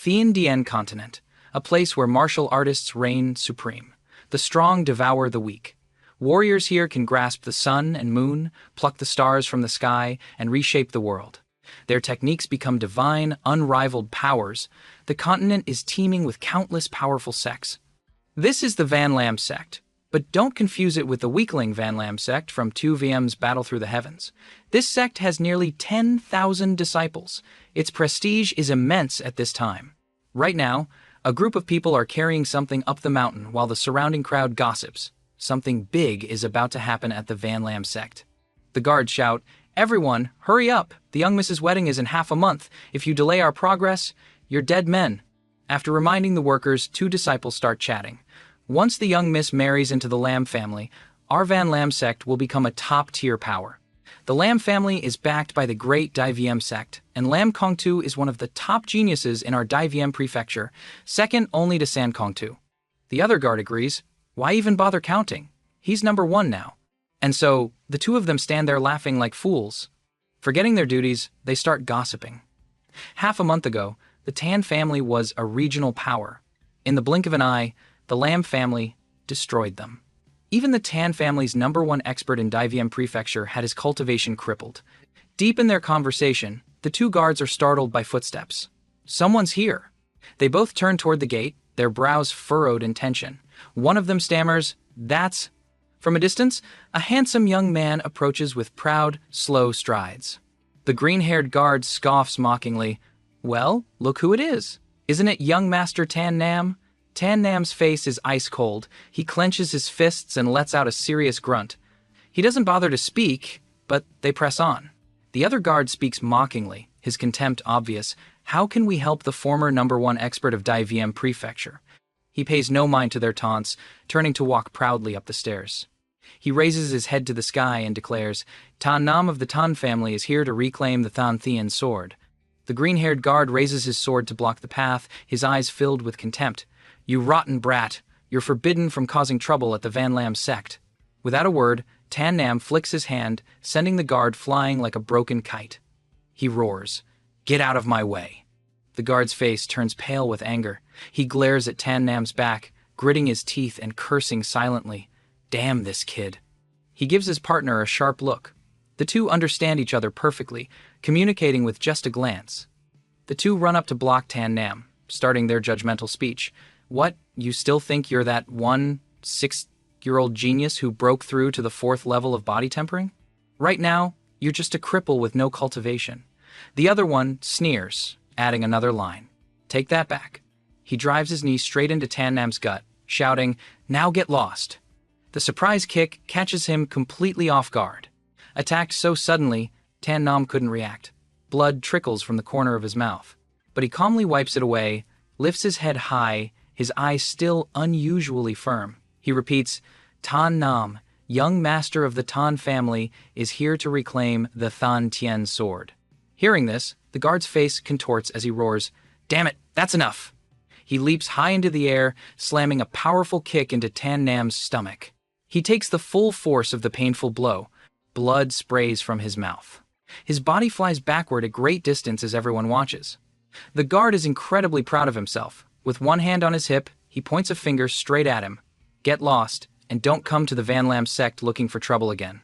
Thien Dien continent, a place where martial artists reign supreme. The strong devour the weak. Warriors here can grasp the sun and moon, pluck the stars from the sky, and reshape the world. Their techniques become divine, unrivaled powers. The continent is teeming with countless powerful sects. This is the Van Lam sect, but don't confuse it with the weakling Van Lam sect from 2VM's Battle Through the Heavens. This sect has nearly 10,000 disciples. Its prestige is immense at this time. Right now, a group of people are carrying something up the mountain while the surrounding crowd gossips. Something big is about to happen at the Van Lam sect. The guards shout, "Everyone, hurry up! The young Mrs. wedding is in half a month. If you delay our progress, you're dead men." After reminding the workers, two disciples start chatting. Once the young miss marries into the Lam family, our Van Lam sect will become a top-tier power. The Lam family is backed by the great Dai Viem sect, and Lam Kongtu is one of the top geniuses in our Dai Viem prefecture, second only to San Kongtu. The other guard agrees. Why even bother counting? He's number one now. And so, the two of them stand there laughing like fools. Forgetting their duties, they start gossiping. Half a month ago, the Tan family was a regional power. In the blink of an eye, the Lam family destroyed them. Even the Tan family's number one expert in Dai Viem prefecture had his cultivation crippled. Deep in their conversation, the two guards are startled by footsteps. Someone's here. They both turn toward the gate, their brows furrowed in tension. One of them stammers, "That's..." From a distance, a handsome young man approaches with proud, slow strides. The green-haired guard scoffs mockingly. "Well, look who it is. Isn't it young Master Tan Nam?" Tan Nam's face is ice-cold. He clenches his fists and lets out a serious grunt. He doesn't bother to speak, but they press on. The other guard speaks mockingly, his contempt obvious. How can we help the former number one expert of Dai Viem prefecture? He pays no mind to their taunts, turning to walk proudly up the stairs. He raises his head to the sky and declares, "Tan Nam of the Tan family is here to reclaim the Tan Thien sword." The green-haired guard raises his sword to block the path, his eyes filled with contempt. "You rotten brat! You're forbidden from causing trouble at the Van Lam sect." Without a word, Tan Nam flicks his hand, sending the guard flying like a broken kite. He roars, "Get out of my way!" The guard's face turns pale with anger. He glares at Tan Nam's back, gritting his teeth and cursing silently. Damn this kid. He gives his partner a sharp look. The two understand each other perfectly, communicating with just a glance. The two run up to block Tan Nam, starting their judgmental speech. "What, you still think you're that 6-year-old genius who broke through to the 4th level of body tempering? Right now, you're just a cripple with no cultivation." The other one sneers, adding another line. "Take that back." He drives his knee straight into Tan Nam's gut, shouting, "Now get lost." The surprise kick catches him completely off guard. Attacked so suddenly, Tan Nam couldn't react. Blood trickles from the corner of his mouth. But he calmly wipes it away, lifts his head high, his eyes still unusually firm. He repeats, "Tan Nam, young master of the Tan family, is here to reclaim the Than Tien sword." Hearing this, the guard's face contorts as he roars, "Damn it, that's enough!" He leaps high into the air, slamming a powerful kick into Tan Nam's stomach. He takes the full force of the painful blow. Blood sprays from his mouth. His body flies backward at great distance as everyone watches. The guard is incredibly proud of himself. With one hand on his hip, he points a finger straight at him. "Get lost, and don't come to the Van Lam sect looking for trouble again."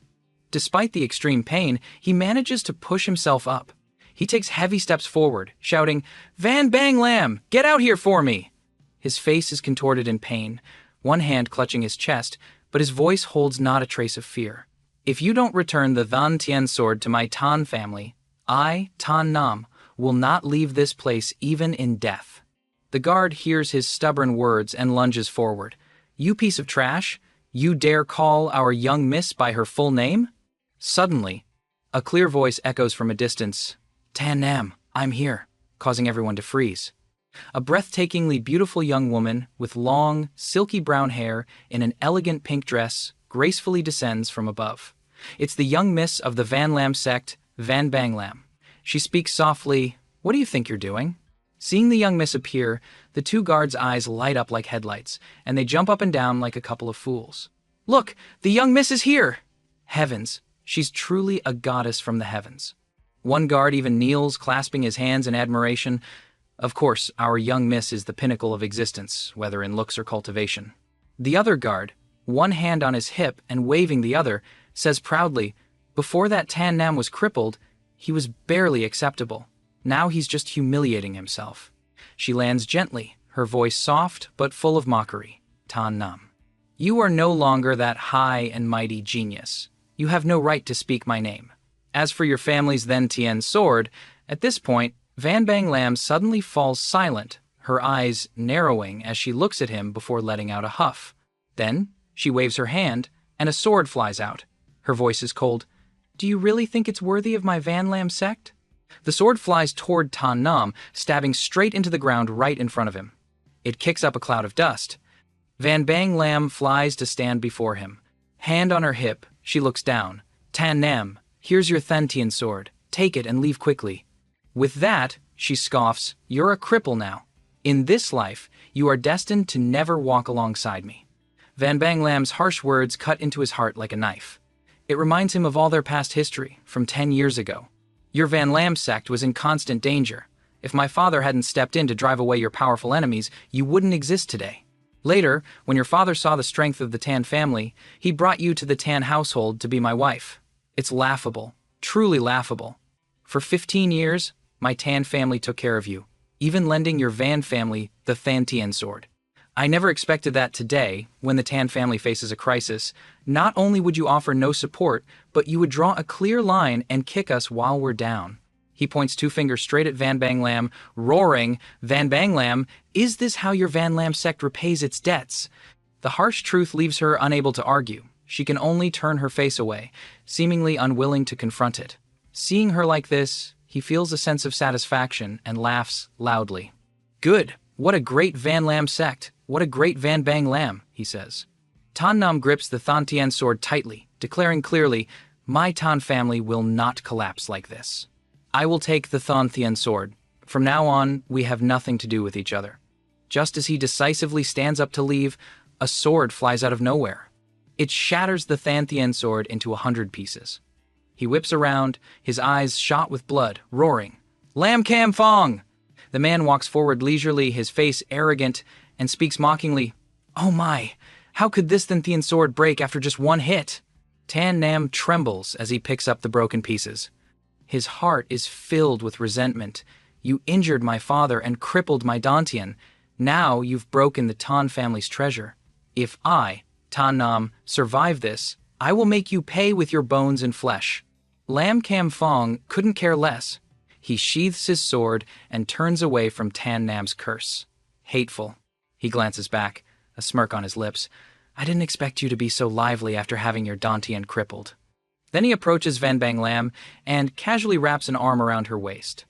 Despite the extreme pain, he manages to push himself up. He takes heavy steps forward, shouting, "Van Bang Lam, get out here for me!" His face is contorted in pain, one hand clutching his chest, but his voice holds not a trace of fear. "If you don't return the Than Tien sword to my Tan family, I, Tan Nam, will not leave this place even in death." The guard hears his stubborn words and lunges forward. "You piece of trash! You dare call our young miss by her full name?" Suddenly, a clear voice echoes from a distance, "Tan Nam, I'm here," causing everyone to freeze. A breathtakingly beautiful young woman with long, silky brown hair in an elegant pink dress gracefully descends from above. It's the young miss of the Van Lam sect, Van Bang Lam. She speaks softly, "What do you think you're doing?" Seeing the young miss appear, the two guards' eyes light up like headlights, and they jump up and down like a couple of fools. "Look, the young miss is here!" Heavens, she's truly a goddess from the heavens. One guard even kneels, clasping his hands in admiration. Of course, our young miss is the pinnacle of existence, whether in looks or cultivation. The other guard, one hand on his hip and waving the other, says proudly, "Before that Tan Nam was crippled, he was barely acceptable. Now he's just humiliating himself." She lands gently, her voice soft but full of mockery. "Tan Nam, you are no longer that high and mighty genius. You have no right to speak my name. As for your family's then Tien sword," at this point, Van Bang Lam suddenly falls silent, her eyes narrowing as she looks at him before letting out a huff. Then, she waves her hand, and a sword flies out. Her voice is cold. "Do you really think it's worthy of my Van Lam sect?" The sword flies toward Tan Nam, stabbing straight into the ground right in front of him. It kicks up a cloud of dust. Van Bang Lam flies to stand before him. Hand on her hip, she looks down. "Tan Nam, here's your Thentian sword. Take it and leave quickly." With that, she scoffs, "You're a cripple now. In this life, you are destined to never walk alongside me." Van Bang Lam's harsh words cut into his heart like a knife. It reminds him of all their past history, from 10 years ago. Your Van Lam sect was in constant danger. If my father hadn't stepped in to drive away your powerful enemies, you wouldn't exist today. Later, when your father saw the strength of the Tan family, he brought you to the Tan household to be my wife. It's laughable, truly laughable. For 15 years, my Tan family took care of you, even lending your Van family the Thantien sword. I never expected that today, when the Tan family faces a crisis, not only would you offer no support, but you would draw a clear line and kick us while we're down. He points 2 fingers straight at Van Bang Lam, roaring, "Van Bang Lam, is this how your Van Lam sect repays its debts?" The harsh truth leaves her unable to argue. She can only turn her face away, seemingly unwilling to confront it. Seeing her like this, he feels a sense of satisfaction and laughs loudly. "Good, what a great Van Lam sect, what a great Van Bang Lam," he says. Tan Nam grips the Thantien sword tightly, declaring clearly, "My Tan family will not collapse like this. I will take the Thantien sword. From now on, we have nothing to do with each other." Just as he decisively stands up to leave, a sword flies out of nowhere. It shatters the Thantien sword into 100 pieces. He whips around, his eyes shot with blood, roaring, "Lam Kam Fong!" The man walks forward leisurely, his face arrogant, and speaks mockingly, "Oh my, how could this Thantien sword break after just one hit?" Tan Nam trembles as he picks up the broken pieces. His heart is filled with resentment. "You injured my father and crippled my Dantian. Now you've broken the Tan family's treasure. If I, Tan Nam, survive this, I will make you pay with your bones and flesh." Lam Kam Fong couldn't care less. He sheaths his sword and turns away from Tan Nam's curse. Hateful. He glances back, a smirk on his lips. "I didn't expect you to be so lively after having your Dantian crippled." Then he approaches Van Bang Lam and casually wraps an arm around her waist.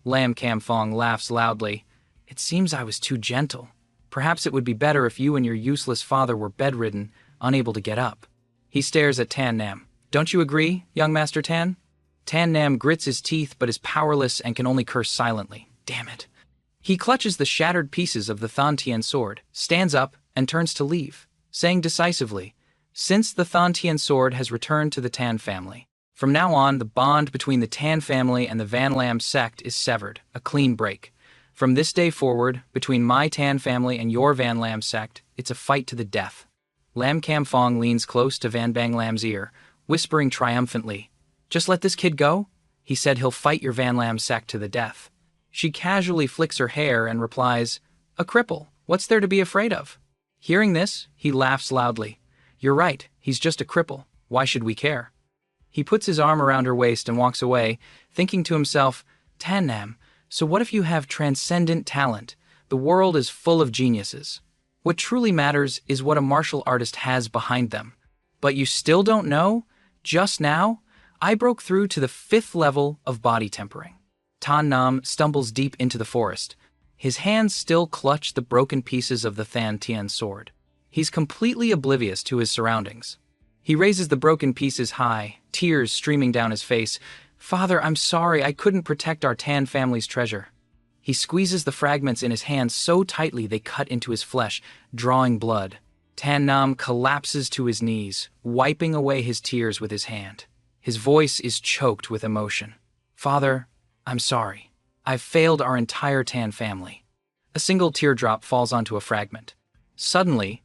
Lam Kam Fong laughs loudly. "It seems I was too gentle. Perhaps it would be better if you and your useless father were bedridden, unable to get up." He stares at Tan Nam. "Don't you agree, young Master Tan?" Tan Nam grits his teeth but is powerless and can only curse silently. Damn it. He clutches the shattered pieces of the Thantien sword, stands up, and turns to leave, saying decisively, "Since the Thantien sword has returned to the Tan family, from now on the bond between the Tan family and the Van Lam sect is severed, a clean break. From this day forward, between my Tan family and your Van Lam sect, it's a fight to the death." Lam Kam Fong leans close to Van Bang Lam's ear, whispering triumphantly, "Just let this kid go? He said he'll fight your Van Lam sect to the death." She casually flicks her hair and replies, "A cripple, what's there to be afraid of?" Hearing this, he laughs loudly. "You're right, he's just a cripple. Why should we care?" He puts his arm around her waist and walks away, thinking to himself, "Tan Nam, so what if you have transcendent talent? The world is full of geniuses. What truly matters is what a martial artist has behind them. But you still don't know? Just now, I broke through to the 5th level of body tempering." Tan Nam stumbles deep into the forest. His hands still clutch the broken pieces of the Thantien sword. He's completely oblivious to his surroundings. He raises the broken pieces high, tears streaming down his face. "Father, I'm sorry, I couldn't protect our Tan family's treasure." He squeezes the fragments in his hands so tightly they cut into his flesh, drawing blood. Tan Nam collapses to his knees, wiping away his tears with his hand. His voice is choked with emotion. "Father, I'm sorry. I've failed our entire Tan family. A single teardrop falls onto a fragment. Suddenly,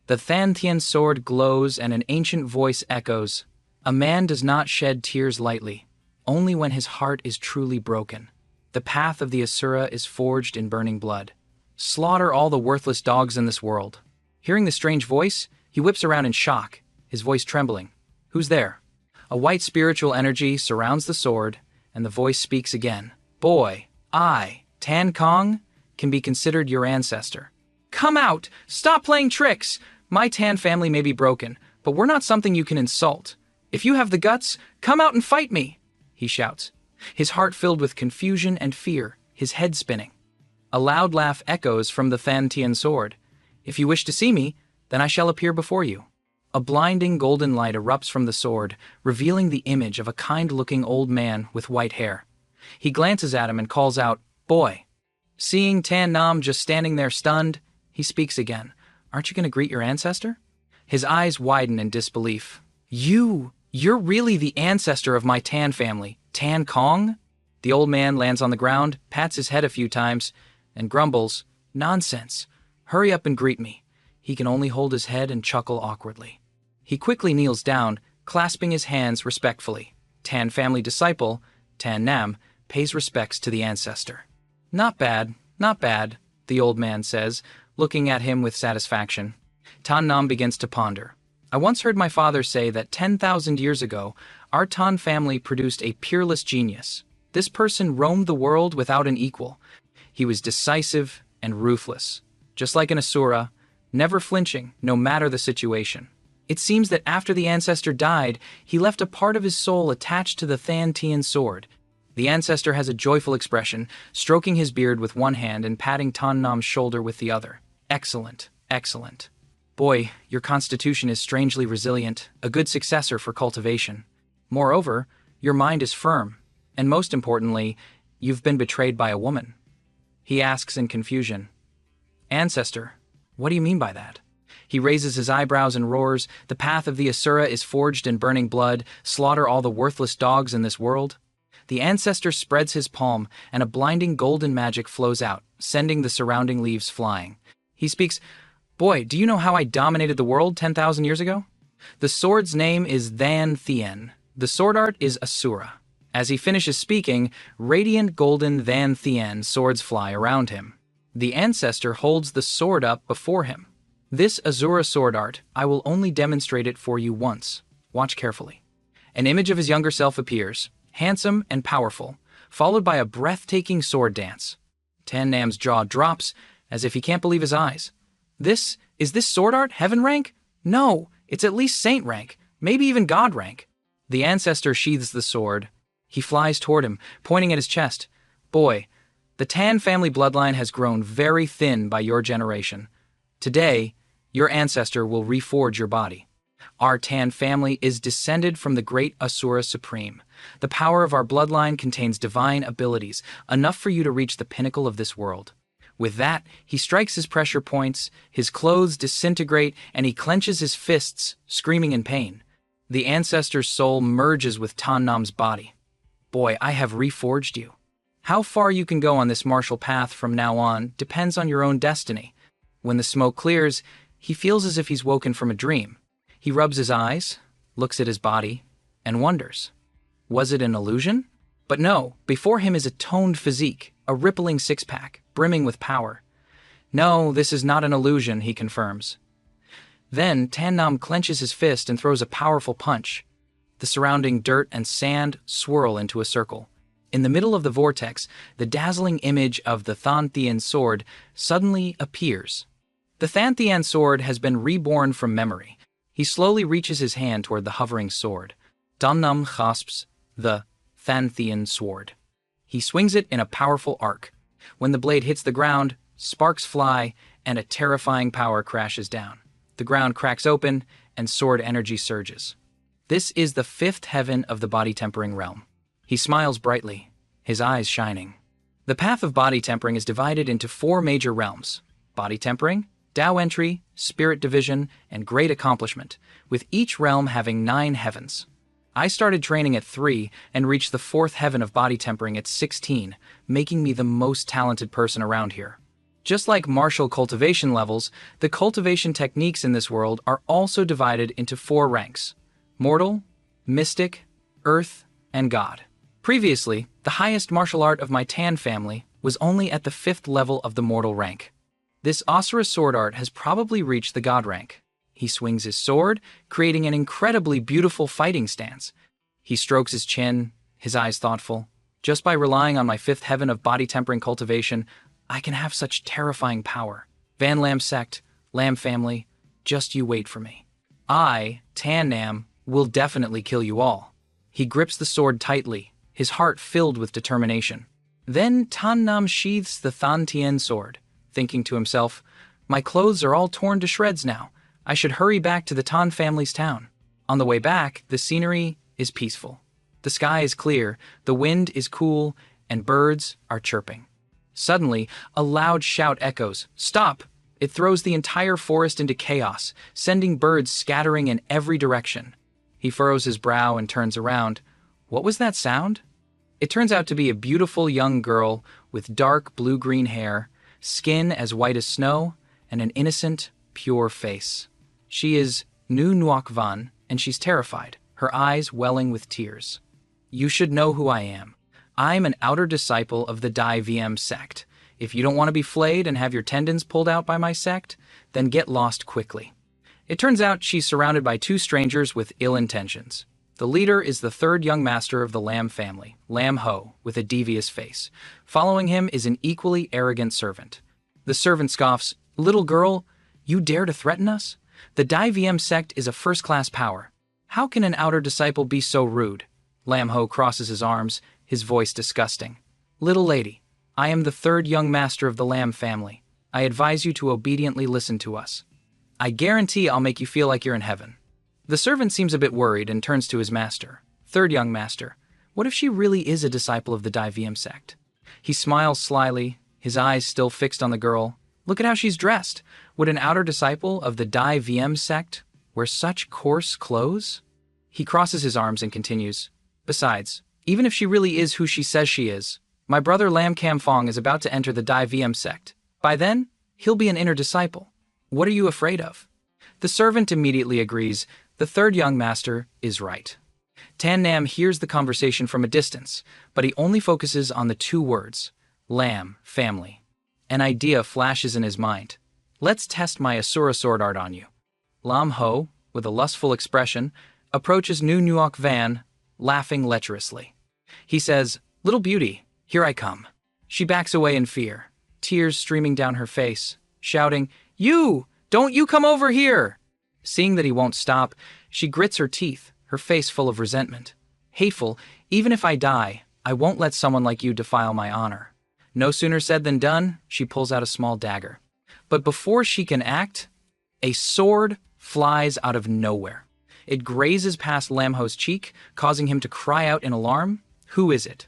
the Than Tien sword glows and an ancient voice echoes, "A man does not shed tears lightly, only when his heart is truly broken. The path of the Asura is forged in burning blood. Slaughter all the worthless dogs in this world." Hearing the strange voice, he whips around in shock, his voice trembling. "Who's there?" A white spiritual energy surrounds the sword, and the voice speaks again. "Boy, I, Tan Kong, can be considered your ancestor. Come out! Stop playing tricks! My Tan family may be broken, but we're not something you can insult. If you have the guts, come out and fight me!" he shouts, his heart filled with confusion and fear, his head spinning. A loud laugh echoes from the Than Tien sword. "If you wish to see me, then I shall appear before you." A blinding golden light erupts from the sword, revealing the image of a kind-looking old man with white hair. He glances at him and calls out, "Boy." Seeing Tan Nam just standing there stunned, he speaks again. "Aren't you going to greet your ancestor?" His eyes widen in disbelief. You're really the ancestor of my Tan family, Tan Kong?" The old man lands on the ground, pats his head a few times, and grumbles, "Nonsense. Hurry up and greet me." He can only hold his head and chuckle awkwardly. He quickly kneels down, clasping his hands respectfully. Tan family disciple, Tan Nam, pays respects to the ancestor. Not bad, the old man says, looking at him with satisfaction. Tan Nam begins to ponder. "I once heard my father say that 10,000 years ago, our Tan family produced a peerless genius. This person roamed the world without an equal. He was decisive and ruthless, just like an Asura, never flinching, no matter the situation. It seems that after the ancestor died, he left a part of his soul attached to the Than Tien sword." The ancestor has a joyful expression, stroking his beard with one hand and patting Tan Nam's shoulder with the other. "Excellent, excellent. Boy, your constitution is strangely resilient, a good successor for cultivation. Moreover, your mind is firm, and most importantly, you've been betrayed by a woman." He asks in confusion, "Ancestor, what do you mean by that?" He raises his eyebrows and roars, "The path of the Asura is forged in burning blood. Slaughter all the worthless dogs in this world." The ancestor spreads his palm, and a blinding golden magic flows out, sending the surrounding leaves flying. He speaks, "Boy, do you know how I dominated the world 10,000 years ago?" The sword's name is Than Thien. The sword art is Asura. As he finishes speaking, radiant golden Than Thien swords fly around him. The ancestor holds the sword up before him. "This Asura sword art, I will only demonstrate it for you once. Watch carefully." An image of his younger self appears, handsome and powerful, followed by a breathtaking sword dance. Tan Nam's jaw drops, as if he can't believe his eyes. Is this sword art heaven rank? No, it's at least saint rank, maybe even god rank." The ancestor sheathes the sword. He flies toward him, pointing at his chest. "Boy, the Tan family bloodline has grown very thin by your generation. Today, your ancestor will reforge your body. Our Tan family is descended from the great Asura Supreme. The power of our bloodline contains divine abilities, enough for you to reach the pinnacle of this world." With that, he strikes his pressure points, his clothes disintegrate, and he clenches his fists, screaming in pain. The ancestor's soul merges with Tan Nam's body. "Boy, I have reforged you. How far you can go on this martial path from now on depends on your own destiny." When the smoke clears, he feels as if he's woken from a dream. He rubs his eyes, looks at his body, and wonders. Was it an illusion? But no, before him is a toned physique, a rippling six-pack, brimming with power. "No, this is not an illusion," he confirms. Then Tan Nam clenches his fist and throws a powerful punch. The surrounding dirt and sand swirl into a circle. In the middle of the vortex, the dazzling image of the Than Tien sword suddenly appears. The Than Tien sword has been reborn from memory. He slowly reaches his hand toward the hovering sword. Tan Nam clasps the Than Tien sword. He swings it in a powerful arc. When the blade hits the ground, sparks fly, and a terrifying power crashes down. The ground cracks open, and sword energy surges. This is the fifth heaven of the body-tempering realm. He smiles brightly, his eyes shining. The path of body tempering is divided into 4 major realms: body tempering, Tao entry, spirit division, and great accomplishment, with each realm having 9 heavens. I started training at 3 and reached the fourth heaven of body tempering at 16, making me the most talented person around here. Just like martial cultivation levels, the cultivation techniques in this world are also divided into 4 ranks: mortal, mystic, earth, and god. Previously, the highest martial art of my Tan family was only at the 5th level of the mortal rank. This Asura sword art has probably reached the god rank. He swings his sword, creating an incredibly beautiful fighting stance. He strokes his chin, his eyes thoughtful. Just by relying on my 5th heaven of body tempering cultivation, I can have such terrifying power. Van Lam sect, Lam family, just you wait for me. I, Tan Nam, will definitely kill you all. He grips the sword tightly, his heart filled with determination. Then Tan Nam sheathes the Than Tien sword, thinking to himself, my clothes are all torn to shreds now. I should hurry back to the Tan family's town. On the way back, the scenery is peaceful. The sky is clear, the wind is cool, and birds are chirping. Suddenly, a loud shout echoes, "Stop!" It throws the entire forest into chaos, sending birds scattering in every direction. He furrows his brow and turns around. What was that sound? It turns out to be a beautiful young girl with dark blue-green hair, skin as white as snow, and an innocent, pure face. She is Nu Nuoc Van, and she's terrified, her eyes welling with tears. You should know who I am. I'm an outer disciple of the Dai VM sect. If you don't want to be flayed and have your tendons pulled out by my sect, then get lost quickly. It turns out she's surrounded by 2 strangers with ill intentions. The leader is the 3rd young master of the Lam family, Lam Ho, with a devious face. Following him is an equally arrogant servant. The servant scoffs, "Little girl, you dare to threaten us? The Dai VM sect is a first-class power. How can an outer disciple be so rude?" Lam Ho crosses his arms, his voice disgusting. "Little lady, I am the 3rd young master of the Lam family. I advise you to obediently listen to us. I guarantee I'll make you feel like you're in heaven." The servant seems a bit worried and turns to his master. "Third young master, what if she really is a disciple of the Dai VM sect?" He smiles slyly, his eyes still fixed on the girl. "Look at how she's dressed. Would an outer disciple of the Dai VM sect wear such coarse clothes?" He crosses his arms and continues, "Besides, even if she really is who she says she is, my brother Lam Kam Fong is about to enter the Dai VM sect. By then, he'll be an inner disciple. What are you afraid of?" The servant immediately agrees. The 3rd young master is right. Tan Nam hears the conversation from a distance, but he only focuses on the 2 words, Lam, family. An idea flashes in his mind. "Let's test my Asura sword art on you." Lam Ho, with a lustful expression, approaches Nu Nuoc Van, laughing lecherously. He says, "Little beauty, here I come." She backs away in fear, tears streaming down her face, shouting, "You! Don't you come over here!" Seeing that he won't stop, she grits her teeth, her face full of resentment. "Hateful, even if I die, I won't let someone like you defile my honor." No sooner said than done, she pulls out a small dagger. But before she can act, a sword flies out of nowhere. It grazes past Lamho's cheek, causing him to cry out in alarm. Who is it?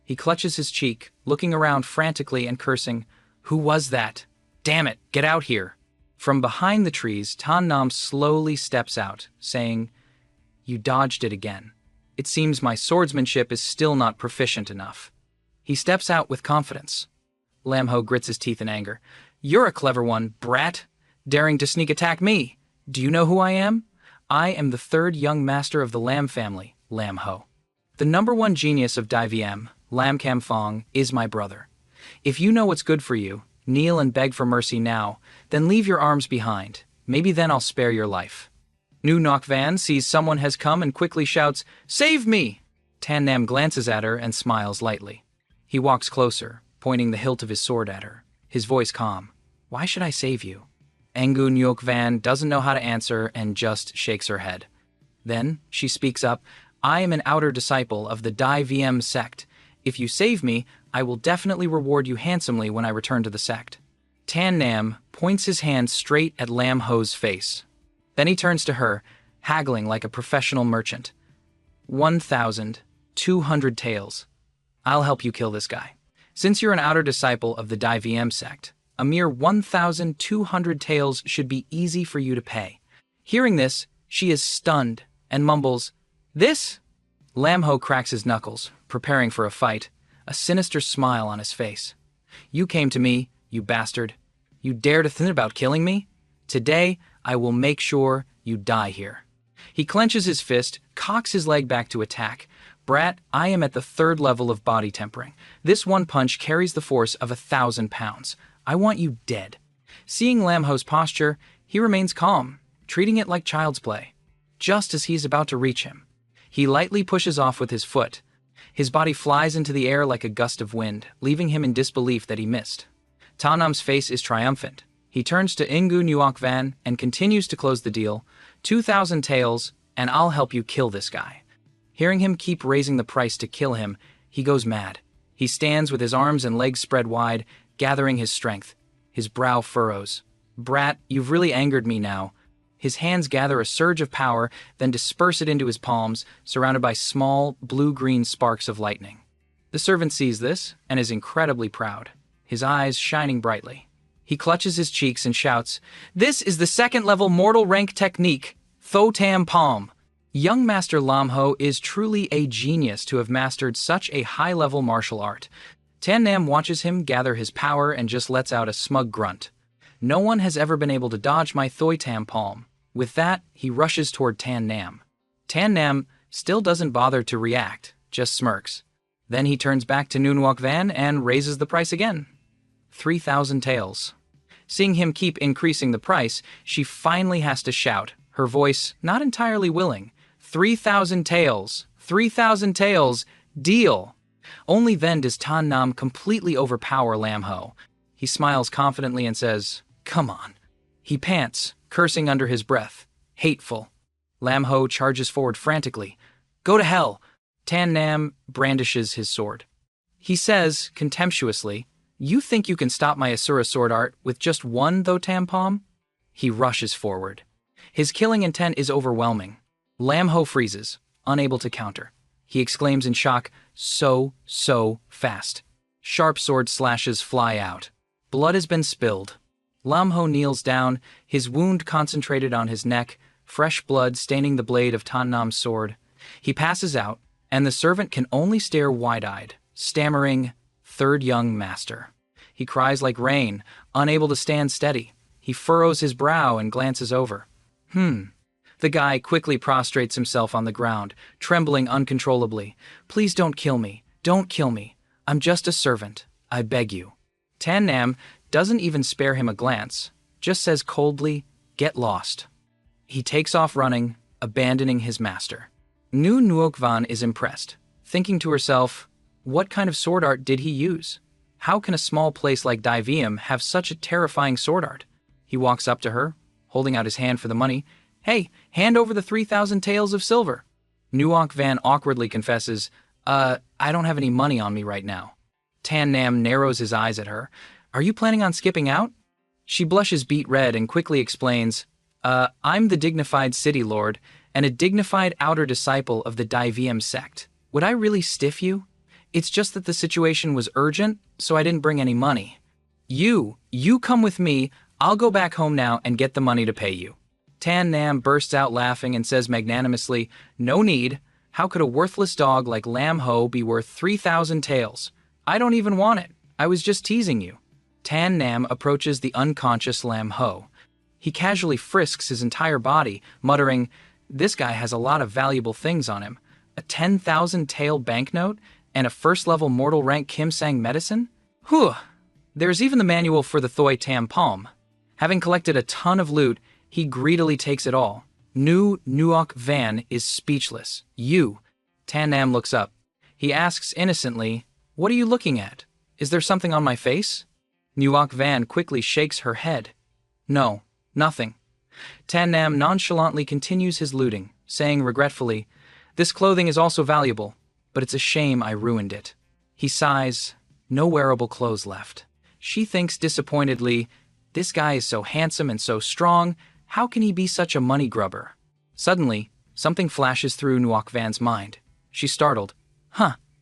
He clutches his cheek, looking around frantically and cursing, "Who was that? Damn it, get out here." From behind the trees, Tan Nam slowly steps out, saying, "You dodged it again. It seems my swordsmanship is still not proficient enough." He steps out with confidence. Lamho grits his teeth in anger. "You're a clever one, brat, daring to sneak attack me. Do you know who I am? I am the 3rd young master of the Lam family, Lamho. The #1 genius of Dai VM, Lam Kam Fong, is my brother. If you know what's good for you, kneel and beg for mercy now, then leave your arms behind. Maybe then I'll spare your life." Nu Nok Van sees someone has come and quickly shouts, "Save me!" Tan Nam glances at her and smiles lightly. He walks closer, pointing the hilt of his sword at her, his voice calm. "Why should I save you?" Engu Nyok Van doesn't know how to answer and just shakes her head. Then she speaks up, "I am an outer disciple of the Dai VM sect. If you save me, I will definitely reward you handsomely when I return to the sect." Tan Nam points his hand straight at Lam Ho's face. Then he turns to her, haggling like a professional merchant. 1,200 taels. I'll help you kill this guy. Since you're an outer disciple of the Dai VM sect, a mere 1,200 taels should be easy for you to pay. Hearing this, she is stunned and mumbles, "This? Lam Ho cracks his knuckles, preparing for a fight, a sinister smile on his face. You came to me, you bastard. You dare to think about killing me? Today, I will make sure you die here. He clenches his fist, cocks his leg back to attack. Brat, I am at the 3rd level of body tempering. This one punch carries the force of 1,000 pounds. I want you dead. Seeing Lam Ho's posture, he remains calm, treating it like child's play. Just as he's about to reach him, he lightly pushes off with his foot. His body flies into the air like a gust of wind, leaving him in disbelief that he missed. Ta Nam's face is triumphant. He turns to Ingu Nuok Van and continues to close the deal. 2,000 taels, and I'll help you kill this guy. Hearing him keep raising the price to kill him, he goes mad. He stands with his arms and legs spread wide, gathering his strength. His brow furrows. Brat, you've really angered me now. His hands gather a surge of power, then disperse it into his palms, surrounded by small, blue-green sparks of lightning. The servant sees this and is incredibly proud, his eyes shining brightly. He clutches his cheeks and shouts, "This is the 2nd-level mortal rank technique, Tho Tam Palm." Young Master Lam Ho is truly a genius to have mastered such a high-level martial art. Tan Nam watches him gather his power and just lets out a smug grunt. No one has ever been able to dodge my Thoi Tam Palm. With that, he rushes toward Tan Nam. Tan Nam still doesn't bother to react, just smirks. Then he turns back to Nunuok Van and raises the price again. 3,000 taels. Seeing him keep increasing the price, she finally has to shout, her voice not entirely willing. 3,000 taels! 3,000 taels! Deal! Only then does Tan Nam completely overpower Lam Ho. He smiles confidently and says, "Come on." He pants, cursing under his breath. Hateful. Lam Ho charges forward frantically. "Go to hell!" Tan Nam brandishes his sword. He says, contemptuously, "You think you can stop my Asura sword art with just one Tho Tam Palm?" He rushes forward. His killing intent is overwhelming. Lam Ho freezes, unable to counter. He exclaims in shock, so fast. Sharp sword slashes fly out. Blood has been spilled. Lam Ho kneels down, his wound concentrated on his neck, fresh blood staining the blade of Tan Nam's sword. He passes out, and the servant can only stare wide-eyed, stammering, "Third young master." He cries like rain, unable to stand steady. He furrows his brow and glances over. The guy quickly prostrates himself on the ground, trembling uncontrollably. "Please don't kill me. Don't kill me. I'm just a servant. I beg you." Tan Nam doesn't even spare him a glance, just says coldly, "Get lost." He takes off running, abandoning his master. Nu Nuok Van is impressed, thinking to herself, what kind of sword art did he use? How can a small place like Daivium have such a terrifying sword art? He walks up to her, holding out his hand for the money. "Hey, hand over the 3,000 taels of silver." Nuok Van awkwardly confesses, I don't have any money on me right now." Tan Nam narrows his eyes at her. "Are you planning on skipping out?" She blushes beet red and quickly explains, I'm the dignified city lord and a dignified outer disciple of the Daivium sect. Would I really stiff you? It's just that the situation was urgent, so I didn't bring any money. You come with me, I'll go back home now and get the money to pay you." Tan Nam bursts out laughing and says magnanimously, "No need. How could a worthless dog like Lam Ho be worth 3,000 taels? I don't even want it. I was just teasing you." Tan Nam approaches the unconscious Lam Ho. He casually frisks his entire body, muttering, "This guy has a lot of valuable things on him. A 10,000 tael banknote and a first-level mortal rank Kim Sang medicine? Whew! There's even the manual for the Thoi Tam Palm." Having collected a ton of loot, he greedily takes it all. Nu Nuok Van is speechless. "You." Tan Nam looks up. He asks innocently, "What are you looking at? Is there something on my face?" Nuok Van quickly shakes her head. "No, nothing." Tan Nam nonchalantly continues his looting, saying regretfully, "This clothing is also valuable, but it's a shame I ruined it." He sighs. No wearable clothes left. She thinks disappointedly, "This guy is so handsome and so strong, how can he be such a money grubber?" Suddenly, something flashes through Nuok Van's mind. She's startled.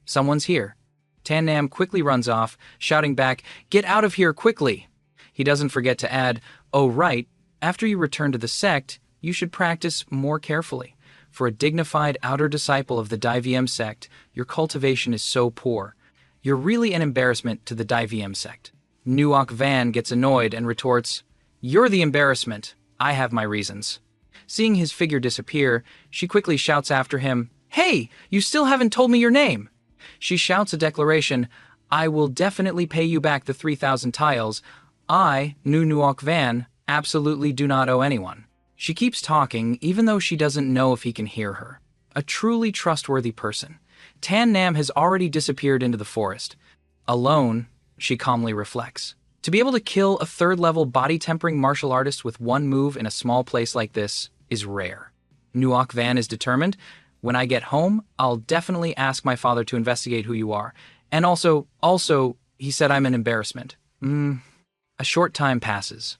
Someone's here." Tan Nam quickly runs off, shouting back, "Get out of here quickly!" He doesn't forget to add, "Oh right, after you return to the sect, you should practice more carefully. For a dignified outer disciple of the Dai sect, your cultivation is so poor. You're really an embarrassment to the Dai sect. Nuoc Van gets annoyed and retorts, "You're the embarrassment. I have my reasons." Seeing his figure disappear, she quickly shouts after him, "Hey, you still haven't told me your name!" She shouts a declaration, "I will definitely pay you back the 3,000 tiles. I, Nuoc Van, absolutely do not owe anyone." She keeps talking even though she doesn't know if he can hear her. A truly trustworthy person. Tan Nam has already disappeared into the forest. Alone, she calmly reflects. To be able to kill a third-level body-tempering martial artist with one move in a small place like this is rare. Nuoc Van is determined. "When I get home, I'll definitely ask my father to investigate who you are. And also, he said I'm an embarrassment." A short time passes.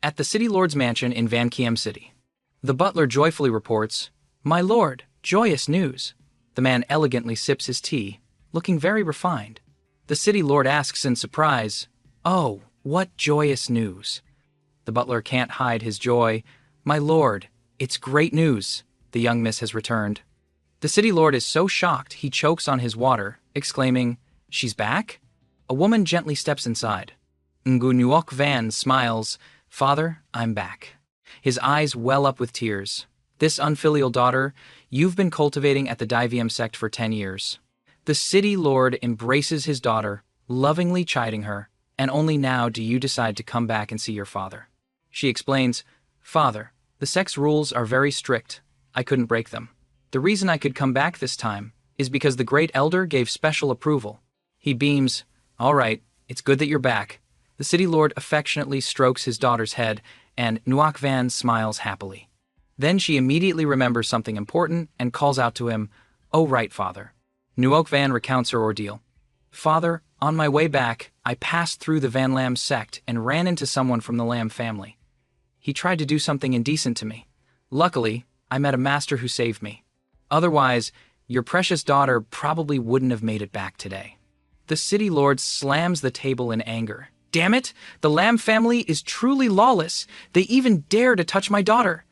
At the City Lord's mansion in Van Kiem City. The butler joyfully reports, "My lord, joyous news." The man elegantly sips his tea, looking very refined. The City Lord asks in surprise, "Oh, what joyous news?" The butler can't hide his joy. "My lord, it's great news. The young miss has returned." The City Lord is so shocked he chokes on his water, exclaiming, "She's back?" A woman gently steps inside. Ngu Nuoc Van smiles, "Father, I'm back." His eyes well up with tears. "This unfilial daughter, you've been cultivating at the Dai sect for 10 years. The City Lord embraces his daughter, lovingly chiding her, and only now do you decide to come back and see your father. She explains, "Father, the sect's rules are very strict. I couldn't break them. The reason I could come back this time is because the Great Elder gave special approval." He beams, "All right, it's good that you're back." The City Lord affectionately strokes his daughter's head, and Nuoc Van smiles happily. Then she immediately remembers something important and calls out to him, "Oh right, father." Nuoc Van recounts her ordeal. "Father, on my way back, I passed through the Van Lam sect and ran into someone from the Lam family. He tried to do something indecent to me. Luckily, I met a master who saved me. Otherwise, your precious daughter probably wouldn't have made it back today." The City Lord slams the table in anger. "Damn it! The Lam family is truly lawless. They even dare to touch my daughter."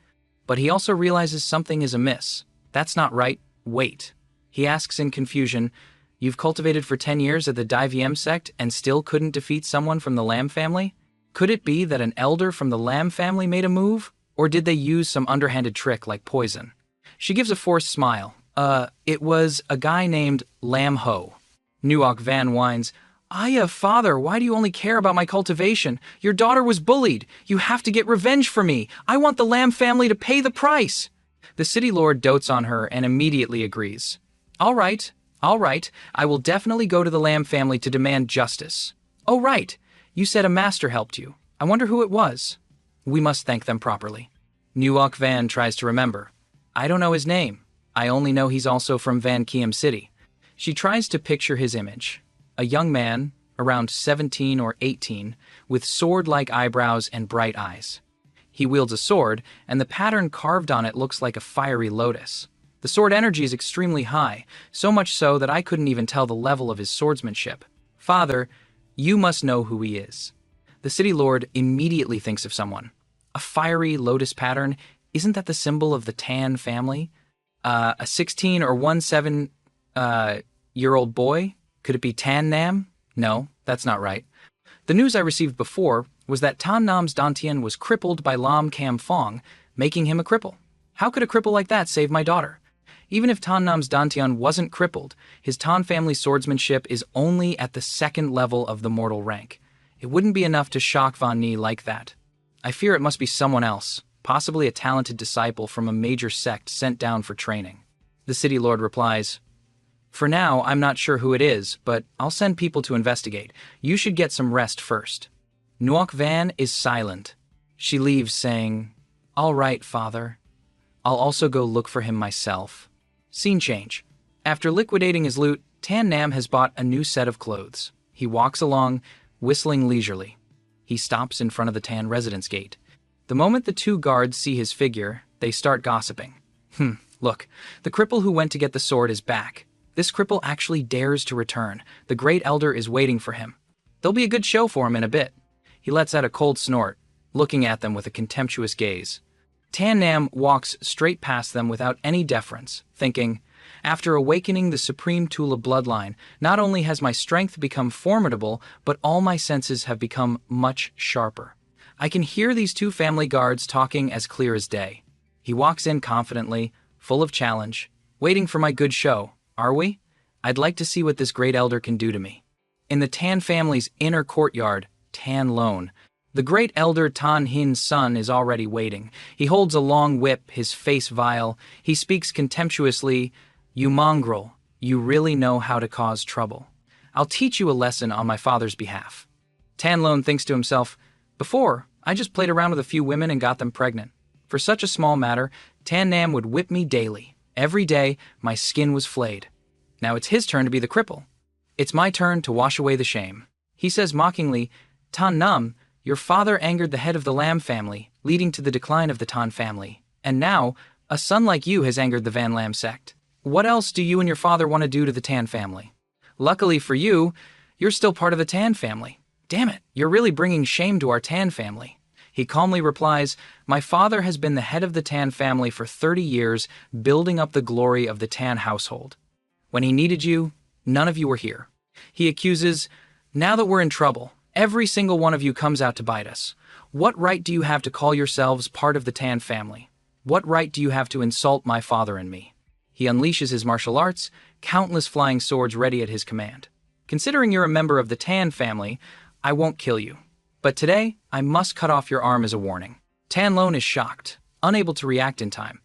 But he also realizes something is amiss. "That's not right. Wait." He asks in confusion, "You've cultivated for 10 years at the Dai sect and still couldn't defeat someone from the Lam family? Could it be that an elder from the Lam family made a move? Or did they use some underhanded trick like poison?" She gives a forced smile. It was a guy named Lam Ho." Nuoc Van whines, Father, why do you only care about my cultivation? Your daughter was bullied. You have to get revenge for me. I want the Lam family to pay the price." The City Lord dotes on her and immediately agrees. All right. I will definitely go to the Lam family to demand justice." "Oh right, you said a master helped you. I wonder who it was." "We must thank them properly." Nuoc Van tries to remember. "I don't know his name. I only know he's also from Van Kiem City." She tries to picture his image. A young man, around 17 or 18, with sword-like eyebrows and bright eyes. He wields a sword, and the pattern carved on it looks like a fiery lotus. The sword energy is extremely high, so much so that I couldn't even tell the level of his swordsmanship. "Father, you must know who he is." The City Lord immediately thinks of someone. A fiery lotus pattern, isn't that the symbol of the Tan family? A 16 or 17-year-old boy? Could it be Tan Nam? No, that's not right. The news I received before was that Tan Nam's Dantian was crippled by Lam Kam Fong, making him a cripple. How could a cripple like that save my daughter? Even if Tan Nam's Dantian wasn't crippled, his Tan family swordsmanship is only at the 2nd level of the mortal rank. It wouldn't be enough to shock Van Ni like that. I fear it must be someone else, possibly a talented disciple from a major sect sent down for training. The City Lord replies, "For now, I'm not sure who it is, but I'll send people to investigate. You should get some rest first." Nuoc Van is silent. She leaves, saying, "All right, father. I'll also go look for him myself." Scene change. After liquidating his loot, Tan Nam has bought a new set of clothes. He walks along, whistling leisurely. He stops in front of the Tan residence gate. The moment the 2 guards see his figure, they start gossiping. Look, the cripple who went to get the sword is back. This cripple actually dares to return. The Great Elder is waiting for him. There'll be a good show for him in a bit. He lets out a cold snort, looking at them with a contemptuous gaze. Tan Nam walks straight past them without any deference, thinking, after awakening the supreme Tula bloodline, not only has my strength become formidable, but all my senses have become much sharper. I can hear these two family guards talking as clear as day. He walks in confidently, full of challenge. Waiting for my good show, are we? I'd like to see what this great elder can do to me. In the Tan family's inner courtyard, Tan Lone, the great elder Tan Hin's son is already waiting. He holds a long whip, his face vile. He speaks contemptuously, "You mongrel, you really know how to cause trouble. I'll teach you a lesson on my father's behalf." Tan Lone thinks to himself, "Before, I just played around with a few women and got them pregnant. For such a small matter, Tan Nam would whip me daily. Every day, my skin was flayed. Now it's his turn to be the cripple. It's my turn to wash away the shame." He says mockingly, "Tan Nam, your father angered the head of the Lam family, leading to the decline of the Tan family. And now, a son like you has angered the Van Lam sect. What else do you and your father want to do to the Tan family? Luckily for you, you're still part of the Tan family. Damn it, you're really bringing shame to our Tan family." He calmly replies, "My father has been the head of the Tan family for 30 years, building up the glory of the Tan household. When he needed you, none of you were here." He accuses, "Now that we're in trouble, every single one of you comes out to bite us. What right do you have to call yourselves part of the Tan family? What right do you have to insult my father and me?" He unleashes his martial arts, countless flying swords ready at his command. "Considering you're a member of the Tan family, I won't kill you. But today, I must cut off your arm as a warning." Tan Lone is shocked, unable to react in time.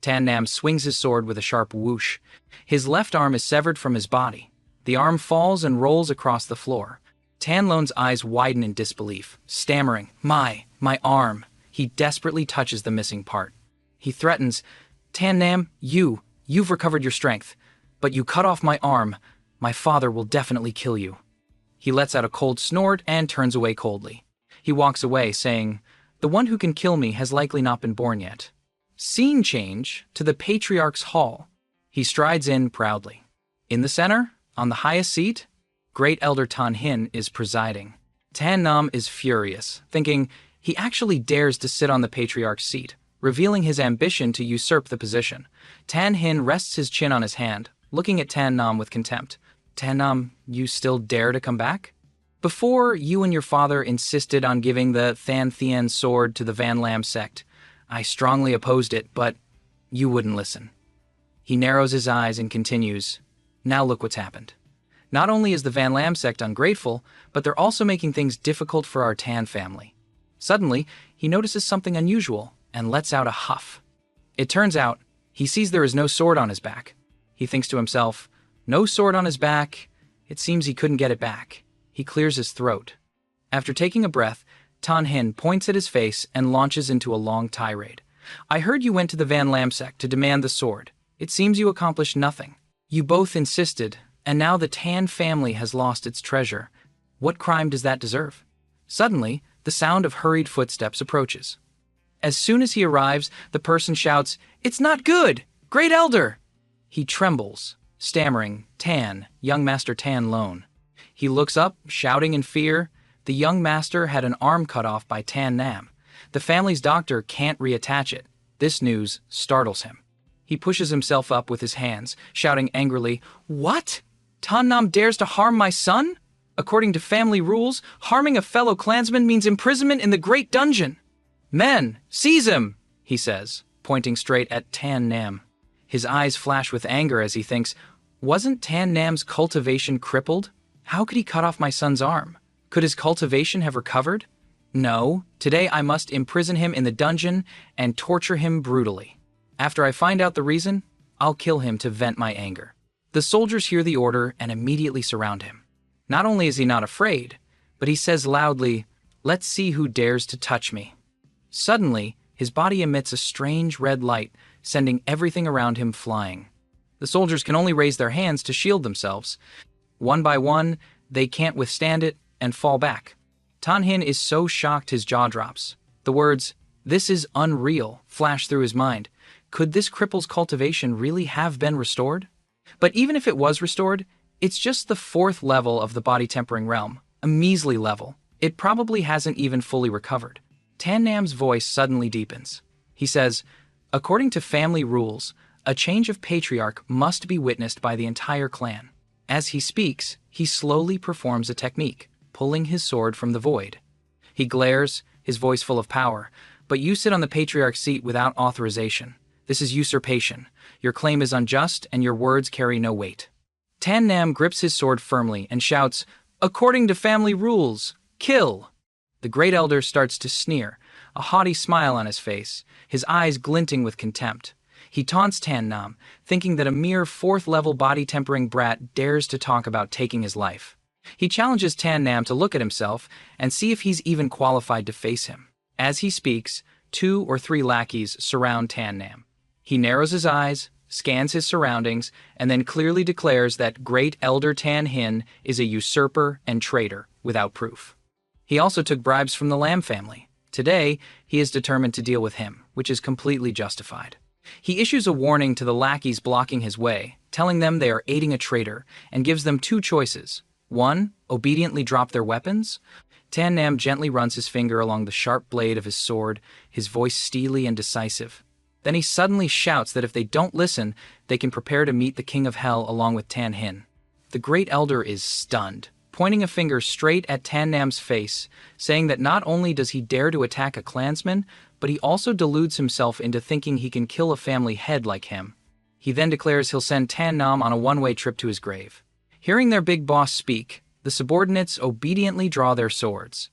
Tan Nam swings his sword with a sharp whoosh. His left arm is severed from his body. The arm falls and rolls across the floor. Tan Lone's eyes widen in disbelief, stammering, My arm." He desperately touches the missing part. He threatens, "Tan Nam, you've recovered your strength, but you cut off my arm. My father will definitely kill you." He lets out a cold snort and turns away coldly. He walks away, saying, "The one who can kill me has likely not been born yet." Scene change to the Patriarch's Hall. He strides in proudly. In the center, on the highest seat, Great Elder Tan Hin is presiding. Tan Nam is furious, thinking he actually dares to sit on the Patriarch's seat, revealing his ambition to usurp the position. Tan Hin rests his chin on his hand, looking at Tan Nam with contempt. "Tan Nam, you still dare to come back? Before, you and your father insisted on giving the Than Thien sword to the Van Lam sect. I strongly opposed it, but you wouldn't listen." He narrows his eyes and continues, "Now look what's happened. Not only is the Van Lam sect ungrateful, but they're also making things difficult for our Tan family." Suddenly, he notices something unusual and lets out a huff. It turns out, he sees there is no sword on his back. He thinks to himself, no sword on his back, it seems he couldn't get it back. He clears his throat. After taking a breath, Tan Hin points at his face and launches into a long tirade. "I heard you went to the Van Lam sect to demand the sword. It seems you accomplished nothing. You both insisted, and now the Tan family has lost its treasure. What crime does that deserve?" Suddenly, the sound of hurried footsteps approaches. As soon as he arrives, the person shouts, "It's not good! Great Elder!" He trembles, stammering, "Tan, young Master Tan Lone." He looks up, shouting in fear. The young master had an arm cut off by Tan Nam. The family's doctor can't reattach it. This news startles him. He pushes himself up with his hands, shouting angrily, "What? Tan Nam dares to harm my son? According to family rules, harming a fellow clansman means imprisonment in the Great Dungeon." "Men, seize him," he says, pointing straight at Tan Nam. His eyes flash with anger as he thinks, wasn't Tan Nam's cultivation crippled? How could he cut off my son's arm? Could his cultivation have recovered? No, today I must imprison him in the dungeon and torture him brutally. After I find out the reason, I'll kill him to vent my anger. The soldiers hear the order and immediately surround him. Not only is he not afraid, but he says loudly, "Let's see who dares to touch me." Suddenly, his body emits a strange red light, sending everything around him flying. The soldiers can only raise their hands to shield themselves. One by one, they can't withstand it and fall back. Tan Hin is so shocked his jaw drops. The words, "This is unreal," flash through his mind. Could this cripple's cultivation really have been restored? But even if it was restored, it's just the 4th level of the body tempering realm, a measly level. It probably hasn't even fully recovered. Tan Nam's voice suddenly deepens. He says, "According to family rules, a change of patriarch must be witnessed by the entire clan." As he speaks, he slowly performs a technique, pulling his sword from the void. He glares, his voice full of power, "But you sit on the patriarch's seat without authorization. This is usurpation. Your claim is unjust, and your words carry no weight." Tan Nam grips his sword firmly and shouts, "According to family rules, kill!" The great elder starts to sneer, a haughty smile on his face, his eyes glinting with contempt. He taunts Tan Nam, thinking that a mere fourth-level body-tempering brat dares to talk about taking his life. He challenges Tan Nam to look at himself and see if he's even qualified to face him. As he speaks, 2 or 3 lackeys surround Tan Nam. He narrows his eyes, scans his surroundings, and then clearly declares that Great Elder Tan Hin is a usurper and traitor without proof. He also took bribes from the Lam family. Today, he is determined to deal with him, which is completely justified. He issues a warning to the lackeys blocking his way, telling them they are aiding a traitor, and gives them 2 choices. 1. Obediently drop their weapons. Tan Nam gently runs his finger along the sharp blade of his sword, his voice steely and decisive. Then he suddenly shouts that if they don't listen, they can prepare to meet the King of Hell along with Tan Hin. The Great Elder is stunned, pointing a finger straight at Tan Nam's face, saying that not only does he dare to attack a clansman, but he also deludes himself into thinking he can kill a family head like him. He then declares he'll send Tan Nam on a one-way trip to his grave. Hearing their big boss speak, the subordinates obediently draw their swords.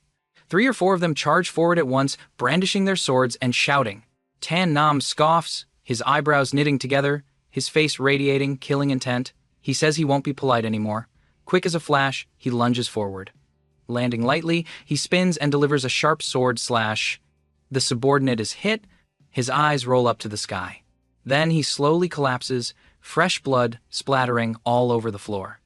3 or 4 of them charge forward at once, brandishing their swords and shouting. Tan Nam scoffs, his eyebrows knitting together, his face radiating killing intent. He says he won't be polite anymore. Quick as a flash, he lunges forward. Landing lightly, he spins and delivers a sharp sword slash. The subordinate is hit, his eyes roll up to the sky. Then he slowly collapses, fresh blood splattering all over the floor.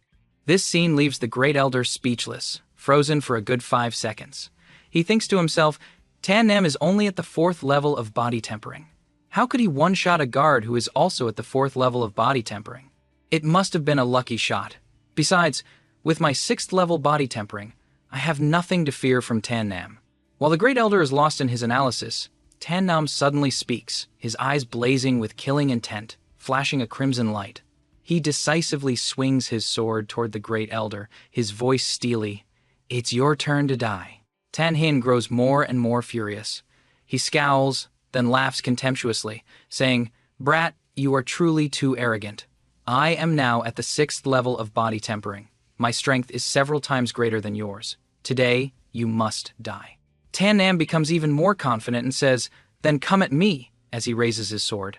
This scene leaves the Great Elder speechless, frozen for a good 5 seconds. He thinks to himself, Tan Nam is only at the 4th level of body tempering. How could he one-shot a guard who is also at the 4th level of body tempering? It must have been a lucky shot. Besides, with my 6th level body tempering, I have nothing to fear from Tan Nam. While the Great Elder is lost in his analysis, Tan Nam suddenly speaks, his eyes blazing with killing intent, flashing a crimson light. He decisively swings his sword toward the Great Elder, his voice steely. "It's your turn to die." Tan Hin grows more and more furious. He scowls, then laughs contemptuously, saying, "Brat, you are truly too arrogant. I am now at the 6th level of body tempering. My strength is several times greater than yours. Today, you must die." Tan Nam becomes even more confident and says, "Then come at me," as he raises his sword.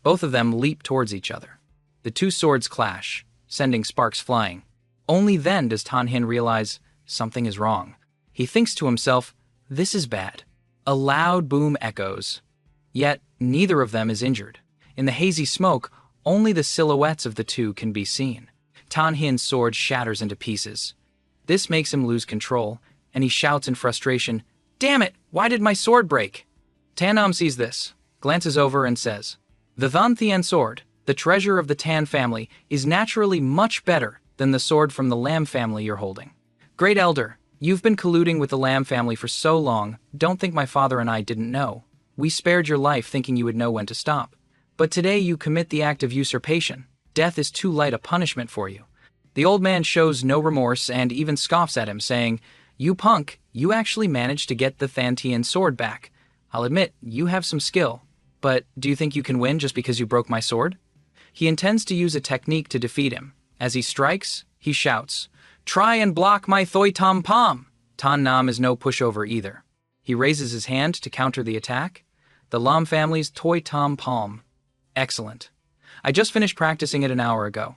Both of them leap towards each other. The 2 swords clash, sending sparks flying. Only then does Tan Hin realize something is wrong. He thinks to himself, "This is bad." A loud boom echoes. Yet, neither of them is injured. In the hazy smoke, only the silhouettes of the 2 can be seen. Tan Hin's sword shatters into pieces. This makes him lose control, and he shouts in frustration, "Damn it, why did my sword break?" Tan Nam sees this, glances over and says, "The Than Thien sword, the treasure of the Tan family, is naturally much better than the sword from the Lam family you're holding. Great Elder, you've been colluding with the Lam family for so long, don't think my father and I didn't know. We spared your life thinking you would know when to stop. But today you commit the act of usurpation. Death is too light a punishment for you." The old man shows no remorse and even scoffs at him, saying, "You punk, you actually managed to get the Than Thien sword back. I'll admit, you have some skill. But do you think you can win just because you broke my sword?" He intends to use a technique to defeat him. As he strikes, he shouts, "Try and block my Thoi Tom Pom!" Tan Nam is no pushover either. He raises his hand to counter the attack. The Lam family's Thoi Tom Pom. Excellent. I just finished practicing it an hour ago.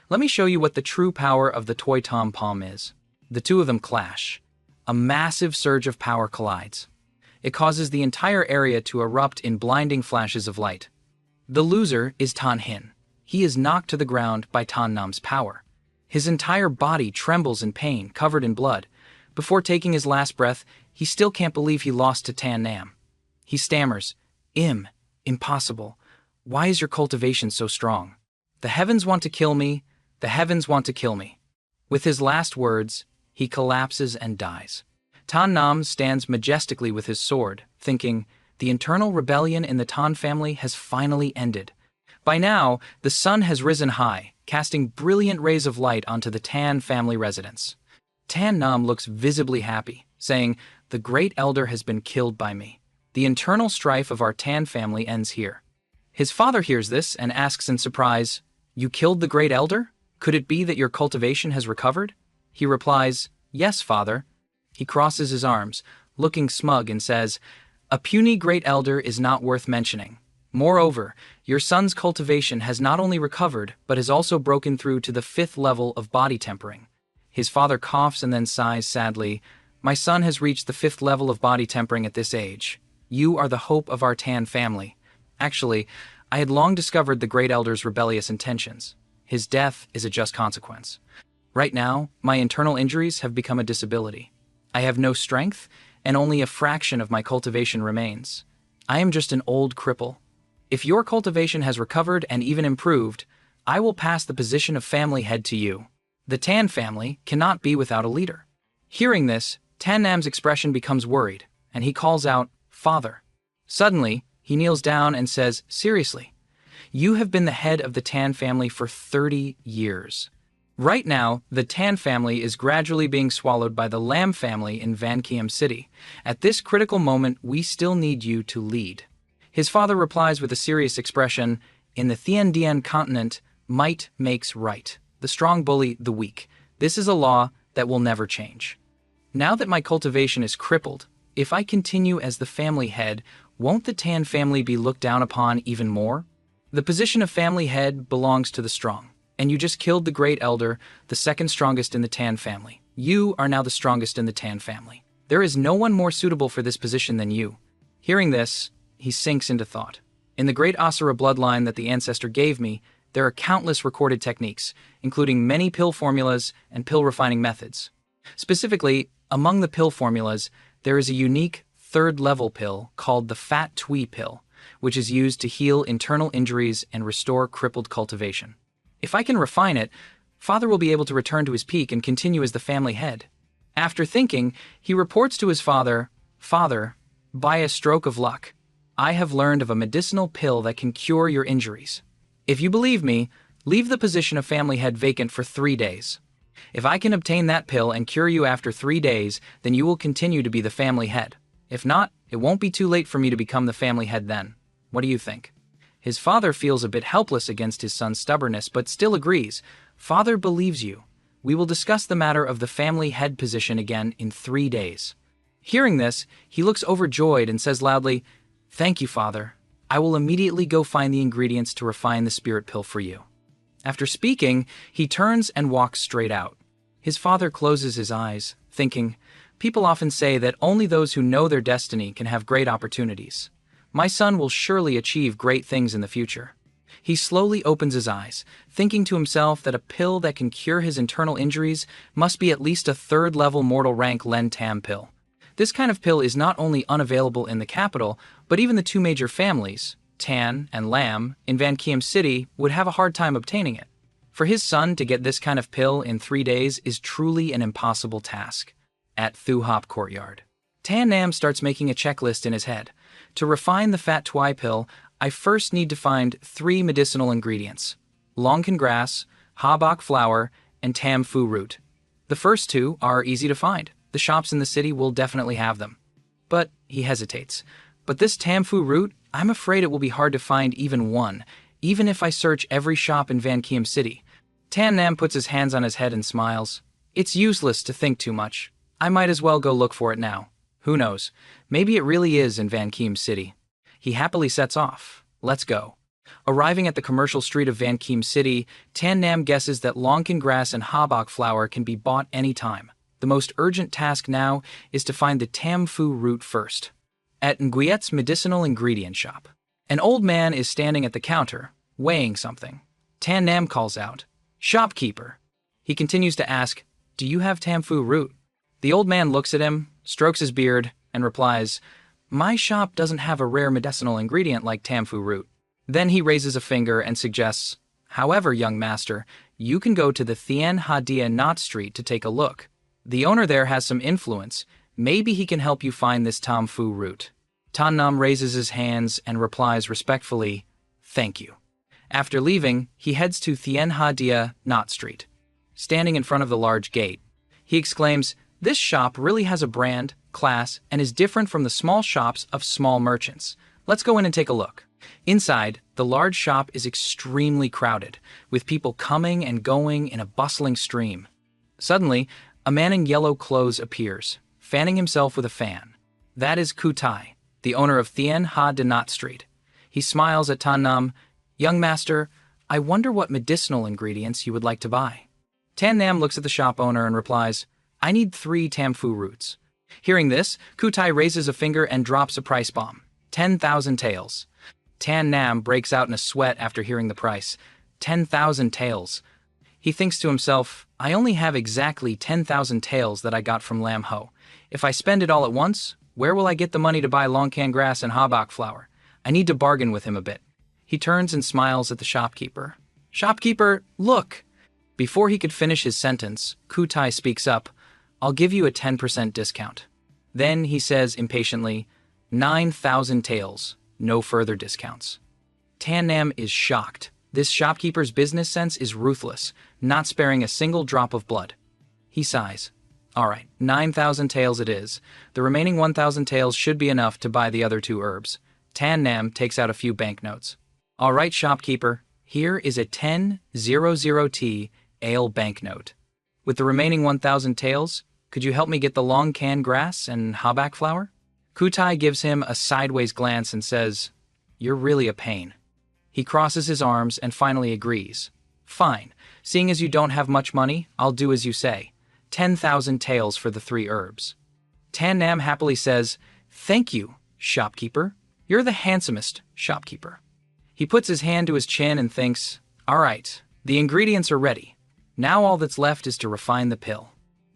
Let me show you what the true power of the Thoi Tom Pom is. The 2 of them clash. A massive surge of power collides. It causes the entire area to erupt in blinding flashes of light. The loser is Tan Hin. He is knocked to the ground by Tan Nam's power. His entire body trembles in pain, covered in blood. Before taking his last breath, he still can't believe he lost to Tan Nam. He stammers, Impossible. Why is your cultivation so strong? The heavens want to kill me. The heavens want to kill me." With his last words, he collapses and dies. Tan Nam stands majestically with his sword, thinking, The internal rebellion in the Tan family has finally ended. By now, the sun has risen high, casting brilliant rays of light onto the Tan family residence. Tan Nam looks visibly happy, saying, "The great elder has been killed by me. The internal strife of our Tan family ends here." His father hears this and asks in surprise, "You killed the great elder? Could it be that your cultivation has recovered?" He replies, "Yes, father." He crosses his arms, looking smug, and says, "A puny great elder is not worth mentioning. Moreover, your son's cultivation has not only recovered, but has also broken through to the 5th level of body tempering." His father coughs and then sighs sadly, "My son has reached the 5th level of body tempering at this age. You are the hope of our Tan family." Actually, I had long discovered the great elder's rebellious intentions. His death is a just consequence. Right now, my internal injuries have become a disability. I have no strength, and only a fraction of my cultivation remains. I am just an old cripple. If your cultivation has recovered and even improved, I will pass the position of family head to you. The Tan family cannot be without a leader. Hearing this, Tan Nam's expression becomes worried, and he calls out, "Father." Suddenly, he kneels down and says, "Seriously, you have been the head of the Tan family for 30 years. Right now, the Tan family is gradually being swallowed by the Lam family in Van Kiem City. At this critical moment, we still need you to lead." His father replies with a serious expression, "In the Thien Dien continent, might makes right. The strong bully the weak. This is a law that will never change. Now that my cultivation is crippled, if I continue as the family head, won't the Tan family be looked down upon even more? The position of family head belongs to the strong, and you just killed the great elder, the second strongest in the Tan family. You are now the strongest in the Tan family. There is no one more suitable for this position than you." Hearing this, he sinks into thought. In the great Asura bloodline that the ancestor gave me, there are countless recorded techniques, including many pill formulas and pill refining methods. Specifically, among the pill formulas, there is a unique 3rd-level pill called the Fat Tui pill, which is used to heal internal injuries and restore crippled cultivation. If I can refine it, father will be able to return to his peak and continue as the family head. After thinking, he reports to his father, "Father, by a stroke of luck, I have learned of a medicinal pill that can cure your injuries. If you believe me, leave the position of family head vacant for 3 days. If I can obtain that pill and cure you after 3 days, then you will continue to be the family head. If not, it won't be too late for me to become the family head then. What do you think?" His father feels a bit helpless against his son's stubbornness, but still agrees. "Father believes you. We will discuss the matter of the family head position again in 3 days." Hearing this, he looks overjoyed and says loudly, "Thank you, father. I will immediately go find the ingredients to refine the spirit pill for you." After speaking, he turns and walks straight out. His father closes his eyes, thinking, "People often say that only those who know their destiny can have great opportunities. My son will surely achieve great things in the future." He slowly opens his eyes, thinking to himself that a pill that can cure his internal injuries must be at least a 3rd-level mortal rank Len Tam pill. This kind of pill is not only unavailable in the capital, but even the 2 major families, Tan and Lam, in Van Kiem City would have a hard time obtaining it. For his son to get this kind of pill in 3 days is truly an impossible task. At Thu Hop Courtyard, Tan Nam starts making a checklist in his head. To refine the Fat Tui pill, I first need to find 3 medicinal ingredients: Longkan grass, habak flower, and tam fu root. The first 2 are easy to find. The shops in the city will definitely have them. But he hesitates. But this tam fu root, I'm afraid it will be hard to find even one, even if I search every shop in Van Kiem City. Tan Nam puts his hands on his head and smiles. It's useless to think too much. I might as well go look for it now. Who knows? Maybe it really is in Van Kiem City. He happily sets off. Let's go. Arriving at the commercial street of Van Kiem City, Tan Nam guesses that Longkan grass and habak flower can be bought anytime. The most urgent task now is to find the tam fu root first. At Nguyet's medicinal ingredient shop, an old man is standing at the counter, weighing something. Tan Nam calls out, "Shopkeeper." He continues to ask, "Do you have tam fu root?" The old man looks at him, strokes his beard, and replies, "My shop doesn't have a rare medicinal ingredient like tam fu root." Then he raises a finger and suggests, "However, young master, you can go to the Thien Ha Dia Knot Street to take a look. The owner there has some influence. Maybe he can help you find this tam fu root." Tan Nam raises his hands and replies respectfully, "Thank you." After leaving, he heads to Thien Ha Dia, Knot Street. Standing in front of the large gate, he exclaims, "This shop really has a brand, class, and is different from the small shops of small merchants. Let's go in and take a look." Inside, the large shop is extremely crowded, with people coming and going in a bustling stream. Suddenly, a man in yellow clothes appears, fanning himself with a fan. That is Kutai, the owner of Thien Ha De Knot Street. He smiles at Tan Nam. "Young master, I wonder what medicinal ingredients you would like to buy." Tan Nam looks at the shop owner and replies, "I need 3 tamfu roots." Hearing this, Kutai raises a finger and drops a price bomb. 10,000 taels. Tan Nam breaks out in a sweat after hearing the price. 10,000 taels. He thinks to himself, "I only have exactly 10,000 taels that I got from Lam Ho. If I spend it all at once, where will I get the money to buy longcan grass and habak flour? I need to bargain with him a bit." He turns and smiles at the shopkeeper. "Shopkeeper, look!" Before he could finish his sentence, Kutai speaks up, "I'll give you a 10% discount." Then he says impatiently, 9,000 taels, no further discounts. Tan Nam is shocked. This shopkeeper's business sense is ruthless, not sparing a single drop of blood. He sighs. "All right, 9,000 taels it is. The remaining 1,000 taels should be enough to buy the other 2 herbs. Tan Nam takes out a few banknotes. "All right, shopkeeper, here is a 10,000 ale banknote. With the remaining 1,000 taels, could you help me get the long can grass and habak flour?" Kutai gives him a sideways glance and says, "You're really a pain." He crosses his arms and finally agrees. "Fine, seeing as you don't have much money, I'll do as you say. 10,000 taels for the 3 herbs. Tan Nam happily says, "Thank you, shopkeeper. You're the handsomest shopkeeper." He puts his hand to his chin and thinks, "All right, the ingredients are ready. Now all that's left is to refine the pill."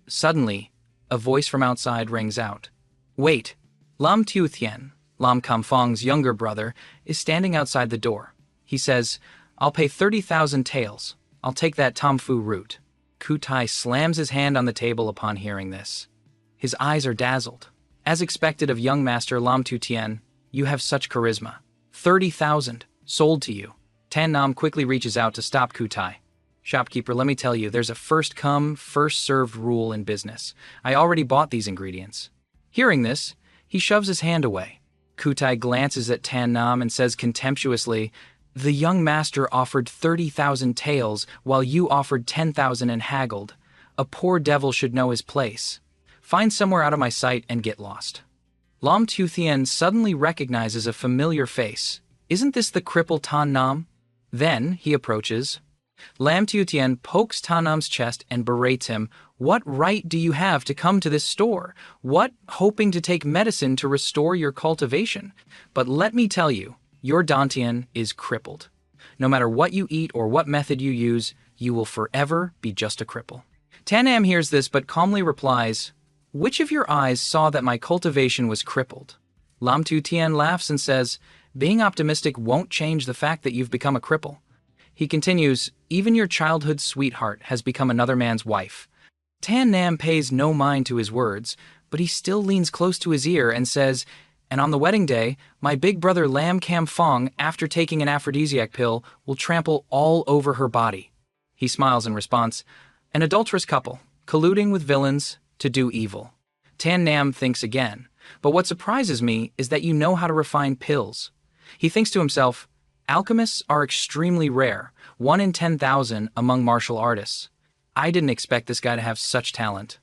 Suddenly, a voice from outside rings out. "Wait, Lam Tiu Thien, Lam Kamfong's younger brother, is standing outside the door. He says, 'I'll pay 30,000 taels. I'll take that tomfu root.'" Kutai slams his hand on the table upon hearing this. His eyes are dazzled. As expected of young master Lam Tu Tien, "You have such charisma. 30,000, sold to you." Tan Nam quickly reaches out to stop Kutai. "Shopkeeper, let me tell you, there's a first-come, first-served rule in business. I already bought these ingredients." Hearing this, he shoves his hand away. Kutai glances at Tan Nam and says contemptuously, "The young master offered 30,000 taels while you offered 10,000 and haggled. A poor devil should know his place. Find somewhere out of my sight and get lost." Lam Tu Thien suddenly recognizes a familiar face. Isn't this the cripple Tan Nam? Then he approaches. Lam Tu Thien pokes Tan Nam's chest and berates him. "What right do you have to come to this store? What, hoping to take medicine to restore your cultivation? But let me tell you, your Dantian is crippled. No matter what you eat or what method you use, you will forever be just a cripple." Tan Nam hears this but calmly replies, "Which of your eyes saw that my cultivation was crippled?" Lam Tu Tien laughs and says, "Being optimistic won't change the fact that you've become a cripple." He continues, "Even your childhood sweetheart has become another man's wife." Tan Nam pays no mind to his words, but he still leans close to his ear and says, "And on the wedding day, my big brother Lam Kam Fong, after taking an aphrodisiac pill, will trample all over her body." He smiles in response, "An adulterous couple, colluding with villains to do evil." Tan Nam thinks again, "But what surprises me is that you know how to refine pills." He thinks to himself, "Alchemists are extremely rare, 1 in 10,000 among martial artists. I didn't expect this guy to have such talent.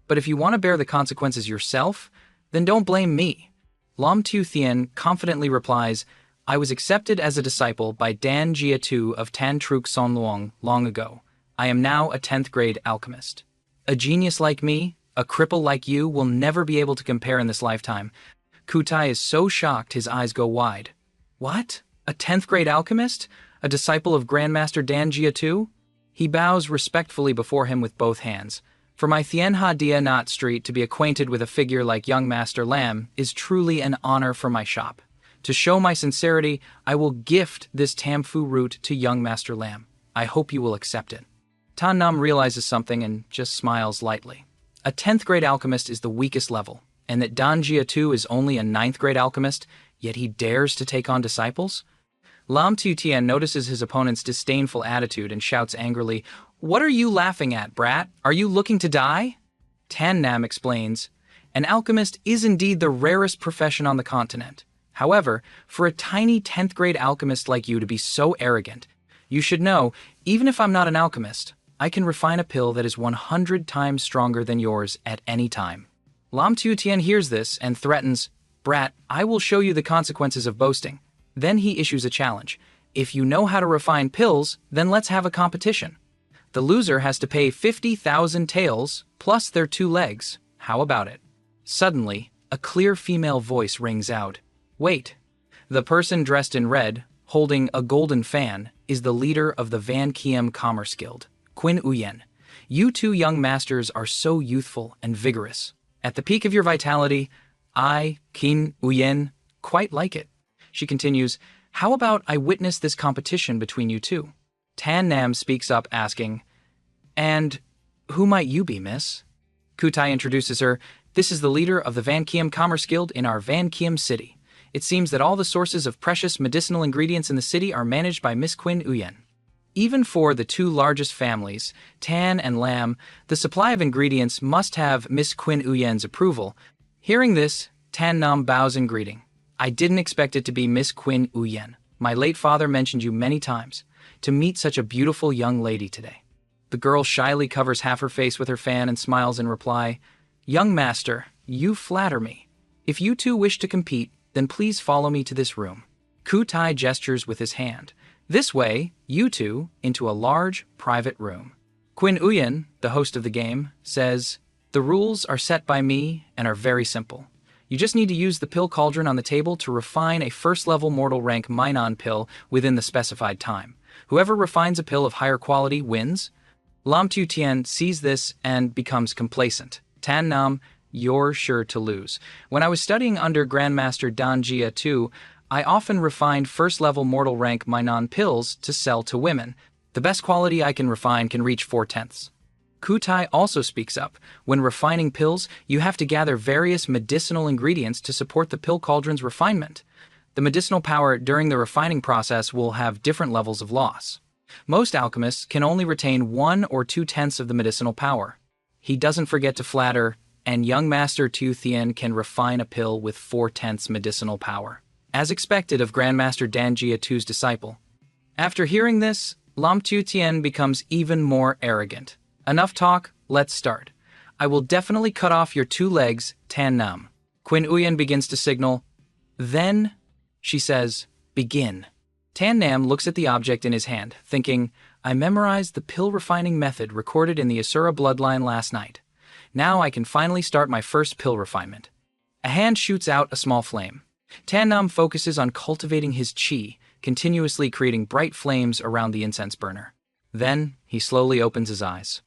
But if you want to bear the consequences yourself, then don't blame me." Lam Tu Thien confidently replies, "I was accepted as a disciple by Dan Jia Tu of Tan Truk Son Luong long ago. I am now a 10th grade alchemist. A genius like me, a cripple like you, will never be able to compare in this lifetime." Kutai is so shocked his eyes go wide. "What? A 10th grade alchemist? A disciple of Grandmaster Dan Jia Tu?" He bows respectfully before him with both hands. "For my Thien Ha Dia Knot Street to be acquainted with a figure like young Master Lam is truly an honor for my shop. To show my sincerity, I will gift this tamfu root to young Master Lam. I hope you will accept it." Tan Nam realizes something and just smiles lightly. A 10th grade alchemist is the weakest level. and that Dan Jia too is only a ninth-grade alchemist, yet he dares to take on disciples? Lam Tu Tian notices his opponent's disdainful attitude and shouts angrily, "What are you laughing at, brat? Are you looking to die?" Tan Nam explains, "An alchemist is indeed the rarest profession on the continent. However, for a tiny 10th grade alchemist like you to be so arrogant, you should know, even if I'm not an alchemist, I can refine a pill that is 100 times stronger than yours at any time." Lam Tu Tian hears this and threatens, "Brat, I will show you the consequences of boasting." Then he issues a challenge. "If you know how to refine pills, then let's have a competition. The loser has to pay 50,000 taels plus their 2 legs. How about it?" Suddenly, a clear female voice rings out. Wait. The person dressed in red, holding a golden fan, is the leader of the Van Kiem Commerce Guild, Qin Uyen. "You two young masters are so youthful and vigorous. At the peak of your vitality, I, Qin Uyen, quite like it." She continues, "How about I witness this competition between you two?" Tan Nam speaks up asking, "And who might you be, miss?" Kutai introduces her. "This is the leader of the Van Kiem Commerce Guild in our Van Kiem city. It seems that all the sources of precious medicinal ingredients in the city are managed by Miss Qin Uyen." Even for the 2 largest families, Tan and Lam, the supply of ingredients must have Miss Qin Uyen's approval. Hearing this, Tan Nam bows in greeting. "I didn't expect it to be Miss Qin Uyen. My late father mentioned you many times. To meet such a beautiful young lady today." The girl shyly covers half her face with her fan and smiles in reply. "Young master, you flatter me. If you two wish to compete, then please follow me to this room." Kutai gestures with his hand. "This way, you two, into a large, private room." Qin Uyen, the host of the game, says, "The rules are set by me and are very simple. You just need to use the pill cauldron on the table to refine a first-level mortal rank Mainan pill within the specified time. Whoever refines a pill of higher quality wins." Lam Tu Tian sees this and becomes complacent. "Tan Nam, you're sure to lose. When I was studying under Grandmaster Dan Jia too, I often refined first-level mortal rank Mainan pills to sell to women. The best quality I can refine can reach 4/10." Kutai also speaks up. "When refining pills, you have to gather various medicinal ingredients to support the pill cauldron's refinement. The medicinal power during the refining process will have different levels of loss. Most alchemists can only retain 1 or 2/10 of the medicinal power." He doesn't forget to flatter, "And young Master Tu Thien can refine a pill with 4/10 medicinal power, as expected of Grandmaster Dan Jia Tu's disciple." After hearing this, Lam Tu Tien becomes even more arrogant. "Enough talk, let's start. I will definitely cut off your 2 legs, Tan Nam." Qin Uyen begins to signal. "Then," she says, "begin." Tan Nam looks at the object in his hand, thinking, "I memorized the pill refining method recorded in the Asura bloodline last night. Now I can finally start my first pill refinement." A hand shoots out a small flame. Tan Nam focuses on cultivating his chi, continuously creating bright flames around the incense burner. Then he slowly opens his eyes.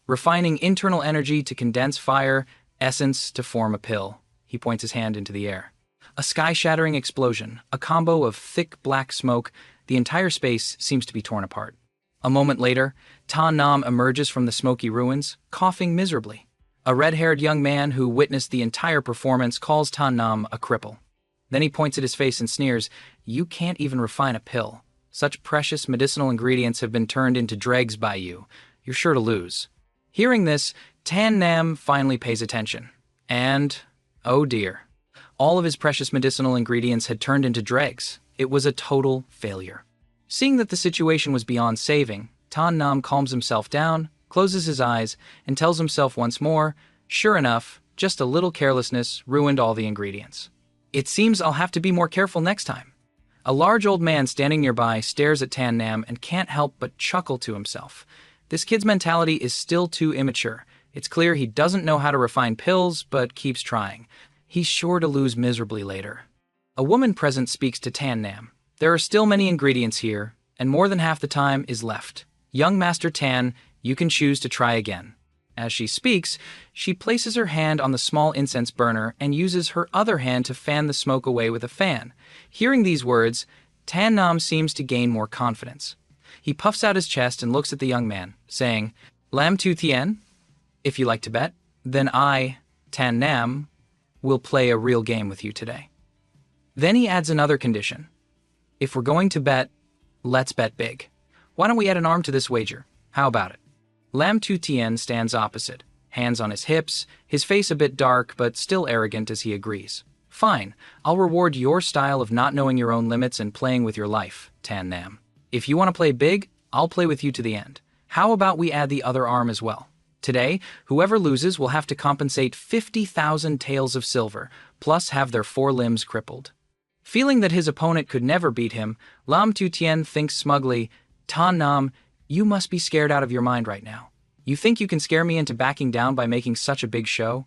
Refining internal energy to condense fire, essence to form a pill. He points his hand into the air. A sky-shattering explosion, a combo of thick black smoke, the entire space seems to be torn apart. A moment later, Tan Nam emerges from the smoky ruins, coughing miserably. A red-haired young man who witnessed the entire performance calls Tan Nam a cripple. Then he points at his face and sneers, "You can't even refine a pill. Such precious medicinal ingredients have been turned into dregs by you. You're sure to lose." Hearing this, Tan Nam finally pays attention. And, oh dear, all of his precious medicinal ingredients had turned into dregs. It was a total failure. Seeing that the situation was beyond saving, Tan Nam calms himself down, closes his eyes, and tells himself once more, "Sure enough, just a little carelessness ruined all the ingredients. It seems I'll have to be more careful next time." A large old man standing nearby stares at Tan Nam and can't help but chuckle to himself. This kid's mentality is still too immature. It's clear he doesn't know how to refine pills, but keeps trying. He's sure to lose miserably later. A woman present speaks to Tan Nam. "There are still many ingredients here, and more than half the time is left. Young Master Tan, you can choose to try again." As she speaks, she places her hand on the small incense burner and uses her other hand to fan the smoke away with a fan. Hearing these words, Tan Nam seems to gain more confidence. He puffs out his chest and looks at the young man, saying, "Lam Tu Tien, if you like to bet, then I, Tan Nam, we'll play a real game with you today. Then he adds another condition. If we're going to bet, let's bet big. Why don't we add an arm to this wager? How about it? Lam Tu Tien stands opposite, hands on his hips, his face a bit dark but still arrogant as he agrees. Fine, I'll reward your style of not knowing your own limits and playing with your life, Tan Nam. If you want to play big, I'll play with you to the end. How about we add the other arm as well? Today, whoever loses will have to compensate 50,000 taels of silver, plus have their 4 limbs crippled. Feeling that his opponent could never beat him, Lam Tu Tien thinks smugly, Tan Nam, you must be scared out of your mind right now. You think you can scare me into backing down by making such a big show?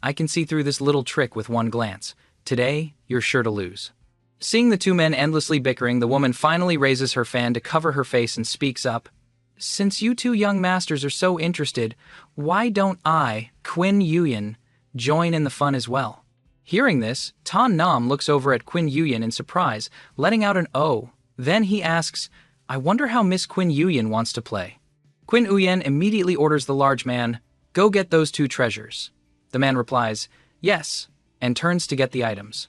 I can see through this little trick with one glance. Today, you're sure to lose. Seeing the two men endlessly bickering, the woman finally raises her fan to cover her face and speaks up. Since you two young masters are so interested, why don't I, Quinn Yuyan, join in the fun as well? Hearing this, Tan Nam looks over at Quinn Yuyan in surprise, letting out an "oh." Then he asks, I wonder how Miss Quinn Yuyan wants to play. Quinn Yuyan immediately orders the large man, go get those 2 treasures. The man replies, yes, and turns to get the items.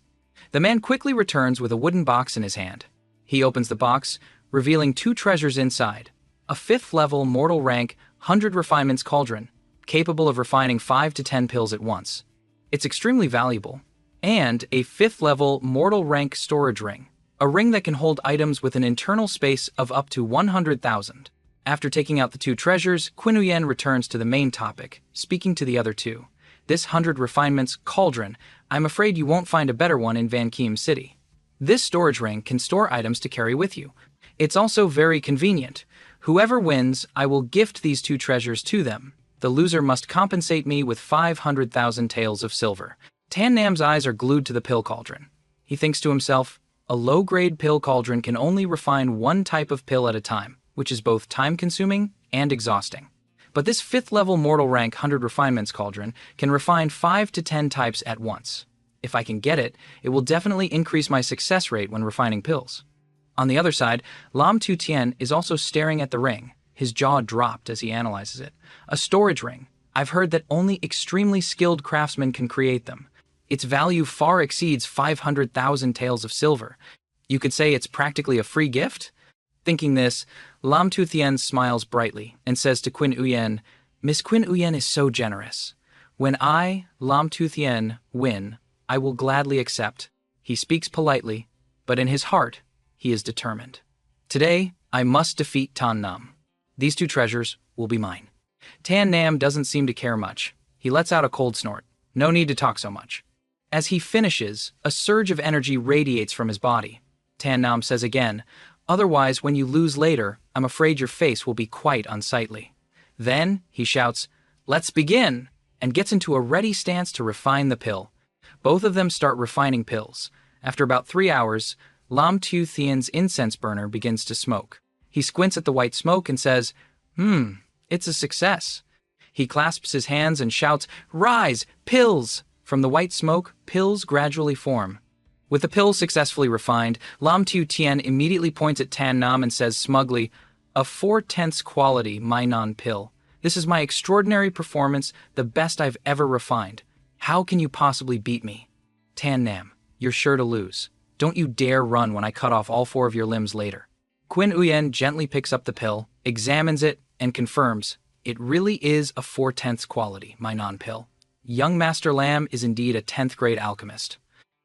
The man quickly returns with a wooden box in his hand. He opens the box, revealing 2 treasures inside. A 5th level mortal rank 100 refinements cauldron, capable of refining 5 to 10 pills at once. It's extremely valuable. And a 5th level mortal rank storage ring, a ring that can hold items with an internal space of up to 100,000. After taking out the 2 treasures, Quinn Yuyan returns to the main topic, speaking to the other 2. This 100 refinements cauldron, I'm afraid you won't find a better one in Van Keem City. This storage ring can store items to carry with you. It's also very convenient. Whoever wins, I will gift these 2 treasures to them. The loser must compensate me with 500,000 taels of silver. Tan Nam's eyes are glued to the pill cauldron. He thinks to himself, a low-grade pill cauldron can only refine one type of pill at a time, which is both time-consuming and exhausting. But this 5th level mortal rank 100 refinements cauldron can refine 5 to 10 types at once. If I can get it, it will definitely increase my success rate when refining pills. On the other side, Lam Tu Tien is also staring at the ring, his jaw dropped as he analyzes it. A storage ring. I've heard that only extremely skilled craftsmen can create them. Its value far exceeds 500,000 taels of silver. You could say it's practically a free gift? Thinking this, Lam Tu Tien smiles brightly and says to Quinn Yuyan, Miss Quinn Yuyan is so generous. When I, Lam Tu Tien, win, I will gladly accept. He speaks politely, but in his heart, he is determined. Today, I must defeat Tan Nam. These 2 treasures will be mine. Tan Nam doesn't seem to care much. He lets out a cold snort. No need to talk so much. As he finishes, a surge of energy radiates from his body. Tan Nam says again, otherwise, when you lose later, I'm afraid your face will be quite unsightly. Then, he shouts, let's begin, and gets into a ready stance to refine the pill. Both of them start refining pills. After about 3 hours, Lam Tu Tien's incense burner begins to smoke. He squints at the white smoke and says, it's a success. He clasps his hands and shouts, rise, pills! From the white smoke, pills gradually form. With the pills successfully refined, Lam Tu Tien immediately points at Tan Nam and says smugly, a 4/10 quality Mainan pill. This is my extraordinary performance, the best I've ever refined. How can you possibly beat me? Tan Nam, you're sure to lose. Don't you dare run when I cut off all 4 of your limbs later. Quinn Yuyan gently picks up the pill, examines it, and confirms, it really is a 4/10 quality Mainan pill. Young Master Lam is indeed a 10th grade alchemist.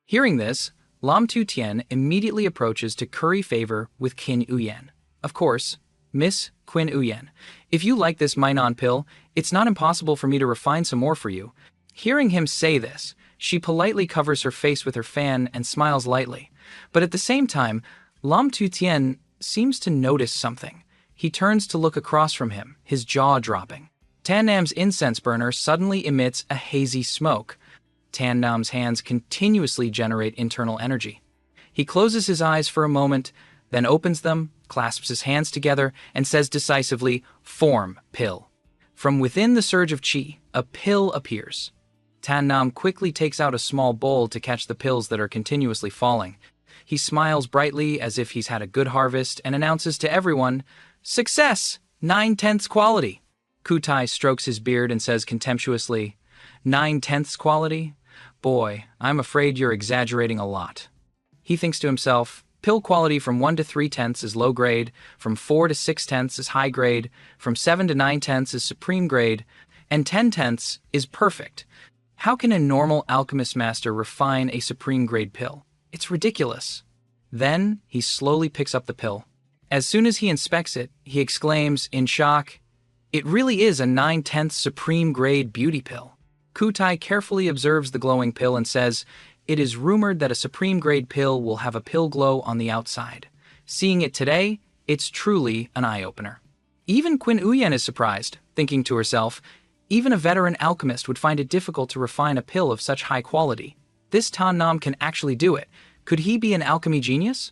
Hearing this, Lam Tu Tien immediately approaches to curry favor with Quinn Yuyan. Of course, Miss Quinn Yuyan, if you like this Mainan pill, it's not impossible for me to refine some more for you. Hearing him say this, she politely covers her face with her fan and smiles lightly. But at the same time, Lam Tu Tien seems to notice something. He turns to look across from him, his jaw dropping. Tan Nam's incense burner suddenly emits a hazy smoke. Tan Nam's hands continuously generate internal energy. He closes his eyes for a moment, then opens them, clasps his hands together, and says decisively, form, pill. From within the surge of chi, a pill appears. Tan Nam quickly takes out a small bowl to catch the pills that are continuously falling. He smiles brightly as if he's had a good harvest and announces to everyone, success! 9/10 quality! Kutai strokes his beard and says contemptuously, 9/10 quality? Boy, I'm afraid you're exaggerating a lot. He thinks to himself, pill quality from 1 to 3/10 is low grade, from 4 to 6/10 is high grade, from 7 to 9/10 is supreme grade, and 10/10 is perfect. How can a normal alchemist master refine a supreme grade pill? It's ridiculous. Then he slowly picks up the pill. As soon as he inspects it, he exclaims in shock, "It really is a 9/10 supreme grade beauty pill." Kutai carefully observes the glowing pill and says, "It is rumored that a supreme grade pill will have a pill glow on the outside. Seeing it today, it's truly an eye-opener." Even Quinn Uyen is surprised, thinking to herself, even a veteran alchemist would find it difficult to refine a pill of such high quality. This Tan Nam can actually do it. Could he be an alchemy genius?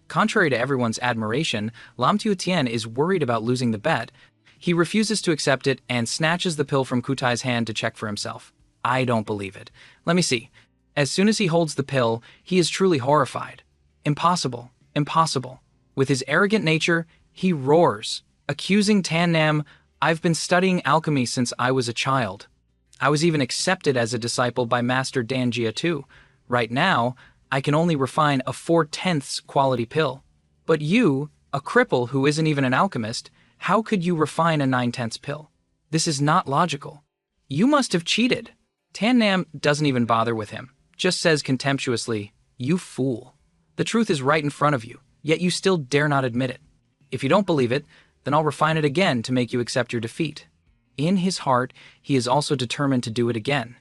Contrary to everyone's admiration, Lam Tu Tien is worried about losing the bet. He refuses to accept it and snatches the pill from Kutai's hand to check for himself. I don't believe it. Let me see. As soon as he holds the pill, he is truly horrified. Impossible. Impossible. With his arrogant nature, he roars, accusing Tan Nam, "I've been studying alchemy since I was a child. I was even accepted as a disciple by Master Dan Jia too. Right now, I can only refine a 4/10 quality pill. But you, a cripple who isn't even an alchemist, how could you refine a 9/10 pill? This is not logical. You must have cheated." Tan Nam doesn't even bother with him, just says contemptuously, "You fool. The truth is right in front of you, yet you still dare not admit it. If you don't believe it, then I'll refine it again to make you accept your defeat." In his heart, he is also determined to do it again.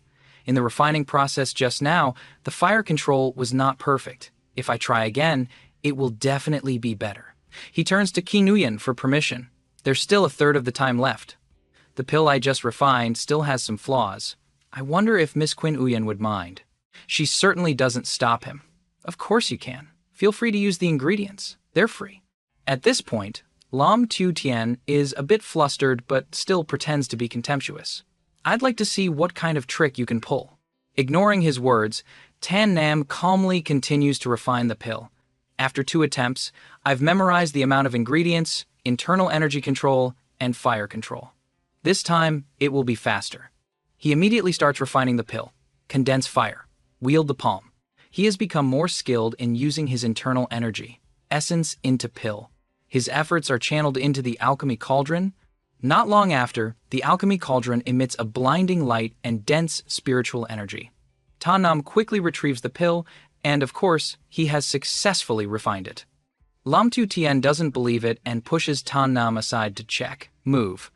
In the refining process just now, the fire control was not perfect. If I try again, it will definitely be better. He turns to Qin Nuyen for permission. There's still a third of the time left. The pill I just refined still has some flaws. I wonder if Miss Quinn Uyen would mind. She certainly doesn't stop him. Of course you can. Feel free to use the ingredients. They're free. At this point, Lam Tu Tien is a bit flustered but still pretends to be contemptuous. "I'd like to see what kind of trick you can pull." Ignoring his words, Tan Nam calmly continues to refine the pill. "After 2 attempts, I've memorized the amount of ingredients, internal energy control, and fire control. This time, it will be faster." He immediately starts refining the pill. Condense fire. Wield the palm. He has become more skilled in using his internal energy, essence into pill. His efforts are channeled into the alchemy cauldron. Not long after, the alchemy cauldron emits a blinding light and dense spiritual energy. Tan Nam quickly retrieves the pill, and of course, he has successfully refined it. Lam Tu Tien doesn't believe it and pushes Tan Nam aside to check. Move.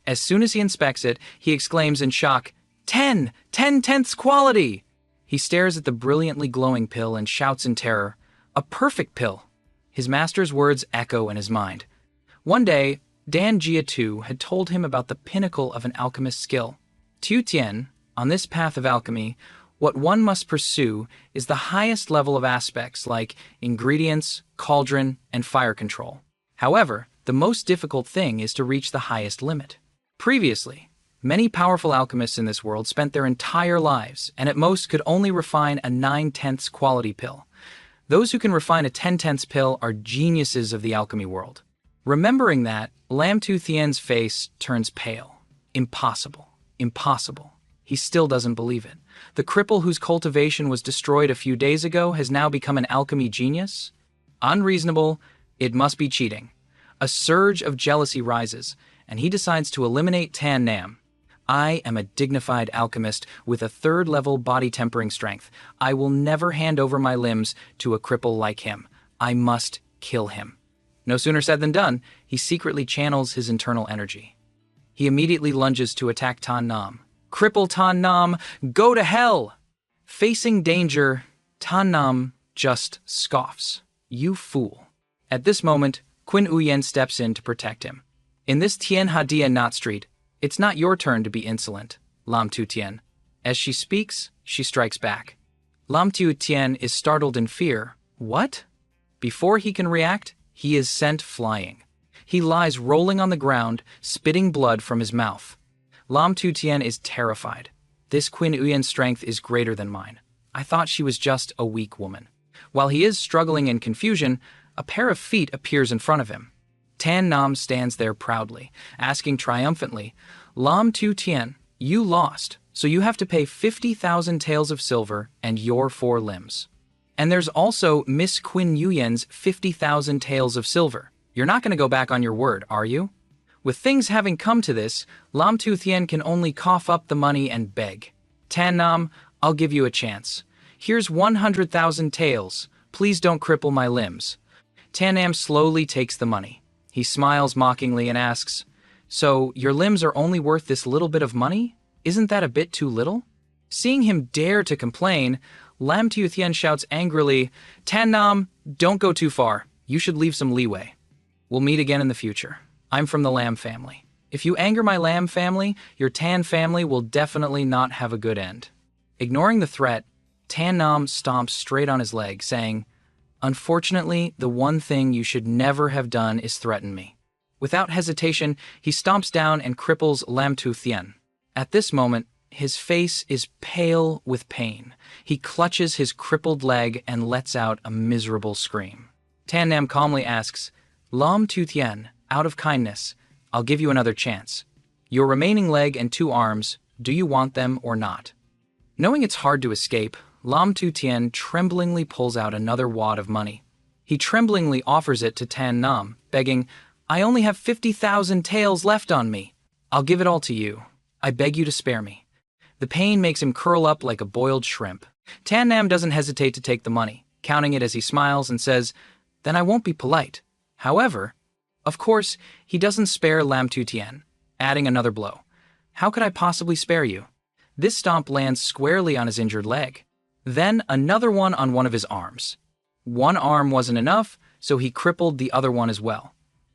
As soon as he inspects it, he exclaims in shock, 10/10 quality! He stares at the brilliantly glowing pill and shouts in terror, "A perfect pill!" His master's words echo in his mind. One day, Dan Jia too had told him about the pinnacle of an alchemist's skill. Tu Tien, on this path of alchemy, what one must pursue is the highest level of aspects like ingredients, cauldron, and fire control. However, the most difficult thing is to reach the highest limit. Previously, many powerful alchemists in this world spent their entire lives and at most could only refine a 9/10 quality pill. Those who can refine a 10/10 pill are geniuses of the alchemy world. Remembering that, Lam Tu Tien's face turns pale. Impossible. Impossible. He still doesn't believe it. The cripple whose cultivation was destroyed a few days ago has now become an alchemy genius? Unreasonable. It must be cheating. A surge of jealousy rises, and he decides to eliminate Tan Nam. "I am a dignified alchemist with a 3rd-level body tempering strength. I will never hand over my limbs to a cripple like him. I must kill him." No sooner said than done, he secretly channels his internal energy. He immediately lunges to attack Tan Nam. "Cripple Tan Nam, go to hell!" Facing danger, Tan Nam just scoffs. "You fool." At this moment, Quinn Uyen steps in to protect him. "In this Tien Hadia Knot Street, it's not your turn to be insolent, Lam Tu Tien." As she speaks, she strikes back. Lam Tu Tien is startled in fear. What? Before he can react, he is sent flying. He lies rolling on the ground, spitting blood from his mouth. Lam Tu Tien is terrified. This Quinn Uyen's strength is greater than mine. I thought she was just a weak woman. While he is struggling in confusion, a pair of feet appears in front of him. Tan Nam stands there proudly, asking triumphantly, "Lam Tu Tien, You lost, so you have to pay 50,000 taels of silver and your 4 limbs. And there's also Miss Qin Yuyen's 50,000 taels of silver. You're not going to go back on your word, are you? With things having come to this, Lam Tu Thien can only cough up the money and beg. Tan Nam, I'll give you a chance. Here's 100,000 taels. Please don't cripple my limbs. Tan Nam slowly takes the money. He smiles mockingly and asks, "So, your limbs are only worth this little bit of money? Isn't that a bit too little?" Seeing him dare to complain, Lam Tu Thien shouts angrily, "Tan Nam, don't go too far. You should leave some leeway. We'll meet again in the future. I'm from the Lam family. If you anger my Lam family, your Tan family will definitely not have a good end." Ignoring the threat, Tan Nam stomps straight on his leg, saying, "Unfortunately, the one thing you should never have done is threaten me." Without hesitation, he stomps down and cripples Lam Tu Thien. At this moment, his face is pale with pain. He clutches his crippled leg and lets out a miserable scream. Tan Nam calmly asks, "Lam Tu Thien, out of kindness, I'll give you another chance. Your remaining leg and 2 arms, do you want them or not?" Knowing it's hard to escape, Lam Tu Thien tremblingly pulls out another wad of money. He tremblingly offers it to Tan Nam, begging, "I only have 50,000 taels left on me. I'll give it all to you. I beg you to spare me." The pain makes him curl up like a boiled shrimp. Tan Nam doesn't hesitate to take the money, counting it as he smiles and says, "Then I won't be polite." However, of course, he doesn't spare Lam Tu Thien, adding another blow. "How could I possibly spare you?" This stomp lands squarely on his injured leg. Then another one on one of his arms. One arm wasn't enough, so he crippled the other one as well.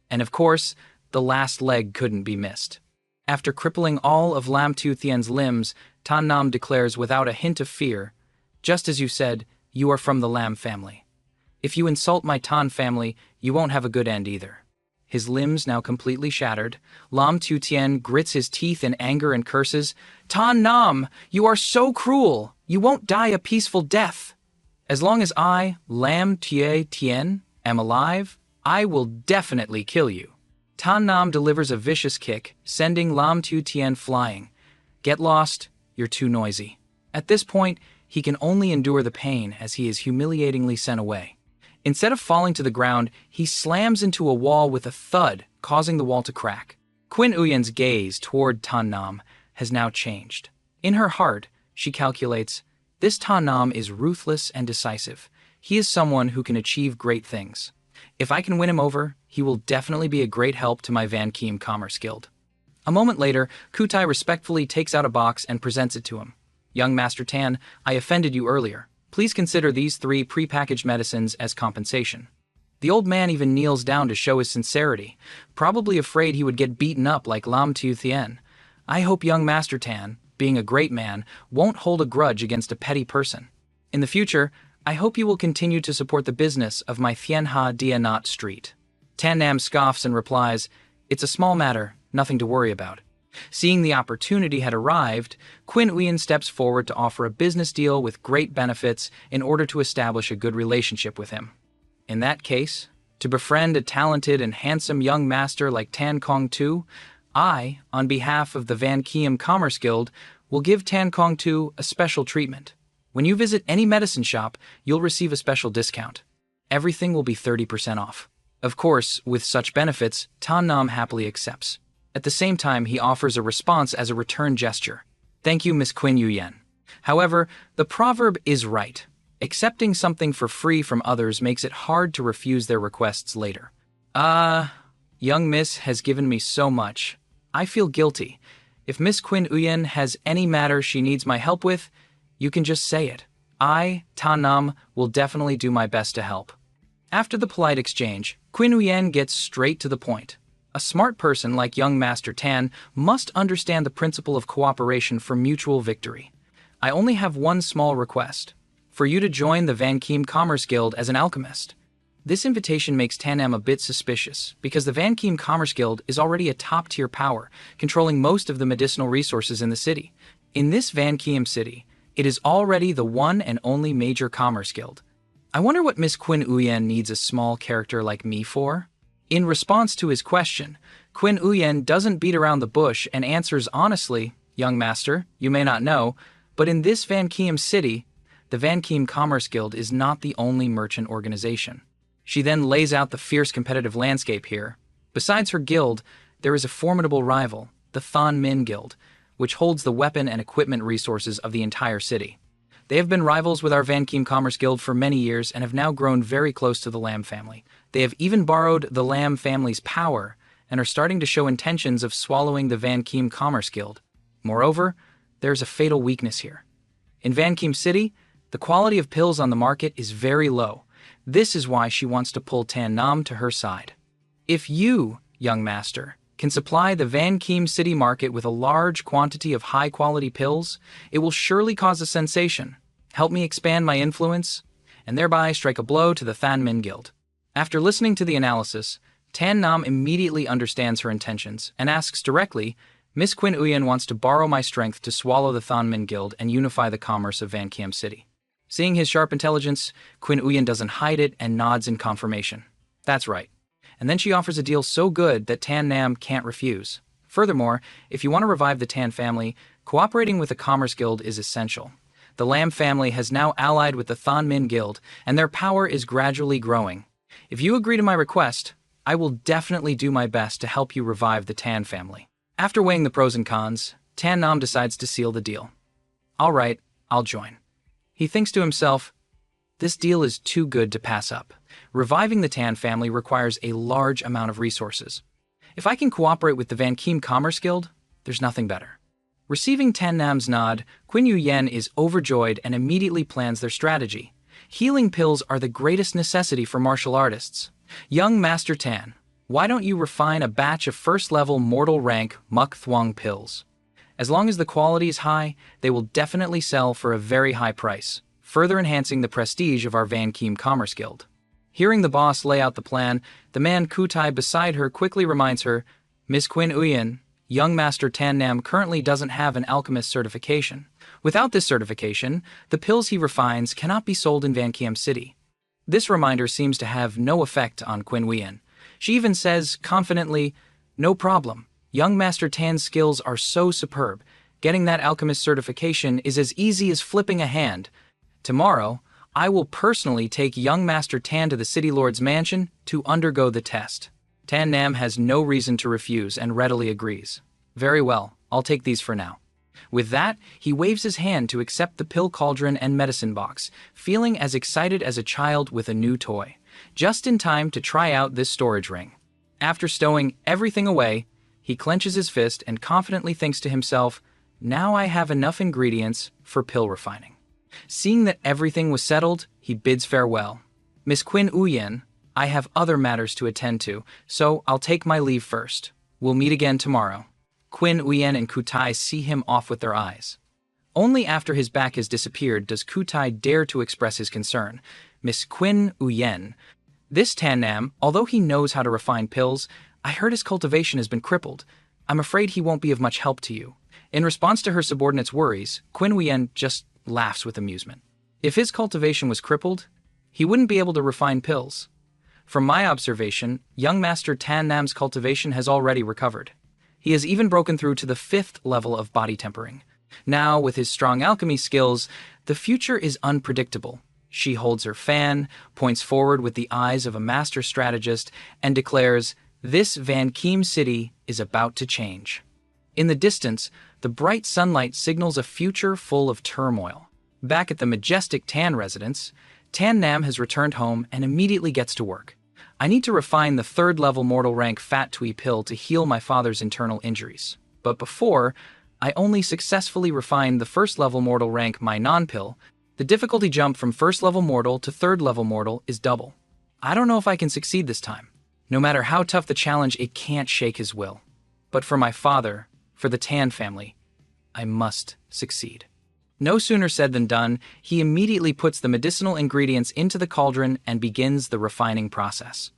And of course, the last leg couldn't be missed. After crippling all of Lam Tu Thien's limbs, Tan Nam declares without a hint of fear, "Just as you said, you are from the Lam family. If you insult my Tan family, you won't have a good end either." His limbs now completely shattered, Lam Tu Thien grits his teeth in anger and curses, "Tan Nam, you are so cruel! You won't die a peaceful death! As long as I, Lam Tu Thien, am alive, I will definitely kill you." Tan Nam delivers a vicious kick, sending Lam Tu Thien flying. "Get lost, you're too noisy." At this point, he can only endure the pain as he is humiliatingly sent away. Instead of falling to the ground, he slams into a wall with a thud, causing the wall to crack. Qin Uyen's gaze toward Tan Nam has now changed. In her heart, she calculates, this Tan Nam is ruthless and decisive. He is someone who can achieve great things. If I can win him over, he will definitely be a great help to my Van Kiem Commerce Guild. A moment later, Kutai respectfully takes out a box and presents it to him. "Young Master Tan, I offended you earlier. Please consider these 3 prepackaged medicines as compensation." The old man even kneels down to show his sincerity, probably afraid he would get beaten up like Lam Tu Thien. "I hope young Master Tan, being a great man, won't hold a grudge against a petty person. In the future, I hope you will continue to support the business of my Thien Ha Dia Not Street." Tan Nam scoffs and replies, "It's a small matter, nothing to worry about." Seeing the opportunity had arrived, Qin Uyen steps forward to offer a business deal with great benefits in order to establish a good relationship with him. In that case, to befriend a talented and handsome young master like Tan Kong Tu, I, on behalf of the Van Kiem Commerce Guild, will give Tan Kong Tu a special treatment. When you visit any medicine shop, you'll receive a special discount. Everything will be 30% off. Of course, with such benefits, Tan Nam happily accepts. At the same time, he offers a response as a return gesture. "Thank you, Miss Qin Yuyen." However, the proverb is right. Accepting something for free from others makes it hard to refuse their requests later. Young Miss has given me so much. I feel guilty. If Miss Qin Uyen has any matter she needs my help with, you can just say it. I, Tan Nam, will definitely do my best to help." After the polite exchange, Qin Uyen gets straight to the point. A smart person like young Master Tan must understand the principle of cooperation for mutual victory. "I only have one small request. For you to join the Van Kiem Commerce Guild as an alchemist." This invitation makes Tan Nam a bit suspicious, because the Van Kiem Commerce Guild is already a top-tier power, controlling most of the medicinal resources in the city. In this Van Kiem city, it is already the one and only major commerce guild. I wonder what Miss Qin Uyen needs a small character like me for? In response to his question, Qin Uyen doesn't beat around the bush and answers honestly, young master, you may not know, but in this Van Kiem city, the Van Kiem Commerce Guild is not the only merchant organization. She then lays out the fierce competitive landscape here. Besides her guild, there is a formidable rival, the Thon Min Guild, which holds the weapon and equipment resources of the entire city. They have been rivals with our Van Kiem Commerce Guild for many years and have now grown very close to the Lam family. They have even borrowed the Lam family's power and are starting to show intentions of swallowing the Van Kiem Commerce Guild. Moreover, there is a fatal weakness here. In Van Kiem City, the quality of pills on the market is very low. This is why she wants to pull Tan Nam to her side. If you, young master, can supply the Van Kiem City market with a large quantity of high-quality pills, it will surely cause a sensation, help me expand my influence, and thereby strike a blow to the Than Min Guild. After listening to the analysis, Tan Nam immediately understands her intentions and asks directly, Miss Quinn Uyen wants to borrow my strength to swallow the Than Min Guild and unify the commerce of Van Kiem City. Seeing his sharp intelligence, Quinn Uyen doesn't hide it and nods in confirmation. That's right. And then she offers a deal so good that Tan Nam can't refuse. Furthermore, if you want to revive the Tan family, cooperating with the Commerce Guild is essential. The Lam family has now allied with the Than Min Guild, and their power is gradually growing. If you agree to my request, I will definitely do my best to help you revive the Tan family. After weighing the pros and cons, Tan Nam decides to seal the deal. All right, I'll join. He thinks to himself, this deal is too good to pass up. Reviving the Tan family requires a large amount of resources. If I can cooperate with the Van Kiem Commerce Guild, there's nothing better. Receiving Tan Nam's nod, Quinn Yu Yen is overjoyed and immediately plans their strategy. Healing pills are the greatest necessity for martial artists. Young Master Tan, why don't you refine a batch of first-level mortal rank Muk Thuong pills? As long as the quality is high, they will definitely sell for a very high price, further enhancing the prestige of our Van Kiem Commerce Guild. Hearing the boss lay out the plan, the man Kutai beside her quickly reminds her, Miss Quinn Uyen, young Master Tan Nam currently doesn't have an alchemist certification. Without this certification, the pills he refines cannot be sold in Van Kiem City. This reminder seems to have no effect on Quinn Uyen. She even says, confidently, no problem. Young Master Tan's skills are so superb. Getting that alchemist certification is as easy as flipping a hand. Tomorrow, I will personally take young Master Tan to the City Lord's mansion to undergo the test. Tan Nam has no reason to refuse and readily agrees. Very well, I'll take these for now. With that, he waves his hand to accept the pill cauldron and medicine box, feeling as excited as a child with a new toy. Just in time to try out this storage ring. After stowing everything away, he clenches his fist and confidently thinks to himself, now I have enough ingredients for pill refining. Seeing that everything was settled, he bids farewell. Miss Quinn Uyen, I have other matters to attend to, so I'll take my leave first. We'll meet again tomorrow. Quinn Uyen and Kutai see him off with their eyes. Only after his back has disappeared does Kutai dare to express his concern. Miss Quinn Uyen. This Tan Nam, although he knows how to refine pills, I heard his cultivation has been crippled. I'm afraid he won't be of much help to you. In response to her subordinate's worries, Quinn Uyen just laughs with amusement. If his cultivation was crippled, he wouldn't be able to refine pills. From my observation, young Master Tan Nam's cultivation has already recovered. He has even broken through to the 5th level of body tempering. Now, with his strong alchemy skills, the future is unpredictable. She holds her fan, points forward with the eyes of a master strategist, and declares, this Van Kiem City is about to change. In the distance, the bright sunlight signals a future full of turmoil. Back at the majestic Tan residence, Tan Nam has returned home and immediately gets to work. I need to refine the 3rd-level mortal rank Fat Tui pill to heal my father's internal injuries. But before, I only successfully refined the 1st-level mortal rank My Non pill. The difficulty jump from 1st-level mortal to 3rd-level mortal is double. I don't know if I can succeed this time. No matter how tough the challenge, it can't shake his will. But for my father, for the Tan family, I must succeed. No sooner said than done, he immediately puts the medicinal ingredients into the cauldron and begins the refining process.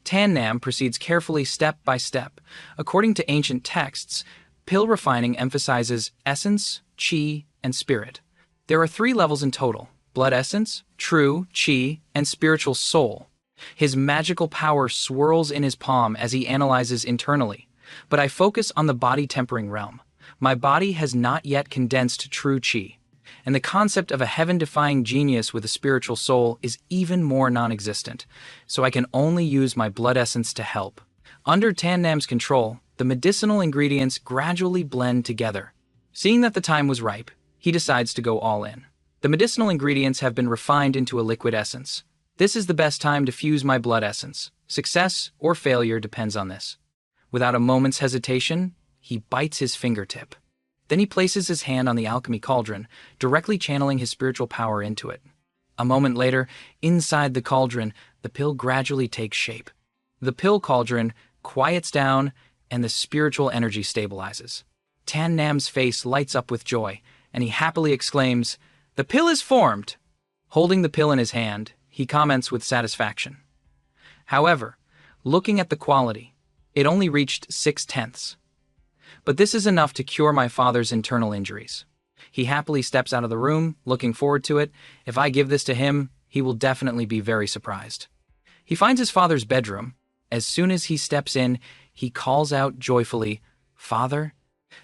Tan Nam proceeds carefully step by step. According to ancient texts, pill refining emphasizes essence, qi, and spirit. There are 3 levels in total: blood essence, true qi, and spiritual soul. His magical power swirls in his palm as he analyzes internally, but I focus on the body tempering realm. My body has not yet condensed true qi, and the concept of a heaven-defying genius with a spiritual soul is even more non-existent, so I can only use my blood essence to help. Under Tan Nam's control, the medicinal ingredients gradually blend together. Seeing that the time was ripe, he decides to go all in. The medicinal ingredients have been refined into a liquid essence. This is the best time to fuse my blood essence. Success or failure depends on this. Without a moment's hesitation, he bites his fingertip. Then he places his hand on the alchemy cauldron, directly channeling his spiritual power into it. A moment later, inside the cauldron, the pill gradually takes shape. The pill cauldron quiets down, and the spiritual energy stabilizes. Tan Nam's face lights up with joy, and he happily exclaims, "The pill is formed!" Holding the pill in his hand, he comments with satisfaction. However, looking at the quality, it only reached 6/10. But this is enough to cure my father's internal injuries. He happily steps out of the room, looking forward to it. If I give this to him, he will definitely be very surprised. He finds his father's bedroom. As soon as he steps in, he calls out joyfully, "Father?"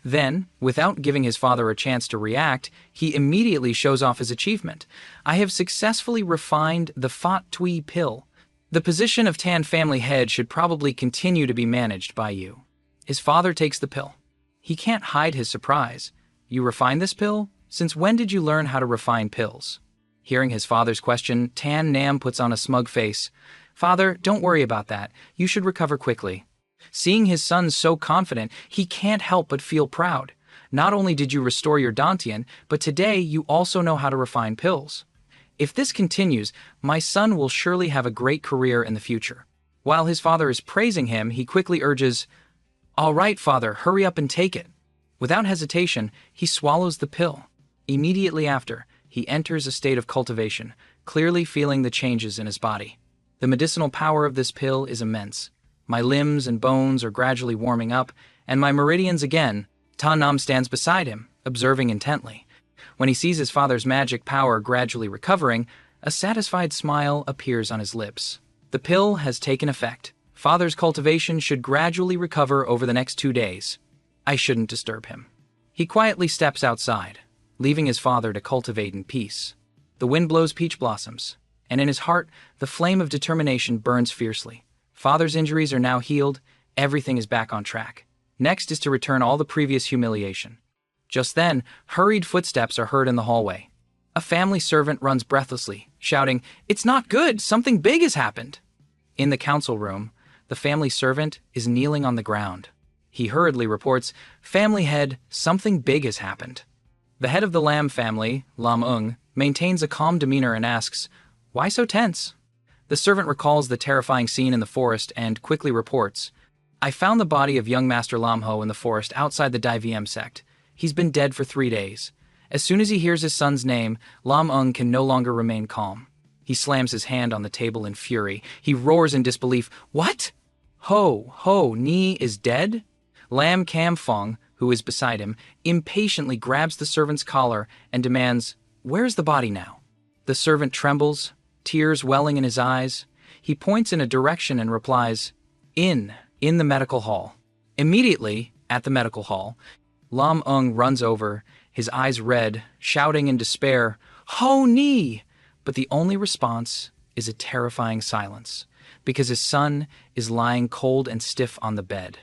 Then, without giving his father a chance to react, he immediately shows off his achievement. "I have successfully refined the Fat Tui pill. The position of Tan family head should probably continue to be managed by you." His father takes the pill. He can't hide his surprise. "You refined this pill? Since when did you learn how to refine pills?" Hearing his father's question, Tan Nam puts on a smug face. "Father, don't worry about that. You should recover quickly." Seeing his son so confident, he can't help but feel proud. Not only did you restore your Dantian, but today you also know how to refine pills. If this continues, my son will surely have a great career in the future. While his father is praising him, he quickly urges, "All right, father, hurry up and take it." Without hesitation, he swallows the pill. Immediately after, he enters a state of cultivation, clearly feeling the changes in his body. The medicinal power of this pill is immense. My limbs and bones are gradually warming up, and my meridians again. Tan Nam stands beside him, observing intently. When he sees his father's magic power gradually recovering, a satisfied smile appears on his lips. The pill has taken effect. Father's cultivation should gradually recover over the next 2 days. I shouldn't disturb him. He quietly steps outside, leaving his father to cultivate in peace. The wind blows peach blossoms, and in his heart, the flame of determination burns fiercely. Father's injuries are now healed, everything is back on track. Next is to return all the previous humiliation. Just then, hurried footsteps are heard in the hallway. A family servant runs breathlessly, shouting, "It's not good! Something big has happened!" In the council room, the family servant is kneeling on the ground. He hurriedly reports, "Family head, something big has happened." The head of the Lam family, Lam Ung, maintains a calm demeanor and asks, "Why so tense?" The servant recalls the terrifying scene in the forest and quickly reports, "I found the body of young Master Lam Ho in the forest outside the Dai VM sect. He's been dead for 3 days. As soon as he hears his son's name, Lam Ung can no longer remain calm. He slams his hand on the table in fury. He roars in disbelief, "What? Ho Ni is dead?" Lam Kam Fong, who is beside him, impatiently grabs the servant's collar and demands, "Where's the body now?" The servant trembles, tears welling in his eyes. He points in a direction and replies, In the medical hall." Immediately, at the medical hall, Lam Ung runs over, his eyes red, shouting in despair, "Ho Ni!" But the only response is a terrifying silence, because his son is lying cold and stiff on the bed.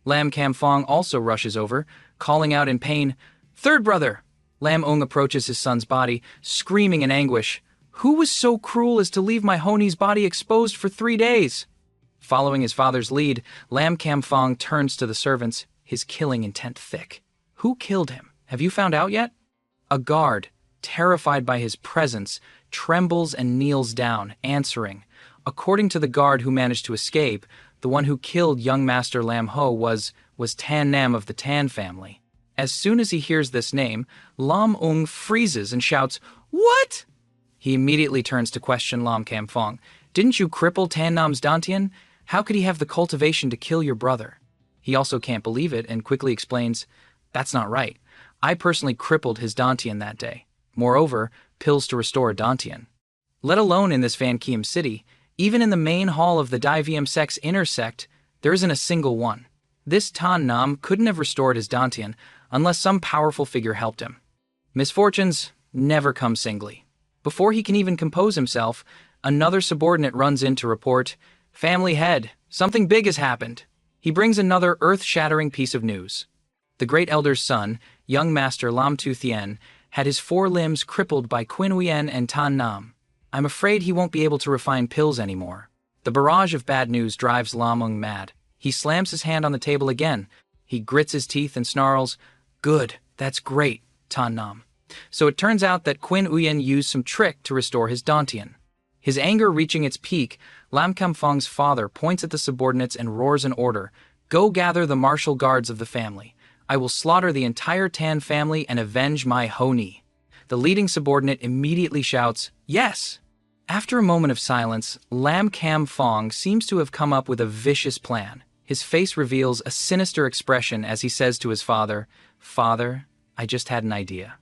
Lam Kam Fong also rushes over, calling out in pain, "Third brother!" Lam Ung approaches his son's body, screaming in anguish, "Who was so cruel as to leave my Honi's body exposed for 3 days?" Following his father's lead, Lam Kam Fong turns to the servants, his killing intent thick. "Who killed him? Have you found out yet?" A guard, terrified by his presence, trembles and kneels down, answering, "According to the guard who managed to escape, the one who killed young Master Lam Ho was Tan Nam of the Tan family." As soon as he hears this name, Lam Ung freezes and shouts, "What?" He immediately turns to question Lam Kam Fong. "Didn't you cripple Tan Nam's Dantian? How could he have the cultivation to kill your brother?" He also can't believe it and quickly explains, "That's not right. I personally crippled his Dantian that day. Moreover, pills to restore a Dantian. Let alone in this Van Kiem city, even in the main hall of the Dai VM sect's inner sect, there isn't a single one. This Tan Nam couldn't have restored his Dantian unless some powerful figure helped him. Misfortunes never come singly. Before he can even compose himself, another subordinate runs in to report, "Family head, something big has happened." He brings another earth-shattering piece of news. The great elder's son, young master Lam Tu Thien, had his 4 limbs crippled by Qin Huyen and Tan Nam. I'm afraid he won't be able to refine pills anymore. The barrage of bad news drives Lam Ung mad. He slams his hand on the table again. He grits his teeth and snarls, "Good, that's great, Tan Nam." So it turns out that Qin Huyen used some trick to restore his Dantian. His anger reaching its peak, Lam Kamfong's father points at the subordinates and roars an order, "Go gather the martial guards of the family. I will slaughter the entire Tan family and avenge my Honi." The leading subordinate immediately shouts, "Yes!" After a moment of silence, Lam Kam Fong seems to have come up with a vicious plan. His face reveals a sinister expression as he says to his father, "Father, I just had an idea.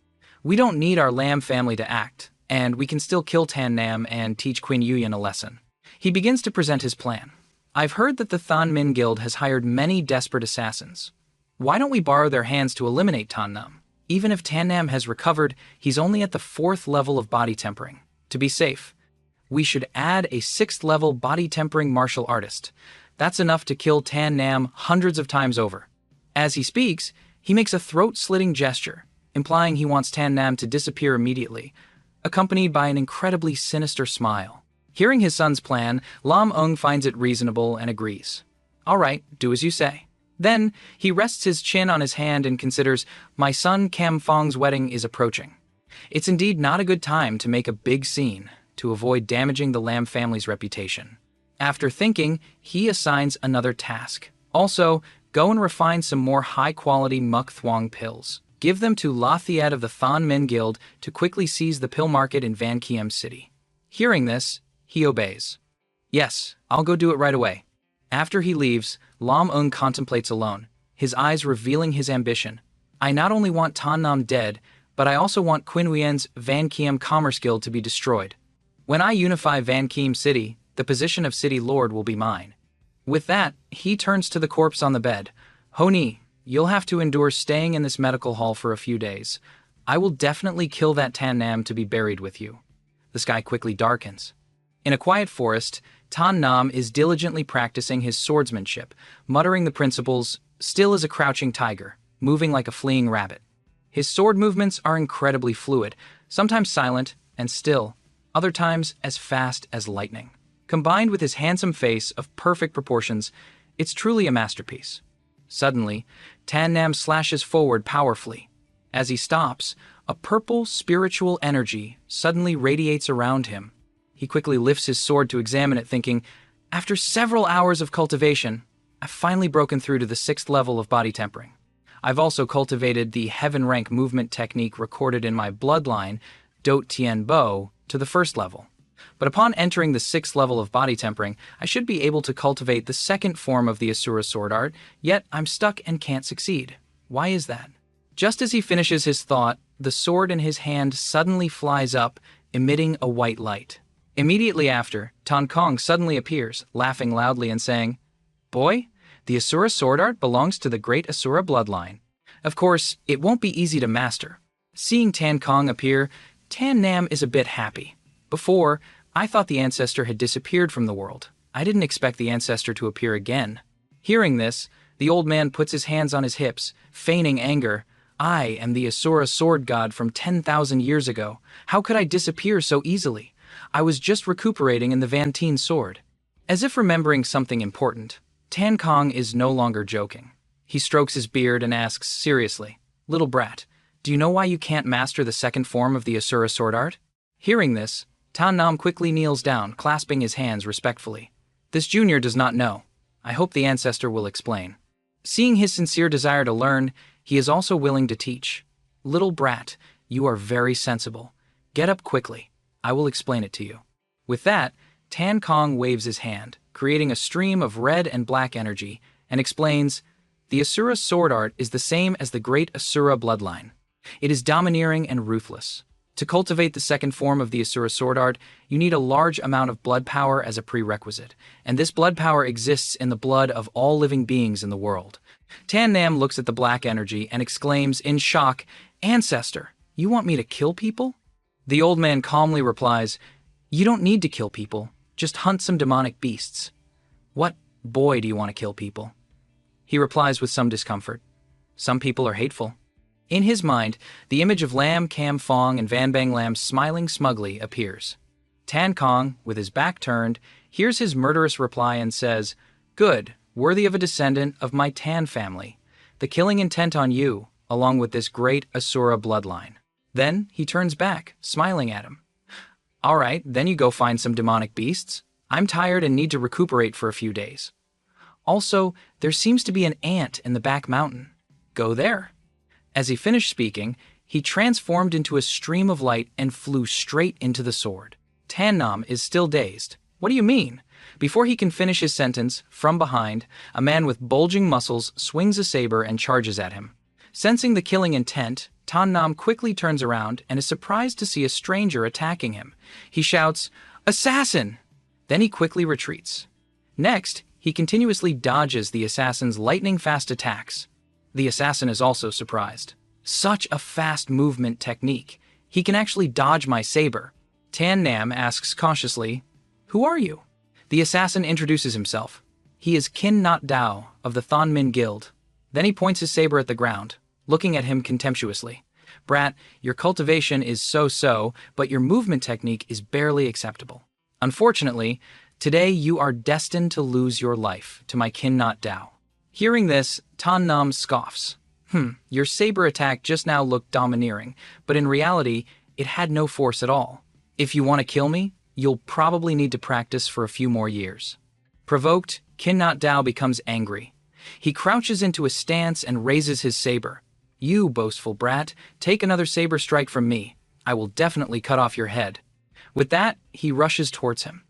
We don't need our Lam family to act, and we can still kill Tan Nam and teach Qin Yuyan a lesson." He begins to present his plan. "I've heard that the Than Min Guild has hired many desperate assassins. Why don't we borrow their hands to eliminate Tan Nam? Even if Tan Nam has recovered, he's only at the 4th level of body tempering. To be safe, we should add a 6th level body tempering martial artist. That's enough to kill Tan Nam hundreds of times over." As he speaks, he makes a throat-slitting gesture, implying he wants Tan Nam to disappear immediately, accompanied by an incredibly sinister smile. Hearing his son's plan, Lam Ung finds it reasonable and agrees. "All right, do as you say." Then, he rests his chin on his hand and considers, "My son Kam Fong's wedding is approaching. It's indeed not a good time to make a big scene, to avoid damaging the Lam family's reputation." After thinking, he assigns another task. Also, go and refine some more high-quality Muk Thuong pills. Give them to La Thiet of the Than Min Guild to quickly seize the pill market in Van Kiem City. Hearing this, he obeys. "Yes, I'll go do it right away." After he leaves, Lam Ung contemplates alone, his eyes revealing his ambition. "I not only want Tan Nam dead, but I also want Qin Huyen's Van Kiem Commerce Guild to be destroyed. When I unify Van Kiem City, the position of City Lord will be mine." With that, he turns to the corpse on the bed. "Honi, you'll have to endure staying in this medical hall for a few days. I will definitely kill that Tan Nam to be buried with you." The sky quickly darkens. In a quiet forest, Tan Nam is diligently practicing his swordsmanship, muttering the principles, still as a crouching tiger, moving like a fleeing rabbit. His sword movements are incredibly fluid, sometimes silent and still, other times as fast as lightning. Combined with his handsome face of perfect proportions, it's truly a masterpiece. Suddenly, Tan Nam slashes forward powerfully. As he stops, a purple spiritual energy suddenly radiates around him. He quickly lifts his sword to examine it, thinking, "After several hours of cultivation, I've finally broken through to the 6th level of body tempering. I've also cultivated the heaven rank movement technique recorded in my bloodline, Dot Tien Bo, to the 1st level. But upon entering the 6th level of body tempering, I should be able to cultivate the 2nd form of the Asura sword art, yet I'm stuck and can't succeed. Why is that?" Just as he finishes his thought, the sword in his hand suddenly flies up, emitting a white light. Immediately after, Tan Kong suddenly appears, laughing loudly and saying, "Boy, the Asura sword art belongs to the great Asura bloodline. Of course, it won't be easy to master." Seeing Tan Kong appear, Tan Nam is a bit happy. "Before, I thought the ancestor had disappeared from the world. I didn't expect the ancestor to appear again." Hearing this, the old man puts his hands on his hips, feigning anger. "I am the Asura sword god from 10,000 years ago. How could I disappear so easily? I was just recuperating in the Van Tien sword." As if remembering something important, Tan Kong is no longer joking. He strokes his beard and asks seriously, "Little brat, do you know why you can't master the 2nd form of the Asura sword art?" Hearing this, Tan Nam quickly kneels down, clasping his hands respectfully. "This junior does not know. I hope the ancestor will explain." Seeing his sincere desire to learn, he is also willing to teach. "Little brat, you are very sensible. Get up quickly. I will explain it to you." With that, Tan Kong waves his hand, creating a stream of red and black energy, and explains, "The Asura sword art is the same as the great Asura bloodline. It is domineering and ruthless. To cultivate the second form of the Asura sword art, you need a large amount of blood power as a prerequisite, and this blood power exists in the blood of all living beings in the world. Tan Nam looks at the black energy and exclaims in shock, "Ancestor, you want me to kill people?" The old man calmly replies, "You don't need to kill people, just hunt some demonic beasts." "What boy do you want to kill people?" He replies with some discomfort. "Some people are hateful." In his mind, the image of Lam Kam Fong and Van Bang Lam smiling smugly appears. Tan Kong, with his back turned, hears his murderous reply and says, "Good, worthy of a descendant of my Tan family. The killing intent on you, along with this great Asura bloodline." Then he turns back, smiling at him. "All right, then you go find some demonic beasts. I'm tired and need to recuperate for a few days. Also, there seems to be an ant in the back mountain. Go there." As he finished speaking, he transformed into a stream of light and flew straight into the sword. Tan Nam is still dazed. "What do you mean?" Before he can finish his sentence, from behind, a man with bulging muscles swings a saber and charges at him. Sensing the killing intent, Tan Nam quickly turns around and is surprised to see a stranger attacking him. He shouts, "Assassin!" Then he quickly retreats. Next, he continuously dodges the assassin's lightning-fast attacks. The assassin is also surprised. "Such a fast movement technique. He can actually dodge my saber." Tan Nam asks cautiously, "Who are you?" The assassin introduces himself. He is Kin Not Dao of the Thon Min Guild. Then he points his saber at the ground, looking at him contemptuously. "Brat, your cultivation is so-so, but your movement technique is barely acceptable. Unfortunately, today you are destined to lose your life to my Kin Not Dao." Hearing this, Tan Nam scoffs. Your saber attack just now looked domineering, but in reality, it had no force at all. If you want to kill me, you'll probably need to practice for a few more years." Provoked, Kin Not Dao becomes angry. He crouches into a stance and raises his saber. "You boastful brat, take another saber strike from me. I will definitely cut off your head." With that, he rushes towards him.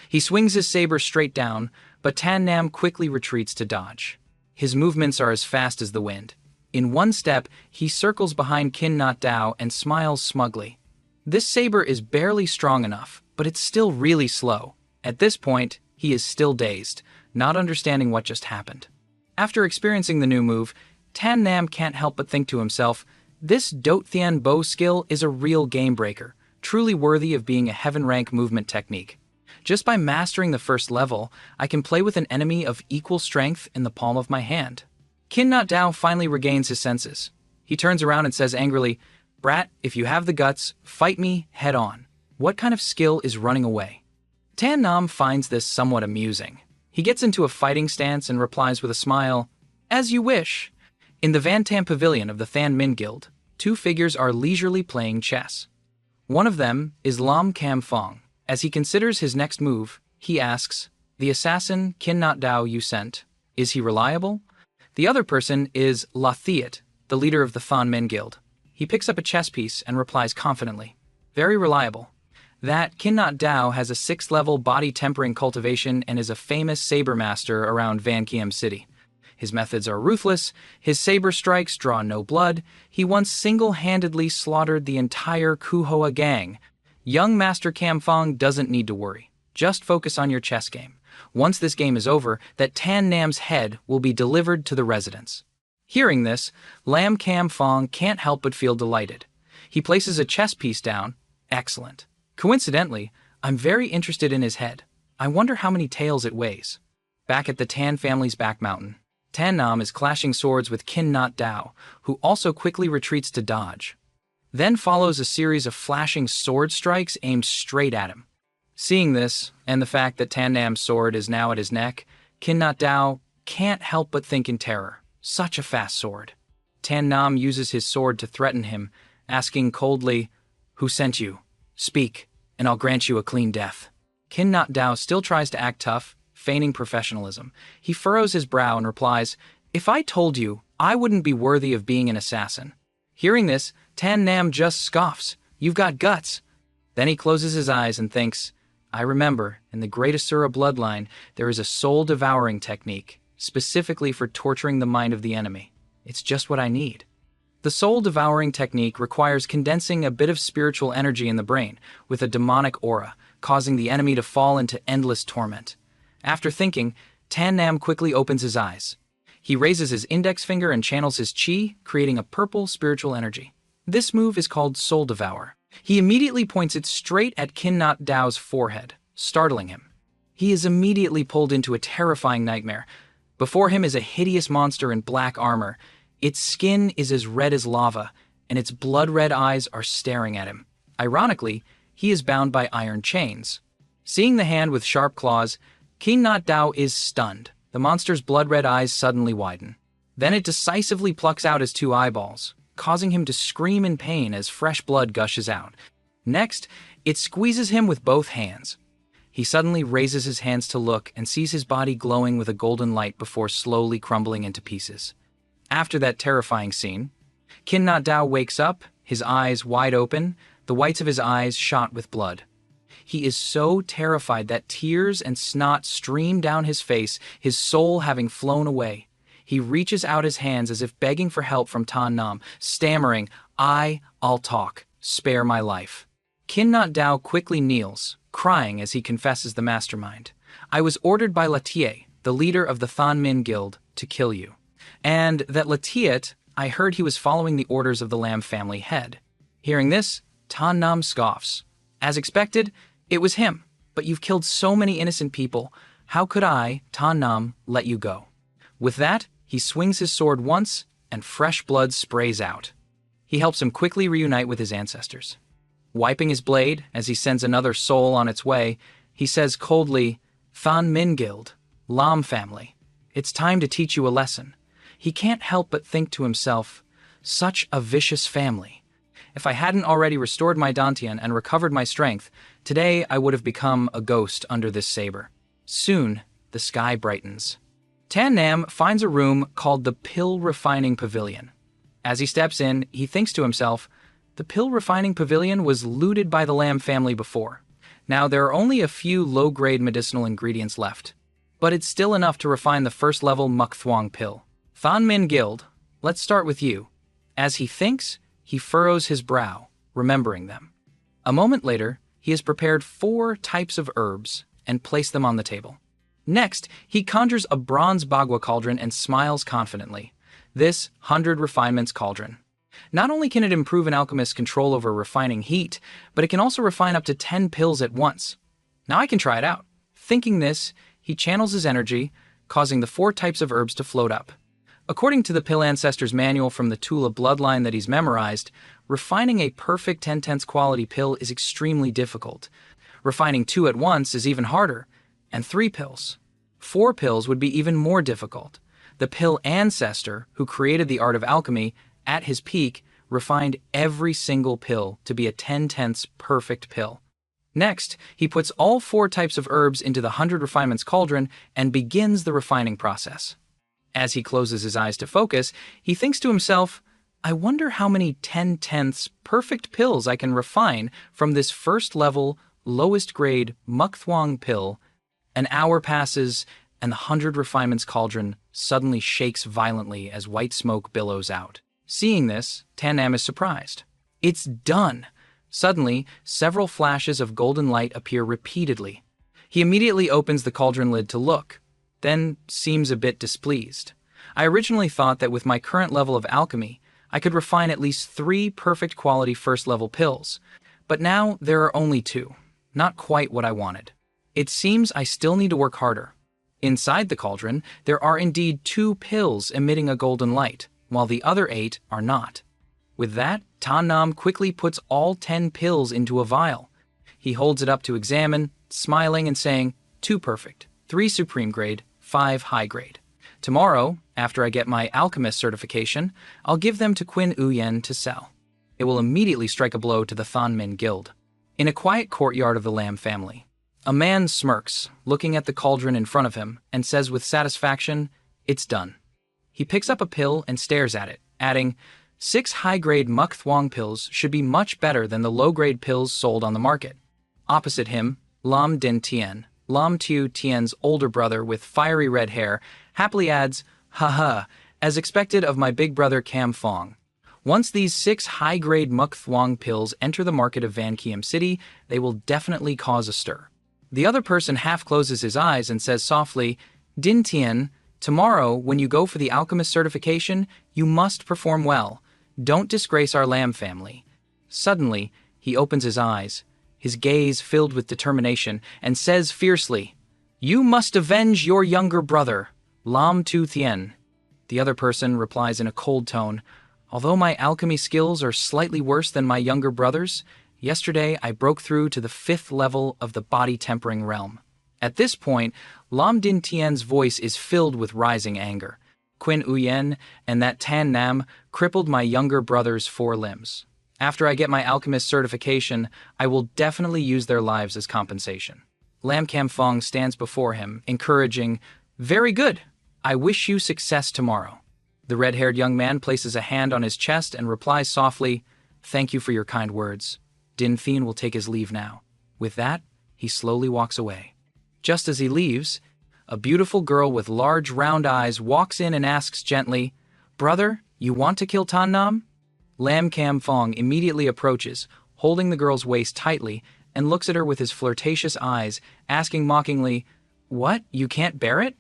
He swings his saber straight down, but Tan Nam quickly retreats to dodge. His movements are as fast as the wind. In one step, he circles behind Kin Not Dao and smiles smugly. This saber is barely strong enough, but it's still really slow. At this point, he is still dazed, not understanding what just happened. After experiencing the new move, Tan Nam can't help but think to himself, "This Dot Thien bow skill is a real game breaker, truly worthy of being a heaven rank movement technique. Just by mastering the first level, I can play with an enemy of equal strength in the palm of my hand." Kin Not Dao finally regains his senses. He turns around and says angrily, "Brat, if you have the guts, fight me head on. What kind of skill is running away?" Tan Nam finds this somewhat amusing. He gets into a fighting stance and replies with a smile, "As you wish." In the Van Tam Pavilion of the Than Min Guild, two figures are leisurely playing chess. One of them is Lam Kam Fong. As he considers his next move, he asks, "The assassin Kin Not Dao you sent, is he reliable?" The other person is La Thiet, the leader of the Thon Min Guild. He picks up a chess piece and replies confidently, "Very reliable. That Kin Not Dao has a 6th level body tempering cultivation and is a famous saber master around Van Kiem City. His methods are ruthless, his saber strikes draw no blood, he once single-handedly slaughtered the entire Kuhoa gang. Young Master Kam Fong doesn't need to worry. Just focus on your chess game. Once this game is over, that Tan Nam's head will be delivered to the residence." Hearing this, Lam Kam Fong can't help but feel delighted. He places a chess piece down. "Excellent. Coincidentally, I'm very interested in his head. I wonder how many taels it weighs." Back at the Tan family's back mountain, Tan Nam is clashing swords with Kin Not Dao, who also quickly retreats to dodge. Then follows a series of flashing sword strikes aimed straight at him. Seeing this, and the fact that Tan Nam's sword is now at his neck, Kin Not Dao can't help but think in terror. Such a fast sword. Tan Nam uses his sword to threaten him, asking coldly, "Who sent you? Speak, and I'll grant you a clean death." Kin Not Dao still tries to act tough, feigning professionalism. He furrows his brow and replies, "If I told you, I wouldn't be worthy of being an assassin." Hearing this, Tan Nam just scoffs. "You've got guts." Then he closes his eyes and thinks, "I remember, in the Great Asura bloodline, there is a soul-devouring technique, specifically for torturing the mind of the enemy. It's just what I need." The soul-devouring technique requires condensing a bit of spiritual energy in the brain with a demonic aura, causing the enemy to fall into endless torment. After thinking, Tan Nam quickly opens his eyes. He raises his index finger and channels his chi, creating a purple spiritual energy. This move is called Soul Devour. He immediately points it straight at Kin Not Dao's forehead, startling him. He is immediately pulled into a terrifying nightmare. Before him is a hideous monster in black armor. Its skin is as red as lava, and its blood-red eyes are staring at him. Ironically, he is bound by iron chains. Seeing the hand with sharp claws, King Not Dao is stunned. The monster's blood-red eyes suddenly widen. Then it decisively plucks out his two eyeballs, causing him to scream in pain as fresh blood gushes out. Next, it squeezes him with both hands. He suddenly raises his hands to look and sees his body glowing with a golden light before slowly crumbling into pieces. After that terrifying scene, Kin Not Dao wakes up, his eyes wide open, the whites of his eyes shot with blood. He is so terrified that tears and snot stream down his face, his soul having flown away. He reaches out his hands as if begging for help from Tan Nam, stammering, I'll talk, spare my life. Kin Not Dao quickly kneels, crying as he confesses the mastermind. I was ordered by Latiet, the leader of the Than Min Guild, to kill you. And that Latiet, I heard he was following the orders of the Lam family head. Hearing this, Tan Nam scoffs. As expected, it was him, but you've killed so many innocent people. How could I, Tan Nam, let you go? With that, he swings his sword once, and fresh blood sprays out. He helps him quickly reunite with his ancestors. Wiping his blade, as he sends another soul on its way, he says coldly, Than Min Guild, Lam family, it's time to teach you a lesson. He can't help but think to himself, such a vicious family. If I hadn't already restored my Dantian and recovered my strength, today I would have become a ghost under this saber. Soon, the sky brightens. Tan Nam finds a room called the Pill Refining Pavilion. As he steps in, he thinks to himself, the Pill Refining Pavilion was looted by the Lam family before. Now there are only a few low-grade medicinal ingredients left, but it's still enough to refine the first-level Muk Thuong pill. Than Min Guild, let's start with you. As he thinks, he furrows his brow, remembering them. A moment later, he has prepared 4 types of herbs and placed them on the table. Next, he conjures a bronze bagua cauldron and smiles confidently. This 100 refinements cauldron. Not only can it improve an alchemist's control over refining heat, but it can also refine up to 10 pills at once. Now I can try it out. Thinking this, he channels his energy, causing the 4 types of herbs to float up. According to the Pill Ancestor's manual from the Tula bloodline that he's memorized, refining a perfect 10/10 quality pill is extremely difficult. Refining 2 at once is even harder, and 3 pills. 4 pills would be even more difficult. The Pill Ancestor, who created the art of alchemy, at his peak, refined every single pill to be a 10/10 perfect pill. Next, he puts all 4 types of herbs into the 100 refinements cauldron and begins the refining process. As he closes his eyes to focus, he thinks to himself, I wonder how many 10/10 perfect pills I can refine from this first-level, lowest-grade Muk Thuong pill. An hour passes, and the 100 refinements cauldron suddenly shakes violently as white smoke billows out. Seeing this, Tan Nam is surprised. It's done! Suddenly, several flashes of golden light appear repeatedly. He immediately opens the cauldron lid to look, then seems a bit displeased. I originally thought that with my current level of alchemy, I could refine at least 3 perfect quality first-level pills, but now there are only 2. Not quite what I wanted. It seems I still need to work harder. Inside the cauldron, there are indeed 2 pills emitting a golden light, while the other 8 are not. With that, Tan Nam quickly puts all 10 pills into a vial. He holds it up to examine, smiling and saying, 2 perfect, 3 supreme grade, 5 high grade. Tomorrow, after I get my alchemist certification, I'll give them to Qin Uyen to sell. It will immediately strike a blow to the Than Min Guild. In a quiet courtyard of the Lam family, a man smirks, looking at the cauldron in front of him, and says with satisfaction, it's done. He picks up a pill and stares at it, adding, 6 high-grade Muk Thuong pills should be much better than the low-grade pills sold on the market. Opposite him, Lam Din Tien, Lam Tiu Tien's older brother with fiery red hair, happily adds, haha, as expected of my big brother Cam Fong. Once these 6 high-grade Muk Thuong pills enter the market of Van Kiem City, they will definitely cause a stir. The other person half closes his eyes and says softly, Din Tien, tomorrow, when you go for the alchemist certification, you must perform well. Don't disgrace our Lam family. Suddenly, he opens his eyes, his gaze filled with determination, and says fiercely, You must avenge your younger brother, Lam Tu Thien. The other person replies in a cold tone, Although my alchemy skills are slightly worse than my younger brother's, yesterday I broke through to the 5th level of the body tempering realm. At this point, Lam Din Tien's voice is filled with rising anger. Qin Uyen and that Tan Nam crippled my younger brother's 4 limbs. After I get my alchemist certification, I will definitely use their lives as compensation. Lam Kam Fong stands before him, encouraging, Very good. I wish you success tomorrow. The red-haired young man places a hand on his chest and replies softly, Thank you for your kind words. Din Thien will take his leave now. With that, he slowly walks away. Just as he leaves, a beautiful girl with large round eyes walks in and asks gently, Brother, you want to kill Tan Nam? Lam Kam Fong immediately approaches, holding the girl's waist tightly, and looks at her with his flirtatious eyes, asking mockingly, What, you can't bear it?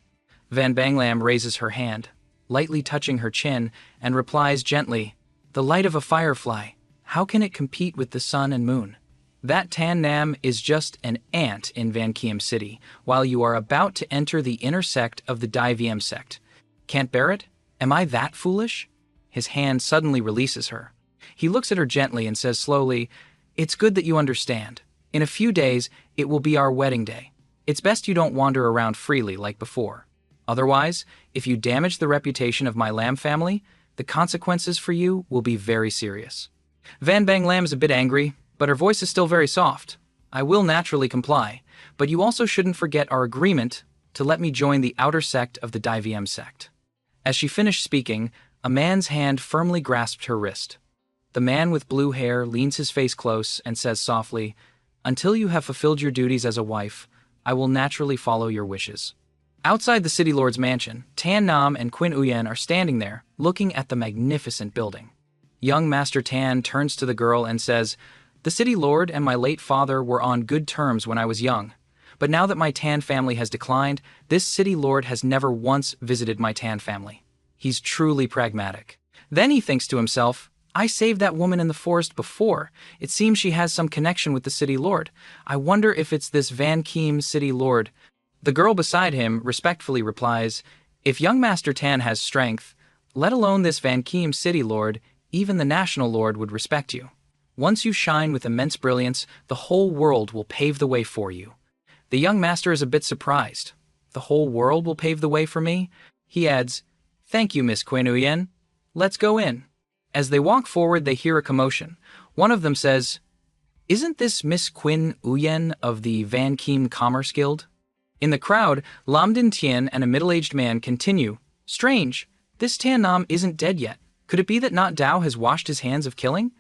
Van Bang Lam raises her hand, lightly touching her chin, and replies gently, The light of a firefly, how can it compete with the sun and moon? That Tan Nam is just an ant in Van Kiem City, while you are about to enter the inner sect of the Dai Viem sect. Can't bear it? Am I that foolish? His hand suddenly releases her. He looks at her gently and says slowly, It's good that you understand. In a few days, it will be our wedding day. It's best you don't wander around freely like before. Otherwise, if you damage the reputation of my Lam family, the consequences for you will be very serious. Van Bang Lam is a bit angry, but her voice is still very soft. I will naturally comply, but you also shouldn't forget our agreement to let me join the outer sect of the Dai Viem sect. As she finished speaking, a man's hand firmly grasped her wrist. The man with blue hair leans his face close and says softly, Until you have fulfilled your duties as a wife, I will naturally follow your wishes. Outside the city lord's mansion, Tan Nam and Qin Uyen are standing there, looking at the magnificent building. Young Master Tan turns to the girl and says, The city lord and my late father were on good terms when I was young, but now that my Tan family has declined, this city lord has never once visited my Tan family. He's truly pragmatic. Then he thinks to himself, I saved that woman in the forest before. It seems she has some connection with the city lord. I wonder if it's this Van Kiem city lord. The girl beside him respectfully replies, If young Master Tan has strength, let alone this Van Kiem city lord, even the national lord would respect you. Once you shine with immense brilliance, the whole world will pave the way for you. The young master is a bit surprised. The whole world will pave the way for me? He adds, Thank you, Miss Qin Uyen. Let's go in. As they walk forward, they hear a commotion. One of them says, Isn't this Miss Qin Uyen of the Van Kiem Commerce Guild? In the crowd, Lam Din Tien and a middle-aged man continue, Strange, this Tan Nam isn't dead yet. Could it be that not Dao has washed his hands of killing?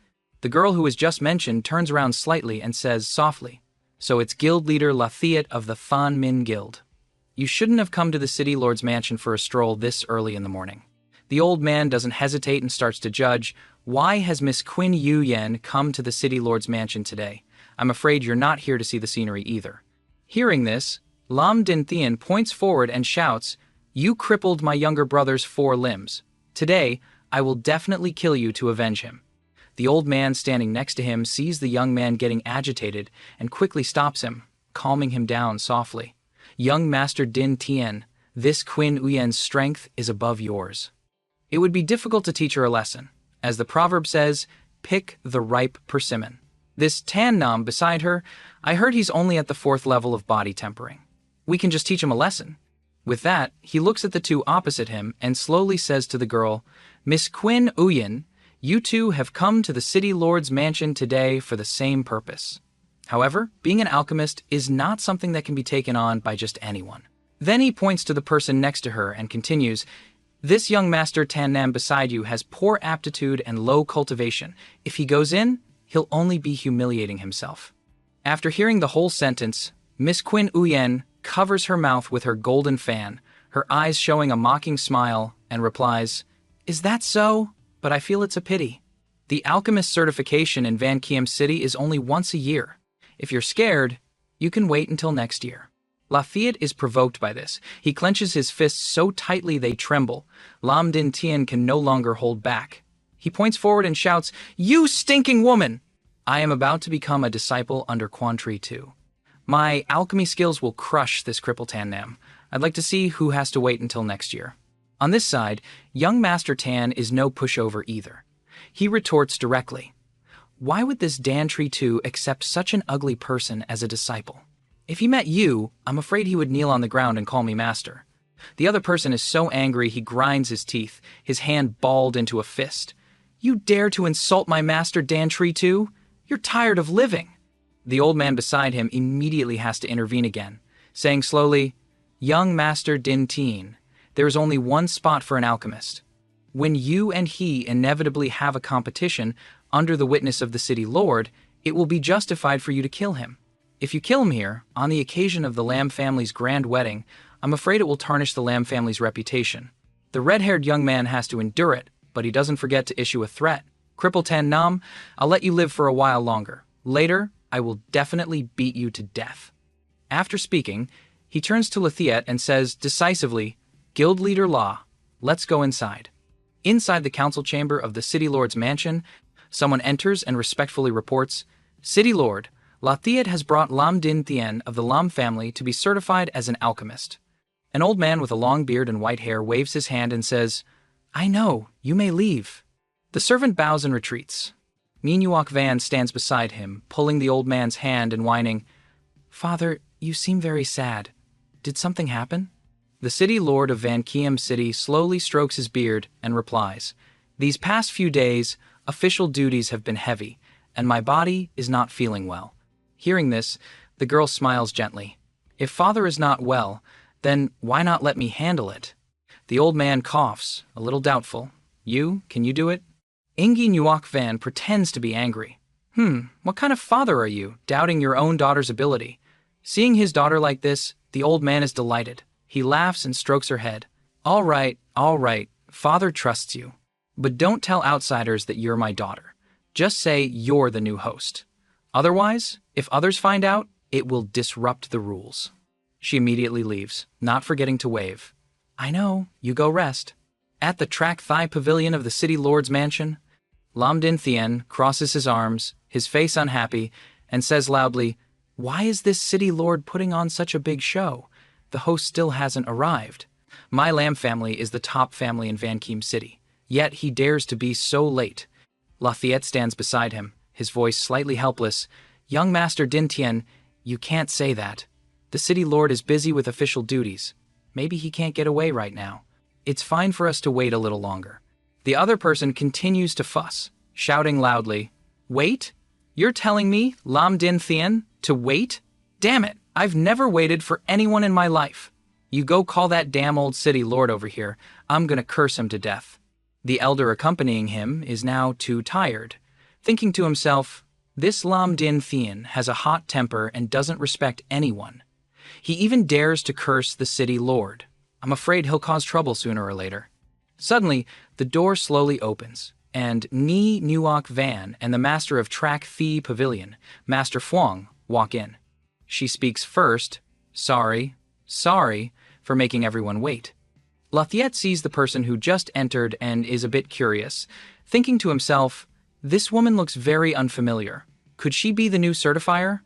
The girl who was just mentioned turns around slightly and says softly, So it's guild leader Lathiat of the Fan Min Guild. You shouldn't have come to the city lord's mansion for a stroll this early in the morning. The old man doesn't hesitate and starts to judge, Why has Miss Qin Uyen come to the city lord's mansion today? I'm afraid you're not here to see the scenery either. Hearing this, Lam Din Thien points forward and shouts, You crippled my younger brother's 4 limbs. Today, I will definitely kill you to avenge him. The old man standing next to him sees the young man getting agitated and quickly stops him, calming him down softly. Young Master Din Tien, this Qin Uyen's strength is above yours. It would be difficult to teach her a lesson. As the proverb says, pick the ripe persimmon. This Tan Nam beside her, I heard he's only at the 4th level of body tempering. We can just teach him a lesson. With that, he looks at the two opposite him and slowly says to the girl, Miss Qin Uyen, you two have come to the city lord's mansion today for the same purpose. However, being an alchemist is not something that can be taken on by just anyone. Then he points to the person next to her and continues, This young master Tan Nam beside you has poor aptitude and low cultivation. If he goes in, he'll only be humiliating himself. After hearing the whole sentence, Miss Qin Uyen covers her mouth with her golden fan, her eyes showing a mocking smile, and replies, Is that so? But I feel it's a pity. The alchemist certification in Van Kiem City is only once a year. If you're scared, you can wait until next year. Lafayette is provoked by this. He clenches his fists so tightly they tremble. Lam Din Tien can no longer hold back. He points forward and shouts, "You stinking woman! I am about to become a disciple under Quan Tri too. My alchemy skills will crush this cripple Tan Nam. I'd like to see who has to wait until next year." On this side, young Master Tan is no pushover either. He retorts directly, "Why would this Dan Tree 2 accept such an ugly person as a disciple? If he met you, I'm afraid he would kneel on the ground and call me master." The other person is so angry he grinds his teeth, his hand balled into a fist. "You dare to insult my master Dan Tree 2? You're tired of living." The old man beside him immediately has to intervene again, saying slowly, "Young Master Din Tien, there is only one spot for an alchemist. When you and he inevitably have a competition under the witness of the city lord, it will be justified for you to kill him. If you kill him here, on the occasion of the Lam family's grand wedding, I'm afraid it will tarnish the Lam family's reputation." The red-haired young man has to endure it, but he doesn't forget to issue a threat. "Cripple Tan Nam, I'll let you live for a while longer. Later, I will definitely beat you to death." After speaking, he turns to Lafayette and says decisively, "Guild Leader Law, let's go inside." Inside the council chamber of the City Lord's mansion, someone enters and respectfully reports, "City Lord, Lafayette has brought Lam Din Tien of the Lam family to be certified as an alchemist." An old man with a long beard and white hair waves his hand and says, "I know, you may leave." The servant bows and retreats. Minuok Van stands beside him, pulling the old man's hand and whining, "Father, you seem very sad. Did something happen?" The city lord of Van Kiem City slowly strokes his beard and replies, "These past few days, official duties have been heavy, and my body is not feeling well." Hearing this, the girl smiles gently. "If father is not well, then why not let me handle it?" The old man coughs, a little doubtful. Can you do it?" Ingi Nuok Van pretends to be angry. What kind of father are you, doubting your own daughter's ability?" Seeing his daughter like this, the old man is delighted. He laughs and strokes her head. All right, father trusts you. But don't tell outsiders that you're my daughter. Just say you're the new host. Otherwise, if others find out, it will disrupt the rules." She immediately leaves, not forgetting to wave. "I know, you go rest." At the Track Thigh Pavilion of the City Lord's mansion, Lam Din Thien crosses his arms, his face unhappy, and says loudly, "Why is this City Lord putting on such a big show? The host still hasn't arrived. My Lam family is the top family in Van Kiem City, yet he dares to be so late." Lafayette stands beside him, his voice slightly helpless. "Young Master Din Tien, you can't say that. The City Lord is busy with official duties. Maybe he can't get away right now. It's fine for us to wait a little longer." The other person continues to fuss, shouting loudly, "Wait? You're telling me, Lam Din Thien, to wait? Damn it, I've never waited for anyone in my life. You go call that damn old city lord over here. I'm gonna curse him to death." The elder accompanying him is now too tired, thinking to himself, "This Lam Din Thien has a hot temper and doesn't respect anyone. He even dares to curse the city lord. I'm afraid he'll cause trouble sooner or later." Suddenly, the door slowly opens, and Ni Nuok Van and the master of Track Thigh Pavilion, Master Phuong, walk in. She speaks first, sorry for making everyone wait. Lafayette sees the person who just entered and is a bit curious, thinking to himself, "This woman looks very unfamiliar. Could she be the new certifier?"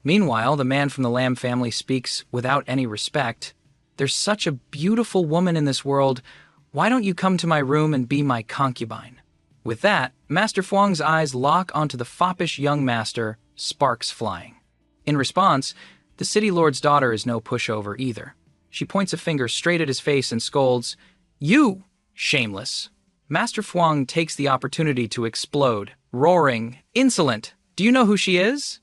Meanwhile, the man from the Lam family speaks without any respect. "There's such a beautiful woman in this world. Why don't you come to my room and be my concubine?" With that, Master Phuong's eyes lock onto the foppish young master, sparks flying. In response, the city lord's daughter is no pushover either. She points a finger straight at his face and scolds, "You, shameless." Master Phuong takes the opportunity to explode, roaring, "Insolent! Do you know who she is?"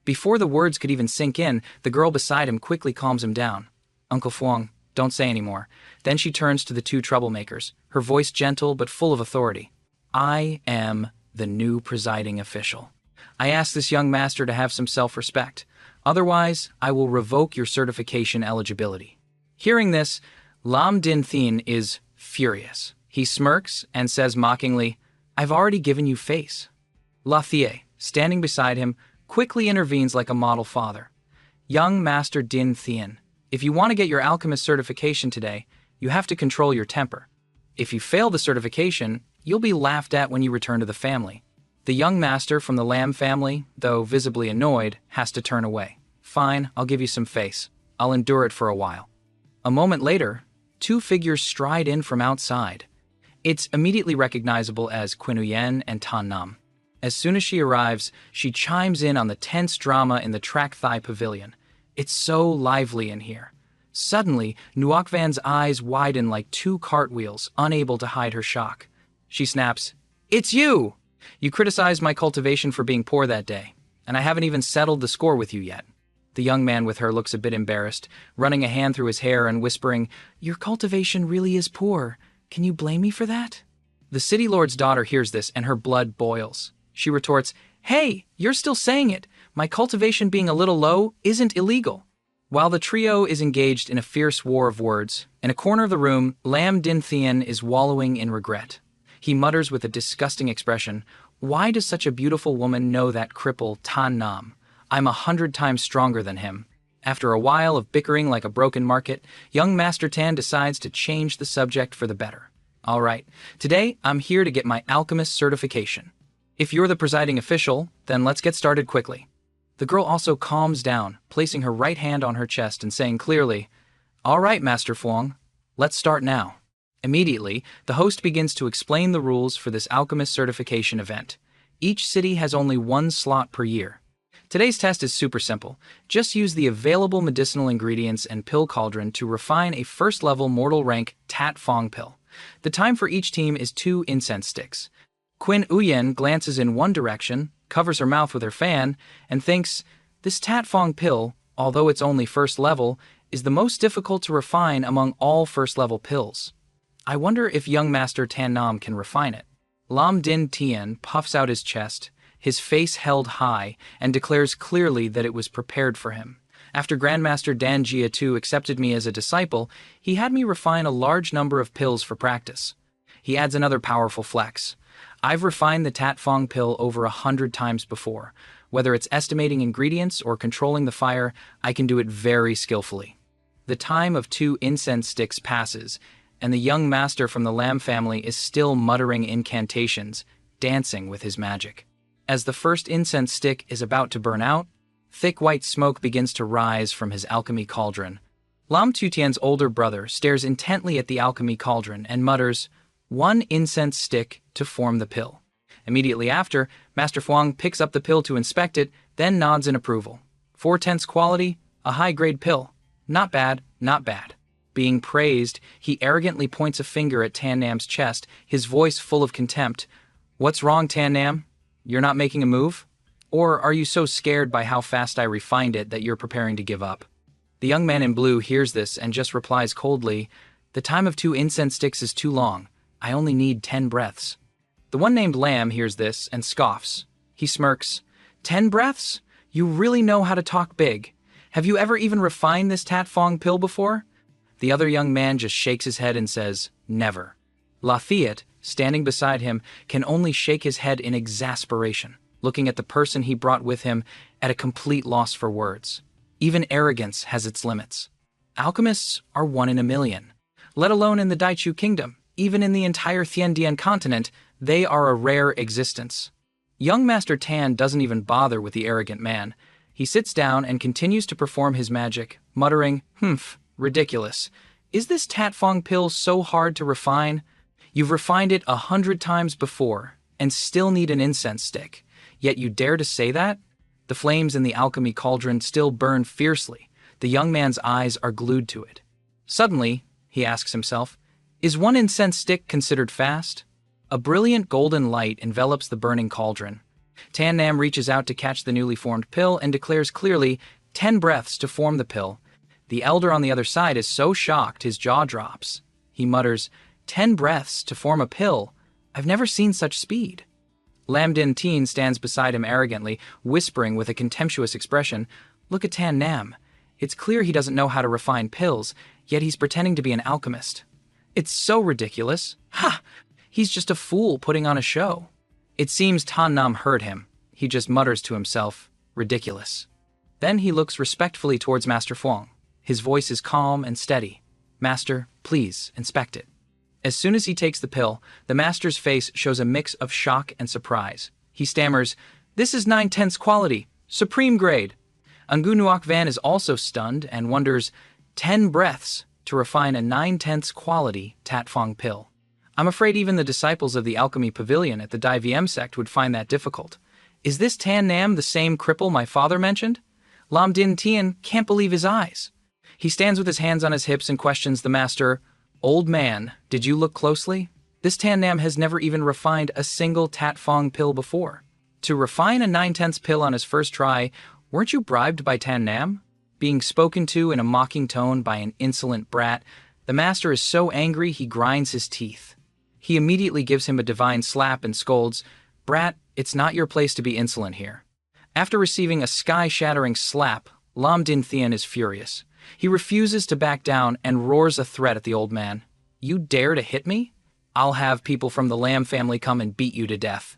Before the words could even sink in, the girl beside him quickly calms him down. "Uncle Phuong, don't say any more." Then she turns to the two troublemakers, her voice gentle but full of authority. "I am the new presiding official. I ask this young master to have some self-respect. Otherwise, I will revoke your certification eligibility." Hearing this, Lam Din Thien is furious. He smirks and says mockingly, I've already given you face. Lafayette, standing beside him, quickly intervenes like a model father. Young Master Din Thien, if you want to get your alchemist certification today, you have to control your temper. If you fail the certification, you'll be laughed at when you return to the family. The young master from the Lamb family, though visibly annoyed, has to turn away. Fine, I'll give you some face. I'll endure it for a while. A moment later, two figures stride in from outside. It's immediately recognizable as Qin Uyen and Tan Nam. As soon as she arrives, she chimes in on the tense drama in the Track Thai Pavilion. It's so lively in here. Suddenly, Nuokvan's eyes widen like two cartwheels, unable to hide her shock. She snaps, "It's you! You criticized my cultivation for being poor that day, and I haven't even settled the score with you yet." The young man with her looks a bit embarrassed, running a hand through his hair and whispering, "Your cultivation really is poor. Can you blame me for that?" The city lord's daughter hears this and her blood boils. She retorts, "Hey, you're still saying it. My cultivation being a little low isn't illegal." While the trio is engaged in a fierce war of words, in a corner of the room, Lam Din Thien is wallowing in regret. He mutters with a disgusting expression, "Why does such a beautiful woman know that cripple Tan Nam? I'm 100 times stronger than him." After a while of bickering like a broken market, young Master Tan decides to change the subject for the better. "All right, today I'm here to get my alchemist certification. If you're the presiding official, then let's get started quickly." The girl also calms down, placing her right hand on her chest and saying clearly, "All right, Master Fuang, let's start now." Immediately, the host begins to explain the rules for this alchemist certification event. Each city has only one slot per year. Today's test is super simple. Just use the available medicinal ingredients and pill cauldron to refine a first-level mortal rank Tat Fong pill. The time for each team is 2 incense sticks. Qin Uyen glances in one direction, covers her mouth with her fan, and thinks, "This Tat Fong pill, although it's only first level, is the most difficult to refine among all first-level pills. I wonder if young Master Tan Nam can refine it." Lam Din Tien puffs out his chest, his face held high, and declares clearly that it was prepared for him. "After Grandmaster Dan Jia Tu accepted me as a disciple, he had me refine a large number of pills for practice." He adds another powerful flex. "I've refined the Tat Fong pill over 100 times before. Whether it's estimating ingredients or controlling the fire, I can do it very skillfully." The time of 2 incense sticks passes, and the young master from the Lamb family is still muttering incantations, dancing with his magic. As the first incense stick is about to burn out, thick white smoke begins to rise from his alchemy cauldron. Lam Tutian's older brother stares intently at the alchemy cauldron and mutters, "1 incense stick to form the pill." Immediately after, Master Fuang picks up the pill to inspect it, then nods in approval. 4/10 quality, a high-grade pill. Not bad, not bad. Being praised, he arrogantly points a finger at Tan Nam's chest, his voice full of contempt. "What's wrong, Tan Nam? You're not making a move? Or are you so scared by how fast I refined it that you're preparing to give up?" The young man in blue hears this and just replies coldly, "The time of 2 incense sticks is too long. I only need 10 breaths." The one named Lamb hears this and scoffs. He smirks. "10 breaths? You really know how to talk big. Have you ever even refined this Tat Fong pill before?" The other young man just shakes his head and says, "Never." Lafayette, standing beside him, can only shake his head in exasperation, looking at the person he brought with him at a complete loss for words. Even arrogance has its limits. Alchemists are 1 in a million. Let alone in the Daichu Kingdom, even in the entire Tiandian continent, they are a rare existence. Young Master Tan doesn't even bother with the arrogant man. He sits down and continues to perform his magic, muttering, "Humph, ridiculous. Is this Tat Fong pill so hard to refine? You've refined it 100 times before, and still need an incense stick. Yet you dare to say that?" The flames in the alchemy cauldron still burn fiercely. The young man's eyes are glued to it. Suddenly, he asks himself, is 1 incense stick considered fast? A brilliant golden light envelops the burning cauldron. Tan Nam reaches out to catch the newly formed pill and declares clearly, 10 breaths to form the pill. The elder on the other side is so shocked his jaw drops. He mutters, 10 breaths to form a pill? I've never seen such speed." Lam Din Teen stands beside him arrogantly, whispering with a contemptuous expression, "Look at Tan Nam. It's clear he doesn't know how to refine pills, yet he's pretending to be an alchemist. It's so ridiculous. Ha! He's just a fool putting on a show. It seems Tan Nam heard him. He just mutters to himself, ridiculous. Then he looks respectfully towards Master Fuang. His voice is calm and steady. Master, please, inspect it. As soon as he takes the pill, the master's face shows a mix of shock and surprise. He stammers, "This is 9/10 quality, supreme grade." Ngu Nuoc Van is also stunned and wonders, 10 breaths to refine a 9/10 quality Tat Fong pill. I'm afraid even the disciples of the Alchemy Pavilion at the Dai VM sect would find that difficult. Is this Tan Nam the same cripple my father mentioned? Lam Din Tian can't believe his eyes. He stands with his hands on his hips and questions the master, "Old man, did you look closely? This Tan Nam has never even refined a single Tat Fong pill before. To refine a 9/10 pill on his first try, weren't you bribed by Tan Nam?" Being spoken to in a mocking tone by an insolent brat, the master is so angry he grinds his teeth. He immediately gives him a divine slap and scolds, "Brat, it's not your place to be insolent here." After receiving a sky-shattering slap, Lam Din Thian is furious. He refuses to back down and roars a threat at the old man. "You dare to hit me? I'll have people from the Lam family come and beat you to death."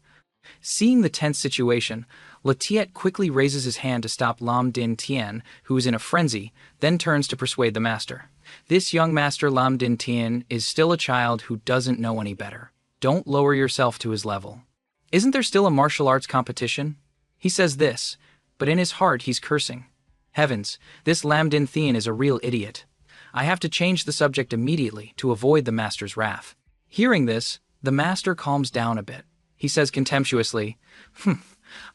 Seeing the tense situation, Latiet quickly raises his hand to stop Lam Din Tian, who is in a frenzy, then turns to persuade the master. This young master Lam Din Tian is still a child who doesn't know any better. Don't lower yourself to his level. Isn't there still a martial arts competition? He says this, but in his heart he's cursing. Heavens, this Lam Din Thian is a real idiot. I have to change the subject immediately to avoid the master's wrath. Hearing this, the master calms down a bit. He says contemptuously,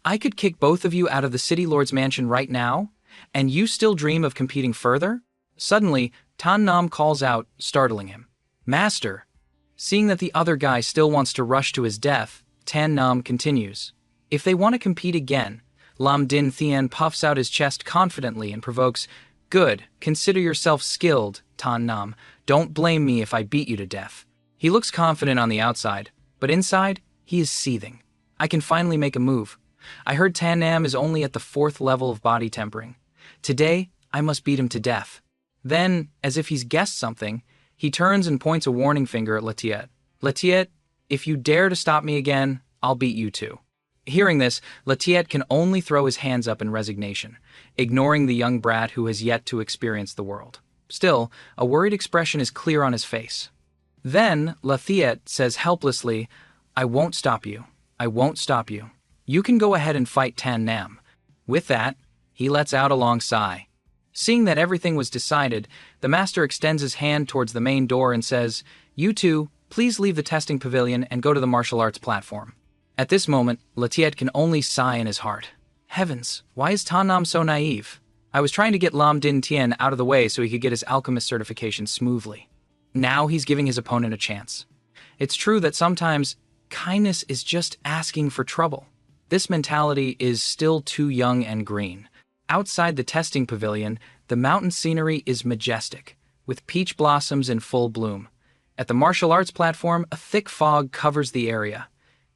I could kick both of you out of the city lord's mansion right now, and you still dream of competing further? Suddenly, Tan Nam calls out, startling him. Master! Seeing that the other guy still wants to rush to his death, Tan Nam continues. If they want to compete again, Lam Din Thian puffs out his chest confidently and provokes, Good, consider yourself skilled, Tan Nam. Don't blame me if I beat you to death. He looks confident on the outside, but inside, he is seething. I can finally make a move. I heard Tan Nam is only at the 4th level of body tempering. Today, I must beat him to death. Then, as if he's guessed something, he turns and points a warning finger at Latiet. Latiet, if you dare to stop me again, I'll beat you too. Hearing this, Latiet can only throw his hands up in resignation, ignoring the young brat who has yet to experience the world. Still, a worried expression is clear on his face. Then, Latiet says helplessly, I won't stop you. I won't stop you. You can go ahead and fight Tan Nam. With that, he lets out a long sigh. Seeing that everything was decided, the master extends his hand towards the main door and says, You two, please leave the testing pavilion and go to the martial arts platform. At this moment, Latiet can only sigh in his heart. Heavens, why is Tan Nam so naive? I was trying to get Lam Din Tian out of the way so he could get his alchemist certification smoothly. Now he's giving his opponent a chance. It's true that sometimes kindness is just asking for trouble. This mentality is still too young and green. Outside the testing pavilion, the mountain scenery is majestic, with peach blossoms in full bloom. At the martial arts platform, a thick fog covers the area.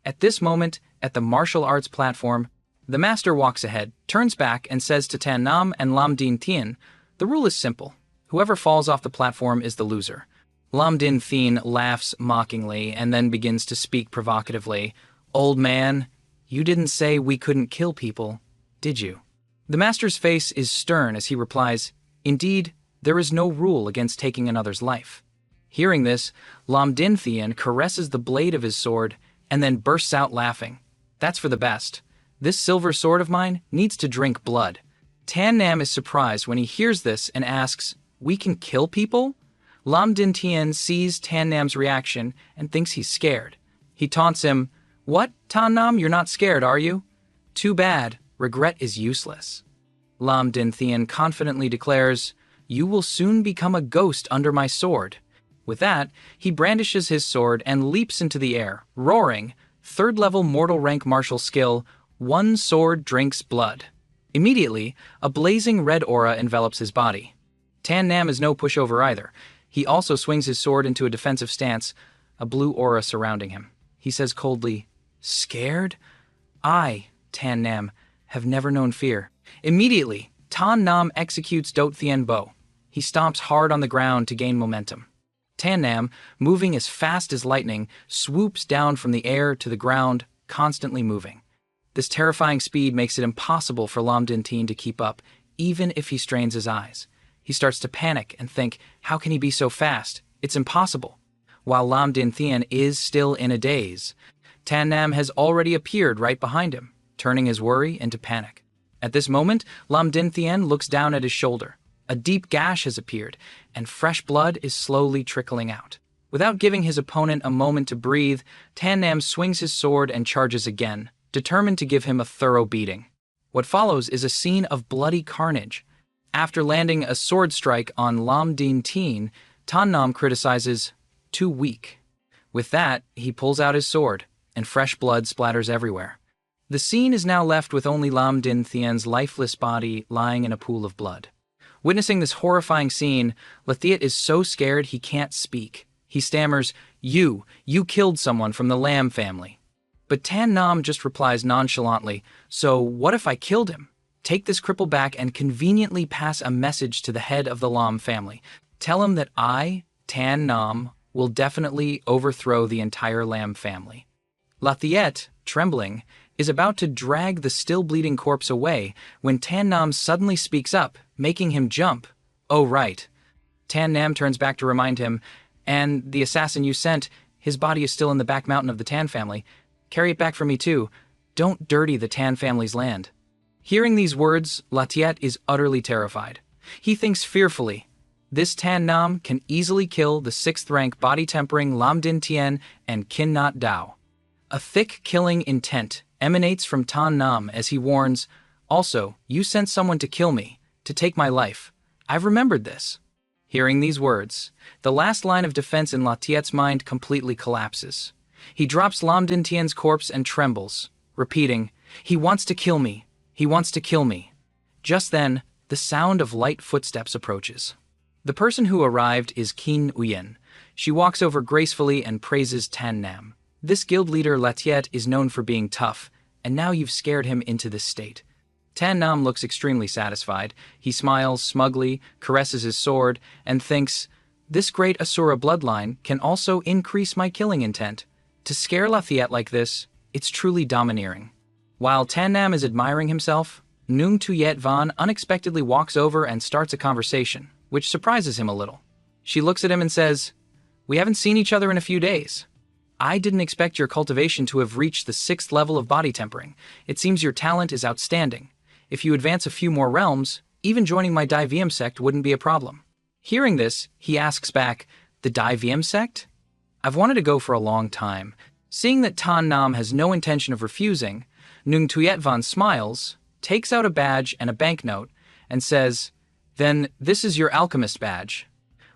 At this moment, at the martial arts platform, the master walks ahead, turns back, and says to Tan Nam and Lam Din Thian, the rule is simple. Whoever falls off the platform is the loser. Lam Din Thian laughs mockingly and then begins to speak provocatively. Old man, you didn't say we couldn't kill people, did you? The master's face is stern as he replies, Indeed, there is no rule against taking another's life. Hearing this, Lam Din Thian caresses the blade of his sword and then bursts out laughing. That's for the best. This silver sword of mine needs to drink blood. Tan Nam is surprised when he hears this and asks, We can kill people? Lam Din Thian sees Tan Nam's reaction and thinks he's scared. He taunts him, What, Tan Nam, you're not scared, are you? Too bad, regret is useless. Lam Din Thian confidently declares, You will soon become a ghost under my sword. With that, he brandishes his sword and leaps into the air, roaring, 3rd level mortal rank martial skill, One sword drinks blood. Immediately, a blazing red aura envelops his body. Tan Nam is no pushover either. He also swings his sword into a defensive stance, a blue aura surrounding him. He says coldly, Scared? I, Tan Nam, have never known fear. Immediately, Tan Nam executes Dot Thien Bo. He stomps hard on the ground to gain momentum. Tan Nam, moving as fast as lightning, swoops down from the air to the ground, constantly moving. This terrifying speed makes it impossible for Lam Din Tien to keep up, even if he strains his eyes. He starts to panic and think, how can he be so fast? It's impossible. While Lam Din Tien is still in a daze, Tan Nam has already appeared right behind him, turning his worry into panic. At this moment, Lam Din Tien looks down at his shoulder. A deep gash has appeared, and fresh blood is slowly trickling out. Without giving his opponent a moment to breathe, Tan Nam swings his sword and charges again, determined to give him a thorough beating. What follows is a scene of bloody carnage. After landing a sword strike on Lam Din Tien, Tan Nam criticizes, "Too weak." With that, he pulls out his sword, and fresh blood splatters everywhere. The scene is now left with only Lam Din Tien's lifeless body lying in a pool of blood. Witnessing this horrifying scene, Lathiet is so scared he can't speak. He stammers, You killed someone from the Lam family." But Tan Nam just replies nonchalantly, "So what if I killed him? Take this cripple back and conveniently pass a message to the head of the Lam family. Tell him that I, Tan Nam, will definitely overthrow the entire Lam family." Lathiet, trembling, is about to drag the still-bleeding corpse away when Tan Nam suddenly speaks up, making him jump. "Oh, right." Tan Nam turns back to remind him, "And the assassin you sent, his body is still in the back mountain of the Tan family. Carry it back for me too. Don't dirty the Tan family's land." Hearing these words, Lathiet is utterly terrified. He thinks fearfully, this Tan Nam can easily kill the 6th-rank body-tempering Lam Din Tien and Kin Not Dao. A thick killing intent emanates from Tan Nam as he warns, "Also, you sent someone to kill me, to take my life. I've remembered this." Hearing these words, the last line of defense in Lathiet's mind completely collapses. He drops Lam Din Tien's corpse and trembles, repeating, "He wants to kill me. He wants to kill me." Just then, the sound of light footsteps approaches. The person who arrived is Qin Uyen. She walks over gracefully and praises Tan Nam. "This guild leader Lathiet is known for being tough, and now you've scared him into this state." Tan Nam looks extremely satisfied. He smiles smugly, caresses his sword, and thinks, "This great Asura bloodline can also increase my killing intent. To scare Lathiet like this, it's truly domineering." While Tan Nam is admiring himself, Nung Tuyet Van unexpectedly walks over and starts a conversation, which surprises him a little. She looks at him and says, "We haven't seen each other in a few days. I didn't expect your cultivation to have reached the 6th level of body tempering. It seems your talent is outstanding. If you advance a few more realms, even joining my Dai VM sect wouldn't be a problem." Hearing this, he asks back, "The Dai VM sect? I've wanted to go for a long time." Seeing that Tan Nam has no intention of refusing, Nung Tuyet Van smiles, takes out a badge and a banknote, and says, "Then this is your alchemist badge.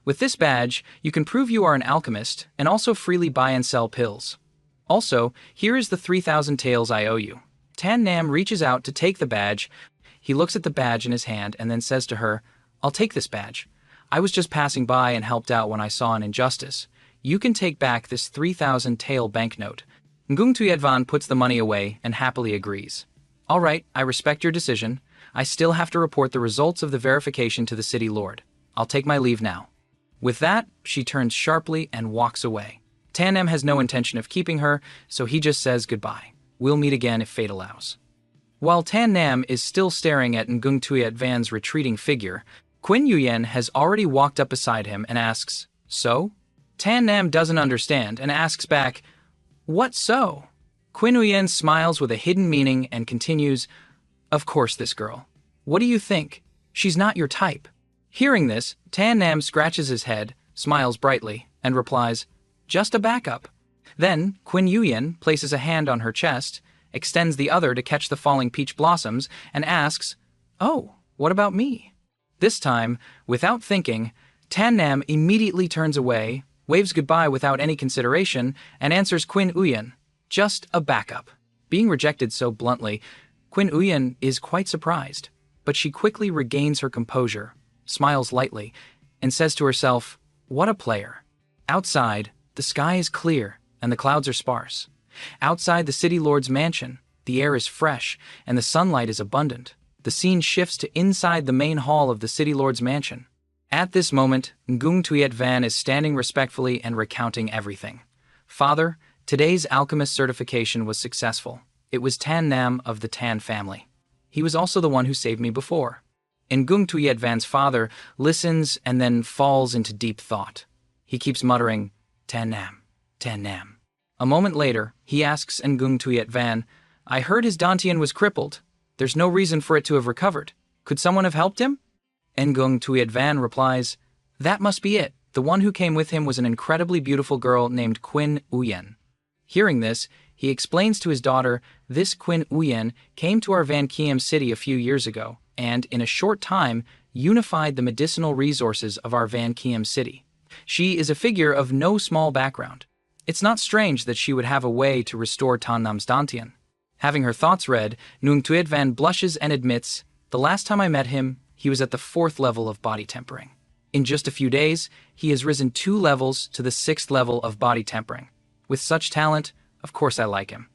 With this badge, you can prove you are an alchemist and also freely buy and sell pills. Also, here is the 3,000 taels I owe you." Tan Nam reaches out to take the badge. He looks at the badge in his hand and then says to her, "I'll take this badge. I was just passing by and helped out when I saw an injustice. You can take back this 3,000 tael banknote." Ngung Tuyedvan puts the money away and happily agrees. "All right, I respect your decision. I still have to report the results of the verification to the city lord. I'll take my leave now." With that, she turns sharply and walks away. Tan Nam has no intention of keeping her, so he just says goodbye. We'll meet again if fate allows. While Tan Nam is still staring at Ngung Tuyet Van's retreating figure, Qin Yuyen has already walked up beside him and asks, "So?" Tan Nam doesn't understand and asks back, "What so?" Qin Yuyen smiles with a hidden meaning and continues, "Of course this girl. What do you think? She's not your type." Hearing this, Tan Nam scratches his head, smiles brightly, and replies, "Just a backup." Then, Qin Yuyen places a hand on her chest, extends the other to catch the falling peach blossoms, and asks, "Oh, what about me?" This time, without thinking, Tan Nam immediately turns away, waves goodbye without any consideration, and answers Qin Yuyen, "Just a backup." Being rejected so bluntly, Qin Yuyen is quite surprised, but she quickly regains her composure, smiles lightly, and says to herself, "What a player." Outside, the sky is clear and the clouds are sparse. Outside the city lord's mansion, the air is fresh and the sunlight is abundant. The scene shifts to inside the main hall of the city lord's mansion. At this moment, Ngung Tuyet Van is standing respectfully and recounting everything. Father, today's alchemist certification was successful. It was Tan Nam of the Tan family. He was also the one who saved me before. Ngung Tuyet Van's father listens and then falls into deep thought. He keeps muttering, Tan Nam, Tan Nam. A moment later, he asks Ngung Tuyet Van, I heard his Dantian was crippled. There's no reason for it to have recovered. Could someone have helped him? Ngung Tuyet Van replies, that must be it. The one who came with him was an incredibly beautiful girl named Quinn Uyen. Hearing this, he explains to his daughter, this Quinn Uyen came to our Van Kiem city a few years ago, and in a short time, unified the medicinal resources of our Van Kiem city. She is a figure of no small background. It's not strange that she would have a way to restore Tan Nam's Dantian. Having her thoughts read, Ngung Tuyet Van blushes and admits, the last time I met him, he was at the 4th level of body tempering. In just a few days, he has risen 2 levels to the 6th level of body tempering. With such talent, of course I like him.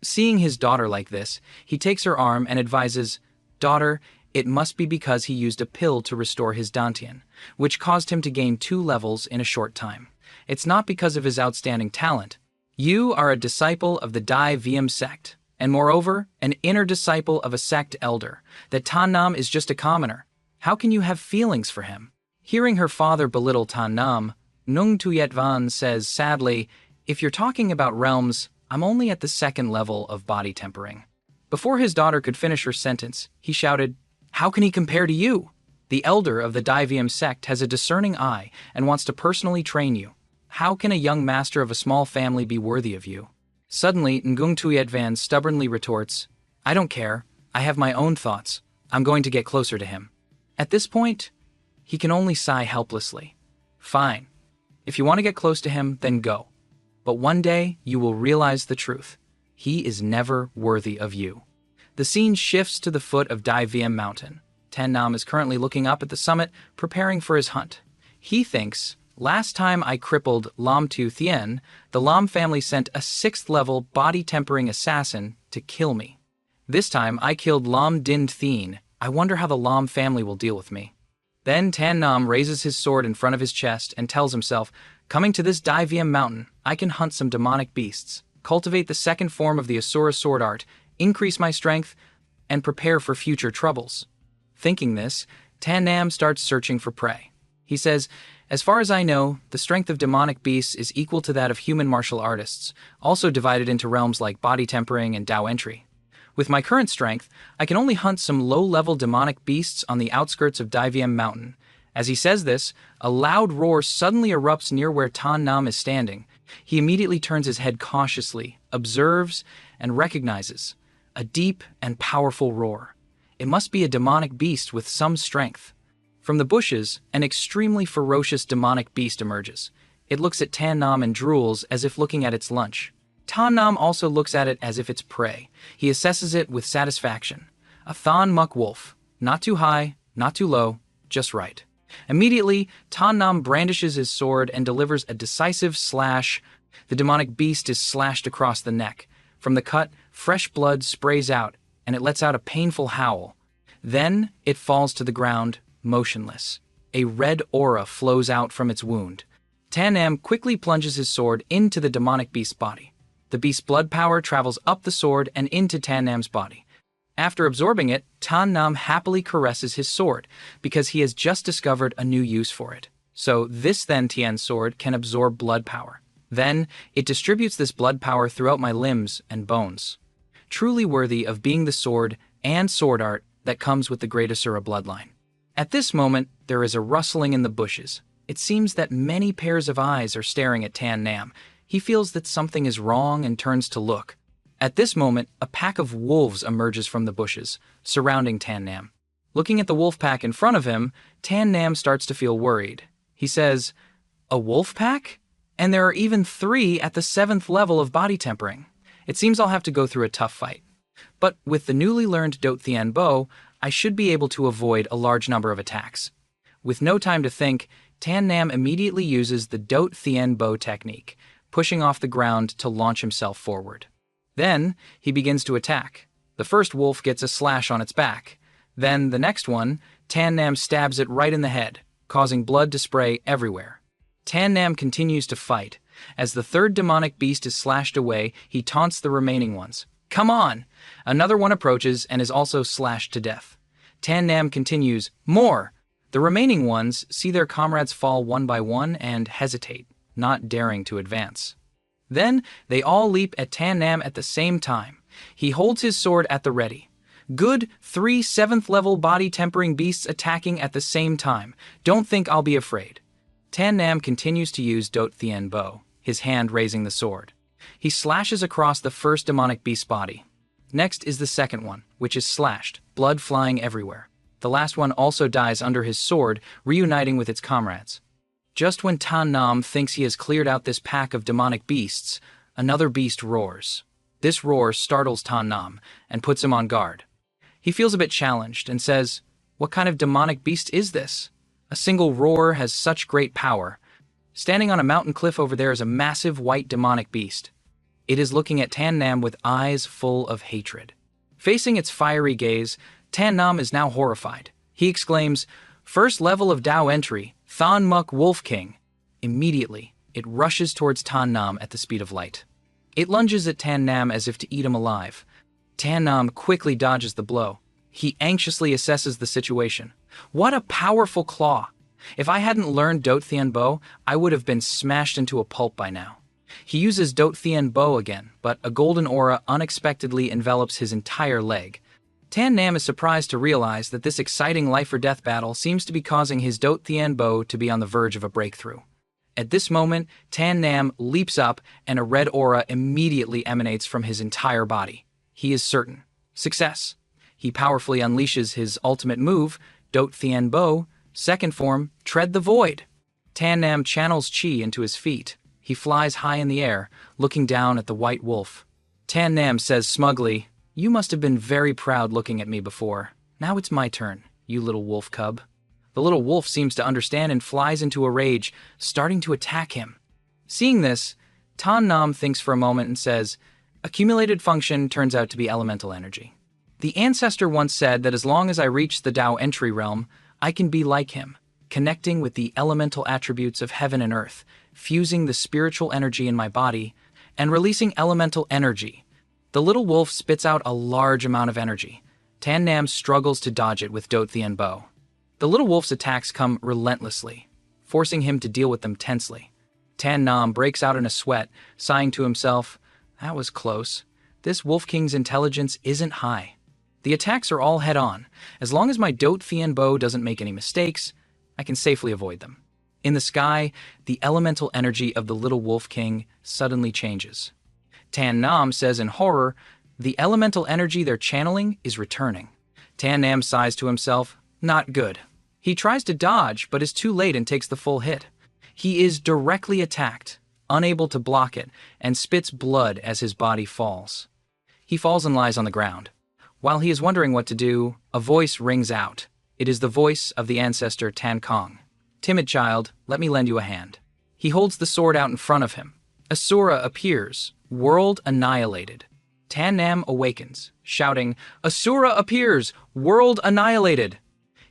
Seeing his daughter like this, he takes her arm and advises, Daughter, it must be because he used a pill to restore his Dantian, which caused him to gain 2 levels in a short time. It's not because of his outstanding talent. You are a disciple of the Dai Viam sect, and moreover, an inner disciple of a sect elder. That Tan Nam is just a commoner. How can you have feelings for him? Hearing her father belittle Tan Nam, Ngung Tuyet Van says sadly, if you're talking about realms, I'm only at the 2nd level of body tempering. Before his daughter could finish her sentence, he shouted, how can he compare to you? The elder of the Daivium sect has a discerning eye and wants to personally train you. How can a young master of a small family be worthy of you? Suddenly, Ngung Tuyet Van stubbornly retorts, I don't care. I have my own thoughts. I'm going to get closer to him. At this point, he can only sigh helplessly. Fine. If you want to get close to him, then go. But one day, you will realize the truth. He is never worthy of you. The scene shifts to the foot of Dai Viam Mountain. Tan Nam is currently looking up at the summit, preparing for his hunt. He thinks, last time I crippled Lam Tu Thien, the Lam family sent a 6th level body tempering assassin to kill me. This time I killed Lam Din Thien. I wonder how the Lam family will deal with me. Then Tan Nam raises his sword in front of his chest and tells himself, coming to this Dai Viam mountain, I can hunt some demonic beasts, cultivate the 2nd form of the Asura sword art, increase my strength, and prepare for future troubles. Thinking this, Tan Nam starts searching for prey. He says, as far as I know, the strength of demonic beasts is equal to that of human martial artists, also divided into realms like body tempering and Dao entry. With my current strength, I can only hunt some low-level demonic beasts on the outskirts of Dai Viam Mountain. As he says this, a loud roar suddenly erupts near where Tan Nam is standing. He immediately turns his head cautiously, observes, and recognizes a deep and powerful roar. It must be a demonic beast with some strength. From the bushes, an extremely ferocious demonic beast emerges. It looks at Tan Nam and drools as if looking at its lunch. Tan Nam also looks at it as if it's prey. He assesses it with satisfaction. A Than Muck wolf. Not too high, not too low, just right. Immediately, Tan Nam brandishes his sword and delivers a decisive slash. The demonic beast is slashed across the neck. From the cut, fresh blood sprays out, and it lets out a painful howl. Then, it falls to the ground, motionless. A red aura flows out from its wound. Tan Nam quickly plunges his sword into the demonic beast's body. The beast's blood power travels up the sword and into Tan Nam's body. After absorbing it, Tan Nam happily caresses his sword, because he has just discovered a new use for it. So this Then Tien sword can absorb blood power. Then, it distributes this blood power throughout my limbs and bones. Truly worthy of being the sword and sword art that comes with the Great Asura bloodline. At this moment, there is a rustling in the bushes. It seems that many pairs of eyes are staring at Tan Nam. He feels that something is wrong and turns to look. At this moment, a pack of wolves emerges from the bushes, surrounding Tan Nam. Looking at the wolf pack in front of him, Tan Nam starts to feel worried. He says, a wolf pack? And there are even 3 at the 7th level of body tempering. It seems I'll have to go through a tough fight. But with the newly learned Dot Thien bow, I should be able to avoid a large number of attacks. With no time to think, Tan Nam immediately uses the Dot Thien bow technique, pushing off the ground to launch himself forward. Then, he begins to attack. The first wolf gets a slash on its back. Then, the next one, Tan Nam stabs it right in the head. causing blood to spray everywhere. Tan Nam continues to fight. As the third demonic beast is slashed away, he taunts the remaining ones. "Come on!" Another one approaches and is also slashed to death. Tan Nam continues, "More!" The remaining ones see their comrades fall one by one and hesitate, not daring to advance. Then they all leap at Tan Nam at the same time. He holds his sword at the ready. Good, 3 7th-level body-tempering beasts attacking at the same time. Don't think I'll be afraid. Tan Nam continues to use Dot Thien Bo, his hand raising the sword. He slashes across the first demonic beast's body. Next is the second one, which is slashed, blood flying everywhere. The last one also dies under his sword, reuniting with its comrades. Just when Tan Nam thinks he has cleared out this pack of demonic beasts, another beast roars. This roar startles Tan Nam and puts him on guard. He feels a bit challenged and says, "What kind of demonic beast is this? A single roar has such great power." Standing on a mountain cliff over there is a massive white demonic beast. It is looking at Tan Nam with eyes full of hatred. Facing its fiery gaze, Tan Nam is now horrified. He exclaims, "First level of Dao entry, Thon Muk Wolf King." Immediately, it rushes towards Tan Nam at the speed of light. It lunges at Tan Nam as if to eat him alive. Tan Nam quickly dodges the blow. He anxiously assesses the situation. What a powerful claw! If I hadn't learned Dot Thien Bo, I would have been smashed into a pulp by now. He uses Dot Thien Bo again, but a golden aura unexpectedly envelops his entire leg. Tan Nam is surprised to realize that this exciting life-or-death battle seems to be causing his Dot Thien Bo to be on the verge of a breakthrough. At this moment, Tan Nam leaps up and a red aura immediately emanates from his entire body. He is certain. Success. He powerfully unleashes his ultimate move, Dot Thien Bo, second form, Tread the Void. Tan Nam channels chi into his feet. He flies high in the air, looking down at the white wolf. Tan Nam says smugly, "You must have been very proud looking at me before. Now it's my turn, you little wolf cub." The little wolf seems to understand and flies into a rage, starting to attack him. Seeing this, Tan Nam thinks for a moment and says, "Accumulated function turns out to be elemental energy. The ancestor once said that as long as I reach the Dao entry realm, I can be like him, connecting with the elemental attributes of heaven and earth, fusing the spiritual energy in my body, and releasing elemental energy." The little wolf spits out a large amount of energy. Tan Nam struggles to dodge it with Dot Thien Bo. The little wolf's attacks come relentlessly, forcing him to deal with them tensely. Tan Nam breaks out in a sweat, sighing to himself, "That was close. This Wolf King's intelligence isn't high." The attacks are all head-on. As long as my Dot Thien Bo doesn't make any mistakes, I can safely avoid them. In the sky, the elemental energy of the little Wolf King suddenly changes. Tan Nam says in horror, the elemental energy they're channeling is returning. Tan Nam sighs to himself, "Not good." He tries to dodge, but is too late and takes the full hit. He is directly attacked, unable to block it, and spits blood as his body falls. He falls and lies on the ground. While he is wondering what to do, a voice rings out. It is the voice of the ancestor Tan Kong. "Timid child, let me lend you a hand." He holds the sword out in front of him. Asura appears, world annihilated. Tan Nam awakens, shouting, "Asura appears, world annihilated!"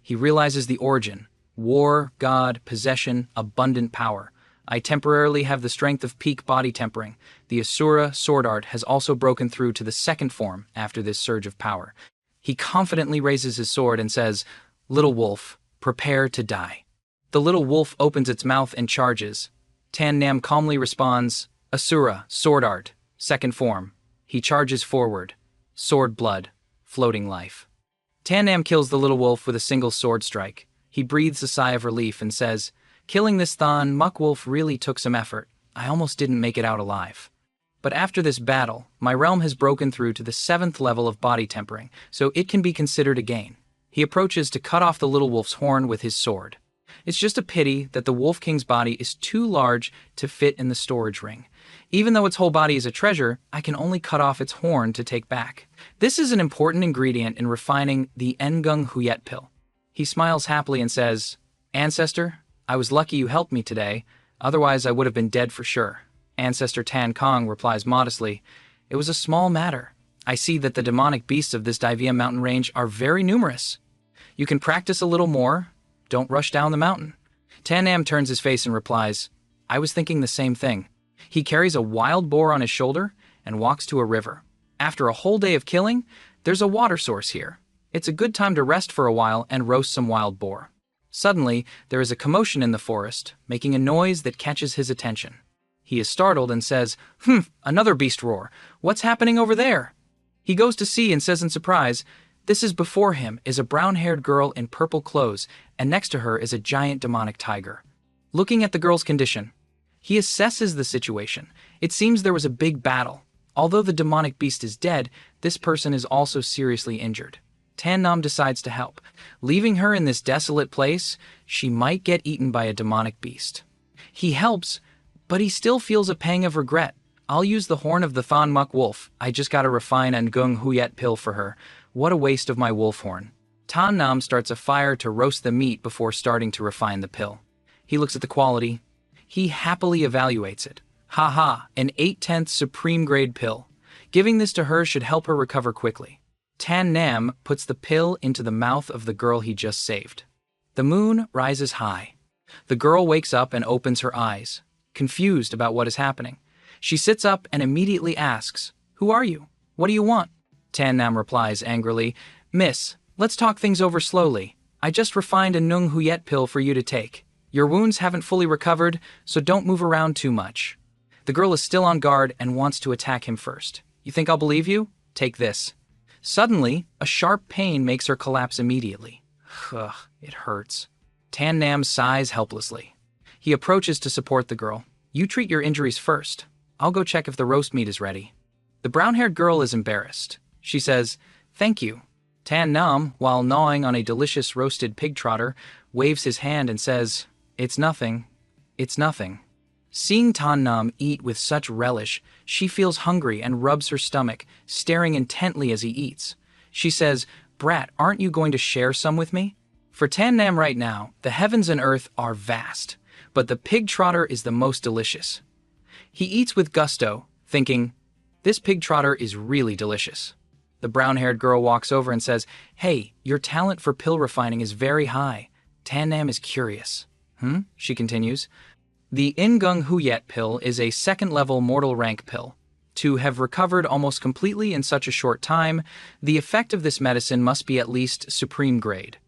He realizes the origin: war, God, possession, abundant power. I temporarily have the strength of peak body tempering. The Asura sword art has also broken through to the second form after this surge of power. He confidently raises his sword and says, "Little wolf, prepare to die." The little wolf opens its mouth and charges. Tan Nam calmly responds, "Asura, sword art, second form." He charges forward. Sword blood, floating life. Tan Nam kills the little wolf with a single sword strike. He breathes a sigh of relief and says, "Killing this Thon Muck Wolf really took some effort. I almost didn't make it out alive. But after this battle, my realm has broken through to the 7th level of body tempering, so it can be considered a gain." He approaches to cut off the little wolf's horn with his sword. It's just a pity that the Wolf King's body is too large to fit in the storage ring. Even though its whole body is a treasure, I can only cut off its horn to take back. This is an important ingredient in refining the Ngung Huyet pill. He smiles happily and says, "Ancestor, I was lucky you helped me today, otherwise I would have been dead for sure." Ancestor Tan Kong replies modestly, "It was a small matter. I see that the demonic beasts of this Divia mountain range are very numerous. You can practice a little more. Don't rush down the mountain. Nam turns his face and replies, I was thinking the same thing. He carries a wild boar on his shoulder and walks to a river. After a whole day of killing, there's a water source here. It's a good time to rest for a while and roast some wild boar. Suddenly, there is a commotion in the forest, making a noise that catches his attention. He is startled and says, another beast roar. What's happening over there? He goes to see and says in surprise, this is before him is a brown-haired girl in purple clothes, and next to her is a giant demonic tiger. Looking at the girl's condition, he assesses the situation. It seems there was a big battle. Although the demonic beast is dead, this person is also seriously injured. Nam decides to help. Leaving her in this desolate place, she might get eaten by a demonic beast. He helps, but he still feels a pang of regret. I'll use the horn of the Thon Muck wolf. I just gotta refine an Gung Huyet pill for her. What a waste of my wolf horn. Nam starts a fire to roast the meat before starting to refine the pill. He looks at the quality. He happily evaluates it. Haha, an 8/10 supreme grade pill. Giving this to her should help her recover quickly. Nam puts the pill into the mouth of the girl he just saved. The moon rises high. The girl wakes up and opens her eyes, confused about what is happening. She sits up and immediately asks, Who are you? What do you want? Nam replies angrily, Miss, let's talk things over slowly. I just refined a Nung Huyet pill for you to take. Your wounds haven't fully recovered, so don't move around too much. The girl is still on guard and wants to attack him first. You think I'll believe you? Take this. Suddenly, a sharp pain makes her collapse immediately. Ugh, it hurts. Nam sighs helplessly. He approaches to support the girl. You treat your injuries first. I'll go check if the roast meat is ready. The brown-haired girl is embarrassed. She says, Thank you. Nam, while gnawing on a delicious roasted pig trotter, waves his hand and says, It's nothing. It's nothing. Seeing Nam eat with such relish, she feels hungry and rubs her stomach, staring intently as he eats. She says, Brat, aren't you going to share some with me? For Nam right now, the heavens and earth are vast, but the pig trotter is the most delicious. He eats with gusto, thinking, This pig trotter is really delicious. The brown-haired girl walks over and says, Hey, your talent for pill refining is very high. Nam is curious. She continues. The Ngung Huyet pill is a second-level mortal rank pill. To have recovered almost completely in such a short time, the effect of this medicine must be at least supreme grade.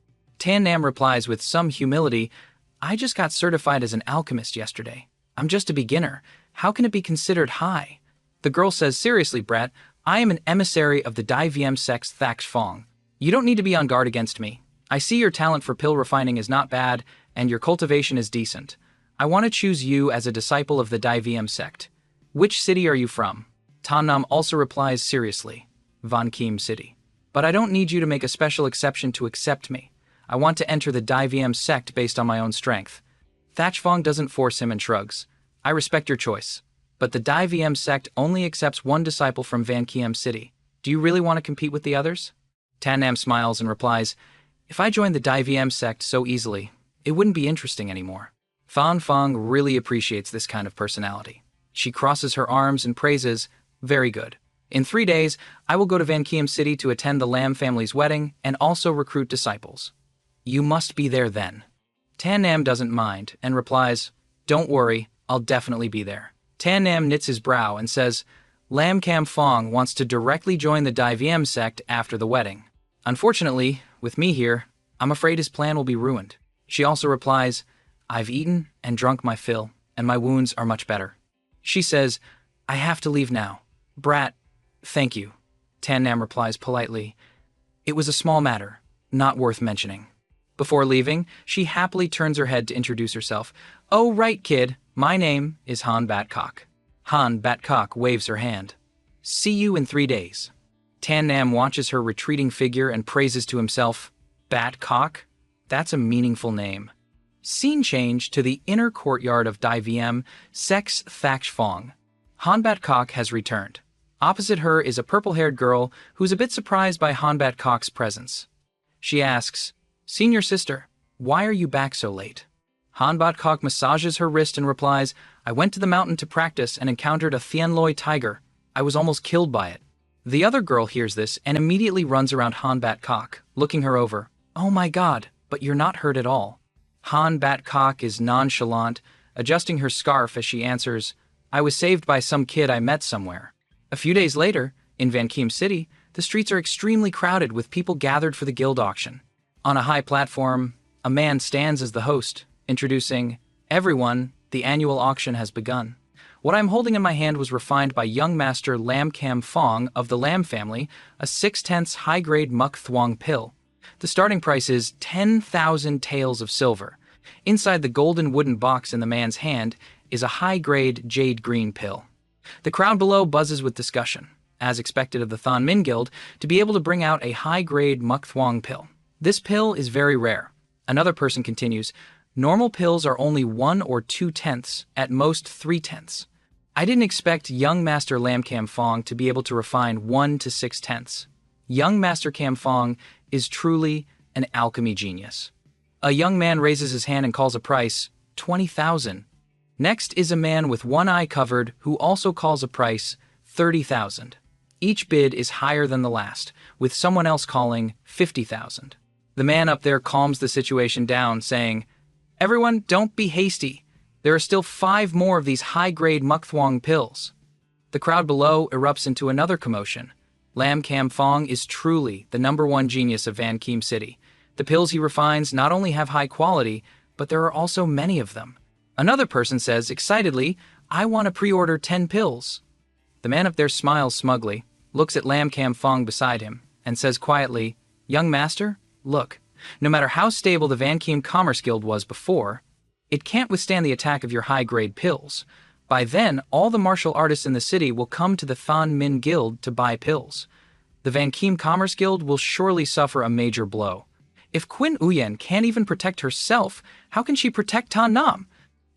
Nam replies with some humility, I just got certified as an alchemist yesterday. I'm just a beginner. How can it be considered high? The girl says, Seriously, Brat, I am an emissary of the Dai VM sex Thaksh Fong. You don't need to be on guard against me. I see your talent for pill refining is not bad, and your cultivation is decent. I want to choose you as a disciple of the Dai VM sect. Which city are you from? Nam also replies seriously, Van Kim City. But I don't need you to make a special exception to accept me. I want to enter the Dai VM sect based on my own strength. Thaksh Fong doesn't force him and shrugs. I respect your choice. But the Dai VM sect only accepts one disciple from Van Kim City. Do you really want to compete with the others? Nam smiles and replies, If I joined the Dai VM sect so easily, it wouldn't be interesting anymore. Fan Fong really appreciates this kind of personality. She crosses her arms and praises, Very good. In 3 days, I will go to Van Kim City to attend the Lam family's wedding and also recruit disciples. You must be there then. Nam doesn't mind and replies, Don't worry, I'll definitely be there. Nam knits his brow and says, Lam Cam Fong wants to directly join the Dai VM sect after the wedding. Unfortunately, with me here, I'm afraid his plan will be ruined. She also replies, I've eaten and drunk my fill, and my wounds are much better. She says, I have to leave now. Brat, thank you. Nam replies politely, It was a small matter, not worth mentioning. Before leaving, she happily turns her head to introduce herself. Oh, right, kid. My name is Han Batcock. Han Batcock waves her hand. See you in 3 days. Nam watches her retreating figure and praises to himself, Batcock? That's a meaningful name. Scene change to the inner courtyard of Dai VM, Sex Thaksh Fong. Han Batcock has returned. Opposite her is a purple-haired girl who's a bit surprised by Han Batcock's presence. She asks, Senior sister, why are you back so late? Han Batcock massages her wrist and replies, I went to the mountain to practice and encountered a Thienloi tiger. I was almost killed by it. The other girl hears this and immediately runs around Han Batcock, looking her over. Oh my god, but you're not hurt at all. Han Batcock is nonchalant, adjusting her scarf as she answers, I was saved by some kid I met somewhere. A few days later, in Vankeem City, the streets are extremely crowded with people gathered for the guild auction. On a high platform, a man stands as the host, introducing, Everyone, the annual auction has begun. What I'm holding in my hand was refined by young master Lam Cam Fong of the Lam family, a 6/10 high-grade Muk Thwang pill. The starting price is 10,000 taels of silver. Inside the golden wooden box in the man's hand is a high-grade jade green pill. The crowd below buzzes with discussion, as expected of the Thon Min Guild, to be able to bring out a high-grade Muk Thwang pill. This pill is very rare. Another person continues, normal pills are only 1 or 2/10, at most 3/10. I didn't expect young Master Lam Cam Fong to be able to refine 1 to 6/10. Young Master Cam Fong is truly an alchemy genius. A young man raises his hand and calls a price, 20,000. Next is a man with one eye covered who also calls a price, 30,000. Each bid is higher than the last, with someone else calling 50,000. The man up there calms the situation down, saying, Everyone, don't be hasty. There are still 5 more of these high-grade Muk Thwang pills. The crowd below erupts into another commotion. Lam Cam Fong is truly the #1 genius of Vankeem City. The pills he refines not only have high quality, but there are also many of them. Another person says excitedly, I want to pre-order 10 pills. The man up there smiles smugly, looks at Lam Cam Fong beside him, and says quietly, Young master, look, no matter how stable the Vankeem Commerce Guild was before, it can't withstand the attack of your high-grade pills. By then, all the martial artists in the city will come to the Thon Min Guild to buy pills. The Vankeem Commerce Guild will surely suffer a major blow. If Quinn Uyen can't even protect herself, how can she protect Tan Nam?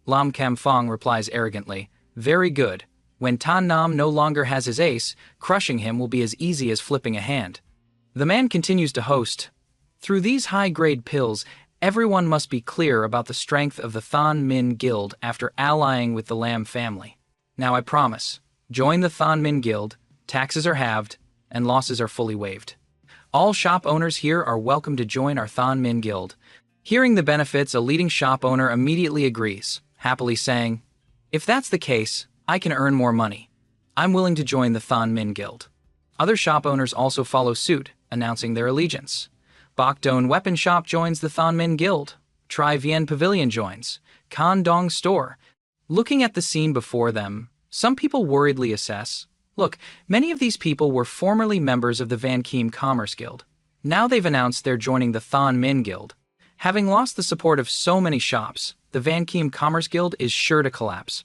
Lam Cam Fong replies arrogantly, Very good. When Tan Nam no longer has his ace, crushing him will be as easy as flipping a hand. The man continues to host. Through these high-grade pills, everyone must be clear about the strength of the Thon Min Guild after allying with the Lam family. Now I promise, join the Thon Min Guild, taxes are halved, and losses are fully waived. All shop owners here are welcome to join our Thon Min Guild. Hearing the benefits, a leading shop owner immediately agrees, happily saying, If that's the case, I can earn more money. I'm willing to join the Thon Min Guild. Other shop owners also follow suit, announcing their allegiance. Bokdong Weapon Shop joins the Thon Min Guild. Tri Vien Pavilion joins. Kan Dong Store. Looking at the scene before them, some people worriedly assess, look, many of these people were formerly members of the Vankeem Commerce Guild. Now they've announced they're joining the Thon Min Guild. Having lost the support of so many shops, the Vankeem Commerce Guild is sure to collapse.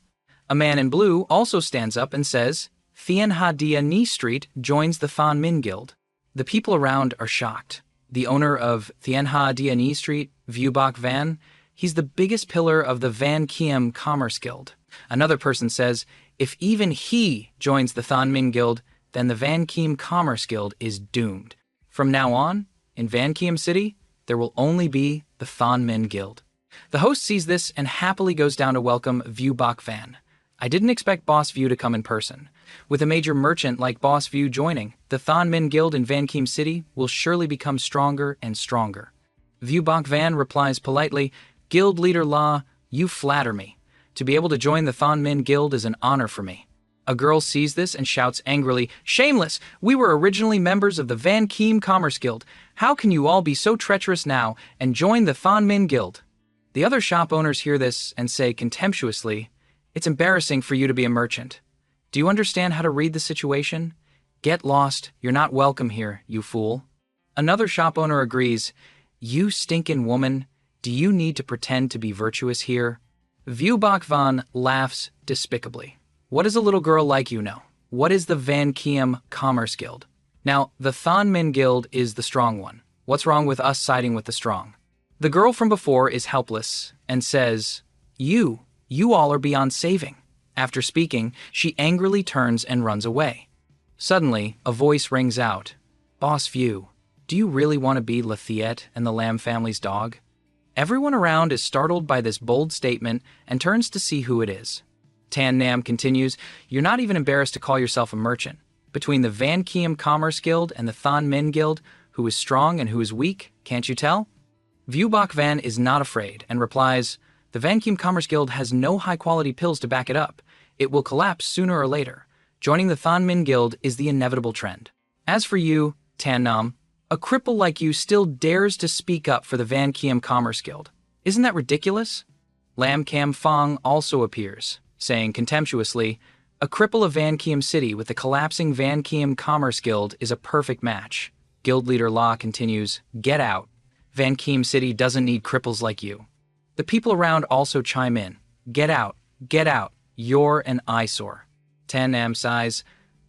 A man in blue also stands up and says, Thien Ha Dia Ni Street joins the Thon Min Guild. The people around are shocked. The owner of Thien Ha Dia Ni Street, Viewbok Van, he's the biggest pillar of the Vankeem Commerce Guild. Another person says, if even he joins the Thon Min Guild, then the Vankeem Commerce Guild is doomed. From now on, in Vankeem City, there will only be the Thon Min Guild. The host sees this and happily goes down to welcome Viewbok Van. I didn't expect Boss View to come in person. With a major merchant like Boss View joining, the Thon Min Guild in Vankeem City will surely become stronger and stronger. Viewbok Van replies politely, Guild Leader La, you flatter me. To be able to join the Thon Min Guild is an honor for me. A girl sees this and shouts angrily, Shameless! We were originally members of the Vankeem Commerce Guild. How can you all be so treacherous now and join the Thon Min Guild? The other shop owners hear this and say contemptuously, It's embarrassing for you to be a merchant. Do you understand how to read the situation? Get lost, you're not welcome here, you fool. Another shop owner agrees, You stinkin' woman, do you need to pretend to be virtuous here? Viewbok Van laughs despicably. What does a little girl like you know? What is the Vankeem Commerce Guild? Now, the Thon Min Guild is the strong one. What's wrong with us siding with the strong? The girl from before is helpless and says, You all are beyond saving. After speaking, she angrily turns and runs away. Suddenly, a voice rings out. Boss View, do you really want to be Lathiet and the Lam family's dog? Everyone around is startled by this bold statement and turns to see who it is. Tan Nam continues, You're not even embarrassed to call yourself a merchant. Between the Vankeem Commerce Guild and the Thon Min Guild, who is strong and who is weak, can't you tell? Vuebok Van is not afraid and replies, "The Van Kiem Commerce Guild has no high-quality pills to back it up. It will collapse sooner or later. Joining the Thon Min Guild is the inevitable trend. As for you, Tan Nam, a cripple like you still dares to speak up for the Van Kiem Commerce Guild. Isn't that ridiculous?" Lam Cam Fong also appears, saying contemptuously, "A cripple of Van Kiem City with the collapsing Van Kiem Commerce Guild is a perfect match." Guild leader La continues, "Get out. Van Kiem City doesn't need cripples like you." The people around also chime in, "Get out, get out, you're an eyesore." Tan Nam sighs,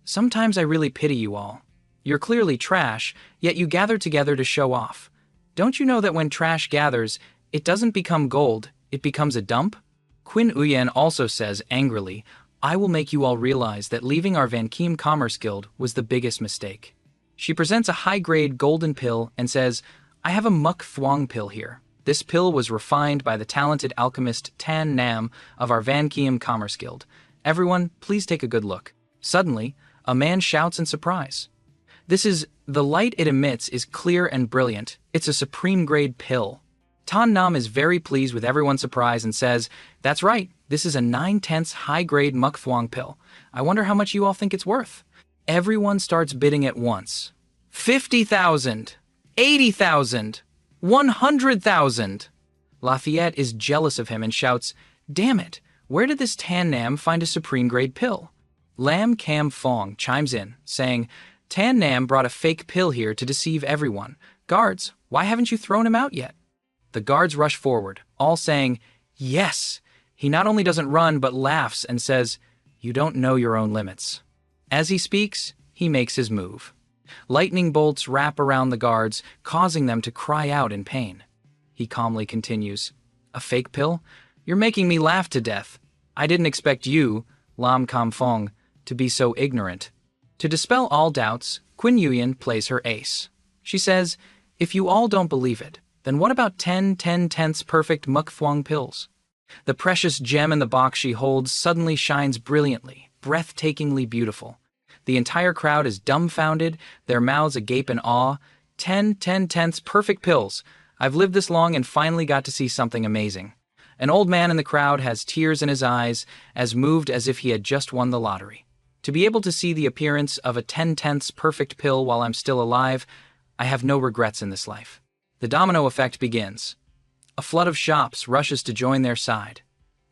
"Sometimes I really pity you all. You're clearly trash, yet you gather together to show off. Don't you know that when trash gathers, it doesn't become gold, it becomes a dump?" Quinn Uyen also says angrily, "I will make you all realize that leaving our Van Kiem Commerce Guild was the biggest mistake." She presents a high-grade golden pill and says, "I have a Muk Thuong pill here. This pill was refined by the talented alchemist Tan Nam of our Van Kiem Commerce Guild. Everyone, please take a good look." Suddenly, a man shouts in surprise. The light it emits is clear and brilliant. It's a supreme-grade pill. Tan Nam is very pleased with everyone's surprise and says, "That's right, this is a 9/10 high-grade Muk Thuong pill. I wonder how much you all think it's worth." Everyone starts bidding at once. 50,000, 80,000, 100,000. Lafayette is jealous of him and shouts, "Damn it, where did this Tan Nam find a supreme-grade pill?" Lam Cam Fong chimes in, saying, "Tan Nam brought a fake pill here to deceive everyone. Guards, why haven't you thrown him out yet?" The guards rush forward, all saying, "Yes!" He not only doesn't run, but laughs and says, "You don't know your own limits." As he speaks, he makes his move. Lightning bolts wrap around the guards, causing them to cry out in pain. He calmly continues, "A fake pill? You're making me laugh to death. I didn't expect you, Lam Kam Fong, to be so ignorant." To dispel all doubts, Quinn Yuyan plays her ace. She says, "If you all don't believe it, then what about 10/10 perfect Muk Thuong pills?" The precious gem in the box she holds suddenly shines brilliantly, breathtakingly beautiful. The entire crowd is dumbfounded, their mouths agape in awe. 10/10 perfect pills. I've lived this long and finally got to see something amazing. An old man in the crowd has tears in his eyes, as moved as if he had just won the lottery. To be able to see the appearance of a 10/10 perfect pill while I'm still alive, I have no regrets in this life. The domino effect begins. A flood of shops rushes to join their side.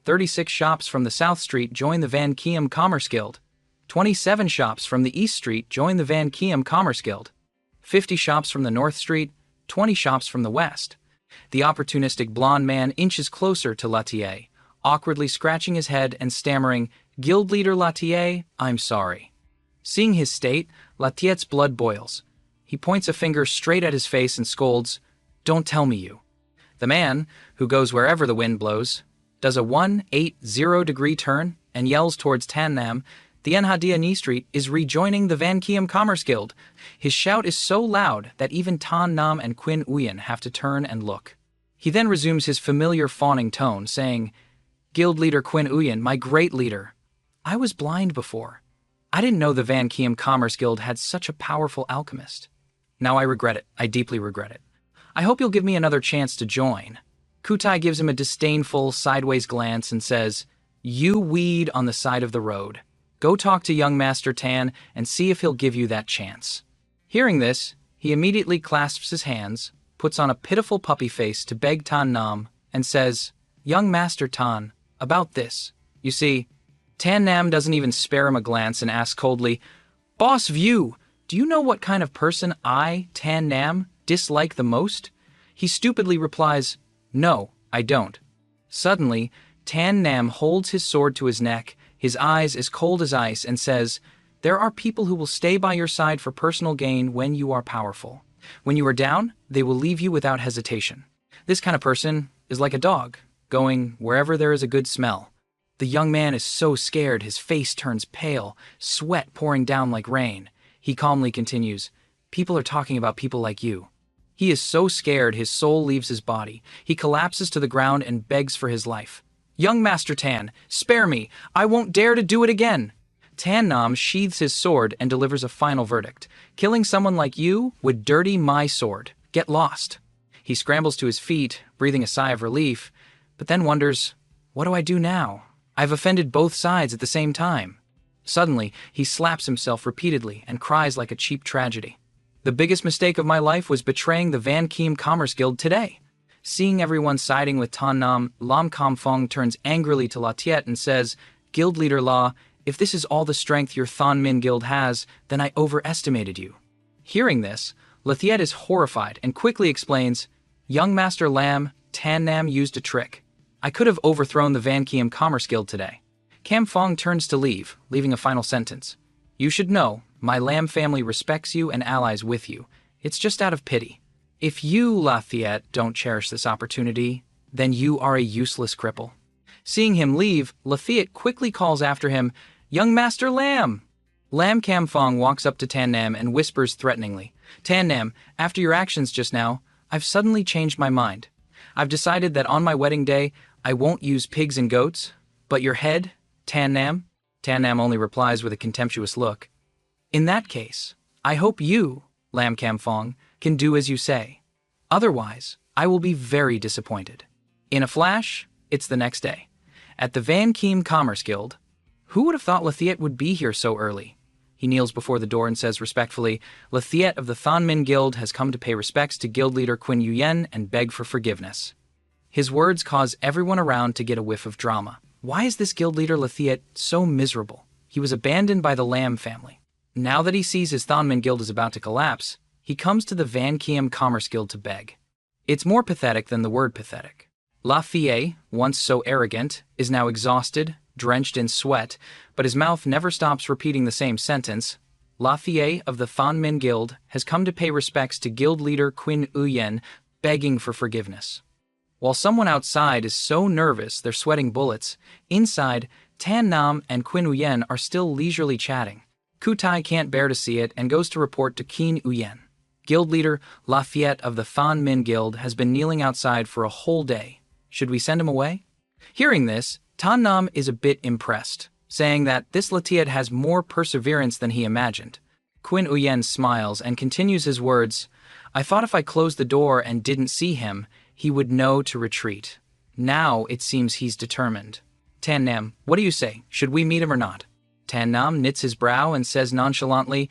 36 shops from the South Street join the Van Kiem Commerce Guild. 27 shops from the East Street join the Van Kiem Commerce Guild. 50 shops from the North Street, 20 shops from the West. The opportunistic blonde man inches closer to Latier, awkwardly scratching his head and stammering, "Guild leader Latier, I'm sorry." Seeing his state, Latier's blood boils. He points a finger straight at his face and scolds, "Don't tell me you." The man, who goes wherever the wind blows, does a 180-degree turn and yells towards Tan Nam, "The Enhadia Ni Street is rejoining the Van Kiem Commerce Guild." His shout is so loud that even Tan Nam and Quinn Uyen have to turn and look. He then resumes his familiar fawning tone, saying, "Guild leader Quinn Uyen, my great leader. I was blind before. I didn't know the Van Kiem Commerce Guild had such a powerful alchemist. Now I regret it. I deeply regret it. I hope you'll give me another chance to join." Kutai gives him a disdainful, sideways glance and says, "You weed on the side of the road. Go talk to young Master Tan and see if he'll give you that chance." Hearing this, he immediately clasps his hands, puts on a pitiful puppy face to beg Tan Nam, and says, "Young Master Tan, about this. You see," Tan Nam doesn't even spare him a glance and asks coldly, "Boss View, do you know what kind of person I, Tan Nam, dislike the most?" He stupidly replies, "No, I don't." Suddenly, Tan Nam holds his sword to his neck, his eyes as cold as ice, and says, "There are people who will stay by your side for personal gain when you are powerful. When you are down, they will leave you without hesitation. This kind of person is like a dog, going wherever there is a good smell." The young man is so scared his face turns pale, sweat pouring down like rain. He calmly continues, "People are talking about people like you." He is so scared his soul leaves his body. He collapses to the ground and begs for his life. "Young Master Tan, spare me. I won't dare to do it again." Tan Nam sheathes his sword and delivers a final verdict. "Killing someone like you would dirty my sword. Get lost." He scrambles to his feet, breathing a sigh of relief, but then wonders, what do I do now? I've offended both sides at the same time. Suddenly, he slaps himself repeatedly and cries like a cheap tragedy. The biggest mistake of my life was betraying the Van Kiem Commerce Guild today. Seeing everyone siding with Tan Nam, Lam Kam Fong turns angrily to Latiet and says, Guild Leader La, if this is all the strength your Thon Min Guild has, then I overestimated you. Hearing this, Latiet is horrified and quickly explains, Young Master Lam, Tan Nam used a trick. I could have overthrown the Van Kiem Commerce Guild today. Cam Fong turns to leave, leaving a final sentence. You should know, my Lam family respects you and allies with you. It's just out of pity. If you, Lafayette, don't cherish this opportunity, then you are a useless cripple. Seeing him leave, Lafayette quickly calls after him, Young Master Lam! Lam Cam Fong walks up to Tan Nam and whispers threateningly, Tan Nam, after your actions just now, I've suddenly changed my mind. I've decided that on my wedding day, I won't use pigs and goats, but your head, Tan Nam? Tan Nam only replies with a contemptuous look. In that case, I hope you, Lam Cam Fong, can do as you say. Otherwise, I will be very disappointed. In a flash, it's the next day. At the Van Kiem Commerce Guild, who would have thought Lafayette would be here so early? He kneels before the door and says respectfully, Lafayette of the Thon Min Guild has come to pay respects to guild leader Quinn Yuyen and beg for forgiveness. His words cause everyone around to get a whiff of drama. Why is this guild leader Lafayette so miserable? He was abandoned by the Lam family. Now that he sees his Thon Min Guild is about to collapse, he comes to the Van Kiem Commerce Guild to beg. It's more pathetic than the word pathetic. Lafayette, once so arrogant, is now exhausted, drenched in sweat, but his mouth never stops repeating the same sentence. Lafayette of the Thon Min Guild has come to pay respects to guild leader Quinn Uyen, begging for forgiveness. While someone outside is so nervous they're sweating bullets, inside, Tan Nam and Quinn Uyen are still leisurely chatting. Kutai can't bear to see it and goes to report to Qin Uyen. Guild leader Lafayette of the Thon Min Guild has been kneeling outside for a whole day. Should we send him away? Hearing this, Tan Nam is a bit impressed, saying that this Latiet has more perseverance than he imagined. Quinn Uyen smiles and continues his words, I thought if I closed the door and didn't see him, he would know to retreat. Now it seems he's determined. Tan Nam, what do you say? Should we meet him or not? Tan Nam knits his brow and says nonchalantly,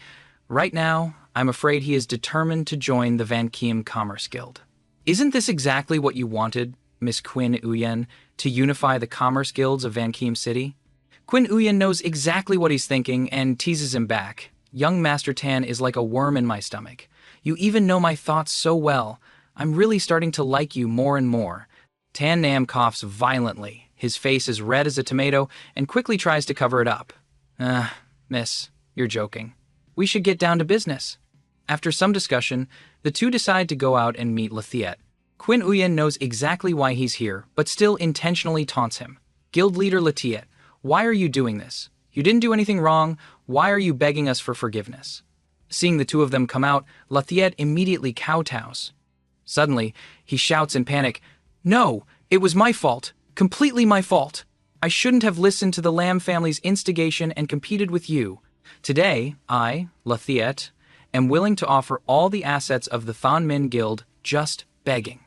Right now, I'm afraid he is determined to join the Van Kiem Commerce Guild. Isn't this exactly what you wanted, Miss Quinn Uyen, to unify the commerce guilds of Van Kiem City? Quinn Uyen knows exactly what he's thinking and teases him back. Young Master Tan is like a worm in my stomach. You even know my thoughts so well. I'm really starting to like you more and more. Tan Nam coughs violently. His face is red as a tomato and quickly tries to cover it up. Miss, you're joking. We should get down to business. After some discussion, the two decide to go out and meet Lafayette. Quinn Uyen knows exactly why he's here, but still intentionally taunts him. Guild leader Lafayette, why are you doing this? You didn't do anything wrong. Why are you begging us for forgiveness? Seeing the two of them come out, Lafayette immediately kowtows. Suddenly, he shouts in panic, No, it was my fault. Completely my fault. I shouldn't have listened to the Lam family's instigation and competed with you. Today, I, Lafayette, am willing to offer all the assets of the Thon Min Guild, just begging,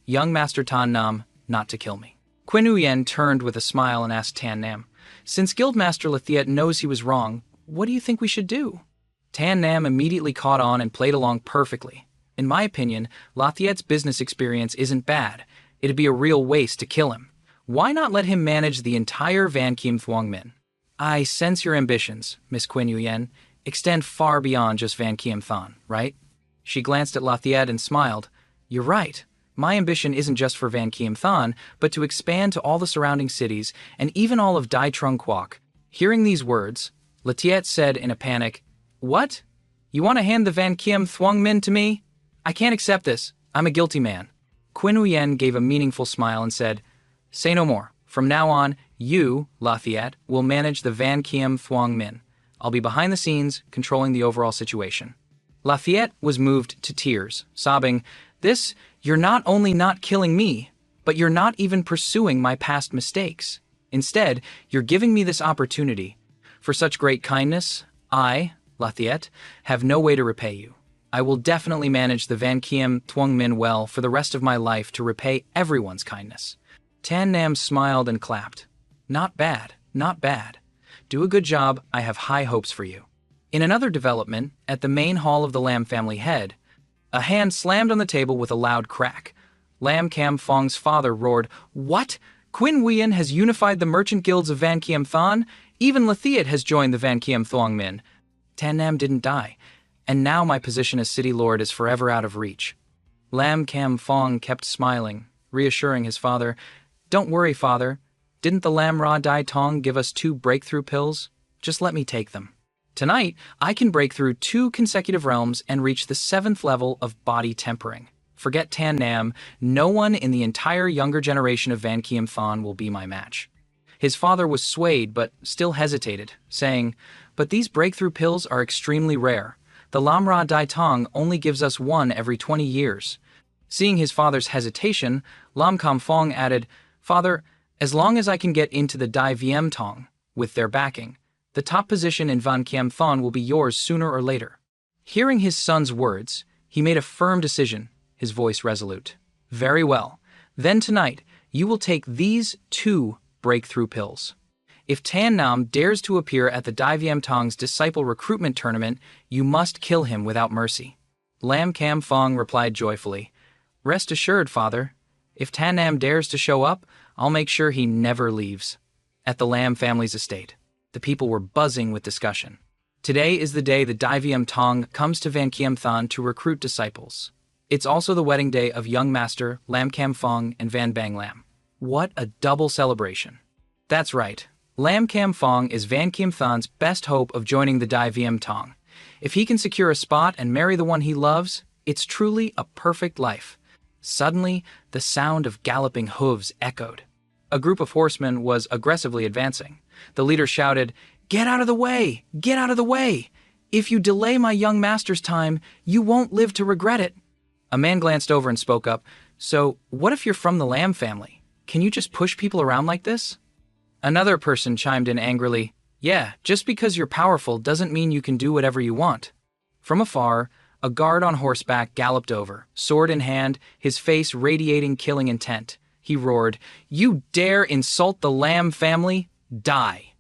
young Master Tan Nam, not to kill me. Quinn Uyen turned with a smile and asked Tan Nam, Since Guildmaster Lafayette knows he was wrong, what do you think we should do? Tan Nam immediately caught on and played along perfectly. In my opinion, Lafayette's business experience isn't bad. It'd be a real waste to kill him. Why not let him manage the entire Van Kiem Thuong Min? I sense your ambitions, Miss Quinn Uyen, extend far beyond just Van Kiem Thon, right? She glanced at Lafayette and smiled. You're right. My ambition isn't just for Van Kiem Thon, but to expand to all the surrounding cities and even all of Dai Trung Quoc. Hearing these words, Lafayette said in a panic, What? You want to hand the Van Kiem Thuong Min to me? I can't accept this. I'm a guilty man. Quinn Uyen gave a meaningful smile and said, Say no more. From now on, you, Lafayette, will manage the Van Kiem Thuong Min. I'll be behind the scenes, controlling the overall situation. Lafayette was moved to tears, sobbing, You're not only not killing me, but you're not even pursuing my past mistakes. Instead, you're giving me this opportunity. For such great kindness, I, Lafayette, have no way to repay you. I will definitely manage the Van Kiem Thuong Min well for the rest of my life to repay everyone's kindness. Tan Nam smiled and clapped. Not bad, not bad. Do a good job, I have high hopes for you. In another development, at the main hall of the Lam family head, a hand slammed on the table with a loud crack. Lam Kam Fong's father roared, "What? Quinn Nguyen has unified the merchant guilds of Van Kiem Thon? Even Lathiat has joined the Van Kiem Thuong Min." Tan Nam didn't die, and now my position as city lord is forever out of reach. Lam Kam Fong kept smiling, reassuring his father, "Don't worry, father. Didn't the Lam Ra Dai Tong give us 2 breakthrough pills? Just let me take them. Tonight, I can break through 2 consecutive realms and reach the 7th level of body tempering. Forget Tan Nam, no one in the entire younger generation of Van Kiem Thon will be my match." His father was swayed but still hesitated, saying, "But these breakthrough pills are extremely rare. The Lam Ra Dai Tong only gives us 1 every 20 years. Seeing his father's hesitation, Lam Kam Fong added, "Father, as long as I can get into the Dai Viem Tong, with their backing, the top position in Van Kiem Thon will be yours sooner or later." Hearing his son's words, he made a firm decision, his voice resolute. "Very well. Then tonight, you will take these 2 breakthrough pills. If Tan Nam dares to appear at the Dai Viem Tong's disciple recruitment tournament, you must kill him without mercy." Lam Kam Fong replied joyfully, "Rest assured, father. If Tan Nam dares to show up, I'll make sure he never leaves." At the Lam family's estate, the people were buzzing with discussion. Today is the day the Dai Viem Tong comes to Van Kiem Thon to recruit disciples. It's also the wedding day of young master Lam Kam Fong and Van Bang Lam. What a double celebration. That's right. Lam Kam Fong is Van Kiem Thon's best hope of joining the Dai Viem Tong. If he can secure a spot and marry the one he loves, it's truly a perfect life. Suddenly, the sound of galloping hooves echoed. A group of horsemen was aggressively advancing. The leader shouted, "Get out of the way! Get out of the way! If you delay my young master's time, you won't live to regret it." A man glanced over and spoke up, "So, what if you're from the Lam family? Can you just push people around like this?" Another person chimed in angrily, "Yeah, just because you're powerful doesn't mean you can do whatever you want." From afar, a guard on horseback galloped over, sword in hand, his face radiating killing intent. He roared, "You dare insult the Lam family? Die!"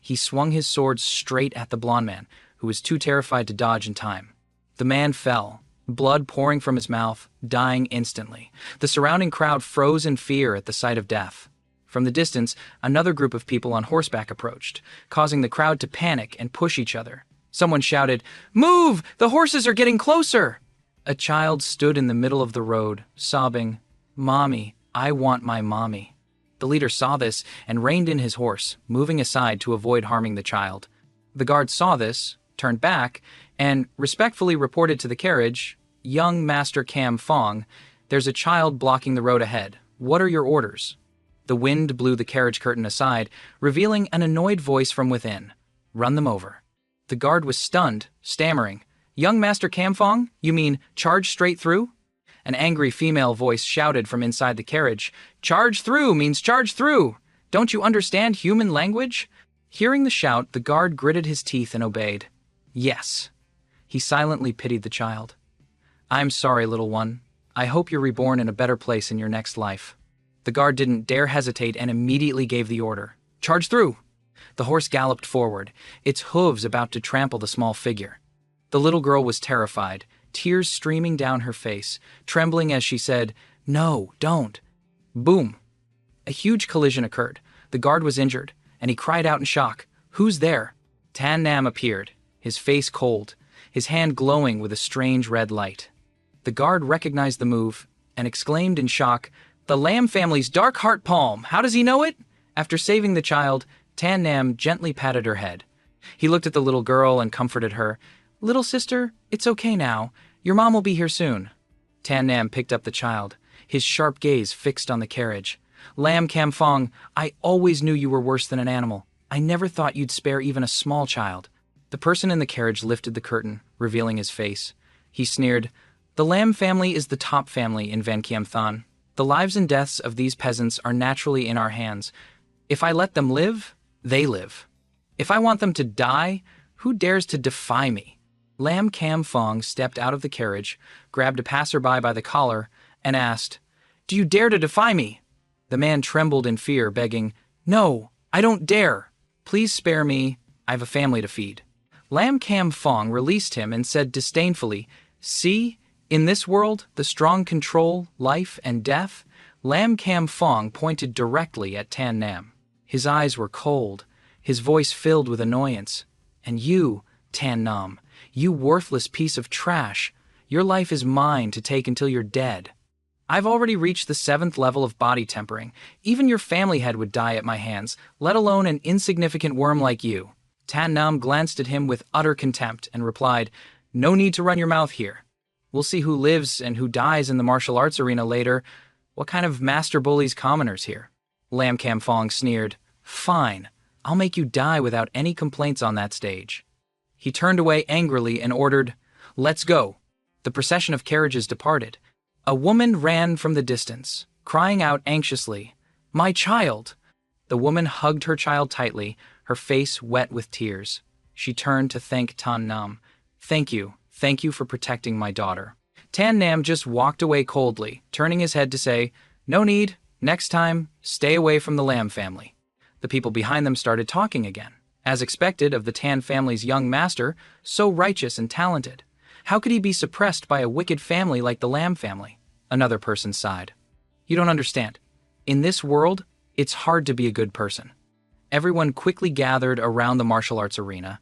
He swung his sword straight at the blond man, who was too terrified to dodge in time. The man fell, blood pouring from his mouth, dying instantly. The surrounding crowd froze in fear at the sight of death. From the distance, another group of people on horseback approached, causing the crowd to panic and push each other. Someone shouted, "Move! The horses are getting closer!" A child stood in the middle of the road, sobbing, "Mommy, I want my mommy." The leader saw this and reined in his horse, moving aside to avoid harming the child. The guard saw this, turned back, and respectfully reported to the carriage, "Young Master Kam Fong, there's a child blocking the road ahead. What are your orders?" The wind blew the carriage curtain aside, revealing an annoyed voice from within. "Run them over." The guard was stunned, stammering, "Young Master Kam Fong? You mean charge straight through?" An angry female voice shouted from inside the carriage, "Charge through means charge through! Don't you understand human language?" Hearing the shout, the guard gritted his teeth and obeyed. "Yes." He silently pitied the child. "I'm sorry, little one. I hope you're reborn in a better place in your next life." The guard didn't dare hesitate and immediately gave the order, "Charge through!" The horse galloped forward, its hooves about to trample the small figure. The little girl was terrified, tears streaming down her face, trembling as she said, "No, don't." Boom! A huge collision occurred. The guard was injured, and he cried out in shock, "Who's there?" Tan Nam appeared, his face cold, his hand glowing with a strange red light. The guard recognized the move and exclaimed in shock, "The Lam family's dark heart palm! How does he know it?" After saving the child, Tan Nam gently patted her head. He looked at the little girl and comforted her. "Little sister, it's okay now. Your mom will be here soon." Tan Nam picked up the child, his sharp gaze fixed on the carriage. "Lam Kam Fong, I always knew you were worse than an animal. I never thought you'd spare even a small child." The person in the carriage lifted the curtain, revealing his face. He sneered, "The Lam family is the top family in Van Kiem Thon. The lives and deaths of these peasants are naturally in our hands. If I let them live, they live. If I want them to die, who dares to defy me?" Lam Cam Fong stepped out of the carriage, grabbed a passerby by the collar, and asked, "Do you dare to defy me?" The man trembled in fear, begging, "No, I don't dare. Please spare me. I have a family to feed." Lam Cam Fong released him and said disdainfully, "See, in this world, the strong control life and death." Lam Cam Fong pointed directly at Tan Nam. His eyes were cold, his voice filled with annoyance. "And you, Tan Nam, you worthless piece of trash, your life is mine to take until you're dead. I've already reached the 7th level of body tempering. Even your family head would die at my hands, let alone an insignificant worm like you." Tan Nam glanced at him with utter contempt and replied, "No need to run your mouth here. We'll see who lives and who dies in the martial arts arena later. What kind of master bullies commoners here?" Lam Cam Fong sneered, "Fine, I'll make you die without any complaints on that stage." He turned away angrily and ordered, "Let's go." The procession of carriages departed. A woman ran from the distance, crying out anxiously, "My child!" The woman hugged her child tightly, her face wet with tears. She turned to thank Tan Nam. Thank you for protecting my daughter." Tan Nam just walked away coldly, turning his head to say, "No need, next time, stay away from the Lam family." The people behind them started talking again, as expected of the Tan family's young master, so righteous and talented. How could he be suppressed by a wicked family like the Lam family? Another person sighed. "You don't understand. In this world, it's hard to be a good person." Everyone quickly gathered around the martial arts arena.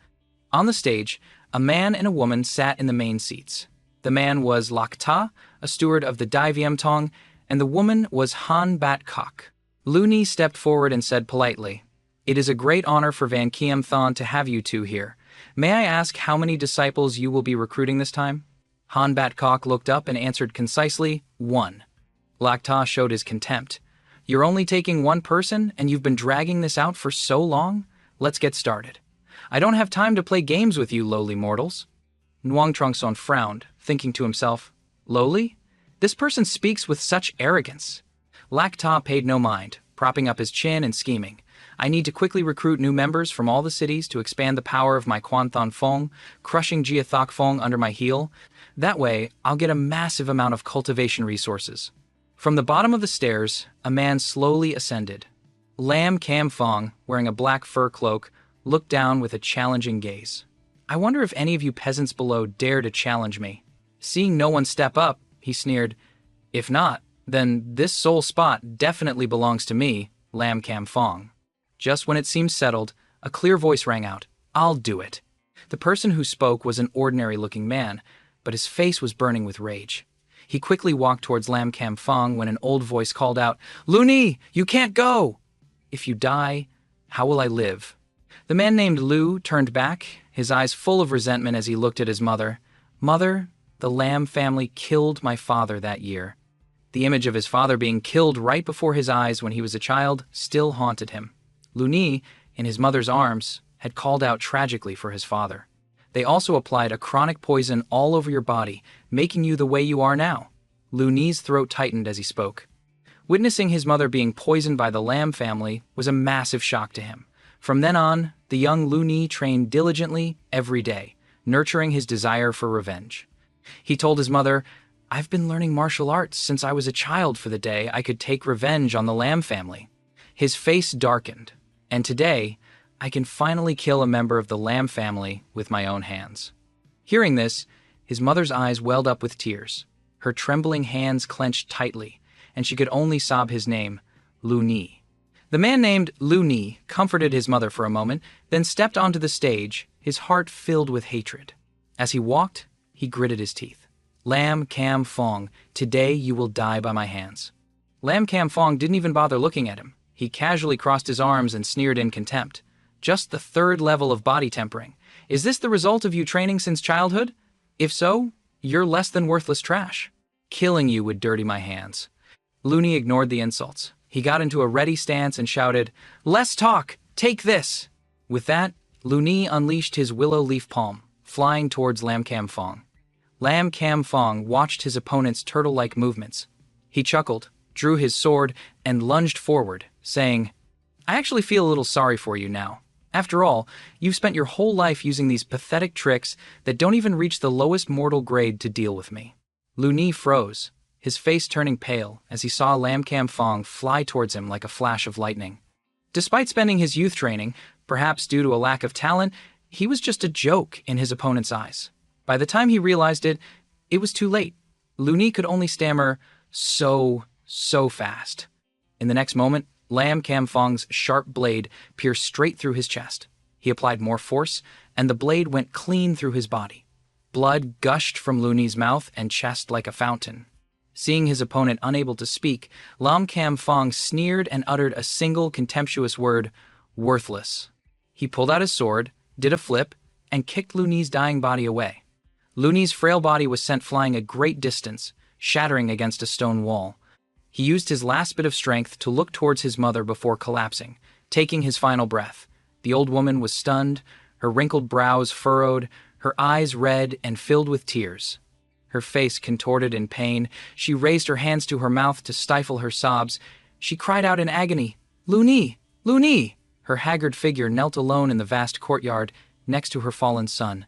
On the stage, a man and a woman sat in the main seats. The man was Lak Ta, a steward of the Dai Viêm Tong, and the woman was Han Bat Kok. Lu Ni stepped forward and said politely, "It is a great honor for Van Kiem Thon to have you two here. May I ask how many disciples you will be recruiting this time?" Han Bat Kok looked up and answered concisely, "One." Lak Ta showed his contempt. "You're only taking one person, and you've been dragging this out for so long? Let's get started. I don't have time to play games with you lowly mortals." Nguyen Trong Son frowned, thinking to himself, "Lowly? This person speaks with such arrogance." Lak Ta paid no mind, propping up his chin and scheming. "I need to quickly recruit new members from all the cities to expand the power of my Quan Thon Fong, crushing Jia Thok Fong under my heel. That way, I'll get a massive amount of cultivation resources." From the bottom of the stairs, a man slowly ascended. Lam Cam Fong, wearing a black fur cloak, looked down with a challenging gaze. "I wonder if any of you peasants below dare to challenge me." Seeing no one step up, he sneered, "If not, then this sole spot definitely belongs to me, Lam Cam Fong." Just when it seemed settled, a clear voice rang out, "I'll do it." The person who spoke was an ordinary-looking man, but his face was burning with rage. He quickly walked towards Lam Cam Fong when an old voice called out, "Lu Ni, you can't go!" "If you die, how will I live?" The man named Lu turned back, his eyes full of resentment as he looked at his mother. "Mother, the Lam family killed my father that year." The image of his father being killed right before his eyes when he was a child still haunted him. Lu Ni, in his mother's arms, had called out tragically for his father. "They also applied a chronic poison all over your body, making you the way you are now." Lu Ni's throat tightened as he spoke. Witnessing his mother being poisoned by the Lam family was a massive shock to him. From then on, the young Lu Ni trained diligently every day, nurturing his desire for revenge. He told his mother, "I've been learning martial arts since I was a child for the day I could take revenge on the Lam family." His face darkened, and today, I can finally kill a member of the Lam family with my own hands. Hearing this, his mother's eyes welled up with tears. Her trembling hands clenched tightly, and she could only sob his name, Lu Ni. The man named Lu Ni comforted his mother for a moment, then stepped onto the stage, his heart filled with hatred. As he walked, he gritted his teeth. "Lam Cam Fong, today you will die by my hands." Lam Cam Fong didn't even bother looking at him. He casually crossed his arms and sneered in contempt. "Just the 3rd level of body tempering. Is this the result of you training since childhood? If so, you're less than worthless trash. Killing you would dirty my hands." Lu Ni ignored the insults. He got into a ready stance and shouted, "Less talk! Take this!" With that, Lu Ni unleashed his willow leaf palm, flying towards Lam Cam Fong. Lam Cam Fong watched his opponent's turtle-like movements. He chuckled, drew his sword, and lunged forward, saying, "I actually feel a little sorry for you now. After all, you've spent your whole life using these pathetic tricks that don't even reach the lowest mortal grade to deal with me." Luni froze, his face turning pale as he saw Lam Kam Fong fly towards him like a flash of lightning. Despite spending his youth training, perhaps due to a lack of talent, he was just a joke in his opponent's eyes. By the time he realized it, it was too late. Luni could only stammer, so fast. In the next moment, Lam Kam Fong's sharp blade pierced straight through his chest. He applied more force, and the blade went clean through his body. Blood gushed from Luni's mouth and chest like a fountain. Seeing his opponent unable to speak, Lam Kam Fong sneered and uttered a single contemptuous word, "Worthless." He pulled out his sword, did a flip, and kicked Luni's dying body away. Luni's frail body was sent flying a great distance, shattering against a stone wall. He used his last bit of strength to look towards his mother before collapsing, taking his final breath. The old woman was stunned, her wrinkled brows furrowed, her eyes red and filled with tears. Her face contorted in pain, she raised her hands to her mouth to stifle her sobs. She cried out in agony, "Luni! Luni!" Her haggard figure knelt alone in the vast courtyard, next to her fallen son.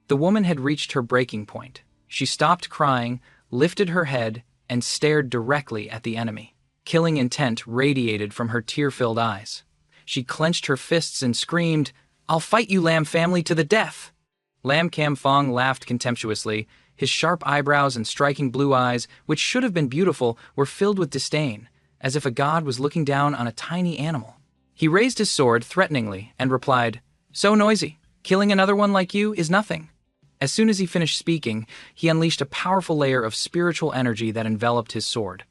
The woman had reached her breaking point. She stopped crying, lifted her head, and stared directly at the enemy. Killing intent radiated from her tear-filled eyes. She clenched her fists and screamed, "I'll fight you, Lam family, to the death!" Lam Kam Fong laughed contemptuously. His sharp eyebrows and striking blue eyes, which should have been beautiful, were filled with disdain, as if a god was looking down on a tiny animal. He raised his sword threateningly and replied, "So noisy. Killing another one like you is nothing." As soon as he finished speaking, he unleashed a powerful layer of spiritual energy that enveloped his sword.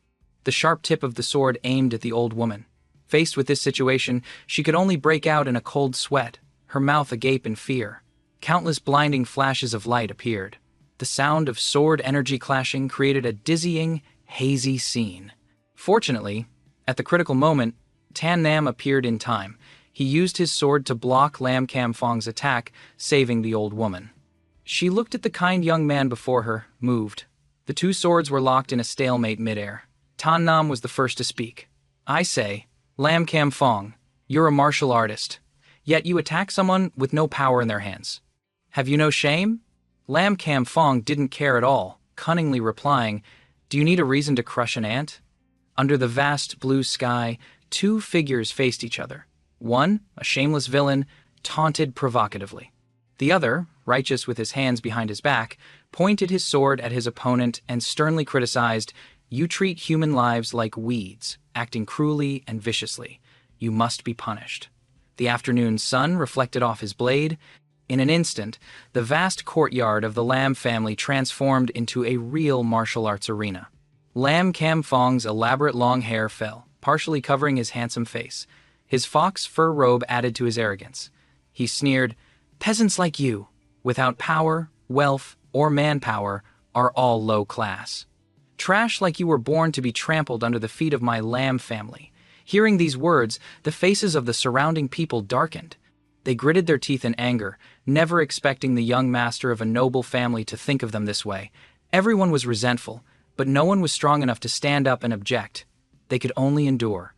The sharp tip of the sword aimed at the old woman. Faced with this situation, she could only break out in a cold sweat, her mouth agape in fear. Countless blinding flashes of light appeared. The sound of sword energy clashing created a dizzying, hazy scene. Fortunately, at the critical moment, Tan Nam appeared in time. He used his sword to block Lam Kam Fong's attack, saving the old woman. She looked at the kind young man before her, moved. The two swords were locked in a stalemate midair. Tan Nam was the first to speak. "I say, Lam Kam Fong, you're a martial artist, yet you attack someone with no power in their hands. Have you no shame?" Lam Kam Fong didn't care at all, cunningly replying, "Do you need a reason to crush an ant?" Under the vast blue sky, two figures faced each other. One, a shameless villain, taunted provocatively. The other, righteous with his hands behind his back, pointed his sword at his opponent and sternly criticized, "You treat human lives like weeds, acting cruelly and viciously. You must be punished." The afternoon sun reflected off his blade. In an instant, the vast courtyard of the Lam family transformed into a real martial arts arena. Lam Kam Fong's elaborate long hair fell, partially covering his handsome face. His fox fur robe added to his arrogance. He sneered, "Peasants like you, without power, wealth, or manpower, are all low class. Trash like you were born to be trampled under the feet of my Lam family." Hearing these words, the faces of the surrounding people darkened. They gritted their teeth in anger, never expecting the young master of a noble family to think of them this way. Everyone was resentful, but no one was strong enough to stand up and object. They could only endure.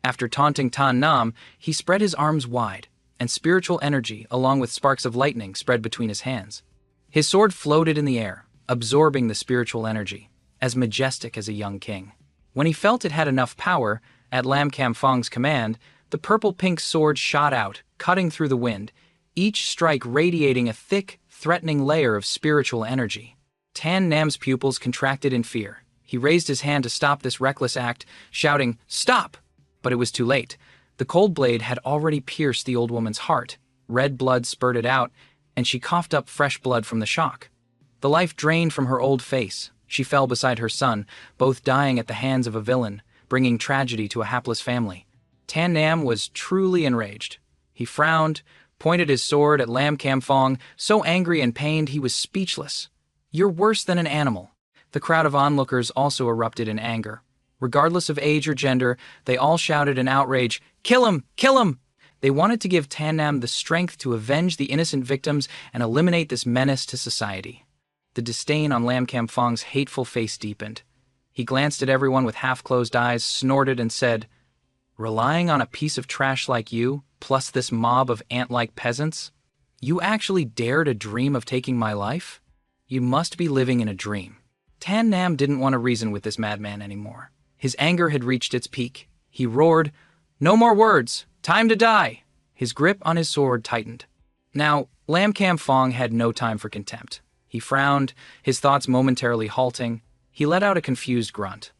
After taunting Tan Nam, he spread his arms wide, and spiritual energy, along with sparks of lightning, spread between his hands. His sword floated in the air, absorbing the spiritual energy, as majestic as a young king. When he felt it had enough power, at Lam Kam Fong's command, the purple-pink sword shot out, cutting through the wind, each strike radiating a thick, threatening layer of spiritual energy. Tan Nam's pupils contracted in fear. He raised his hand to stop this reckless act, shouting, "Stop!" But it was too late. The cold blade had already pierced the old woman's heart. Red blood spurted out, and she coughed up fresh blood from the shock. The life drained from her old face. She fell beside her son, both dying at the hands of a villain, bringing tragedy to a hapless family. Tan Nam was truly enraged. He frowned, pointed his sword at Lam Kam Fong, so angry and pained he was speechless. "You're worse than an animal." The crowd of onlookers also erupted in anger. Regardless of age or gender, they all shouted in outrage, "Kill him! Kill him!" They wanted to give Tan Nam the strength to avenge the innocent victims and eliminate this menace to society. The disdain on Lam Kam Fong's hateful face deepened. He glanced at everyone with half-closed eyes, snorted, and said, Relying on a piece of trash like you, plus this mob of ant-like peasants? You actually dare to dream of taking my life? You must be living in a dream. Tan Nam didn't want to reason with this madman anymore. His anger had reached its peak. He roared, "No more words! Time to die!" His grip on his sword tightened. Now, Lam Kam Fong had no time for contempt. He frowned, his thoughts momentarily halting. He let out a confused grunt.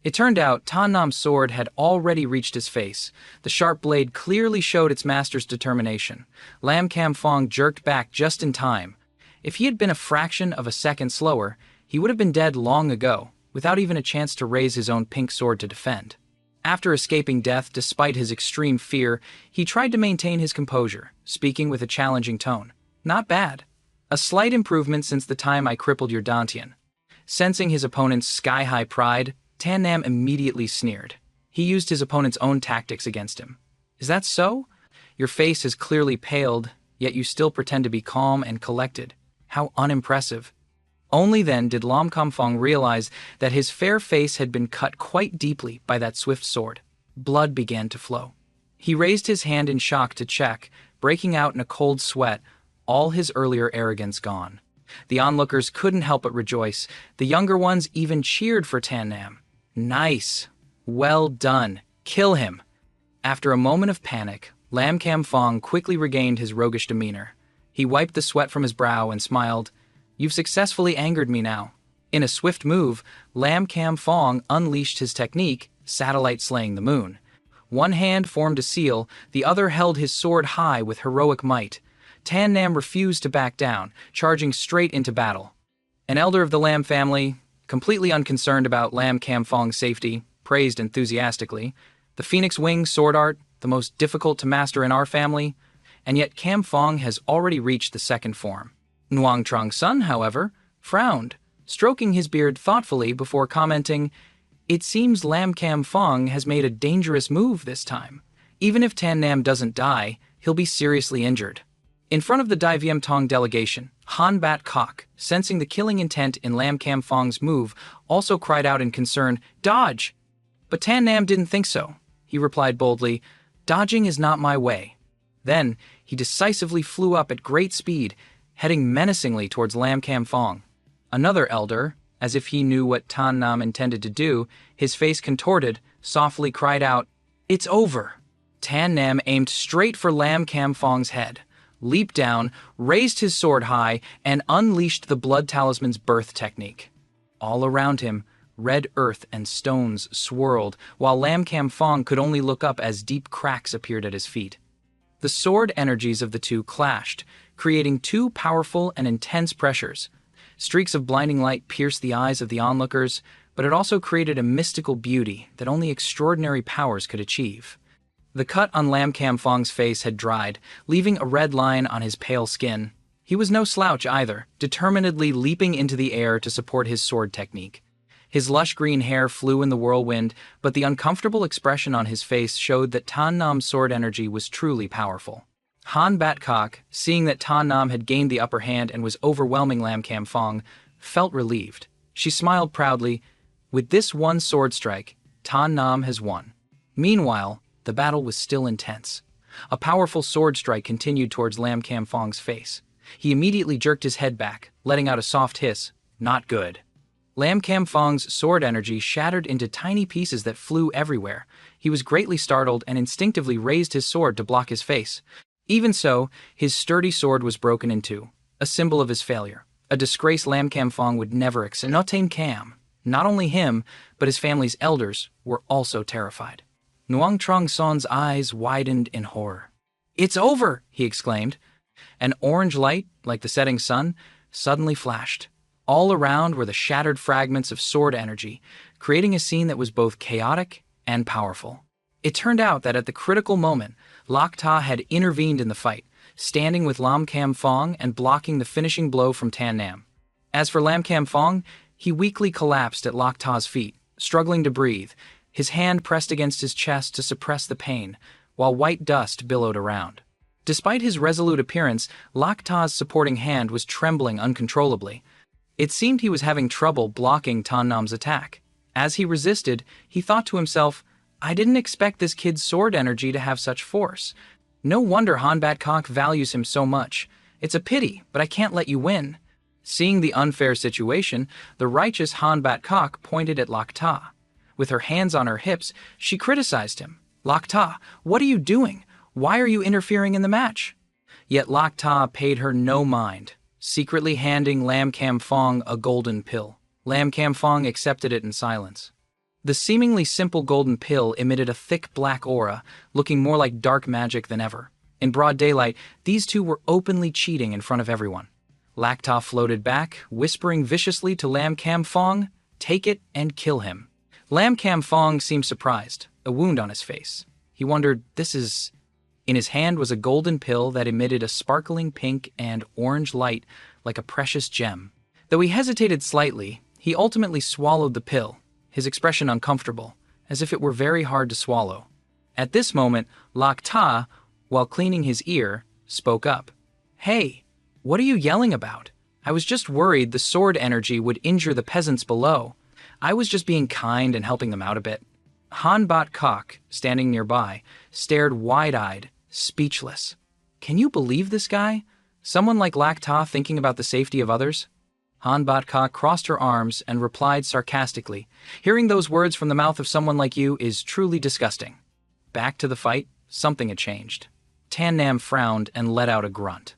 It turned out Tan Nam's sword had already reached his face. The sharp blade clearly showed its master's determination. Lam Kam Fong jerked back just in time. If he had been a fraction of a second slower, he would have been dead long ago, without even a chance to raise his own pink sword to defend. After escaping death despite his extreme fear, he tried to maintain his composure, speaking with a challenging tone. "Not bad. A slight improvement since the time I crippled your Dantian." Sensing his opponent's sky-high pride, Tan Nam immediately sneered. He used his opponent's own tactics against him. "Is that so? Your face has clearly paled, yet you still pretend to be calm and collected. How unimpressive." Only then did Lam Kam Fong realize that his fair face had been cut quite deeply by that swift sword. Blood began to flow. He raised his hand in shock to check, breaking out in a cold sweat, all his earlier arrogance gone. The onlookers couldn't help but rejoice. The younger ones even cheered for Tan Nam. "Nice. Well done. Kill him." After a moment of panic, Lam Kam Fong quickly regained his roguish demeanor. He wiped the sweat from his brow and smiled. "You've successfully angered me now." In a swift move, Lam Kam Fong unleashed his technique, satellite slaying the moon. One hand formed a seal, the other held his sword high with heroic might. Tan Nam refused to back down, charging straight into battle. An elder of the Lam family, completely unconcerned about Lam Kam Fong's safety, praised enthusiastically, "The Phoenix Wing sword art, the most difficult to master in our family, and yet Kam Fong has already reached the second form." Nguang Trong's son, however, frowned, stroking his beard thoughtfully before commenting, "It seems Lam Kam Fong has made a dangerous move this time. Even if Tan Nam doesn't die, he'll be seriously injured." In front of the Dai Viêm Tong delegation, Han Bat Kok, sensing the killing intent in Lam Kam Fong's move, also cried out in concern, "Dodge!" But Tan Nam didn't think so. He replied boldly, "Dodging is not my way." Then, he decisively flew up at great speed, heading menacingly towards Lam Kam Fong. Another elder, as if he knew what Tan Nam intended to do, his face contorted, softly cried out, "It's over." Tan Nam aimed straight for Lam Kam Fong's head, leaped down, raised his sword high, and unleashed the Blood Talisman's birth technique. All around him, red earth and stones swirled, while Lam Kam Fong could only look up as deep cracks appeared at his feet. The sword energies of the two clashed, creating two powerful and intense pressures. Streaks of blinding light pierced the eyes of the onlookers, but it also created a mystical beauty that only extraordinary powers could achieve. The cut on Lam Kam Fong's face had dried, leaving a red line on his pale skin. He was no slouch either, determinedly leaping into the air to support his sword technique. His lush green hair flew in the whirlwind, but the uncomfortable expression on his face showed that Tan Nam's sword energy was truly powerful. Han Bat Kok, seeing that Tan Nam had gained the upper hand and was overwhelming Lam Kam Fong, felt relieved. She smiled proudly. With this one sword strike, Tan Nam has won. Meanwhile, the battle was still intense. A powerful sword strike continued towards Lam Kam Fong's face. He immediately jerked his head back, letting out a soft hiss. Not good. Lam Kam Fong's sword energy shattered into tiny pieces that flew everywhere. He was greatly startled and instinctively raised his sword to block his face. Even so, his sturdy sword was broken in two, a symbol of his failure. A disgrace Lam Kam Fong would never accept. Notain Kam. Not only him, but his family's elders were also terrified. Nguang Trong Son's eyes widened in horror. "It's over!" he exclaimed. An orange light, like the setting sun, suddenly flashed. All around were the shattered fragments of sword energy, creating a scene that was both chaotic and powerful. It turned out that at the critical moment, Lak Ta had intervened in the fight, standing with Lam Kam Fong and blocking the finishing blow from Tan Nam. As for Lam Kam Fong, he weakly collapsed at Lak Ta's feet, struggling to breathe, his hand pressed against his chest to suppress the pain, while white dust billowed around. Despite his resolute appearance, Lak Ta's supporting hand was trembling uncontrollably. It seemed he was having trouble blocking Tan Nam's attack. As he resisted, he thought to himself, I didn't expect this kid's sword energy to have such force. No wonder Han Batcock values him so much. It's a pity, but I can't let you win. Seeing the unfair situation, the righteous Han Batcock pointed at Lakta. With her hands on her hips, she criticized him. Lakta, what are you doing? Why are you interfering in the match? Yet Lakta paid her no mind, secretly handing Lam Kam Fong a golden pill. Lam Kam Fong accepted it in silence. The seemingly simple golden pill emitted a thick black aura, looking more like dark magic than ever. In broad daylight, these two were openly cheating in front of everyone. Lakta floated back, whispering viciously to Lam Kam Fong, "Take it and kill him." Lam Kam Fong seemed surprised, a wound on his face. He wondered, this is... In his hand was a golden pill that emitted a sparkling pink and orange light like a precious gem. Though he hesitated slightly, he ultimately swallowed the pill, his expression uncomfortable, as if it were very hard to swallow. At this moment, Lakta, while cleaning his ear, spoke up. "Hey, what are you yelling about? I was just worried the sword energy would injure the peasants below. I was just being kind and helping them out a bit." Han Bat-Kok, standing nearby, stared wide-eyed, speechless. Can you believe this guy? Someone like Lakta thinking about the safety of others? Han Bat-Kok crossed her arms and replied sarcastically, "Hearing those words from the mouth of someone like you is truly disgusting." Back to the fight, something had changed. Tan Nam frowned and let out a grunt.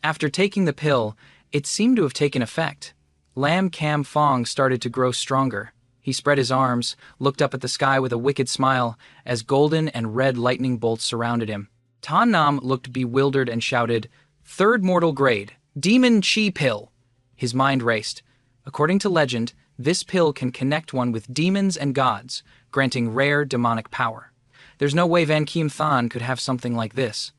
After taking the pill, it seemed to have taken effect. Lam Kam Fong started to grow stronger. He spread his arms, looked up at the sky with a wicked smile, as golden and red lightning bolts surrounded him. Tan Nam looked bewildered and shouted, "Third mortal grade, Demon Chi Pill!" His mind raced. According to legend, this pill can connect one with demons and gods, granting rare demonic power. There's no way Van Kim Than could have something like this.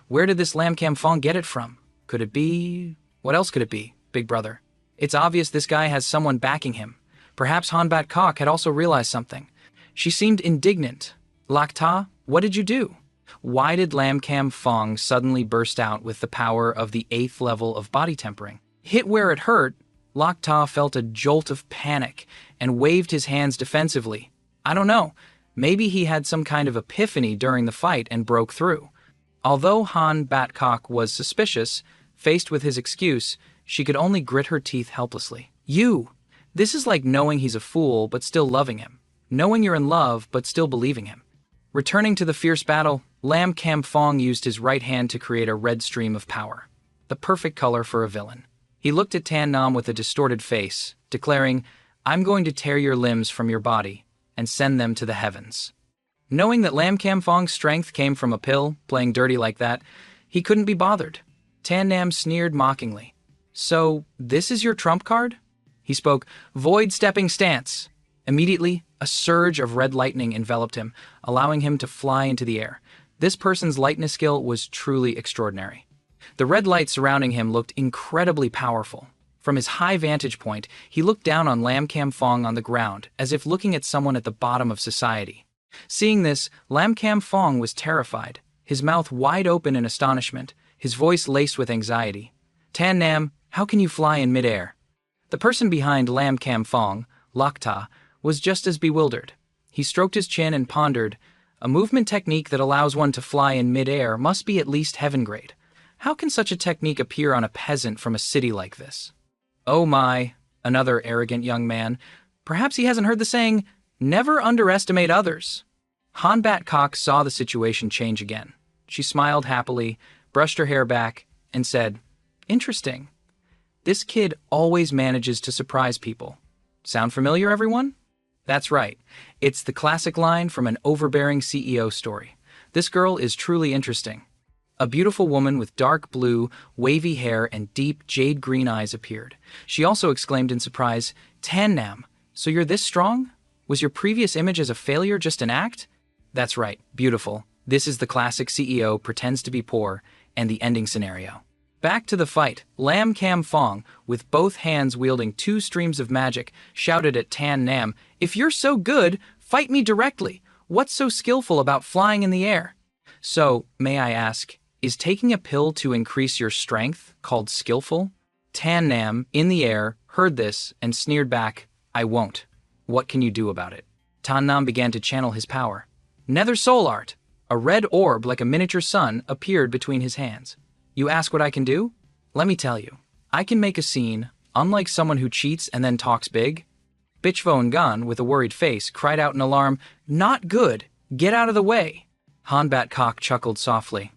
Where did this Lam Kam Fong get it from? Could it be... What else could it be, Big Brother? It's obvious this guy has someone backing him. Perhaps Han Bat-Kok had also realized something. She seemed indignant. "Lakta, what did you do?" Why did Lam Kam Fong suddenly burst out with the power of the 8th level of body tempering? Hit where it hurt, Lakta felt a jolt of panic and waved his hands defensively. I don't know, maybe he had some kind of epiphany during the fight and broke through. Although Han Bat-Kok was suspicious, faced with his excuse, she could only grit her teeth helplessly. This is like knowing he's a fool but still loving him. Knowing you're in love but still believing him. Returning to the fierce battle, Lam Kam Fong used his right hand to create a red stream of power. The perfect color for a villain. He looked at Tan Nam with a distorted face, declaring, "I'm going to tear your limbs from your body and send them to the heavens." Knowing that Lam Kam Fong's strength came from a pill, playing dirty like that, he couldn't be bothered. Tan Nam sneered mockingly. "So, this is your trump card?" He spoke, "Void stepping stance." Immediately, a surge of red lightning enveloped him, allowing him to fly into the air. This person's lightness skill was truly extraordinary. The red light surrounding him looked incredibly powerful. From his high vantage point, he looked down on Lam Kam Fong on the ground, as if looking at someone at the bottom of society. Seeing this, Lam Kam Fong was terrified, his mouth wide open in astonishment, his voice laced with anxiety. "Tan Nam, how can you fly in midair?" The person behind Lam Kam Fong, Lakta, was just as bewildered. He stroked his chin and pondered, "A movement technique that allows one to fly in midair must be at least heaven grade. How can such a technique appear on a peasant from a city like this?" "Oh my," another arrogant young man. Perhaps he hasn't heard the saying, "Never underestimate others." Han Bat-Kok saw the situation change again. She smiled happily, brushed her hair back, and said, "Interesting. This kid always manages to surprise people. Sound familiar, everyone?" That's right. It's the classic line from an overbearing CEO story. This girl is truly interesting. A beautiful woman with dark blue, wavy hair and deep jade green eyes appeared. She also exclaimed in surprise, "Tan Nam, so you're this strong? Was your previous image as a failure just an act?" That's right, beautiful. This is the classic CEO pretends to be poor, and the ending scenario. Back to the fight, Lam Kam Fong, with both hands wielding 2 streams of magic, shouted at Tan Nam, "If you're so good, fight me directly. What's so skillful about flying in the air?" So, may I ask, is taking a pill to increase your strength called skillful? Tan Nam, in the air, heard this and sneered back, "I won't. What can you do about it?" Tan Nam began to channel his power. Nether soul art. A red orb like a miniature sun appeared between his hands. You ask what I can do? Let me tell you. I can make a scene, unlike someone who cheats and then talks big. Bitchvo Ngan, with a worried face, cried out in alarm, "Not good! Get out of the way!" Hanbat Cock chuckled softly.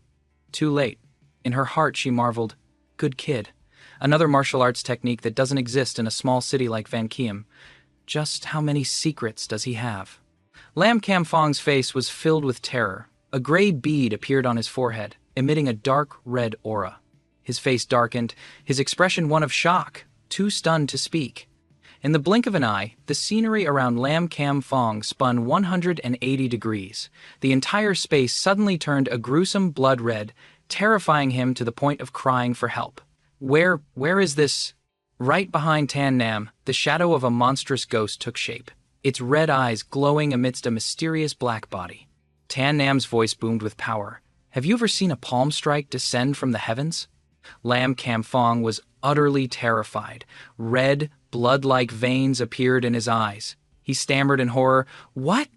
Too late. In her heart she marveled, "Good kid." Another martial arts technique that doesn't exist in a small city like Van Kiem. Just how many secrets does he have? Lam Kam Fong's face was filled with terror. A gray bead appeared on his forehead, emitting a dark red aura. His face darkened, his expression one of shock, too stunned to speak. In the blink of an eye, the scenery around Lam Kam Fong spun 180 degrees. The entire space suddenly turned a gruesome blood red, terrifying him to the point of crying for help. Where is this? Right behind Tan Nam, the shadow of a monstrous ghost took shape, its red eyes glowing amidst a mysterious black body. Tan Nam's voice boomed with power. Have you ever seen a palm strike descend from the heavens? Lam Kam Fong was utterly terrified. Red, blood-like veins appeared in his eyes. He stammered in horror, "What?"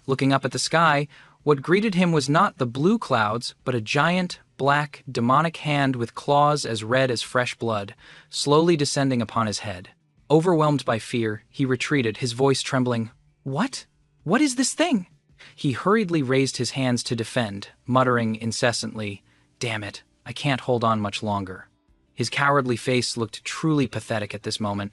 Looking up at the sky, what greeted him was not the blue clouds, but a giant, black, demonic hand with claws as red as fresh blood, slowly descending upon his head. Overwhelmed by fear, he retreated, his voice trembling. "What? What is this thing?" He hurriedly raised his hands to defend, muttering incessantly, "Damn it, I can't hold on much longer." His cowardly face looked truly pathetic at this moment.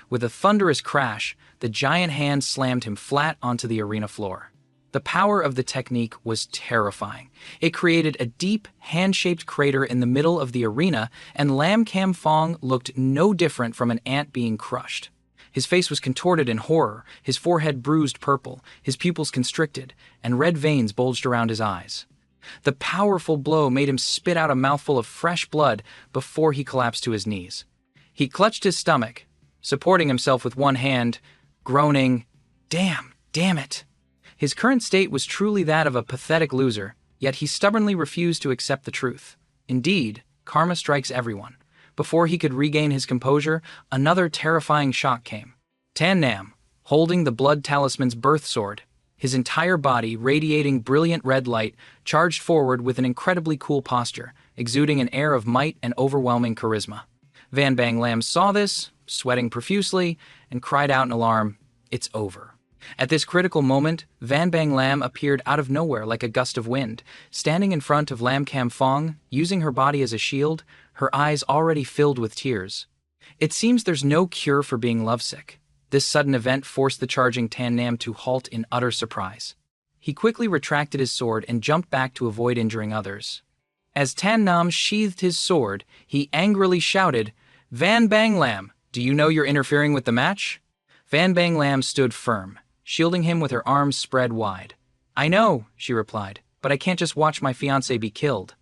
With a thunderous crash, the giant hand slammed him flat onto the arena floor. The power of the technique was terrifying. It created a deep, hand-shaped crater in the middle of the arena, and Lam Kam Fong looked no different from an ant being crushed. His face was contorted in horror, his forehead bruised purple, his pupils constricted, and red veins bulged around his eyes. The powerful blow made him spit out a mouthful of fresh blood before he collapsed to his knees. He clutched his stomach, supporting himself with one hand, groaning, damn it." His current state was truly that of a pathetic loser, yet he stubbornly refused to accept the truth. Indeed, karma strikes everyone. Before he could regain his composure, another terrifying shock came. Tan Nam, holding the blood talisman's birth sword, his entire body radiating brilliant red light, charged forward with an incredibly cool posture, exuding an air of might and overwhelming charisma. Van Bang Lam saw this, sweating profusely, and cried out in alarm, "It's over." At this critical moment, Van Bang Lam appeared out of nowhere like a gust of wind, standing in front of Lam Kam Fong, using her body as a shield, her eyes already filled with tears. It seems there's no cure for being lovesick. This sudden event forced the charging Tan Nam to halt in utter surprise. He quickly retracted his sword and jumped back to avoid injuring others. As Tan Nam sheathed his sword, he angrily shouted, "Van Bang Lam, do you know you're interfering with the match?" Van Bang Lam stood firm, shielding him with her arms spread wide. "I know," she replied, "but I can't just watch my fiancé be killed."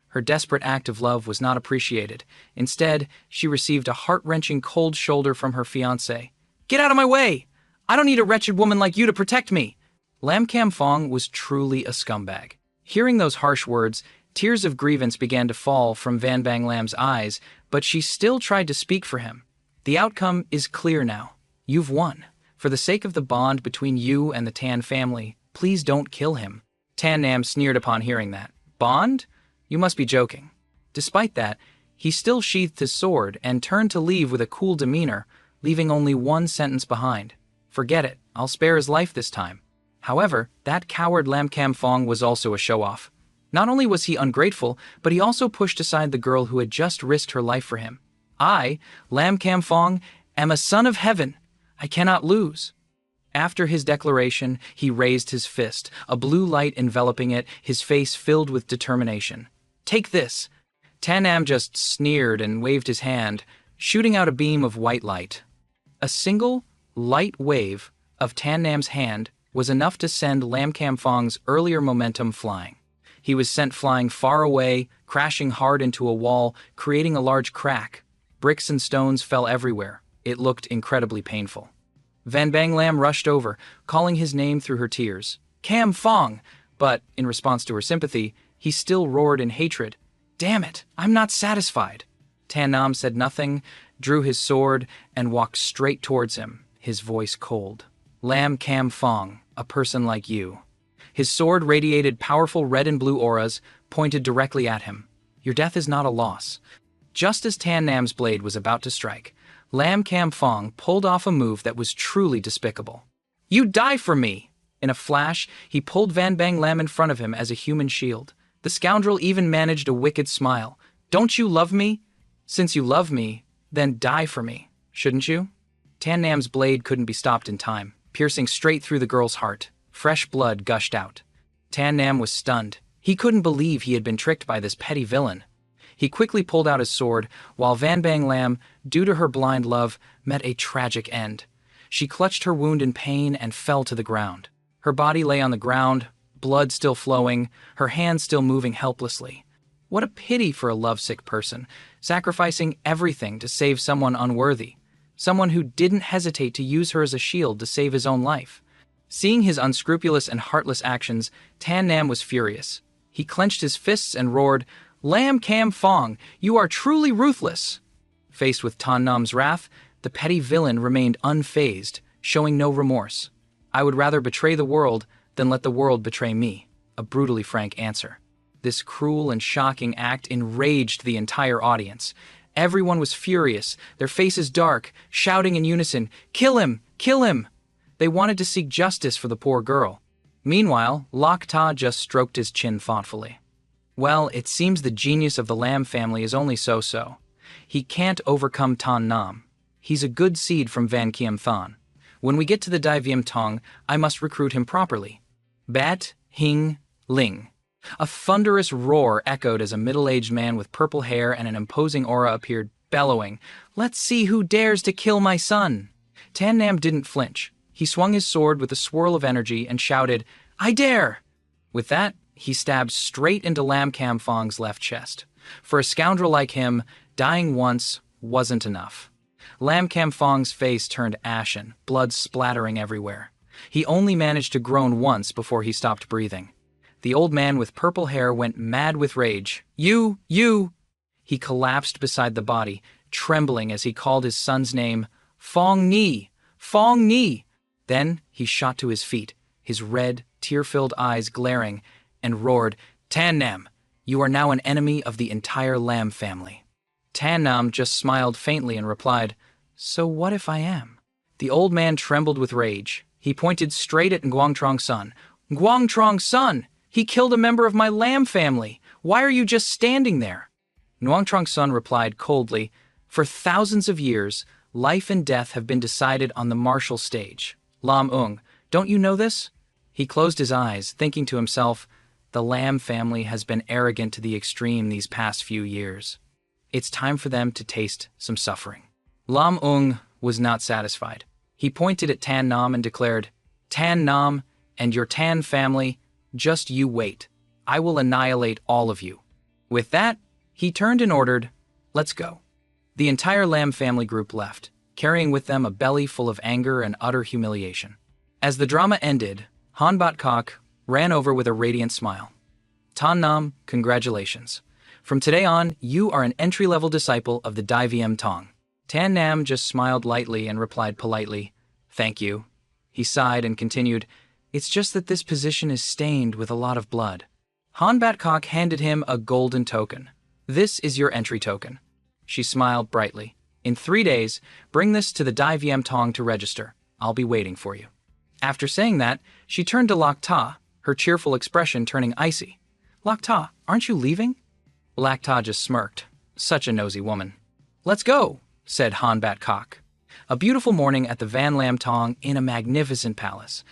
Her desperate act of love was not appreciated. Instead, she received a heart-wrenching cold shoulder from her fiancé. "Get out of my way! I don't need a wretched woman like you to protect me!" Lam Kam Fong was truly a scumbag. Hearing those harsh words, tears of grievance began to fall from Van Bang Lam's eyes, but she still tried to speak for him. "The outcome is clear now. You've won. For the sake of the bond between you and the Tan family, please don't kill him." Tan Nam sneered upon hearing that. "Bond? You must be joking." Despite that, he still sheathed his sword and turned to leave with a cool demeanor, leaving only one sentence behind. "Forget it. I'll spare his life this time." However, that coward Lam Kam Fong was also a show-off. Not only was he ungrateful, but he also pushed aside the girl who had just risked her life for him. "I, Lam Kam Fong, am a son of heaven. I cannot lose." After his declaration, he raised his fist, a blue light enveloping it, his face filled with determination. "Take this." Tan Nam just sneered and waved his hand, shooting out a beam of white light. A single, light wave of Tan Nam's hand was enough to send Lam Kam Fong's earlier momentum flying. He was sent flying far away, crashing hard into a wall, creating a large crack. Bricks and stones fell everywhere. It looked incredibly painful. Van Bang Lam rushed over, calling his name through her tears. "Kam Fong!" But, in response to her sympathy, he still roared in hatred. "Damn it, I'm not satisfied." Tan Nam said nothing, drew his sword, and walked straight towards him, his voice cold. "Lam Kam Fong, a person like you. His sword radiated powerful red and blue auras, pointed directly at him. Your death is not a loss. Just as Tan Nam's blade was about to strike, Lam Kam Fong pulled off a move that was truly despicable. You die for me! In a flash, he pulled Van Bang Lam in front of him as a human shield. The scoundrel even managed a wicked smile. Don't you love me? Since you love me, then die for me, shouldn't you? Tan Nam's blade couldn't be stopped in time, piercing straight through the girl's heart. Fresh blood gushed out. Tan Nam was stunned. He couldn't believe he had been tricked by this petty villain. He quickly pulled out his sword, while Van Bang Lam, due to her blind love, met a tragic end. She clutched her wound in pain and fell to the ground. Her body lay on the ground, blood still flowing, her hands still moving helplessly. What a pity for a lovesick person, sacrificing everything to save someone unworthy, someone who didn't hesitate to use her as a shield to save his own life. Seeing his unscrupulous and heartless actions, Tan Nam was furious. He clenched his fists and roared, Lam Kam Fong, you are truly ruthless! Faced with Tan Nam's wrath, the petty villain remained unfazed, showing no remorse. I would rather betray the world than let the world betray me, a brutally frank answer. This cruel and shocking act enraged the entire audience. Everyone was furious, their faces dark, shouting in unison, Kill him! Kill him! They wanted to seek justice for the poor girl. Meanwhile, Lok Ta just stroked his chin thoughtfully. Well, it seems the genius of the Lam family is only so-so. He can't overcome Tan Nam. He's a good seed from Van Kiem Than. When we get to the Dai Viem Tong, I must recruit him properly. Bat, Hing, Ling. A thunderous roar echoed as a middle-aged man with purple hair and an imposing aura appeared, bellowing, Let's see who dares to kill my son! Tan Nam didn't flinch. He swung his sword with a swirl of energy and shouted, I dare! With that, he stabbed straight into Lam Kam Fong's left chest. For a scoundrel like him, dying once wasn't enough. Lam Kam Fong's face turned ashen, blood splattering everywhere. He only managed to groan once before he stopped breathing. The old man with purple hair went mad with rage. You! He collapsed beside the body, trembling as he called his son's name, Fong Ni! Fong Ni! Then he shot to his feet, his red, tear-filled eyes glaring, and roared, Tan Nam, you are now an enemy of the entire Lam family. Tan Nam just smiled faintly and replied, So what if I am? The old man trembled with rage. He pointed straight at Nguang Trong Sun. Nguang Trong Sun! He killed a member of my Lam family! Why are you just standing there? Nguang Trong Sun replied coldly, For thousands of years, life and death have been decided on the martial stage. Lam Ung, don't you know this? He closed his eyes, thinking to himself, The Lam family has been arrogant to the extreme these past few years. It's time for them to taste some suffering. Lam Ung was not satisfied. He pointed at Tan Nam and declared, Tan Nam and your Tan family, just you wait. I will annihilate all of you. With that, he turned and ordered, Let's go. The entire Lam family group left, carrying with them a belly full of anger and utter humiliation. As the drama ended, Han Bat Kok ran over with a radiant smile. Tan Nam, congratulations. From today on, you are an entry-level disciple of the Dai Viem Tong. Tan Nam just smiled lightly and replied politely, Thank you. He sighed and continued, It's just that this position is stained with a lot of blood. Han Bat Kok handed him a golden token. This is your entry token. She smiled brightly. In 3 days, bring this to the Dai Viem Tong to register. I'll be waiting for you. After saying that, she turned to Lok Ta, her cheerful expression turning icy. Lok Ta, aren't you leaving? Lok Ta just smirked. Such a nosy woman. Let's go, said Han Bat Kok. A beautiful morning at the Van Lam Tong in a magnificent palace.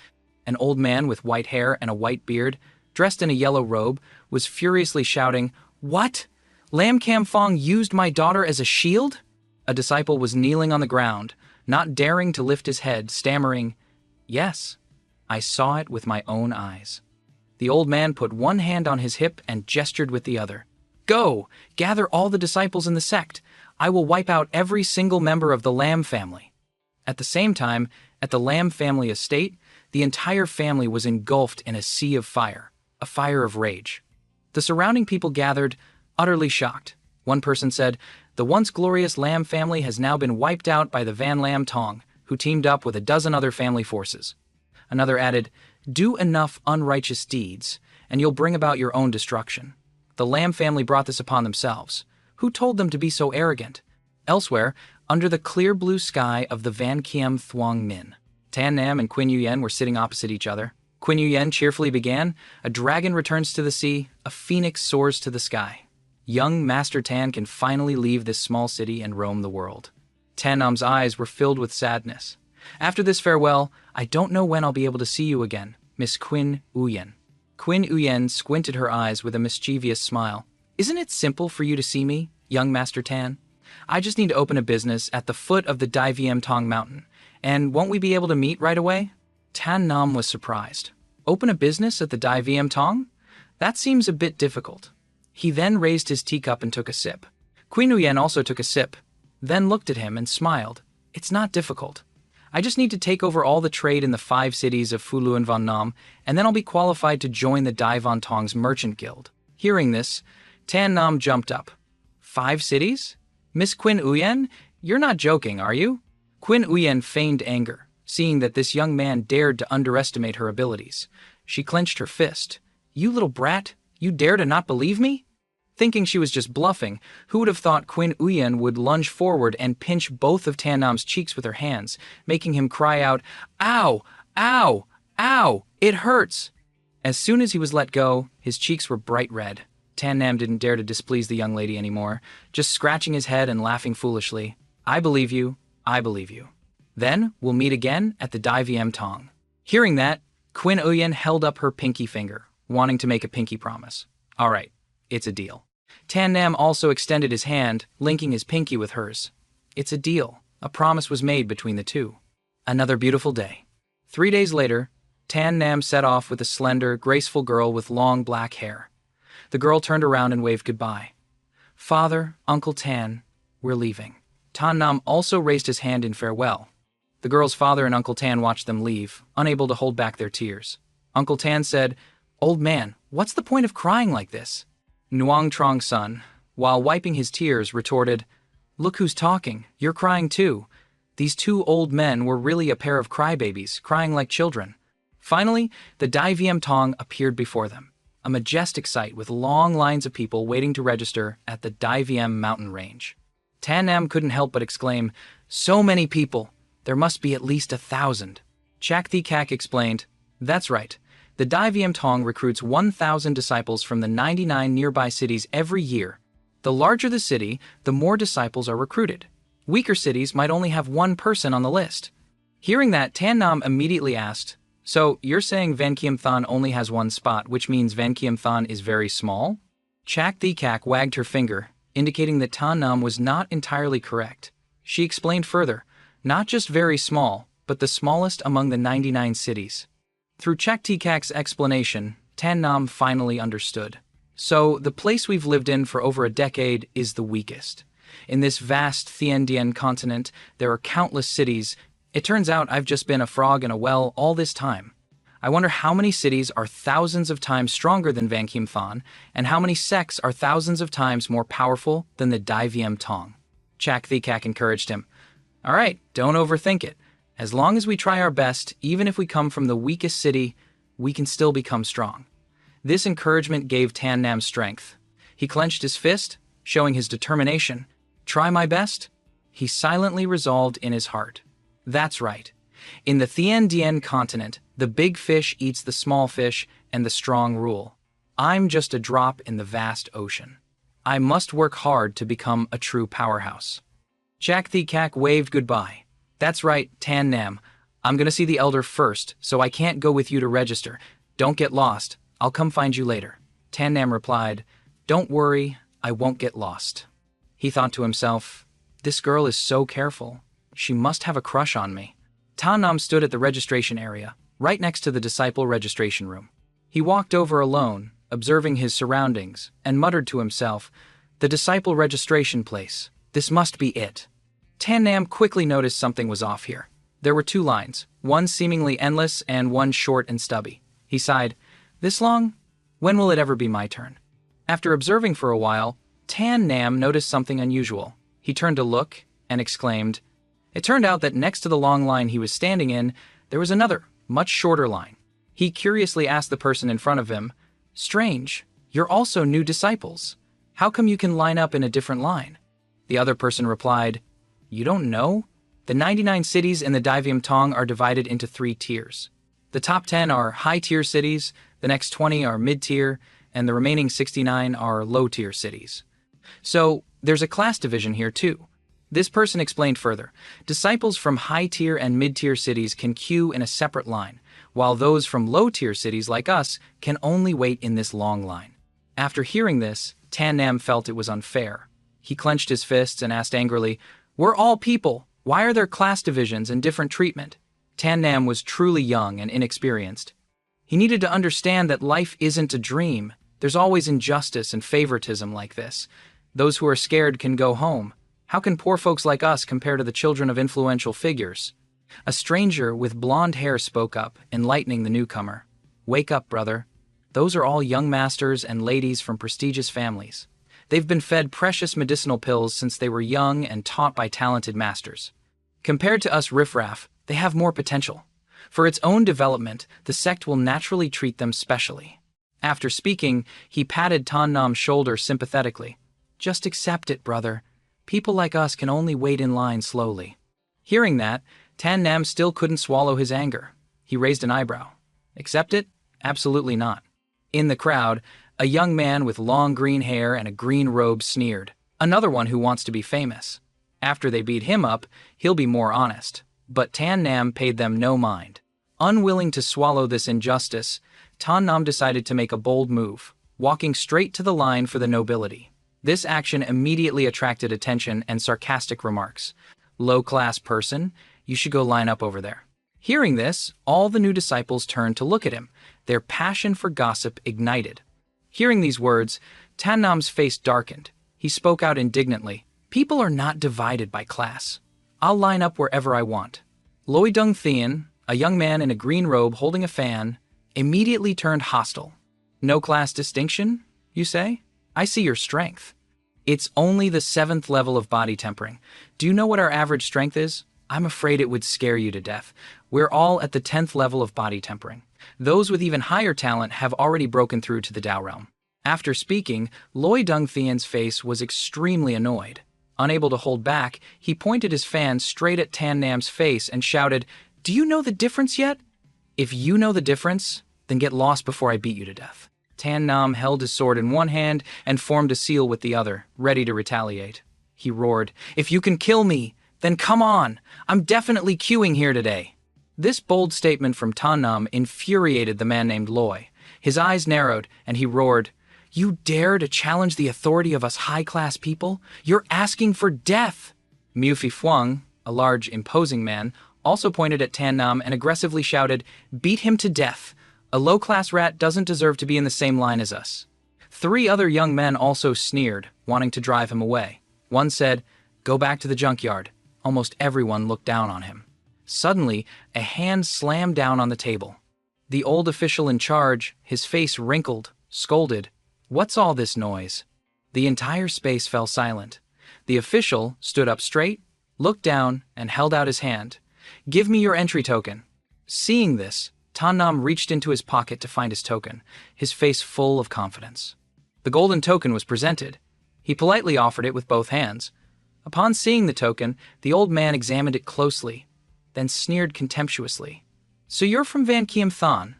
An old man with white hair and a white beard, dressed in a yellow robe, was furiously shouting, What? Lam Kam Fong used my daughter as a shield? A disciple was kneeling on the ground, not daring to lift his head, stammering, Yes, I saw it with my own eyes. The old man put one hand on his hip and gestured with the other. Go, gather all the disciples in the sect. I will wipe out every single member of the Lam family. At the same time, at the Lam family estate, the entire family was engulfed in a sea of fire, a fire of rage. The surrounding people gathered, utterly shocked. One person said, The once glorious Lam family has now been wiped out by the Van Lam Tong, who teamed up with a dozen other family forces. Another added, Do enough unrighteous deeds, and you'll bring about your own destruction. The Lam family brought this upon themselves. Who told them to be so arrogant? Elsewhere, under the clear blue sky of the Van Kiem Thuong Min, Tan Nam and Quinn Yuyen were sitting opposite each other. Quinn Yuyen cheerfully began, "A dragon returns to the sea, a phoenix soars to the sky. Young Master Tan can finally leave this small city and roam the world." Tan Nam's eyes were filled with sadness. "After this farewell, I don't know when I'll be able to see you again, Miss Quinn Uyen." Quinn Uyen squinted her eyes with a mischievous smile. "Isn't it simple for you to see me, young Master Tan? I just need to open a business at the foot of the Dai Viem Tong Mountain, and won't we be able to meet right away?" Tan Nam was surprised. "Open a business at the Dai Viem Tong? That seems a bit difficult." He then raised his teacup and took a sip. Queen Uyen also took a sip, then looked at him and smiled. "It's not difficult. I just need to take over all the trade in the 5 cities of Fulu and Van Nam, and then I'll be qualified to join the Dai Van Tong's merchant guild." Hearing this, Tan Nam jumped up. 5 cities? Miss Quinn Uyen? You're not joking, are you? Quinn Uyen feigned anger, seeing that this young man dared to underestimate her abilities. She clenched her fist. "You little brat, you dare to not believe me?" Thinking she was just bluffing, who would have thought Quinn Uyen would lunge forward and pinch both of Tan Nam's cheeks with her hands, making him cry out, "Ow! Ow! Ow! It hurts!" As soon as he was let go, his cheeks were bright red. Tan Nam didn't dare to displease the young lady anymore, just scratching his head and laughing foolishly. "I believe you. I believe you. Then we'll meet again at the Dai Viem Tong." Hearing that, Quinn Uyen held up her pinky finger, wanting to make a pinky promise. "All right, it's a deal." Tan Nam also extended his hand, linking his pinky with hers. "It's a deal." A promise was made between the two. Another beautiful day. 3 days later, Tan Nam set off with a slender, graceful girl with long black hair. The girl turned around and waved goodbye. "Father, Uncle Tan, we're leaving." Tan Nam also raised his hand in farewell. The girl's father and Uncle Tan watched them leave, unable to hold back their tears. Uncle Tan said, "Old man, what's the point of crying like this?" Nguang Trong's son, while wiping his tears, retorted, "Look who's talking, you're crying too." These 2 old men were really a pair of crybabies, crying like children. Finally, the Dai Viem Tong appeared before them, a majestic sight with long lines of people waiting to register at the Dai Viem mountain range. Tan Nam couldn't help but exclaim, "So many people! There must be at least 1,000. Chak Thi Kak explained, "That's right. The Dai Viem Tong recruits 1,000 disciples from the 99 nearby cities every year. The larger the city, the more disciples are recruited. Weaker cities might only have 1 person on the list." Hearing that, Tan Nam immediately asked, "So you're saying Van Kiem Than only has 1 spot, which means Van Kiem Than is very small?" Chak Thi Kak wagged her finger, indicating that Tan Nam was not entirely correct. She explained further, "Not just very small, but the smallest among the 99 cities." Through Chak Thi Kak's explanation, Tan Nam finally understood. So, the place we've lived in for over a decade is the weakest. In this vast Thien Dien continent, there are countless cities. It turns out I've just been a frog in a well all this time. I wonder how many cities are thousands of times stronger than Van Kiem Than, and how many sects are thousands of times more powerful than the Dai Viem Tong. Chak Thi Kak encouraged him. "All right, don't overthink it. As long as we try our best, even if we come from the weakest city, we can still become strong." This encouragement gave Tan Nam strength. He clenched his fist, showing his determination. "Try my best?" He silently resolved in his heart. That's right. In the Thien Dien continent, the big fish eats the small fish, and the strong rule. I'm just a drop in the vast ocean. I must work hard to become a true powerhouse. Chak Thi Kak waved goodbye. "That's right, Tan Nam. I'm gonna see the elder first, so I can't go with you to register. Don't get lost. I'll come find you later." Tan Nam replied, "Don't worry, I won't get lost." He thought to himself, "This girl is so careful. She must have a crush on me." Tan Nam stood at the registration area, right next to the disciple registration room. He walked over alone, observing his surroundings, and muttered to himself, "The disciple registration place. This must be it." Tan Nam quickly noticed something was off here. There were 2 lines, one seemingly endless and one short and stubby. He sighed, "This long? When will it ever be my turn?" After observing for a while, Tan Nam noticed something unusual. He turned to look and exclaimed. It turned out that next to the long line he was standing in, there was another, much shorter line. He curiously asked the person in front of him, "Strange, you're also new disciples. How come you can line up in a different line?" The other person replied, "You don't know? The 99 cities in the Daviam Tong are divided into 3 tiers. The top 10 are high-tier cities, the next 20 are mid-tier, and the remaining 69 are low-tier cities. So, there's a class division here too." This person explained further, disciples from high-tier and mid-tier cities can queue in a separate line, while those from low-tier cities like us can only wait in this long line. After hearing this, Tan Nam felt it was unfair. He clenched his fists and asked angrily, "We're all people. Why are there class divisions and different treatment?" Tan Nam was truly young and inexperienced. He needed to understand that life isn't a dream. There's always injustice and favoritism like this. Those who are scared can go home. How can poor folks like us compare to the children of influential figures? A stranger with blonde hair spoke up, enlightening the newcomer. "Wake up, brother. Those are all young masters and ladies from prestigious families. They've been fed precious medicinal pills since they were young and taught by talented masters. Compared to us riffraff, they have more potential. For its own development, the sect will naturally treat them specially." After speaking, he patted Tan Nam's shoulder sympathetically. "Just accept it, brother. People like us can only wait in line slowly." Hearing that, Tan Nam still couldn't swallow his anger. He raised an eyebrow. "Accept it? Absolutely not." In the crowd, a young man with long green hair and a green robe sneered. "Another one who wants to be famous. After they beat him up, he'll be more honest." But Tan Nam paid them no mind. Unwilling to swallow this injustice, Tan Nam decided to make a bold move, walking straight to the line for the nobility. This action immediately attracted attention and sarcastic remarks. "Low-class person, you should go line up over there." Hearing this, all the new disciples turned to look at him, their passion for gossip ignited. Hearing these words, Tan Nam's face darkened. He spoke out indignantly, "People are not divided by class. I'll line up wherever I want." Loi Dung Thien, a young man in a green robe holding a fan, immediately turned hostile. "No class distinction, you say? I see your strength. It's only the 7th level of body tempering. Do you know what our average strength is? I'm afraid it would scare you to death. We're all at the 10th level of body tempering. Those with even higher talent have already broken through to the Dao realm." After speaking, Loi Dung Thien's face was extremely annoyed. Unable to hold back, he pointed his fan straight at Tan Nam's face and shouted, "Do you know the difference yet? If you know the difference, then get lost before I beat you to death." Tan Nam held his sword in one hand and formed a seal with the other, ready to retaliate. He roared, "If you can kill me, then come on! I'm definitely queuing here today." This bold statement from Tan Nam infuriated the man named Loi. His eyes narrowed, and he roared, "You dare to challenge the authority of us high-class people? You're asking for death!" Mu Fuang, a large, imposing man, also pointed at Tan Nam and aggressively shouted, "Beat him to death! A low-class rat doesn't deserve to be in the same line as us." 3 other young men also sneered, wanting to drive him away. One said, "Go back to the junkyard." Almost everyone looked down on him. Suddenly, a hand slammed down on the table. The old official in charge, his face wrinkled, scolded, "What's all this noise?" The entire space fell silent. The official stood up straight, looked down, and held out his hand. "Give me your entry token." Seeing this, Tan Nam reached into his pocket to find his token, his face full of confidence. The golden token was presented. He politely offered it with both hands. Upon seeing the token, the old man examined it closely, then sneered contemptuously. "So you're from Van Kiem Than?"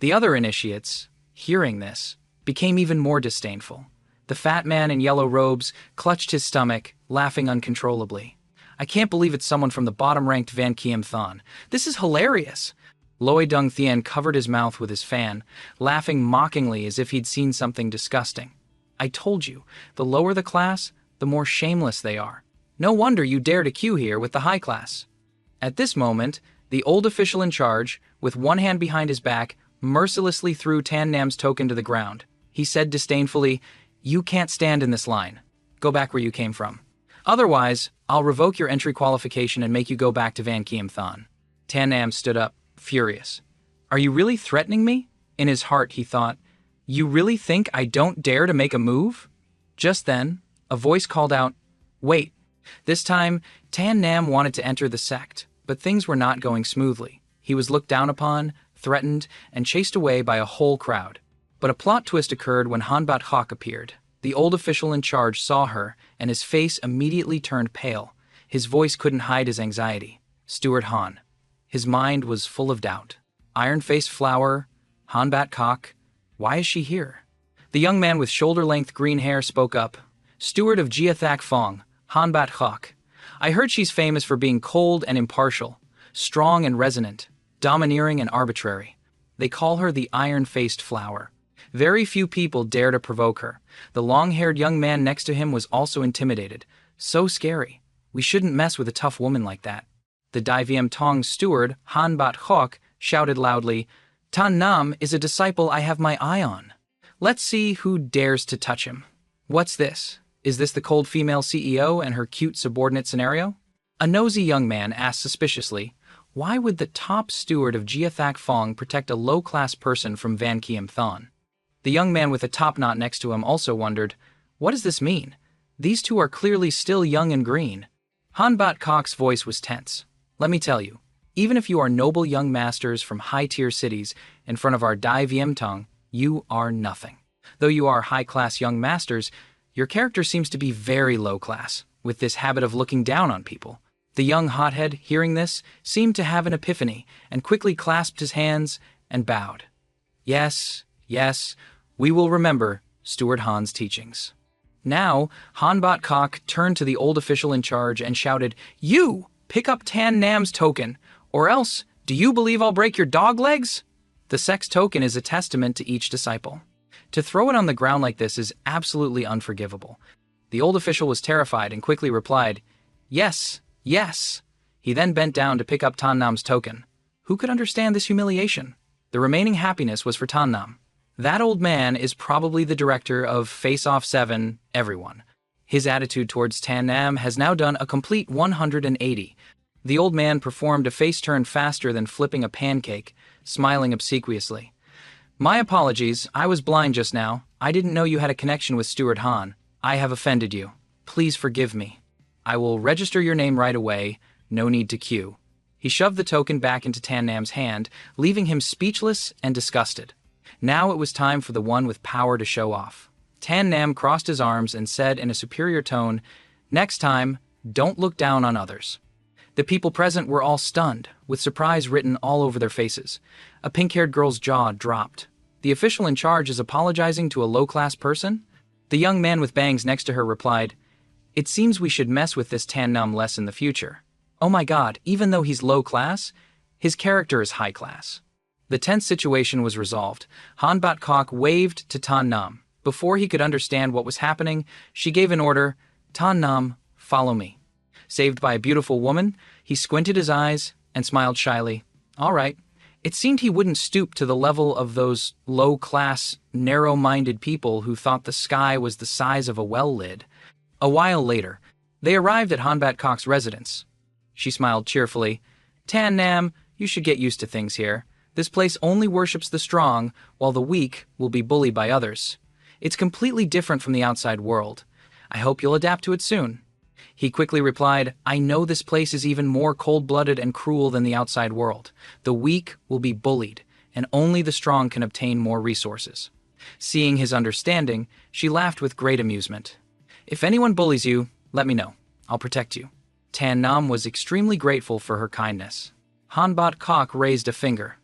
The other initiates, hearing this, became even more disdainful. The fat man in yellow robes clutched his stomach, laughing uncontrollably. "I can't believe it's someone from the bottom-ranked Van Kiem Than. This is hilarious." Loi Dung Thien covered his mouth with his fan, laughing mockingly as if he'd seen something disgusting. "I told you, the lower the class, the more shameless they are. No wonder you dare to queue here with the high class." At this moment, the old official in charge, with one hand behind his back, mercilessly threw Tan Nam's token to the ground. He said disdainfully, "You can't stand in this line. Go back where you came from. Otherwise, I'll revoke your entry qualification and make you go back to Van Kiem Than." Tan Nam stood up, furious. "Are you really threatening me?" In his heart, he thought, "You really think I don't dare to make a move?" Just then, a voice called out, "Wait." This time, Tan Nam wanted to enter the sect, but things were not going smoothly. He was looked down upon, threatened, and chased away by a whole crowd. But a plot twist occurred when Hanbat Hawk appeared. The old official in charge saw her, and his face immediately turned pale. His voice couldn't hide his anxiety. Steward Han. His mind was full of doubt. Iron-faced flower, Hanbat Hawk, why is she here? The young man with shoulder-length green hair spoke up. Steward of Jiathak Fong, Hanbat Hawk. I heard she's famous for being cold and impartial, strong and resonant, domineering and arbitrary. They call her the iron-faced flower. Very few people dare to provoke her. The long-haired young man next to him was also intimidated. So scary. We shouldn't mess with a tough woman like that. The Dai Viêm Tong's steward, Hanbat Hawk, shouted loudly, Tan Nam is a disciple I have my eye on. Let's see who dares to touch him. What's this? Is this the cold female CEO and her cute subordinate scenario? A nosy young man asked suspiciously, why would the top steward of Jiathak Fong protect a low-class person from Van Kiem Thon? The young man with a top knot next to him also wondered, what does this mean? These two are clearly still young and green. Hanbat Hawk's voice was tense. Let me tell you, even if you are noble young masters from high-tier cities in front of our Dai Viêm Tong, you are nothing. Though you are high-class young masters, your character seems to be very low-class, with this habit of looking down on people. The young hothead, hearing this, seemed to have an epiphany and quickly clasped his hands and bowed. Yes, we will remember Steward Han's teachings. Now, Hanbat Hawk turned to the old official in charge and shouted, You! Pick up Tan Nam's token, or else, do you believe I'll break your dog legs? The sex token is a testament to each disciple. To throw it on the ground like this is absolutely unforgivable. The old official was terrified and quickly replied, Yes. He then bent down to pick up Tan Nam's token. Who could understand this humiliation? The remaining happiness was for Tan Nam. That old man is probably the director of Face Off 7, Everyone. His attitude towards Tan Nam has now done a complete 180. The old man performed a face turn faster than flipping a pancake, smiling obsequiously. My apologies, I was blind just now. I didn't know you had a connection with Steward Han. I have offended you. Please forgive me. I will register your name right away. No need to queue. He shoved the token back into Tan Nam's hand, leaving him speechless and disgusted. Now it was time for the one with power to show off. Tan Nam crossed his arms and said in a superior tone, Next time, don't look down on others. The people present were all stunned, with surprise written all over their faces. A pink-haired girl's jaw dropped. The official in charge is apologizing to a low-class person? The young man with bangs next to her replied, It seems we should mess with this Tan Nam less in the future. Oh my god, even though he's low-class, his character is high-class. The tense situation was resolved. Hanbat Hawk waved to Tan Nam. Before he could understand what was happening, she gave an order, Tan Nam, follow me. Saved by a beautiful woman, he squinted his eyes and smiled shyly. All right. It seemed he wouldn't stoop to the level of those low-class, narrow-minded people who thought the sky was the size of a well lid. A while later, they arrived at Hanbat Hawk's residence. She smiled cheerfully. Tan Nam, you should get used to things here. This place only worships the strong, while the weak will be bullied by others. It's completely different from the outside world. I hope you'll adapt to it soon. He quickly replied, I know this place is even more cold-blooded and cruel than the outside world. The weak will be bullied, and only the strong can obtain more resources. Seeing his understanding, she laughed with great amusement. If anyone bullies you, let me know. I'll protect you. Tan Nam was extremely grateful for her kindness. Hanbat Hawk raised a finger.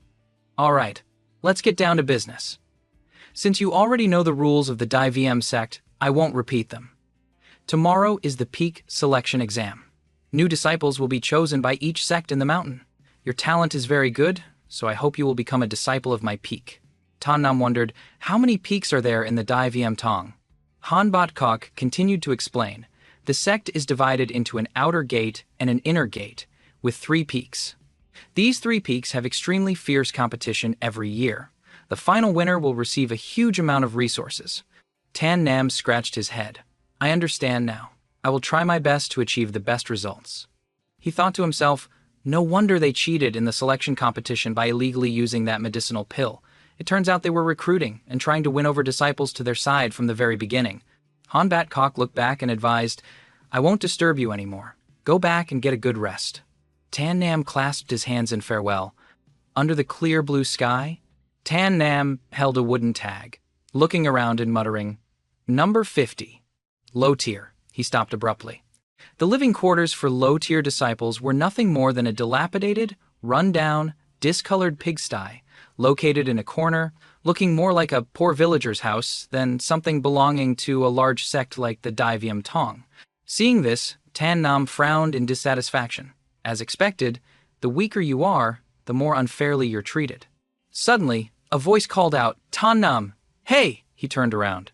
All right, let's get down to business. Since you already know the rules of the Dai Viêm sect, I won't repeat them. Tomorrow is the peak selection exam. New disciples will be chosen by each sect in the mountain. Your talent is very good, so I hope you will become a disciple of my peak. Tan Nam wondered, how many peaks are there in the Dai Viêm Tong? Hanbat Hawk continued to explain. The sect is divided into an outer gate and an inner gate, with 3 peaks. These 3 peaks have extremely fierce competition every year. The final winner will receive a huge amount of resources. Tan Nam scratched his head. I understand now. I will try my best to achieve the best results. He thought to himself, no wonder they cheated in the selection competition by illegally using that medicinal pill. It turns out they were recruiting and trying to win over disciples to their side from the very beginning. Hanbat Hawk looked back and advised, I won't disturb you anymore. Go back and get a good rest. Tan Nam clasped his hands in farewell. under the clear blue sky? Tan Nam held a wooden tag, looking around and muttering, "Number 50. Low tier." He stopped abruptly. The living quarters for low-tier disciples were nothing more than a dilapidated, run-down, discolored pigsty, located in a corner, looking more like a poor villager's house than something belonging to a large sect like the Dai Viam Tong. Seeing this, Tan Nam frowned in dissatisfaction. As expected, the weaker you are, the more unfairly you're treated. Suddenly, a voice called out, "Tan Nam, hey!" He turned around.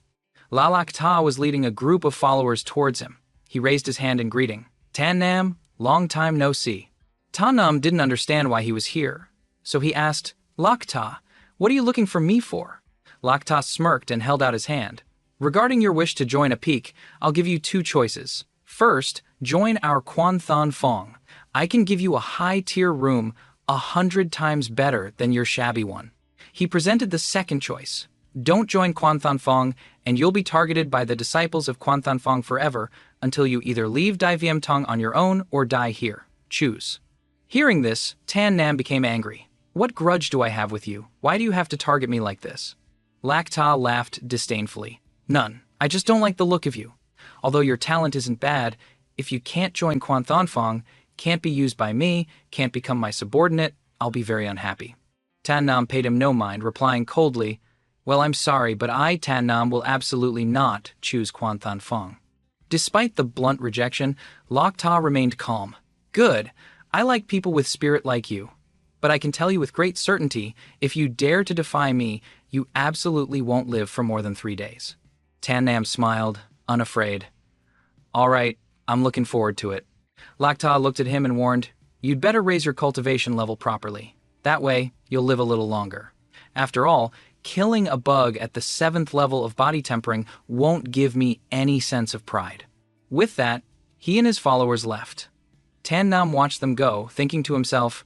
Lalak Ta was leading a group of followers towards him. He raised his hand in greeting. "Tan Nam, long time no see." Tan Nam didn't understand why he was here, so he asked, "Lak Ta, what are you looking for me for?" Lak Ta smirked and held out his hand. "Regarding your wish to join a peak, I'll give you two choices. First, join our Quan Than Fong. I can give you a high-tier room 100 times better than your shabby one." He presented the second choice. "Don't join Quan Than Fong, and you'll be targeted by the disciples of Quan Than Fong forever until you either leave Dai Viam Tong on your own or die here. Choose." Hearing this, Tan Nam became angry. "What grudge do I have with you? Why do you have to target me like this?" Lak Ta laughed disdainfully. "None. I just don't like the look of you. Although your talent isn't bad, if you can't join Quan Than Fong, can't be used by me, can't become my subordinate, I'll be very unhappy." Tan Nam paid him no mind, replying coldly, "Well, I'm sorry, but I, Tan Nam, will absolutely not choose Quan Than Fong." Despite the blunt rejection, Lak Ta remained calm. "Good. I like people with spirit like you. But I can tell you with great certainty, if you dare to defy me, you absolutely won't live for more than 3 days." Tan Nam smiled, unafraid. "All right, I'm looking forward to it." Lak Ta looked at him and warned, "You'd better raise your cultivation level properly. That way, you'll live a little longer. After all, killing a bug at the 7th level of body tempering won't give me any sense of pride." With that, he and his followers left. Tan Nam watched them go, thinking to himself,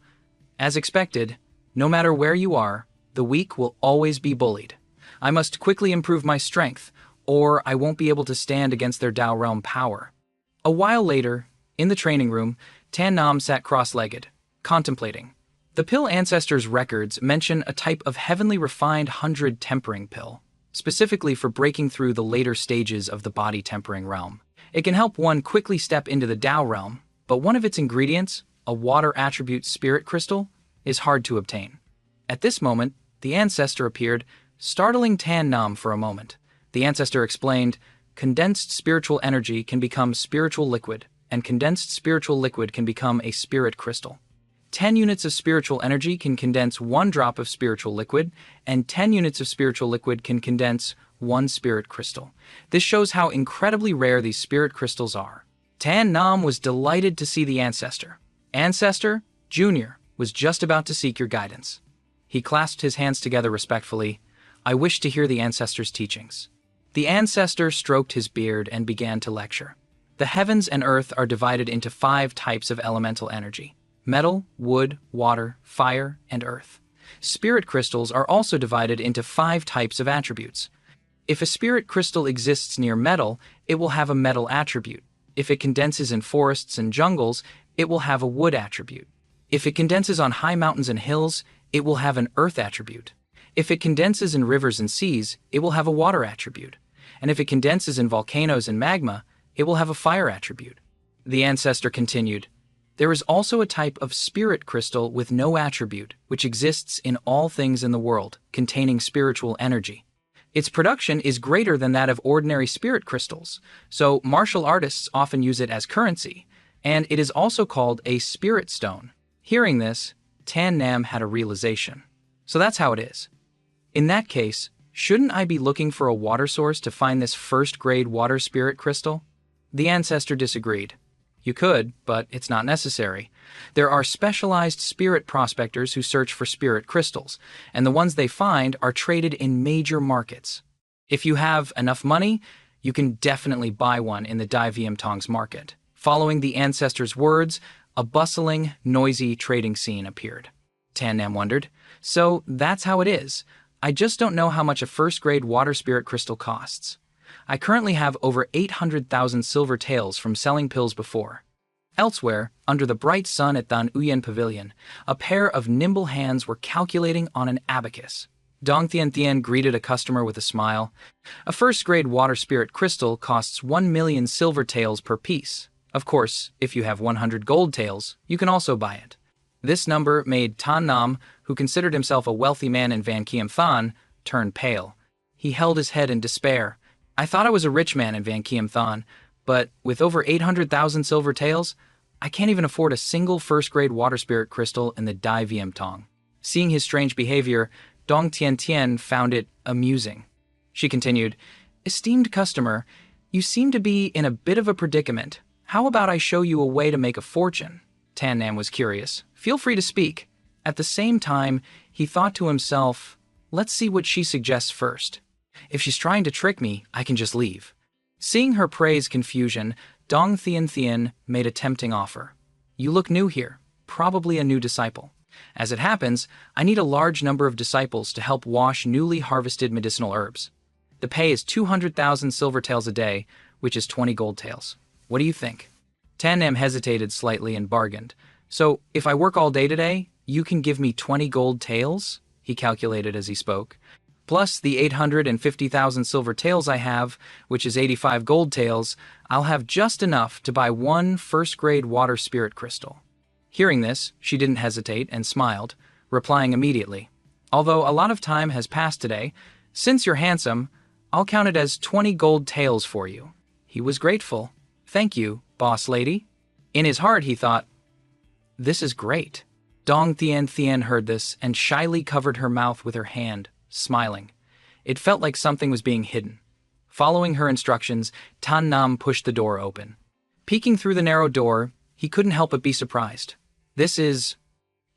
"As expected, no matter where you are, the weak will always be bullied. I must quickly improve my strength, or I won't be able to stand against their Dao realm power." A while later, in the training room, Tan Nam sat cross-legged, contemplating. The pill ancestors' records mention a type of heavenly refined 100 tempering pill, specifically for breaking through the later stages of the body tempering realm. It can help one quickly step into the Dao realm, but one of its ingredients, a water attribute spirit crystal, is hard to obtain. At this moment, the ancestor appeared, startling Tan Nam for a moment. The ancestor explained, "Condensed spiritual energy can become spiritual liquid, and condensed spiritual liquid can become a spirit crystal. 10 units of spiritual energy can condense 1 drop of spiritual liquid, and 10 units of spiritual liquid can condense 1 spirit crystal. This shows how incredibly rare these spirit crystals are." Tan Nam was delighted to see the ancestor. "Ancestor, Junior, was just about to seek your guidance." He clasped his hands together respectfully. "I wish to hear the ancestor's teachings." The ancestor stroked his beard and began to lecture. The heavens and earth are divided into 5 types of elemental energy: metal, wood, water, fire, and earth. Spirit crystals are also divided into 5 types of attributes. If a spirit crystal exists near metal, it will have a metal attribute. If it condenses in forests and jungles, it will have a wood attribute. If it condenses on high mountains and hills, it will have an earth attribute. If it condenses in rivers and seas, it will have a water attribute. And if it condenses in volcanoes and magma, it will have a fire attribute. The ancestor continued, "There is also a type of spirit crystal with no attribute, which exists in all things in the world, containing spiritual energy. Its production is greater than that of ordinary spirit crystals, so martial artists often use it as currency, and it is also called a spirit stone." Hearing this, Tan Nam had a realization. So that's how it is. In that case, shouldn't I be looking for a water source to find this first-grade water spirit crystal? The ancestor disagreed. You could, but it's not necessary. There are specialized spirit prospectors who search for spirit crystals, and the ones they find are traded in major markets. If you have enough money, you can definitely buy one in the Dai Viam Tong's market. Following the ancestor's words, a bustling, noisy trading scene appeared. Tan Nam wondered, "So that's how it is. I just don't know how much a first-grade water spirit crystal costs. I currently have over 800,000 silver taels from selling pills before." Elsewhere, under the bright sun at Dan Uyen Pavilion, a pair of nimble hands were calculating on an abacus. Dong Thien Thien greeted a customer with a smile. A first-grade water spirit crystal costs 1 million silver taels per piece. Of course, if you have 100 gold taels, you can also buy it. This number made Tan Nam, who considered himself a wealthy man in Van Kiem Than, turn pale. He held his head in despair. I thought I was a rich man in Van Kiem Than, but with over 800,000 silver taels, I can't even afford a single first-grade water spirit crystal in the Dai Viem Tong. Seeing his strange behavior, Dong Tien Tien found it amusing. She continued, Esteemed customer, you seem to be in a bit of a predicament. How about I show you a way to make a fortune? Tan Nam was curious. Feel free to speak. At the same time, he thought to himself, let's see what she suggests first. If she's trying to trick me, I can just leave. Seeing her prey's confusion, Dong Thien Thien made a tempting offer. You look new here, probably a new disciple. As it happens, I need a large number of disciples to help wash newly harvested medicinal herbs. The pay is 200,000 silver taels a day, which is 20 gold taels. What do you think? Tan Nam hesitated slightly and bargained. So, if I work all day today, you can give me 20 gold taels? He calculated as he spoke. Plus the 850,000 silver taels I have, which is 85 gold taels, I'll have just enough to buy one first-grade water spirit crystal. Hearing this, she didn't hesitate and smiled, replying immediately. Although a lot of time has passed today, since you're handsome, I'll count it as 20 gold taels for you. He was grateful. Thank you, boss lady. In his heart, he thought, this is great. Dong Thien Thien heard this and shyly covered her mouth with her hand, smiling. It felt like something was being hidden. Following her instructions, Tan Nam pushed the door open. Peeking through the narrow door, he couldn't help but be surprised. This is,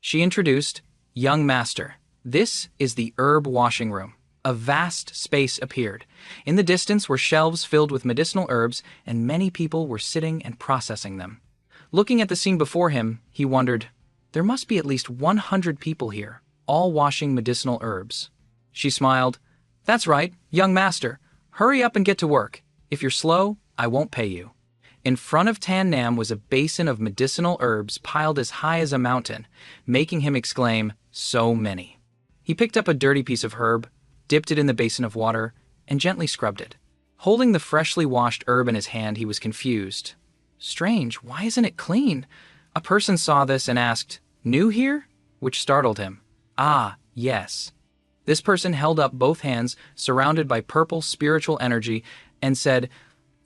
she introduced, young master. This is the herb washing room. A vast space appeared. In the distance were shelves filled with medicinal herbs, and many people were sitting and processing them. Looking at the scene before him, he wondered, there must be at least 100 people here, all washing medicinal herbs. She smiled. That's right, young master. Hurry up and get to work. If you're slow, I won't pay you. In front of Tan Nam was a basin of medicinal herbs piled as high as a mountain, making him exclaim, so many. He picked up a dirty piece of herb, dipped it in the basin of water, and gently scrubbed it. Holding the freshly washed herb in his hand, he was confused. Strange, why isn't it clean? A person saw this and asked, new here? Which startled him. Ah, yes. This person held up both hands, surrounded by purple spiritual energy, and said,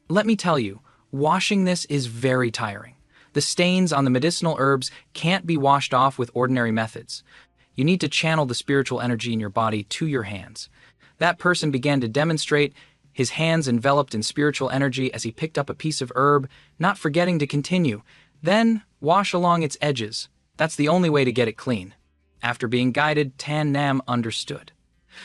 let me tell you, washing this is very tiring. The stains on the medicinal herbs can't be washed off with ordinary methods. You need to channel the spiritual energy in your body to your hands. That person began to demonstrate, his hands enveloped in spiritual energy as he picked up a piece of herb, not forgetting to continue. Then, wash along its edges. That's the only way to get it clean. After being guided, Tan Nam understood.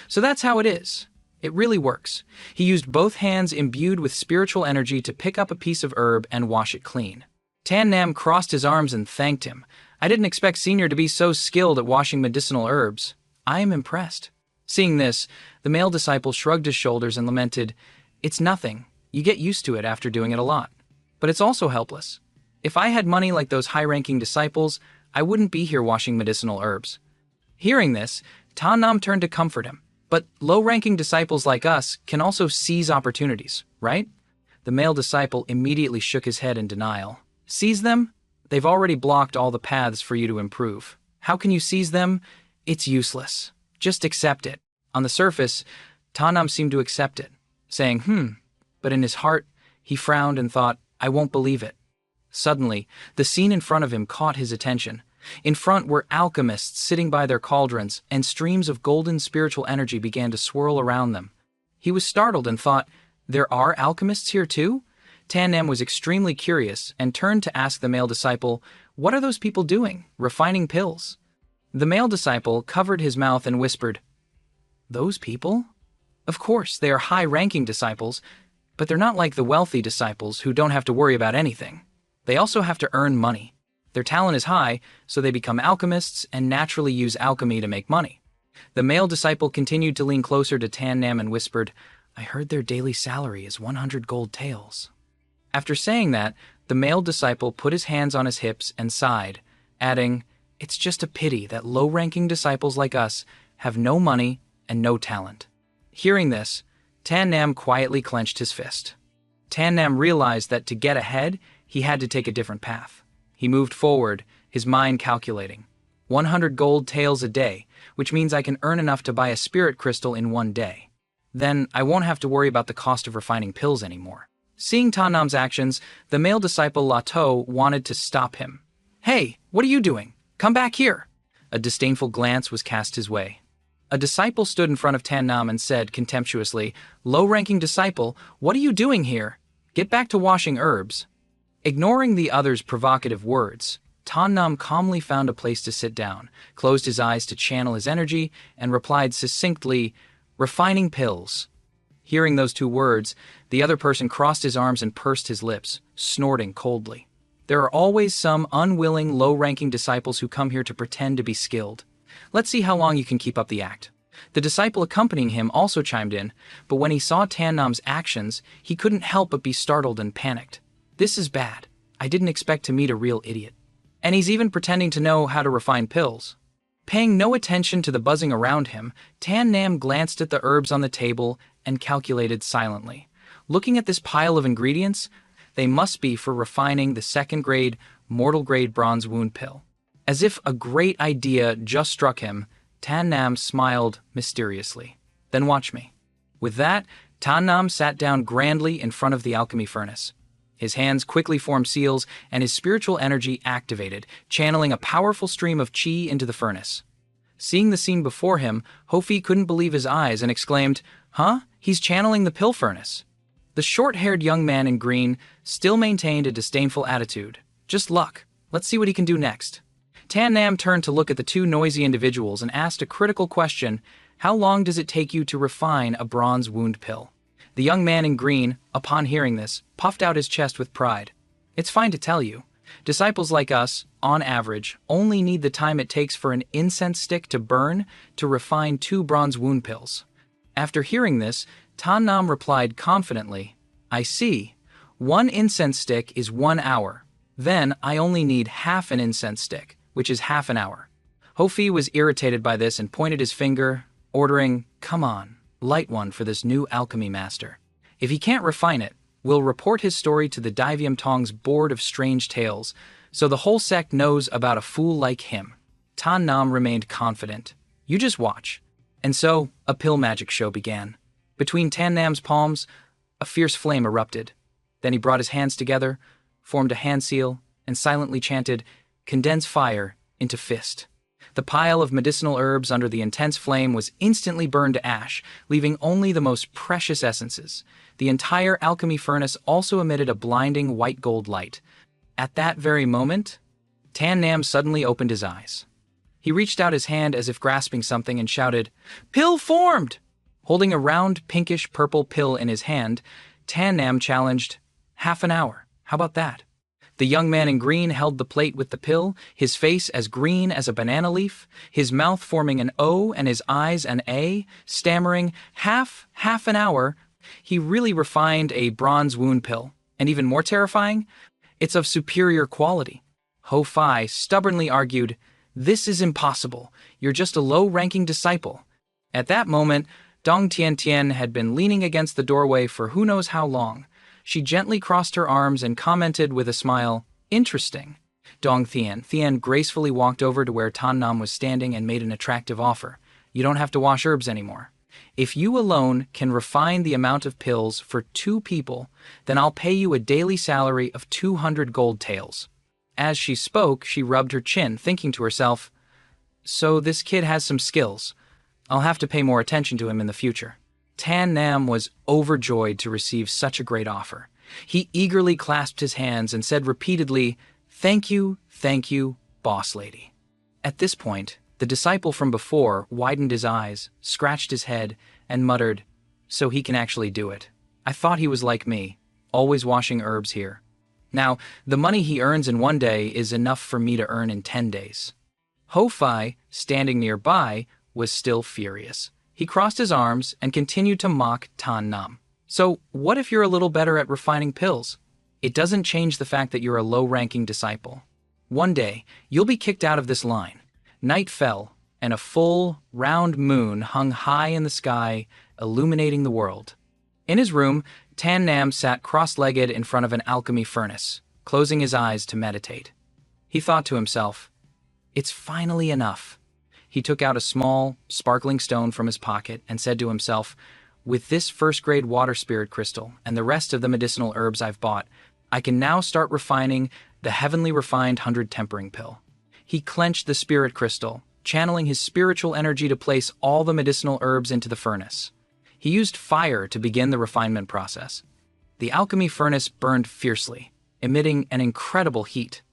So that's how it is. It really works. He used both hands imbued with spiritual energy to pick up a piece of herb and wash it clean. Tan Nam crossed his arms and thanked him. I didn't expect Senior to be so skilled at washing medicinal herbs. I am impressed. Seeing this, the male disciple shrugged his shoulders and lamented, it's nothing. You get used to it after doing it a lot. But it's also helpless. If I had money like those high-ranking disciples, I wouldn't be here washing medicinal herbs. Hearing this, Tan Nam turned to comfort him. But low-ranking disciples like us can also seize opportunities, right? The male disciple immediately shook his head in denial. Seize them? They've already blocked all the paths for you to improve. How can you seize them? It's useless. Just accept it. On the surface, Tan Nam seemed to accept it, saying, but in his heart, he frowned and thought, I won't believe it. Suddenly, the scene in front of him caught his attention. In front were alchemists sitting by their cauldrons, and streams of golden spiritual energy began to swirl around them. He was startled and thought, there are alchemists here too? Tan Nam was extremely curious and turned to ask the male disciple, what are those people doing, refining pills? The male disciple covered his mouth and whispered, those people? Of course, they are high-ranking disciples, but they're not like the wealthy disciples who don't have to worry about anything. They also have to earn money. Their talent is high, so they become alchemists and naturally use alchemy to make money. The male disciple continued to lean closer to Tan Nam and whispered, I heard their daily salary is 100 gold taels. After saying that, The male disciple put his hands on his hips and sighed, adding, "It's just a pity that low-ranking disciples like us have no money and no talent." Hearing this, Tan Nam quietly clenched his fist. Tan Nam realized that to get ahead, he had to take a different path. He moved forward, his mind calculating. 100 gold taels a day, which means I can earn enough to buy a spirit crystal in one day. Then I won't have to worry about the cost of refining pills anymore. Seeing Tan Nam's actions, the male disciple Lato wanted to stop him. "Hey, what are you doing? Come back here!" A disdainful glance was cast his way. A disciple stood in front of Tan Nam and said contemptuously, "Low-ranking disciple, what are you doing here? Get back to washing herbs." Ignoring the other's provocative words, Tan Nam calmly found a place to sit down, closed his eyes to channel his energy, and replied succinctly, "Refining pills." Hearing those two words, the other person crossed his arms and pursed his lips, snorting coldly. There are always some unwilling, low-ranking disciples who come here to pretend to be skilled. Let's see how long you can keep up the act. The disciple accompanying him also chimed in, but when he saw Tan Nam's actions, he couldn't help but be startled and panicked. "This is bad. I didn't expect to meet a real idiot. And he's even pretending to know how to refine pills." Paying no attention to the buzzing around him, Tan Nam glanced at the herbs on the table and calculated silently. Looking at this pile of ingredients, they must be for refining the second-grade, mortal-grade bronze wound pill. As if a great idea just struck him, Tan Nam smiled mysteriously. "Then watch me." With that, Tan Nam sat down grandly in front of the alchemy furnace. His hands quickly formed seals, and his spiritual energy activated, channeling a powerful stream of qi into the furnace. Seeing the scene before him, Hofi couldn't believe his eyes and exclaimed, "Huh? He's channeling the pill furnace." The short-haired young man in green still maintained a disdainful attitude. "Just luck. Let's see what he can do next." Tan Nam turned to look at the two noisy individuals and asked a critical question: "How long does it take you to refine a bronze wound pill?" The young man in green, upon hearing this, puffed out his chest with pride. "It's fine to tell you. Disciples like us, on average, only need the time it takes for an incense stick to burn to refine 2 bronze wound pills." After hearing this, Tan Nam replied confidently, "I see. 1 incense stick is 1 hour. Then I only need half an incense stick, which is half an hour." Hofi was irritated by this and pointed his finger, ordering, "Come on, light one for this new alchemy master. If he can't refine it, we'll report his story to the Divium Tong's Board of Strange Tales, so the whole sect knows about a fool like him." Tan Nam remained confident. "You just watch." And so, a pill magic show began. Between Tan Nam's palms, a fierce flame erupted. Then he brought his hands together, formed a hand seal, and silently chanted, "Condense fire into fist." The pile of medicinal herbs under the intense flame was instantly burned to ash, leaving only the most precious essences. The entire alchemy furnace also emitted a blinding white gold light. At that very moment, Tan Nam suddenly opened his eyes. He reached out his hand as if grasping something and shouted, "Pill formed!" Holding a round, pinkish-purple pill in his hand, Tan Nam challenged, "Half an hour. How about that?" The young man in green held the plate with the pill, his face as green as a banana leaf, his mouth forming an O and his eyes an A, stammering, half an hour." He really refined a bronze wound pill. And even more terrifying, it's of superior quality. Ho Fai stubbornly argued, "This is impossible. You're just a low-ranking disciple." At that moment, Dong Tian Tian had been leaning against the doorway for who knows how long. She gently crossed her arms and commented with a smile, "Interesting." Dong Tian gracefully walked over to where Tan Nam was standing and made an attractive offer. "You don't have to wash herbs anymore. If you alone can refine the amount of pills for 2 people, then I'll pay you a daily salary of 200 gold taels." As she spoke, she rubbed her chin, thinking to herself, "So this kid has some skills. I'll have to pay more attention to him in the future." Tan Nam was overjoyed to receive such a great offer. He eagerly clasped his hands and said repeatedly, thank you, boss lady." At this point, the disciple from before widened his eyes, scratched his head, and muttered, "So he can actually do it. I thought he was like me, always washing herbs here. Now, the money he earns in 1 day is enough for me to earn in 10 days. Ho Fai, standing nearby, was still furious. He crossed his arms and continued to mock Tan Nam. "So, what if you're a little better at refining pills? it doesn't change the fact that you're a low-ranking disciple. One day, you'll be kicked out of this line. Night fell, and a full, round moon hung high in the sky, illuminating the world. In his room, Tan Nam sat cross-legged in front of an alchemy furnace, closing his eyes to meditate. He thought to himself, "It's finally enough." He took out a small, sparkling stone from his pocket and said to himself, "With this first-grade water spirit crystal and the rest of the medicinal herbs I've bought, I can now start refining the heavenly refined 100 tempering pill." He clenched the spirit crystal, channeling his spiritual energy to place all the medicinal herbs into the furnace. He used fire to begin the refinement process. The alchemy furnace burned fiercely, emitting an incredible heat.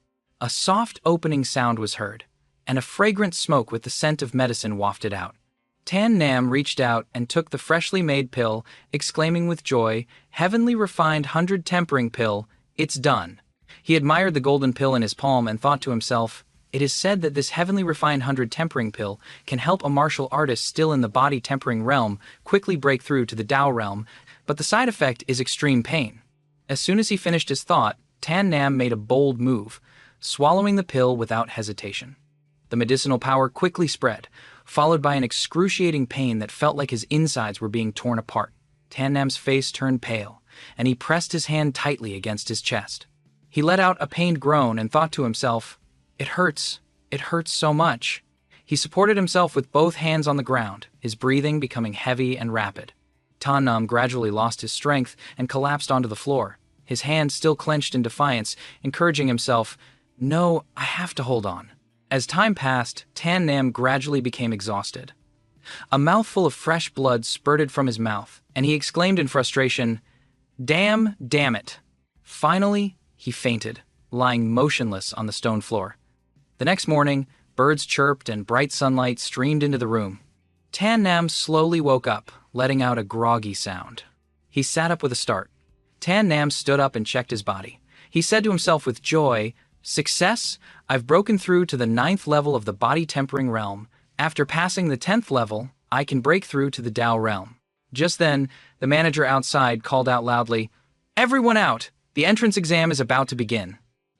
A soft opening sound was heard, and a fragrant smoke with the scent of medicine wafted out. Tan Nam reached out and took the freshly made pill, exclaiming with joy, "Heavenly refined 100 tempering pill, it's done." He admired the golden pill in his palm and thought to himself, "It is said that this heavenly refined 100 tempering pill can help a martial artist still in the body tempering realm quickly break through to the Tao realm, but the side effect is extreme pain." As soon as he finished his thought, Tan Nam made a bold move, swallowing the pill without hesitation. The medicinal power quickly spread, followed by an excruciating pain that felt like his insides were being torn apart. Tan Nam's face turned pale, and he pressed his hand tightly against his chest. He let out a pained groan and thought to himself, it hurts so much." He supported himself with both hands on the ground, his breathing becoming heavy and rapid. Tan Nam gradually lost his strength and collapsed onto the floor, his hands still clenched in defiance, encouraging himself, "No, I have to hold on." As time passed, Tan Nam gradually became exhausted. A mouthful of fresh blood spurted from his mouth, and he exclaimed in frustration, Damn it." Finally, he fainted, lying motionless on the stone floor. The next morning, birds chirped and bright sunlight streamed into the room. Tan Nam slowly woke up, letting out a groggy sound. He sat up with a start. Tan Nam stood up and checked his body. He said to himself with joy, "Success! I've broken through to the 9th level of the body tempering realm. After passing the 10th level, I can break through to the Tao realm." Just then, the manager outside called out loudly, "Everyone out! The entrance exam is about to begin."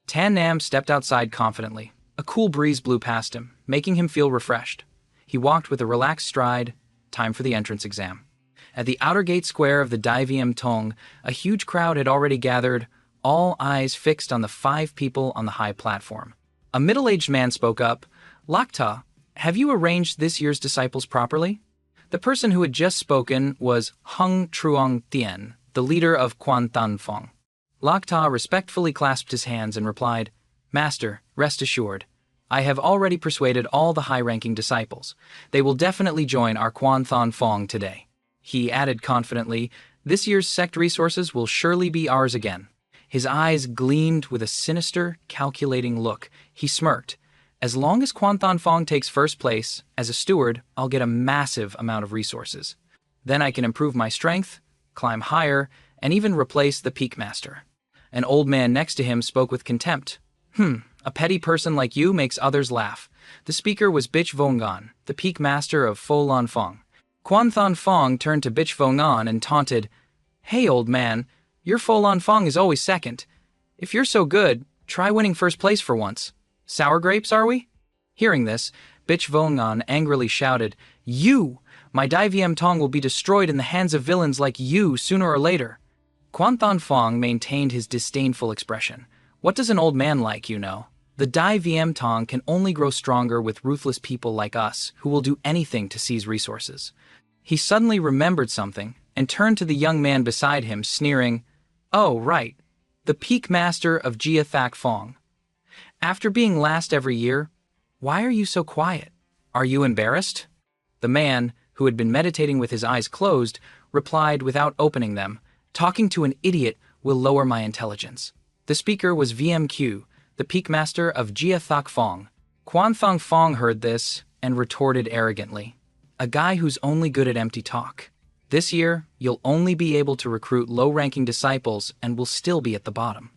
Tan Nam stepped outside confidently. A cool breeze blew past him, making him feel refreshed. He walked with a relaxed stride. Time for the entrance exam. At the outer gate square of the Dai Viem Tong, a huge crowd had already gathered, all eyes fixed on the 5 people on the high platform. A middle-aged man spoke up, "Lakta, have you arranged this year's disciples properly?" The person who had just spoken was Hung Truong Tien, the leader of Quan Tan Fong. Lakta respectfully clasped his hands and replied, "Master, rest assured. I have already persuaded all the high-ranking disciples. They will definitely join our Quan Tan Fong today." He added confidently, "This year's sect resources will surely be ours again." His eyes gleamed with a sinister, calculating look. He smirked. "As long as Quan Tan Fong takes first place, as a steward, I'll get a massive amount of resources. Then I can improve my strength, climb higher, and even replace the Peak Master." An old man next to him spoke with contempt. A petty person like you makes others laugh." The speaker was Bitch Vongan, the Peak Master of Fo Lan Fong. Quan Tan Fong turned to Bitch Vongan and taunted, "Hey, old man, your Fo Lan Fong is always second. If you're so good, try winning first place for once. Sour grapes, are we?" Hearing this, Bitch Vongan angrily shouted, "You! My Dai Viem Tong will be destroyed in the hands of villains like you sooner or later." Quan Tan Fong maintained his disdainful expression. "What does an old man like, you know? The Dai Viem Tong can only grow stronger with ruthless people like us who will do anything to seize resources." He suddenly remembered something and turned to the young man beside him, sneering, "Oh, right, the Peak Master of Jia Thak Fong. After being last every year, why are you so quiet? Are you embarrassed?" The man, who had been meditating with his eyes closed, replied without opening them, "Talking to an idiot will lower my intelligence." The speaker was VMQ, the Peak Master of Jia Thak Fong. Quan Thong Fong heard this and retorted arrogantly, "A guy who's only good at empty talk. This year, you'll only be able to recruit low-ranking disciples and will still be at the bottom."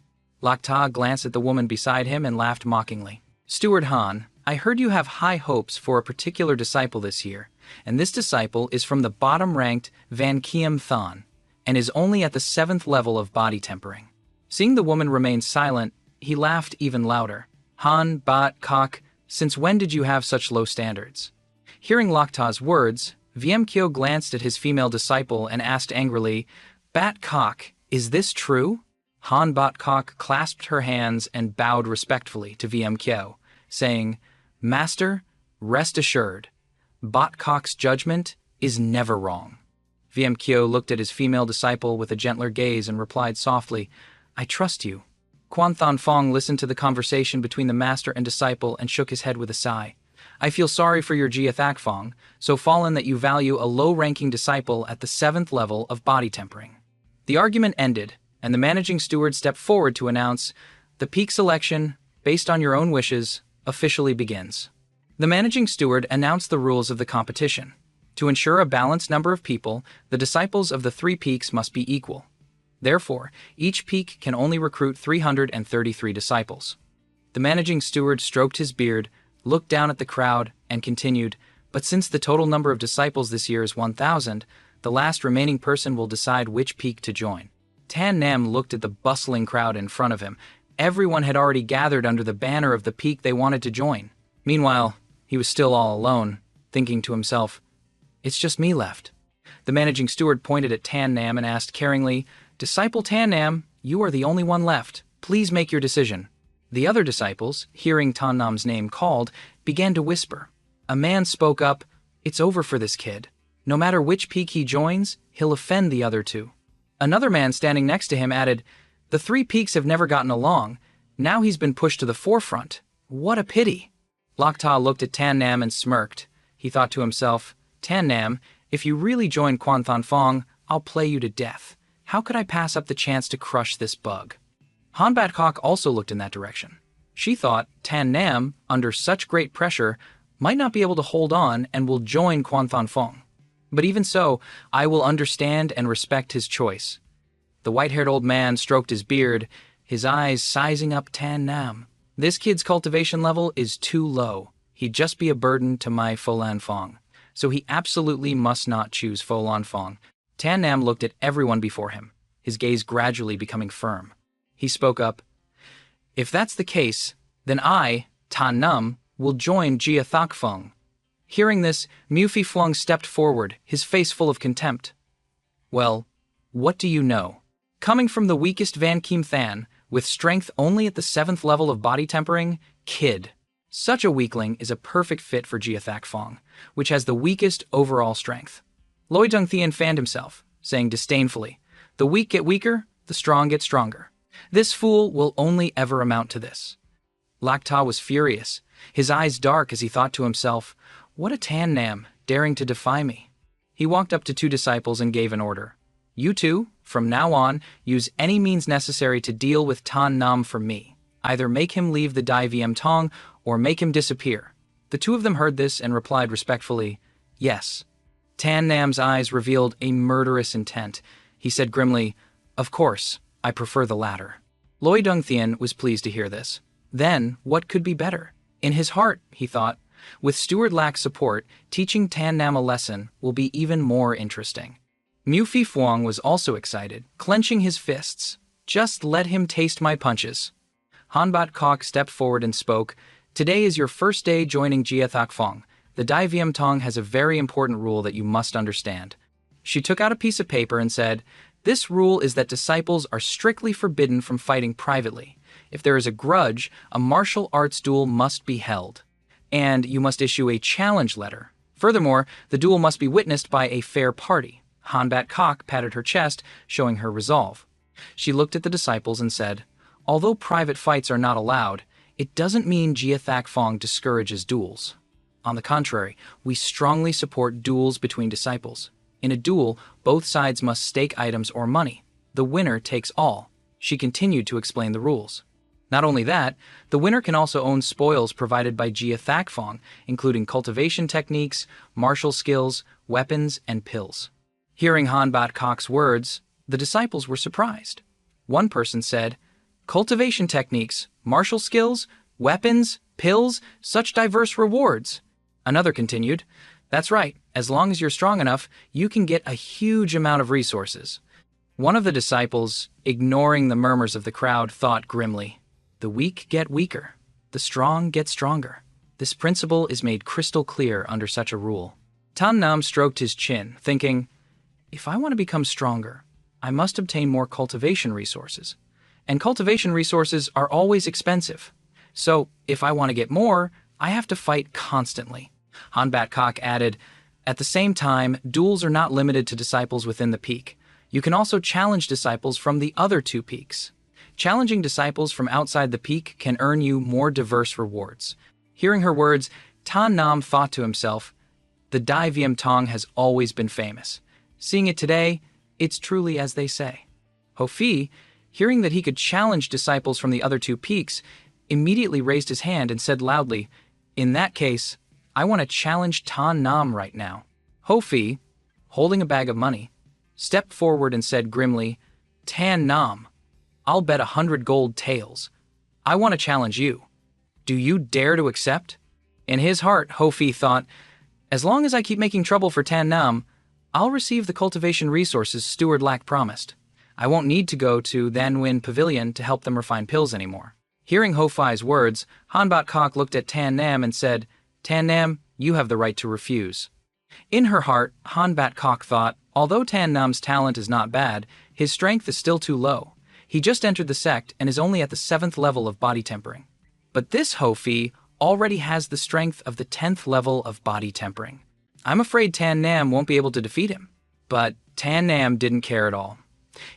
Lakta glanced at the woman beside him and laughed mockingly. "Steward Han, I heard you have high hopes for a particular disciple this year, and this disciple is from the bottom-ranked Van Kiem Than, and is only at the 7th level of body tempering. Seeing the woman remain silent, he laughed even louder. Han, Bat, Kok, since when did you have such low standards? Hearing Lakta's words, Kyo glanced at his female disciple and asked angrily, Bat Kok, is this true? Han Bat Kok clasped her hands and bowed respectfully to Kyo, saying, Master, rest assured, Bat Kok's judgment is never wrong. Kyo looked at his female disciple with a gentler gaze and replied softly, I trust you. Quan Than Fong listened to the conversation between the master and disciple and shook his head with a sigh. I feel sorry for your Jia Thak Fong, so fallen that you value a low-ranking disciple at the 7th level of body tempering. The argument ended, and the managing steward stepped forward to announce, the peak selection, based on your own wishes, officially begins. The managing steward announced the rules of the competition. To ensure a balanced number of people, the disciples of the 3 peaks must be equal. Therefore, each peak can only recruit 333 disciples. The managing steward stroked his beard, looked down at the crowd, and continued, but since the total number of disciples this year is 1,000, the last remaining person will decide which peak to join. Tan Nam looked at the bustling crowd in front of him. Everyone had already gathered under the banner of the peak they wanted to join. Meanwhile, he was still all alone, thinking to himself, it's just me left. The managing steward pointed at Tan Nam and asked caringly, Disciple Tan Nam, you are the only one left. Please make your decision. The other disciples, hearing Tan Nam's name called, began to whisper. A man spoke up, it's over for this kid. No matter which peak he joins, he'll offend the other 2. Another man standing next to him added, the 3 peaks have never gotten along. Now he's been pushed to the forefront. What a pity. Lakta looked at Tan Nam and smirked. He thought to himself, Tan Nam, if you really join Quan Than Fong, I'll play you to death. How could I pass up the chance to crush this bug? Han Bat Kok also looked in that direction. She thought Tan Nam, under such great pressure, might not be able to hold on and will join Quan Than Fong. But even so, I will understand and respect his choice. The white-haired old man stroked his beard, his eyes sizing up Tan Nam. This kid's cultivation level is too low. He'd just be a burden to my Folan Fong. So he absolutely must not choose Folan Fong. Tan Nam looked at everyone before him, his gaze gradually becoming firm. He spoke up, if that's the case, then I, Tan Nam, will join Jia Thak Fong. Hearing this, Mu Fi Fluang stepped forward, his face full of contempt. Well, what do you know? Coming from the weakest Van Kim Than, with strength only at the 7th level of body tempering, kid. Such a weakling is a perfect fit for Jia Thak Fong, which has the weakest overall strength. Loi Dung Thien fanned himself, saying disdainfully, the weak get weaker, the strong get stronger. This fool will only ever amount to this. Lakta was furious, his eyes dark as he thought to himself, what a Tan Nam, daring to defy me. He walked up to 2 disciples and gave an order. You 2, from now on, use any means necessary to deal with Tan Nam for me. Either make him leave the Dai Viem Tong or make him disappear. The 2 of them heard this and replied respectfully, yes. Tan Nam's eyes revealed a murderous intent. He said grimly, of course, I prefer the latter. Loi Dung Thien was pleased to hear this. Then, what could be better? In his heart, he thought, with Steward Lack's support, teaching Tan Nam a lesson will be even more interesting. Mu Fi Fluang was also excited, clenching his fists. Just let him taste my punches. Han Bat Kok stepped forward and spoke, today is your first day joining Jia Thak Fong. The Dai Viem Tong has a very important rule that you must understand. She took out a piece of paper and said, this rule is that disciples are strictly forbidden from fighting privately. If there is a grudge, a martial arts duel must be held. And you must issue a challenge letter. Furthermore, the duel must be witnessed by a fair party. Han Bat Kok patted her chest, showing her resolve. She looked at the disciples and said, although private fights are not allowed, it doesn't mean Jia Thak Fong discourages duels. On the contrary, we strongly support duels between disciples. In a duel, both sides must stake items or money. The winner takes all. She continued to explain the rules. Not only that, the winner can also own spoils provided by Jia Thak Fong, including cultivation techniques, martial skills, weapons, and pills. Hearing Han Bat Kok's words, the disciples were surprised. One person said, cultivation techniques, martial skills, weapons, pills, such diverse rewards. Another continued, that's right, as long as you're strong enough, you can get a huge amount of resources. One of the disciples, ignoring the murmurs of the crowd, thought grimly, "The weak get weaker, the strong get stronger. This principle is made crystal clear under such a rule." Tan Nam stroked his chin, thinking, "If I want to become stronger, I must obtain more cultivation resources. And cultivation resources are always expensive. So, if I want to get more, I have to fight constantly." Han Batcock added, "At the same time, duels are not limited to disciples within the peak. You can also challenge disciples from the other two peaks. Challenging disciples from outside the peak can earn you more diverse rewards." Hearing her words, Tan Nam thought to himself, "The Dai Viêm Tong has always been famous. Seeing it today, it's truly as they say." Ho Fi, hearing that he could challenge disciples from the other two peaks, immediately raised his hand and said loudly, "In that case, I want to challenge Tan Nam right now." Ho Fi, holding a bag of money, stepped forward and said grimly, "Tan Nam, I'll bet 100 gold taels. I want to challenge you. Do you dare to accept?" In his heart, Ho Fi thought, "As long as I keep making trouble for Tan Nam, I'll receive the cultivation resources Steward Lack promised. I won't need to go to Than Nguyen Pavilion to help them refine pills anymore." Hearing Ho Fi's words, Han Batcock looked at Tan Nam and said, "Tan Nam, you have the right to refuse." In her heart, Han Batcock thought, although Tan Nam's talent is not bad, his strength is still too low. He just entered the sect and is only at the 7th level of body tempering. But this Ho Fi already has the strength of the 10th level of body tempering. I'm afraid Tan Nam won't be able to defeat him. But Tan Nam didn't care at all.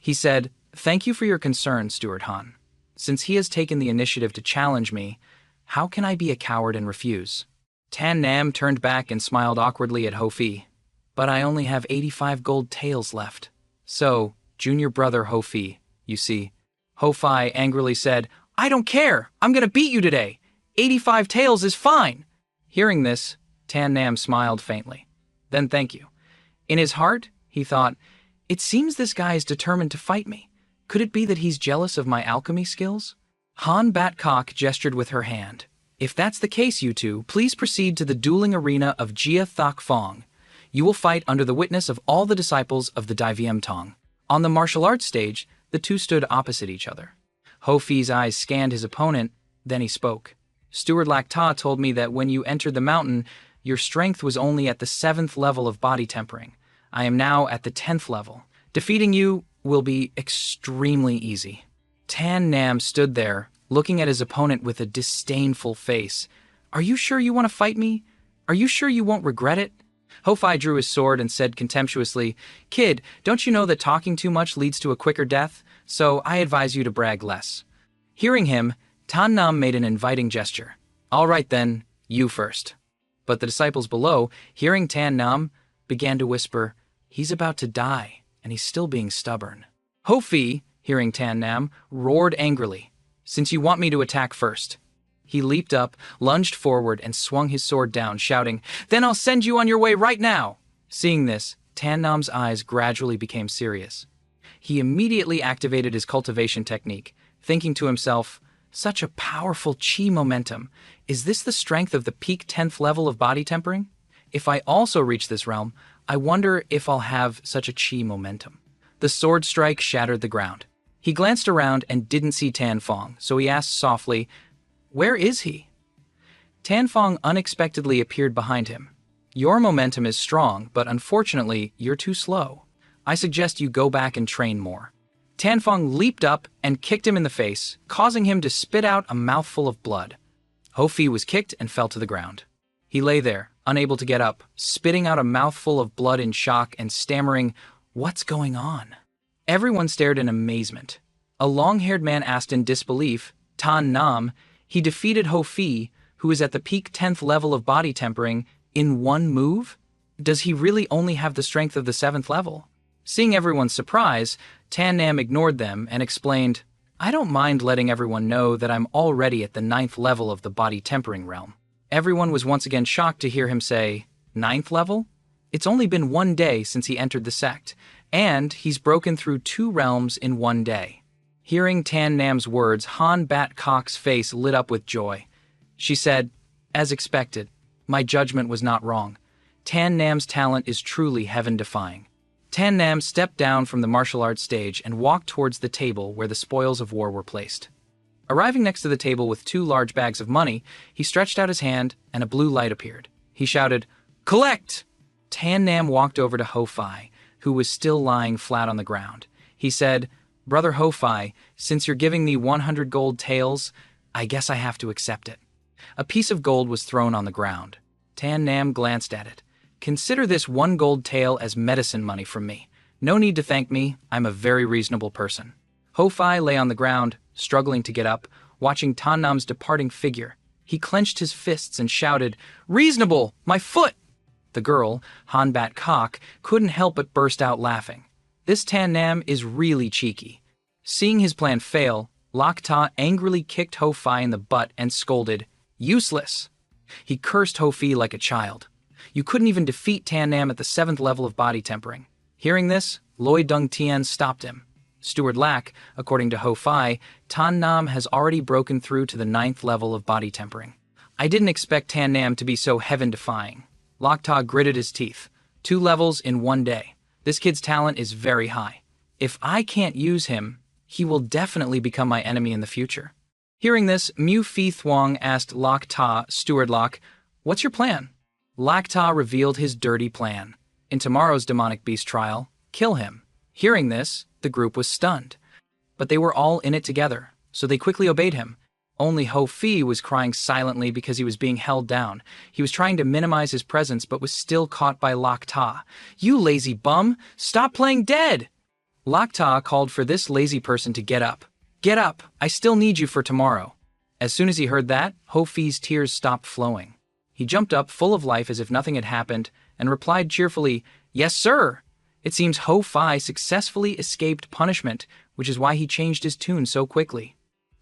He said, "Thank you for your concern, Steward Han. Since he has taken the initiative to challenge me, how can I be a coward and refuse?" Tan Nam turned back and smiled awkwardly at Ho Fi. "But I only have 85 gold taels left. So, junior brother Ho Fi, you see." Ho Fi angrily said, "I don't care! I'm gonna beat you today! 85 taels is fine!" Hearing this, Tan Nam smiled faintly. "Then thank you." In his heart, he thought, "It seems this guy is determined to fight me. Could it be that he's jealous of my alchemy skills?" Han Batcock gestured with her hand. "If that's the case, you two, please proceed to the dueling arena of Jia Thok Fong. You will fight under the witness of all the disciples of the Dai Viêm Tong." On the martial arts stage, the two stood opposite each other. Ho Fi's eyes scanned his opponent, then he spoke. "Steward Lack Ta told me that when you entered the mountain, your strength was only at the 7th level of body tempering. I am now at the 10th level. Defeating you will be extremely easy." Tan Nam stood there, looking at his opponent with a disdainful face. "Are you sure you want to fight me? Are you sure you won't regret it?" Ho Fi drew his sword and said contemptuously, "Kid, don't you know that talking too much leads to a quicker death? So I advise you to brag less." Hearing him, Tan Nam made an inviting gesture. "All right then, you first." But the disciples below, hearing Tan Nam, began to whisper, "He's about to die, and he's still being stubborn." Ho Fi, hearing Tan Nam, roared angrily, "Since you want me to attack first." He leaped up, lunged forward, and swung his sword down, shouting, "Then I'll send you on your way right now!" Seeing this, Tan Nam's eyes gradually became serious. He immediately activated his cultivation technique, thinking to himself, "Such a powerful chi momentum. Is this the strength of the peak 10th level of body tempering? If I also reach this realm, I wonder if I'll have such a chi momentum." The sword strike shattered the ground. He glanced around and didn't see Tan Fong, so he asked softly, "Where is he?" Tan Fong unexpectedly appeared behind him. "Your momentum is strong, but unfortunately, you're too slow. I suggest you go back and train more." Tan Fong leaped up and kicked him in the face, causing him to spit out a mouthful of blood. Ho Fi was kicked and fell to the ground. He lay there, unable to get up, spitting out a mouthful of blood in shock and stammering, "What's going on?" Everyone stared in amazement. A long-haired man asked in disbelief, "Tan Nam, he defeated Ho Fi, who is at the peak 10th level of body tempering, in one move? Does he really only have the strength of the 7th level?" Seeing everyone's surprise, Tan Nam ignored them and explained, "I don't mind letting everyone know that I'm already at the 9th level of the body tempering realm." Everyone was once again shocked to hear him say, "9th level? It's only been 1 day since he entered the sect, and he's broken through 2 realms in 1 day. Hearing Tan Nam's words, Han Batcock's face lit up with joy. She said, "As expected, my judgment was not wrong. Tan Nam's talent is truly heaven-defying." Tan Nam stepped down from the martial arts stage and walked towards the table where the spoils of war were placed. Arriving next to the table with 2 large bags of money, he stretched out his hand and a blue light appeared. He shouted, "Collect!" Tan Nam walked over to Ho Fai, who was still lying flat on the ground. He said, "Brother Ho Fai, since you're giving me 100 gold taels, I guess I have to accept it." A piece of gold was thrown on the ground. Tan Nam glanced at it. "Consider this 1 gold tael as medicine money from me. No need to thank me, I'm a very reasonable person." Ho Fai lay on the ground, struggling to get up, watching Tan Nam's departing figure. He clenched his fists and shouted, "Reasonable! My foot!" The girl, Han Bat Kok, couldn't help but burst out laughing. This Tan Nam is really cheeky. Seeing his plan fail, Lak Ta angrily kicked Ho Fai in the butt and scolded, "Useless!" He cursed Ho Fai like a child. You couldn't even defeat Tan Nam at the 7th level of body tempering. Hearing this, Loi Dung Tien stopped him. Steward Lak, according to Ho Fai, Tan Nam has already broken through to the 9th level of body tempering. I didn't expect Tan Nam to be so heaven-defying. Lak Ta gritted his teeth. 2 levels in 1 day. This kid's talent is very high. If I can't use him, he will definitely become my enemy in the future. Hearing this, Mu Phi Thuong asked Lak Ta, "Steward Lak, what's your plan?" Lak Ta revealed his dirty plan. In tomorrow's demonic beast trial, kill him. Hearing this, the group was stunned. But they were all in it together, so they quickly obeyed him. Only Ho Fai was crying silently because he was being held down. He was trying to minimize his presence but was still caught by Lak Ta. "You lazy bum! Stop playing dead!" Lak Ta called for this lazy person to get up. "Get up! I still need you for tomorrow." As soon as he heard that, Ho Fai's tears stopped flowing. He jumped up full of life as if nothing had happened and replied cheerfully, "Yes, sir!" It seems Ho Fai successfully escaped punishment, which is why he changed his tune so quickly.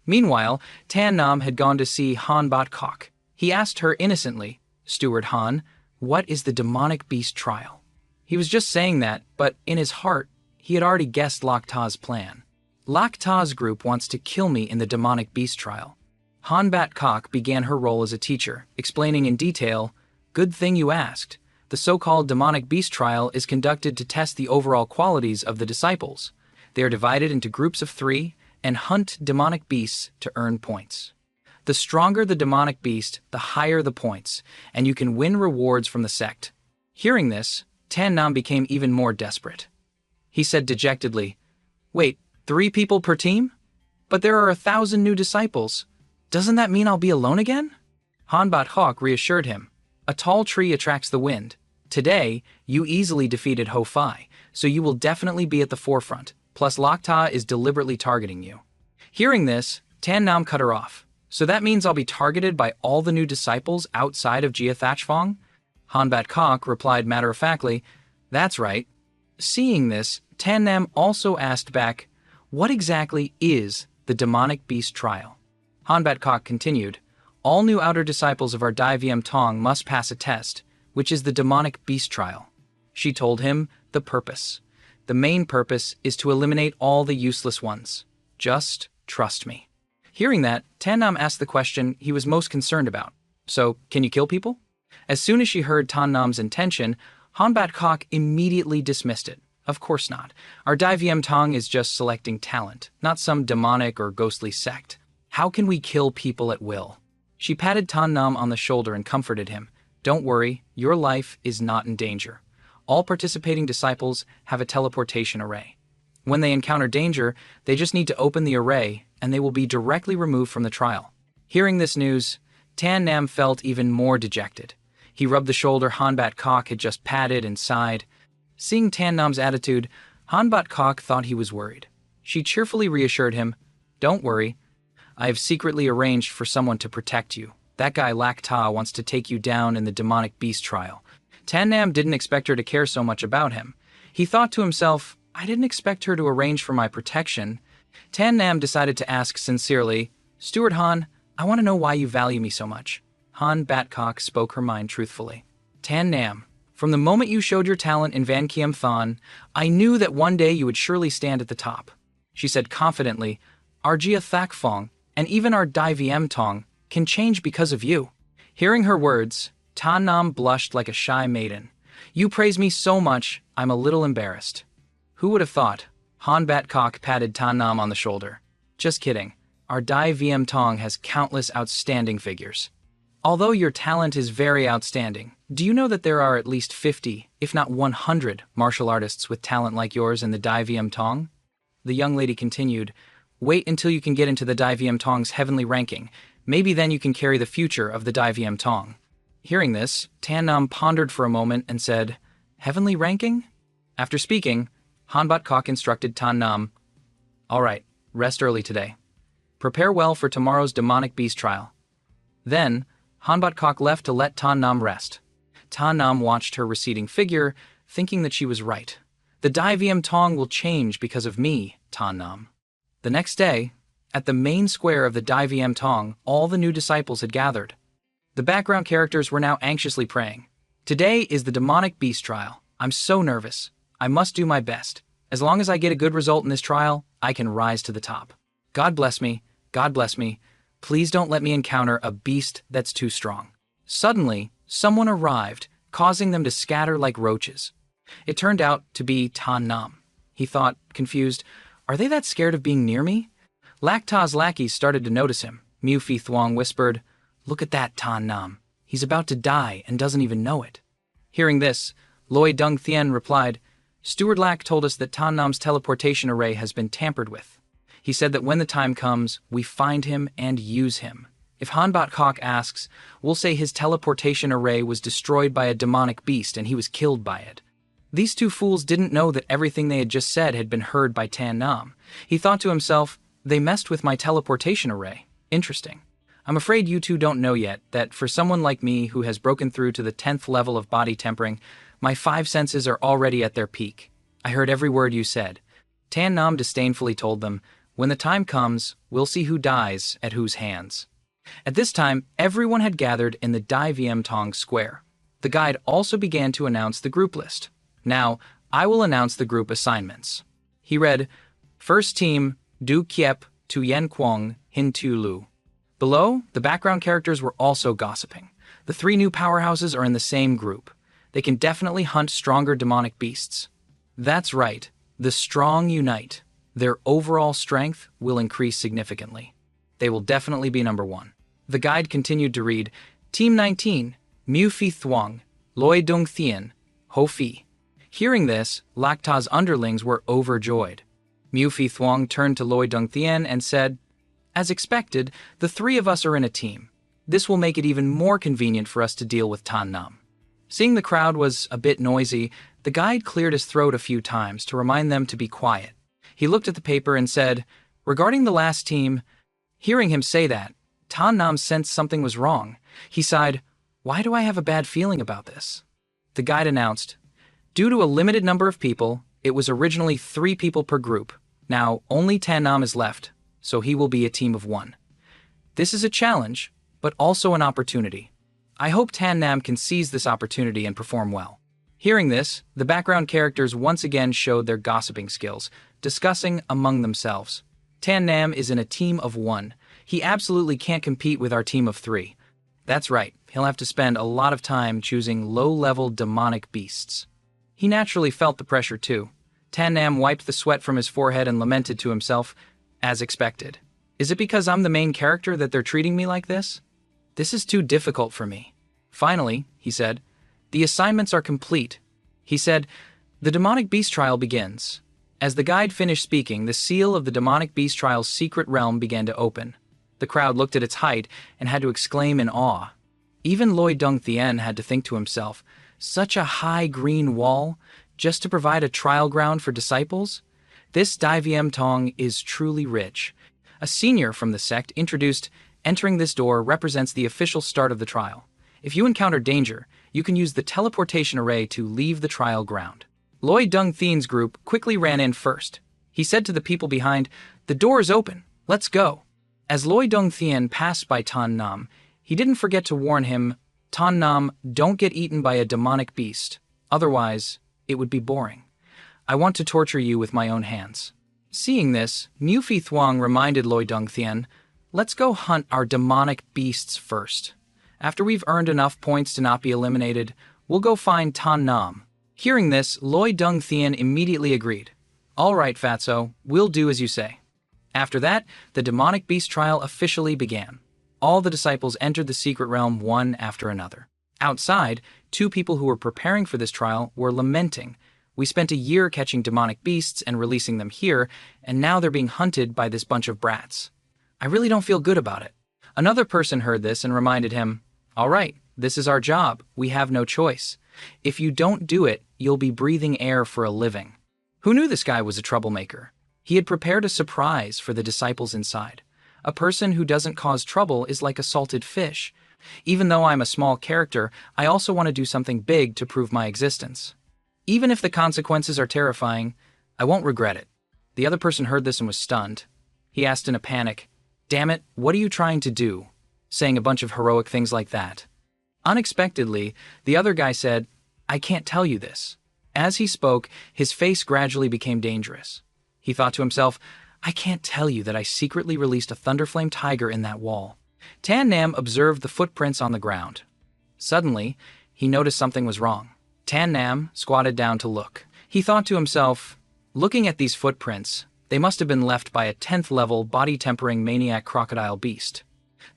Meanwhile, Tan Nam had gone to see Han Bat Kok. He asked her innocently, "Steward Han, what is the demonic beast trial?" He was just saying that, but in his heart, he had already guessed Lak Ta's plan. Lak Ta's group wants to kill me in the demonic beast trial. Han Bat Kok began her role as a teacher, explaining in detail, "Good thing you asked. The so-called demonic beast trial is conducted to test the overall qualities of the disciples. They are divided into groups of 3 and hunt demonic beasts to earn points. The stronger the demonic beast, the higher the points, and you can win rewards from the sect." Hearing this, Tan Nam became even more desperate. He said dejectedly, "Wait, 3 people per team? But there are 1,000 new disciples. Doesn't that mean I'll be alone again?" Han Bat Kok reassured him, "A tall tree attracts the wind. Today, you easily defeated Ho Fai, so you will definitely be at the forefront. Plus, Lak Ta is deliberately targeting you." Hearing this, Tan Nam cut her off. "So that means I'll be targeted by all the new disciples outside of Jia Thatchfong?" Han Bat Kok replied matter-of-factly, "That's right." Seeing this, Tan Nam also asked back, "What exactly is the demonic beast trial?" Han Bat Kok continued, "All new outer disciples of our Dai Viem Tong must pass a test, which is the demonic beast trial." She told him the purpose. "The main purpose is to eliminate all the useless ones. Just trust me." Hearing that, Tan Nam asked the question he was most concerned about. "So, can you kill people?" As soon as she heard Tan Nam's intention, Han Bat Kok immediately dismissed it. "Of course not. Our Dai Viem Tong is just selecting talent, not some demonic or ghostly sect. How can we kill people at will?" She patted Tan Nam on the shoulder and comforted him. "Don't worry, your life is not in danger. All participating disciples have a teleportation array. When they encounter danger, they just need to open the array and they will be directly removed from the trial." Hearing this news, Tan Nam felt even more dejected. He rubbed the shoulder Han Bat Kok had just patted and sighed. Seeing Tan Nam's attitude, Han Bat Kok thought he was worried. She cheerfully reassured him, "Don't worry. I have secretly arranged for someone to protect you. That guy Lak Ta wants to take you down in the demonic beast trial." Tan Nam didn't expect her to care so much about him. He thought to himself, "I didn't expect her to arrange for my protection." Tan Nam decided to ask sincerely, "Steward Han, I want to know why you value me so much." Han Bat Kok spoke her mind truthfully. "Tan Nam, from the moment you showed your talent in Van Kiem Thon, I knew that one day you would surely stand at the top." She said confidently, "Our Jia Thak Fong, and even our Dai Viem Tong, can change because of you." Hearing her words, Tan Nam blushed like a shy maiden. You praise me so much, I'm a little embarrassed. Who would have thought? Han Bat patted Tan Nam on the shoulder. Just kidding. Our Dai VM Tong has countless outstanding figures. Although your talent is very outstanding, do you know that there are at least 50, if not 100, martial artists with talent like yours in the Dai VM Tong? The young lady continued, wait until you can get into the Dai VM Tong's heavenly ranking. Maybe then you can carry the future of the Dai VM Tong. Hearing this, Tan Nam pondered for a moment and said, heavenly ranking? After speaking, Han Bat instructed Tan Nam, all right, rest early today. Prepare well for tomorrow's demonic beast trial. Then, Han Bat left to let Tan Nam rest. Tan Nam watched her receding figure, thinking that she was right. The Dai VM Tong will change because of me, Tan Nam. The next day, at the main square of the Dai VM Tong, all the new disciples had gathered. The background characters were now anxiously praying. Today is the demonic beast trial. I'm so nervous. I must do my best. As long as I get a good result in this trial, I can rise to the top. God bless me. God bless me. Please don't let me encounter a beast that's too strong. Suddenly, someone arrived, causing them to scatter like roaches. It turned out to be Tan Nam. He thought, confused, are they that scared of being near me? Lacta's lackeys started to notice him. Mu Fi Thuong whispered, look at that Tan Nam. He's about to die and doesn't even know it. Hearing this, Loi Dung Thien replied, Steward Lack told us that Tan Nam's teleportation array has been tampered with. He said that when the time comes, we find him and use him. If Han Bat asks, we'll say his teleportation array was destroyed by a demonic beast and he was killed by it. These two fools didn't know that everything they had just said had been heard by Tan Nam. He thought to himself, they messed with my teleportation array. Interesting. I'm afraid you two don't know yet that for someone like me who has broken through to the 10th level of body tempering, my 5 senses are already at their peak. I heard every word you said. Tan Nam disdainfully told them, when the time comes, we'll see who dies at whose hands. At this time, everyone had gathered in the Dai VM Tong Square. The guide also began to announce the group list. Now, I will announce the group assignments. He read, First Team, Du Kiep, Tu Yen Kwong, Hin Tu Lu. Below, the background characters were also gossiping. The 3 new powerhouses are in the same group. They can definitely hunt stronger demonic beasts. That's right, the strong unite. Their overall strength will increase significantly. They will definitely be number 1. The guide continued to read, Team 19, Mu Fi Thuong, Loi Dung Thien, Ho Fi. Hearing this, Lacta's underlings were overjoyed. Mu Fi Thuong turned to Loi Dung Thien and said, as expected, the 3 of us are in a team. This will make it even more convenient for us to deal with Tan Nam. Seeing the crowd was a bit noisy, the guide cleared his throat a few times to remind them to be quiet. He looked at the paper and said, regarding the last team, hearing him say that, Tan Nam sensed something was wrong. He sighed, why do I have a bad feeling about this? The guide announced, due to a limited number of people, it was originally 3 people per group. Now, only Tan Nam is left, so he will be a team of 1. This is a challenge, but also an opportunity. I hope Tan Nam can seize this opportunity and perform well. Hearing this, the background characters once again showed their gossiping skills, discussing among themselves. Tan Nam is in a team of 1. He absolutely can't compete with our team of 3. That's right, he'll have to spend a lot of time choosing low-level demonic beasts. He naturally felt the pressure too. Tan Nam wiped the sweat from his forehead and lamented to himself, as expected. Is it because I'm the main character that they're treating me like this? This is too difficult for me. Finally, he said, the assignments are complete. He said, the demonic beast trial begins. As the guide finished speaking, the seal of the demonic beast trial's secret realm began to open. The crowd looked at its height and had to exclaim in awe. Even Loi Dung Thien had to think to himself, such a high green wall, just to provide a trial ground for disciples? This Dai VM Tong is truly rich. A senior from the sect introduced, entering this door represents the official start of the trial. If you encounter danger, you can use the teleportation array to leave the trial ground. Loi Dung Thien's group quickly ran in first. He said to the people behind, the door is open, let's go. As Loi Dung Thien passed by Tan Nam, he didn't forget to warn him, Tan Nam, don't get eaten by a demonic beast. Otherwise, it would be boring. I want to torture you with my own hands. Seeing this, Mu Fi Thuong reminded Loi Dung Thien, let's go hunt our demonic beasts first. After we've earned enough points to not be eliminated, We'll go find Tan Nam. Hearing this, Loi Dung Thien immediately agreed. All right, Fatso, we'll do as you say. After that, the demonic beast trial officially began. All the disciples entered the secret realm one after another. Outside, two people who were preparing for this trial were lamenting. We spent a year catching demonic beasts and releasing them here, and now they're being hunted by this bunch of brats. I really don't feel good about it. Another person heard this and reminded him, all right, this is our job. We have no choice. If you don't do it, you'll be breathing air for a living. Who knew this guy was a troublemaker? He had prepared a surprise for the disciples inside. A person who doesn't cause trouble is like a salted fish. Even though I'm a small character, I also want to do something big to prove my existence. Even if the consequences are terrifying, I won't regret it. The other person heard this and was stunned. He asked in a panic, damn it, what are you trying to do? Saying a bunch of heroic things like that. Unexpectedly, the other guy said, I can't tell you this. As he spoke, his face gradually became dangerous. He thought to himself, I can't tell you that I secretly released a thunderflame tiger in that wall. Tan Nam observed the footprints on the ground. Suddenly, he noticed something was wrong. Tan Nam squatted down to look. He thought to himself, looking at these footprints, they must have been left by a 10th level body-tempering maniac crocodile beast.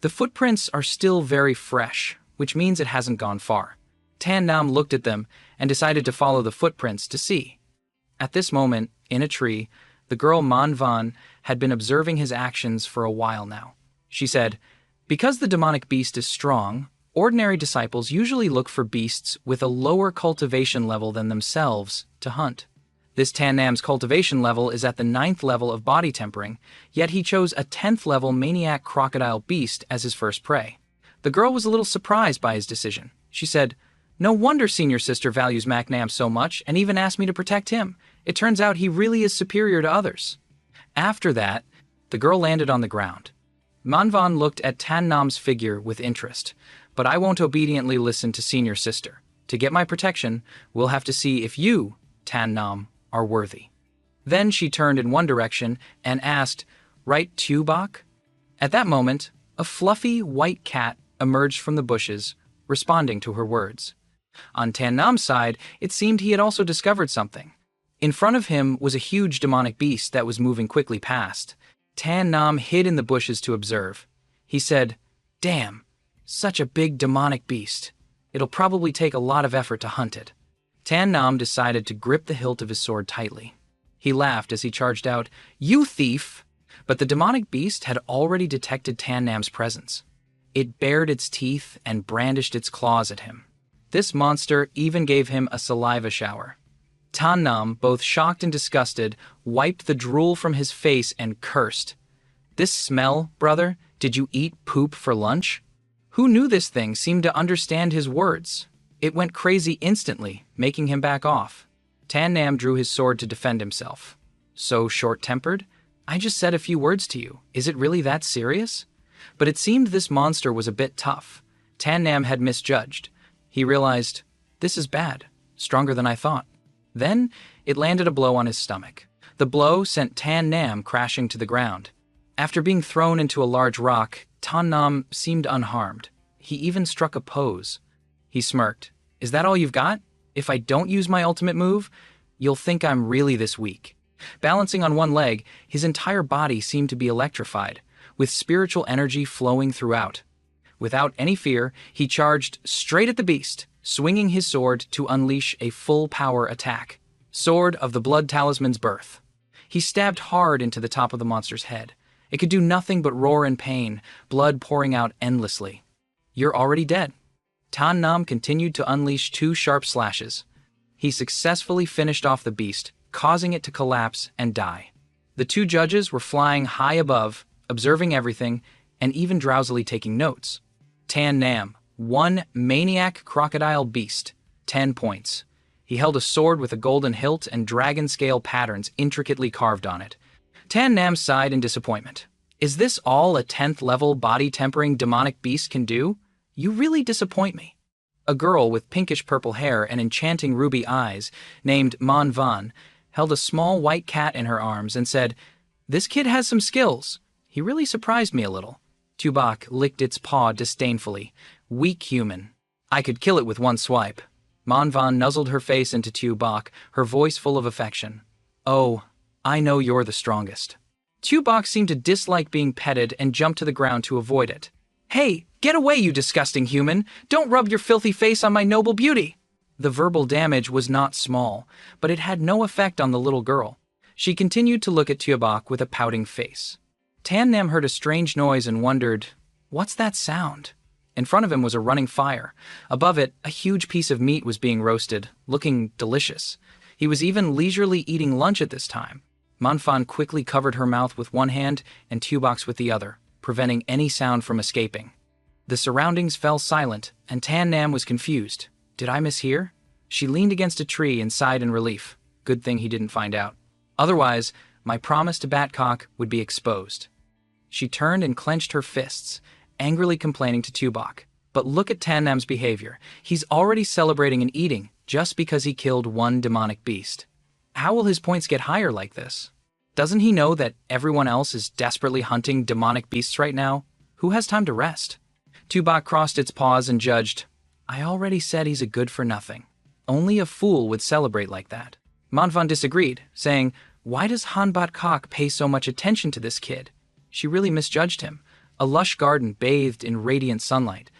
The footprints are still very fresh, which means it hasn't gone far. Tan Nam looked at them and decided to follow the footprints to see. At this moment, in a tree, the girl Manhwa had been observing his actions for a while now. She said, because the demonic beast is strong, ordinary disciples usually look for beasts with a lower cultivation level than themselves to hunt. This Tan Nam's cultivation level is at the 9th level of body tempering, yet he chose a 10th level maniac crocodile beast as his first prey. The girl was a little surprised by his decision. She said, no wonder senior sister values Mac Nam so much and even asked me to protect him. It turns out he really is superior to others. After that, the girl landed on the ground. Manhwa looked at Tan Nam's figure with interest, but I won't obediently listen to senior sister. To get my protection, we'll have to see if you, Tan Nam, are worthy. Then she turned in one direction and asked, right, Tubok? At that moment, a fluffy white cat emerged from the bushes, responding to her words. On Tan Nam's side, it seemed he had also discovered something. In front of him was a huge demonic beast that was moving quickly past. Tan Nam hid in the bushes to observe. He said, damn, such a big demonic beast. It'll probably take a lot of effort to hunt it. Tan Nam decided to grip the hilt of his sword tightly. He laughed as he charged out, you thief! But the demonic beast had already detected Tan Nam's presence. It bared its teeth and brandished its claws at him. This monster even gave him a saliva shower. Tan Nam, both shocked and disgusted, wiped the drool from his face and cursed. This smell, brother? Did you eat poop for lunch? Who knew this thing seemed to understand his words? It went crazy instantly, making him back off. Tan Nam drew his sword to defend himself. So short-tempered? I just said a few words to you. Is it really that serious? But it seemed this monster was a bit tough. Tan Nam had misjudged. He realized, this is bad, stronger than I thought. Then, it landed a blow on his stomach. The blow sent Tan Nam crashing to the ground. After being thrown into a large rock, Tan Nam seemed unharmed. He even struck a pose. He smirked. Is that all you've got? If I don't use my ultimate move, you'll think I'm really this weak. Balancing on one leg, his entire body seemed to be electrified, with spiritual energy flowing throughout. Without any fear, he charged straight at the beast, swinging his sword to unleash a full-power attack. Sword of the Blood Talisman's birth. He stabbed hard into the top of the monster's head. It could do nothing but roar in pain, blood pouring out endlessly. You're already dead. Tan Nam continued to unleash 2 sharp slashes. He successfully finished off the beast, causing it to collapse and die. The 2 judges were flying high above, observing everything, and even drowsily taking notes. Tan Nam, 1 maniac crocodile beast, 10 points. He held a sword with a golden hilt and dragon scale patterns intricately carved on it. Tan Nam sighed in disappointment. Is this all a 10th level body-tempering demonic beast can do? You really disappoint me. A girl with pinkish purple hair and enchanting ruby eyes, named Manhwa, held a small white cat in her arms and said, this kid has some skills. He really surprised me a little. Tubok licked its paw disdainfully. Weak human. I could kill it with 1 swipe. Manhwa nuzzled her face into Tu Bok, her voice full of affection. Oh, I know you're the strongest. Tu Bok seemed to dislike being petted and jumped to the ground to avoid it. Hey, get away, you disgusting human! Don't rub your filthy face on my noble beauty! The verbal damage was not small, but it had no effect on the little girl. She continued to look at Tu Bok with a pouting face. Tan Nam heard a strange noise and wondered, what's that sound? In front of him was a running fire. Above it, a huge piece of meat was being roasted, looking delicious. He was even leisurely eating lunch at this time. Manhwa quickly covered her mouth with one hand and Tu Bok's with the other, preventing any sound from escaping. The surroundings fell silent, and Tan Nam was confused. Did I mishear? She leaned against a tree and sighed in relief. Good thing he didn't find out. Otherwise, my promise to Batcock would be exposed. She turned and clenched her fists, angrily complaining to Tu Bok. But look at Tan Nam's behavior. He's already celebrating and eating just because he killed one demonic beast. How will his points get higher like this? Doesn't he know that everyone else is desperately hunting demonic beasts right now? Who has time to rest? Tu Bok crossed its paws and judged, I already said he's a good-for-nothing. Only a fool would celebrate like that. Manhwa disagreed, saying, why does Han Batcock pay so much attention to this kid? She really misjudged him. A lush garden bathed in radiant sunlight.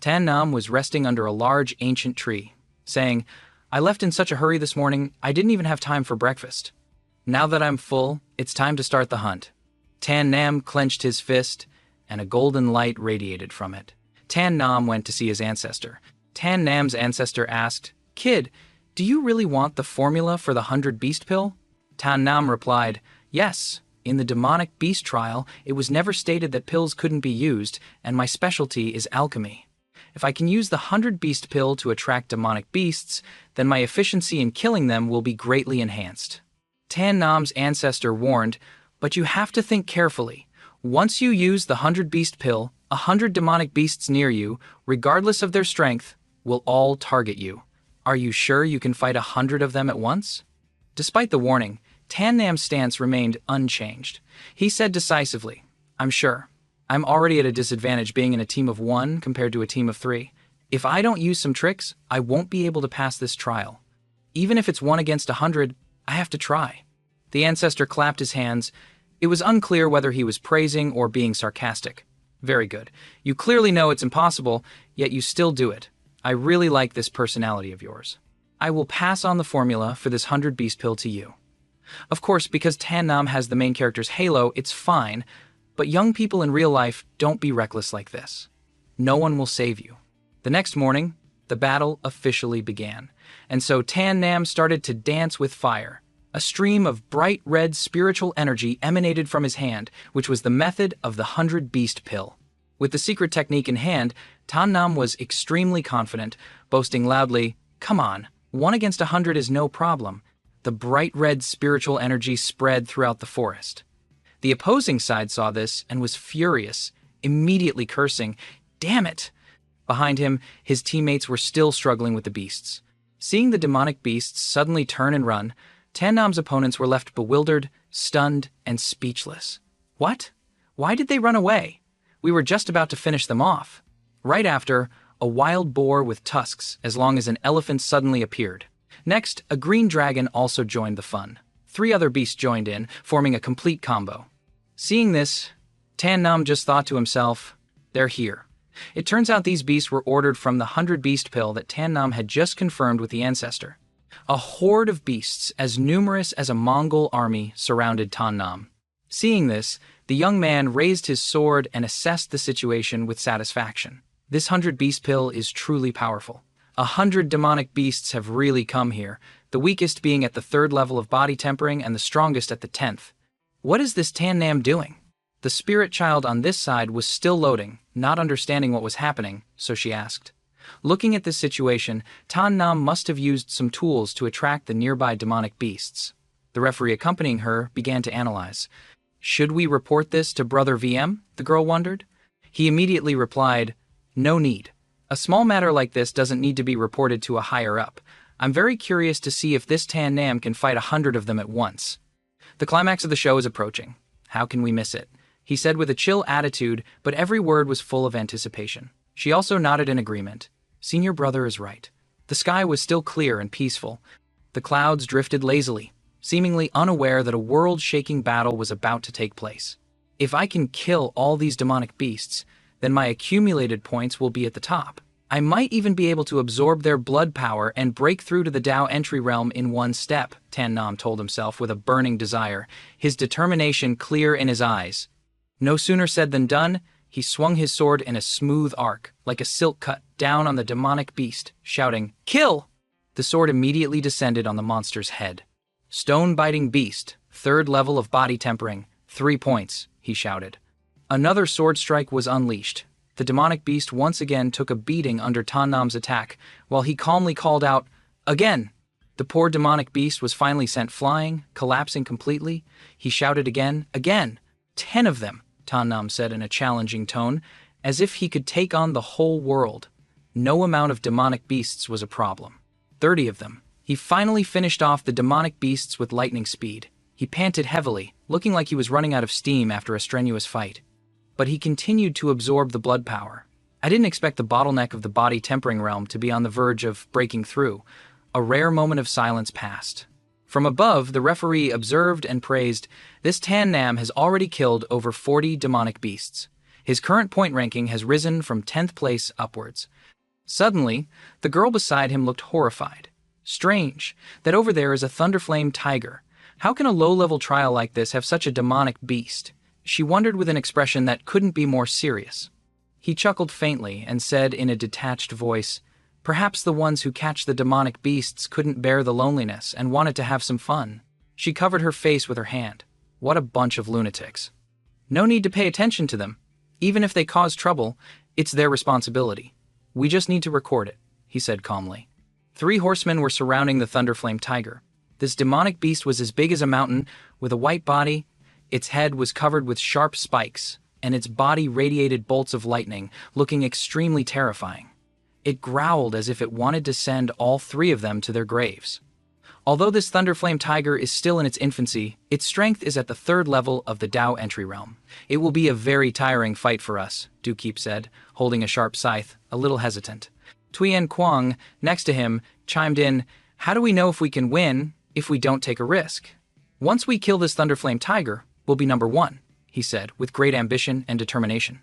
Tan Nam was resting under a large ancient tree, saying, I left in such a hurry this morning, I didn't even have time for breakfast. Now that I'm full, it's time to start the hunt. Tan Nam clenched his fist, and a golden light radiated from it. Tan Nam went to see his ancestor. Tan Nam's ancestor asked, Kid, do you really want the formula for the 100-beast pill? Tan Nam replied, yes. In the demonic beast trial, it was never stated that pills couldn't be used, and my specialty is alchemy. If I can use the 100-beast pill to attract demonic beasts, then my efficiency in killing them will be greatly enhanced. Tan Nam's ancestor warned, but you have to think carefully. Once you use the 100-beast pill, 100 demonic beasts near you, regardless of their strength, will all target you. Are you sure you can fight 100 of them at once? Despite the warning, Tan Nam's stance remained unchanged. He said decisively, I'm sure. I'm already at a disadvantage being in a team of 1 compared to a team of 3. If I don't use some tricks, I won't be able to pass this trial. Even if it's 1 against 100, I have to try. The ancestor clapped his hands. It was unclear whether he was praising or being sarcastic. Very good. You clearly know it's impossible, yet you still do it. I really like this personality of yours. I will pass on the formula for this 100-beast pill to you. Of course, because Tan Nam has the main character's halo, it's fine, but young people in real life don't be reckless like this. No one will save you. The next morning, the battle officially began, and so Tan Nam started to dance with fire. A stream of bright red spiritual energy emanated from his hand, which was the method of the 100-beast pill. With the secret technique in hand, Tan Nam was extremely confident, boasting loudly, come on, 1 against 100 is no problem. The bright red spiritual energy spread throughout the forest. The opposing side saw this and was furious, immediately cursing, damn it! Behind him, his teammates were still struggling with the beasts. Seeing the demonic beasts suddenly turn and run, Tan Nam's opponents were left bewildered, stunned, and speechless. What? Why did they run away? We were just about to finish them off. Right after, a wild boar with tusks as long as an elephant suddenly appeared. Next, a green dragon also joined the fun. 3 other beasts joined in, forming a complete combo. Seeing this, Tan Nam just thought to himself, they're here. It turns out these beasts were ordered from the 100-beast pill that Tan Nam had just confirmed with the ancestor. A horde of beasts, as numerous as a Mongol army, surrounded Tan Nam. Seeing this, the young man raised his sword and assessed the situation with satisfaction. This 100-beast pill is truly powerful. 100 demonic beasts have really come here, the weakest being at the 3rd level of body tempering and the strongest at the 10th. What is this Tan Nam doing? The spirit child on this side was still loading, not understanding what was happening, so she asked. Looking at this situation, Tan Nam must have used some tools to attract the nearby demonic beasts. The referee accompanying her began to analyze. Should we report this to Brother VM? The girl wondered. He immediately replied, no need. A small matter like this doesn't need to be reported to a higher-up. I'm very curious to see if this Tan Nam can fight 100 of them at once. The climax of the show is approaching. How can we miss it? He said with a chill attitude, but every word was full of anticipation. She also nodded in agreement. Senior brother is right. The sky was still clear and peaceful. The clouds drifted lazily, seemingly unaware that a world-shaking battle was about to take place. If I can kill all these demonic beasts, then my accumulated points will be at the top. I might even be able to absorb their blood power and break through to the Dao entry realm in one step, Tan Nam told himself with a burning desire, his determination clear in his eyes. No sooner said than done, he swung his sword in a smooth arc, like a silk cut, down on the demonic beast, shouting, "Kill!" The sword immediately descended on the monster's head. "Stone-biting beast, 3rd level of body tempering, 3 points," he shouted. Another sword strike was unleashed. The demonic beast once again took a beating under Tan Nam's attack, while he calmly called out, "Again!" The poor demonic beast was finally sent flying, collapsing completely. He shouted again, "Again! 10 of them!" Tan Nam said in a challenging tone, as if he could take on the whole world. No amount of demonic beasts was a problem. 30 of them. He finally finished off the demonic beasts with lightning speed. He panted heavily, looking like he was running out of steam after a strenuous fight. But he continued to absorb the blood power. I didn't expect the bottleneck of the body tempering realm to be on the verge of breaking through. A rare moment of silence passed. From above, the referee observed and praised, "This Tan Nam has already killed over 40 demonic beasts. His current point ranking has risen from 10th place upwards." Suddenly, the girl beside him looked horrified. "Strange, that over there is a thunderflame tiger. How can a low-level trial like this have such a demonic beast?" She wondered with an expression that couldn't be more serious. He chuckled faintly and said in a detached voice, "Perhaps the ones who catch the demonic beasts couldn't bear the loneliness and wanted to have some fun." She covered her face with her hand. What a bunch of lunatics. "No need to pay attention to them. Even if they cause trouble, it's their responsibility. We just need to record it," he said calmly. 3 horsemen were surrounding the thunderflame tiger. This demonic beast was as big as a mountain, with a white body. Its head was covered with sharp spikes, and its body radiated bolts of lightning, looking extremely terrifying. It growled as if it wanted to send all 3 of them to their graves. Although this thunderflame tiger is still in its infancy, its strength is at the 3rd level of the Dao entry realm. "It will be a very tiring fight for us," Du Keep said, holding a sharp scythe, a little hesitant. Tuyen Kwang, next to him, chimed in, "How do we know if we can win if we don't take a risk? Once we kill this thunderflame tiger, we'll be number 1, he said, with great ambition and determination.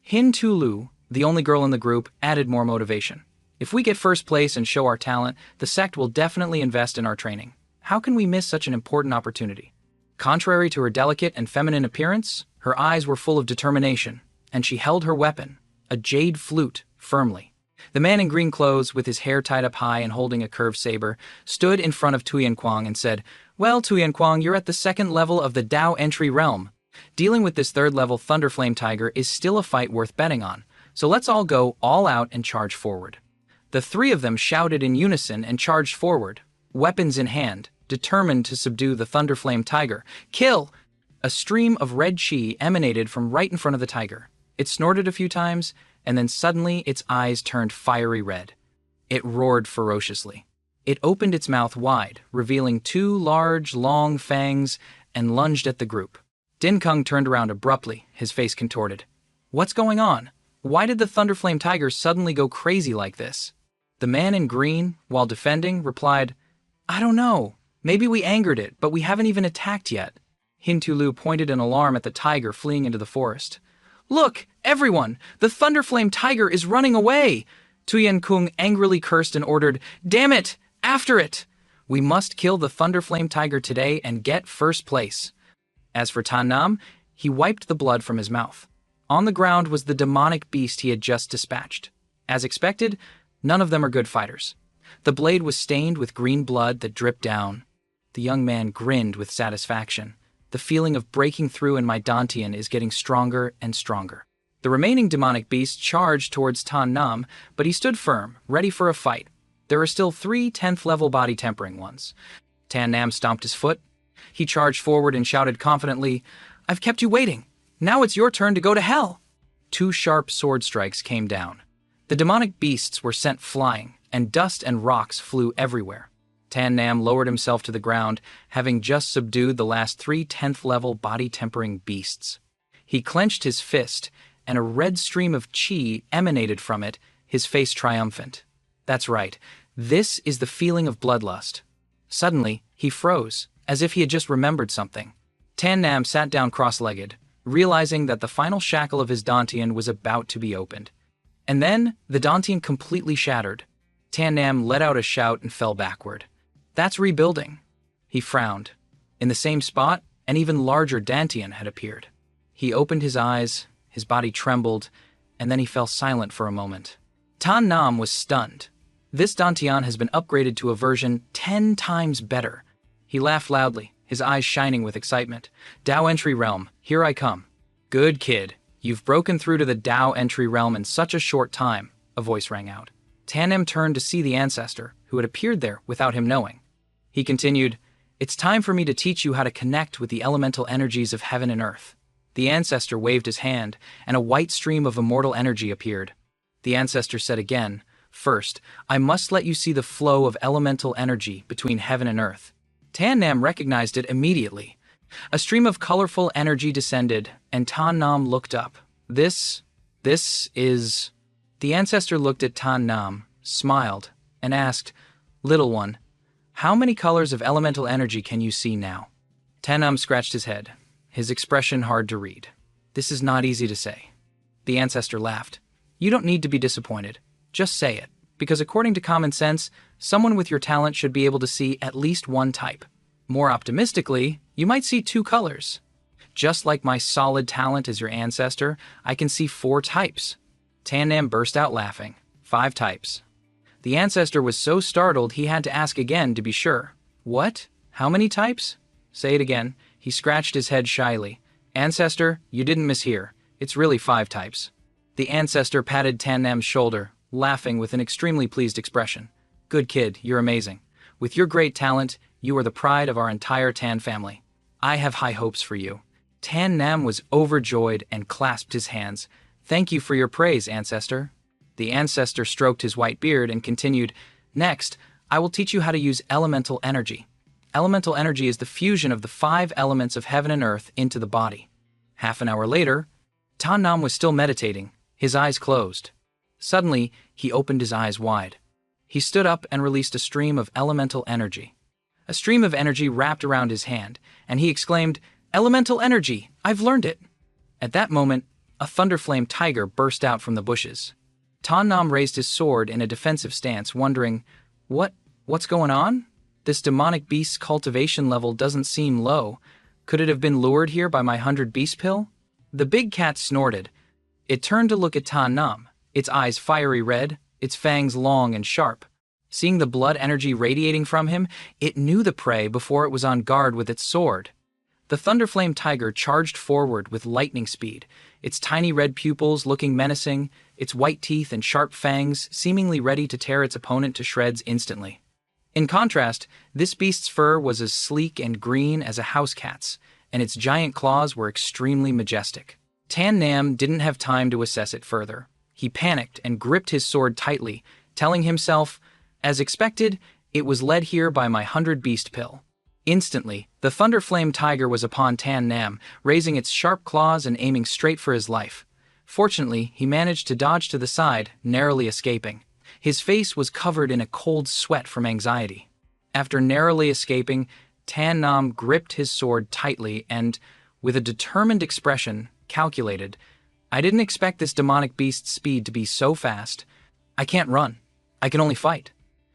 Hin Tulu, the only girl in the group, added more motivation. "If we get 1st place and show our talent, the sect will definitely invest in our training. How can we miss such an important opportunity?" Contrary to her delicate and feminine appearance, her eyes were full of determination, and she held her weapon, a jade flute, firmly. The man in green clothes, with his hair tied up high and holding a curved saber, stood in front of Tuyen Kwang and said, "Well, Tuyen Kwang, you're at the 2nd level of the Dao entry realm. Dealing with this 3rd level thunderflame tiger is still a fight worth betting on, so let's all go all out and charge forward." The 3 of them shouted in unison and charged forward, weapons in hand, determined to subdue the thunderflame tiger. "Kill!" A stream of red chi emanated from right in front of the tiger. It snorted a few times, and then suddenly its eyes turned fiery red. It roared ferociously. It opened its mouth wide, revealing 2 large, long fangs, and lunged at the group. Din Kung turned around abruptly, his face contorted. "What's going on? Why did the thunderflame tiger suddenly go crazy like this?" The man in green, while defending, replied, "I don't know. Maybe we angered it, but we haven't even attacked yet." Hintulu pointed in alarm at the tiger fleeing into the forest. "Look, everyone! The thunderflame tiger is running away!" Tuyen Kung angrily cursed and ordered, "Damn it! After it! We must kill the thunderflame tiger today and get 1st place." As for Tan Nam, he wiped the blood from his mouth. On the ground was the demonic beast he had just dispatched. As expected, none of them are good fighters. The blade was stained with green blood that dripped down. The young man grinned with satisfaction. The feeling of breaking through in my Dantian is getting stronger and stronger. The remaining demonic beasts charged towards Tan Nam, but he stood firm, ready for a fight. There are still 3 10th-level body tempering ones. Tan Nam stomped his foot. He charged forward and shouted confidently, "I've kept you waiting. Now it's your turn to go to hell." 2 sharp sword strikes came down. The demonic beasts were sent flying, and dust and rocks flew everywhere. Tan Nam lowered himself to the ground, having just subdued the last 3 10th-level body-tempering beasts. He clenched his fist, and a red stream of chi emanated from it, his face triumphant. That's right, This is the feeling of bloodlust. Suddenly, he froze, as if he had just remembered something. Tan Nam sat down cross-legged, realizing that the final shackle of his dantian was about to be opened. And then, the dantian completely shattered. Tan Nam let out a shout and fell backward. That's rebuilding. He frowned. In the same spot, an even larger dantian had appeared. He opened his eyes, his body trembled, and then he fell silent for a moment. Tan Nam was stunned. This dantian has been upgraded to a version 10 times better. He laughed loudly, his eyes shining with excitement. Dao Entry Realm, here I come. Good kid, you've broken through to the Dao Entry Realm in such a short time, a voice rang out. Tan Nam turned to see the ancestor, who had appeared there without him knowing. He continued, "It's time for me to teach you how to connect with the elemental energies of heaven and earth." The ancestor waved his hand, and a white stream of immortal energy appeared. The ancestor said again, "First, I must let you see the flow of elemental energy between heaven and earth." Tan Nam recognized it immediately. A stream of colorful energy descended, and Tan Nam looked up. This is... The ancestor looked at Tan Nam, smiled, and asked, "Little one, how many colors of elemental energy can you see now?" Tan Nam scratched his head, his expression hard to read. "This is not easy to say." The ancestor laughed. "You don't need to be disappointed. Just say it, because according to common sense, someone with your talent should be able to see at least one type. More optimistically, you might see 2 colors. Just like my solid talent as your ancestor, I can see 4 types." Tan Nam burst out laughing. 5 types. The ancestor was so startled he had to ask again to be sure. "What? How many types?" "Say it again." He scratched his head shyly. "Ancestor, you didn't mishear. It's really 5 types." The ancestor patted Tan Nam's shoulder, laughing with an extremely pleased expression. "Good kid, you're amazing. With your great talent, you are the pride of our entire Tan family. I have high hopes for you." Tan Nam was overjoyed and clasped his hands. "Thank you for your praise, ancestor." The ancestor stroked his white beard and continued, "Next, I will teach you how to use elemental energy. Elemental energy is the fusion of the 5 elements of heaven and earth into the body." Half an hour later, Tan Nam was still meditating, his eyes closed. Suddenly, he opened his eyes wide. He stood up and released a stream of elemental energy. A stream of energy wrapped around his hand, and he exclaimed, "Elemental energy! I've learned it!" At that moment, a thunderflame tiger burst out from the bushes. Tan Nam raised his sword in a defensive stance, wondering, What's going on? This demonic beast's cultivation level doesn't seem low. Could it have been lured here by my 100 beast pill?" The big cat snorted. It turned to look at Tan Nam, its eyes fiery red, its fangs long and sharp. Seeing the blood energy radiating from him, it knew the prey before it was on guard with its sword. The thunderflame tiger charged forward with lightning speed, its tiny red pupils looking menacing, its white teeth and sharp fangs seemingly ready to tear its opponent to shreds instantly. In contrast, this beast's fur was as sleek and green as a house cat's, and its giant claws were extremely majestic. Tan Nam didn't have time to assess it further. He panicked and gripped his sword tightly, telling himself, "As expected, it was led here by my 100 beast pill." Instantly, the thunderflame tiger was upon Tan Nam, raising its sharp claws and aiming straight for his life. Fortunately, he managed to dodge to the side, narrowly escaping. His face was covered in a cold sweat from anxiety. After narrowly escaping, Tan Nam gripped his sword tightly and, with a determined expression, calculated, "I didn't expect this demonic beast's speed to be so fast. I can't run. I can only fight."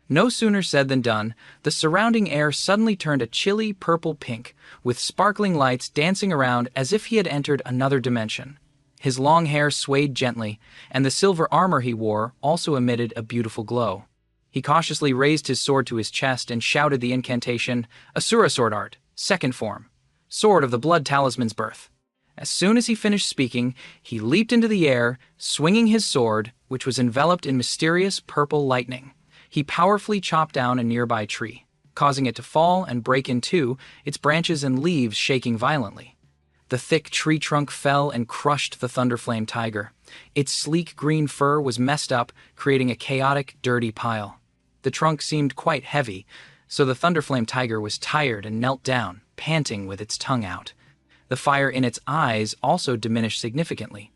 No sooner said than done. The surrounding air suddenly turned a chilly purple-pink, with sparkling lights dancing around as if he had entered another dimension. His long hair swayed gently, and the silver armor he wore also emitted a beautiful glow. He cautiously raised his sword to his chest and shouted the incantation, "Asura Sword Art, Second Form, Sword of the Blood Talisman's Birth." As soon as he finished speaking, he leaped into the air, swinging his sword, which was enveloped in mysterious purple lightning. He powerfully chopped down a nearby tree, causing it to fall and break in two, its branches and leaves shaking violently. The thick tree trunk fell and crushed the thunderflame tiger. Its sleek green fur was messed up, creating a chaotic, dirty pile. The trunk seemed quite heavy, so the thunderflame tiger was tired and knelt down, panting with its tongue out. The fire in its eyes also diminished significantly.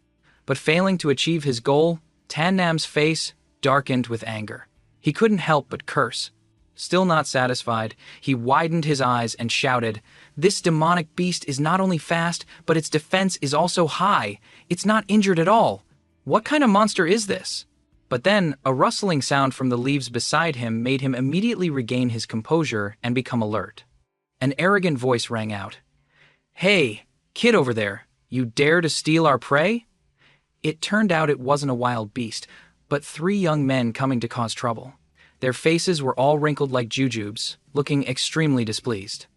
But failing to achieve his goal, Tan Nam's face darkened with anger. He couldn't help but curse. Still not satisfied, he widened his eyes and shouted, "This demonic beast is not only fast, but its defense is also high. It's not injured at all. What kind of monster is this?" But then, a rustling sound from the leaves beside him made him immediately regain his composure and become alert. An arrogant voice rang out. "Hey, kid over there, you dare to steal our prey?" It turned out it wasn't a wild beast, but 3 young men coming to cause trouble. Their faces were all wrinkled like jujubes, looking extremely displeased.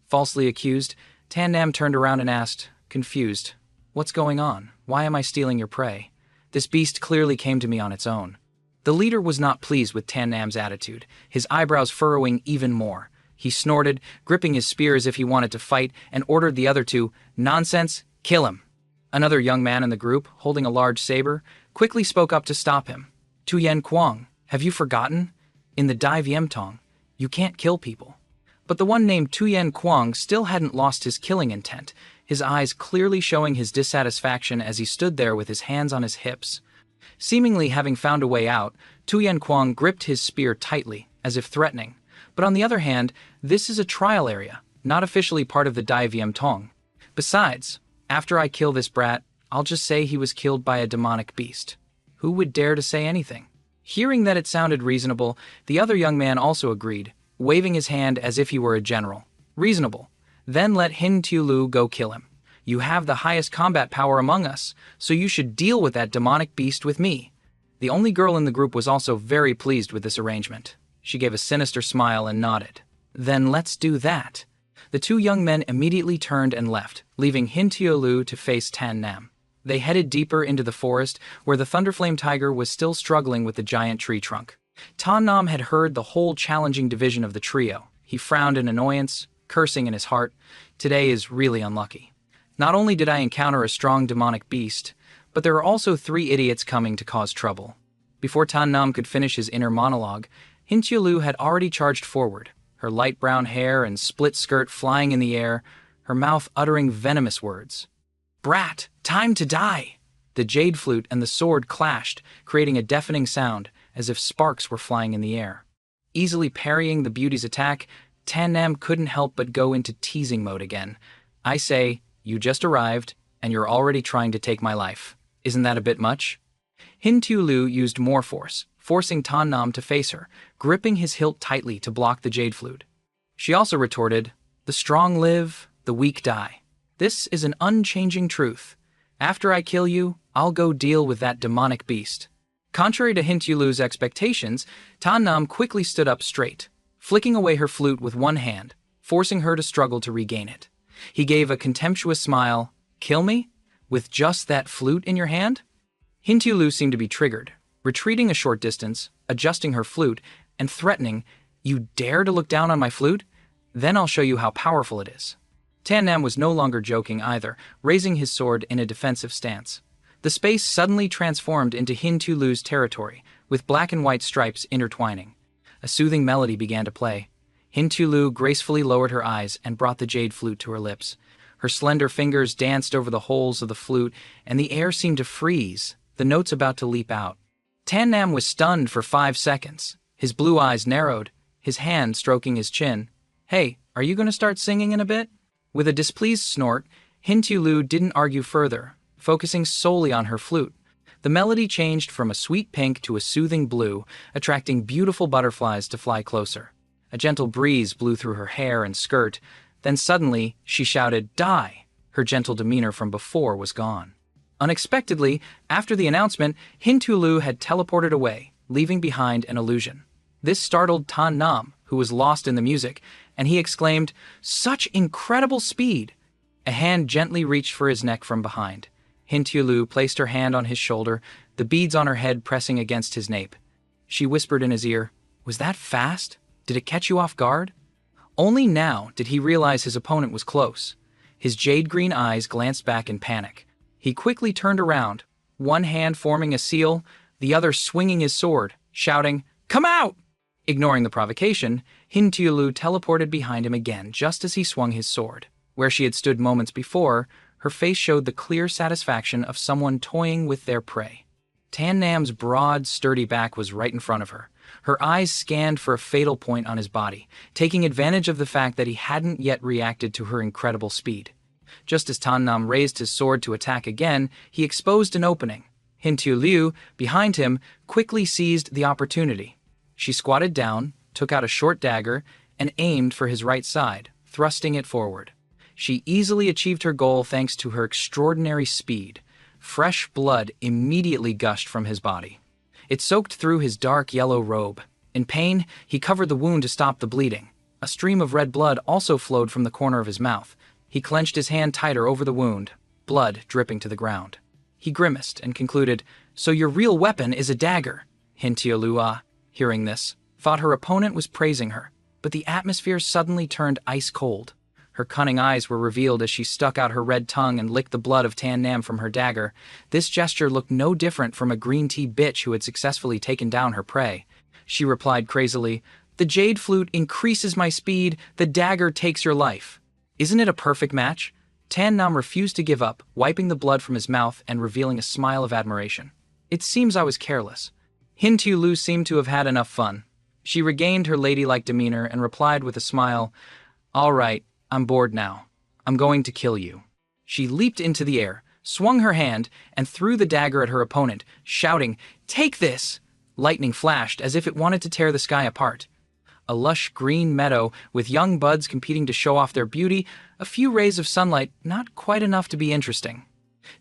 Falsely accused, Tan Nam turned around and asked, confused, "What's going on? Why am I stealing your prey? This beast clearly came to me on its own." The leader was not pleased with Tan Nam's attitude, his eyebrows furrowing even more. He snorted, gripping his spear as if he wanted to fight, and ordered the other 2, "Nonsense, kill him." Another young man in the group, holding a large saber, quickly spoke up to stop him. "Tu Yen Kwang, have you forgotten? In the Dai Viem Tong, you can't kill people." But the one named Tu Yen Kwang still hadn't lost his killing intent, his eyes clearly showing his dissatisfaction as he stood there with his hands on his hips. Seemingly having found a way out, Tu Yen Kwang gripped his spear tightly, as if threatening. But on the other hand, this is a trial area, not officially part of the Dai Viem Tong. Besides, after I kill this brat, I'll just say he was killed by a demonic beast. Who would dare to say anything? Hearing that it sounded reasonable, the other young man also agreed, waving his hand as if he were a general. "Reasonable. Then let Hin Tu Lu go kill him. You have the highest combat power among us, so you should deal with that demonic beast with me." The only girl in the group was also very pleased with this arrangement. She gave a sinister smile and nodded. "Then let's do that." The 2 young men immediately turned and left, leaving Hin Tu Lu to face Tan Nam. They headed deeper into the forest, where the Thunderflame Tiger was still struggling with the giant tree trunk. Tan Nam had heard the whole challenging division of the trio. He frowned in annoyance, cursing in his heart. Today is really unlucky. Not only did I encounter a strong demonic beast, but there are also 3 idiots coming to cause trouble. Before Tan Nam could finish his inner monologue, Hin Tu Lu had already charged forward, her light brown hair and split skirt flying in the air, her mouth uttering venomous words. "Brat, time to die!" The jade flute and the sword clashed, creating a deafening sound, as if sparks were flying in the air. Easily parrying the beauty's attack, Tan Nam couldn't help but go into teasing mode again. "I say, you just arrived, and you're already trying to take my life. Isn't that a bit much?" Hin Tu Lu used more force, forcing Tan Nam to face her, gripping his hilt tightly to block the jade flute. She also retorted, "The strong live, the weak die. This is an unchanging truth. After I kill you, I'll go deal with that demonic beast." Contrary to Hin Tu Lu's expectations, Tan Nam quickly stood up straight, flicking away her flute with one hand, forcing her to struggle to regain it. He gave a contemptuous smile. "Kill me? With just that flute in your hand?" Hin Tu Lu seemed to be triggered, retreating a short distance, adjusting her flute, and threatening, "You dare to look down on my flute? Then I'll show you how powerful it is." Tan Nam was no longer joking either, raising his sword in a defensive stance. The space suddenly transformed into Hin Tu Lu's territory, with black and white stripes intertwining. A soothing melody began to play. Hin Tu Lu gracefully lowered her eyes and brought the jade flute to her lips. Her slender fingers danced over the holes of the flute, and the air seemed to freeze, the notes about to leap out. Tan Nam was stunned for 5 seconds. His blue eyes narrowed, his hand stroking his chin. "Hey, are you going to start singing in a bit?" With a displeased snort, Hin Tu Lu didn't argue further, focusing solely on her flute. The melody changed from a sweet pink to a soothing blue, attracting beautiful butterflies to fly closer. A gentle breeze blew through her hair and skirt. Then suddenly, she shouted, "Die!" Her gentle demeanor from before was gone. Unexpectedly, after the announcement, Hin Tu Lu had teleported away, leaving behind an illusion. This startled Tan Nam, who was lost in the music, and he exclaimed, "Such incredible speed!" A hand gently reached for his neck from behind. Hin Tu Lu placed her hand on his shoulder, the beads on her head pressing against his nape. She whispered in his ear, "Was that fast? Did it catch you off guard?" Only now did he realize his opponent was close. His jade-green eyes glanced back in panic. He quickly turned around, one hand forming a seal, the other swinging his sword, shouting, "Come out!" Ignoring the provocation, Hin Tu Lu teleported behind him again just as he swung his sword. Where she had stood moments before, her face showed the clear satisfaction of someone toying with their prey. Tan Nam's broad, sturdy back was right in front of her, Her eyes scanned for a fatal point on his body, taking advantage of the fact that he hadn't yet reacted to her incredible speed. Just as Tan Nam raised his sword to attack again, he exposed an opening. Hin Tu Liu, behind him, quickly seized the opportunity. She squatted down, took out a short dagger, and aimed for his right side, thrusting it forward. She easily achieved her goal thanks to her extraordinary speed. Fresh blood immediately gushed from his body. It soaked through his dark yellow robe. In pain, he covered the wound to stop the bleeding. A stream of red blood also flowed from the corner of his mouth. He clenched his hand tighter over the wound, blood dripping to the ground. He grimaced and concluded, "So your real weapon is a dagger." Hin Tialua, hearing this, thought her opponent was praising her, but the atmosphere suddenly turned ice cold. Her cunning eyes were revealed as she stuck out her red tongue and licked the blood of Tan Nam from her dagger. This gesture looked no different from a green tea bitch who had successfully taken down her prey. She replied crazily, "The jade flute increases my speed, the dagger takes your life. Isn't it a perfect match?" Tan Nam refused to give up, wiping the blood from his mouth and revealing a smile of admiration. "It seems I was careless." Hin Tu Lu seemed to have had enough fun. She regained her ladylike demeanor and replied with a smile, "All right, I'm bored now. I'm going to kill you." She leaped into the air, swung her hand, and threw the dagger at her opponent, shouting, "Take this!" Lightning flashed as if it wanted to tear the sky apart. A lush green meadow with young buds competing to show off their beauty, a few rays of sunlight, not quite enough to be interesting.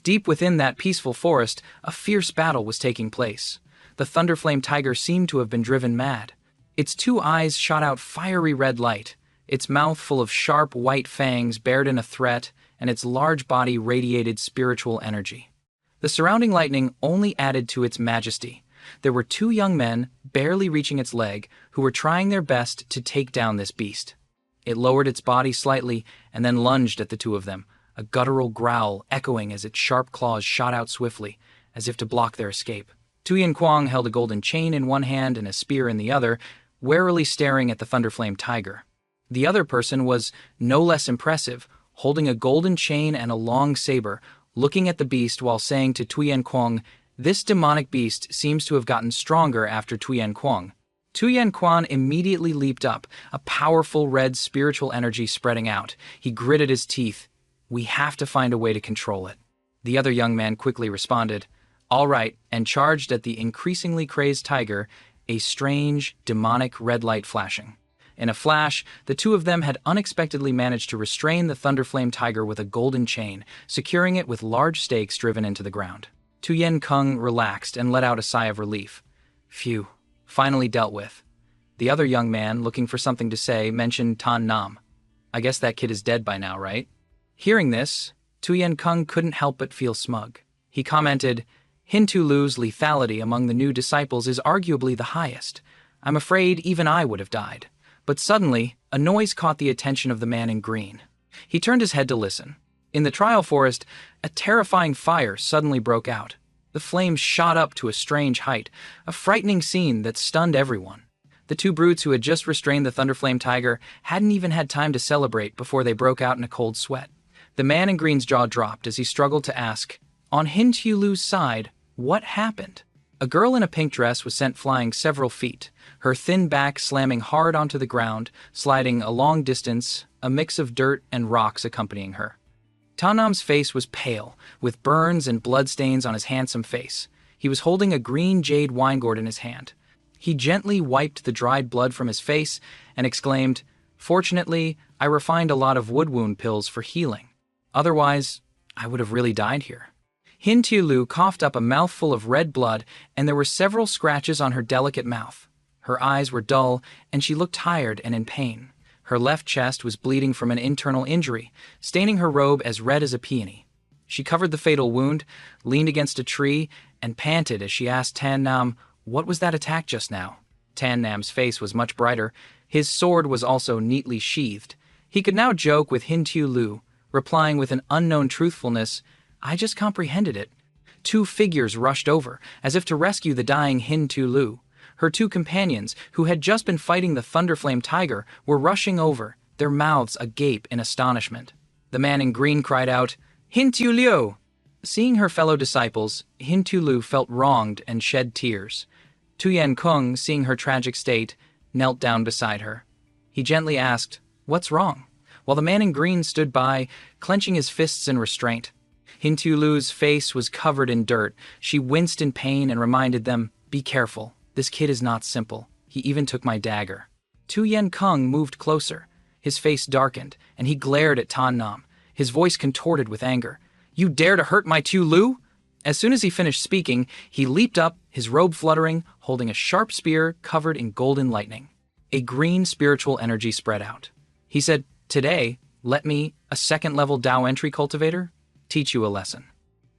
Deep within that peaceful forest, a fierce battle was taking place. The Thunderflame tiger seemed to have been driven mad. Its two eyes shot out fiery red light. Its mouth full of sharp white fangs bared in a threat, and its large body radiated spiritual energy. The surrounding lightning only added to its majesty. There were two young men, barely reaching its leg, who were trying their best to take down this beast. It lowered its body slightly and then lunged at the two of them, a guttural growl echoing as its sharp claws shot out swiftly, as if to block their escape. Tuyen Kwang held a golden chain in one hand and a spear in the other, warily staring at the Thunderflame tiger. The other person was no less impressive, holding a golden chain and a long saber, looking at the beast while saying to Tuyen Kwang, "This demonic beast seems to have gotten stronger after Tuyen Kwang." Tuyen Kwang immediately leaped up, a powerful red spiritual energy spreading out. He gritted his teeth. "We have to find a way to control it." The other young man quickly responded, "All right," and charged at the increasingly crazed tiger, a strange, demonic red light flashing. In a flash, the two of them had unexpectedly managed to restrain the Thunderflame tiger with a golden chain, securing it with large stakes driven into the ground. Tuyen Kung relaxed and let out a sigh of relief. Phew, finally dealt with. The other young man, looking for something to say, mentioned Tan Nam. "I guess that kid is dead by now, right?" Hearing this, Tuyen Kung couldn't help but feel smug. He commented, "Hin Tu Lu's lethality among the new disciples is arguably the highest. I'm afraid even I would have died." But suddenly, a noise caught the attention of the man in green. He turned his head to listen. In the trial forest, a terrifying fire suddenly broke out. The flames shot up to a strange height, a frightening scene that stunned everyone. The two brutes who had just restrained the Thunderflame tiger hadn't even had time to celebrate before they broke out in a cold sweat. The man in green's jaw dropped as he struggled to ask, "On Hin Tu Lu's side, what happened?" A girl in a pink dress was sent flying several feet, her thin back slamming hard onto the ground, sliding a long distance, a mix of dirt and rocks accompanying her. Tanam's face was pale, with burns and bloodstains on his handsome face. He was holding a green jade wine gourd in his hand. He gently wiped the dried blood from his face and exclaimed, "Fortunately, I refined a lot of wood wound pills for healing. Otherwise, I would have really died here." Hin Tu Lu coughed up a mouthful of red blood, and there were several scratches on her delicate mouth. Her eyes were dull, and she looked tired and in pain. Her left chest was bleeding from an internal injury, staining her robe as red as a peony. She covered the fatal wound, leaned against a tree, and panted as she asked Tan Nam, "What was that attack just now?" Tan Nam's face was much brighter. His sword was also neatly sheathed. He could now joke with Hin Tu Lu, replying with an unknown truthfulness, "I just comprehended it." Two figures rushed over, as if to rescue the dying Hin Tu Lu. Her two companions, who had just been fighting the Thunderflame tiger, were rushing over, their mouths agape in astonishment. The man in green cried out, "Hin Tu Liu!" Seeing her fellow disciples, Hin Tu Lu felt wronged and shed tears. Tuyen Kung, seeing her tragic state, knelt down beside her. He gently asked, "What's wrong?" while the man in green stood by, clenching his fists in restraint. Hintulu's face was covered in dirt. She winced in pain and reminded them, "Be careful. This kid is not simple. He even took my dagger." Tuyen Kung moved closer. His face darkened, and he glared at Tan Nam, his voice contorted with anger. "You dare to hurt my Tu-Lu?" As soon as he finished speaking, he leaped up, his robe fluttering, holding a sharp spear covered in golden lightning. A green spiritual energy spread out. He said, "Today, let me, a second-level Dao entry cultivator, teach you a lesson."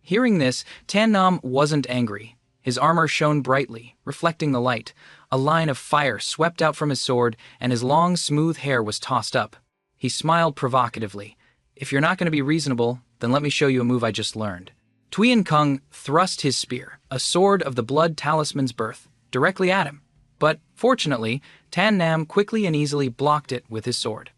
Hearing this, Tan Nam wasn't angry. His armor shone brightly, reflecting the light. A line of fire swept out from his sword, and his long, smooth hair was tossed up. He smiled provocatively. "If you're not going to be reasonable, then let me show you a move I just learned." Tuyen Kung thrust his spear, a sword of the blood talisman's birth, directly at him. But, fortunately, Tan Nam quickly and easily blocked it with his sword.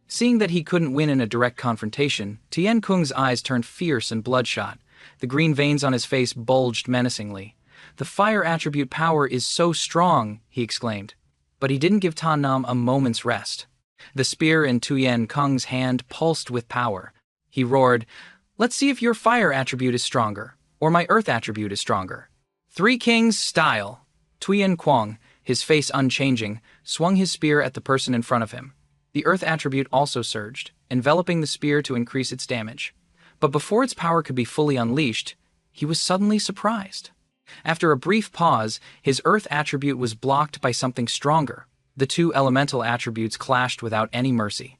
Seeing that he couldn't win in a direct confrontation, Tuyen Kung's eyes turned fierce and bloodshot. The green veins on his face bulged menacingly. "The fire attribute power is so strong," he exclaimed. But he didn't give Tan Nam a moment's rest. The spear in Tuyen Kung's hand pulsed with power. He roared, "Let's see if your fire attribute is stronger, or my earth attribute is stronger." Three Kings style. Tuyen Kung, his face unchanging, swung his spear at the person in front of him. The earth attribute also surged, enveloping the spear to increase its damage. But before its power could be fully unleashed, he was suddenly surprised. After a brief pause, his earth attribute was blocked by something stronger. The two elemental attributes clashed without any mercy.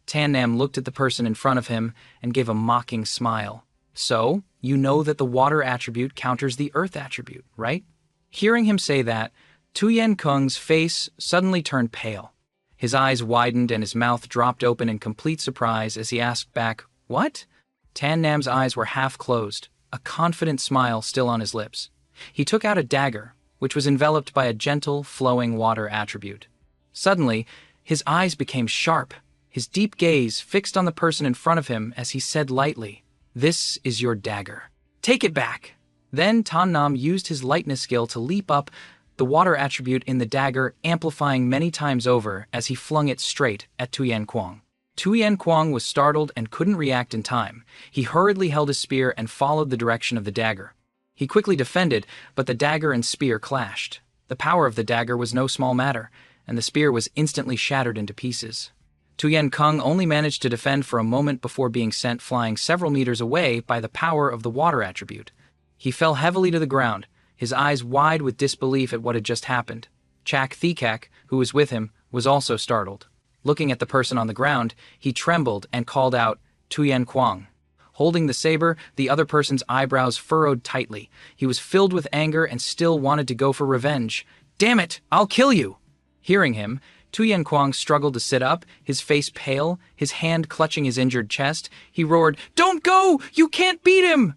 Tan Nam looked at the person in front of him and gave a mocking smile. "So, you know that the water attribute counters the earth attribute, right?" Hearing him say that, Tuyen Kung's face suddenly turned pale. His eyes widened and his mouth dropped open in complete surprise as he asked back, "What?" Tan Nam's eyes were half closed, a confident smile still on his lips. He took out a dagger, which was enveloped by a gentle, flowing water attribute. Suddenly, his eyes became sharp, his deep gaze fixed on the person in front of him as he said lightly, "This is your dagger. Take it back." Then Tan Nam used his lightness skill to leap up, the water attribute in the dagger amplifying many times over as he flung it straight at Tuyen Kung. Tuyen Kung was startled and couldn't react in time. He hurriedly held his spear and followed the direction of the dagger. He quickly defended, but the dagger and spear clashed. The power of the dagger was no small matter, and the spear was instantly shattered into pieces. Tuyen Kung only managed to defend for a moment before being sent flying several meters away by the power of the water attribute. He fell heavily to the ground, his eyes wide with disbelief at what had just happened. Chak Thikak, who was with him, was also startled. Looking at the person on the ground, he trembled and called out, "Tuyen Kung." Holding the saber, the other person's eyebrows furrowed tightly. He was filled with anger and still wanted to go for revenge. "Damn it, I'll kill you!" Hearing him, Tuyen Kung struggled to sit up, his face pale, his hand clutching his injured chest. He roared, "Don't go! You can't beat him!"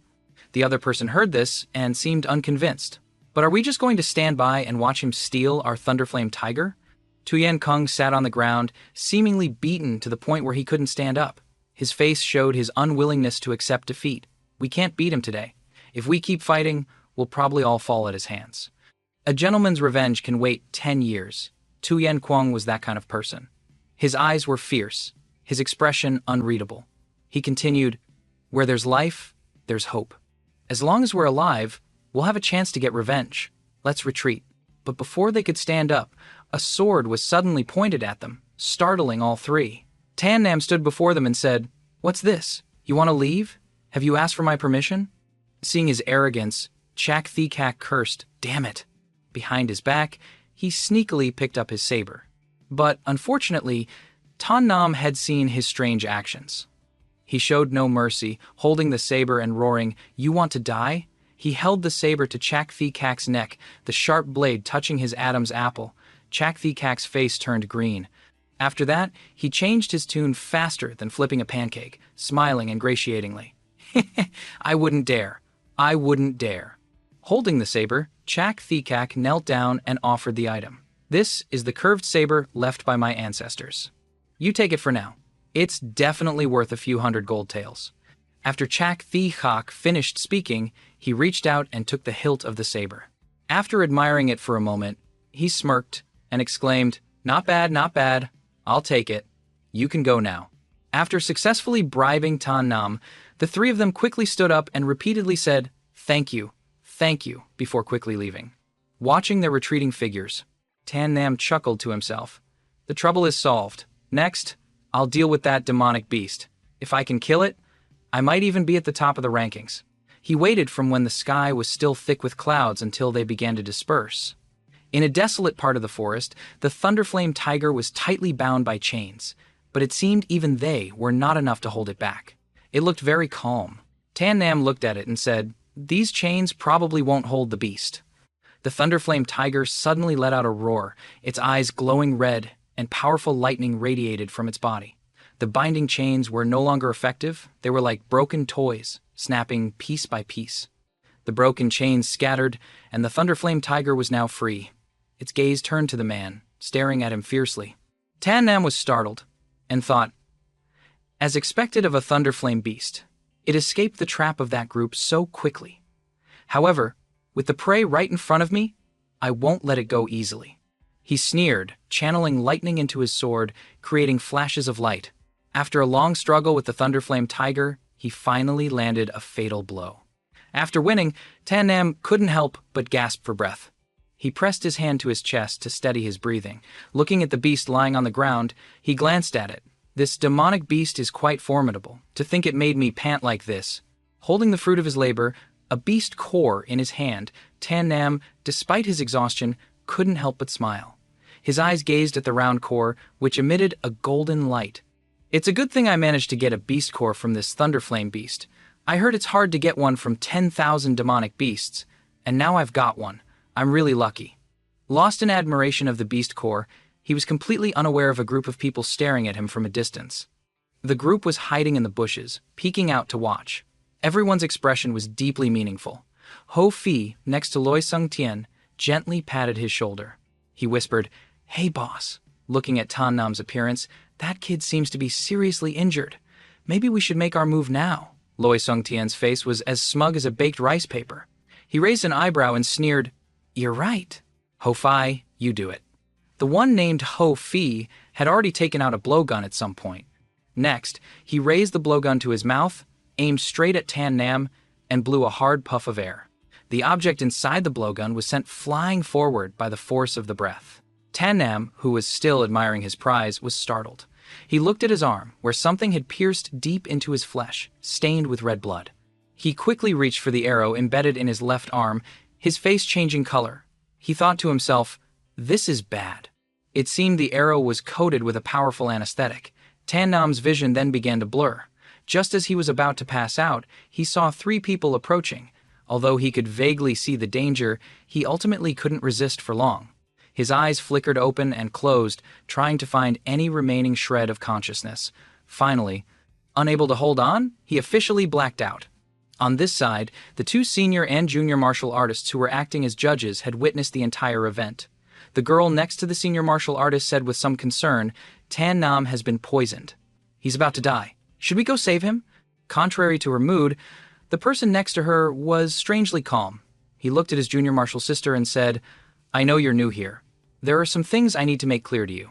The other person heard this and seemed unconvinced. "But are we just going to stand by and watch him steal our Thunderflame Tiger?" Tuyen Kung sat on the ground, seemingly beaten to the point where he couldn't stand up. His face showed his unwillingness to accept defeat. "We can't beat him today. If we keep fighting, we'll probably all fall at his hands." A gentleman's revenge can wait 10 years. Tuyen Kung was that kind of person. His eyes were fierce, his expression unreadable. He continued, "Where there's life, there's hope. As long as we're alive, we'll have a chance to get revenge. Let's retreat." But before they could stand up, a sword was suddenly pointed at them, startling all three. Tan Nam stood before them and said, "What's this? You want to leave? Have you asked for my permission?" Seeing his arrogance, Chak Thikak cursed, "Damn it." Behind his back, he sneakily picked up his saber. But, unfortunately, Tan Nam had seen his strange actions. He showed no mercy, holding the saber and roaring, "You want to die?" He held the saber to Chak Thikak's neck, the sharp blade touching his Adam's apple. Chak Thikak's face turned green. After that, he changed his tune faster than flipping a pancake, smiling ingratiatingly. "I wouldn't dare. I wouldn't dare." Holding the saber, Chak Thikak knelt down and offered the item. "This is the curved saber left by my ancestors. You take it for now. It's definitely worth a few hundred gold taels." After Chak Thikak finished speaking, he reached out and took the hilt of the saber. After admiring it for a moment, he smirked and exclaimed, "Not bad, not bad. I'll take it. You can go now." After successfully bribing Tan Nam, the three of them quickly stood up and repeatedly said, thank you, before quickly leaving. Watching their retreating figures, Tan Nam chuckled to himself. The trouble is solved. Next, I'll deal with that demonic beast. If I can kill it, I might even be at the top of the rankings. He waited from when the sky was still thick with clouds until they began to disperse. In a desolate part of the forest, the Thunderflame tiger was tightly bound by chains, but it seemed even they were not enough to hold it back. It looked very calm. Tan Nam looked at it and said, "These chains probably won't hold the beast." The Thunderflame tiger suddenly let out a roar, its eyes glowing red, and powerful lightning radiated from its body. The binding chains were no longer effective. They were like broken toys, snapping piece by piece. The broken chains scattered, and the Thunderflame tiger was now free. Its gaze turned to the man, staring at him fiercely. Tan Nam was startled, and thought, as expected of a Thunderflame beast, it escaped the trap of that group so quickly. However, with the prey right in front of me, I won't let it go easily. He sneered, channeling lightning into his sword, creating flashes of light. After a long struggle with the Thunderflame tiger, he finally landed a fatal blow. After winning, Tan Nam couldn't help but gasp for breath. He pressed his hand to his chest to steady his breathing. Looking at the beast lying on the ground, he glanced at it. This demonic beast is quite formidable. To think it made me pant like this. Holding the fruit of his labor, a beast core in his hand, Tan Nam, despite his exhaustion, couldn't help but smile. His eyes gazed at the round core, which emitted a golden light. It's a good thing I managed to get a beast core from this Thunderflame beast. I heard it's hard to get one from 10,000 demonic beasts, and now I've got one. I'm really lucky. Lost in admiration of the beast core, he was completely unaware of a group of people staring at him from a distance. The group was hiding in the bushes, peeking out to watch. Everyone's expression was deeply meaningful. Ho Fi, next to Loi Sung Tian, gently patted his shoulder. He whispered, "Hey boss." Looking at Tan Nam's appearance, "That kid seems to be seriously injured. Maybe we should make our move now." Loi Sung Tian's face was as smug as a baked rice paper. He raised an eyebrow and sneered, "You're right. Ho Fi, you do it." The one named Ho Fi had already taken out a blowgun at some point. Next, he raised the blowgun to his mouth, aimed straight at Tan Nam, and blew a hard puff of air. The object inside the blowgun was sent flying forward by the force of the breath. Tan Nam, who was still admiring his prize, was startled. He looked at his arm, where something had pierced deep into his flesh, stained with red blood. He quickly reached for the arrow embedded in his left arm, his face changing color. He thought to himself, "This is bad." It seemed the arrow was coated with a powerful anesthetic. Tan Nam's vision then began to blur. Just as he was about to pass out, he saw 3 people approaching. Although he could vaguely see the danger, he ultimately couldn't resist for long. His eyes flickered open and closed, trying to find any remaining shred of consciousness. Finally, unable to hold on, he officially blacked out. On this side, the 2 senior and junior martial artists who were acting as judges had witnessed the entire event. The girl next to the senior martial artist said with some concern, "Tan Nam has been poisoned. He's about to die. Should we go save him?" Contrary to her mood, the person next to her was strangely calm. He looked at his junior martial sister and said, "I know you're new here. There are some things I need to make clear to you.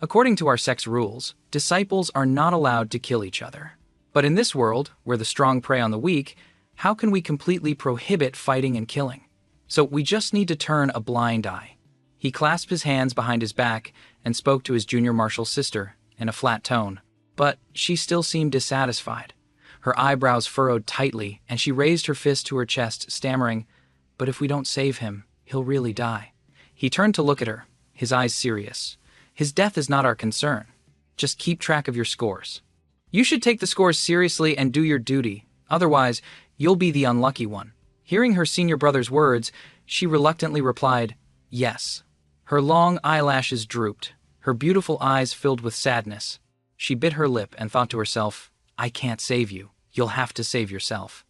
According to our sect's rules, disciples are not allowed to kill each other. But in this world, where the strong prey on the weak, how can we completely prohibit fighting and killing? So we just need to turn a blind eye." He clasped his hands behind his back and spoke to his junior martial sister in a flat tone. But she still seemed dissatisfied. Her eyebrows furrowed tightly, and she raised her fist to her chest, stammering, "But if we don't save him, he'll really die." He turned to look at her, his eyes serious. "His death is not our concern. Just keep track of your scores. You should take the scores seriously and do your duty, otherwise you'll be the unlucky one." Hearing her senior brother's words, she reluctantly replied, "Yes." Her long eyelashes drooped, her beautiful eyes filled with sadness. She bit her lip and thought to herself, "I can't save you. You'll have to save yourself."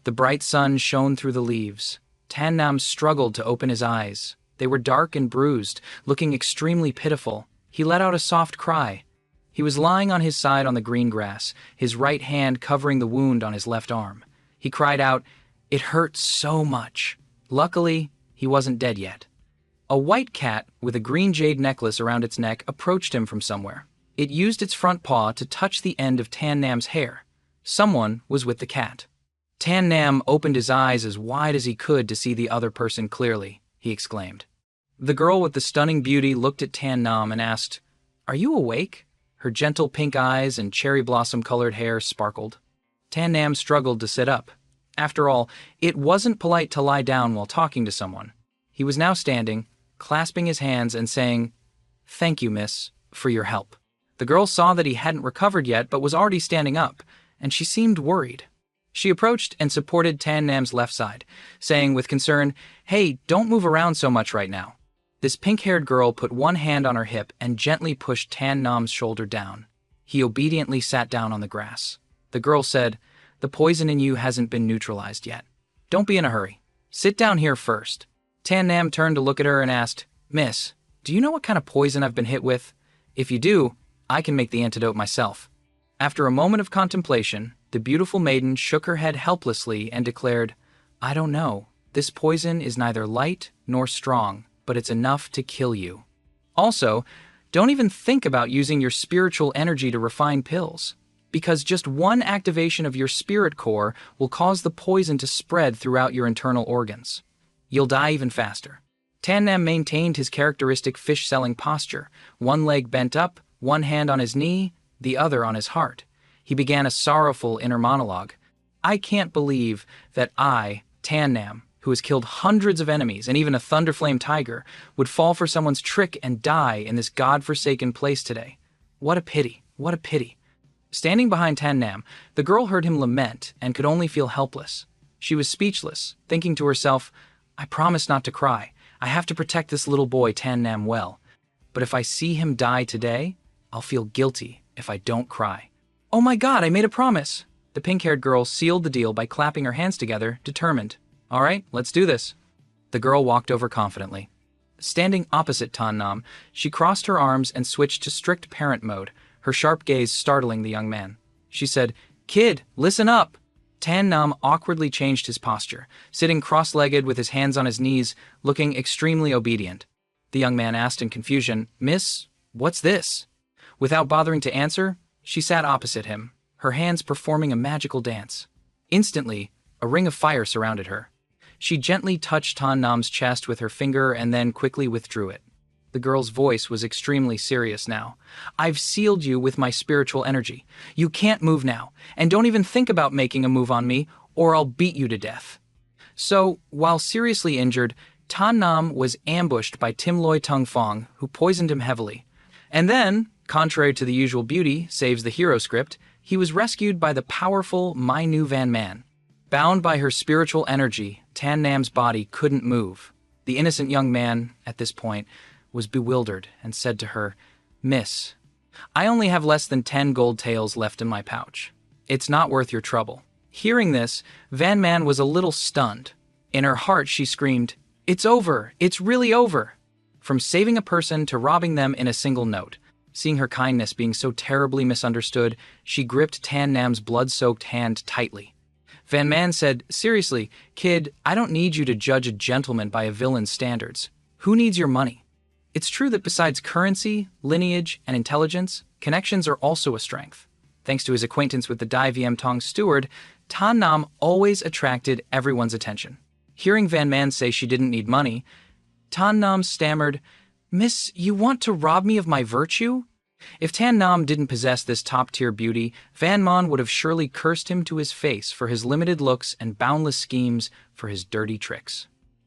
The bright sun shone through the leaves. Tan Nam struggled to open his eyes. They were dark and bruised, looking extremely pitiful. He let out a soft cry. He was lying on his side on the green grass, his right hand covering the wound on his left arm. He cried out, "It hurts so much." Luckily, he wasn't dead yet. A white cat with a green jade necklace around its neck approached him from somewhere. It used its front paw to touch the end of Tan Nam's hair. Someone was with the cat. Tan Nam opened his eyes as wide as he could to see the other person clearly. He exclaimed. The girl with the stunning beauty looked at Tan Nam and asked, "Are you awake?" Her gentle pink eyes and cherry blossom-colored hair sparkled. Tan Nam struggled to sit up. After all, it wasn't polite to lie down while talking to someone. He was now standing, clasping his hands and saying, "Thank you, miss, for your help." The girl saw that he hadn't recovered yet but was already standing up, and she seemed worried. She approached and supported Tan Nam's left side, saying with concern, "Hey, don't move around so much right now." This pink-haired girl put one hand on her hip and gently pushed Tan Nam's shoulder down. He obediently sat down on the grass. The girl said, "The poison in you hasn't been neutralized yet. Don't be in a hurry. Sit down here first." Tan Nam turned to look at her and asked, "Miss, do you know what kind of poison I've been hit with? If you do, I can make the antidote myself." After a moment of contemplation, the beautiful maiden shook her head helplessly and declared, "I don't know. This poison is neither light nor strong, but it's enough to kill you. Also, don't even think about using your spiritual energy to refine pills, because just one activation of your spirit core will cause the poison to spread throughout your internal organs. You'll die even faster." Tan Nam maintained his characteristic fish-selling posture, one leg bent up, one hand on his knee, the other on his heart. He began a sorrowful inner monologue. "I can't believe that I, Tan Nam, who has killed hundreds of enemies and even a thunderflame tiger, would fall for someone's trick and die in this god-forsaken place today. What a pity, what a pity." Standing behind Tan Nam, the girl heard him lament and could only feel helpless. She was speechless, thinking to herself, "I promise not to cry. I have to protect this little boy Tan Nam well. But if I see him die today, I'll feel guilty if I don't cry. Oh my God, I made a promise." The pink-haired girl sealed the deal by clapping her hands together, determined. "All right, let's do this." The girl walked over confidently. Standing opposite Tan Nam, she crossed her arms and switched to strict parent mode, her sharp gaze startling the young man. She said, "Kid, listen up." Tan Nam awkwardly changed his posture, sitting cross-legged with his hands on his knees, looking extremely obedient. The young man asked in confusion, "Miss, what's this?" Without bothering to answer, she sat opposite him, her hands performing a magical dance. Instantly, a ring of fire surrounded her. She gently touched Tan Nam's chest with her finger and then quickly withdrew it. The girl's voice was extremely serious now. "I've sealed you with my spiritual energy. You can't move now, and don't even think about making a move on me, or I'll beat you to death." So, while seriously injured, Tan Nam was ambushed by Tim Loi Tung Fong, who poisoned him heavily. And then, contrary to the usual beauty saves the hero script, he was rescued by the powerful My Nu Van Man. Bound by her spiritual energy, Tan Nam's body couldn't move. The innocent young man, at this point, was bewildered and said to her, "Miss, I only have less than 10 gold taels left in my pouch. It's not worth your trouble." Hearing this, Van Man was a little stunned. In her heart, she screamed, "It's over! It's really over!" From saving a person to robbing them in a single note. Seeing her kindness being so terribly misunderstood, she gripped Tan Nam's blood-soaked hand tightly. Van Man said, "Seriously, kid, I don't need you to judge a gentleman by a villain's standards. Who needs your money? It's true that besides currency, lineage, and intelligence, connections are also a strength. Thanks to his acquaintance with the Dai Viem Tong steward, Tan Nam always attracted everyone's attention." Hearing Van Man say she didn't need money, Tan Nam stammered, "Miss, you want to rob me of my virtue?" If Tan Nam didn't possess this top-tier beauty, Van Man would have surely cursed him to his face for his limited looks and boundless schemes for his dirty tricks.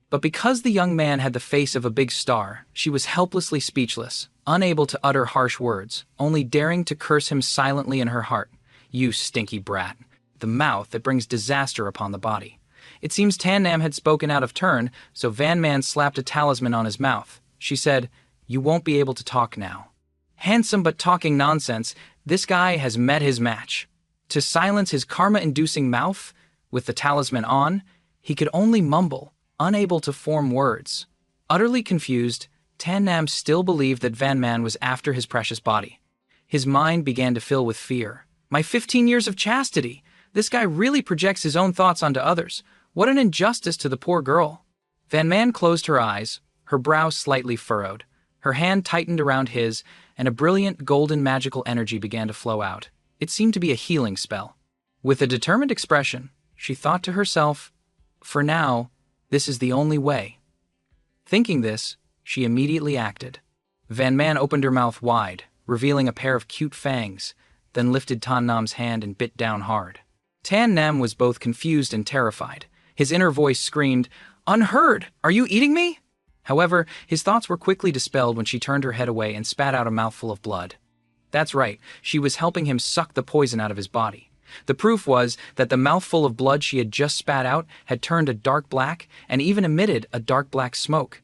But because the young man had the face of a big star, she was helplessly speechless, unable to utter harsh words, only daring to curse him silently in her heart. "You stinky brat." The mouth that brings disaster upon the body. It seems Tan Nam had spoken out of turn, so Van Man slapped a talisman on his mouth. She said, "You won't be able to talk now." Handsome but talking nonsense, this guy has met his match. To silence his karma-inducing mouth, with the talisman on, he could only mumble, unable to form words. Utterly confused, Tan Nam still believed that Van Man was after his precious body. His mind began to fill with fear. My 15 years of chastity! This guy really projects his own thoughts onto others. What an injustice to the poor girl. Van Man closed her eyes, her brow slightly furrowed. Her hand tightened around his, and a brilliant golden magical energy began to flow out. It seemed to be a healing spell. With a determined expression, she thought to herself, "For now, this is the only way." Thinking this, she immediately acted. Van Man opened her mouth wide, revealing a pair of cute fangs, then lifted Tan Nam's hand and bit down hard. Tan Nam was both confused and terrified. His inner voice screamed, "Unheard! Are you eating me?" However, his thoughts were quickly dispelled when she turned her head away and spat out a mouthful of blood. That's right, she was helping him suck the poison out of his body. The proof was that the mouthful of blood she had just spat out had turned a dark black and even emitted a dark black smoke.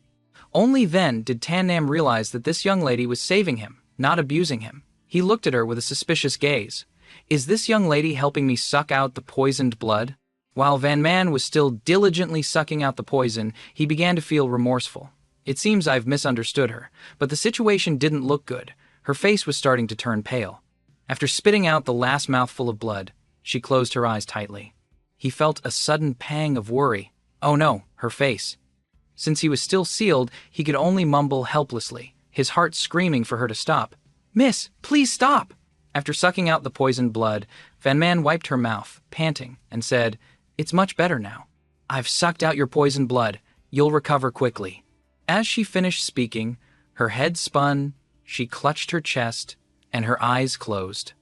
Only then did Tan Nam realize that this young lady was saving him, not abusing him. He looked at her with a suspicious gaze. "Is this young lady helping me suck out the poisoned blood?" While Van Man was still diligently sucking out the poison, he began to feel remorseful. "It seems I've misunderstood her, but the situation didn't look good." Her face was starting to turn pale. After spitting out the last mouthful of blood, she closed her eyes tightly. He felt a sudden pang of worry. Oh no, her face. Since he was still sealed, he could only mumble helplessly, his heart screaming for her to stop. "Miss, please stop!" After sucking out the poisoned blood, Van Man wiped her mouth, panting, and said, "It's much better now. I've sucked out your poisoned blood. You'll recover quickly." As she finished speaking, her head spun, she clutched her chest, and her eyes closed.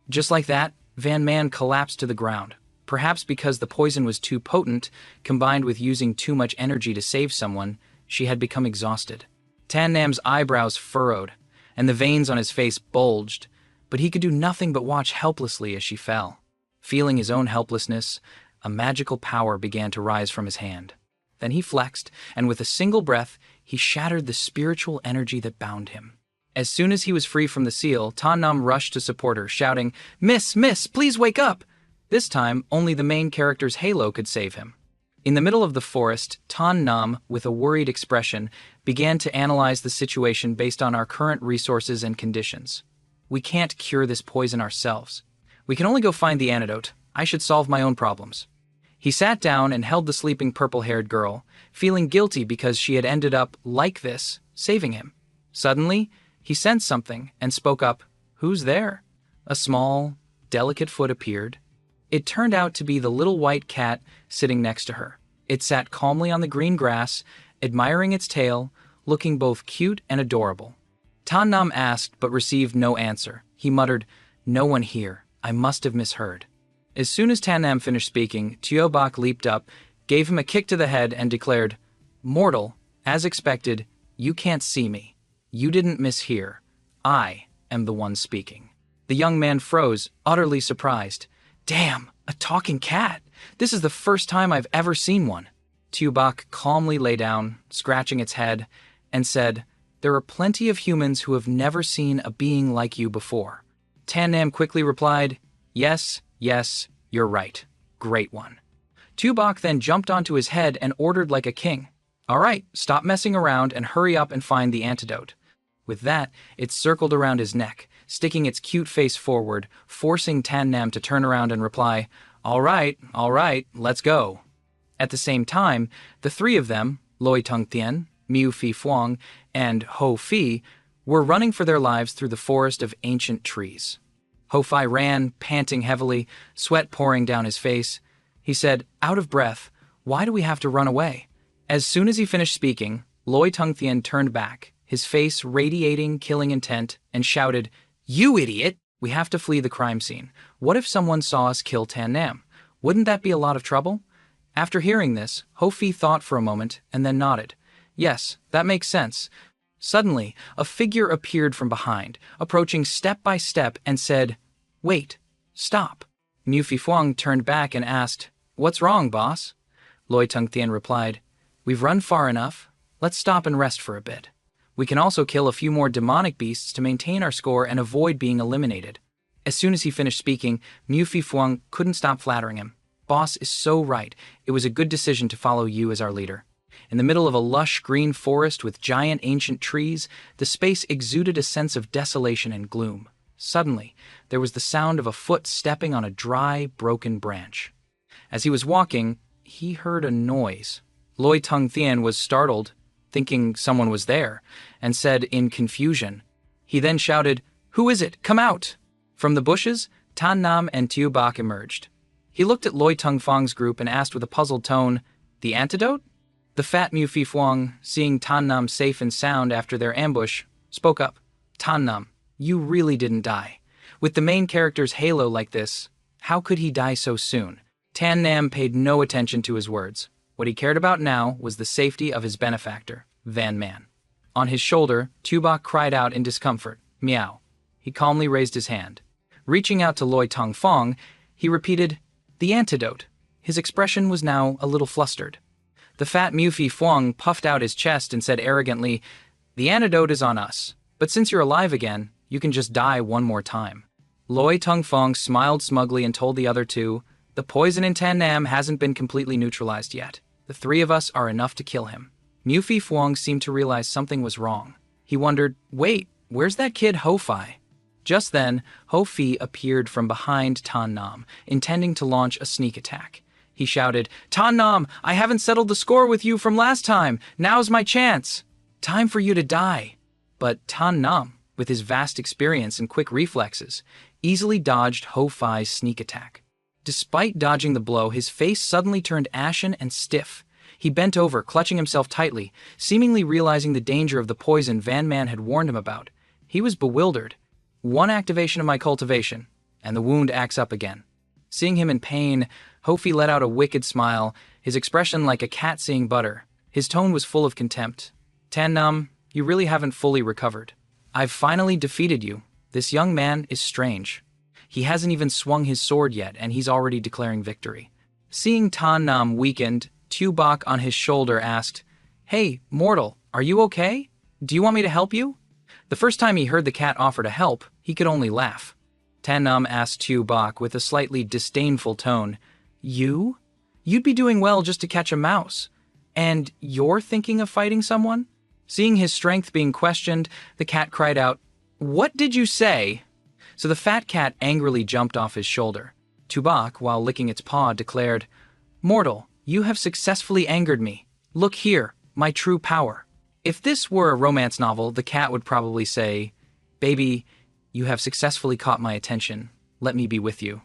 Just like that, Van Man collapsed to the ground, perhaps because the poison was too potent, combined with using too much energy to save someone. She had become exhausted. Tan Nam's eyebrows furrowed, and the veins on his face bulged, but he could do nothing but watch helplessly as she fell. Feeling his own helplessness, a magical power began to rise from his hand. Then he flexed, and with a single breath, he shattered the spiritual energy that bound him. As soon as he was free from the seal, Tan Nam rushed to support her, shouting, Miss, please wake up!" This time, only the main character's halo could save him. In the middle of the forest, Tan Nam, with a worried expression, began to analyze the situation based on our current resources and conditions. "We can't cure this poison ourselves. We can only go find the antidote. I should solve my own problems." He sat down and held the sleeping purple-haired girl, feeling guilty because she had ended up, like this, saving him. Suddenly, he sensed something and spoke up, "Who's there?" A small, delicate foot appeared. It turned out to be the little white cat sitting next to her. It sat calmly on the green grass, admiring its tail, looking both cute and adorable. Tan Nam asked but received no answer. He muttered, "No one here. I must have misheard." As soon as Tan Nam finished speaking, Tuobak leaped up, gave him a kick to the head, and declared, "Mortal, as expected, you can't see me. You didn't mishear. I am the one speaking." The young man froze, utterly surprised. "Damn, a talking cat! This is the first time I've ever seen one." Tuobak calmly lay down, scratching its head, and said, "There are plenty of humans who have never seen a being like you before." Tan Nam quickly replied, Yes, you're right. Great one." Tuobak then jumped onto his head and ordered like a king, "All right, stop messing around and hurry up and find the antidote." With that, it circled around his neck, sticking its cute face forward, forcing Tan Nam to turn around and reply, all right, let's go." At the same time, the three of them, Loi Tung Tien, Miu Fi Fuang, and Ho Fi, were running for their lives through the forest of ancient trees. Ho Fi ran, panting heavily, sweat pouring down his face. He said, out of breath, "Why do we have to run away?" As soon as he finished speaking, Loi Tung Tien turned back, his face radiating killing intent, and shouted, "You idiot! We have to flee the crime scene. What if someone saw us kill Tan Nam? Wouldn't that be a lot of trouble?" After hearing this, Ho Fi thought for a moment and then nodded. "Yes, that makes sense." Suddenly, a figure appeared from behind, approaching step by step, and said, "Wait, stop." Miu Fi Fuang turned back and asked, "What's wrong, boss?" Loi Tung Tien replied, "We've run far enough. Let's stop and rest for a bit. We can also kill a few more demonic beasts to maintain our score and avoid being eliminated." As soon as he finished speaking, Miu Fi Fuang couldn't stop flattering him. "Boss is so right. It was a good decision to follow you as our leader." In the middle of a lush green forest with giant ancient trees, the space exuded a sense of desolation and gloom. Suddenly, there was the sound of a foot stepping on a dry, broken branch. As he was walking, he heard a noise, Loi Tung Thien was startled, thinking someone was there, and said in confusion. He then shouted, "Who is it? Come out!" From the bushes, Tan Nam and Tiu Bak emerged. He looked at Loi Tung Fong's group and asked with a puzzled tone, "The antidote?" The fat Mu Fi Fuang, seeing Tan Nam safe and sound after their ambush, spoke up. "Tan Nam, you really didn't die. With the main character's halo like this, how could he die so soon?" Tan Nam paid no attention to his words. What he cared about now was the safety of his benefactor, Van Man. On his shoulder, Tubok cried out in discomfort, "Meow." He calmly raised his hand. Reaching out to Loi Tong Fong, he repeated, "The antidote." His expression was now a little flustered. The fat Mufi Fuang puffed out his chest and said arrogantly, "The antidote is on us, but since you're alive again, you can just die one more time." Loi Tung Fong smiled smugly and told the other two, "The poison in Tan Nam hasn't been completely neutralized yet. The three of us are enough to kill him." Mufi Fuang seemed to realize something was wrong. He wondered, "Wait, where's that kid Ho Fi?" Just then, Ho Fi appeared from behind Tan Nam, intending to launch a sneak attack. He shouted, "Tan Nam, I haven't settled the score with you from last time. Now's my chance. Time for you to die." But Tan Nam, with his vast experience and quick reflexes, easily dodged Ho Fi's sneak attack. Despite dodging the blow, his face suddenly turned ashen and stiff. He bent over, clutching himself tightly, seemingly realizing the danger of the poison Van Man had warned him about. He was bewildered. One activation of my cultivation, and the wound acts up again. Seeing him in pain, Ho-Fi let out a wicked smile, his expression like a cat seeing butter. His tone was full of contempt. "Tan Nam, you really haven't fully recovered. I've finally defeated you. This young man is strange. He hasn't even swung his sword yet, and he's already declaring victory." Seeing Tan Nam weakened, Tu Bak on his shoulder asked, "Hey, mortal, are you okay? Do you want me to help you?" The first time he heard the cat offer to help, he could only laugh. Tan Nam asked Tu Bak with a slightly disdainful tone, "You? You'd be doing well just to catch a mouse. And you're thinking of fighting someone?" Seeing his strength being questioned, the cat cried out, "What did you say?" So the fat cat angrily jumped off his shoulder. Tubak, while licking its paw, declared, "Mortal, you have successfully angered me. Look here, my true power." If this were a romance novel, the cat would probably say, "Baby, you have successfully caught my attention. Let me be with you."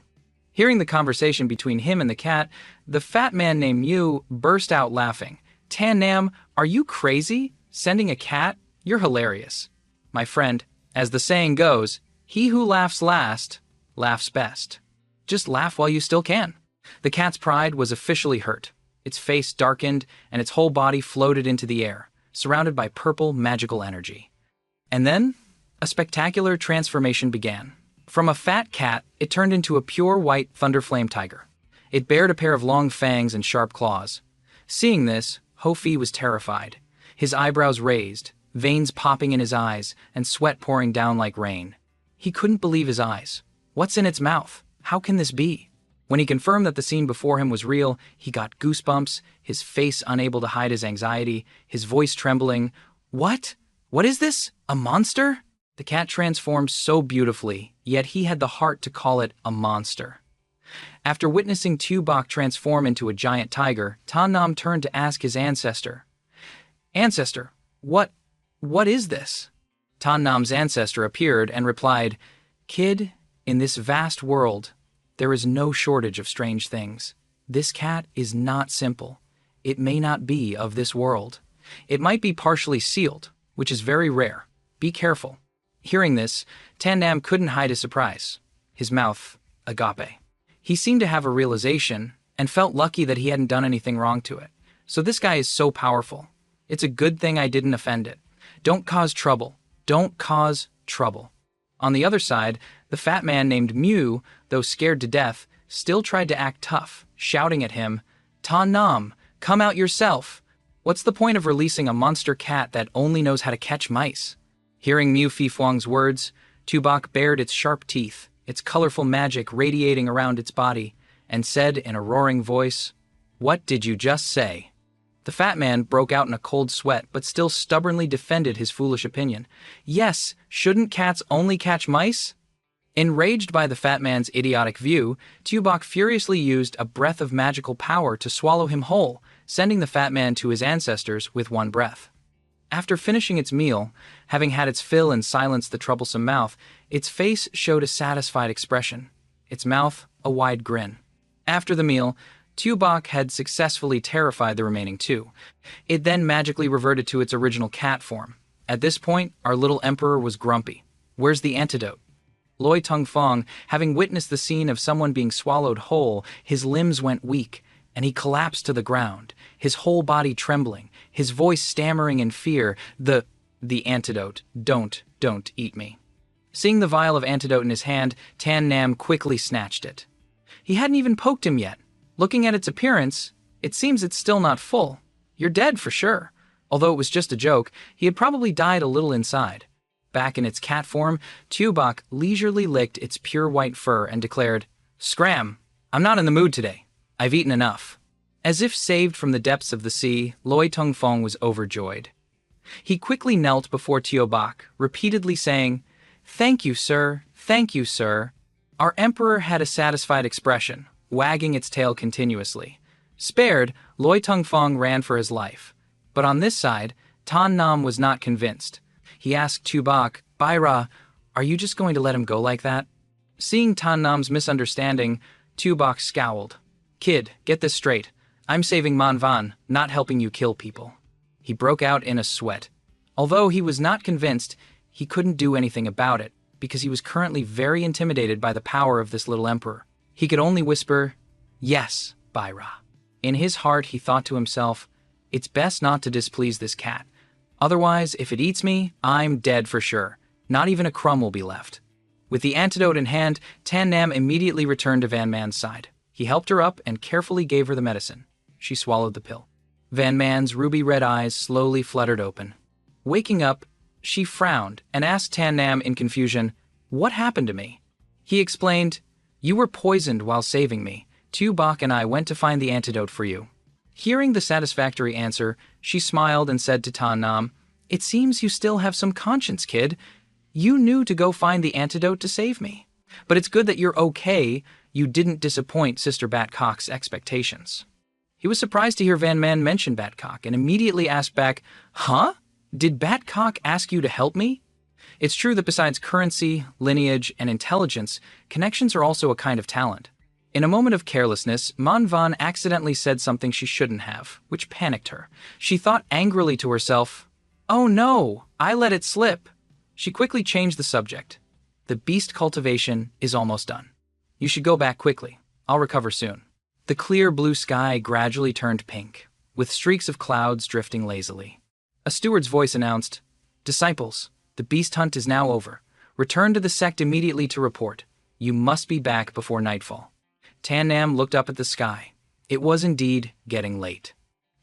Hearing the conversation between him and the cat, the fat man named Mew burst out laughing. "Tan Nam, are you crazy? Sending a cat? You're hilarious." "My friend, as the saying goes, he who laughs last, laughs best. Just laugh while you still can." The cat's pride was officially hurt. Its face darkened, and its whole body floated into the air, surrounded by purple magical energy. And then, a spectacular transformation began. From a fat cat, it turned into a pure white thunderflame tiger. It bared a pair of long fangs and sharp claws. Seeing this, Ho-Fi was terrified. His eyebrows raised, veins popping in his eyes, and sweat pouring down like rain. He couldn't believe his eyes. What's in its mouth? How can this be? When he confirmed that the scene before him was real, he got goosebumps, his face unable to hide his anxiety, his voice trembling. "What? What is this? A monster?" The cat transformed so beautifully, yet he had the heart to call it a monster. After witnessing Tubok transform into a giant tiger, Tan Nam turned to ask his ancestor, "Ancestor, what is this?" Tan Nam's ancestor appeared and replied, "Kid, in this vast world, there is no shortage of strange things. This cat is not simple. It may not be of this world. It might be partially sealed, which is very rare. Be careful." Hearing this, Tan Nam couldn't hide his surprise. His mouth agape. He seemed to have a realization and felt lucky that he hadn't done anything wrong to it. So this guy is so powerful. It's a good thing I didn't offend it. Don't cause trouble. Don't cause trouble. On the other side, the fat man named Mew, though scared to death, still tried to act tough, shouting at him, "Tan Nam, come out yourself. What's the point of releasing a monster cat that only knows how to catch mice?" Hearing Mew Fi Fuang's words, Tubok bared its sharp teeth, its colorful magic radiating around its body, and said in a roaring voice, "What did you just say?" The fat man broke out in a cold sweat but still stubbornly defended his foolish opinion. "Yes, shouldn't cats only catch mice?" Enraged by the fat man's idiotic view, Tubok furiously used a breath of magical power to swallow him whole, sending the fat man to his ancestors with one breath. After finishing its meal, having had its fill and silenced the troublesome mouth, its face showed a satisfied expression, its mouth a wide grin. After the meal, Tubok had successfully terrified the remaining two. It then magically reverted to its original cat form. At this point, our little emperor was grumpy. "Where's the antidote?" Loi Tung Fong, having witnessed the scene of someone being swallowed whole, his limbs went weak, and he collapsed to the ground, his whole body trembling, his voice stammering in fear, the antidote, don't eat me. Seeing the vial of antidote in his hand, Tan Nam quickly snatched it. He hadn't even poked him yet. Looking at its appearance, it seems it's still not full. You're dead for sure. Although it was just a joke, he had probably died a little inside. Back in its cat form, Tubok leisurely licked its pure white fur and declared, "Scram! I'm not in the mood today. I've eaten enough." As if saved from the depths of the sea, Loi Tung Fong was overjoyed. He quickly knelt before Tubok, repeatedly saying, "Thank you, sir. Thank you, sir." Our emperor had a satisfied expression, wagging its tail continuously. Spared, Loi Tung Fong ran for his life. But on this side, Tan Nam was not convinced. He asked Tubok, "Baira, are you just going to let him go like that?" Seeing Tan Nam's misunderstanding, Tubok scowled. "Kid, get this straight. I'm saving Manhwa, not helping you kill people." He broke out in a sweat. Although he was not convinced, he couldn't do anything about it, because he was currently very intimidated by the power of this little emperor. He could only whisper, "Yes, Baira." In his heart, he thought to himself, "It's best not to displease this cat. Otherwise, if it eats me, I'm dead for sure. Not even a crumb will be left." With the antidote in hand, Tan Nam immediately returned to Van Man's side. He helped her up and carefully gave her the medicine. She swallowed the pill. Van Man's ruby-red eyes slowly fluttered open. Waking up, she frowned and asked Tan Nam in confusion, "What happened to me?" He explained, "You were poisoned while saving me. Tubok and I went to find the antidote for you." Hearing the satisfactory answer, she smiled and said to Tan Nam, "It seems you still have some conscience, kid. You knew to go find the antidote to save me. But it's good that you're okay. You didn't disappoint Sister Batcock's expectations." He was surprised to hear Van Man mention Batcock and immediately asked back, "Huh? Did Batcock ask you to help me?" It's true that besides currency, lineage, and intelligence, connections are also a kind of talent. In a moment of carelessness, Manhwa accidentally said something she shouldn't have, which panicked her. She thought angrily to herself, "Oh no, I let it slip." She quickly changed the subject. "The beast cultivation is almost done. You should go back quickly. I'll recover soon." The clear blue sky gradually turned pink, with streaks of clouds drifting lazily. A steward's voice announced, "Disciples, the beast hunt is now over. Return to the sect immediately to report. You must be back before nightfall." Tan Nam looked up at the sky. It was indeed getting late.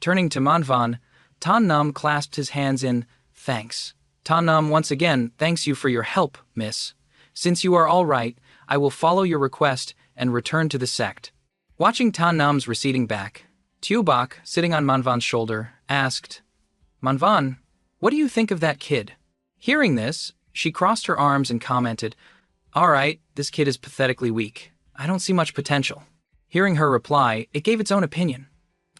Turning to Manhwa, Tan Nam clasped his hands in, "Thanks. Tan Nam once again thanks you for your help, miss. Since you are all right, I will follow your request and return to the sect." Watching Tan Nam's receding back, Tubok, sitting on Manhwa's shoulder, asked, "Manhwa, what do you think of that kid?" Hearing this, she crossed her arms and commented, "All right, this kid is pathetically weak. I don't see much potential." Hearing her reply, it gave its own opinion.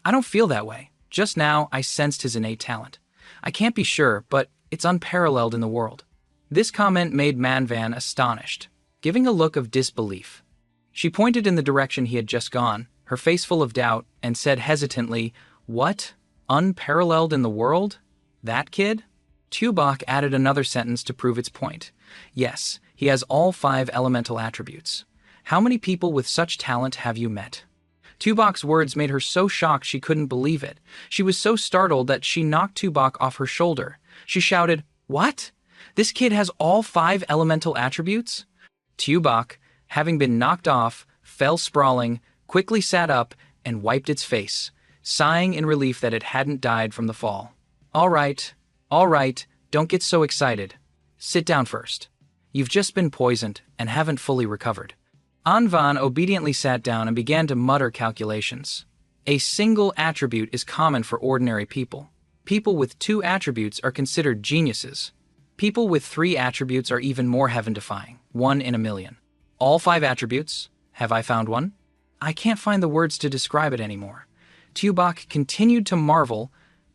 "I don't feel that way. Just now, I sensed his innate talent. I can't be sure, but it's unparalleled in the world." This comment made Manhwa astonished, giving a look of disbelief. She pointed in the direction he had just gone, her face full of doubt, and said hesitantly, "What? Unparalleled in the world? That kid?" Tubok added another sentence to prove its point. "Yes, he has all 5 elemental attributes. How many people with such talent have you met?" Tubok's words made her so shocked she couldn't believe it. She was so startled that she knocked Tubok off her shoulder. She shouted, "What? This kid has all 5 elemental attributes?" Tubok, having been knocked off, fell sprawling, quickly sat up, and wiped its face, sighing in relief that it hadn't died from the fall. All right, don't get so excited. Sit down first. You've just been poisoned and haven't fully recovered." Anvan obediently sat down and began to mutter calculations. A single attribute is common for ordinary people. People with 2 attributes are considered geniuses. People with 3 attributes are even more heaven-defying, 1 in a million. All 5 attributes? Have I found one? I can't find the words to describe it anymore. Tubac continued to marvel,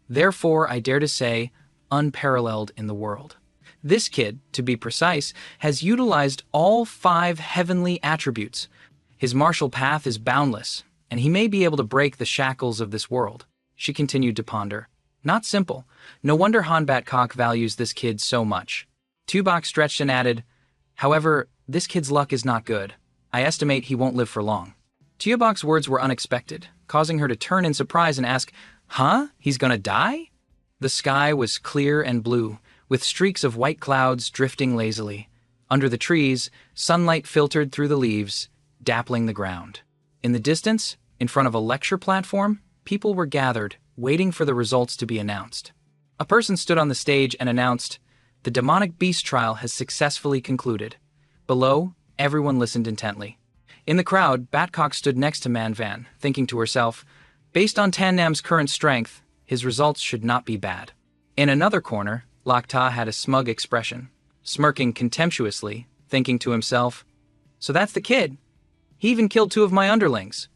therefore I dare to say, unparalleled in the world. This kid, to be precise, has utilized all 5 heavenly attributes. His martial path is boundless, and he may be able to break the shackles of this world. She continued to ponder. Not simple. No wonder Han Batcock values this kid so much. Tubac stretched and added, however, this kid's luck is not good. I estimate he won't live for long. Tubac's words were unexpected, causing her to turn in surprise and ask, huh? He's gonna die? The sky was clear and blue, with streaks of white clouds drifting lazily. Under the trees, sunlight filtered through the leaves, dappling the ground. In the distance, in front of a lecture platform, people were gathered, waiting for the results to be announced. A person stood on the stage and announced, the demonic beast trial has successfully concluded. Below, everyone listened intently. In the crowd, Batcock stood next to Manhwa, thinking to herself, based on Tan Nam's current strength, his results should not be bad. In another corner, Lakta had a smug expression, smirking contemptuously, thinking to himself, so that's the kid. He even killed 2 of my underlings.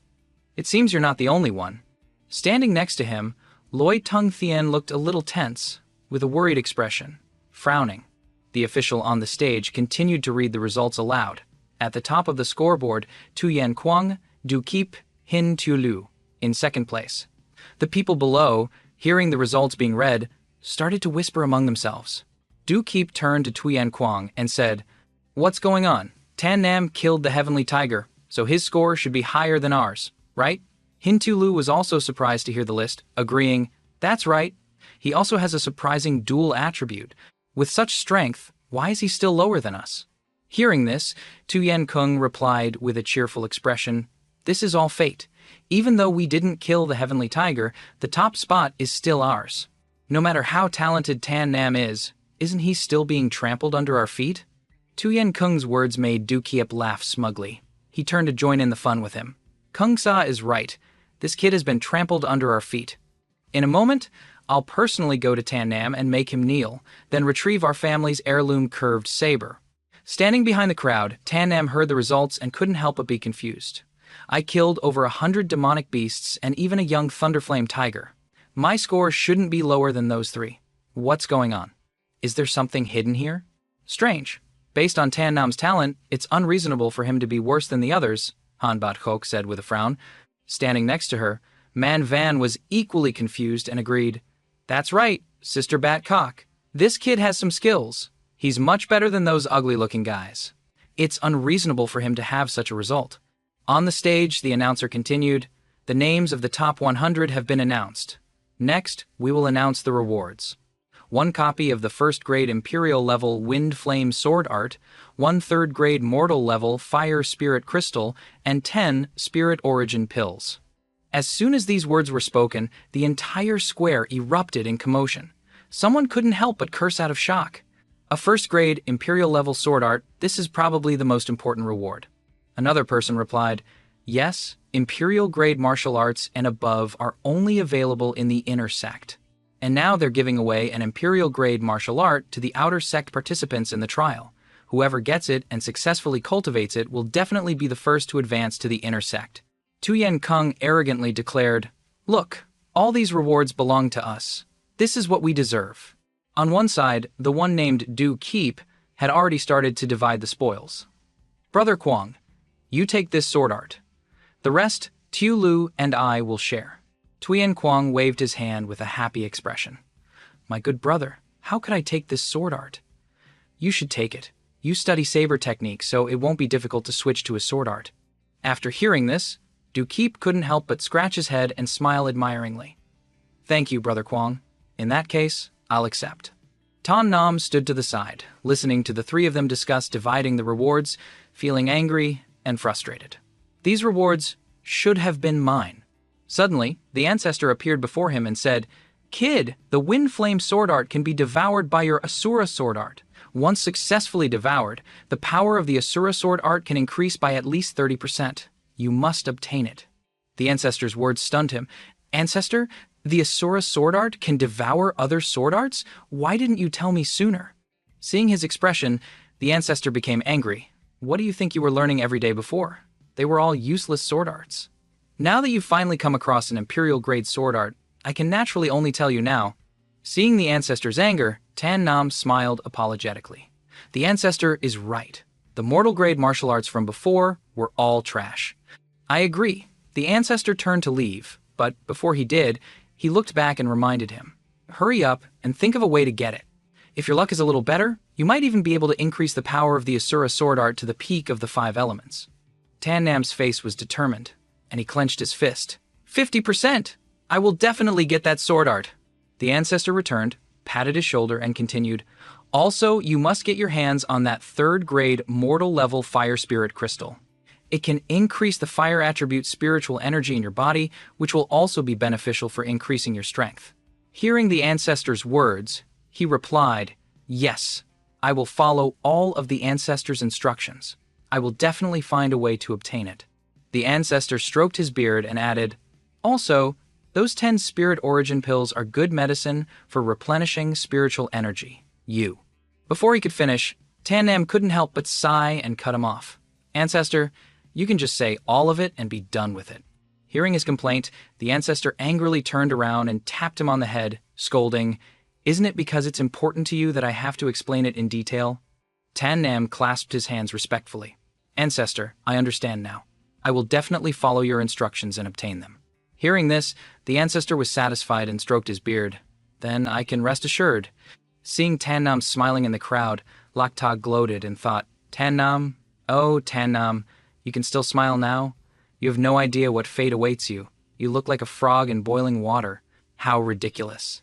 It seems you're not the only one. Standing next to him, Loi Tung Thien looked a little tense, with a worried expression, frowning. The official on the stage continued to read the results aloud. At the top of the scoreboard, Tu Yan Kwang, Du Keep, Hin Tu Lu, in second place. The people below, hearing the results being read, started to whisper among themselves. Du Keep turned to Tuyen Kwang and said, what's going on? Tan Nam killed the Heavenly Tiger, so his score should be higher than ours, right? Hin Tu Lu was also surprised to hear the list, agreeing, that's right. He also has a surprising dual attribute. With such strength, why is he still lower than us? Hearing this, Tuyen Kung replied with a cheerful expression, this is all fate. Even though we didn't kill the Heavenly Tiger, the top spot is still ours. No matter how talented Tan Nam is, isn't he still being trampled under our feet? Tuyen Kung's words made Du Kiep laugh smugly. He turned to join in the fun with him. Kung Sa is right. This kid has been trampled under our feet. In a moment, I'll personally go to Tan Nam and make him kneel, then retrieve our family's heirloom curved saber. Standing behind the crowd, Tan Nam heard the results and couldn't help but be confused. I killed over 100 demonic beasts and even a young thunderflame tiger. My score shouldn't be lower than those 3. What's going on? Is there something hidden here? Strange. Based on Tan Nam's talent, it's unreasonable for him to be worse than the others, Han Bat Hok said with a frown. Standing next to her, Man Van was equally confused and agreed, that's right, Sister Bat Cock. This kid has some skills. He's much better than those ugly-looking guys. It's unreasonable for him to have such a result. On the stage, the announcer continued, the names of the top 100 have been announced. Next, we will announce the rewards. 1 copy of the 1st grade Imperial level Wind Flame Sword Art, 1 3rd grade Mortal level Fire Spirit Crystal, and 10 Spirit Origin Pills. As soon as these words were spoken, the entire square erupted in commotion. Someone couldn't help but curse out of shock. A 1st grade Imperial level Sword Art, this is probably the most important reward. Another person replied, yes, Imperial grade martial arts and above are only available in the inner sect. And now they're giving away an Imperial grade martial art to the outer sect participants in the trial. Whoever gets it and successfully cultivates it will definitely be the first to advance to the inner sect. Tuyen Kung arrogantly declared, look, all these rewards belong to us. This is what we deserve. On one side, the one named Du Keep had already started to divide the spoils. Brother Kwang, you take this sword art. The rest, Tu Lu and I will share. Tuyen Kwang waved his hand with a happy expression. My good brother, how could I take this sword art? You should take it. You study saber technique, so it won't be difficult to switch to a sword art. After hearing this, Du Keep couldn't help but scratch his head and smile admiringly. Thank you, Brother Kwang. In that case, I'll accept. Tan Nam stood to the side, listening to the 3 of them discuss dividing the rewards, feeling angry and frustrated. These rewards should have been mine. Suddenly, the ancestor appeared before him and said, Kid, the Wind Flame Sword Art can be devoured by your Asura Sword Art. Once successfully devoured, the power of the Asura Sword Art can increase by at least 30%. You must obtain it. The ancestor's words stunned him. Ancestor, the Asura Sword Art can devour other sword arts? Why didn't you tell me sooner? Seeing his expression, the ancestor became angry. What do you think you were learning every day before? They were all useless sword arts. Now that you've finally come across an imperial-grade sword art, I can naturally only tell you now. Seeing the ancestor's anger, Tan Nam smiled apologetically. The ancestor is right. The mortal-grade martial arts from before were all trash. I agree. The ancestor turned to leave, but before he did, he looked back and reminded him. Hurry up and think of a way to get it. If your luck is a little better, you might even be able to increase the power of the Asura sword art to the peak of the 5 elements. Tan Nam's face was determined, and he clenched his fist. 50%! I will definitely get that sword art. The ancestor returned, patted his shoulder, and continued, also, you must get your hands on that 3rd grade mortal level fire spirit crystal. It can increase the fire attribute spiritual energy in your body, which will also be beneficial for increasing your strength. Hearing the ancestor's words, he replied, yes, I will follow all of the ancestor's instructions. I will definitely find a way to obtain it. The ancestor stroked his beard and added, also, those 10 spirit origin pills are good medicine for replenishing spiritual energy. Before he could finish, Tan Nam couldn't help but sigh and cut him off. Ancestor, you can just say all of it and be done with it. Hearing his complaint, the ancestor angrily turned around and tapped him on the head, scolding, isn't it because it's important to you that I have to explain it in detail? Tan Nam clasped his hands respectfully. Ancestor, I understand now. I will definitely follow your instructions and obtain them. Hearing this, the ancestor was satisfied and stroked his beard. Then I can rest assured. Seeing Tan Nam smiling in the crowd, Lakta gloated and thought, Tan Nam, oh Tan Nam, you can still smile now? You have no idea what fate awaits you. You look like a frog in boiling water. How ridiculous.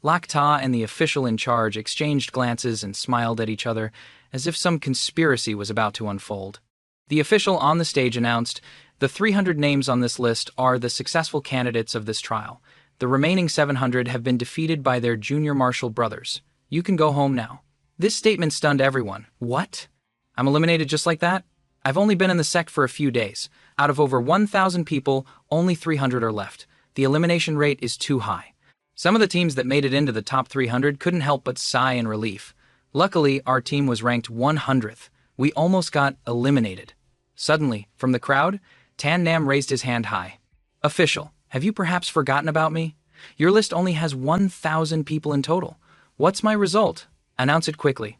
Lakta and the official in charge exchanged glances and smiled at each other as if some conspiracy was about to unfold. The official on the stage announced, the 300 names on this list are the successful candidates of this trial. The remaining 700 have been defeated by their junior martial brothers. You can go home now. This statement stunned everyone. What? I'm eliminated just like that? I've only been in the sect for a few days. Out of over 1,000 people, only 300 are left. The elimination rate is too high. Some of the teams that made it into the top 300 couldn't help but sigh in relief. Luckily, our team was ranked 100th. We almost got eliminated. Suddenly, from the crowd, Tan Nam raised his hand high. Official, have you perhaps forgotten about me? Your list only has 1,000 people in total. What's my result? Announce it quickly.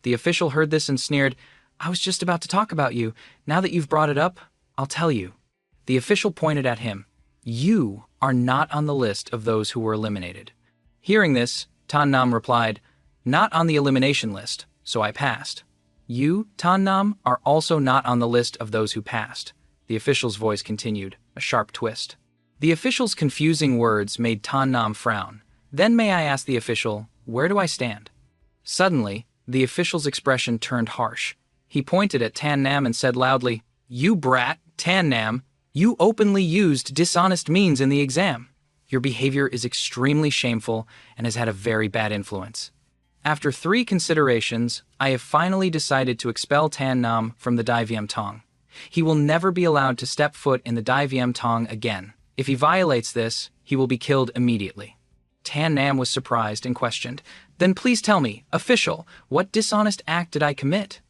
The official heard this and sneered, I was just about to talk about you. Now that you've brought it up, I'll tell you. The official pointed at him. You are not on the list of those who were eliminated. Hearing this, Tan Nam replied, not on the elimination list, so I passed. You, Tan Nam, are also not on the list of those who passed. The official's voice continued, a sharp twist. The official's confusing words made Tan Nam frown. Then may I ask the official, where do I stand? Suddenly, the official's expression turned harsh. He pointed at Tan Nam and said loudly, you brat, Tan Nam, you openly used dishonest means in the exam. Your behavior is extremely shameful and has had a very bad influence. After 3 considerations, I have finally decided to expel Tan Nam from the Dai Viêm Tong. He will never be allowed to step foot in the Dai Viêm Tong again. If he violates this, he will be killed immediately. Tan Nam was surprised and questioned, then please tell me, official, what dishonest act did I commit?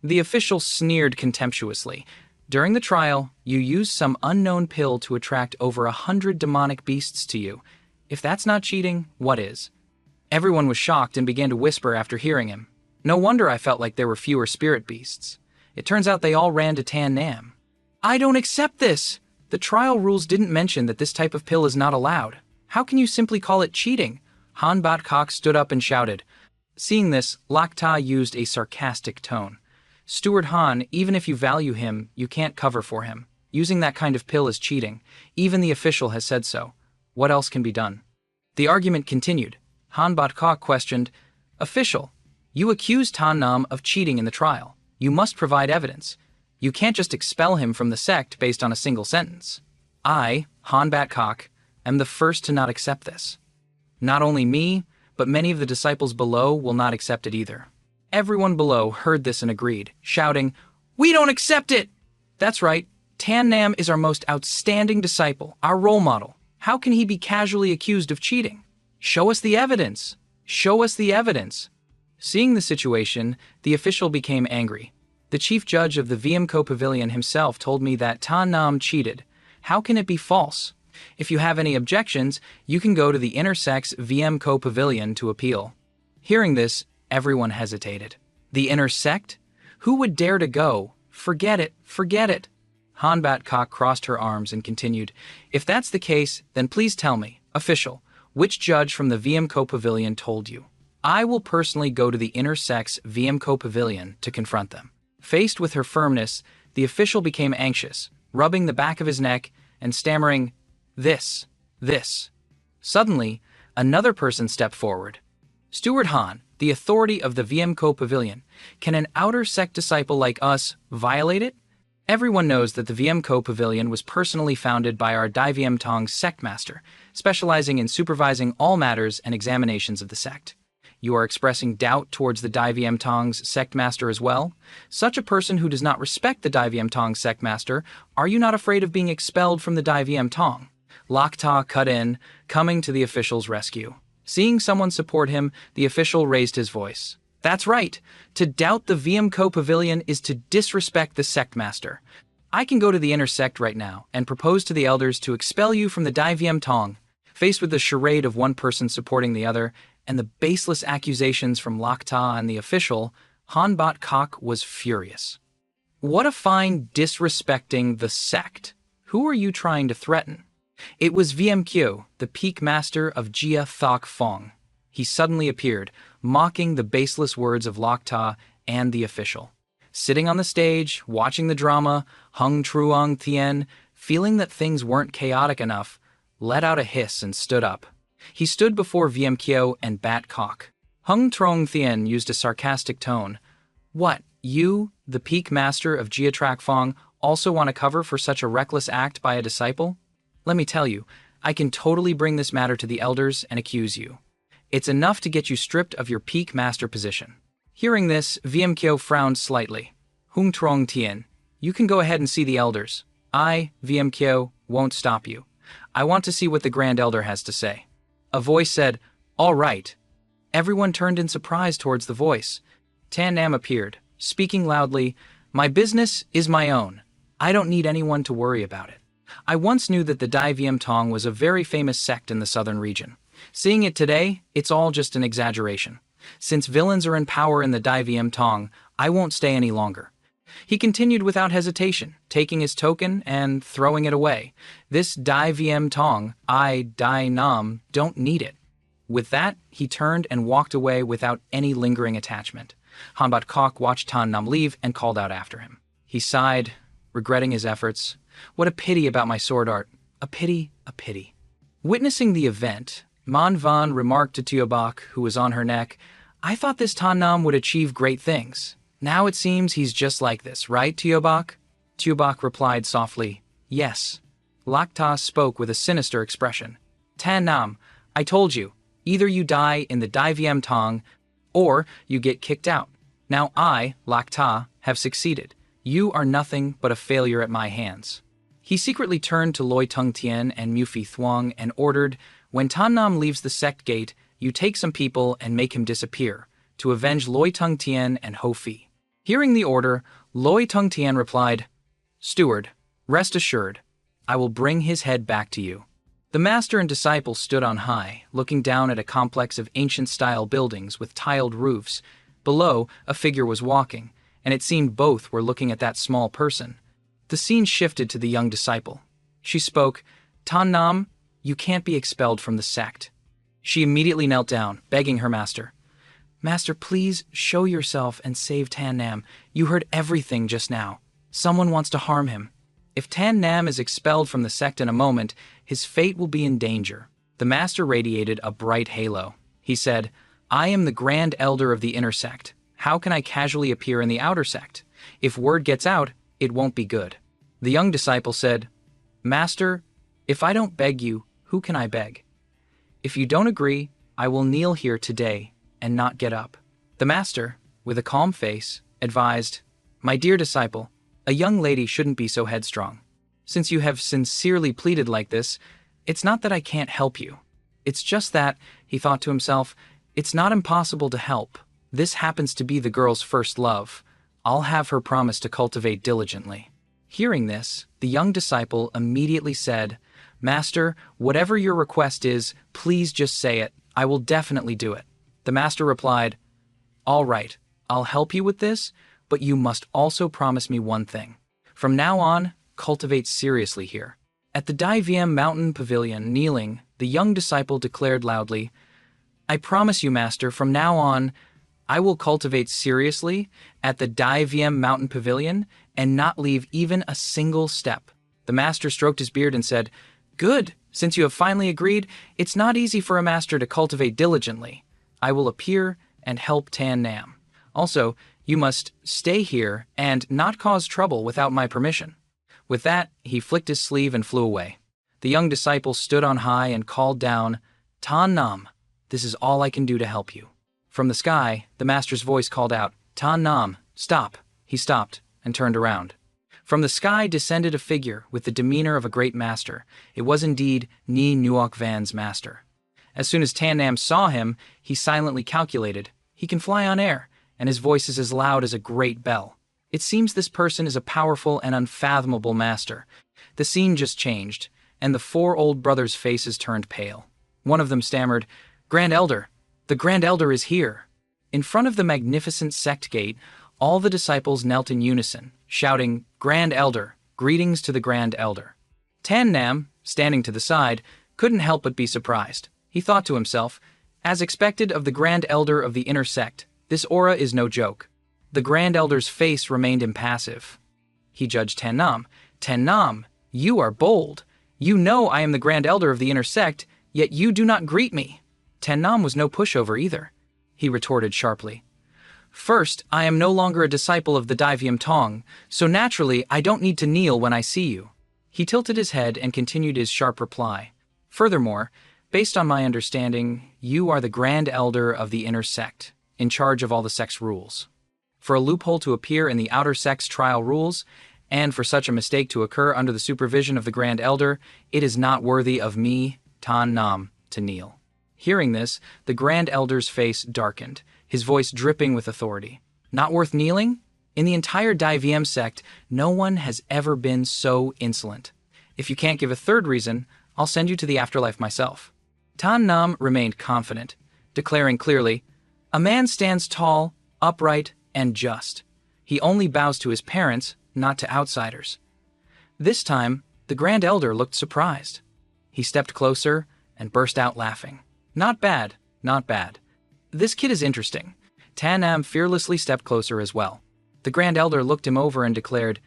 The official sneered contemptuously. During the trial, you used some unknown pill to attract over 100 demonic beasts to you. If that's not cheating, what is? Everyone was shocked and began to whisper after hearing him. No wonder I felt like there were fewer spirit beasts. It turns out they all ran to Tan Nam. I don't accept this! The trial rules didn't mention that this type of pill is not allowed. How can you simply call it cheating? Han Bat Kok stood up and shouted. Seeing this, Lakta used a sarcastic tone. Steward Han, even if you value him, you can't cover for him. Using that kind of pill is cheating. Even the official has said so. What else can be done? The argument continued. Han Bat Kok questioned, Official, you accused Tan Nam of cheating in the trial. You must provide evidence. You can't just expel him from the sect based on a single sentence. I, Han Bat Kok, am the first to not accept this. Not only me, but many of the disciples below will not accept it either. Everyone below heard this and agreed, shouting, We don't accept it! That's right, Tan Nam is our most outstanding disciple, our role model. How can he be casually accused of cheating? Show us the evidence! Show us the evidence! Seeing the situation, the official became angry. The chief judge of the VMCO Pavilion himself told me that Tan Nam cheated. How can it be false? If you have any objections, you can go to the intersex VM Pavilion to appeal. Hearing this, everyone hesitated. The intersect? Who would dare to go? Forget it, forget it. Han Batcock crossed her arms and continued, if that's the case, then please tell me, official, which judge from the VMCO Pavilion told you? I will personally go to the intersex VMCO Pavilion to confront them. Faced with her firmness, the official became anxious, rubbing the back of his neck and stammering, this. Suddenly, another person stepped forward. Steward Han, the authority of the VMCO Pavilion, can an outer sect disciple like us violate it? Everyone knows that the VMCO Pavilion was personally founded by our Dai VM Tong sect master, specializing in supervising all matters and examinations of the sect. You are expressing doubt towards the Dai VM Tong's sect master as well? Such a person who does not respect the Dai VM Tong sect master, are you not afraid of being expelled from the Dai VM Tong? Lak Ta cut in, coming to the official's rescue. Seeing someone support him, the official raised his voice. That's right. To doubt the VMCO Pavilion is to disrespect the sect master. I can go to the intersect right now and propose to the elders to expel you from the Dai VM Tong. Faced with the charade of one person supporting the other and the baseless accusations from Lak Ta and the official, Han Batcock was furious. What a fine disrespecting the sect. Who are you trying to threaten? It was VMQ, the peak master of Jia Thok Fong. He suddenly appeared, mocking the baseless words of Lak Ta and the official. Sitting on the stage, watching the drama, Hung Truong Tien, feeling that things weren't chaotic enough, let out a hiss and stood up. He stood before VMQ and Batcock. Hung Truong Tien used a sarcastic tone. What, you, the peak master of Jia Trak Fong, also want to cover for such a reckless act by a disciple? Let me tell you, I can totally bring this matter to the elders and accuse you. It's enough to get you stripped of your peak master position. Hearing this, VMQ frowned slightly. Hung Trong Tien, you can go ahead and see the elders. I, VMQ, won't stop you. I want to see what the Grand Elder has to say. A voice said, all right. Everyone turned in surprise towards the voice. Tan Nam appeared, speaking loudly, my business is my own. I don't need anyone to worry about it. I once knew that the Dai VM Tong was a very famous sect in the southern region. Seeing it today, it's all just an exaggeration. Since villains are in power in the Dai VM Tong, I won't stay any longer. He continued without hesitation, taking his token and throwing it away. This Dai VM Tong, I, Dai Nam, don't need it. With that, he turned and walked away without any lingering attachment. Han Batcock watched Tan Nam leave and called out after him. He sighed, regretting his efforts. What a pity about my sword art. A pity, a pity. Witnessing the event, Manhwa remarked to Tuobak, who was on her neck, I thought this Tan Nam would achieve great things. Now it seems he's just like this, right, Tuobak? Tuobak replied softly, yes. Lak Ta spoke with a sinister expression. Tan Nam, I told you, either you die in the Dai VM Tong, or you get kicked out. Now I, Lak Ta, have succeeded. You are nothing but a failure at my hands. He secretly turned to Loi Tung Tien and Mufi Thuong and ordered, when Tan Nam leaves the sect gate, you take some people and make him disappear, to avenge Loi Tung Tien and Ho Fi. Hearing the order, Loi Tung Tien replied, Steward, rest assured, I will bring his head back to you. The master and disciple stood on high, looking down at a complex of ancient-style buildings with tiled roofs. Below, a figure was walking, and it seemed both were looking at that small person. The scene shifted to the young disciple. She spoke, Tan Nam, you can't be expelled from the sect. She immediately knelt down, begging her master. Master, please show yourself and save Tan Nam. You heard everything just now. Someone wants to harm him. If Tan Nam is expelled from the sect in a moment, his fate will be in danger. The master radiated a bright halo. He said, I am the Grand Elder of the inner sect. How can I casually appear in the outer sect? If word gets out, it won't be good. The young disciple said, Master, if I don't beg you, who can I beg? If you don't agree, I will kneel here today and not get up. The master, with a calm face, advised, My dear disciple, a young lady shouldn't be so headstrong. Since you have sincerely pleaded like this, it's not that I can't help you. It's just that, he thought to himself, it's not impossible to help. This happens to be the girl's first love. I'll have her promise to cultivate diligently. Hearing this, the young disciple immediately said, "Master, whatever your request is, please just say it. I will definitely do it." The master replied, "All right, I'll help you with this, but you must also promise me one thing. From now on, cultivate seriously here." At the Dai Mountain Pavilion, kneeling, the young disciple declared loudly, "I promise you, Master, from now on, I will cultivate seriously at the Dai Mountain Pavilion and not leave even a single step." The master stroked his beard and said, "Good, since you have finally agreed, it's not easy for a master to cultivate diligently. I will appear and help Tan Nam. Also, you must stay here and not cause trouble without my permission." With that, he flicked his sleeve and flew away. The young disciple stood on high and called down, "Tan Nam, this is all I can do to help you." From the sky, the master's voice called out, "Tan Nam, stop." He stopped and turned around. From the sky descended a figure with the demeanor of a great master. It was indeed Ni Nuok Van's master. As soon as Tan Nam saw him, he silently calculated, "He can fly on air, and his voice is as loud as a great bell. It seems this person is a powerful and unfathomable master." The scene just changed, and the four old brothers' faces turned pale. One of them stammered, "Grand Elder, the Grand Elder is here." In front of the magnificent sect gate, all the disciples knelt in unison, shouting, "Grand Elder, greetings to the Grand Elder." Tan Nam, standing to the side, couldn't help but be surprised. He thought to himself, "As expected of the Grand Elder of the inner sect, this aura is no joke." The Grand Elder's face remained impassive. He judged Tan Nam. "Tan Nam, you are bold. You know I am the Grand Elder of the inner sect, yet you do not greet me." Tan Nam was no pushover either. He retorted sharply, "First, I am no longer a disciple of the Dai Tong, so naturally I don't need to kneel when I see you." He tilted his head and continued his sharp reply. "Furthermore, based on my understanding, you are the Grand Elder of the inner sect, in charge of all the sect's rules. For a loophole to appear in the outer sect's trial rules, and for such a mistake to occur under the supervision of the Grand Elder, it is not worthy of me, Tan Nam, to kneel." Hearing this, the Grand Elder's face darkened, his voice dripping with authority. "Not worth kneeling? In the entire Dai sect, no one has ever been so insolent. If you can't give a third reason, I'll send you to the afterlife myself." Tan Nam remained confident, declaring clearly, "A man stands tall, upright, and just. He only bows to his parents, not to outsiders." This time, the Grand Elder looked surprised. He stepped closer and burst out laughing. "Not bad, not bad. This kid is interesting." Tan Nam fearlessly stepped closer as well. The Grand Elder looked him over and declared,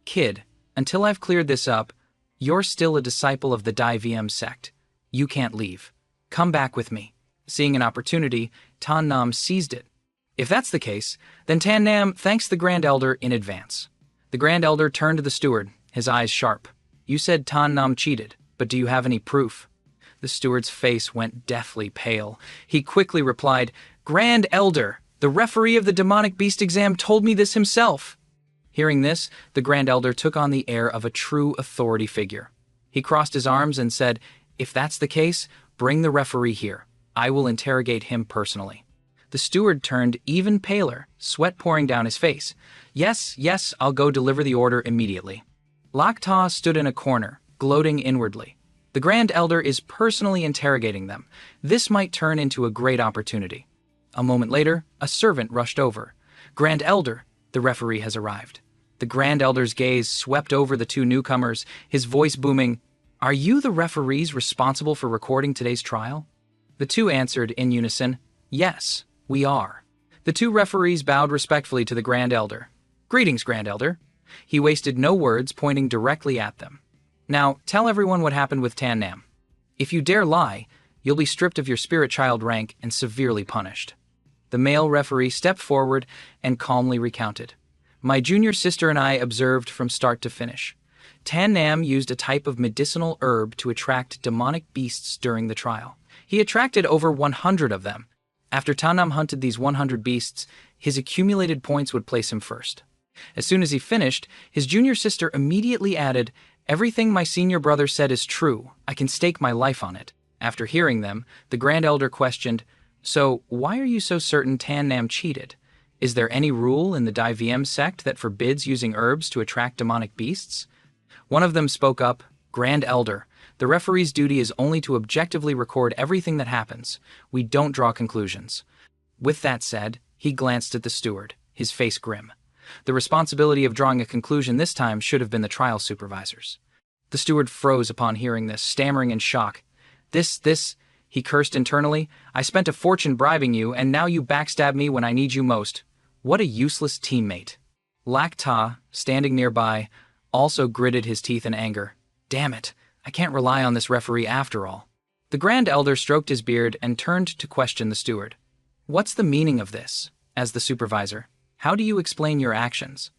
"Kid, until I've cleared this up, you're still a disciple of the Dai sect. You can't leave. Come back with me." Seeing an opportunity, Tan Nam seized it. If that's the case, then Tan Nam thanks the Grand Elder in advance. The Grand Elder turned to the steward, his eyes sharp. "You said Tan Nam cheated, but do you have any proof?" The steward's face went deathly pale. He quickly replied, "Grand Elder, the referee of the demonic beast exam told me this himself." Hearing this, the Grand Elder took on the air of a true authority figure. He crossed his arms and said, "If that's the case, bring the referee here. I will interrogate him personally." The steward turned even paler, sweat pouring down his face. Yes, I'll go deliver the order immediately." Lak Ta stood in a corner, gloating inwardly. The Grand Elder is personally interrogating them. This might turn into a great opportunity. A moment later, a servant rushed over. "Grand Elder, the referee has arrived." The Grand Elder's gaze swept over the two newcomers, his voice booming, "Are you the referees responsible for recording today's trial?" The two answered in unison, "Yes, we are." The two referees bowed respectfully to the Grand Elder. "Greetings, Grand Elder." He wasted no words, pointing directly at them. "Now, tell everyone what happened with Tan Nam. If you dare lie, you'll be stripped of your spirit child rank and severely punished." The male referee stepped forward and calmly recounted. "My junior sister and I observed from start to finish. Tan Nam used a type of medicinal herb to attract demonic beasts during the trial. He attracted over 100 of them. After Tan Nam hunted these 100 beasts, his accumulated points would place him first. As soon as he finished, his junior sister immediately added, 'Everything my senior brother said is true. I can stake my life on it.' After hearing them, the Grand Elder questioned, 'So, why are you so certain Tan Nam cheated? Is there any rule in the Dai sect that forbids using herbs to attract demonic beasts? One of them spoke up, Grand Elder, the referee's duty is only to objectively record everything that happens. We don't draw conclusions. With that said, he glanced at the steward, his face grim. The responsibility of drawing a conclusion this time should have been the trial supervisor's. The steward froze upon hearing this, stammering in shock. This, he cursed internally. I spent a fortune bribing you, and now you backstab me when I need you most. What a useless teammate. Lak Ta, standing nearby, also gritted his teeth in anger. Damn it, I can't rely on this referee after all. The Grand Elder stroked his beard and turned to question the steward. What's the meaning of this? As the supervisor, how do you explain your actions?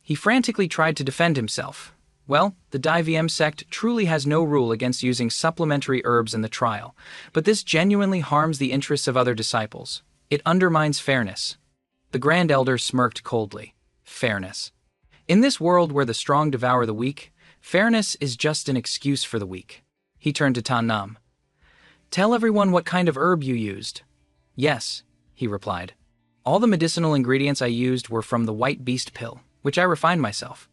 He frantically tried to defend himself. Well, the Dai sect truly has no rule against using supplementary herbs in the trial, but this genuinely harms the interests of other disciples. It undermines fairness. The Grand Elder smirked coldly. Fairness. In this world where the strong devour the weak, fairness is just an excuse for the weak. He turned to Tan Nam. Tell everyone what kind of herb you used. Yes, he replied. All the medicinal ingredients I used were from the white beast pill, which I refined myself.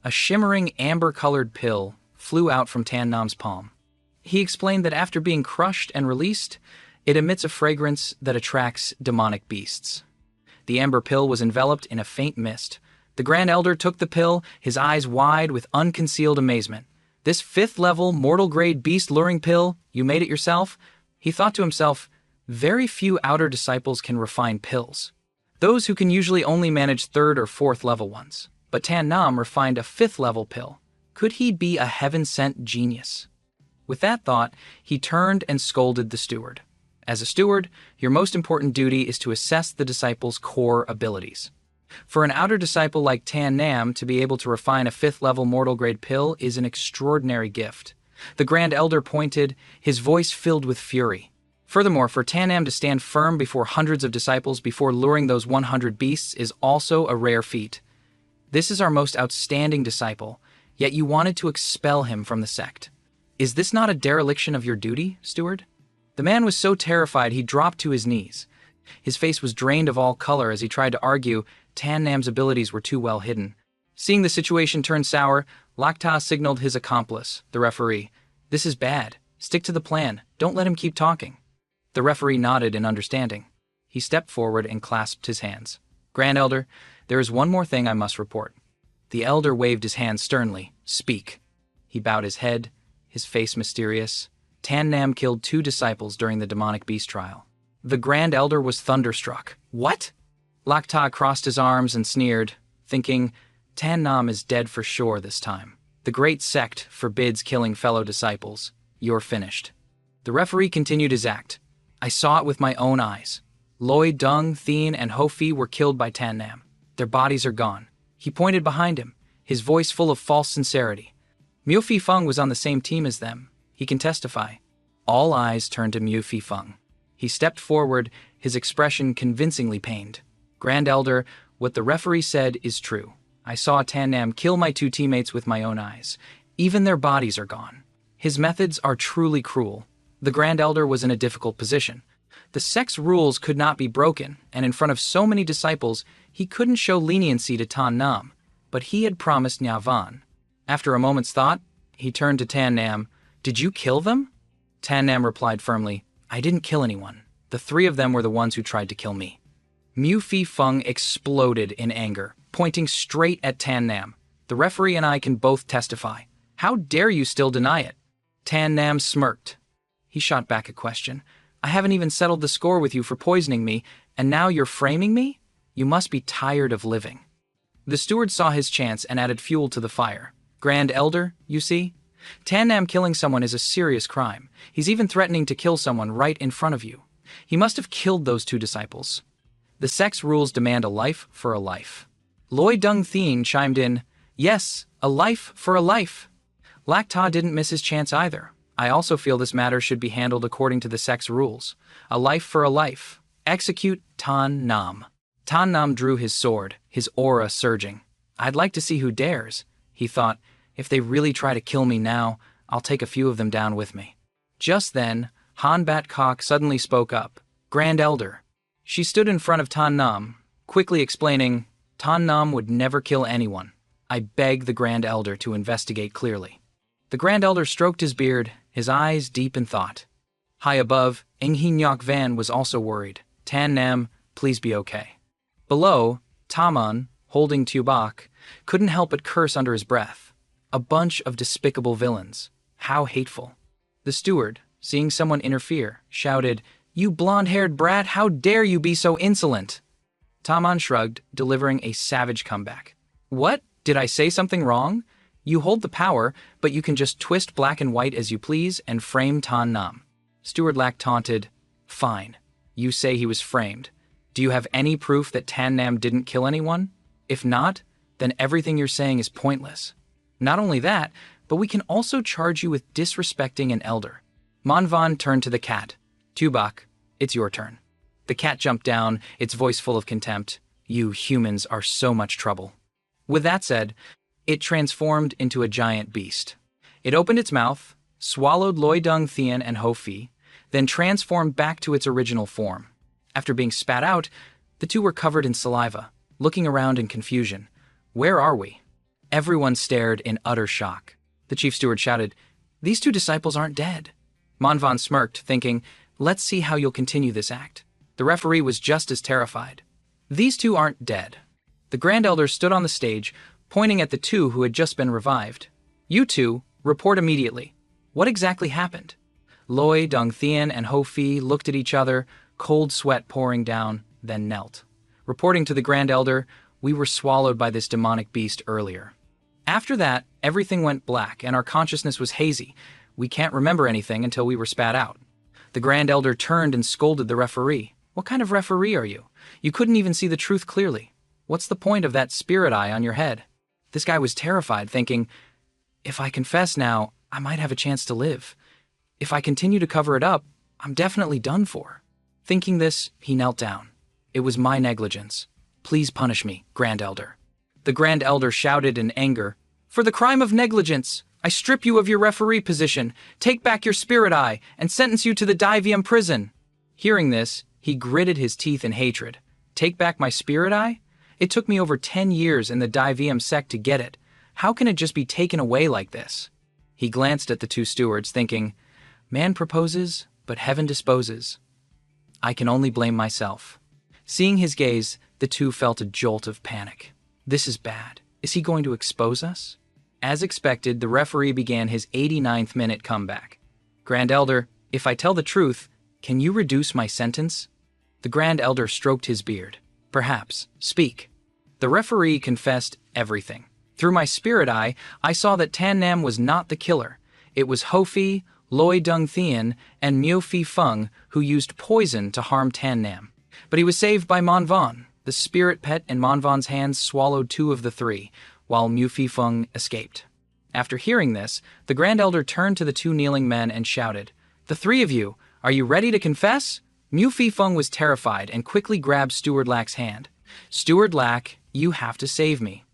A shimmering amber-colored pill flew out from Tan Nam's palm. He explained that after being crushed and released, it emits a fragrance that attracts demonic beasts. The amber pill was enveloped in a faint mist. The Grand Elder took the pill, his eyes wide with unconcealed amazement. This 5th-level, mortal-grade beast-luring pill, you made it yourself? He thought to himself, very few outer disciples can refine pills. Those who can usually only manage 3rd or 4th-level ones. But Tan Nam refined a 5th-level pill. Could he be a heaven-sent genius? With that thought, he turned and scolded the steward. As a steward, your most important duty is to assess the disciple's core abilities. For an outer disciple like Tan Nam to be able to refine a 5th-level mortal-grade pill is an extraordinary gift. The Grand Elder pointed, his voice filled with fury. Furthermore, for Tan Nam to stand firm before hundreds of disciples before luring those 100 beasts is also a rare feat. This is our most outstanding disciple, yet you wanted to expel him from the sect. Is this not a dereliction of your duty, steward? The man was so terrified he dropped to his knees. His face was drained of all color as he tried to argue Tan Nam's abilities were too well hidden. Seeing the situation turn sour, Lak Ta signaled his accomplice, the referee. This is bad. Stick to the plan. Don't let him keep talking. The referee nodded in understanding. He stepped forward and clasped his hands. Grand Elder, there is one more thing I must report. The elder waved his hand sternly. Speak. He bowed his head, his face mysterious. Tan Nam killed 2 disciples during the demonic beast trial. The Grand Elder was thunderstruck. What? Lak Ta crossed his arms and sneered, thinking, Tan Nam is dead for sure this time. The great sect forbids killing fellow disciples. You're finished. The referee continued his act. I saw it with my own eyes. Loi Dung, Thien, and Ho Fi were killed by Tan Nam. Their bodies are gone. He pointed behind him, his voice full of false sincerity. Miu Fi Feng was on the same team as them. He can testify. All eyes turned to Miu Fi Feng. He stepped forward, his expression convincingly pained. Grand Elder, what the referee said is true. I saw Tan Nam kill my 2 teammates with my own eyes. Even their bodies are gone. His methods are truly cruel. The Grand Elder was in a difficult position. The sect's rules could not be broken, and in front of so many disciples, he couldn't show leniency to Tan Nam, but he had promised Nha Van. After a moment's thought, he turned to Tan Nam. Did you kill them? Tan Nam replied firmly, I didn't kill anyone. The 3 of them were the ones who tried to kill me. Miu Fi Feng exploded in anger, pointing straight at Tan Nam. The referee and I can both testify. How dare you still deny it? Tan Nam smirked. He shot back a question. I haven't even settled the score with you for poisoning me, and now you're framing me? You must be tired of living. The steward saw his chance and added fuel to the fire. Grand Elder, you see? Tan Nam killing someone is a serious crime. He's even threatening to kill someone right in front of you. He must have killed those 2 disciples. The sect's rules demand a life for a life. Loi Dung Thien chimed in, Yes, a life for a life. Lak Ta didn't miss his chance either. I also feel this matter should be handled according to the sect's rules. A life for a life. Execute Tan Nam. Tan Nam drew his sword, his aura surging. I'd like to see who dares. He thought, if they really try to kill me now, I'll take a few of them down with me. Just then, Han Bat Kok suddenly spoke up. Grand Elder. She stood in front of Tan Nam, quickly explaining, Tan Nam would never kill anyone. I beg the Grand Elder to investigate clearly. The Grand Elder stroked his beard, his eyes deep in thought. High above, Ng Nyok Van was also worried. Tan Nam, please be okay. Below, Taman, holding Tubak, couldn't help but curse under his breath. A bunch of despicable villains. How hateful. The steward, seeing someone interfere, shouted, You blonde-haired brat, how dare you be so insolent? Taman shrugged, delivering a savage comeback. What? Did I say something wrong? You hold the power, but you can just twist black and white as you please and frame Tan Nam. Steward Lack taunted, Fine. You say he was framed. Do you have any proof that Tan Nam didn't kill anyone? If not, then everything you're saying is pointless. Not only that, but we can also charge you with disrespecting an elder. Manhwa turned to the cat. Tubak, it's your turn. The cat jumped down, its voice full of contempt. You humans are so much trouble. With that said, it transformed into a giant beast. It opened its mouth, swallowed Loi Dung Thien and Ho Fi, then transformed back to its original form. After being spat out, the two were covered in saliva, looking around in confusion. Where are we? Everyone stared in utter shock. The chief steward shouted, These two disciples aren't dead. Manhwa smirked, thinking, Let's see how you'll continue this act. The referee was just as terrified. These two aren't dead. The Grand Elder stood on the stage, pointing at the two who had just been revived. You two, report immediately. What exactly happened? Loi Dung Thien and Ho Fi looked at each other, cold sweat pouring down, then knelt. Reporting to the Grand Elder, we were swallowed by this demonic beast earlier. After that, everything went black and our consciousness was hazy. We can't remember anything until we were spat out. The Grand Elder turned and scolded the referee. What kind of referee are you? You couldn't even see the truth clearly. What's the point of that spirit eye on your head? This guy was terrified, thinking, If I confess now, I might have a chance to live. If I continue to cover it up, I'm definitely done for. Thinking this, he knelt down. It was my negligence. Please punish me, Grand Elder. The Grand Elder shouted in anger, For the crime of negligence, I strip you of your referee position, take back your spirit eye, and sentence you to the Daivium prison. Hearing this, he gritted his teeth in hatred. Take back my spirit eye? It took me over 10 years in the Daivium sect to get it. How can it just be taken away like this? He glanced at the two stewards, thinking, Man proposes, but heaven disposes. I can only blame myself. Seeing his gaze, the two felt a jolt of panic. This is bad. Is he going to expose us? As expected, the referee began his 89th minute comeback. Grand Elder, if I tell the truth, can you reduce my sentence? The Grand Elder stroked his beard. Perhaps. Speak. The referee confessed everything. Through my spirit eye, I saw that Tan Nam was not the killer. It was Ho Fi, Loi Dung Thien, and Myo Fi Fung who used poison to harm Tan Nam. But he was saved by Manhwa. The spirit pet in Manhwa's hands swallowed 2 of the 3, while Myo Fi Fung escaped. After hearing this, the Grand Elder turned to the 2 kneeling men and shouted, The 3 of you, are you ready to confess? Myo Fi Fung was terrified and quickly grabbed Steward Lack's hand. Steward Lack, you have to save me.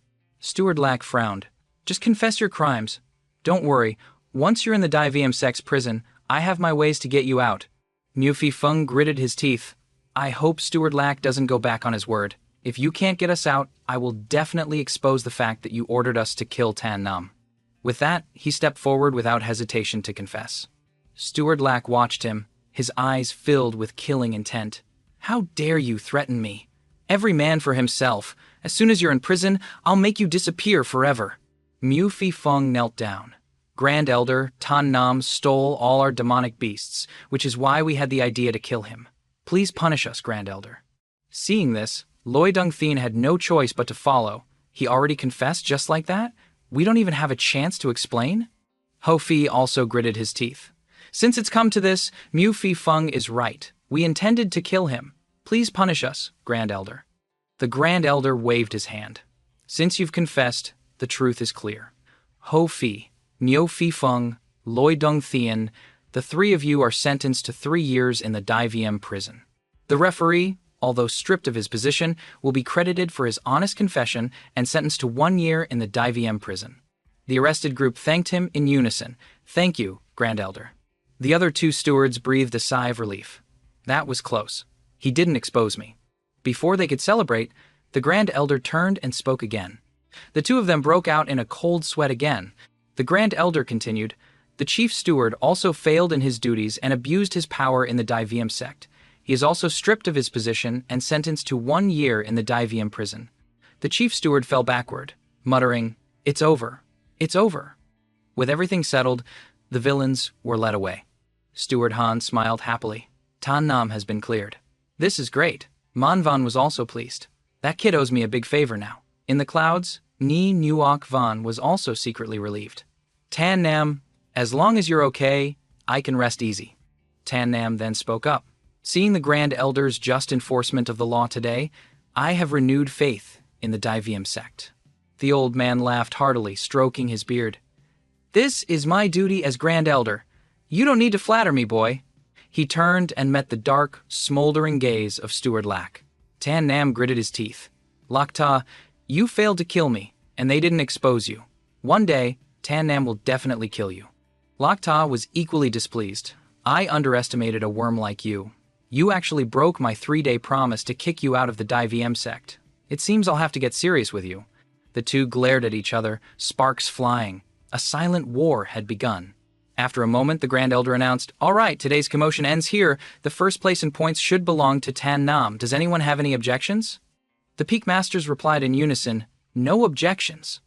Steward Lack frowned. Just confess your crimes. Don't worry, once you're in the Daivium Sect's prison, I have my ways to get you out. Myo Fi Fung gritted his teeth. I hope Steward Lack doesn't go back on his word. If you can't get us out, I will definitely expose the fact that you ordered us to kill Tan Nam. With that, he stepped forward without hesitation to confess. Steward Lack watched him, his eyes filled with killing intent. How dare you threaten me? Every man for himself. As soon as you're in prison, I'll make you disappear forever. Myo Fi Fung knelt down. Grand Elder, Tan Nam stole all our demonic beasts, which is why we had the idea to kill him. Please punish us, Grand Elder. Seeing this, Loi Dung Thien had no choice but to follow. He already confessed just like that? We don't even have a chance to explain? Ho Fi also gritted his teeth. Since it's come to this, Myo Fi Fung is right. We intended to kill him. Please punish us, Grand Elder. The Grand Elder waved his hand. Since you've confessed, the truth is clear. Ho Fi, Myo Fi Fung, Loi Dung Thien, the 3 of you are sentenced to 3 years in the Daivium prison. The referee, although stripped of his position, will be credited for his honest confession and sentenced to 1 year in the Daivium prison. The arrested group thanked him in unison. Thank you, Grand Elder. The other 2 stewards breathed a sigh of relief. That was close. He didn't expose me. Before they could celebrate, The Grand Elder turned and spoke again. The two of them broke out in a cold sweat again. The Grand Elder continued, "The Chief Steward also failed in his duties and abused his power in the Daivium sect. He is also stripped of his position and sentenced to 1 year in the Daivium prison." The Chief Steward fell backward, muttering, "It's over. It's over." With everything settled, the villains were led away. Steward Han smiled happily. Tan Nam has been cleared. This is great. Manvan was also pleased. That kid owes me a big favor now. In the clouds, Ni Nuok Van was also secretly relieved. Tan Nam, as long as you're okay, I can rest easy. Tan Nam then spoke up. Seeing the Grand Elder's just enforcement of the law today, I have renewed faith in the Daivium sect. The old man laughed heartily, stroking his beard. This is my duty as Grand Elder. You don't need to flatter me, boy. He turned and met the dark, smoldering gaze of Steward Lack. Tan Nam gritted his teeth. Lakta, you failed to kill me, and they didn't expose you. One day, Tan Nam will definitely kill you. Lakta was equally displeased. I underestimated a worm like you. You actually broke my 3-day promise to kick you out of the Daivium sect. It seems I'll have to get serious with you. The two glared at each other, sparks flying. A silent war had begun. After a moment, the Grand Elder announced, "All right, today's commotion ends here. The first place in points should belong to Tan Nam. Does anyone have any objections?" The Peak Masters replied in unison, "No objections."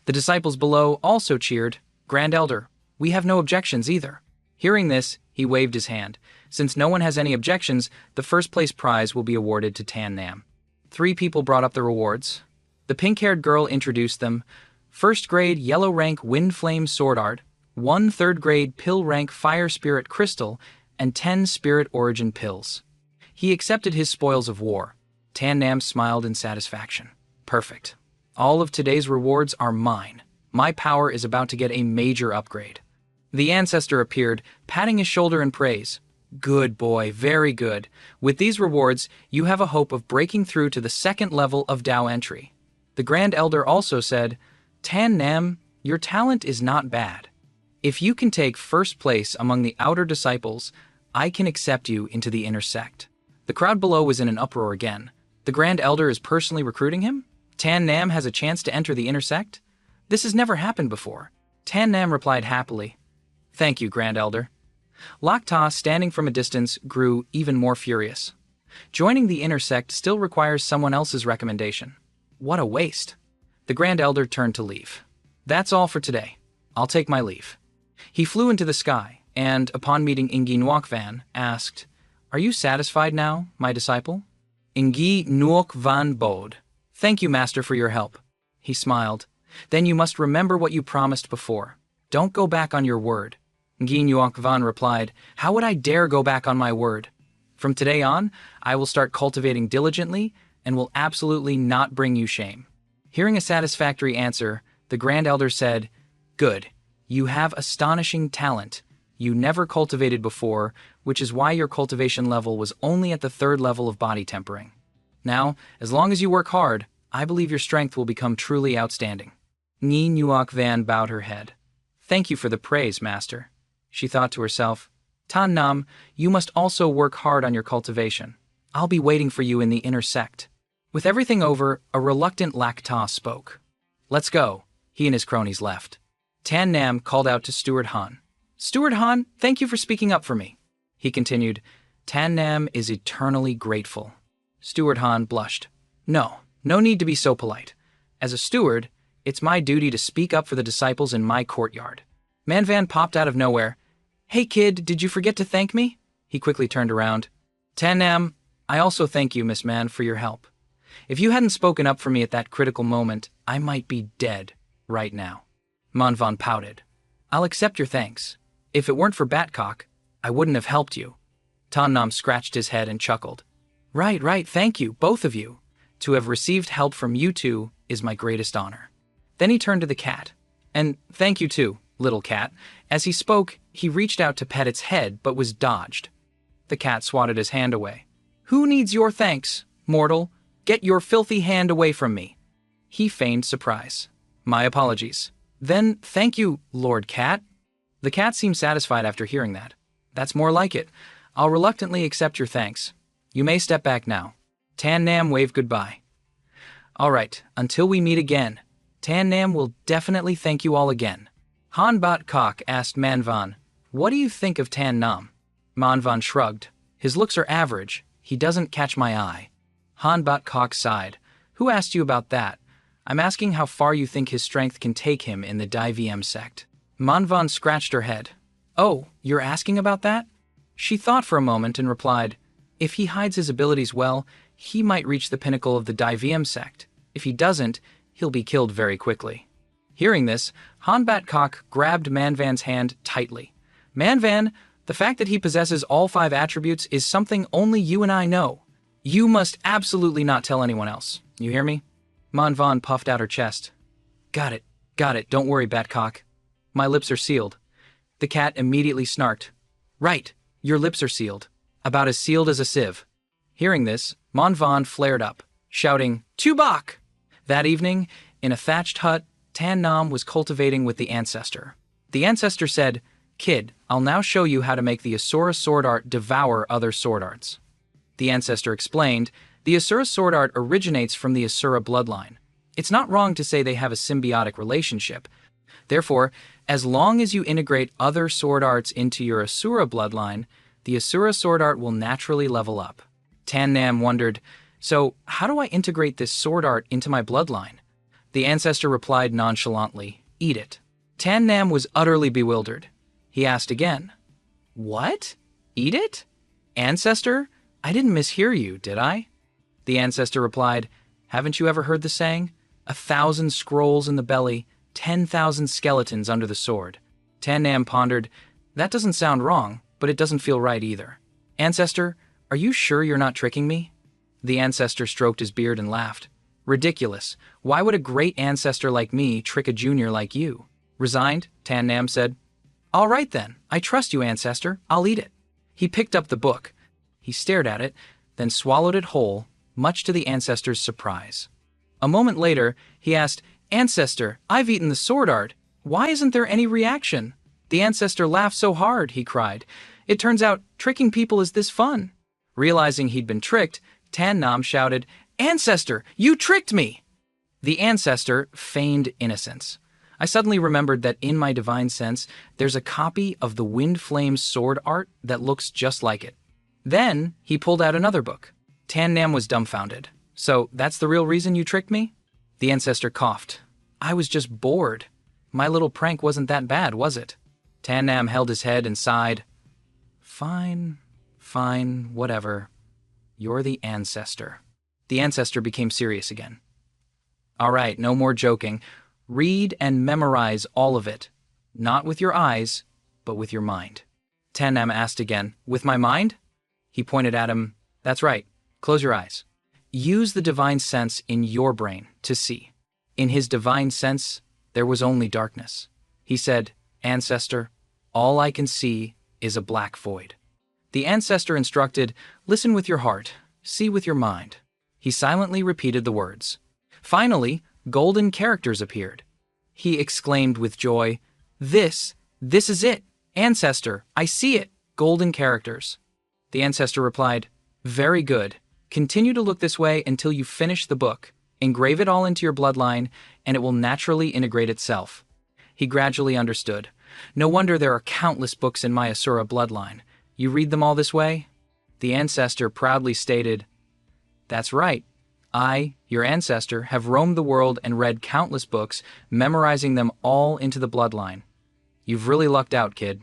The disciples below also cheered, "Grand Elder, we have no objections either." Hearing this, he waved his hand. Since no one has any objections, the first place prize will be awarded to Tan Nam. 3 people brought up the rewards. The pink-haired girl introduced them. 1st grade Yellow Rank Wind Flame Sword Art, 1 3rd grade Pill Rank Fire Spirit Crystal, and 10 Spirit Origin Pills. He accepted his spoils of war. Tan Nam smiled in satisfaction. Perfect. All of today's rewards are mine. My power is about to get a major upgrade. The ancestor appeared, patting his shoulder in praise. Good boy, very good. With these rewards, you have a hope of breaking through to the 2nd level of Dao entry. The Grand Elder also said, Tan Nam, your talent is not bad. If you can take 1st place among the outer disciples, I can accept you into the inner sect. The crowd below was in an uproar again. The Grand Elder is personally recruiting him? Tan Nam has a chance to enter the inner sect? This has never happened before. Tan Nam replied happily, Thank you, Grand Elder. Lakta, standing from a distance, grew even more furious. Joining the inner sect still requires someone else's recommendation. What a waste. The Grand Elder turned to leave. That's all for today. I'll take my leave. He flew into the sky, and, upon meeting Ingi Nuokvan, asked, Are you satisfied now, my disciple? Ingi Nuokvan bowed. Thank you, Master, for your help. He smiled. Then you must remember what you promised before. Don't go back on your word. Ngi Nuokvan replied, How would I dare go back on my word? From today on, I will start cultivating diligently and will absolutely not bring you shame. Hearing a satisfactory answer, the Grand Elder said, Good. You have astonishing talent. You never cultivated before, which is why your cultivation level was only at the 3rd level of body tempering. Now, as long as you work hard, I believe your strength will become truly outstanding. Ngi Nuokvan bowed her head. Thank you for the praise, Master. She thought to herself, Tan Nam, you must also work hard on your cultivation. I'll be waiting for you in the inner sect. With everything over, a reluctant Lakta spoke. Let's go. He and his cronies left. Tan Nam called out to Steward Han. Steward Han, thank you for speaking up for me. He continued, Tan Nam is eternally grateful. Steward Han blushed. No need to be so polite. As a steward, it's my duty to speak up for the disciples in my courtyard. Manvan popped out of nowhere. Hey kid, did you forget to thank me? He quickly turned around. Tan Nam, I also thank you, Miss Man, for your help. If you hadn't spoken up for me at that critical moment, I might be dead right now. Manvan pouted. I'll accept your thanks. If it weren't for Batcock, I wouldn't have helped you. Tan Nam scratched his head and chuckled. Right, thank you, both of you. To have received help from you two is my greatest honor. Then he turned to the cat. And thank you too, little cat. As he spoke, he reached out to pet its head but was dodged. The cat swatted his hand away. Who needs your thanks, mortal? Get your filthy hand away from me. He feigned surprise. My apologies. Then thank you, Lord Cat. The cat seemed satisfied after hearing that. That's more like it. I'll reluctantly accept your thanks. You may step back now. Tan Nam waved goodbye. All right, until we meet again. Tan Nam will definitely thank you all again. Han Bat Kok asked Manvan, what do you think of Tan Nam? Manvan shrugged. His looks are average. He doesn't catch my eye. Han Bat Kok sighed. Who asked you about that? I'm asking how far you think his strength can take him in the Dai VM sect. Manvan scratched her head. Oh, you're asking about that? She thought for a moment and replied, if he hides his abilities well, he might reach the pinnacle of the Dai VM sect. If he doesn't, he'll be killed very quickly. Hearing this, Han Bat Kok grabbed Manvan's hand tightly. Manvan, the fact that he possesses all 5 attributes is something only you and I know. You must absolutely not tell anyone else. You hear me? Manvan puffed out her chest. Got it, don't worry, Batcock. My lips are sealed. The cat immediately snarked. Right, your lips are sealed. About as sealed as a sieve. Hearing this, Manvan flared up, shouting, Tubak! That evening, in a thatched hut, Tan Nam was cultivating with the ancestor. The ancestor said, Kid, I'll now show you how to make the Asura sword art devour other sword arts. The ancestor explained, the Asura sword art originates from the Asura bloodline. It's not wrong to say they have a symbiotic relationship. Therefore, as long as you integrate other sword arts into your Asura bloodline, the Asura sword art will naturally level up. Tan Nam wondered, so how do I integrate this sword art into my bloodline? The ancestor replied nonchalantly, eat it. Tan Nam was utterly bewildered. He asked again, what? Eat it? Ancestor? I didn't mishear you, did I? The ancestor replied, haven't you ever heard the saying? 1,000 scrolls in the belly, 10,000 skeletons under the sword. Tan Nam pondered, that doesn't sound wrong, but it doesn't feel right either. Ancestor, are you sure you're not tricking me? The ancestor stroked his beard and laughed. Ridiculous. Why would a great ancestor like me trick a junior like you? Resigned, Tan Nam said, all right then, I trust you, ancestor. I'll eat it. He picked up the book. He stared at it, then swallowed it whole, much to the ancestor's surprise. A moment later, he asked, Ancestor, I've eaten the sword art. Why isn't there any reaction? The ancestor laughed so hard, he cried. It turns out tricking people is this fun. Realizing he'd been tricked, Tan Nam shouted, Ancestor, you tricked me! The ancestor feigned innocence. I suddenly remembered that in my divine sense, there's a copy of the Wind Flame's sword art that looks just like it. Then he pulled out another book. Tan Nam was dumbfounded. So that's the real reason you tricked me? The ancestor coughed. I was just bored. My little prank wasn't that bad, was it? Tan Nam held his head and sighed. Fine, whatever. You're the ancestor. The ancestor became serious again. All right, no more joking. Read and memorize all of it. Not with your eyes, but with your mind. Tan Nam asked again, with my mind? He pointed at him. That's right. Close your eyes. Use the divine sense in your brain to see. In his divine sense, there was only darkness. He said, Ancestor, all I can see is a black void. The ancestor instructed, listen with your heart, see with your mind. He silently repeated the words. Finally, golden characters appeared. He exclaimed with joy, This is it. Ancestor, I see it. Golden characters. The ancestor replied, Very good. Continue to look this way until you finish the book. Engrave it all into your bloodline, and it will naturally integrate itself. He gradually understood. No wonder there are countless books in my Asura bloodline. You read them all this way? The ancestor proudly stated, That's right. I, your ancestor, have roamed the world and read countless books, memorizing them all into the bloodline. You've really lucked out, kid.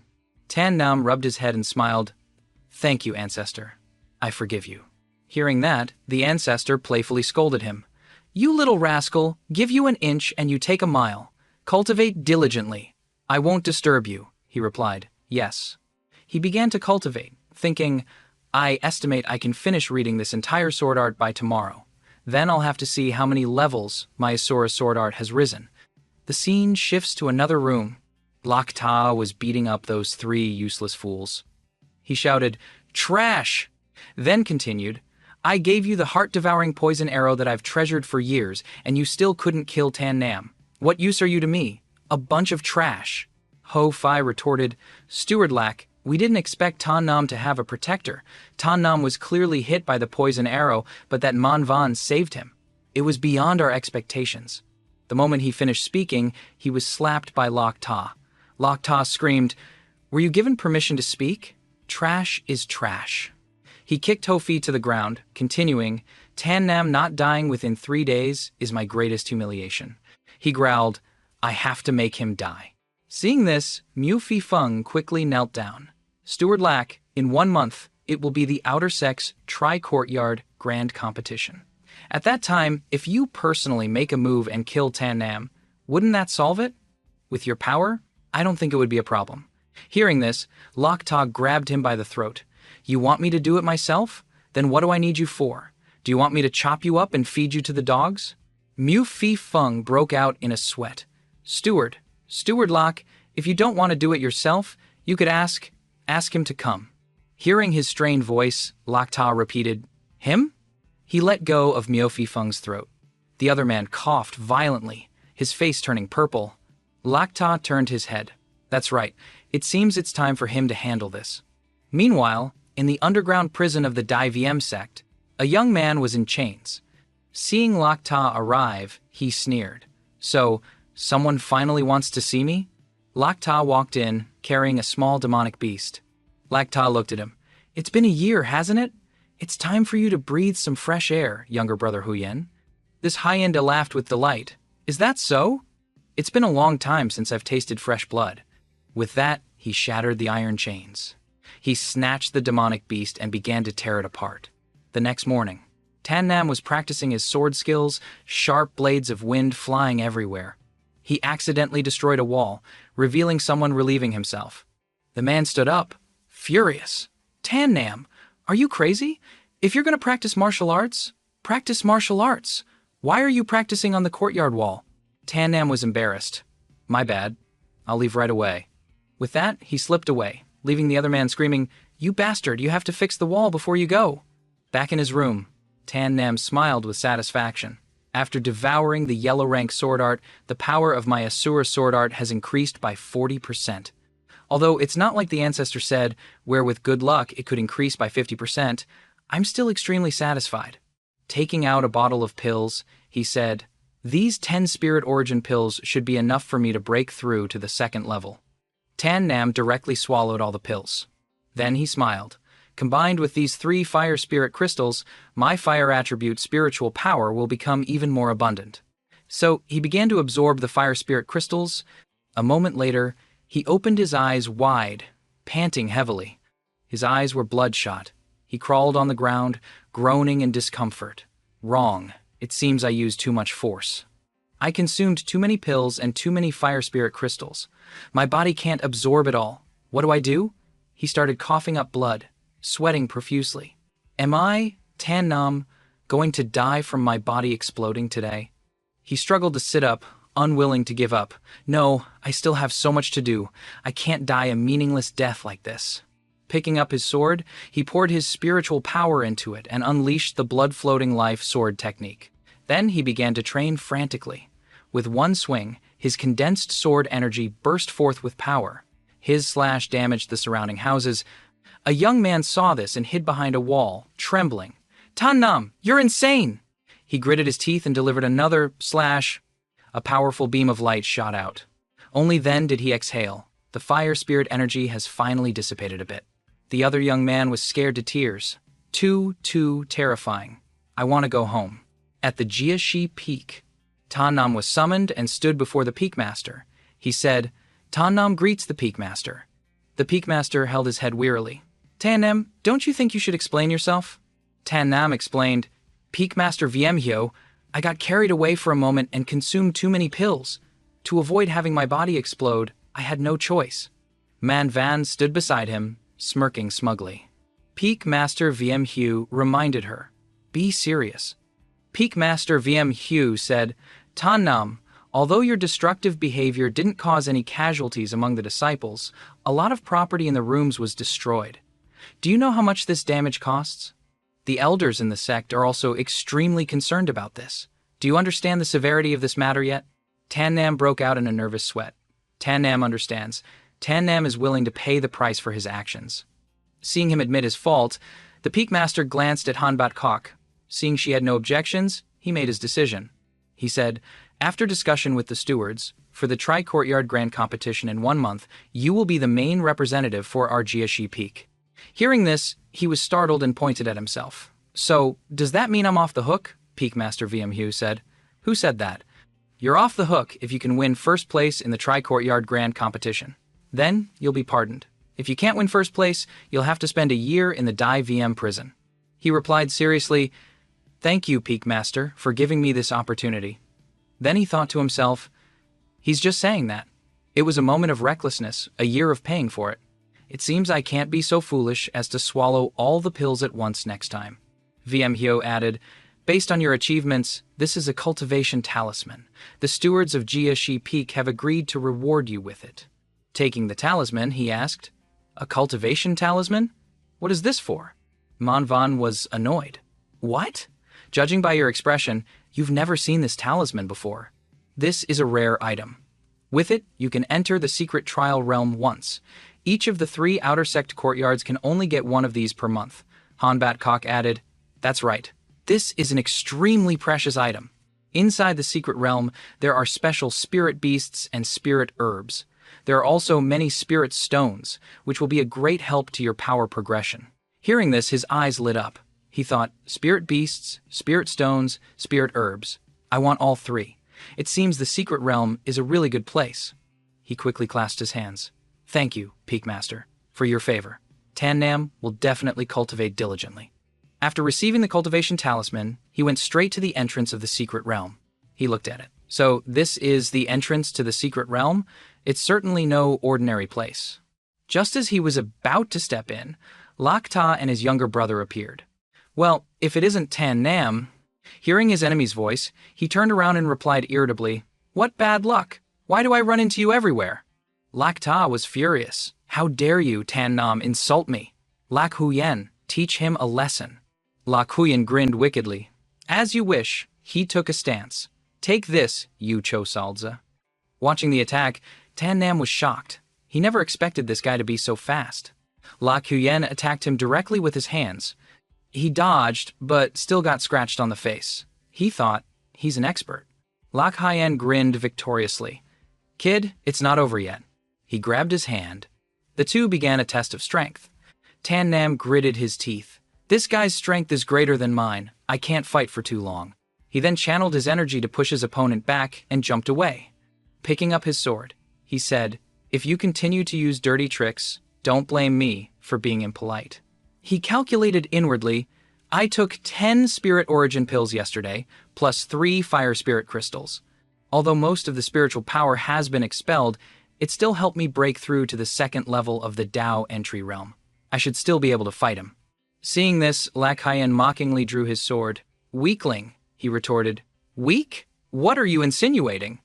Tan Nam rubbed his head and smiled. Thank you, ancestor. I forgive you. Hearing that, the ancestor playfully scolded him. You little rascal, give you an inch and you take a mile. Cultivate diligently. I won't disturb you, he replied. Yes. He began to cultivate, thinking, I estimate I can finish reading this entire sword art by tomorrow. Then I'll have to see how many levels my Asura sword art has risen. The scene shifts to another room. Lak Ta was beating up those 3 useless fools. He shouted, Trash! Then continued, I gave you the heart-devouring poison arrow that I've treasured for years, and you still couldn't kill Tan Nam. What use are you to me? A bunch of trash. Ho Fai retorted, Steward Lak, we didn't expect Tan Nam to have a protector. Tan Nam was clearly hit by the poison arrow, but that Man Van saved him. It was beyond our expectations. The moment he finished speaking, he was slapped by Lok Ta. Lok Ta screamed, "Were you given permission to speak? Trash is trash." He kicked Ho-fi to the ground, continuing, "Tan Nam not dying within 3 days is my greatest humiliation." He growled, "I have to make him die." Seeing this, Mu Fi Feng quickly knelt down. "Steward Lack, in 1 month, it will be the Outer Sex Tri-Courtyard Grand Competition. At that time, if you personally make a move and kill Tan Nam, wouldn't that solve it? With your power, I don't think it would be a problem." Hearing this, Lok Ta grabbed him by the throat. "You want me to do it myself? Then what do I need you for? Do you want me to chop you up and feed you to the dogs?" Mu Fi Feng broke out in a sweat. Steward Lok, if you don't want to do it yourself, you could ask him to come." Hearing his strained voice, Lok Ta repeated, "Him?" He let go of Mu Fi Feng's throat. The other man coughed violently, his face turning purple. Lok Ta turned his head. "That's right, it seems it's time for him to handle this." Meanwhile, in the underground prison of the Dai VM sect, a young man was in chains. Seeing Lok Ta arrive, he sneered. "So, someone finally wants to see me?" Lok Ta walked in, carrying a small demonic beast. Lok Ta looked at him. "It's been a year, hasn't it? It's time for you to breathe some fresh air, younger brother Huyen." This Hyenda laughed with delight. "Is that so? It's been a long time since I've tasted fresh blood." With that, he shattered the iron chains. He snatched the demonic beast and began to tear it apart. The next morning, Tan Nam was practicing his sword skills, sharp blades of wind flying everywhere. He accidentally destroyed a wall, revealing someone relieving himself. The man stood up, furious. "Tan Nam, are you crazy? If you're going to practice martial arts, practice martial arts. Why are you practicing on the courtyard wall?" Tan Nam was embarrassed. "My bad. I'll leave right away." With that, he slipped away, leaving the other man screaming, "You bastard, you have to fix the wall before you go." Back in his room, Tan Nam smiled with satisfaction. "After devouring the yellow rank sword art, the power of my Asura sword art has increased by 40%. Although it's not like the ancestor said, where with good luck it could increase by 50%, I'm still extremely satisfied." Taking out a bottle of pills, he said, "These 10 spirit origin pills should be enough for me to break through to the 2nd level." Tan Nam directly swallowed all the pills. Then he smiled. "Combined with these 3 fire spirit crystals, my fire attribute spiritual power will become even more abundant." So he began to absorb the fire spirit crystals. A moment later, he opened his eyes wide, panting heavily. His eyes were bloodshot. He crawled on the ground, groaning in discomfort. "Wrong. It seems I used too much force. I consumed too many pills and too many fire spirit crystals. My body can't absorb it all. What do I do?" He started coughing up blood, sweating profusely. "Am I, Tan Nam, going to die from my body exploding today?" He struggled to sit up, unwilling to give up. "No, I still have so much to do. I can't die a meaningless death like this." Picking up his sword, he poured his spiritual power into it and unleashed the blood-floating life sword technique. Then he began to train frantically. With one swing, his condensed sword energy burst forth with power. His slash damaged the surrounding houses. A young man saw this and hid behind a wall, trembling. "Tan Nam, you're insane!" He gritted his teeth and delivered another slash. A powerful beam of light shot out. Only then did he exhale. The fire spirit energy has finally dissipated a bit. The other young man was scared to tears. Too terrifying. "I want to go home." At the Jiashi Peak, Tan Nam was summoned and stood before the Peak Master. He said, "Tan Nam greets the Peak Master." The Peak Master held his head wearily. "Tan Nam, don't you think you should explain yourself?" Tan Nam explained, "Peak Master VM Hyo, I got carried away for a moment and consumed too many pills. To avoid having my body explode, I had no choice." Man Van stood beside him, smirking smugly. Peak Master VM Hugh reminded her, "Be serious." Peak Master VM Hugh said, "Tan Nam, although your destructive behavior didn't cause any casualties among the disciples, a lot of property in the rooms was destroyed. Do you know how much this damage costs? The elders in the sect are also extremely concerned about this. Do you understand the severity of this matter yet?" Tan Nam broke out in a nervous sweat. Tan Nam understands. Tan Nam is willing to pay the price for his actions. Seeing him admit his fault, the Peak Master glanced at Han Bat Kok. Seeing she had no objections, he made his decision. He said, "After discussion with the stewards, for the Tri-Courtyard Grand Competition in 1 month, you will be the main representative for our Jiaxi Peak." Hearing this, he was startled and pointed at himself. "So, does that mean I'm off the hook?" Peak Master VM said. "Who said that?" "You're off the hook if you can win first place in the Tri-Courtyard Grand Competition. Then, you'll be pardoned. If you can't win first place, you'll have to spend a year in the Dai VM prison." He replied seriously, "Thank you, Peak Master, for giving me this opportunity." Then he thought to himself, "He's just saying that. It was a moment of recklessness, a year of paying for it. It seems I can't be so foolish as to swallow all the pills at once next time." VM Hyo added, "Based on your achievements, this is a cultivation talisman. The stewards of Jiaxi Peak have agreed to reward you with it." Taking the talisman, he asked, "A cultivation talisman? What is this for?" Manhwa was annoyed. "What? Judging by your expression, you've never seen this talisman before. This is a rare item. With it, you can enter the secret trial realm once. Each of the 3 outer sect courtyards can only get 1 of these per month." Hanbatcock added, "That's right. This is an extremely precious item. Inside the secret realm, there are special spirit beasts and spirit herbs. There are also many spirit stones, which will be a great help to your power progression." Hearing this, his eyes lit up. He thought, spirit beasts, spirit stones, spirit herbs. I want all 3. It seems the secret realm is a really good place. He quickly clasped his hands. "Thank you, Peak Master, for your favor. Tannam will definitely cultivate diligently." After receiving the cultivation talisman, he went straight to the entrance of the secret realm. He looked at it. "So this is the entrance to the secret realm? It's certainly no ordinary place." Just as he was about to step in, Lakta and his younger brother appeared. "Well, if it isn't Tan Nam." Hearing his enemy's voice, he turned around and replied irritably, "What bad luck? Why do I run into you everywhere?" Lakta was furious. "How dare you, Tan Nam, insult me? Lak Huyen, teach him a lesson." Lak Huyen grinned wickedly. "As you wish." He took a stance. "Take this, you Cho Salza." Watching the attack, Tan Nam was shocked. He never expected this guy to be so fast. Lak Huyen attacked him directly with his hands. He dodged, but still got scratched on the face. He thought, he's an expert. Lak Huyen grinned victoriously. "Kid, it's not over yet." He grabbed his hand. The two began a test of strength. Tan Nam gritted his teeth. "This guy's strength is greater than mine. I can't fight for too long." He then channeled his energy to push his opponent back and jumped away. Picking up his sword, he said, "If you continue to use dirty tricks, don't blame me for being impolite." He calculated inwardly, "I took 10 spirit origin pills yesterday, plus 3 fire spirit crystals. Although most of the spiritual power has been expelled, it still helped me break through to the 2nd level of the Dao entry realm. I should still be able to fight him." Seeing this, Lak Huyen mockingly drew his sword. "Weakling," he retorted. "Weak? What are you insinuating?"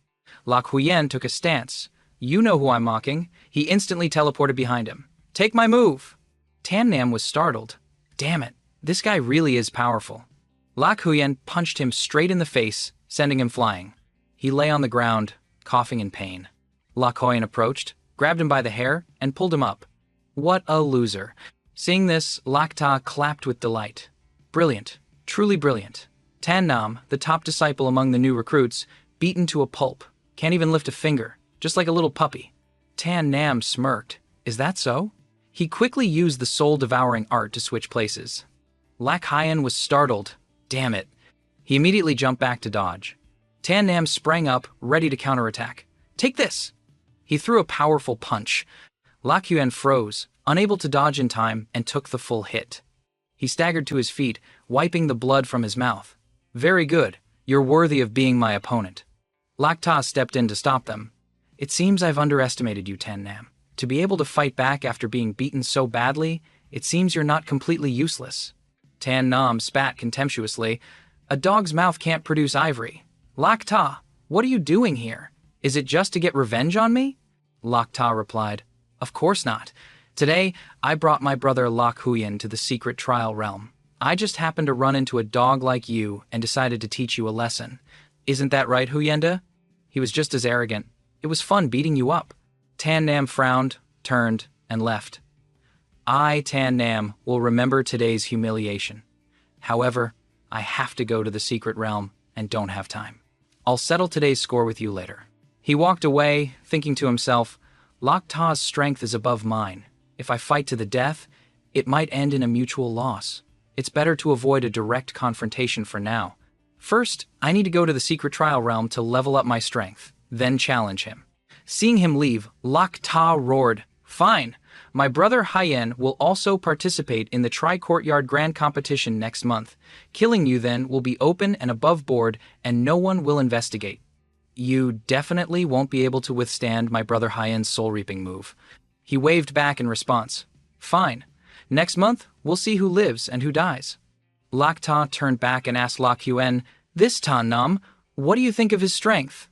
Lak Huyen took a stance. "You know who I'm mocking." He instantly teleported behind him. "Take my move." Tan Nam was startled. Damn it, this guy really is powerful. Lak Huyen punched him straight in the face, sending him flying. He lay on the ground, coughing in pain. Lak Huyen approached, grabbed him by the hair, and pulled him up. What a loser. Seeing this, Lakta clapped with delight. Brilliant, truly brilliant. Tan Nam, the top disciple among the new recruits, beaten to a pulp, can't even lift a finger, just like a little puppy. Tan Nam smirked. Is that so? He quickly used the soul-devouring art to switch places. Lak Huyen was startled. Damn it. He immediately jumped back to dodge. Tan Nam sprang up, ready to counterattack. Take this! He threw a powerful punch. Lak Huyen froze, unable to dodge in time, and took the full hit. He staggered to his feet, wiping the blood from his mouth. Very good. You're worthy of being my opponent. Lakta stepped in to stop them. It seems I've underestimated you, Tan Nam. To be able to fight back after being beaten so badly, it seems you're not completely useless. Tan Nam spat contemptuously. A dog's mouth can't produce ivory. Lakta, what are you doing here? Is it just to get revenge on me? Lakta replied, Of course not. Today, I brought my brother Lak Huyen to the secret trial realm. I just happened to run into a dog like you and decided to teach you a lesson. Isn't that right, Huyenda? He was just as arrogant. It was fun beating you up. Tan Nam frowned, turned, and left. I, Tan Nam, will remember today's humiliation. However, I have to go to the secret realm and don't have time. I'll settle today's score with you later. He walked away, thinking to himself, Lak Ta's strength is above mine. If I fight to the death, it might end in a mutual loss. It's better to avoid a direct confrontation for now. First, I need to go to the secret trial realm to level up my strength, then challenge him. Seeing him leave, Lak Ta roared, Fine! My brother Hyen will also participate in the Tri-Courtyard Grand Competition next month. Killing you then will be open and above board, and no one will investigate. You definitely won't be able to withstand my brother Hyen's soul-reaping move. He waved back in response. Fine. Next month, we'll see who lives and who dies. Lak Ta turned back and asked Lak Huen, This Ta Nam, what do you think of his strength?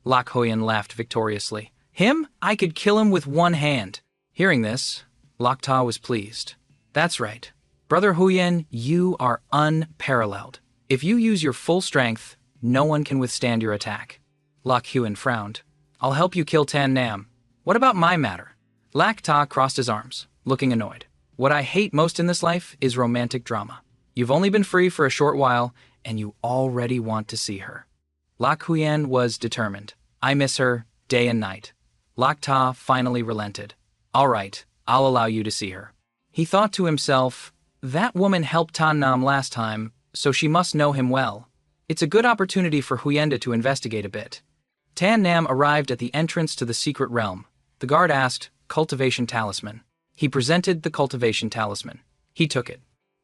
Lak Huen laughed victoriously. Him? I could kill him with one hand. Hearing this, Lak Ta was pleased. That's right. Brother Huyen, you are unparalleled. If you use your full strength, no one can withstand your attack. Lak Huen frowned. I'll help you kill Tan Nam. What about my matter? Lak Ta crossed his arms, looking annoyed. What I hate most in this life is romantic drama. You've only been free for a short while, and you already want to see her. Lak Huen was determined. I miss her day and night. Lak Ta finally relented. All right, I'll allow you to see her. He thought to himself, that woman helped Tan Nam last time, so she must know him well. It's a good opportunity for Huyenda to investigate a bit. Tan Nam arrived at the entrance to the secret realm. The guard asked, Cultivation Talisman. He presented the cultivation talisman. He took it.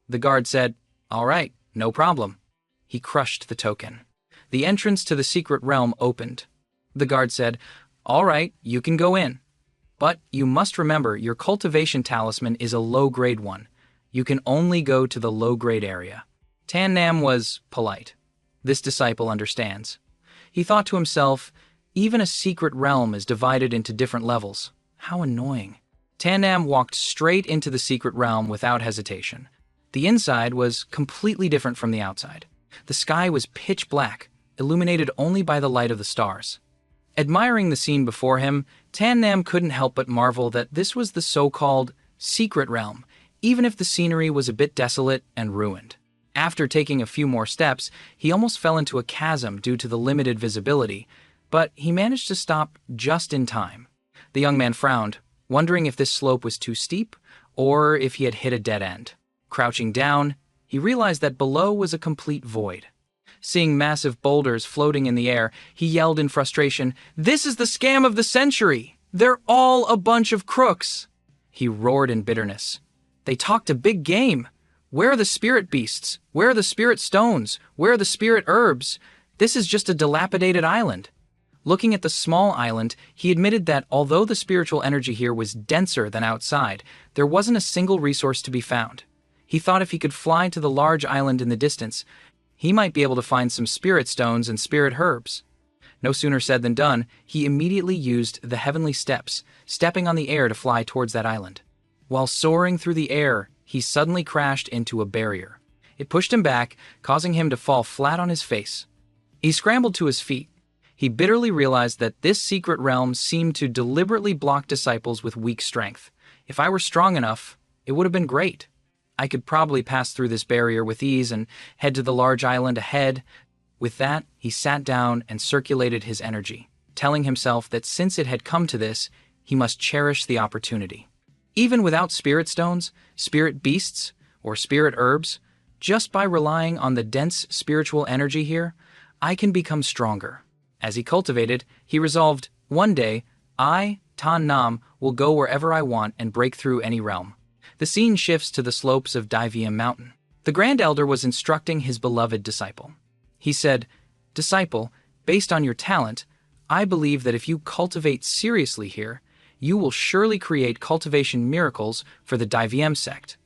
The guard said, All right, no problem. He crushed the token. The entrance to the secret realm opened. The guard said, All right, you can go in. But you must remember your cultivation talisman is a low-grade one. You can only go to the low-grade area. Tan Nam was polite. This disciple understands. He thought to himself, even a secret realm is divided into different levels. How annoying. Tan Nam walked straight into the secret realm without hesitation. The inside was completely different from the outside. The sky was pitch black, illuminated only by the light of the stars. Admiring the scene before him, Tan Nam couldn't help but marvel that this was the so-called secret realm, even if the scenery was a bit desolate and ruined. After taking a few more steps, he almost fell into a chasm due to the limited visibility, but he managed to stop just in time. The young man frowned, wondering if this slope was too steep or if he had hit a dead end. Crouching down, he realized that below was a complete void. Seeing massive boulders floating in the air, he yelled in frustration, This is the scam of the century! They're all a bunch of crooks! He roared in bitterness. They talked a big game. Where are the spirit beasts? Where are the spirit stones? Where are the spirit herbs? This is just a dilapidated island. Looking at the small island, he admitted that although the spiritual energy here was denser than outside, there wasn't a single resource to be found. He thought if he could fly to the large island in the distance, he might be able to find some spirit stones and spirit herbs. No sooner said than done, he immediately used the heavenly steps, stepping on the air to fly towards that island. While soaring through the air, he suddenly crashed into a barrier. It pushed him back, causing him to fall flat on his face. He scrambled to his feet. He bitterly realized that this secret realm seemed to deliberately block disciples with weak strength. If I were strong enough, it would have been great. I could probably pass through this barrier with ease and head to the large island ahead. With that, he sat down and circulated his energy, telling himself that since it had come to this, he must cherish the opportunity. Even without spirit stones, spirit beasts, or spirit herbs, just by relying on the dense spiritual energy here, I can become stronger. As he cultivated, he resolved, one day, I, Tan Nam, will go wherever I want and break through any realm. The scene shifts to the slopes of Daivium Mountain. The Grand Elder was instructing his beloved disciple. He said, Disciple, based on your talent, I believe that if you cultivate seriously here, you will surely create cultivation miracles for the Daivium sect.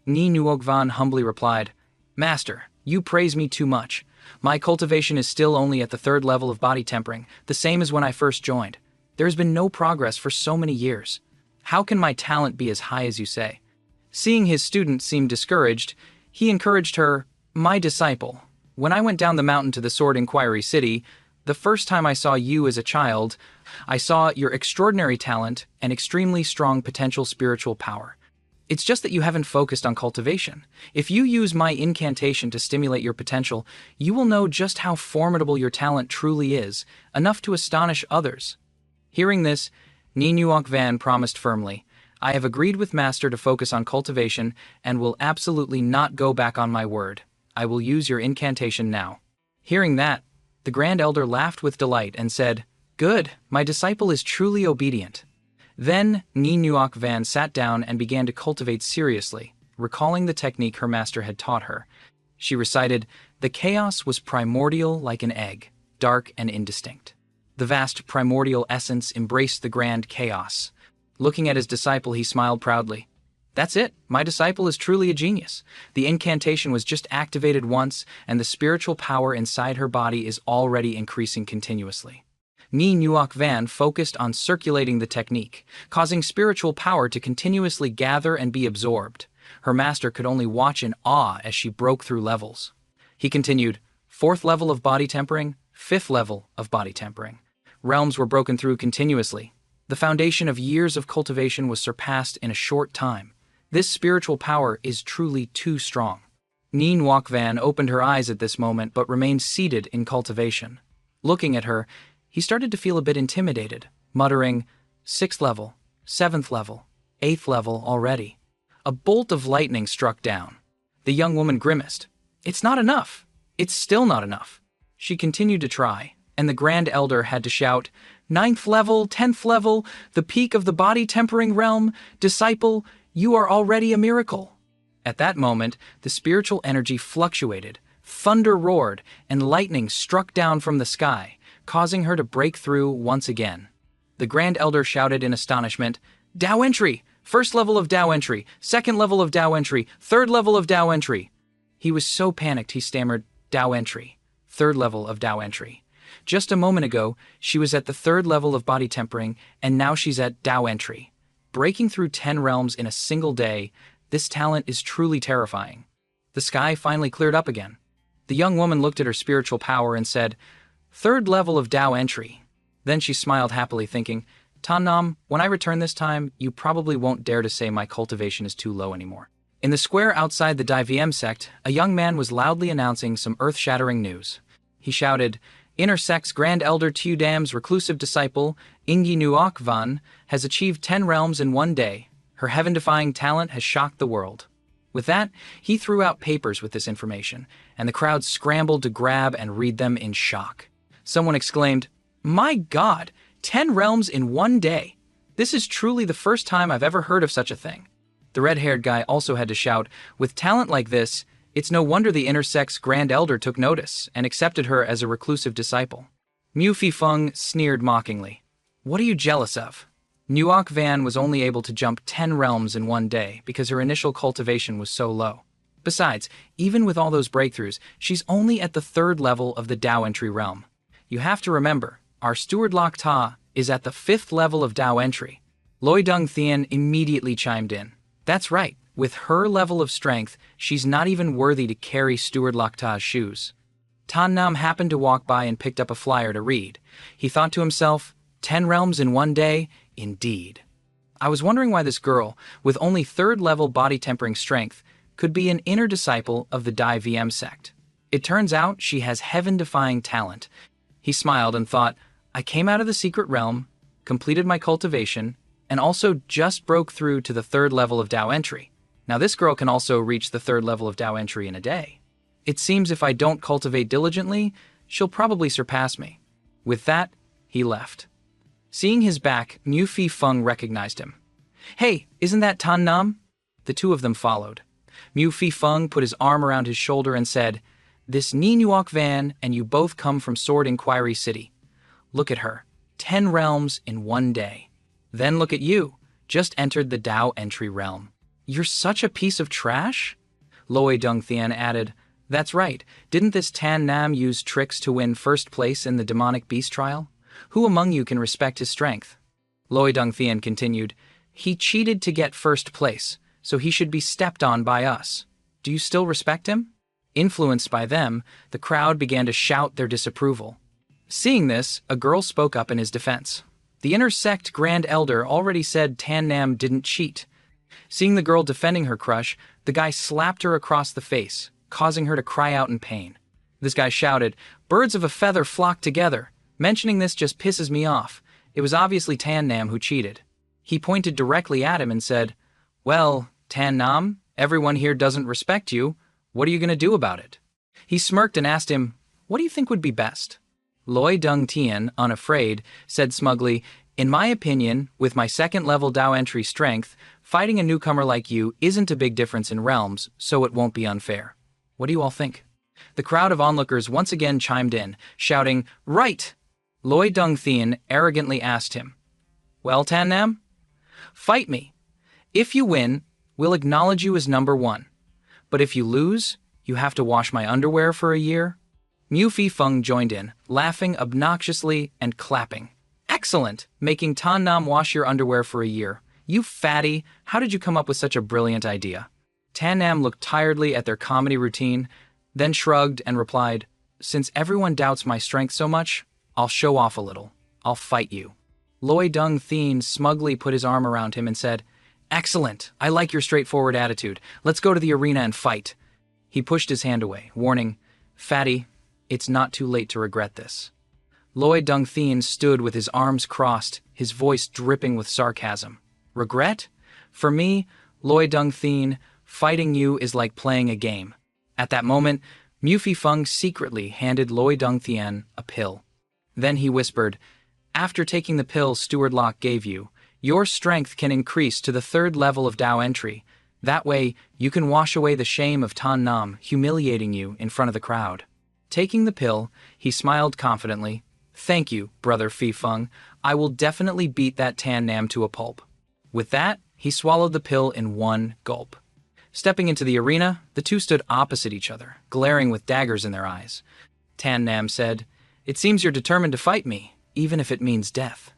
Ni Nuogvan humbly replied, Master, you praise me too much. My cultivation is still only at the 3rd level of body tempering, the same as when I first joined. There has been no progress for so many years. How can my talent be as high as you say? Seeing his student seem discouraged, he encouraged her, My disciple, when I went down the mountain to the Sword Inquiry City, the first time I saw you as a child, I saw your extraordinary talent and extremely strong potential spiritual power. It's just that you haven't focused on cultivation. If you use my incantation to stimulate your potential, you will know just how formidable your talent truly is, enough to astonish others." Hearing this, Ni Nuok Van promised firmly, "I have agreed with Master to focus on cultivation and will absolutely not go back on my word. I will use your incantation now." Hearing that, the Grand Elder laughed with delight and said, "Good, my disciple is truly obedient." Then Ni Nuok Van sat down and began to cultivate seriously, recalling the technique her master had taught her. She recited, "The chaos was primordial like an egg, dark and indistinct." The vast primordial essence embraced the grand chaos. Looking at his disciple, he smiled proudly. "That's it, my disciple is truly a genius. The incantation was just activated once, and the spiritual power inside her body is already increasing continuously." Ni Nuok Van focused on circulating the technique, causing spiritual power to continuously gather and be absorbed. Her master could only watch in awe as she broke through levels. He continued, "Fourth level of body tempering, fifth level of body tempering." Realms were broken through continuously. The foundation of years of cultivation was surpassed in a short time. This spiritual power is truly too strong. Ni Nuok Van opened her eyes at this moment but remained seated in cultivation. Looking at her, he started to feel a bit intimidated, muttering, "Sixth level, seventh level, eighth level already." A bolt of lightning struck down. The young woman grimaced. "It's not enough. It's still not enough." She continued to try, and the Grand Elder had to shout, "Ninth level, 10th level, the peak of the body-tempering realm, disciple, you are already a miracle." At that moment, the spiritual energy fluctuated, thunder roared, and lightning struck down from the sky, causing her to break through once again. The Grand Elder shouted in astonishment, "Dao entry! First level of Dao entry! Second level of Dao entry! Third level of Dao entry!" He was so panicked he stammered, "Dao entry! Third level of Dao entry." Just a moment ago, she was at the third level of body tempering, and now she's at Dao entry. Breaking through 10 realms in a single day, this talent is truly terrifying. The sky finally cleared up again. The young woman looked at her spiritual power and said, "Third level of Dao entry." Then she smiled happily, thinking, "Tan Nam, when I return this time, you probably won't dare to say my cultivation is too low anymore." In the square outside the Dai VM sect, a young man was loudly announcing some earth-shattering news. He shouted, "Inner Sect's Grand Elder Tudam's reclusive disciple, Ingi Nuok Van, has achieved 10 realms in one day. Her heaven-defying talent has shocked the world." With that, he threw out papers with this information, and the crowd scrambled to grab and read them in shock. Someone exclaimed, "My God, 10 realms in one day! This is truly the first time I've ever heard of such a thing." The red-haired guy also had to shout, "With talent like this, it's no wonder the Inner Sect's Grand Elder took notice and accepted her as a reclusive disciple." Mu Fifeng sneered mockingly. "What are you jealous of? Nuok Van was only able to jump 10 realms in one day because her initial cultivation was so low. Besides, even with all those breakthroughs, she's only at the third level of the Dao entry realm. You have to remember, our steward Lok Ta is at the 5th level of Dao entry." Loi Dung Thien immediately chimed in. "That's right. With her level of strength, she's not even worthy to carry Steward Lok Ta's shoes." Tan Nam happened to walk by and picked up a flyer to read. He thought to himself, 10 realms in one day? Indeed. I was wondering why this girl, with only 3rd level body tempering strength, could be an inner disciple of the Dai VM sect. It turns out she has heaven-defying talent. He smiled and thought, I came out of the secret realm, completed my cultivation, and also just broke through to the 3rd level of Dao entry. Now this girl can also reach the 3rd level of Dao entry in a day. It seems if I don't cultivate diligently, she'll probably surpass me. With that, he left. Seeing his back, Mu Fifeng recognized him. "Hey, isn't that Tan Nam?" The two of them followed. Mu Fifeng put his arm around his shoulder and said, "This Ni Nuok Van and you both come from Sword Inquiry City. Look at her, 10 realms in one day. Then look at you, just entered the Dao entry realm. You're such a piece of trash?" Loi Dung Thien added, "That's right, didn't this Tan Nam use tricks to win first place in the demonic beast trial? Who among you can respect his strength?" Loi Dung Thien continued, "He cheated to get first place, so he should be stepped on by us. Do you still respect him?" Influenced by them, the crowd began to shout their disapproval. Seeing this, a girl spoke up in his defense. The Inner Sect Grand Elder already said Tan Nam didn't cheat. Seeing the girl defending her crush, the guy slapped her across the face, causing her to cry out in pain. This guy shouted, "Birds of a feather flock together. Mentioning this just pisses me off." It was obviously Tan Nam who cheated. He pointed directly at him and said, "Well, Tan Nam, everyone here doesn't respect you. What are you going to do about it?" He smirked and asked him, "What do you think would be best?" Loi Dung Tian, unafraid, said smugly, "In my opinion, with my second-level Dao entry strength, fighting a newcomer like you isn't a big difference in realms, so it won't be unfair. What do you all think?" The crowd of onlookers once again chimed in, shouting, "Right!" Loi Dung Tian arrogantly asked him, "Well, Tan Nam? Fight me. If you win, we'll acknowledge you as number one. But if you lose, you have to wash my underwear for a year." Mu Fifeng joined in, laughing obnoxiously and clapping. "Excellent! Making Tan Nam wash your underwear for a year. You fatty, how did you come up with such a brilliant idea?" Tan Nam looked tiredly at their comedy routine, then shrugged and replied, "Since everyone doubts my strength so much, I'll show off a little. I'll fight you." Loi Dung Thien smugly put his arm around him and said, "Excellent! I like your straightforward attitude. Let's go to the arena and fight." He pushed his hand away, warning, "Fatty, it's not too late to regret this." Loi Dung Thien stood with his arms crossed, his voice dripping with sarcasm. "Regret? For me, Loi Dung Thien, fighting you is like playing a game." At that moment, Mu Fifeng secretly handed Loi Dung Thien a pill. Then he whispered, "After taking the pill Steward Locke gave you, your strength can increase to the third level of Dao entry. That way, you can wash away the shame of Tan Nam humiliating you in front of the crowd." Taking the pill, he smiled confidently. "Thank you, Brother Fifeng. I will definitely beat that Tan Nam to a pulp." With that, he swallowed the pill in one gulp. Stepping into the arena, the two stood opposite each other, glaring with daggers in their eyes. Tan Nam said, "It seems you're determined to fight me, even if it means death."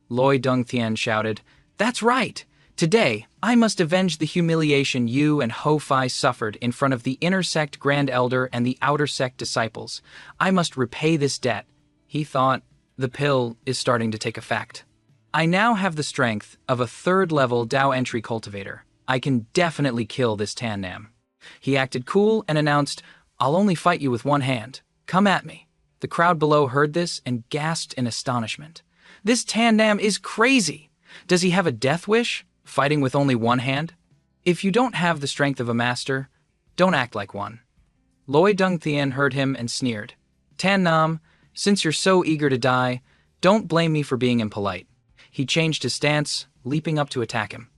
Loi Dung Thien shouted, "That's right! Today, I must avenge the humiliation you and Ho Fai suffered in front of the inner sect Grand Elder and the outer sect disciples. I must repay this debt." He thought, "The pill is starting to take effect. I now have the strength of a third-level Dao entry cultivator. I can definitely kill this Tan Nam." He acted cool and announced, "I'll only fight you with one hand. Come at me." The crowd below heard this and gasped in astonishment. "This Tan Nam is crazy! Does he have a death wish, fighting with only one hand? If you don't have the strength of a master, don't act like one." Loi Dung Thien heard him and sneered, "Tan Nam, since you're so eager to die, don't blame me for being impolite." He changed his stance, leaping up to attack him.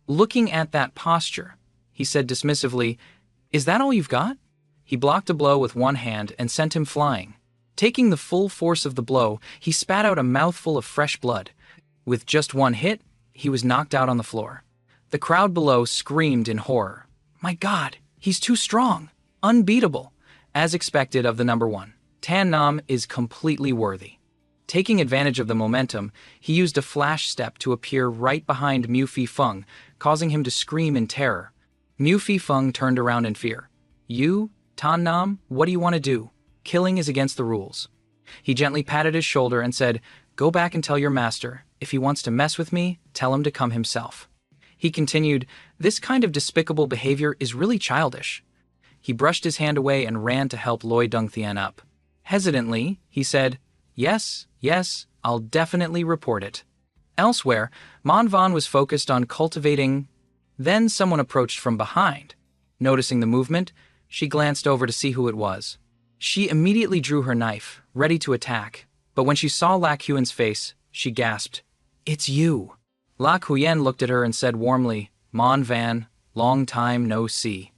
Looking at that posture, he said dismissively, "Is that all you've got?" He blocked a blow with one hand and sent him flying. Taking the full force of the blow, he spat out a mouthful of fresh blood. With just one hit, he was knocked out on the floor. The crowd below screamed in horror. "My God, he's too strong, unbeatable." As expected of the number one, Tan Nam is completely worthy. Taking advantage of the momentum, he used a flash step to appear right behind Mu Fifeng, causing him to scream in terror. Mu Fifeng turned around in fear. "You, Tan Nam, what do you want to do? Killing is against the rules." He gently patted his shoulder and said, "Go back and tell your master, if he wants to mess with me, tell him to come himself." He continued, "This kind of despicable behavior is really childish." He brushed his hand away and ran to help Loi Dung Thien up. Hesitantly, he said, Yes, I'll definitely report it." Elsewhere, Manhwa was focused on cultivating. Then someone approached from behind. Noticing the movement, she glanced over to see who it was. She immediately drew her knife, ready to attack, but when she saw Lak Huyen's face, she gasped, "It's you." Lak Huyen looked at her and said warmly, "Mon Van, long time no see."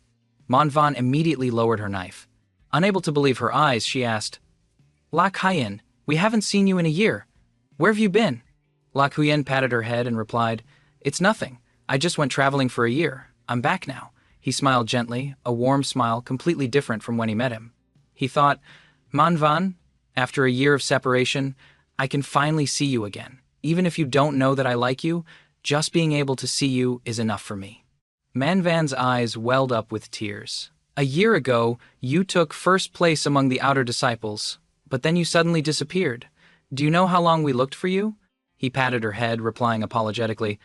Mon Van immediately lowered her knife. Unable to believe her eyes, she asked, "Lak Huyen, we haven't seen you in a year. Where have you been?" Lak Huyen patted her head and replied, "It's nothing. I just went traveling for a year. I'm back now." He smiled gently, a warm smile completely different from when he met him. He thought, "Manvan, after a year of separation, I can finally see you again. Even if you don't know that I like you, just being able to see you is enough for me." Manvan's eyes welled up with tears. "A year ago, you took first place among the outer disciples, but then you suddenly disappeared. Do you know how long we looked for you?" He patted her head, replying apologetically,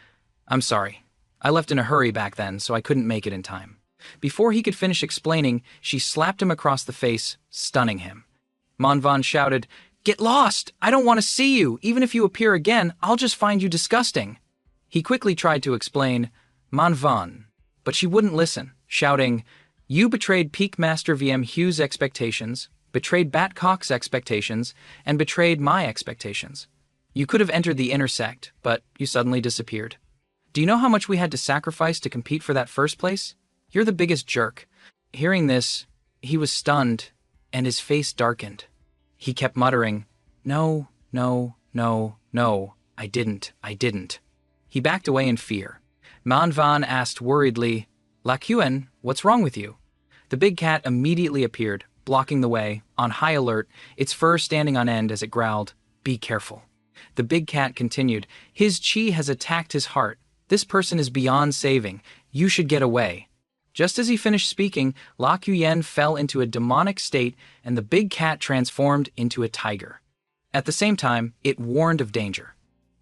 "I'm sorry. I left in a hurry back then, so I couldn't make it in time. Before he could finish explaining, she slapped him across the face, stunning him. Manhwa shouted, "Get lost! I don't want to see you! Even if you appear again, I'll just find you disgusting!" He quickly tried to explain, Manhwa, but she wouldn't listen, shouting, "You betrayed Peak Master VM Hughes' expectations, betrayed Batcock's expectations, and betrayed my expectations. You could have entered the inner sect, but you suddenly disappeared. Do you know how much we had to sacrifice to compete for that first place? You're the biggest jerk." Hearing this, he was stunned, and his face darkened. He kept muttering, "No, no, no, no, I didn't. He backed away in fear. Manhwa asked worriedly, "Lakuan, what's wrong with you?" The big cat immediately appeared, blocking the way, on high alert, its fur standing on end as it growled, "Be careful." The big cat continued, "His chi has attacked his heart. This person is beyond saving. You should get away." Just as he finished speaking, Lakuan fell into a demonic state and the big cat transformed into a tiger. At the same time, it warned of danger.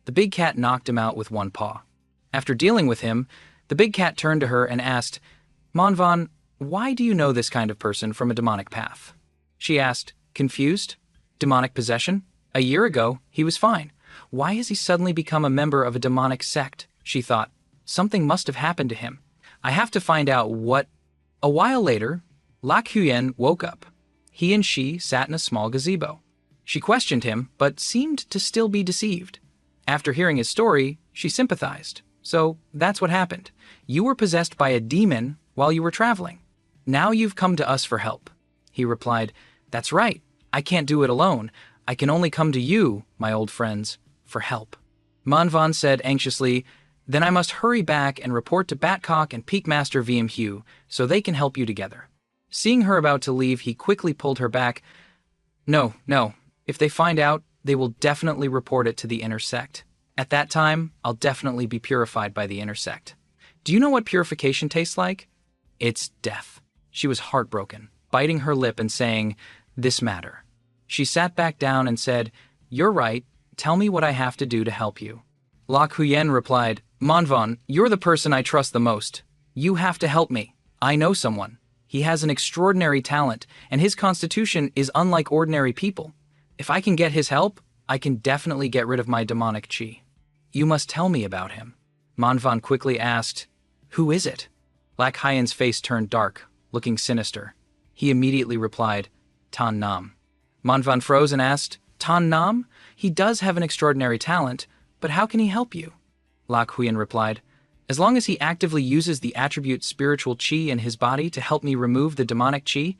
The big cat knocked him out with one paw. After dealing with him, the big cat turned to her and asked, "Manhwa, why do you know this kind of person from a demonic path?" She asked, confused. "Demonic possession? A year ago, he was fine. Why has he suddenly become a member of a demonic sect?" She thought. "Something must have happened to him. I have to find out what—" A while later, Lakuan woke up. He and she sat in a small gazebo. She questioned him, but seemed to still be deceived. After hearing his story, she sympathized. "So, that's what happened. You were possessed by a demon while you were traveling. Now you've come to us for help." He replied, "That's right. I can't do it alone. I can only come to you, my old friends, for help." Manhwa said anxiously, "Then I must hurry back and report to Batcock and Peak Master VM Hugh so they can help you together." Seeing her about to leave, he quickly pulled her back. No. If they find out, they will definitely report it to the inner sect. At that time, I'll definitely be purified by the inner sect. Do you know what purification tastes like? It's death." She was heartbroken, biting her lip and saying, "This matter." She sat back down and said, "You're right. Tell me what I have to do to help you." Lakuan replied, "Manhwa, you're the person I trust the most. You have to help me. I know someone. He has an extraordinary talent, and his constitution is unlike ordinary people. If I can get his help, I can definitely get rid of my demonic chi." "You must tell me about him." Manhwa quickly asked, "Who is it?" Lakuan's face turned dark, looking sinister. He immediately replied, "Tan Nam." Manhwa froze and asked, "Tan Nam? He does have an extraordinary talent, but how can he help you?" Lakuan replied, "As long as he actively uses the attribute spiritual chi in his body to help me remove the demonic chi,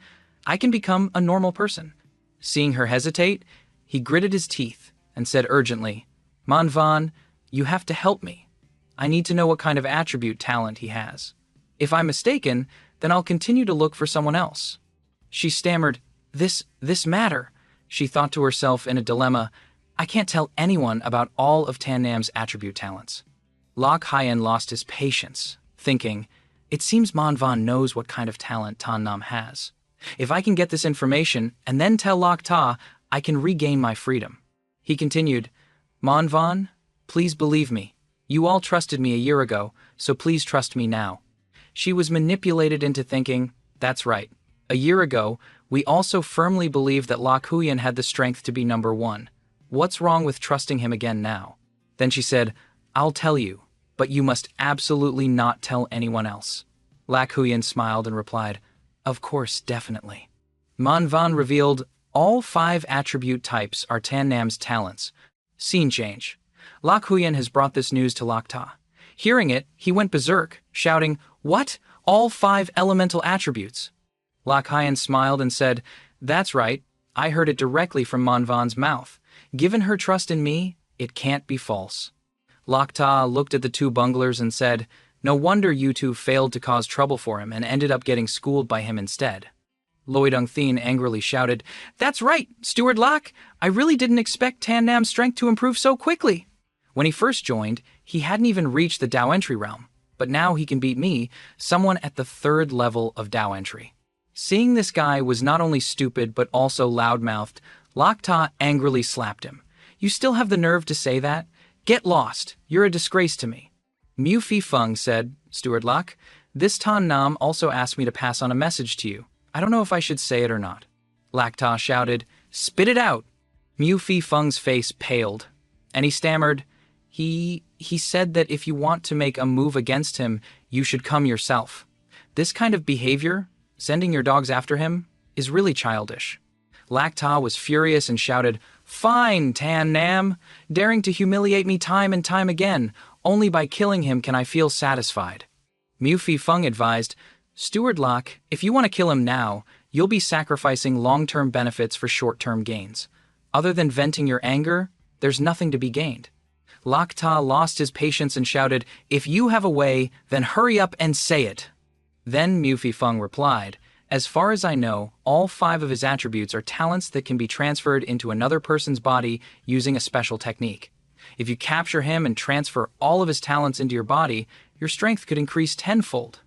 I can become a normal person." Seeing her hesitate, he gritted his teeth and said urgently, "Manhwa, you have to help me. I need to know what kind of attribute talent he has. If I'm mistaken, then I'll continue to look for someone else." She stammered, This matter." She thought to herself in a dilemma, "I can't tell anyone about all of Tan Nam's attribute talents." Lakuan lost his patience, thinking, "It seems Manhwa knows what kind of talent Tan Nam has. If I can get this information and then tell Lok Ta, I can regain my freedom." He continued, "Manhwa, please believe me. You all trusted me a year ago, so please trust me now." She was manipulated into thinking, "That's right. A year ago, we also firmly believed that Lakuan had the strength to be number one. What's wrong with trusting him again now?" Then she said, "I'll tell you, but you must absolutely not tell anyone else." Lakuan smiled and replied, "Of course, definitely." Manhwa revealed all 5 attribute types are Tan Nam's talents. Scene change. Lakuan has brought this news to Lok Ta. Hearing it, he went berserk, shouting, "What? All 5 elemental attributes?" Lakuan smiled and said, "That's right. I heard it directly from Manhwa's mouth. Given her trust in me, it can't be false." Lok Ta looked at the 2 bunglers and said, "No wonder you 2 failed to cause trouble for him and ended up getting schooled by him instead." Loidung Thien angrily shouted, "That's right, Steward Lok. I really didn't expect Tan Nam's strength to improve so quickly. When he first joined, he hadn't even reached the Dao entry realm, but now he can beat me, someone at the 3rd level of Dao entry." Seeing this guy was not only stupid but also loudmouthed, Lok Ta angrily slapped him. "You still have the nerve to say that? Get lost. You're a disgrace to me." Mu Fi Feng said, Steward Locke, this Tan Nam also asked me to pass on a message to you. I don't know if I should say it or not. Lak Ta shouted, Spit it out! Mu Fi Feng's face paled, and he stammered, He said that if you want to make a move against him, you should come yourself. This kind of behavior, sending your dogs after him, is really childish. Lak Ta was furious and shouted, Fine, Tan Nam, daring to humiliate me time and time again. Only by killing him can I feel satisfied. Mu Fi Feng advised, Steward Locke, if you want to kill him now, you'll be sacrificing long-term benefits for short-term gains. Other than venting your anger, there's nothing to be gained. Lak Ta lost his patience and shouted, If you have a way, then hurry up and say it. Then Mu Fi Feng replied, As far as I know, all 5 of his attributes are talents that can be transferred into another person's body using a special technique. If you capture him and transfer all of his talents into your body, your strength could increase tenfold.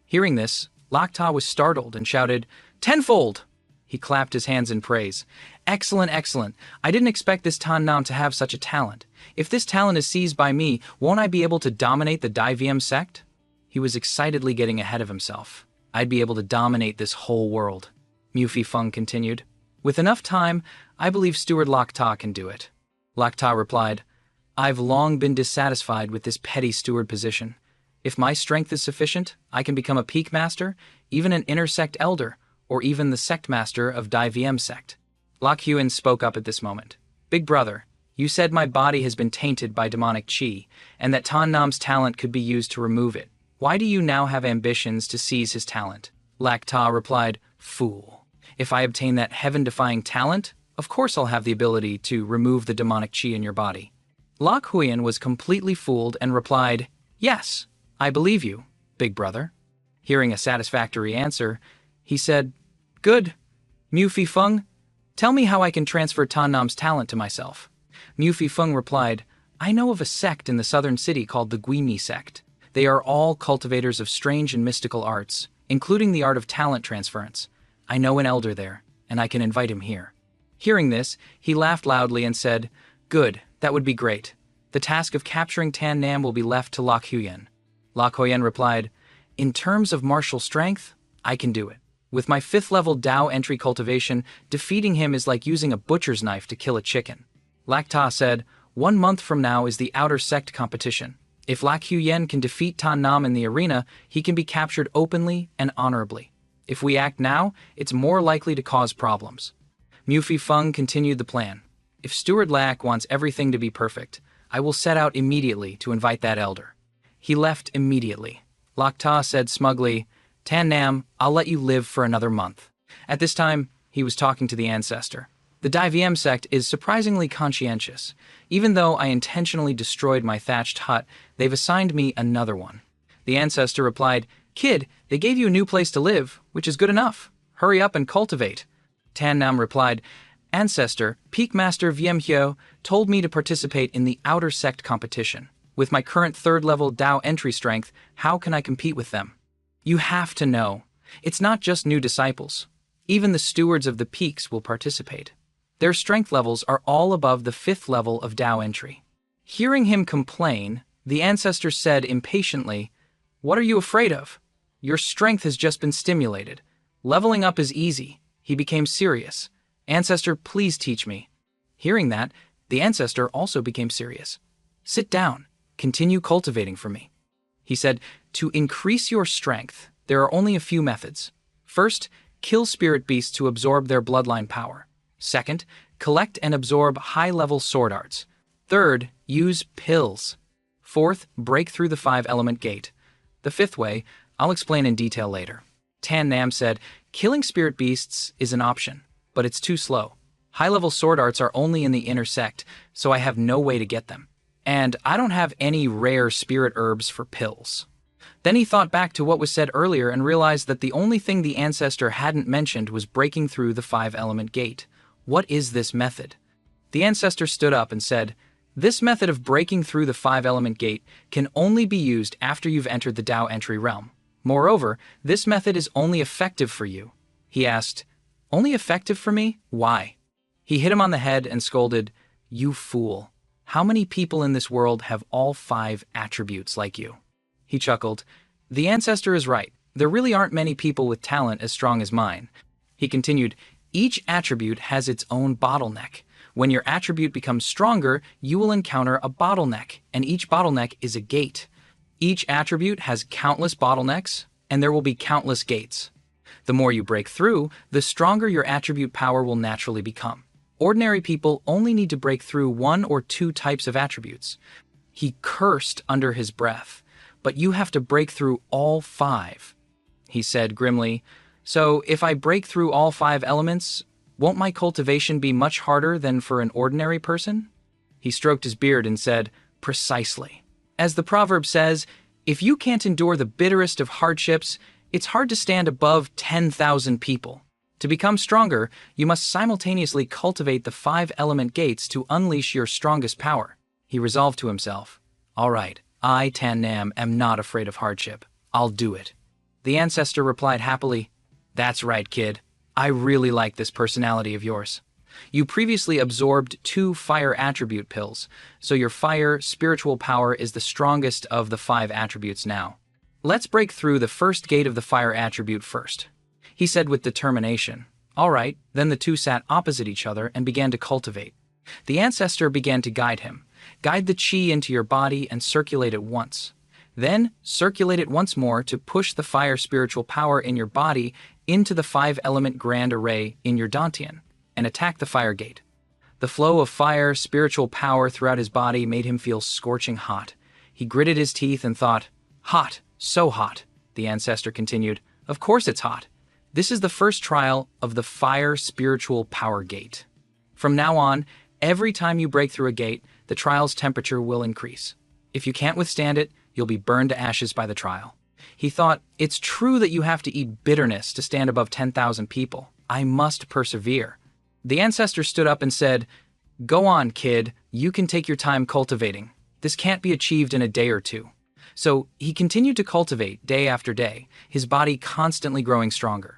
Hearing this, Lak Ta was startled and shouted, Tenfold! He clapped his hands in praise. Excellent, excellent. I didn't expect this Tan Nam to have such a talent. If this talent is seized by me, won't I be able to dominate the Dai VM sect? He was excitedly getting ahead of himself. I'd be able to dominate this whole world. Mu Fi Feng continued. With enough time, I believe Steward Lak Ta can do it. Lak Ta replied, I've long been dissatisfied with this petty steward position. If my strength is sufficient, I can become a peak master, even an inner sect elder, or even the sect master of Dai VM sect. Lak Huan spoke up at this moment. Big brother, you said my body has been tainted by demonic qi, and that Tan Nam's talent could be used to remove it. Why do you now have ambitions to seize his talent? Lak Ta replied, Fool. If I obtain that heaven-defying talent, of course I'll have the ability to remove the demonic qi in your body. Lak Huan was completely fooled and replied, Yes, I believe you, big brother. Hearing a satisfactory answer, he said, Good. Mu Fi Feng, tell me how I can transfer Tan Nam's talent to myself. Mu Fi Feng replied, I know of a sect in the southern city called the Guimi sect. They are all cultivators of strange and mystical arts, including the art of talent transference. I know an elder there, and I can invite him here. Hearing this, he laughed loudly and said, Good, that would be great. The task of capturing Tan Nam will be left to Lak Huan. Lak Huan replied, In terms of martial strength, I can do it. With my 5th level Dao entry cultivation, defeating him is like using a butcher's knife to kill a chicken. Lak Ta said, 1 month from now is the outer sect competition. If Lak Huan can defeat Tan Nam in the arena, he can be captured openly and honorably. If we act now, it's more likely to cause problems. Mu Fi Feng continued the plan. If Steward Lak wants everything to be perfect, I will set out immediately to invite that elder. He left immediately. Lak Ta said smugly, Tan Nam, I'll let you live for another month. At this time, he was talking to the ancestor. The Dai VM sect is surprisingly conscientious. Even though I intentionally destroyed my thatched hut, they've assigned me another one. The ancestor replied, Kid, they gave you a new place to live, which is good enough. Hurry up and cultivate. Tan Nam replied, Ancestor, Peak Master Wiem Hyo told me to participate in the outer sect competition. With my current 3rd level Dao entry strength, how can I compete with them? You have to know. It's not just new disciples. Even the stewards of the peaks will participate. Their strength levels are all above the 5th level of Dao entry. Hearing him complain, the ancestor said impatiently, What are you afraid of? Your strength has just been stimulated. Leveling up is easy. He became serious. Ancestor, please teach me. Hearing that, the ancestor also became serious. Sit down. Continue cultivating for me. He said, To increase your strength, there are only a few methods. First, kill spirit beasts to absorb their bloodline power. Second, collect and absorb high-level sword arts. Third, use pills. Fourth, break through the 5-element gate. The 5th way, I'll explain in detail later. Tan Nam said, Killing spirit beasts is an option, but it's too slow. High-level sword arts are only in the inner sect, so I have no way to get them. And I don't have any rare spirit herbs for pills. Then he thought back to what was said earlier and realized that the only thing the ancestor hadn't mentioned was breaking through the 5-element gate. What is this method? The ancestor stood up and said, This method of breaking through the 5-element gate can only be used after you've entered the Dao entry realm. Moreover, this method is only effective for you. He asked, Only effective for me? Why? He hit him on the head and scolded, You fool. How many people in this world have all 5 attributes like you? He chuckled. The ancestor is right. There really aren't many people with talent as strong as mine. He continued, each attribute has its own bottleneck. When your attribute becomes stronger, you will encounter a bottleneck, and each bottleneck is a gate. Each attribute has countless bottlenecks, and there will be countless gates. The more you break through, the stronger your attribute power will naturally become. Ordinary people only need to break through 1 or 2 types of attributes. He cursed under his breath. But you have to break through all 5. He said grimly, so if I break through all 5 elements, won't my cultivation be much harder than for an ordinary person? He stroked his beard and said, precisely. As the proverb says, if you can't endure the bitterest of hardships, it's hard to stand above 10,000 people. To become stronger, you must simultaneously cultivate the 5 element gates to unleash your strongest power. He resolved to himself, all right, I, Tan Nam, am not afraid of hardship. I'll do it. The ancestor replied happily, that's right, kid. I really like this personality of yours. You previously absorbed 2 fire attribute pills, so your fire spiritual power is the strongest of the 5 attributes now. Let's break through the first gate of the fire attribute first. He said with determination. All right, then the 2 sat opposite each other and began to cultivate. The ancestor began to guide him. Guide the chi into your body and circulate it once. Then circulate it once more to push the fire spiritual power in your body into the 5-element grand array in your dantian and attack the fire gate. The flow of fire spiritual power throughout his body made him feel scorching hot. He gritted his teeth and thought, hot, so hot. The ancestor continued, of course it's hot. This is the first trial of the fire spiritual power gate. From now on, every time you break through a gate, the trial's temperature will increase. If you can't withstand it, you'll be burned to ashes by the trial. He thought, it's true that you have to eat bitterness to stand above 10,000 people. I must persevere. The ancestor stood up and said, go on, kid. You can take your time cultivating. This can't be achieved in a day or 2. So he continued to cultivate day after day, his body constantly growing stronger.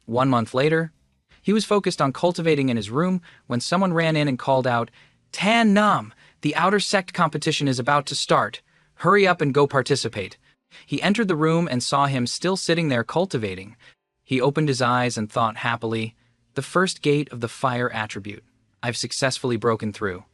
1 month later, he was focused on cultivating in his room when someone ran in and called out, Tan Nam, the outer sect competition is about to start. Hurry up and go participate. He entered the room and saw him still sitting there cultivating. He opened his eyes and thought happily, the first gate of the fire attribute. I've successfully broken through.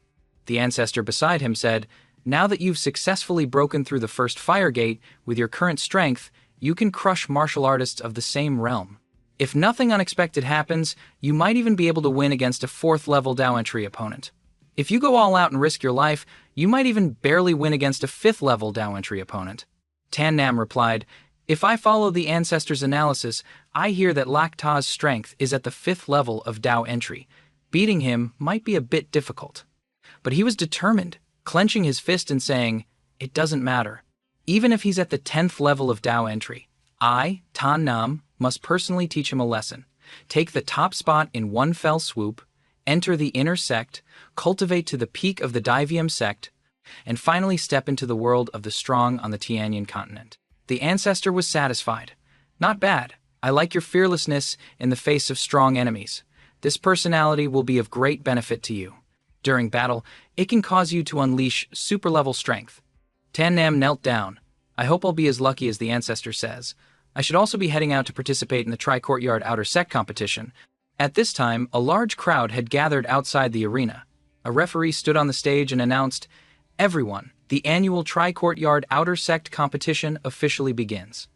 The ancestor beside him said, now that you've successfully broken through the first fire gate with your current strength, you can crush martial artists of the same realm. If nothing unexpected happens, you might even be able to win against a 4th-level Dao entry opponent. If you go all out and risk your life, you might even barely win against a 5th-level Dao entry opponent. Tan Nam replied, if I follow the ancestor's analysis, I hear that Lak Ta's strength is at the 5th level of Dao entry. Beating him might be a bit difficult. But he was determined, clenching his fist and saying, it doesn't matter. Even if he's at the 10th level of Dao entry, I, Tan Nam, must personally teach him a lesson. Take the top spot in one fell swoop, enter the inner sect, cultivate to the peak of the Divium sect, and finally step into the world of the strong on the Tianyan continent. The ancestor was satisfied. Not bad. I like your fearlessness in the face of strong enemies. This personality will be of great benefit to you. During battle, it can cause you to unleash super-level strength. Tan Nam knelt down. I hope I'll be as lucky as the ancestor says. I should also be heading out to participate in the Tri-Courtyard Outer Sect competition. At this time, a large crowd had gathered outside the arena. A referee stood on the stage and announced, everyone, the annual Tri-Courtyard Outer Sect competition officially begins.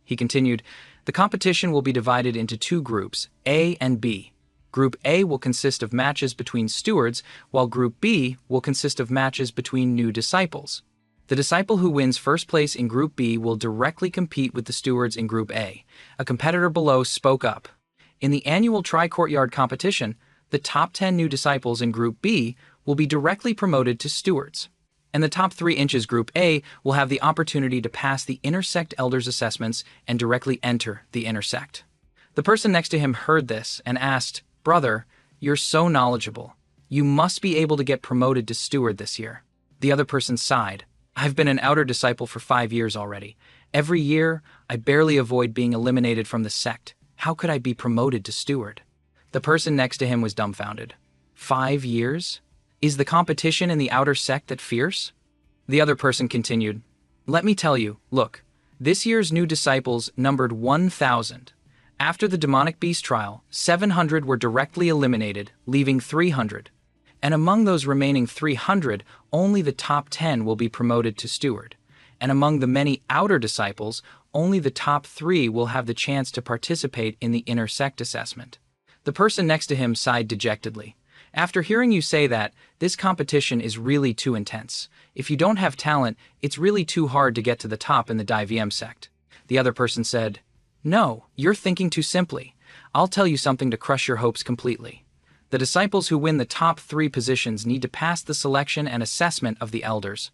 He continued, the competition will be divided into 2 groups, A and B. Group A will consist of matches between stewards, while Group B will consist of matches between new disciples. The disciple who wins first place in Group B will directly compete with the stewards in Group A. A competitor below spoke up. In the annual Tri-Courtyard competition, the top 10 new disciples in Group B will be directly promoted to stewards. And the top 3 inches Group A will have the opportunity to pass the intersect elders assessments and directly enter the intersect. The person next to him heard this and asked, brother, you're so knowledgeable. You must be able to get promoted to steward this year. The other person sighed. I've been an outer disciple for 5 years already. Every year, I barely avoid being eliminated from the sect. How could I be promoted to steward? The person next to him was dumbfounded. 5 years? Is the competition in the outer sect that fierce? The other person continued, let me tell you, look, this year's new disciples numbered 1,000. After the demonic beast trial, 700 were directly eliminated, leaving 300. And among those remaining 300, only the top 10 will be promoted to steward. And among the many outer disciples, only the top 3 will have the chance to participate in the inner sect assessment. The person next to him sighed dejectedly. After hearing you say that, this competition is really too intense. If you don't have talent, it's really too hard to get to the top in the DIVM sect. The other person said, no, you're thinking too simply. I'll tell you something to crush your hopes completely. The disciples who win the top 3 positions need to pass the selection and assessment of the elders.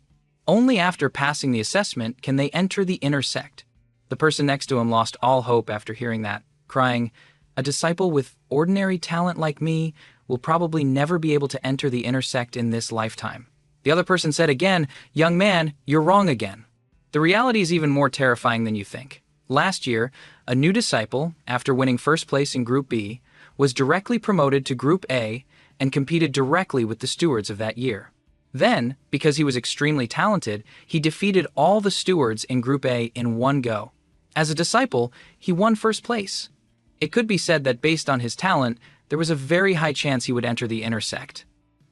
Only after passing the assessment can they enter the inner sect. The person next to him lost all hope after hearing that, crying, a disciple with ordinary talent like me will probably never be able to enter the inner sect in this lifetime. The other person said again, young man, you're wrong again. The reality is even more terrifying than you think. Last year, a new disciple, after winning first place in Group B, was directly promoted to Group A and competed directly with the stewards of that year. Then, because he was extremely talented, he defeated all the stewards in Group A in one go. As a disciple, he won first place. It could be said that based on his talent, there was a very high chance he would enter the inner sect.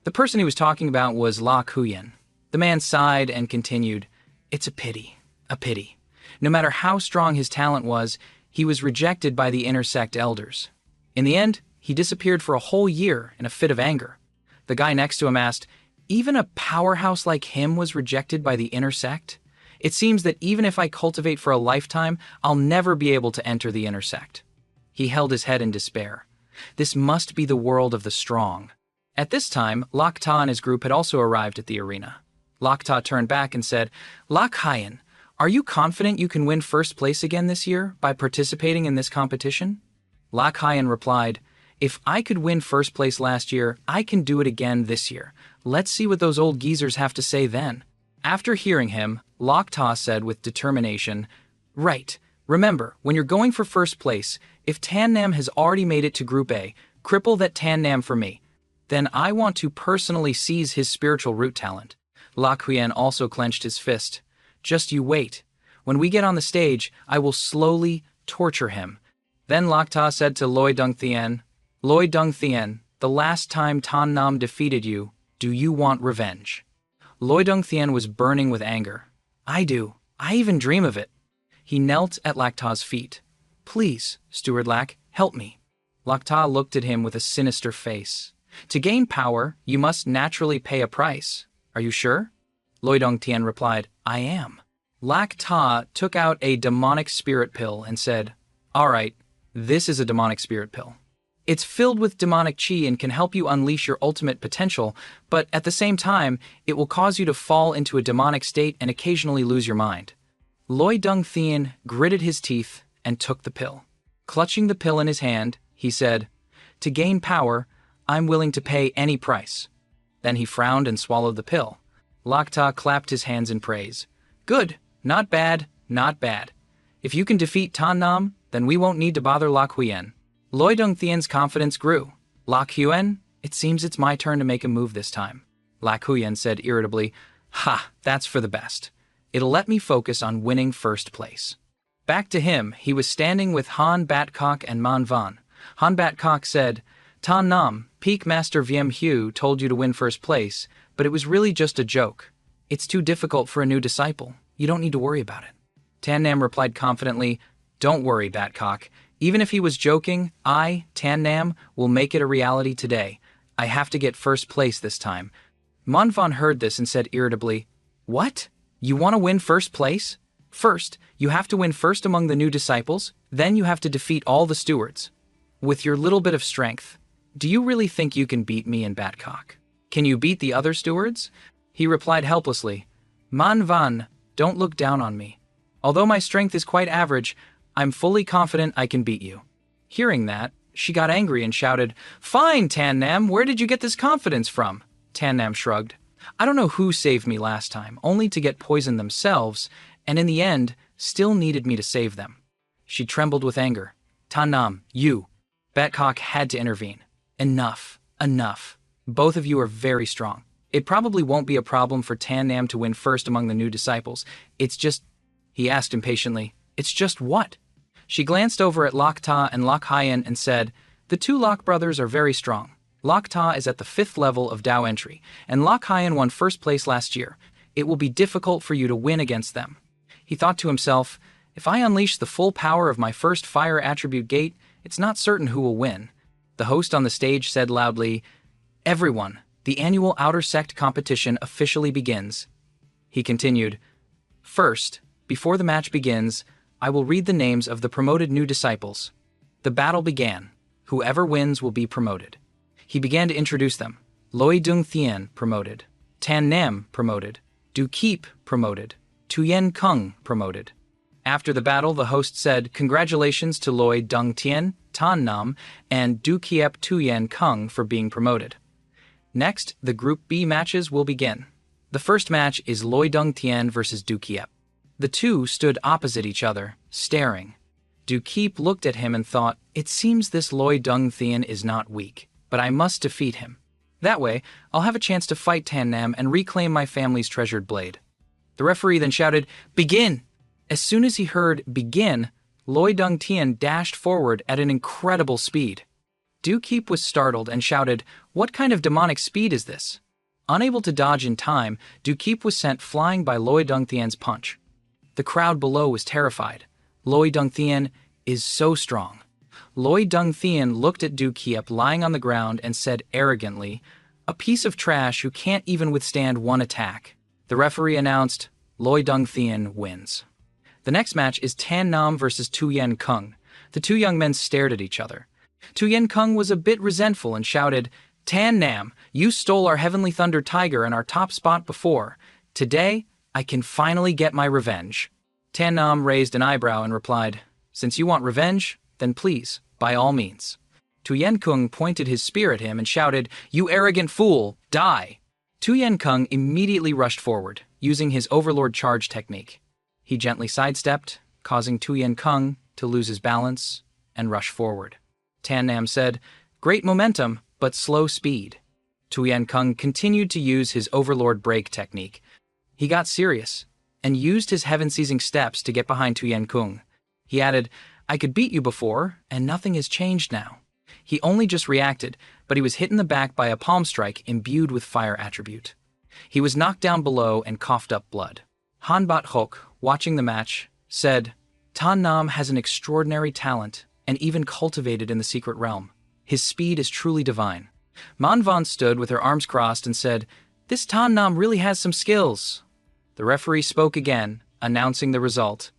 The person he was talking about was La Kuyen. The man sighed and continued, it's a pity, a pity. No matter how strong his talent was, he was rejected by the inner sect elders. In the end, he disappeared for a whole year in a fit of anger. The guy next to him asked, even a powerhouse like him was rejected by the inner sect? It seems that even if I cultivate for a lifetime, I'll never be able to enter the inner sect. He held his head in despair. This must be the world of the strong. At this time, Lakta and his group had also arrived at the arena. Lakta turned back and said, Lak Hyen, are you confident you can win first place again this year by participating in this competition? Lak Hyen replied, if I could win first place last year, I can do it again this year. Let's see what those old geezers have to say then. After hearing him, Lakta said with determination, right, remember, when you're going for first place, if Tan Nam has already made it to Group A, cripple that Tan Nam for me. Then I want to personally seize his spiritual root talent. Lak Huyen also clenched his fist. Just you wait. When we get on the stage, I will slowly torture him. Then Lakta said to Loi Dung Thien, Loi Dung Thien, the last time Tan Nam defeated you, do you want revenge? Loi Dung Thien was burning with anger. I do. I even dream of it. He knelt at Lakta's feet. Please, Steward Lak, help me. Lakta looked at him with a sinister face. To gain power, you must naturally pay a price. Are you sure? Loi Dung Thien replied, I am. Lakta took out a demonic spirit pill and said, all right, this is a demonic spirit pill. It's filled with demonic chi and can help you unleash your ultimate potential, but at the same time, it will cause you to fall into a demonic state and occasionally lose your mind. Loi Dung Thien gritted his teeth and took the pill. Clutching the pill in his hand, he said, to gain power, I'm willing to pay any price. Then he frowned and swallowed the pill. Lakta clapped his hands in praise. Good, not bad, not bad. If you can defeat Tan Nam, then we won't need to bother Lak Huyen. Loi Dung Thien's confidence grew. Lak Huyen, it seems it's my turn to make a move this time. Lak Huyen said irritably, ha, that's for the best. It'll let me focus on winning first place. Back to him, he was standing with Han Batcock and Manhwa. Han Batcock said, Tan Nam, Peak Master Viem Hu told you to win first place, but it was really just a joke. It's too difficult for a new disciple. You don't need to worry about it. Tan Nam replied confidently, don't worry, Batcock. Even if he was joking, I, Tan Nam, will make it a reality today. I have to get first place this time. Manhwa heard this and said irritably, what? You want to win first place? First, you have to win first among the new disciples, then you have to defeat all the stewards. With your little bit of strength, do you really think you can beat me and Batcock? Can you beat the other stewards? He replied helplessly, Manhwa, don't look down on me. Although my strength is quite average, I'm fully confident I can beat you. Hearing that, she got angry and shouted, fine, Tan Nam, where did you get this confidence from? Tan Nam shrugged. I don't know who saved me last time, only to get poisoned themselves, and in the end, still needed me to save them. She trembled with anger. Tan Nam, you. Batcock had to intervene. Enough, enough. Both of you are very strong. It probably won't be a problem for Tan Nam to win first among the new disciples. It's just, he asked impatiently, it's just what? She glanced over at Lok Ta and Lok Hyen and said, the two Lok brothers are very strong. Lok Ta is at the 5th level of Dao entry, and Lok Hyen won first place last year. It will be difficult for you to win against them. He thought to himself, if I unleash the full power of my first fire attribute gate, it's not certain who will win. The host on the stage said loudly, everyone, the annual Outer Sect competition officially begins. He continued, first, before the match begins, I will read the names of the promoted new disciples. The battle began. Whoever wins will be promoted. He began to introduce them. Loi Dung Thien, promoted. Tan Nam, promoted. Du Keep, promoted. Tuyen Kung, promoted. After the battle, the host said, congratulations to Loi Dung Tien, Tan Nam, and Du Kiep Tuyen Kung for being promoted. Next, the Group B matches will begin. The first match is Loi Dung Tien versus Du Kiep. The two stood opposite each other, staring. Du Keep looked at him and thought, it seems this Loi Dung Thien is not weak, but I must defeat him. That way, I'll have a chance to fight Tan Nam and reclaim my family's treasured blade. The referee then shouted, begin! As soon as he heard begin, Loi Dung Tien dashed forward at an incredible speed. Du Keep was startled and shouted, what kind of demonic speed is this? Unable to dodge in time, Du Keep was sent flying by Loi Dung Thien's punch. The crowd below was terrified. Loi Dung Thien is so strong. Loi Dung Thien looked at Du Kiep lying on the ground and said arrogantly, a piece of trash who can't even withstand one attack. The referee announced, Loi Dung Thien wins. The next match is Tan Nam versus Tuyen Kung. The two young men stared at each other. Tuyen Kung was a bit resentful and shouted, Tan Nam, you stole our Heavenly Thunder Tiger and our top spot before. Today, I can finally get my revenge. Tan Nam raised an eyebrow and replied, since you want revenge, then please, by all means. Tuyen Kung pointed his spear at him and shouted, you arrogant fool, die! Tuyen Kung immediately rushed forward, using his Overlord Charge technique. He gently sidestepped, causing Tuyen Kung to lose his balance and rush forward. Tan Nam said, great momentum, but slow speed. Tuyen Kung continued to use his Overlord Break technique. He got serious and used his heaven-seizing steps to get behind Tuyen Kung. He added, I could beat you before, and nothing has changed now. He only just reacted, but he was hit in the back by a palm strike imbued with fire attribute. He was knocked down below and coughed up blood. Hanbat Hok, watching the match, said, Tan Nam has an extraordinary talent, and even cultivated in the secret realm. His speed is truly divine. Manhwa stood with her arms crossed and said, this Tan Nam really has some skills. The referee spoke again, announcing the result.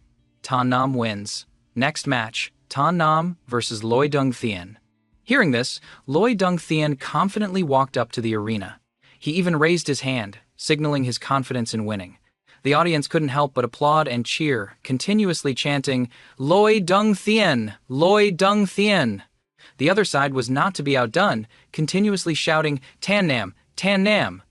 Tan Nam wins. Next match, Tan Nam versus Loi Dung Thien. Hearing this, Loi Dung Thien confidently walked up to the arena. He even raised his hand, signaling his confidence in winning. The audience couldn't help but applaud and cheer, continuously chanting, Loi Dung Thien! Loi Dung Thien! The other side was not to be outdone, continuously shouting, Tan Nam! Tan Nam!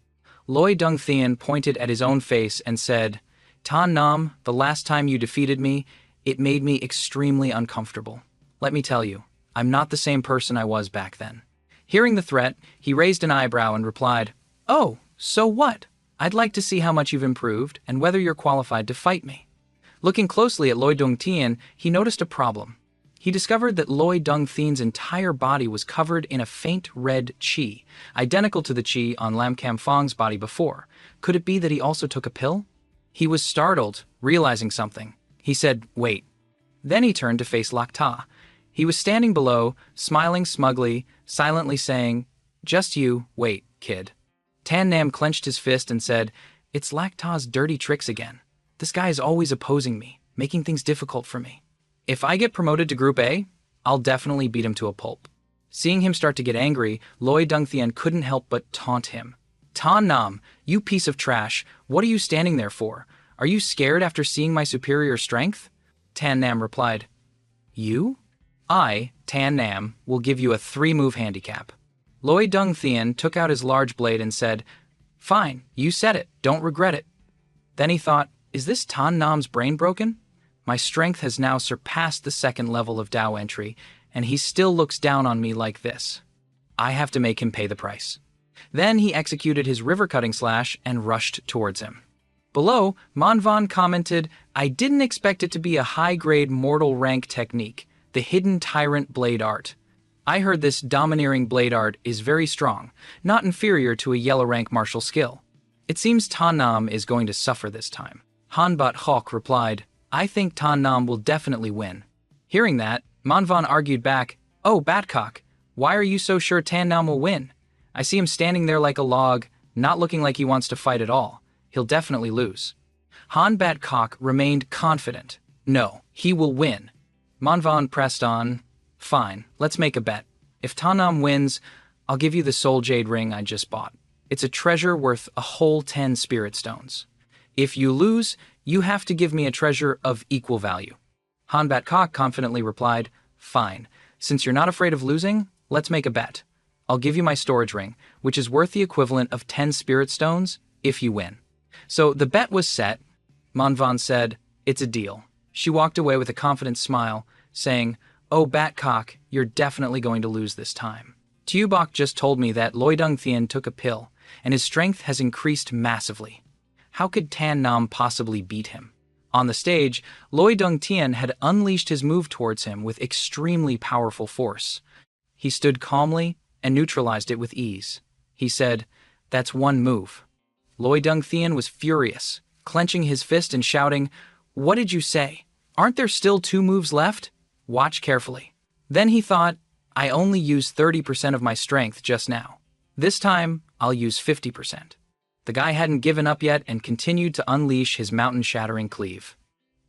Loi Dung Thien pointed at his own face and said, Tan Nam, the last time you defeated me, it made me extremely uncomfortable. Let me tell you, I'm not the same person I was back then. Hearing the threat, he raised an eyebrow and replied, oh, so what? I'd like to see how much you've improved and whether you're qualified to fight me. Looking closely at Loi Dung Thien, he noticed a problem. He discovered that Loi Dung Thien's entire body was covered in a faint red qi, identical to the qi on Lam Kam Fong's body before. Could it be that he also took a pill? He was startled, realizing something. He said, wait. Then he turned to face Lok Ta. He was standing below, smiling smugly, silently saying, just you, wait, kid. Tan Nam clenched his fist and said, it's Lok Ta's dirty tricks again. This guy is always opposing me, making things difficult for me. If I get promoted to Group A, I'll definitely beat him to a pulp. Seeing him start to get angry, Loi Dung Thien couldn't help but taunt him. Tan Nam, you piece of trash, what are you standing there for? Are you scared after seeing my superior strength? Tan Nam replied, you? I, Tan Nam, will give you a 3-move handicap. Loi Dung Thien took out his large blade and said, fine, you said it, don't regret it. Then he thought, is this Tan Nam's brain broken? My strength has now surpassed the 2nd level of Dao entry, and he still looks down on me like this. I have to make him pay the price. Then he executed his river-cutting slash and rushed towards him. Below, Manhwa commented, "I didn't expect it to be a high-grade mortal rank technique, the hidden tyrant blade art. I heard this domineering blade art is very strong, not inferior to a yellow rank martial skill. It seems Tan Nam is going to suffer this time." Hanbat Hawk replied, "I think Tan Nam will definitely win." Hearing that, Manhwa argued back, "Oh, Batcock, why are you so sure Tan Nam will win? I see him standing there like a log, not looking like he wants to fight at all. He'll definitely lose." Han Batcock remained confident. "No, he will win." Manhwa pressed on, "Fine, let's make a bet. If Tan Nam wins, I'll give you the soul jade ring I just bought. It's a treasure worth a whole 10 spirit stones. If you lose, you have to give me a treasure of equal value." Han Batcock confidently replied, "Fine, since you're not afraid of losing, let's make a bet. I'll give you my storage ring, which is worth the equivalent of 10 spirit stones, if you win." So the bet was set. Manhwa said, "It's a deal." She walked away with a confident smile, saying, "Oh, Batcock, you're definitely going to lose this time. Tuebok just told me that Loi Dung Thien took a pill, and his strength has increased massively. How could Tan Nam possibly beat him?" On the stage, Loi Dung Thien had unleashed his move towards him with extremely powerful force. He stood calmly and neutralized it with ease. He said, "That's one move." Loi Dung Thien was furious, clenching his fist and shouting, "What did you say? Aren't there still 2 moves left? Watch carefully." Then he thought, "I only used 30% of my strength just now. This time, I'll use 50%. The guy hadn't given up yet and continued to unleash his mountain-shattering cleave.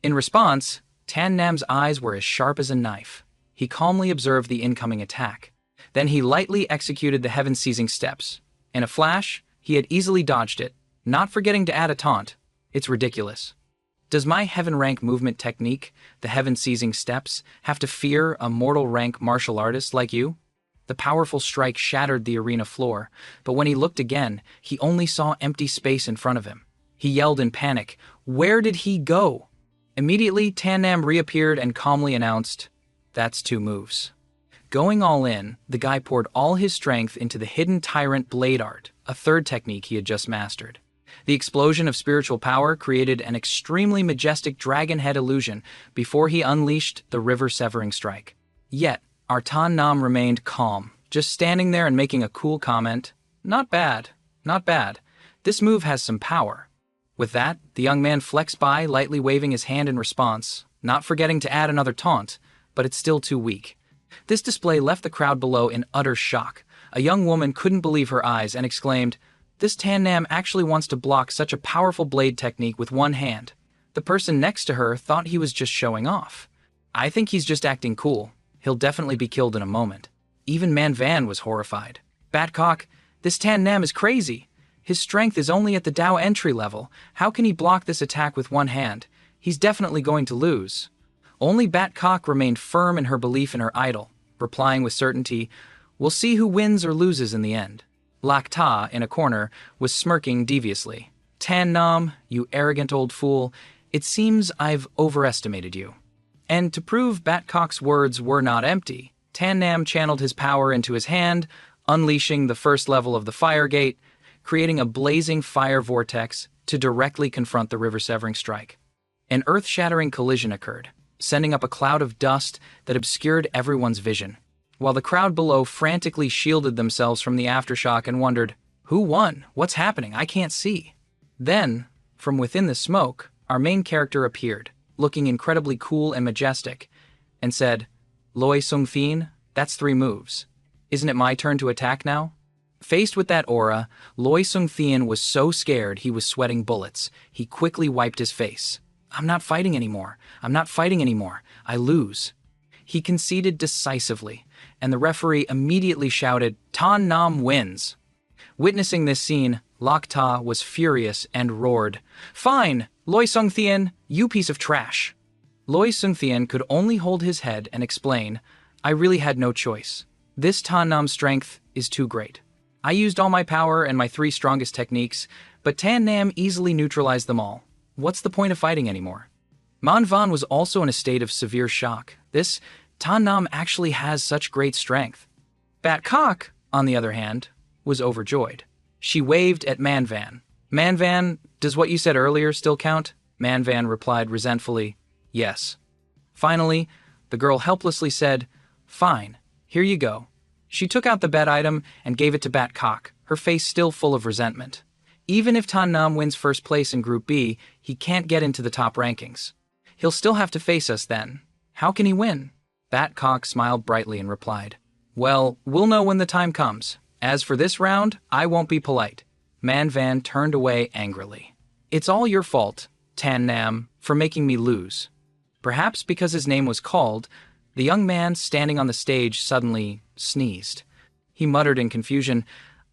In response, Tan Nam's eyes were as sharp as a knife. He calmly observed the incoming attack. Then he lightly executed the heaven-seizing steps. In a flash, he had easily dodged it, not forgetting to add a taunt. It's ridiculous. Does my heaven rank movement technique, the heaven-seizing steps, have to fear a mortal rank martial artist like you? The powerful strike shattered the arena floor, but when he looked again, he only saw empty space in front of him. He yelled in panic, "Where did he go?" Immediately, Tan Nam reappeared and calmly announced, "That's 2 moves." Going all in, the guy poured all his strength into the hidden tyrant blade art, a 3rd technique he had just mastered. The explosion of spiritual power created an extremely majestic dragon head illusion before he unleashed the river-severing strike. Yet, our Tan Nam remained calm, just standing there and making a cool comment, "Not bad, not bad. This move has some power." With that, the young man flexed by, lightly waving his hand in response, not forgetting to add another taunt, but it's still too weak. This display left the crowd below in utter shock. A young woman couldn't believe her eyes and exclaimed, "This Tan Nam actually wants to block such a powerful blade technique with one hand." The person next to her thought he was just showing off. "I think he's just acting cool. He'll definitely be killed in a moment." Even Manhwa was horrified. "Batcock, this Tan Nam is crazy. His strength is only at the Dao entry level. How can he block this attack with one hand? He's definitely going to lose." Only Batcock remained firm in her belief in her idol, replying with certainty, "We'll see who wins or loses in the end." Lak Ta, in a corner, was smirking deviously. "Tan Nam, you arrogant old fool, it seems I've overestimated you." And to prove Batcock's words were not empty, Tan Nam channeled his power into his hand, unleashing the 1st level of the fire gate, creating a blazing fire vortex to directly confront the river-severing strike. An earth-shattering collision occurred, sending up a cloud of dust that obscured everyone's vision, while the crowd below frantically shielded themselves from the aftershock and wondered, "Who won? What's happening? I can't see." Then, from within the smoke, our main character appeared, looking incredibly cool and majestic, and said, "Loi Sung Thien, that's 3 moves. Isn't it my turn to attack now?" Faced with that aura, Loi Sung Thien was so scared he was sweating bullets. He quickly wiped his face. "I'm not fighting anymore. I'm not fighting anymore. I lose." He conceded decisively, and the referee immediately shouted, "Tan Nam wins." Witnessing this scene, Lak Ta was furious and roared, "Fine, Loi Sung Thien, you piece of trash." Loi Sung Thien could only hold his head and explain, "I really had no choice. This Tan Nam's strength is too great. I used all my power and my 3 strongest techniques, but Tan Nam easily neutralized them all. What's the point of fighting anymore?" Manhwa was also in a state of severe shock. This Tan Nam actually has such great strength. Batcock, on the other hand, was overjoyed. She waved at Manvan. Manvan, does what you said earlier still count? Manvan replied resentfully, yes. Finally, the girl helplessly said, fine, here you go. She took out the bet item and gave it to Batcock, her face still full of resentment. Even if Tan Nam wins first place in Group B, he can't get into the top rankings. He'll still have to face us then. How can he win? Batcock smiled brightly and replied, well, we'll know when the time comes. As for this round, I won't be polite. Manvan turned away angrily. It's all your fault, Tan Nam, for making me lose. Perhaps because his name was called, the young man standing on the stage suddenly sneezed. He muttered in confusion,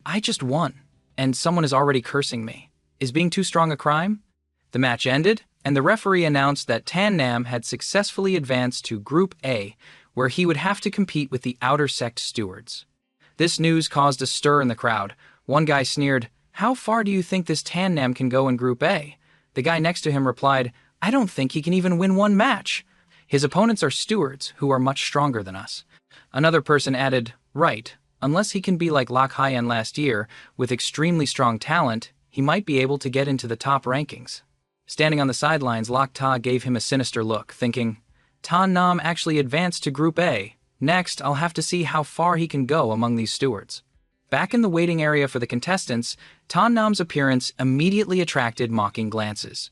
I just won, and someone is already cursing me. Is being too strong a crime? The match ended, and the referee announced that Tan Nam had successfully advanced to Group A, where he would have to compete with the outer sect stewards. This news caused a stir in the crowd. One guy sneered, how far do you think this Tan Nam can go in Group A? The guy next to him replied, I don't think he can even win one match. His opponents are stewards, who are much stronger than us. Another person added, right, unless he can be like Lak Hyen last year, with extremely strong talent, he might be able to get into the top rankings. Standing on the sidelines, Lak Ta gave him a sinister look, thinking, Tan Nam actually advanced to Group A. Next, I'll have to see how far he can go among these stewards. Back in the waiting area for the contestants, Tan Nam's appearance immediately attracted mocking glances.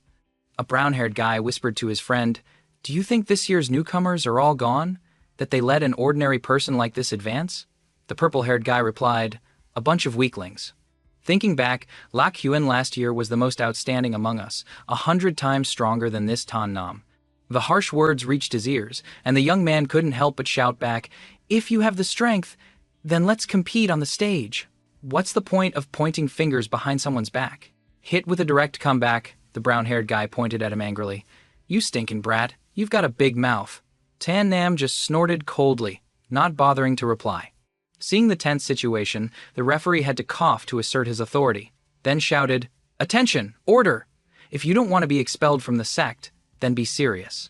A brown-haired guy whispered to his friend, do you think this year's newcomers are all gone? That they let an ordinary person like this advance? The purple-haired guy replied, a bunch of weaklings. Thinking back, Lak Hyen last year was the most outstanding among us, 100 times stronger than this Tan Nam. The harsh words reached his ears, and the young man couldn't help but shout back, if you have the strength, then let's compete on the stage. What's the point of pointing fingers behind someone's back? Hit with a direct comeback, the brown-haired guy pointed at him angrily. You stinking brat, you've got a big mouth. Tan Nam just snorted coldly, not bothering to reply. Seeing the tense situation, the referee had to cough to assert his authority, then shouted, attention, order! If you don't want to be expelled from the sect, then be serious.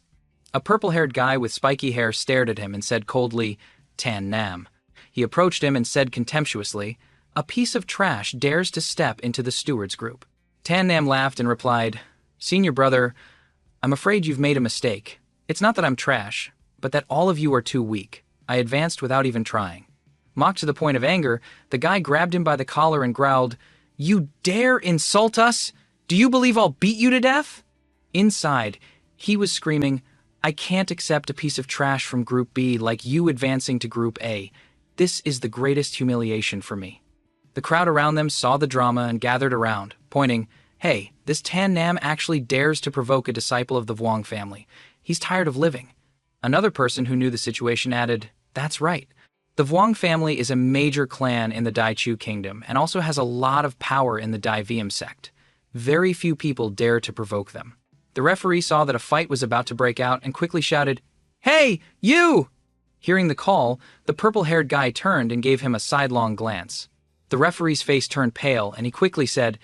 A purple-haired guy with spiky hair stared at him and said coldly, Tan Nam. He approached him and said contemptuously, a piece of trash dares to step into the stewards group. Tan Nam laughed and replied, Senior brother, I'm afraid you've made a mistake. It's not that I'm trash, but that all of you are too weak. I advanced without even trying. Mocked to the point of anger, the guy grabbed him by the collar and growled, You dare insult us? Do you believe I'll beat you to death? Inside, he was screaming, I can't accept a piece of trash from Group B like you advancing to Group A. This is the greatest humiliation for me. The crowd around them saw the drama and gathered around, pointing, Hey, this Tan Nam actually dares to provoke a disciple of the Vuong family. He's tired of living. Another person who knew the situation added, That's right. The Vuong family is a major clan in the Daichu kingdom and also has a lot of power in the Dai Viam sect. Very few people dare to provoke them. The referee saw that a fight was about to break out and quickly shouted, Hey, you! Hearing the call, the purple-haired guy turned and gave him a sidelong glance. The referee's face turned pale and he quickly said,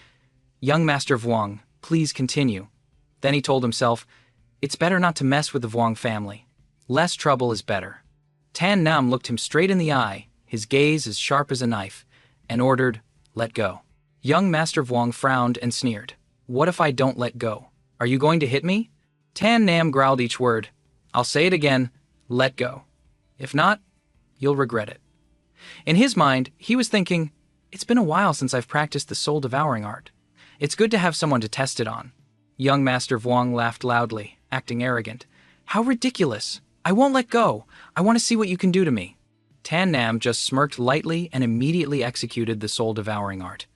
Young Master Vuong, please continue. Then he told himself, It's better not to mess with the Vuong family. Less trouble is better. Tan Nam looked him straight in the eye, his gaze as sharp as a knife, and ordered, Let go. Young Master Vuong frowned and sneered. What if I don't let go? Are you going to hit me? Tan Nam growled each word. I'll say it again, let go. If not, you'll regret it. In his mind, he was thinking, It's been a while since I've practiced the soul-devouring art. It's good to have someone to test it on. Young Master Vuong laughed loudly, acting arrogant. How ridiculous! I won't let go. I want to see what you can do to me. Tan Nam just smirked lightly and immediately executed the soul-devouring art.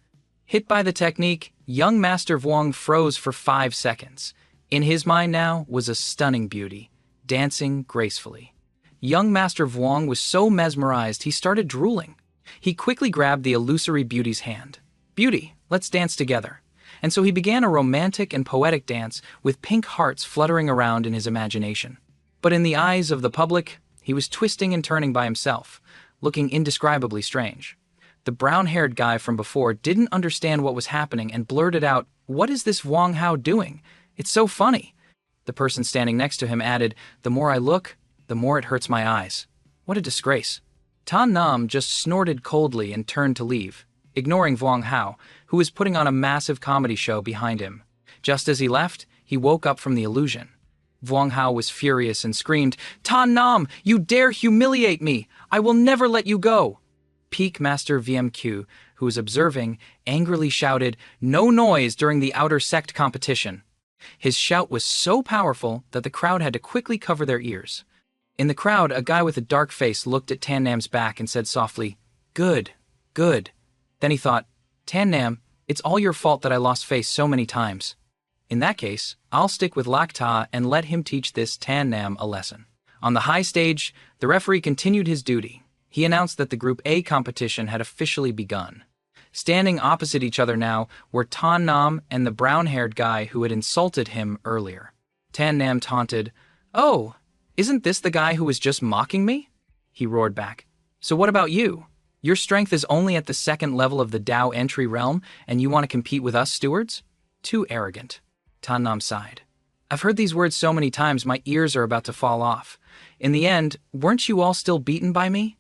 Hit by the technique, young Master Vuong froze for 5 seconds. In his mind now was a stunning beauty, dancing gracefully. Young Master Vuong was so mesmerized he started drooling. He quickly grabbed the illusory beauty's hand. Beauty, let's dance together. And so he began a romantic and poetic dance with pink hearts fluttering around in his imagination. But in the eyes of the public, he was twisting and turning by himself, looking indescribably strange. The brown-haired guy from before didn't understand what was happening and blurted out, What is this Vuong Hao doing? It's so funny. The person standing next to him added, The more I look, the more it hurts my eyes. What a disgrace. Tan Nam just snorted coldly and turned to leave. ignoring Vuong Hao, who was putting on a massive comedy show behind him. Just as he left, he woke up from the illusion. Vuong Hao was furious and screamed, "Tan Nam, you dare humiliate me! I will never let you go!" Peak Master VMQ, who was observing, angrily shouted, "No noise during the outer sect competition." His shout was so powerful that the crowd had to quickly cover their ears. In the crowd, a guy with a dark face looked at Tan Nam's back and said softly, "Good, good." Then he thought, "Tan Nam, it's all your fault that I lost face so many times. In that case, I'll stick with Lakta and let him teach this Tan Nam a lesson." On the high stage, the referee continued his duty. He announced that the Group A competition had officially begun. Standing opposite each other now were Tan Nam and the brown-haired guy who had insulted him earlier. Tan Nam taunted, "Oh, isn't this the guy who was just mocking me?" He roared back, "So what about you? Your strength is only at the second level of the Dao entry realm, and you want to compete with us stewards? Too arrogant." Tan Nam sighed. "I've heard these words so many times my ears are about to fall off. In the end, weren't you all still beaten by me?"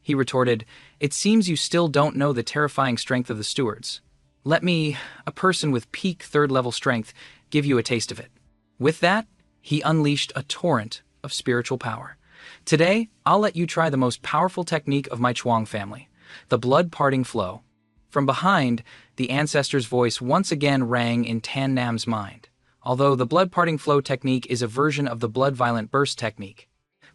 He retorted, "It seems you still don't know the terrifying strength of the stewards. Let me, a person with peak third-level strength, give you a taste of it." With that, he unleashed a torrent of spiritual power. "Today, I'll let you try the most powerful technique of my Chuang family, the blood-parting flow." From behind, the ancestor's voice once again rang in Tan Nam's mind, although the blood-parting flow technique is a version of the blood-violent burst technique.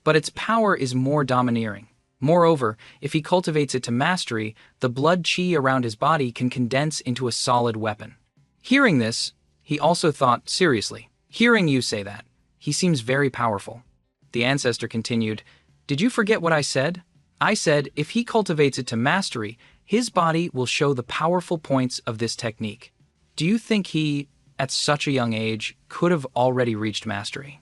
But its power is more domineering. Moreover, if he cultivates it to mastery, the blood chi around his body can condense into a solid weapon. Hearing this, he also thought, seriously, "Hearing you say that, he seems very powerful." The ancestor continued, "Did you forget what I said? I said if he cultivates it to mastery, his body will show the powerful points of this technique. Do you think he, at such a young age, could have already reached mastery?"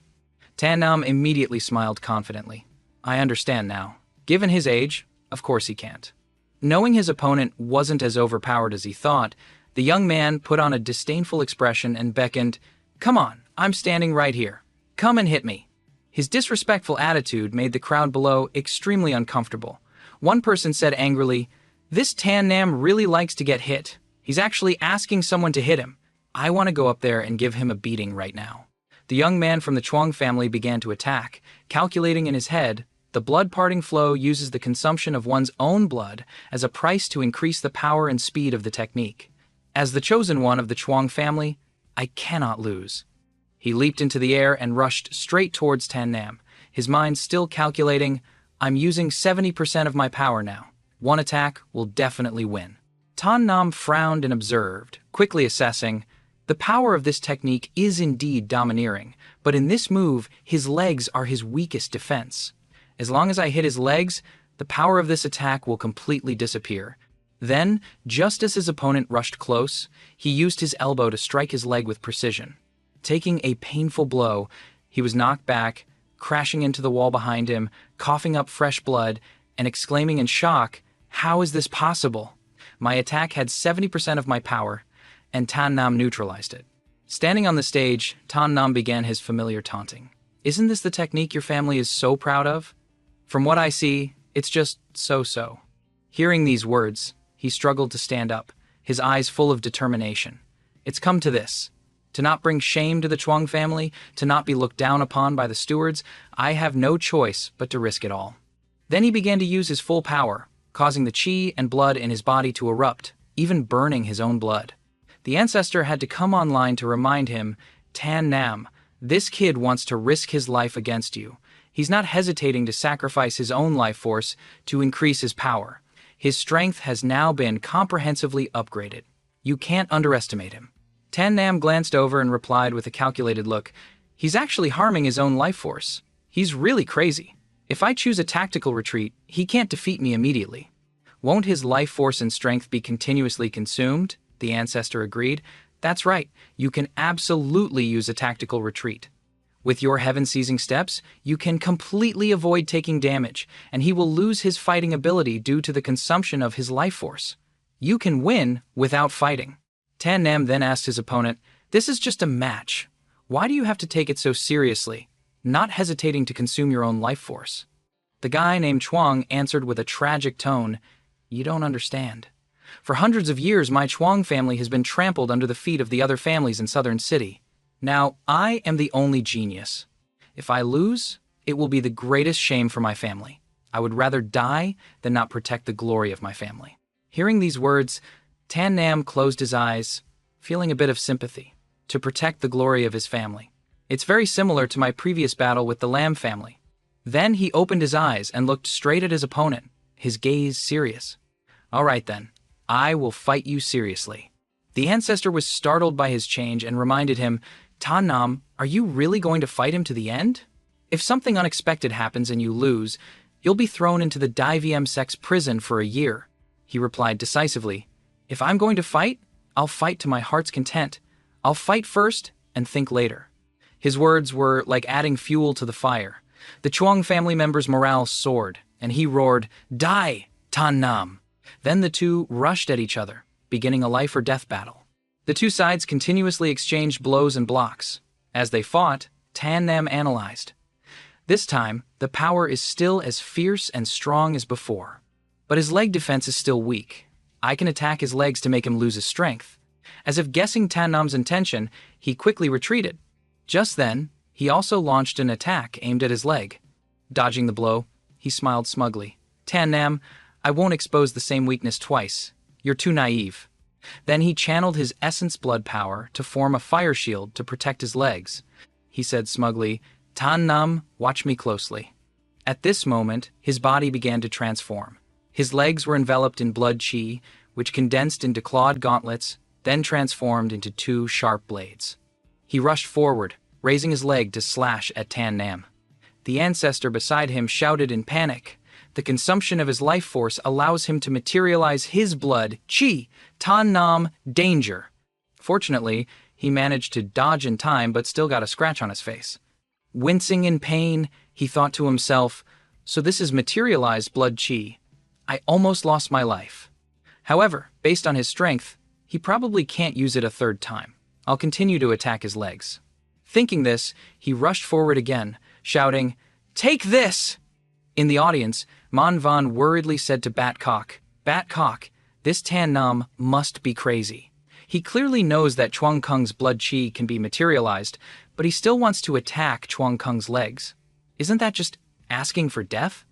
Tan Nam immediately smiled confidently. "I understand now. Given his age, of course he can't." Knowing his opponent wasn't as overpowered as he thought, the young man put on a disdainful expression and beckoned, "Come on, I'm standing right here. Come and hit me." His disrespectful attitude made the crowd below extremely uncomfortable. One person said angrily, "This Tan Nam really likes to get hit. He's actually asking someone to hit him. I want to go up there and give him a beating right now." The young man from the Chuang family began to attack, calculating in his head, the blood-parting flow uses the consumption of one's own blood as a price to increase the power and speed of the technique. As the chosen one of the Chuang family, I cannot lose. He leaped into the air and rushed straight towards Tan Nam, his mind still calculating, "I'm using 70% of my power now. One attack will definitely win." Tan Nam frowned and observed, quickly assessing, the power of this technique is indeed domineering, but in this move, his legs are his weakest defense. As long as I hit his legs, the power of this attack will completely disappear. Then, just as his opponent rushed close, he used his elbow to strike his leg with precision. Taking a painful blow, he was knocked back, crashing into the wall behind him, coughing up fresh blood, and exclaiming in shock, "How is this possible? My attack had 70% of my power, and Tan Nam neutralized it." Standing on the stage, Tan Nam began his familiar taunting. "Isn't this the technique your family is so proud of? From what I see, it's just so-so." Hearing these words, he struggled to stand up, his eyes full of determination. "It's come to this. To not bring shame to the Chuang family, to not be looked down upon by the stewards, I have no choice but to risk it all." Then he began to use his full power, causing the chi and blood in his body to erupt, even burning his own blood. The ancestor had to come online to remind him, "Tan Nam, this kid wants to risk his life against you. He's not hesitating to sacrifice his own life force to increase his power. His strength has now been comprehensively upgraded. You can't underestimate him." Tan Nam glanced over and replied with a calculated look, "He's actually harming his own life force. He's really crazy. If I choose a tactical retreat, he can't defeat me immediately." "Won't his life force and strength be continuously consumed?" The ancestor agreed. "That's right, you can absolutely use a tactical retreat. With your heaven-seizing steps, you can completely avoid taking damage, and he will lose his fighting ability due to the consumption of his life force. You can win without fighting." Tan Nam then asked his opponent, "This is just a match. Why do you have to take it so seriously, not hesitating to consume your own life force?" The guy named Chuang answered with a tragic tone, "You don't understand. For hundreds of years, my Chuang family has been trampled under the feet of the other families in Southern City. Now, I am the only genius. If I lose, it will be the greatest shame for my family. I would rather die than not protect the glory of my family." Hearing these words, Tan Nam closed his eyes, feeling a bit of sympathy. To protect the glory of his family. It's very similar to my previous battle with the Lam family. Then he opened his eyes and looked straight at his opponent, his gaze serious. "All right then, I will fight you seriously." The ancestor was startled by his change and reminded him, "Tan Nam, are you really going to fight him to the end? If something unexpected happens and you lose, you'll be thrown into the Dai VM Sex prison for a year." He replied decisively, "If I'm going to fight, I'll fight to my heart's content. I'll fight first and think later." His words were like adding fuel to the fire. The Chuang family member's morale soared, and he roared, "Die, Tan Nam!" Then the two rushed at each other, beginning a life-or-death battle. The two sides continuously exchanged blows and blocks. As they fought, Tan Nam analyzed. "This time, the power is still as fierce and strong as before. But his leg defense is still weak. I can attack his legs to make him lose his strength." As if guessing Tan Nam's intention, he quickly retreated. Just then, he also launched an attack aimed at his leg. Dodging the blow, he smiled smugly. "Tan Nam, I won't expose the same weakness twice. You're too naive." Then he channeled his essence blood power to form a fire shield to protect his legs. He said smugly, "Tan Nam, watch me closely." At this moment, his body began to transform. His legs were enveloped in blood chi, which condensed into clawed gauntlets, then transformed into two sharp blades. He rushed forward, raising his leg to slash at Tan Nam. The ancestor beside him shouted in panic. The consumption of his life force allows him to materialize his blood, chi, Tan Nam, danger. Fortunately, he managed to dodge in time but still got a scratch on his face. Wincing in pain, he thought to himself, "So this is materialized blood chi. I almost lost my life." However, based on his strength, he probably can't use it a third time. I'll continue to attack his legs. Thinking this, he rushed forward again, shouting, "Take this!" In the audience, Manhwa worriedly said to Batcock, "Batcock, this Tan Nam must be crazy. He clearly knows that Chuang Kung's blood chi can be materialized, but he still wants to attack Chuang Kung's legs. Isn't that just asking for death?"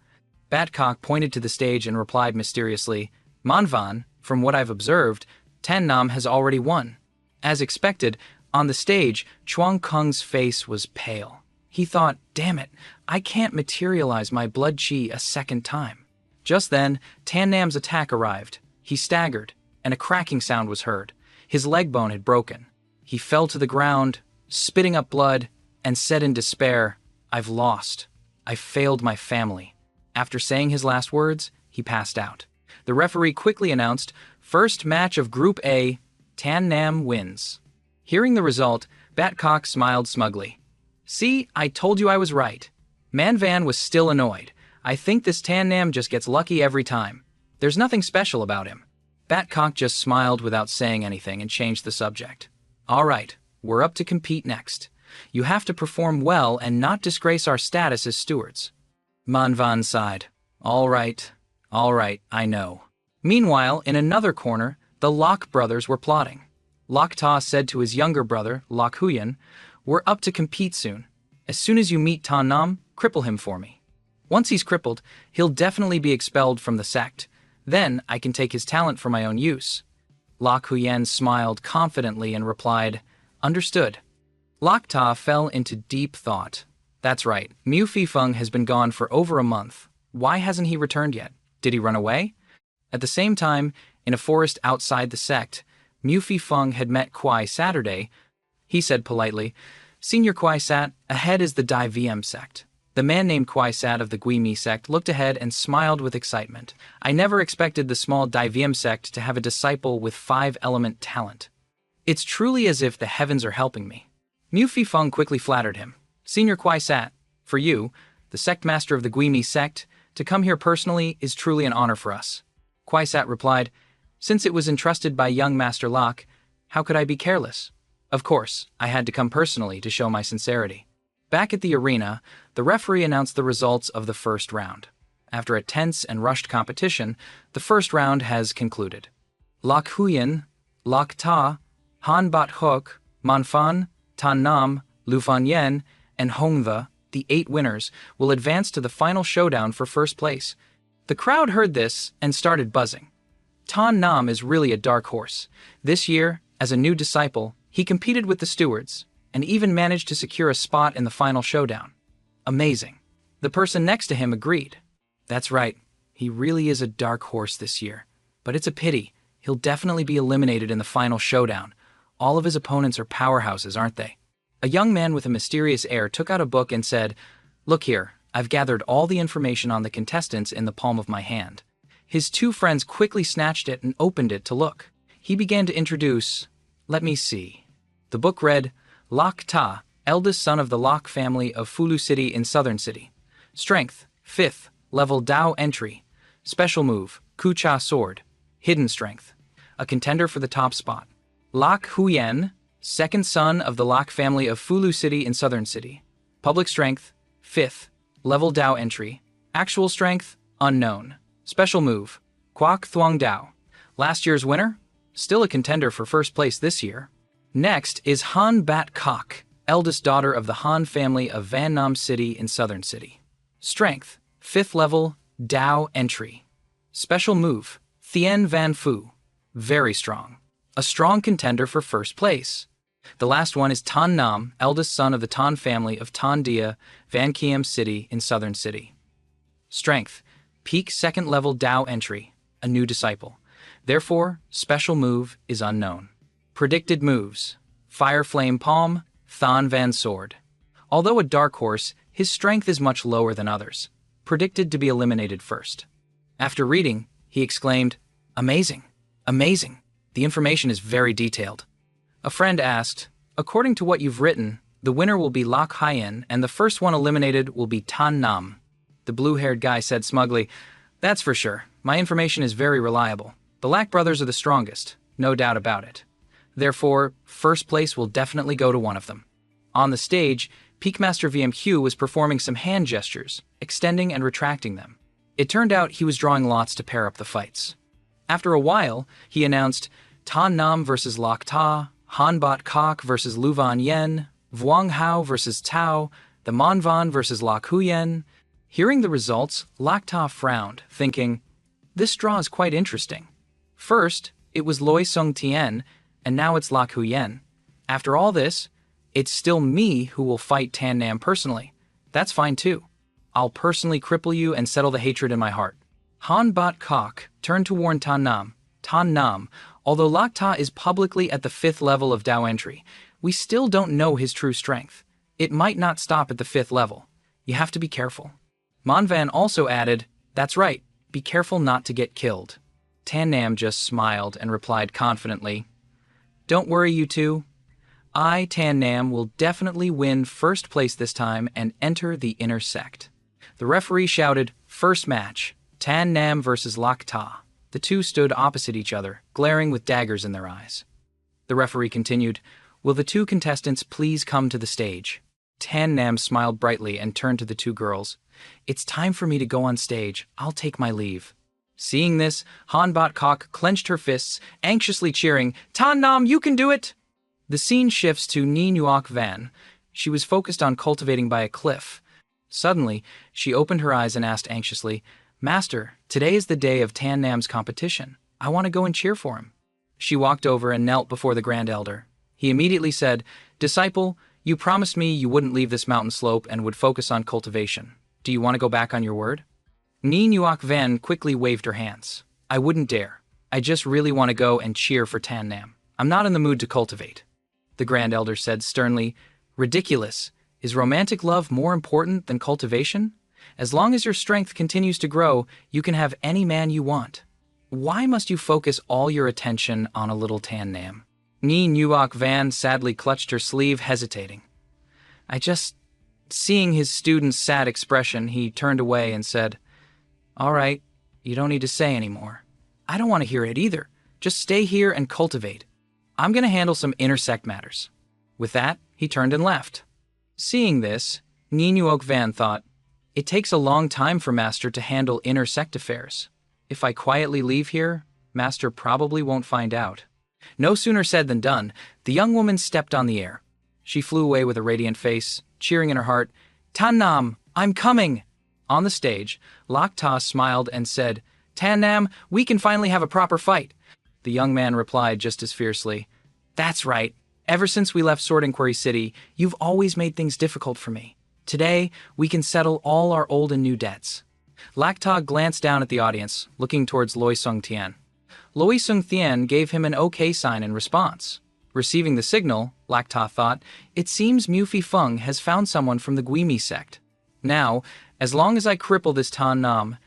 Batcock pointed to the stage and replied mysteriously, "Manhwa, from what I've observed, Tan Nam has already won." As expected, on the stage, Chuang Kung's face was pale. He thought, "Damn it, I can't materialize my blood chi a second time." Just then, Tan Nam's attack arrived. He staggered, and a cracking sound was heard. His leg bone had broken. He fell to the ground, spitting up blood, and said in despair, "I've lost. I failed my family." After saying his last words, he passed out. The referee quickly announced, "First match of Group A, Tan Nam wins." Hearing the result, Batcock smiled smugly. "See, I told you I was right." Manhwa was still annoyed. "I think this Tan Nam just gets lucky every time. There's nothing special about him." Batcock just smiled without saying anything and changed the subject. "All right, we're up to compete next. You have to perform well and not disgrace our status as stewards." Manhwa sighed. All right, I know." Meanwhile, in another corner, the Lok brothers were plotting. Lok Ta said to his younger brother, Lok Huyan, "We're up to compete soon. As soon as you meet Tan Nam, cripple him for me. Once he's crippled, he'll definitely be expelled from the sect. Then I can take his talent for my own use." Lok Huyan smiled confidently and replied, "Understood." Lok Ta fell into deep thought. That's right, Mu Fifeng has been gone for over a month. Why hasn't he returned yet? Did he run away? At the same time, in a forest outside the sect, Mu Fifeng had met Kwai Saturday. He said politely, "Senior Kwai Sat, ahead is the Dai VM sect." The man named Kwai Sat of the Gui Mi sect looked ahead and smiled with excitement. "I never expected the small Dai VM sect to have a disciple with 5-element talent. It's truly as if the heavens are helping me." Mu Fifeng quickly flattered him. "Senior Kwai Sat, for you, the sect master of the Gui Mi sect, to come here personally is truly an honor for us." Kwai Sat replied, "Since it was entrusted by young Master Locke, how could I be careless? Of course, I had to come personally to show my sincerity." Back at the arena, the referee announced the results of the first round. After a tense and rushed competition, the first round has concluded. Lak Huyen, Lak Ta, Han Bat Hook, Manfan, Tan Nam, Lu Fan Yen, and Hongthe, the 8 winners, will advance to the final showdown for first place. The crowd heard this and started buzzing. Tan Nam is really a dark horse. This year, as a new disciple, he competed with the stewards, and even managed to secure a spot in the final showdown. Amazing. The person next to him agreed. That's right, he really is a dark horse this year. But it's a pity, he'll definitely be eliminated in the final showdown. All of his opponents are powerhouses, aren't they? A young man with a mysterious air took out a book and said, "Look here, I've gathered all the information on the contestants in the palm of my hand." His 2 friends quickly snatched it and opened it to look. He began to introduce, let me see. The book read, Lak Ta, eldest son of the Lak family of Fulu City in Southern City. Strength, 5th, level Dao entry. Special move, Kucha sword. Hidden strength. A contender for the top spot. Lak Huyen, 2nd son of the Lak family of Fulu City in Southern City. Public strength, 5th, level Dao entry. Actual strength, unknown. Special move, Kwak Thuong Dao. Last year's winner? Still a contender for first place this year. Next is Han Bat Kok, eldest daughter of the Han family of Van Nam City in Southern City. Strength, 5th level, Dao entry. Special move, Thien Van Phu. Very strong. A strong contender for first place. The last one is Tan Nam, eldest son of the Tan family of Tan Dia, Van Kiem City in Southern City. Strength, peak 2nd level Dao entry, a new disciple. Therefore, special move is unknown. Predicted moves, Fire Flame Palm, Than Van Sword. Although a dark horse, his strength is much lower than others. Predicted to be eliminated first. After reading, he exclaimed, "Amazing, amazing. The information is very detailed." A friend asked, "According to what you've written, the winner will be Lak Hyen and the first one eliminated will be Tan Nam." The blue-haired guy said smugly, "That's for sure. My information is very reliable. The Lak brothers are the strongest, no doubt about it. Therefore, first place will definitely go to one of them." On the stage, Peakmaster VMQ was performing some hand gestures, extending and retracting them. It turned out he was drawing lots to pair up the fights. After a while, he announced Tan Nam versus Lak Ta, Han Bat Kok versus Lu Van Yen, Vuong Hao versus Tao, the Manvan versus Lak Huyen. Hearing the results, Lak Ta frowned, thinking, "This draw is quite interesting. First, it was Loi Sung Tien, and now it's Lak Huyen. After all this, it's still me who will fight Tan Nam personally. That's fine too. I'll personally cripple you and settle the hatred in my heart." Han Bat Kok turned to warn Tan Nam. Tan Nam, although Lak Ta is publicly at the 5th level of Dao entry, we still don't know his true strength. It might not stop at the 5th level. You have to be careful. Manvan also added, "That's right, be careful not to get killed." Tan Nam just smiled and replied confidently, "Don't worry, you two. I, Tan Nam, will definitely win first place this time and enter the inner sect." The referee shouted, "First match, Tan Nam versus Lak Ta." The two stood opposite each other, glaring with daggers in their eyes. The referee continued, "Will the 2 contestants please come to the stage?" Tan Nam smiled brightly and turned to the 2 girls. "It's time for me to go on stage. I'll take my leave." Seeing this, Han Bat Kok clenched her fists, anxiously cheering, "Tan Nam, you can do it!" The scene shifts to Ni Nuoc Van. She was focused on cultivating by a cliff. Suddenly, she opened her eyes and asked anxiously, "Master, today is the day of Tan Nam's competition. I want to go and cheer for him." She walked over and knelt before the Grand Elder. He immediately said, "Disciple, you promised me you wouldn't leave this mountain slope and would focus on cultivation. Do you want to go back on your word?" Ni Nuoc Van quickly waved her hands. "I wouldn't dare. I just really want to go and cheer for Tan Nam. I'm not in the mood to cultivate." The Grand Elder said sternly, "Ridiculous. Is romantic love more important than cultivation? As long as your strength continues to grow, you can have any man you want. Why must you focus all your attention on a little Tan Nam?" Ni Nuoc Van sadly clutched her sleeve, hesitating. Seeing his student's sad expression, he turned away and said, "All right, you don't need to say anymore. I don't want to hear it either. Just stay here and cultivate. I'm going to handle some intersect matters." With that, he turned and left. Seeing this, Ni Nuoc Van thought, "It takes a long time for Master to handle intersect affairs. If I quietly leave here, Master probably won't find out. No sooner said than done, the young woman stepped on the air. She flew away with a radiant face, cheering in her heart, Tan Nam, I'm coming! On the stage, Lak Ta smiled and said, Tan Nam, we can finally have a proper fight. The young man replied just as fiercely, That's right. Ever since we left Sword Inquiry City, you've always made things difficult for me. Today, we can settle all our old and new debts. Lak Ta glanced down at the audience, looking towards Loi Sung Tian. Loi Sung Tian gave him an OK sign in response. Receiving the signal, Lak Ta thought, it seems Mu Fi Feng has found someone from the Guimi sect. Now, as long as I cripple this Tan Nam,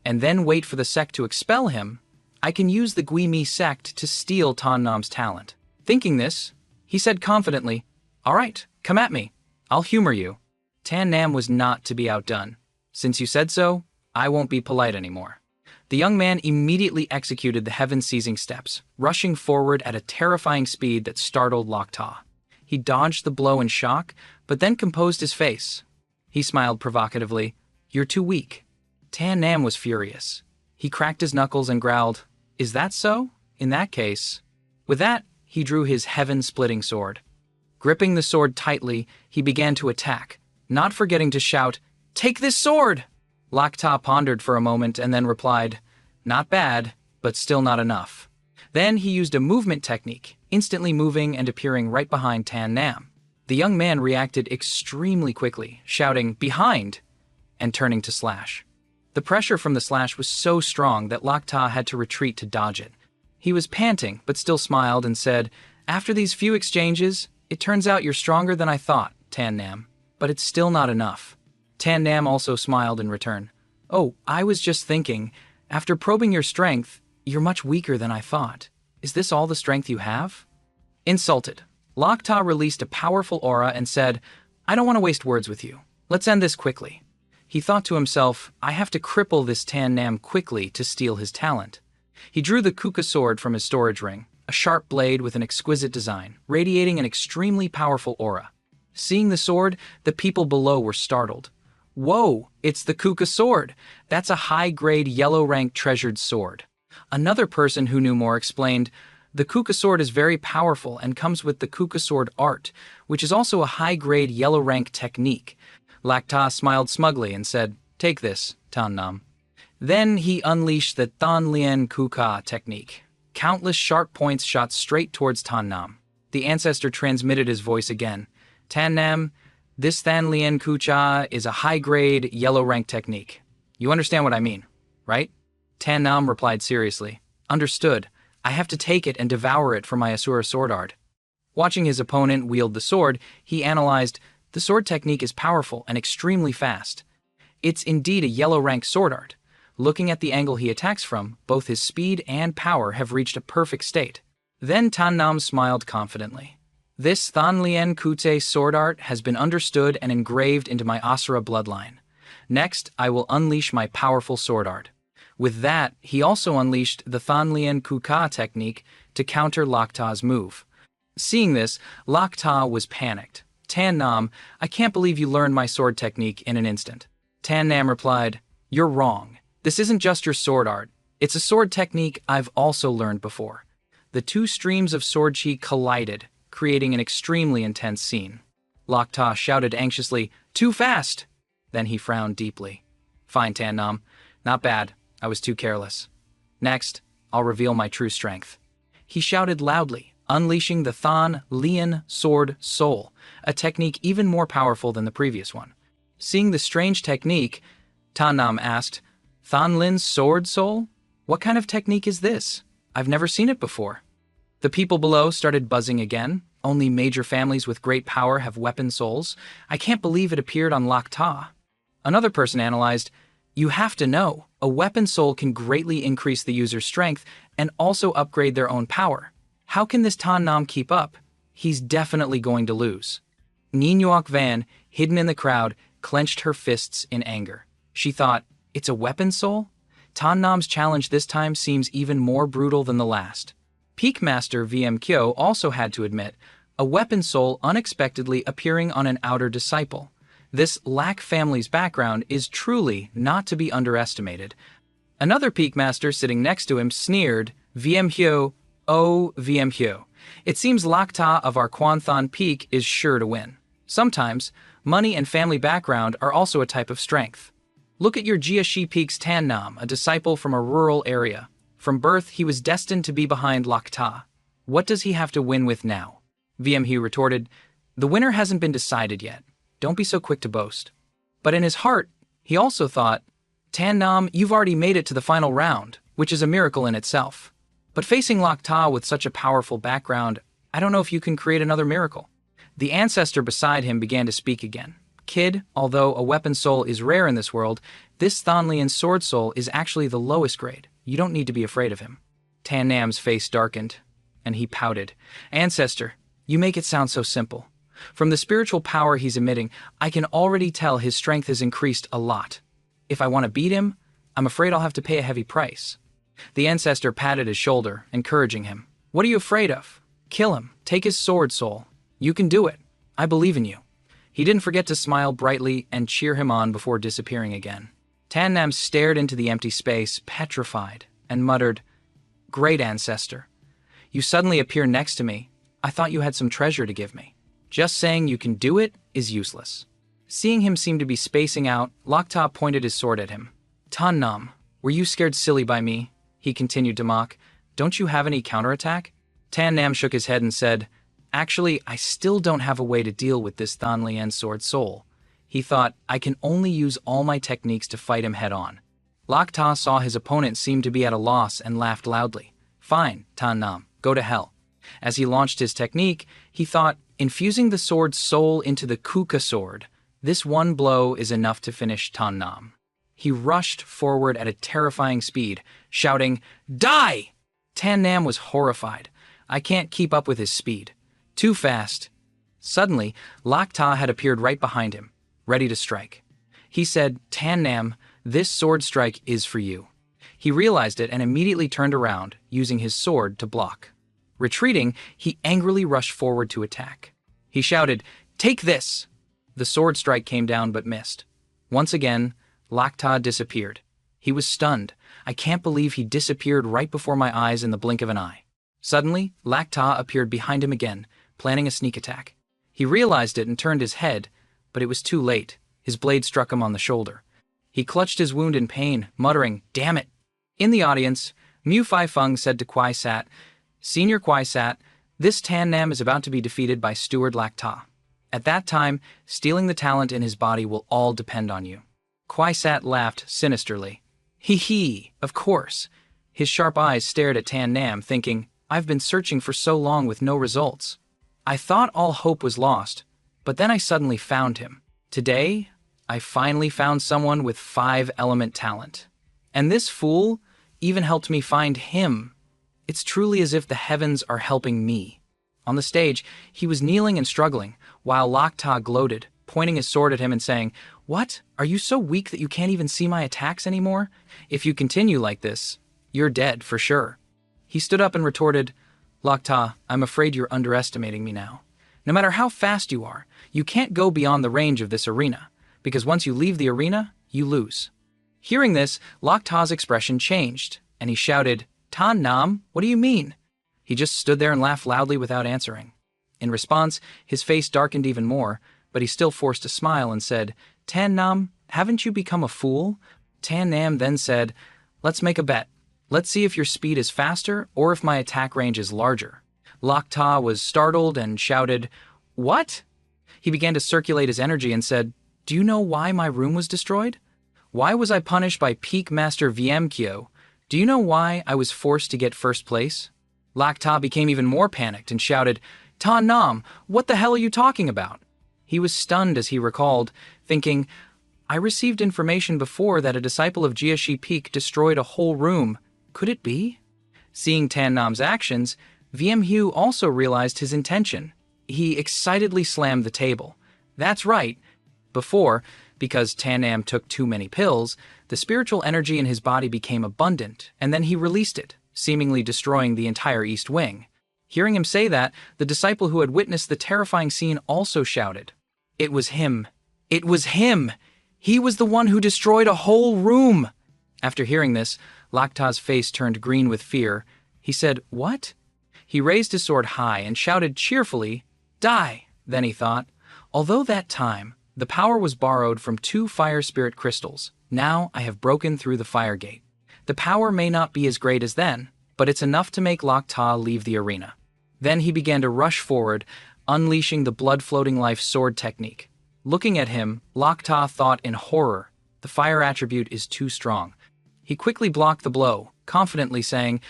and then wait for the sect to expel him, I can use the Guimi sect to steal Tan Nam's talent. Thinking this, he said confidently, All right, come at me. I'll humor you. Tan Nam was not to be outdone. Since you said so, I won't be polite anymore. The young man immediately executed the heaven-seizing steps, rushing forward at a terrifying speed that startled Lak Ta. He dodged the blow in shock, but then composed his face. He smiled provocatively. You're too weak. Tan Nam was furious. He cracked his knuckles and growled, Is that so? In that case. With that, he drew his heaven-splitting sword. Gripping the sword tightly, he began to attack, not forgetting to shout, Take this sword! Lak Ta pondered for a moment and then replied, Not bad, but still not enough. Then he used a movement technique, instantly moving and appearing right behind Tan Nam. The young man reacted extremely quickly, shouting, Behind! And turning to slash. The pressure from the slash was so strong that Lak Ta had to retreat to dodge it. He was panting, but still smiled and said, After these few exchanges, it turns out you're stronger than I thought, Tan Nam, but it's still not enough. Tan Nam also smiled in return. Oh, I was just thinking, after probing your strength, you're much weaker than I thought. Is this all the strength you have? Insulted, Lak Ta released a powerful aura and said, I don't want to waste words with you. Let's end this quickly. He thought to himself, I have to cripple this Tan Nam quickly to steal his talent. He drew the Kuka sword from his storage ring, a sharp blade with an exquisite design, radiating an extremely powerful aura. Seeing the sword, the people below were startled. Whoa, it's the Kuka sword! That's a high-grade yellow-rank treasured sword. Another person who knew more explained, the Kuka sword is very powerful and comes with the Kuka sword art, which is also a high-grade yellow-rank technique. Lak Ta smiled smugly and said, Take this, Tan Nam. Then he unleashed the Tan Lien Kuka technique. Countless sharp points shot straight towards Tan Nam. The ancestor transmitted his voice again. Tan Nam, this Tan Lien Kucha is a high-grade, yellow-rank technique. You understand what I mean, right? Tan Nam replied seriously. Understood. I have to take it and devour it for my Asura sword art. Watching his opponent wield the sword, he analyzed, the sword technique is powerful and extremely fast. It's indeed a yellow-rank sword art. Looking at the angle he attacks from, both his speed and power have reached a perfect state. Then Tan Nam smiled confidently. This Tan Lien Kute sword art has been understood and engraved into my Asura bloodline. Next, I will unleash my powerful sword art. With that, he also unleashed the Tan Lien Kuka technique to counter Lak Ta's move. Seeing this, Lak Ta was panicked. Tan Nam, I can't believe you learned my sword technique in an instant. Tan Nam replied, You're wrong. This isn't just your sword art. It's a sword technique I've also learned before. The two streams of sword chi collided, creating an extremely intense scene. Lak Ta shouted anxiously, Too fast! Then he frowned deeply. Fine, Tan Nam. Not bad. I was too careless. Next, I'll reveal my true strength. He shouted loudly, unleashing the Tan Lien Sword Soul, a technique even more powerful than the previous one. Seeing the strange technique, Tan Nam asked, Tan Lin's Sword Soul? What kind of technique is this? I've never seen it before. The people below started buzzing again. Only major families with great power have weapon souls. I can't believe it appeared on Lak Ta. Another person analyzed, You have to know, a weapon soul can greatly increase the user's strength and also upgrade their own power. How can this Tan Nam keep up? He's definitely going to lose. Ninuok Van, hidden in the crowd, clenched her fists in anger. She thought, It's a weapon soul? Tan Nam's challenge this time seems even more brutal than the last. Peak Master VM Kyo also had to admit, a weapon soul unexpectedly appearing on an outer disciple. This Lak family's background is truly not to be underestimated. Another Peak Master sitting next to him sneered, VM Hyo, oh VM Hyo. It seems Lakta of our Kwanthon Peak is sure to win. Sometimes, money and family background are also a type of strength. Look at your Jiashi Peak's Tan Nam, a disciple from a rural area. From birth, he was destined to be behind Lakta. What does he have to win with now? VM Hyo retorted, the winner hasn't been decided yet. Don't be so quick to boast. But in his heart, he also thought, Tan Nam, you've already made it to the final round, which is a miracle in itself. But facing Lakta with such a powerful background, I don't know if you can create another miracle. The ancestor beside him began to speak again. Kid, although a weapon soul is rare in this world, this Thonlian sword soul is actually the lowest grade. You don't need to be afraid of him. Tan Nam's face darkened, and he pouted. Ancestor, you make it sound so simple. From the spiritual power he's emitting, I can already tell his strength has increased a lot. If I want to beat him, I'm afraid I'll have to pay a heavy price. The ancestor patted his shoulder, encouraging him. What are you afraid of? Kill him. Take his sword soul. You can do it. I believe in you. He didn't forget to smile brightly and cheer him on before disappearing again. Tan Nam stared into the empty space, petrified, and muttered, Great ancestor. You suddenly appear next to me. I thought you had some treasure to give me. Just saying you can do it is useless. Seeing him seem to be spacing out, Lakta pointed his sword at him. Tan Nam, were you scared silly by me? He continued to mock. Don't you have any counterattack? Tan Nam shook his head and said, Actually, I still don't have a way to deal with this Thonlian sword soul. He thought, I can only use all my techniques to fight him head-on. Lakta saw his opponent seem to be at a loss and laughed loudly. Fine, Tan Nam, go to hell. As he launched his technique, he thought, infusing the sword's soul into the Kuka sword, this one blow is enough to finish Tan Nam. He rushed forward at a terrifying speed, shouting, Die! Tan Nam was horrified. I can't keep up with his speed. Too fast. Suddenly, Lakta had appeared right behind him, ready to strike. He said, Tan Nam, this sword strike is for you. He realized it and immediately turned around, using his sword to block. Retreating, he angrily rushed forward to attack. He shouted, Take this! The sword strike came down but missed. Once again, Lakta disappeared. He was stunned. I can't believe he disappeared right before my eyes in the blink of an eye. Suddenly, Lakta appeared behind him again, planning a sneak attack. He realized it and turned his head, but it was too late. His blade struck him on the shoulder. He clutched his wound in pain, muttering, Damn it! In the audience, Mu Fai Feng said to Kwai Sat, Senior Kwai Sat, this Tan Nam is about to be defeated by Steward Lakta. At that time, stealing the talent in his body will all depend on you. Kwai Sat laughed sinisterly. Hee, of course. His sharp eyes stared at Tan Nam, thinking, I've been searching for so long with no results. I thought all hope was lost, but then I suddenly found him. Today, I finally found someone with 5-element talent. And this fool even helped me find him. It's truly as if the heavens are helping me. On the stage, he was kneeling and struggling, while Lakta gloated, pointing his sword at him and saying, What? Are you so weak that you can't even see my attacks anymore? If you continue like this, you're dead for sure. He stood up and retorted, Lakta, I'm afraid you're underestimating me now. No matter how fast you are, you can't go beyond the range of this arena, because once you leave the arena, you lose. Hearing this, Lakta's expression changed, and he shouted, Tan Nam, what do you mean? He just stood there and laughed loudly without answering. In response, his face darkened even more, but he still forced a smile and said, Tan Nam, haven't you become a fool? Tan Nam then said, Let's make a bet. Let's see if your speed is faster or if my attack range is larger. Lakta was startled and shouted, What? He began to circulate his energy and said, Do you know why my room was destroyed? Why was I punished by Peak Master VM Kyo? Do you know why I was forced to get first place? Lakta became even more panicked and shouted, Tan Nam, what the hell are you talking about? He was stunned as he recalled, thinking, I received information before that a disciple of Jiashi Peak destroyed a whole room. Could it be? Seeing Tan Nam's actions, VM Hyo also realized his intention. He excitedly slammed the table. That's right. Before, because Tan Nam took too many pills, the spiritual energy in his body became abundant, and then he released it, seemingly destroying the entire East Wing. Hearing him say that, the disciple who had witnessed the terrifying scene also shouted, It was him. It was him! He was the one who destroyed a whole room! After hearing this, Lakta's face turned green with fear. He said, "What?" He raised his sword high and shouted cheerfully, "Die!" Then he thought, although that time the power was borrowed from 2 fire spirit crystals, now I have broken through the fire gate. The power may not be as great as then, but it's enough to make Lok Ta leave the arena. Then he began to rush forward, unleashing the blood-floating life sword technique. Looking at him, Lok Ta thought in horror, the fire attribute is too strong. He quickly blocked the blow, confidently saying,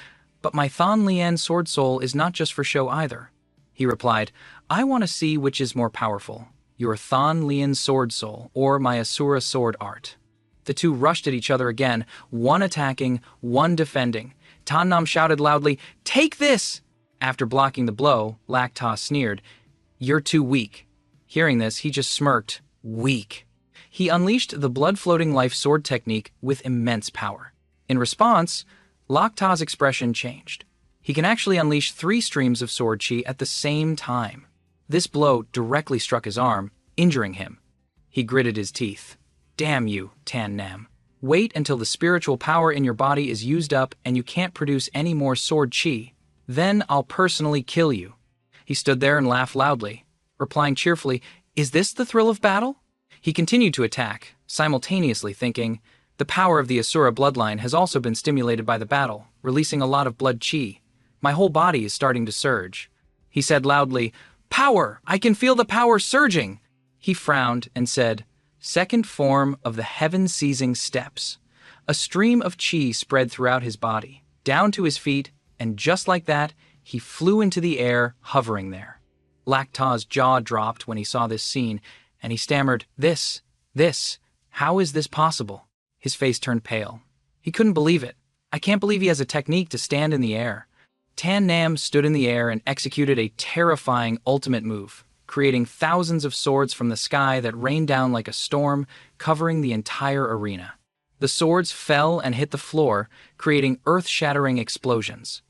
"But my Thon Lian sword soul is not just for show either." He replied, "I want to see which is more powerful, your Thon Lian sword soul or my Asura sword art." The two rushed at each other again, one attacking, one defending. Tan Nam shouted loudly, "Take this!" After blocking the blow, Lak Ta sneered, "You're too weak." Hearing this, he just smirked, "Weak." He unleashed the blood-floating life sword technique with immense power. In response, Lak Ta's expression changed. He can actually unleash 3 streams of sword chi at the same time. This blow directly struck his arm, injuring him. He gritted his teeth. "Damn you, Tan Nam. Wait until the spiritual power in your body is used up and you can't produce any more sword chi. Then I'll personally kill you." He stood there and laughed loudly, replying cheerfully, "Is this the thrill of battle?" He continued to attack, simultaneously thinking, the power of the Asura bloodline has also been stimulated by the battle, releasing a lot of blood chi. My whole body is starting to surge. He said loudly, "Power! I can feel the power surging!" He frowned and said, "Second form of the heaven-seizing steps." A stream of chi spread throughout his body, down to his feet, and just like that, he flew into the air, hovering there. Lak Ta's jaw dropped when he saw this scene, and he stammered, This, how is this possible?" His face turned pale. He couldn't believe it. "I can't believe he has a technique to stand in the air." Tan Nam stood in the air and executed a terrifying ultimate move, creating thousands of swords from the sky that rained down like a storm, covering the entire arena. The swords fell and hit the floor, creating earth-shattering explosions.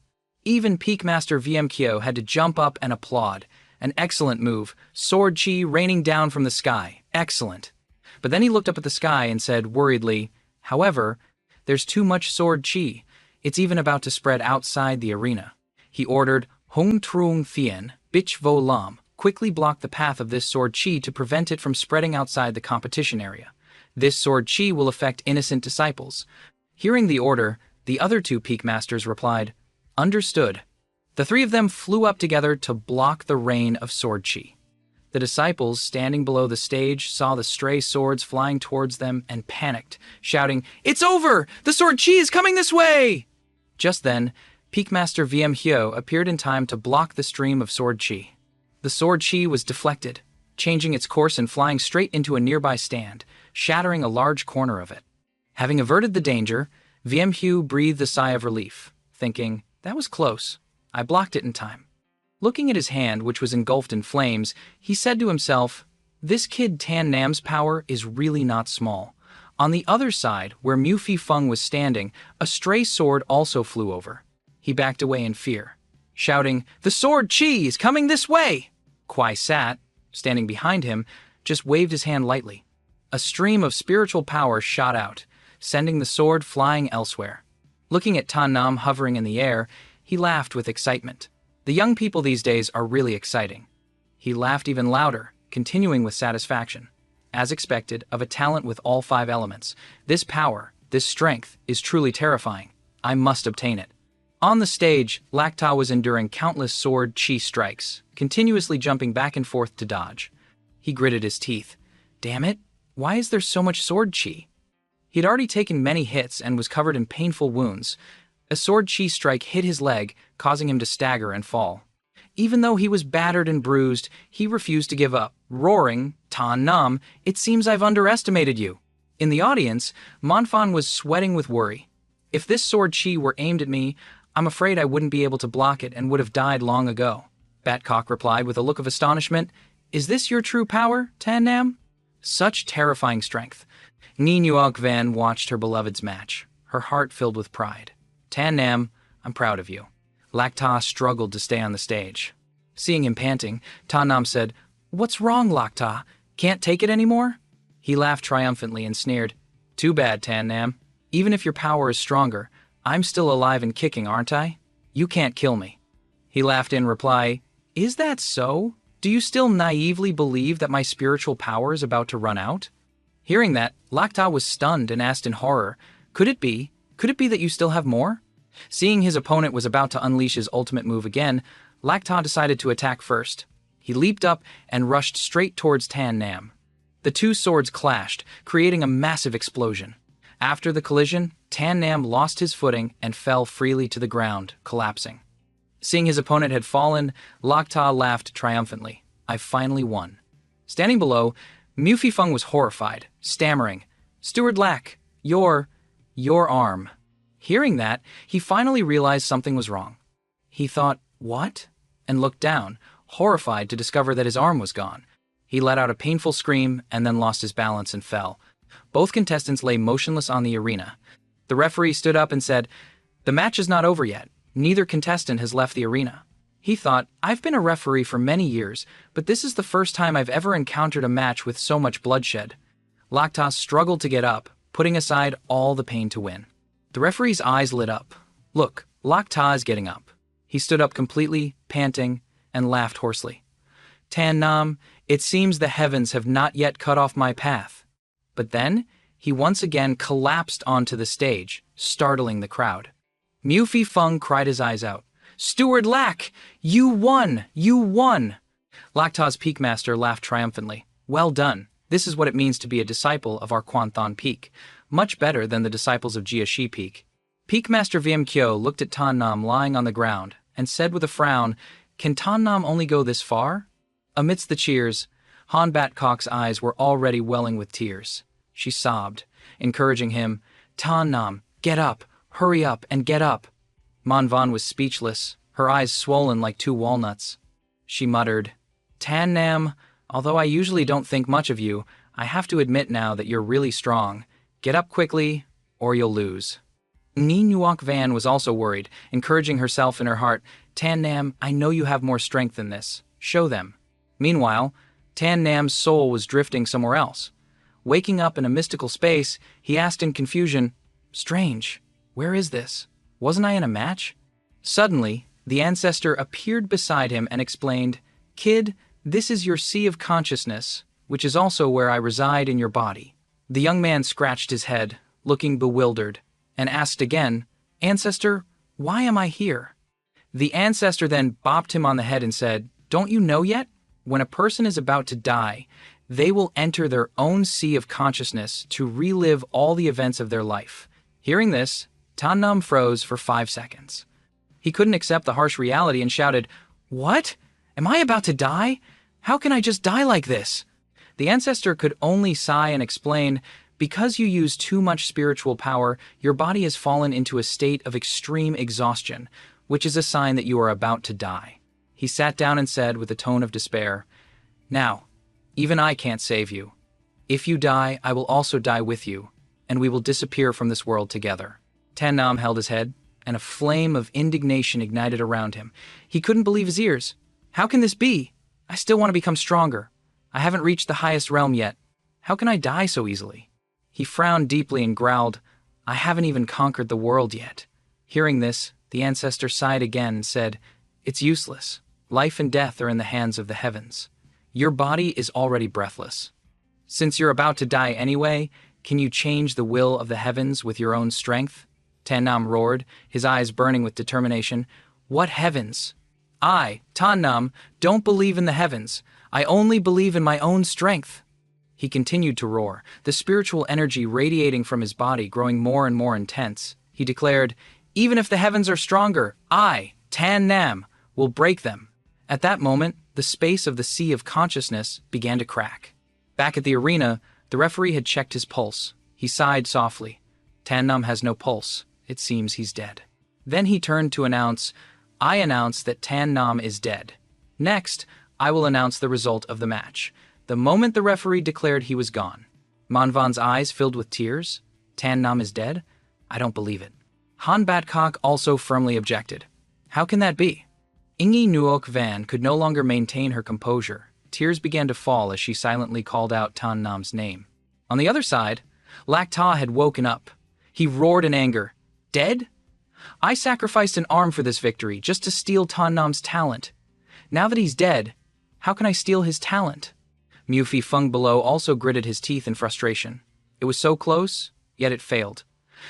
Even Peak Master VM Kyo had to jump up and applaud. An excellent move, sword chi raining down from the sky. Excellent. But then he looked up at the sky and said worriedly, "However, there's too much sword chi. It's even about to spread outside the arena." He ordered, "Hung Truong Thien, Bich Vo Lam," quickly blocked the path of this sword chi to prevent it from spreading outside the competition area. This sword chi will affect innocent disciples. Hearing the order, the other 2 Peak Masters replied, "Understood." The 3 of them flew up together to block the rain of sword chi. The disciples, standing below the stage, saw the stray swords flying towards them and panicked, shouting, "It's over! The sword chi is coming this way!" Just then, Peak Master VM Hyo appeared in time to block the stream of sword chi. The sword chi was deflected, changing its course and flying straight into a nearby stand, shattering a large corner of it. Having averted the danger, VM Hyo breathed a sigh of relief, thinking, "That was close. I blocked it in time." Looking at his hand, which was engulfed in flames, he said to himself, "This kid Tan Nam's power is really not small." On the other side, where Mu Fi Feng was standing, a stray sword also flew over. He backed away in fear, shouting, "The sword chi is coming this way!" Kwai Sat, standing behind him, just waved his hand lightly. A stream of spiritual power shot out, sending the sword flying elsewhere. Looking at Tan Nam hovering in the air, he laughed with excitement. The young people these days are really exciting. He laughed even louder, continuing with satisfaction. As expected, of a talent with all 5 elements, this power, this strength, is truly terrifying. I must obtain it. On the stage, Lak Ta was enduring countless sword chi strikes, continuously jumping back and forth to dodge. He gritted his teeth. Damn it, why is there so much sword chi? He'd already taken many hits and was covered in painful wounds. A sword chi strike hit his leg, causing him to stagger and fall. Even though he was battered and bruised, he refused to give up, roaring, "Tan Nam, it seems I've underestimated you." In the audience, Monfan was sweating with worry. If this sword chi were aimed at me, I'm afraid I wouldn't be able to block it and would have died long ago. Batcock replied with a look of astonishment, "Is this your true power, Tan Nam?" Such terrifying strength. Ni Nuok Van watched her beloved's match, her heart filled with pride. "Tan Nam, I'm proud of you." Lak Ta struggled to stay on the stage. Seeing him panting, Tan Nam said, "What's wrong, Lak Ta? Can't take it anymore?" He laughed triumphantly and sneered, "Too bad, Tan Nam. Even if your power is stronger, I'm still alive and kicking, aren't I?" You can't kill me. He laughed in reply, Is that so? Do you still naively believe that my spiritual power is about to run out? Hearing that, Lakta was stunned and asked in horror, Could it be? Could it be that you still have more? Seeing his opponent was about to unleash his ultimate move again, Lakta decided to attack first. He leaped up and rushed straight towards Tan Nam. The two swords clashed, creating a massive explosion. After the collision, Tan Nam lost his footing and fell freely to the ground, collapsing. Seeing his opponent had fallen, Lakta laughed triumphantly. I finally won. Standing below, Mu Fifeng was horrified, stammering, Steward Lack, your arm. Hearing that, he finally realized something was wrong. He thought, what? And looked down, horrified to discover that his arm was gone. He let out a painful scream and then lost his balance and fell. Both contestants lay motionless on the arena. The referee stood up and said, The match is not over yet. Neither contestant has left the arena. He thought, I've been a referee for many years, but this is the first time I've ever encountered a match with so much bloodshed. Lakta struggled to get up, putting aside all the pain to win. The referee's eyes lit up. Look, Lakta is getting up. He stood up completely, panting, and laughed hoarsely. Tan Nam, it seems the heavens have not yet cut off my path. But then, he once again collapsed onto the stage, startling the crowd. Mu Fifeng cried his eyes out. Steward Lack, you won! You won! Lakta's Peak Master laughed triumphantly. Well done. This is what it means to be a disciple of our Kwanthon Peak. Much better than the disciples of Jiashi Peak. Peak Master Wiem Kyo looked at Tan Nam lying on the ground and said with a frown, Can Tan Nam only go this far? Amidst the cheers, Han Batcock's eyes were already welling with tears. She sobbed, encouraging him, Tan Nam, get up, hurry up and get up. Manhwa was speechless, her eyes swollen like two walnuts. She muttered, Tan Nam, although I usually don't think much of you, I have to admit now that you're really strong. Get up quickly, or you'll lose. Ni Nuok Van was also worried, encouraging herself in her heart, Tan Nam, I know you have more strength than this. Show them. Meanwhile, Tan Nam's soul was drifting somewhere else. Waking up in a mystical space, he asked in confusion, Strange, where is this? Wasn't I in a match? Suddenly, the ancestor appeared beside him and explained, Kid, this is your sea of consciousness, which is also where I reside in your body. The young man scratched his head, looking bewildered, and asked again, Ancestor, why am I here? The ancestor then bopped him on the head and said, Don't you know yet? When a person is about to die, they will enter their own sea of consciousness to relive all the events of their life. Hearing this, Tan Nam froze for 5 seconds. He couldn't accept the harsh reality and shouted, What? Am I about to die? How can I just die like this? The ancestor could only sigh and explain, Because you use too much spiritual power, your body has fallen into a state of extreme exhaustion, which is a sign that you are about to die. He sat down and said with a tone of despair, Now, even I can't save you. If you die, I will also die with you, and we will disappear from this world together. Tan Nam held his head, and a flame of indignation ignited around him. He couldn't believe his ears. How can this be? I still want to become stronger. I haven't reached the highest realm yet. How can I die so easily? He frowned deeply and growled, I haven't even conquered the world yet. Hearing this, the ancestor sighed again and said, It's useless. Life and death are in the hands of the heavens. Your body is already breathless. Since you're about to die anyway, can you change the will of the heavens with your own strength? Tan Nam roared, his eyes burning with determination. What heavens? I, Tan Nam, don't believe in the heavens. I only believe in my own strength. He continued to roar, the spiritual energy radiating from his body growing more and more intense. He declared, Even if the heavens are stronger, I, Tan Nam, will break them. At that moment, the space of the sea of consciousness began to crack. Back at the arena, the referee had checked his pulse. He sighed softly. Tan Nam has no pulse. It seems he's dead. Then he turned to announce, I announce that Tan Nam is dead. Next, I will announce the result of the match. The moment the referee declared he was gone, Manhwa's eyes filled with tears. Tan Nam is dead? I don't believe it. Han Batcock also firmly objected. How can that be? Ingi Nuok Van could no longer maintain her composure. Tears began to fall as she silently called out Tan Nam's name. On the other side, Lakta had woken up. He roared in anger. Dead? I sacrificed an arm for this victory just to steal Tan Nam's talent. Now that he's dead, how can I steal his talent? Mufi Feng below also gritted his teeth in frustration. It was so close, yet it failed.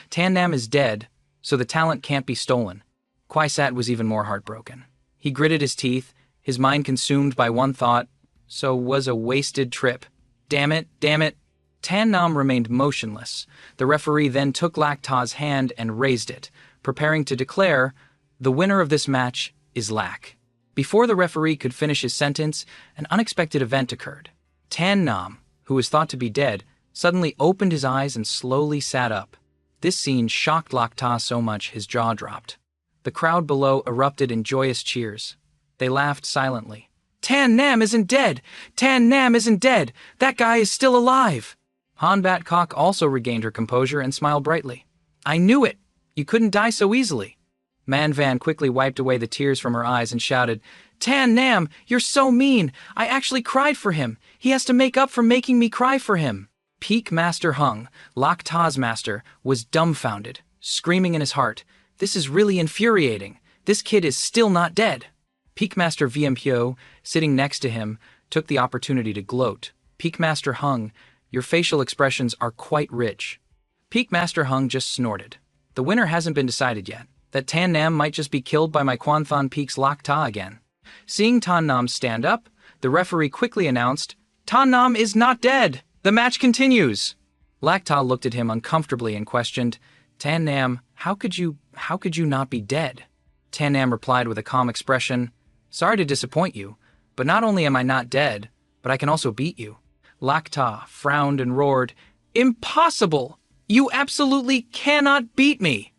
Tan Nam is dead, so the talent can't be stolen. Kwai Sat was even more heartbroken. He gritted his teeth, his mind consumed by one thought, so was a wasted trip. Damn it, damn it. Tan Nam remained motionless. The referee then took Lak Ta's hand and raised it, preparing to declare, the winner of this match is Lak. Before the referee could finish his sentence, an unexpected event occurred. Tan Nam, who was thought to be dead, suddenly opened his eyes and slowly sat up. This scene shocked Lak Ta so much his jaw dropped. The crowd below erupted in joyous cheers. They laughed silently. Tan Nam isn't dead! Tan Nam isn't dead! That guy is still alive! Han Bat Kok also regained her composure and smiled brightly. I knew it! You couldn't die so easily. Man Van quickly wiped away the tears from her eyes and shouted, Tan Nam, you're so mean! I actually cried for him! He has to make up for making me cry for him! Peak Master Hung, Lak Ta's master, was dumbfounded, screaming in his heart, this is really infuriating. This kid is still not dead. Peak Master VM Hyo, sitting next to him, took the opportunity to gloat. Peak Master Hung, your facial expressions are quite rich. Peak Master Hung just snorted. The winner hasn't been decided yet. That Tan Nam might just be killed by my Kwanthan Peak's Lak Ta again. Seeing Tan Nam stand up, the referee quickly announced, Tan Nam is not dead! The match continues! Lak Ta looked at him uncomfortably and questioned, Tan Nam, how could you not be dead? Tan Nam replied with a calm expression, sorry to disappoint you, but not only am I not dead, but I can also beat you. Lak Ta frowned and roared, impossible! You absolutely cannot beat me!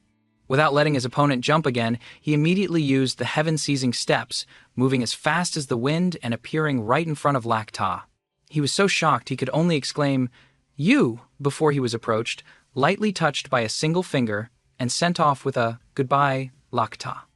Without letting his opponent jump again, he immediately used the heaven-seizing steps, moving as fast as the wind and appearing right in front of Lak Ta. He was so shocked he could only exclaim, you, before he was approached, lightly touched by a single finger, and sent off with a goodbye, Lak Ta.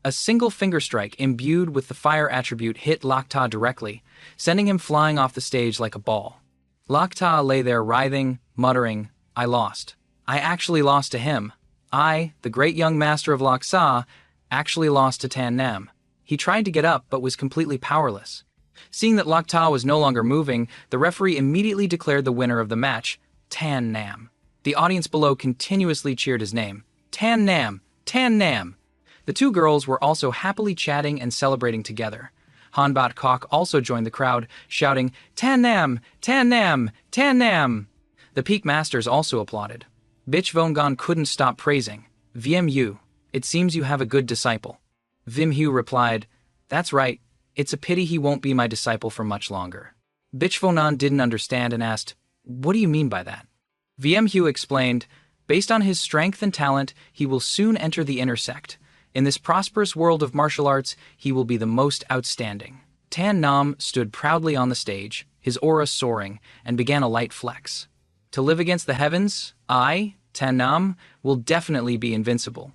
A single finger strike imbued with the fire attribute hit Lak Ta directly, sending him flying off the stage like a ball. Lak Ta lay there writhing, muttering, I lost. I actually lost to him. I, the great young master of Laksa, actually lost to Tan Nam. He tried to get up but was completely powerless. Seeing that Lak Ta was no longer moving, the referee immediately declared the winner of the match, Tan Nam. The audience below continuously cheered his name. Tan Nam! Tan Nam! The two girls were also happily chatting and celebrating together. Han Bat Kok also joined the crowd, shouting, Tan Nam! Tan Nam! Tan Nam! The Peak Masters also applauded. Bitch Vongan couldn't stop praising. Vim Yu, it seems you have a good disciple. Vim Hu replied, that's right, it's a pity he won't be my disciple for much longer. Bitch Vonan didn't understand and asked, what do you mean by that? VM Hu explained, based on his strength and talent, he will soon enter the inner sect. In this prosperous world of martial arts, he will be the most outstanding. Tan Nam stood proudly on the stage, his aura soaring, and began a light flex. To live against the heavens, I, Tan Nam, will definitely be invincible.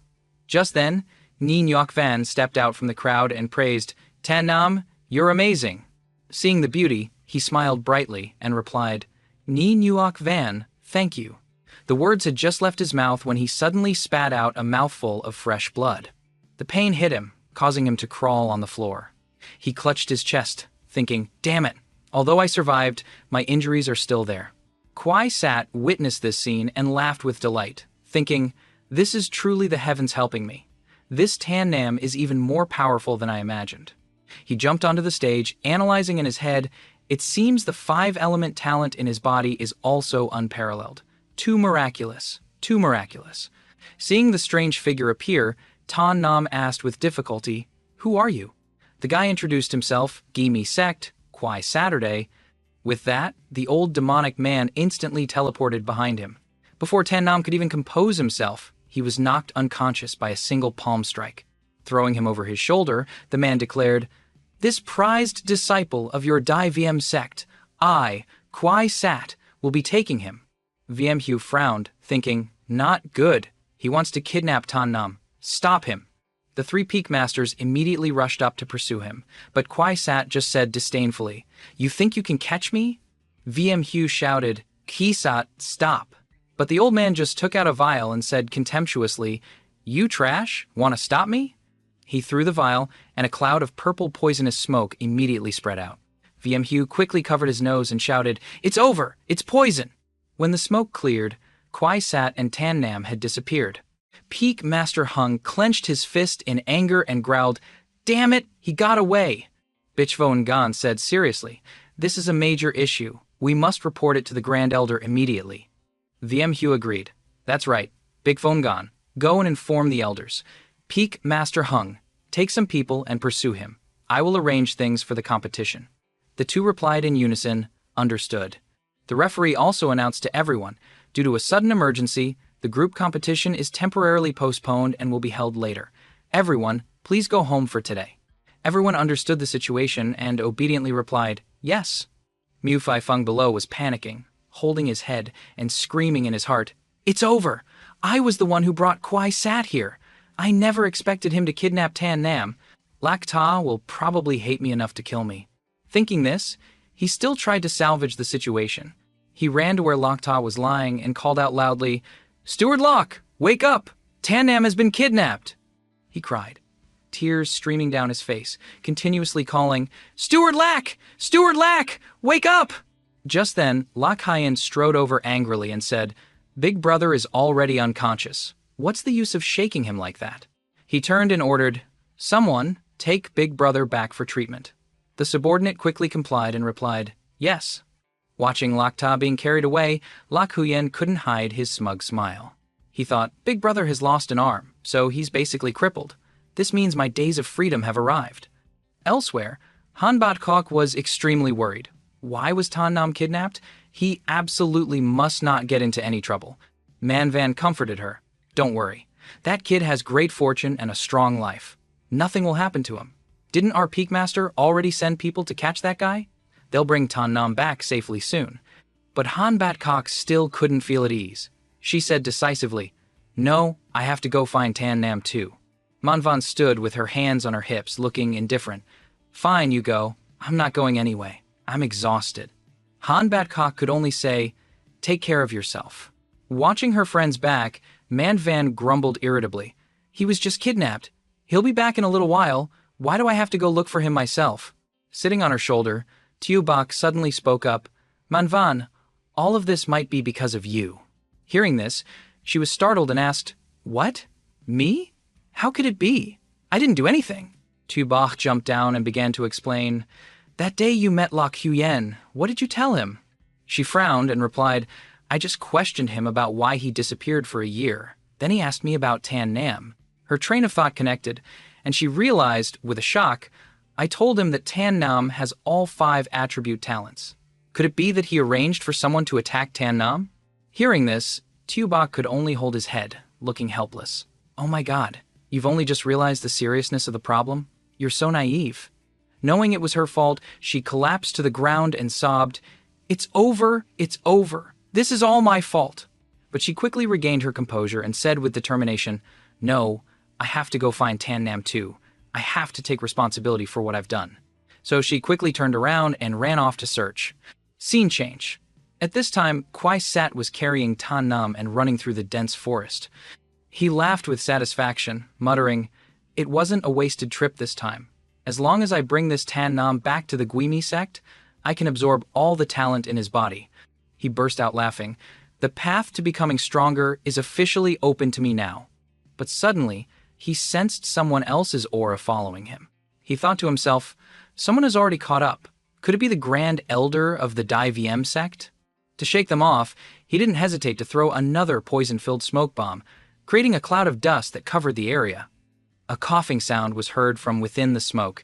Just then, Ni Nyok Van stepped out from the crowd and praised, Tan Nam, you're amazing. Seeing the beauty, he smiled brightly and replied, Ni Nyok Van, thank you. The words had just left his mouth when he suddenly spat out a mouthful of fresh blood. The pain hit him, causing him to crawl on the floor. He clutched his chest, thinking, damn it, although I survived, my injuries are still there. Kwai Sat witnessed this scene and laughed with delight, thinking, this is truly the heavens helping me. This Tan Nam is even more powerful than I imagined. He jumped onto the stage, analyzing in his head, it seems the 5-element talent in his body is also unparalleled. Too miraculous, too miraculous. Seeing the strange figure appear, Tan Nam asked with difficulty, who are you? The guy introduced himself, Gimi Sect, Kwai Saturday. With that, the old demonic man instantly teleported behind him. Before Tan Nam could even compose himself, he was knocked unconscious by a single palm strike. Throwing him over his shoulder, the man declared, this prized disciple of your Dai VM sect, I, Kwai Sat, will be taking him. VM Hu frowned, thinking, not good. He wants to kidnap Tan Nam. Stop him. The 3 Peak Masters immediately rushed up to pursue him, but Kwai Sat just said disdainfully, you think you can catch me? VM Hu shouted, Kisat, stop. But the old man just took out a vial and said contemptuously, You trash? Want to stop me? He threw the vial, and a cloud of purple poisonous smoke immediately spread out. Hugh quickly covered his nose and shouted, "It's over! It's poison!" When the smoke cleared, Kwai Sat and Tan Nam had disappeared. Peak Master Hung clenched his fist in anger and growled, "Damn it, he got away!" Bichvo Ngan said seriously, "This is a major issue. We must report it to the Grand Elder immediately." Hugh agreed. "That's right. Bichvo Ngan, go and inform the elders. Peak Master Hung, take some people and pursue him. I will arrange things for the competition." The two replied in unison, "Understood." The referee also announced to everyone, due to a sudden emergency, the group competition is temporarily postponed and will be held later. Everyone, please go home for today. Everyone understood the situation and obediently replied, "Yes." Mu Fai Feng below was panicking, holding his head and screaming in his heart, "It's over! I was the one who brought Kwai Sat here. I never expected him to kidnap Tan Nam. Lak Ta will probably hate me enough to kill me." Thinking this, he still tried to salvage the situation. He ran to where Lak Ta was lying and called out loudly, "Steward Lok, wake up! Tan Nam has been kidnapped!" He cried, tears streaming down his face, continuously calling, "Steward Lak! Steward Lak! Wake up!" Just then, Lak Hyen strode over angrily and said, "Big Brother is already unconscious. What's the use of shaking him like that?" He turned and ordered, "Someone, take Big Brother back for treatment." The subordinate quickly complied and replied, "Yes." Watching Lak Ta being carried away, Lak Huyen couldn't hide his smug smile. He thought, Big Brother has lost an arm, so he's basically crippled. This means my days of freedom have arrived. Elsewhere, Han Bat Kok was extremely worried. Why was Tan Nam kidnapped? He absolutely must not get into any trouble. Man Van comforted her. "Don't worry. That kid has great fortune and a strong life. Nothing will happen to him. Didn't our Peak Master already send people to catch that guy? They'll bring Tan Nam back safely soon." But Han Bat Kok still couldn't feel at ease. She said decisively, "No, I have to go find Tan Nam too." Manvan stood with her hands on her hips, looking indifferent. "Fine, you go. I'm not going anyway. I'm exhausted." Han Bat Kok could only say, "Take care of yourself." Watching her friends back, Man Van grumbled irritably. "He was just kidnapped. He'll be back in a little while. Why do I have to go look for him myself?" Sitting on her shoulder, Tiu Bak suddenly spoke up, "Manvan, all of this might be because of you." Hearing this, she was startled and asked, "What? Me? How could it be? I didn't do anything." Tiu Bak jumped down and began to explain, "That day you met Lak Huyen, what did you tell him?" She frowned and replied, "I just questioned him about why he disappeared for a year. Then he asked me about Tan Nam." Her train of thought connected, and she realized, with a shock, I told him that Tan Nam has all 5 attribute talents. Could it be that he arranged for someone to attack Tan Nam? Hearing this, Tiu Bak could only hold his head, looking helpless. "Oh my God, you've only just realized the seriousness of the problem? You're so naive." Knowing it was her fault, she collapsed to the ground and sobbed, "It's over, it's over. This is all my fault." But she quickly regained her composure and said with determination, "No, I have to go find Tan Nam too. I have to take responsibility for what I've done." So she quickly turned around and ran off to search. Scene change. At this time, Kwai Sat was carrying Tan Nam and running through the dense forest. He laughed with satisfaction, muttering, "It wasn't a wasted trip this time. As long as I bring this Tan Nam back to the Guimi sect, I can absorb all the talent in his body." He burst out laughing. "The path to becoming stronger is officially open to me now." But suddenly, he sensed someone else's aura following him. He thought to himself, someone has already caught up. Could it be the Grand Elder of the Dai VM sect? To shake them off, he didn't hesitate to throw another poison-filled smoke bomb, creating a cloud of dust that covered the area. A coughing sound was heard from within the smoke.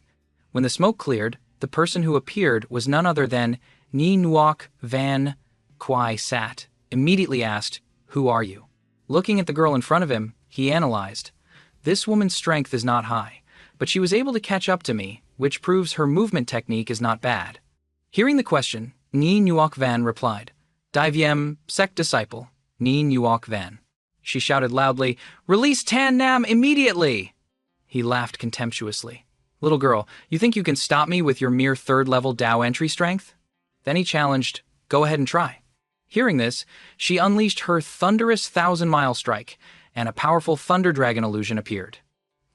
When the smoke cleared, the person who appeared was none other than Ni Nuok Van Kwai Sat. Immediately asked, "Who are you?" Looking at the girl in front of him, he analyzed. This woman's strength is not high, but she was able to catch up to me, which proves her movement technique is not bad. Hearing the question, Ni Nuok Van replied, "Diviem, sect disciple, Ni Nuok Van." She shouted loudly, "Release Tan Nam immediately!" He laughed contemptuously. "Little girl, you think you can stop me with your mere 3rd-level Dao entry strength?" Then he challenged, "Go ahead and try." Hearing this, she unleashed her thunderous 1,000-mile strike, and a powerful thunder dragon illusion appeared.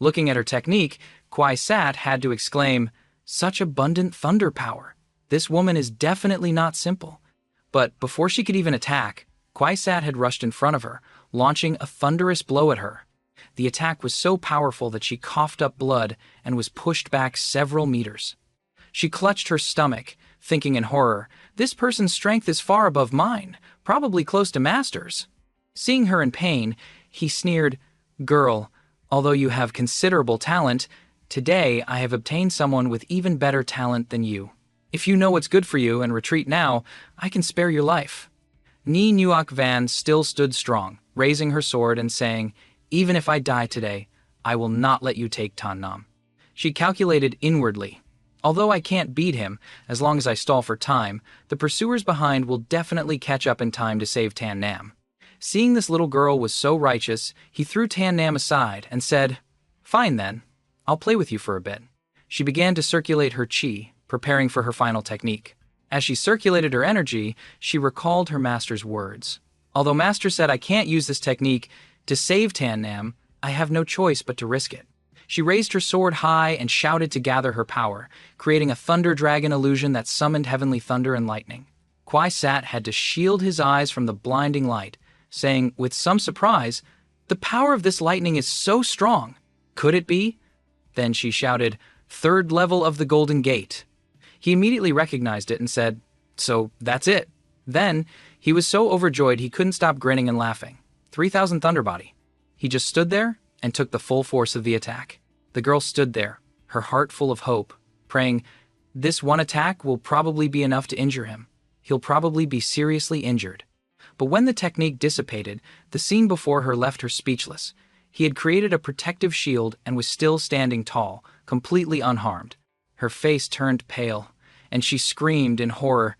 Looking at her technique, Kwai Sat had to exclaim, "Such abundant thunder power! This woman is definitely not simple." But before she could even attack, Kwai Sat had rushed in front of her, launching a thunderous blow at her. The attack was so powerful that she coughed up blood and was pushed back several meters. She clutched her stomach, thinking in horror, "This person's strength is far above mine, probably close to Master's." Seeing her in pain, he sneered, "Girl, although you have considerable talent, today I have obtained someone with even better talent than you. If you know what's good for you and retreat now, I can spare your life." Ni Nuoc Van still stood strong, raising her sword and saying, "Even if I die today, I will not let you take Tan Nam." She calculated inwardly. Although I can't beat him, as long as I stall for time, the pursuers behind will definitely catch up in time to save Tan Nam. Seeing this little girl was so righteous, he threw Tan Nam aside and said, "Fine then, I'll play with you for a bit." She began to circulate her chi, preparing for her final technique. As she circulated her energy, she recalled her master's words. "Although Master said I can't use this technique to save Tan Nam, I have no choice but to risk it." She raised her sword high and shouted to gather her power, creating a thunder dragon illusion that summoned heavenly thunder and lightning. Kwai Sat had to shield his eyes from the blinding light, saying, with some surprise, "The power of this lightning is so strong. Could it be?" Then she shouted, "Third level of the Golden Gate." He immediately recognized it and said, "So that's it." Then, he was so overjoyed he couldn't stop grinning and laughing. 3,000 Thunderbody. He just stood there and took the full force of the attack. The girl stood there, her heart full of hope, praying, "This one attack will probably be enough to injure him. He'll probably be seriously injured." But when the technique dissipated, the scene before her left her speechless. He had created a protective shield and was still standing tall, completely unharmed. Her face turned pale, and she screamed in horror,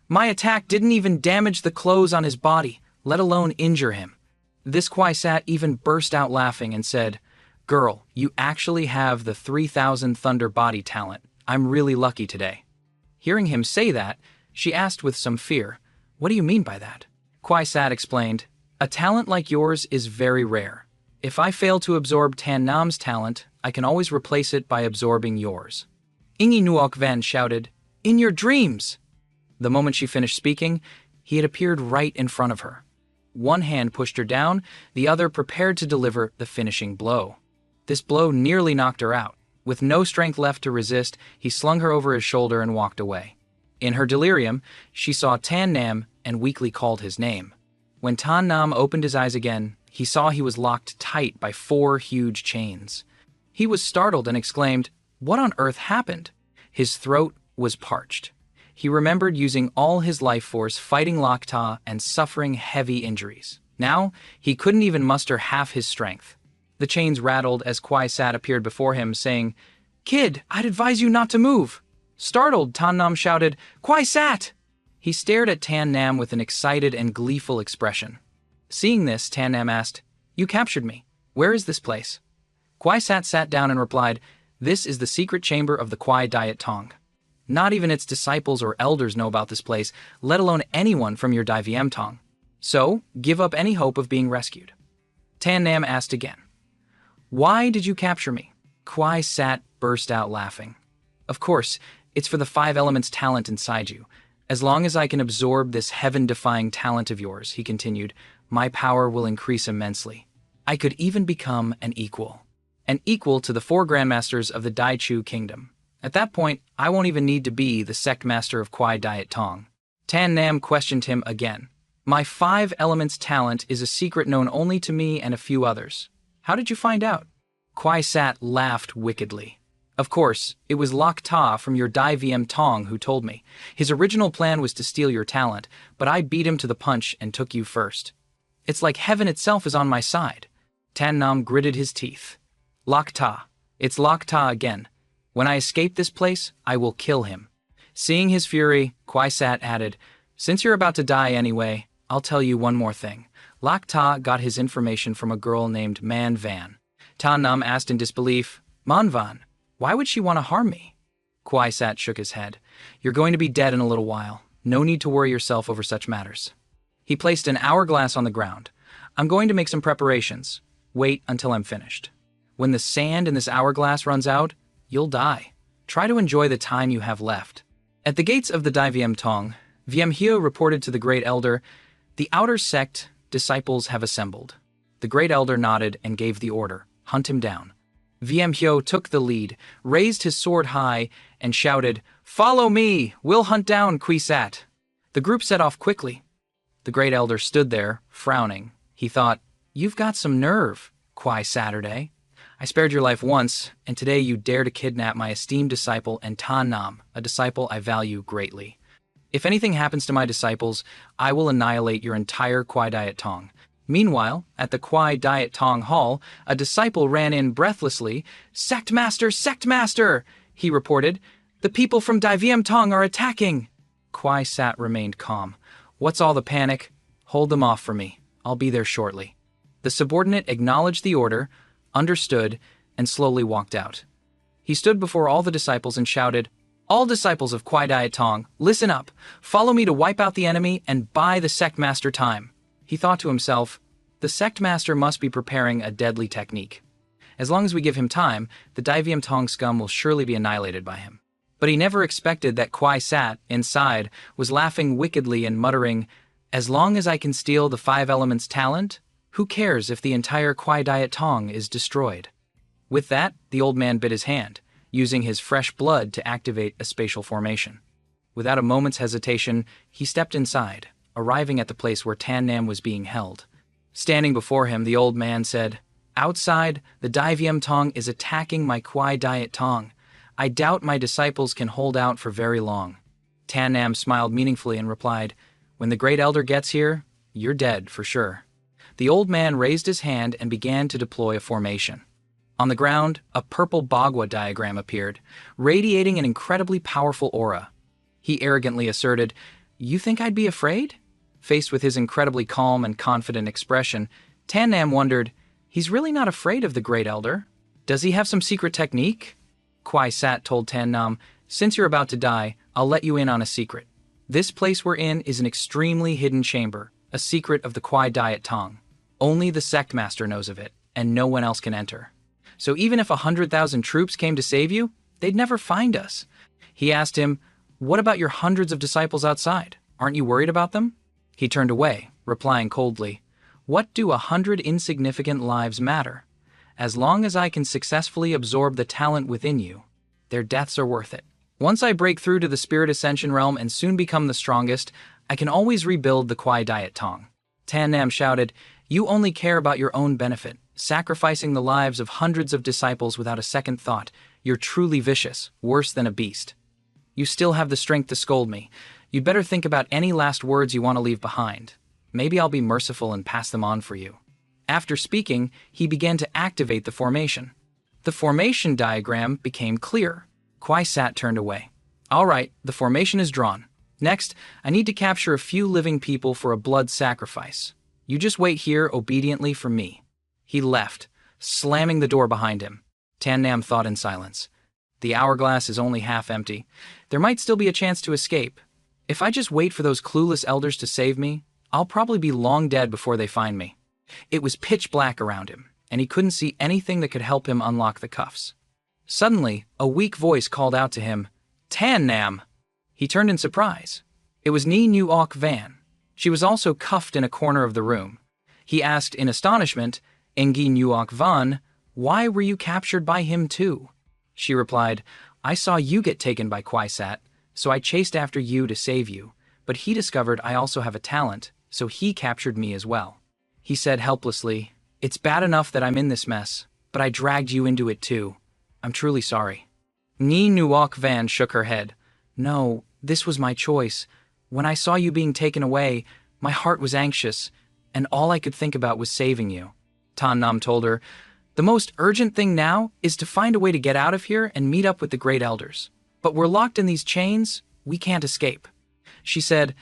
My attack didn't even damage the clothes on his body, let alone injure him." This Kwai Sat even burst out laughing and said, "Girl, you actually have the 3,000 thunder body talent. I'm really lucky today." Hearing him say that, she asked with some fear, "What do you mean by that?" Kwai Sat explained, "A talent like yours is very rare. If I fail to absorb Tan Nam's talent, I can always replace it by absorbing yours." Ingi Nuoc Van shouted, "In your dreams!" The moment she finished speaking, he had appeared right in front of her. One hand pushed her down, the other prepared to deliver the finishing blow. This blow nearly knocked her out. With no strength left to resist, he slung her over his shoulder and walked away. In her delirium, she saw Tan Nam and weakly called his name. When Tan Nam opened his eyes again, he saw he was locked tight by 4 huge chains. He was startled and exclaimed, "What on earth happened?" His throat was parched. He remembered using all his life force fighting Lakta and suffering heavy injuries. Now, he couldn't even muster half his strength. The chains rattled as Kwai Sat appeared before him, saying, "Kid, I'd advise you not to move." Startled, Tan Nam shouted, "Kwai Sat!" He stared at Tan Nam with an excited and gleeful expression. Seeing this, Tan Nam asked, "You captured me. Where is this place?" Kwai Sat sat down and replied, "This is the secret chamber of the Kwai Diet Tong. Not even its disciples or elders know about this place, let alone anyone from your Dai Viem Tong. So, give up any hope of being rescued." Tan Nam asked again, "Why did you capture me?" Kwai Sat burst out laughing. "Of course, it's for the 5 elements talent inside you. As long as I can absorb this heaven-defying talent of yours," he continued, "my power will increase immensely. I could even become an equal to the 4 grandmasters of the Dai Chu kingdom. At that point, I won't even need to be the sect master of Kwai Diet Tong." Tan Nam questioned him again. "My 5 elements talent is a secret known only to me and a few others. How did you find out?" Kwai Sat laughed wickedly. "Of course, it was Lak Ta from your Dai Viem Tong who told me. His original plan was to steal your talent, but I beat him to the punch and took you first. It's like heaven itself is on my side." Tan Nam gritted his teeth. "Lak Ta. It's Lak Ta again. When I escape this place, I will kill him." Seeing his fury, Kwai Sat added, "Since you're about to die anyway, I'll tell you one more thing. Lak Ta got his information from a girl named Man Van." Tan Nam asked in disbelief, "Manvan, why would she want to harm me?" Kwai Sat shook his head. "You're going to be dead in a little while. No need to worry yourself over such matters." He placed an hourglass on the ground. I'm going to make some preparations. Wait until I'm finished. When the sand in this hourglass runs out, you'll die. Try to enjoy the time you have left." At the gates of the Dai Viêm Tong, Viêm Hyo reported to the Great Elder, "The outer sect disciples have assembled." The Great Elder nodded and gave the order, "Hunt him down." Viêm Hyo took the lead, raised his sword high, and shouted, "Follow me! We'll hunt down Kwisatz." The group set off quickly. The Great Elder stood there, frowning. He thought, "You've got some nerve, Kwai Saturday. I spared your life once, and today you dare to kidnap my esteemed disciple and Ta Nam, a disciple I value greatly. If anything happens to my disciples, I will annihilate your entire Kwai Diet Tong." Meanwhile, at the Kwai Diet Tong Hall, a disciple ran in breathlessly. "Sect Master! Sect Master!" he reported. "The people from Dai Viêm Tong are attacking!" Kwai Sat remained calm. "What's all the panic? Hold them off for me. I'll be there shortly." The subordinate acknowledged the order, understood, and slowly walked out. He stood before all the disciples and shouted, "All disciples of Kwai Diet Tong, listen up. Follow me to wipe out the enemy and buy the Sect Master time." He thought to himself, "The Sect Master must be preparing a deadly technique. As long as we give him time, the Dai Viêm Tong scum will surely be annihilated by him." But he never expected that Kwai Sat, inside, was laughing wickedly and muttering, "As long as I can steal the Five Elements talent, who cares if the entire Kwai Diet Tong is destroyed?" With that, the old man bit his hand, using his fresh blood to activate a spatial formation. Without a moment's hesitation, he stepped inside, arriving at the place where Tan Nam was being held. Standing before him, the old man said, "Outside, the Dai Viêm Tong is attacking my Kwai Diet Tong. I doubt my disciples can hold out for very long." Tan Nam smiled meaningfully and replied, "When the Great Elder gets here, you're dead for sure." The old man raised his hand and began to deploy a formation. On the ground, a purple Bagua diagram appeared, radiating an incredibly powerful aura. He arrogantly asserted, "You think I'd be afraid?" Faced with his incredibly calm and confident expression, Tan Nam wondered, "He's really not afraid of the Great Elder? Does he have some secret technique?" Kwai Sat told Tan Nam, "Since you're about to die, I'll let you in on a secret. This place we're in is an extremely hidden chamber, a secret of the Kwai Diet Tong. Only the Sect Master knows of it, and no one else can enter. So even if 100,000 troops came to save you, they'd never find us." He asked him, "What about your hundreds of disciples outside? Aren't you worried about them?" He turned away, replying coldly, "What do 100 insignificant lives matter? As long as I can successfully absorb the talent within you, their deaths are worth it. Once I break through to the Spirit Ascension realm and soon become the strongest, I can always rebuild the Kwai Diet Tong." Tan Nam shouted, "You only care about your own benefit, sacrificing the lives of hundreds of disciples without a second thought. You're truly vicious, worse than a beast. You still have the strength to scold me. You'd better think about any last words you want to leave behind. Maybe I'll be merciful and pass them on for you." After speaking, he began to activate the formation. The formation diagram became clear. Kwai Sat turned away. "All right, the formation is drawn. Next, I need to capture a few living people for a blood sacrifice. You just wait here obediently for me." He left, slamming the door behind him. Tan Nam thought in silence. The hourglass is only half empty. There might still be a chance to escape. If I just wait for those clueless elders to save me, I'll probably be long dead before they find me. It was pitch black around him, and he couldn't see anything that could help him unlock the cuffs. Suddenly, a weak voice called out to him, "Tan Nam!" He turned in surprise. It was Ni Nuok Van. She was also cuffed in a corner of the room. He asked in astonishment, "Engi Nuok Van, why were you captured by him too?" She replied, "I saw you get taken by Kwai Sat, so I chased after you to save you, but he discovered I also have a talent, so he captured me as well." He said helplessly, "It's bad enough that I'm in this mess, but I dragged you into it too. I'm truly sorry." Ni Nuok Van shook her head. "No, this was my choice. When I saw you being taken away, my heart was anxious, and all I could think about was saving you." Tan Nam told her, "The most urgent thing now is to find a way to get out of here and meet up with the Great Elders. But we're locked in these chains, we can't escape." She said,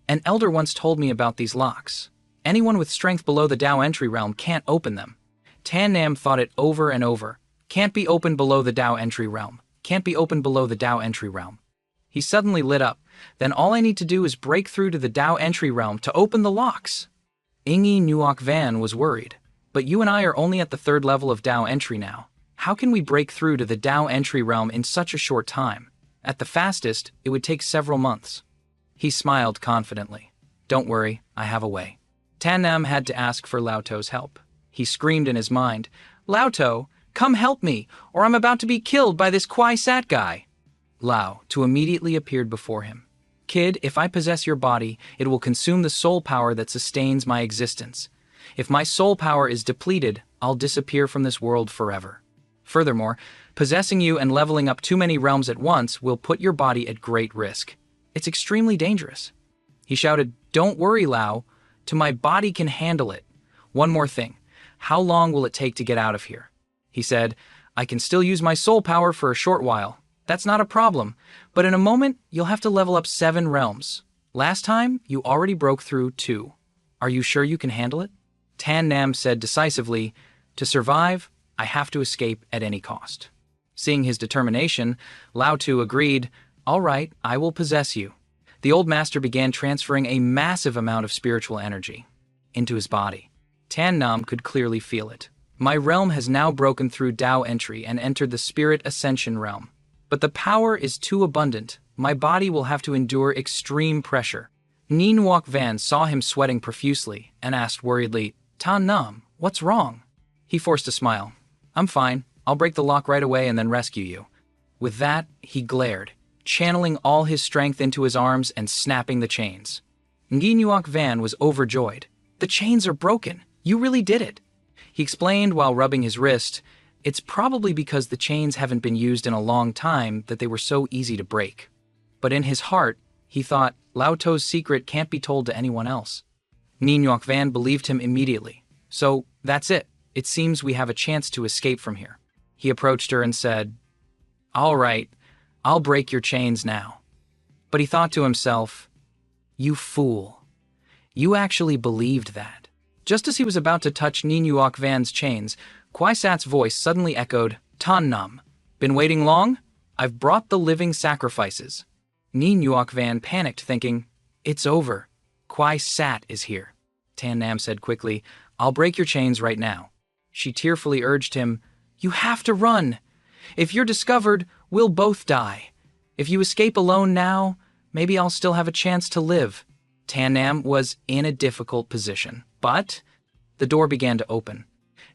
"An elder once told me about these locks. Anyone with strength below the Tao entry realm can't open them." Tan Nam thought it over and over. Can't be opened below the Tao entry realm. Can't be opened below the Tao entry realm. He suddenly lit up. Then all I need to do is break through to the Tao entry realm to open the locks. Ingi Nuok Van was worried. But you and I are only at the third level of Dao entry now. How can we break through to the Dao entry realm in such a short time? At the fastest, it would take several months. He smiled confidently. Don't worry, I have a way. Tan Nam had to ask for Lao To's help. He screamed in his mind, Lao To, come help me, or I'm about to be killed by this Kwai Sat guy. Lao To immediately appeared before him. Kid, if I possess your body, it will consume the soul power that sustains my existence. If my soul power is depleted, I'll disappear from this world forever. Furthermore, possessing you and leveling up too many realms at once will put your body at great risk. It's extremely dangerous. He shouted, Don't worry, Lao. To my body can handle it. One more thing. How long will it take to get out of here? He said, I can still use my soul power for a short while. That's not a problem. But in a moment, you'll have to level up 7 realms. Last time, you already broke through 2. Are you sure you can handle it? Tan Nam said decisively, To survive, I have to escape at any cost. Seeing his determination, Lao Tu agreed, All right, I will possess you. The old master began transferring a massive amount of spiritual energy into his body. Tan Nam could clearly feel it. My realm has now broken through Dao entry and entered the spirit ascension realm. But the power is too abundant. My body will have to endure extreme pressure. Nin Nuok Van saw him sweating profusely and asked worriedly, Tan Nam, what's wrong? He forced a smile. I'm fine. I'll break the lock right away and then rescue you. With that, he glared, channeling all his strength into his arms and snapping the chains. Ngi Nuok Van was overjoyed. The chains are broken. You really did it. He explained while rubbing his wrist, It's probably because the chains haven't been used in a long time that they were so easy to break. But in his heart, he thought, Lao To's secret can't be told to anyone else. Nin Nuok Van believed him immediately. So, that's it. It seems we have a chance to escape from here. He approached her and said, All right, I'll break your chains now. But he thought to himself, You fool. You actually believed that. Just as he was about to touch Nin Nuok Van's chains, Kwai Sat's voice suddenly echoed, Tan Nam. Been waiting long? I've brought the living sacrifices. Nin Nuok Van panicked, thinking, It's over. Kwai Sat is here. Tan Nam said quickly, I'll break your chains right now. She tearfully urged him, You have to run. If you're discovered, we'll both die. If you escape alone now, maybe I'll still have a chance to live. Tan Nam was in a difficult position, but the door began to open.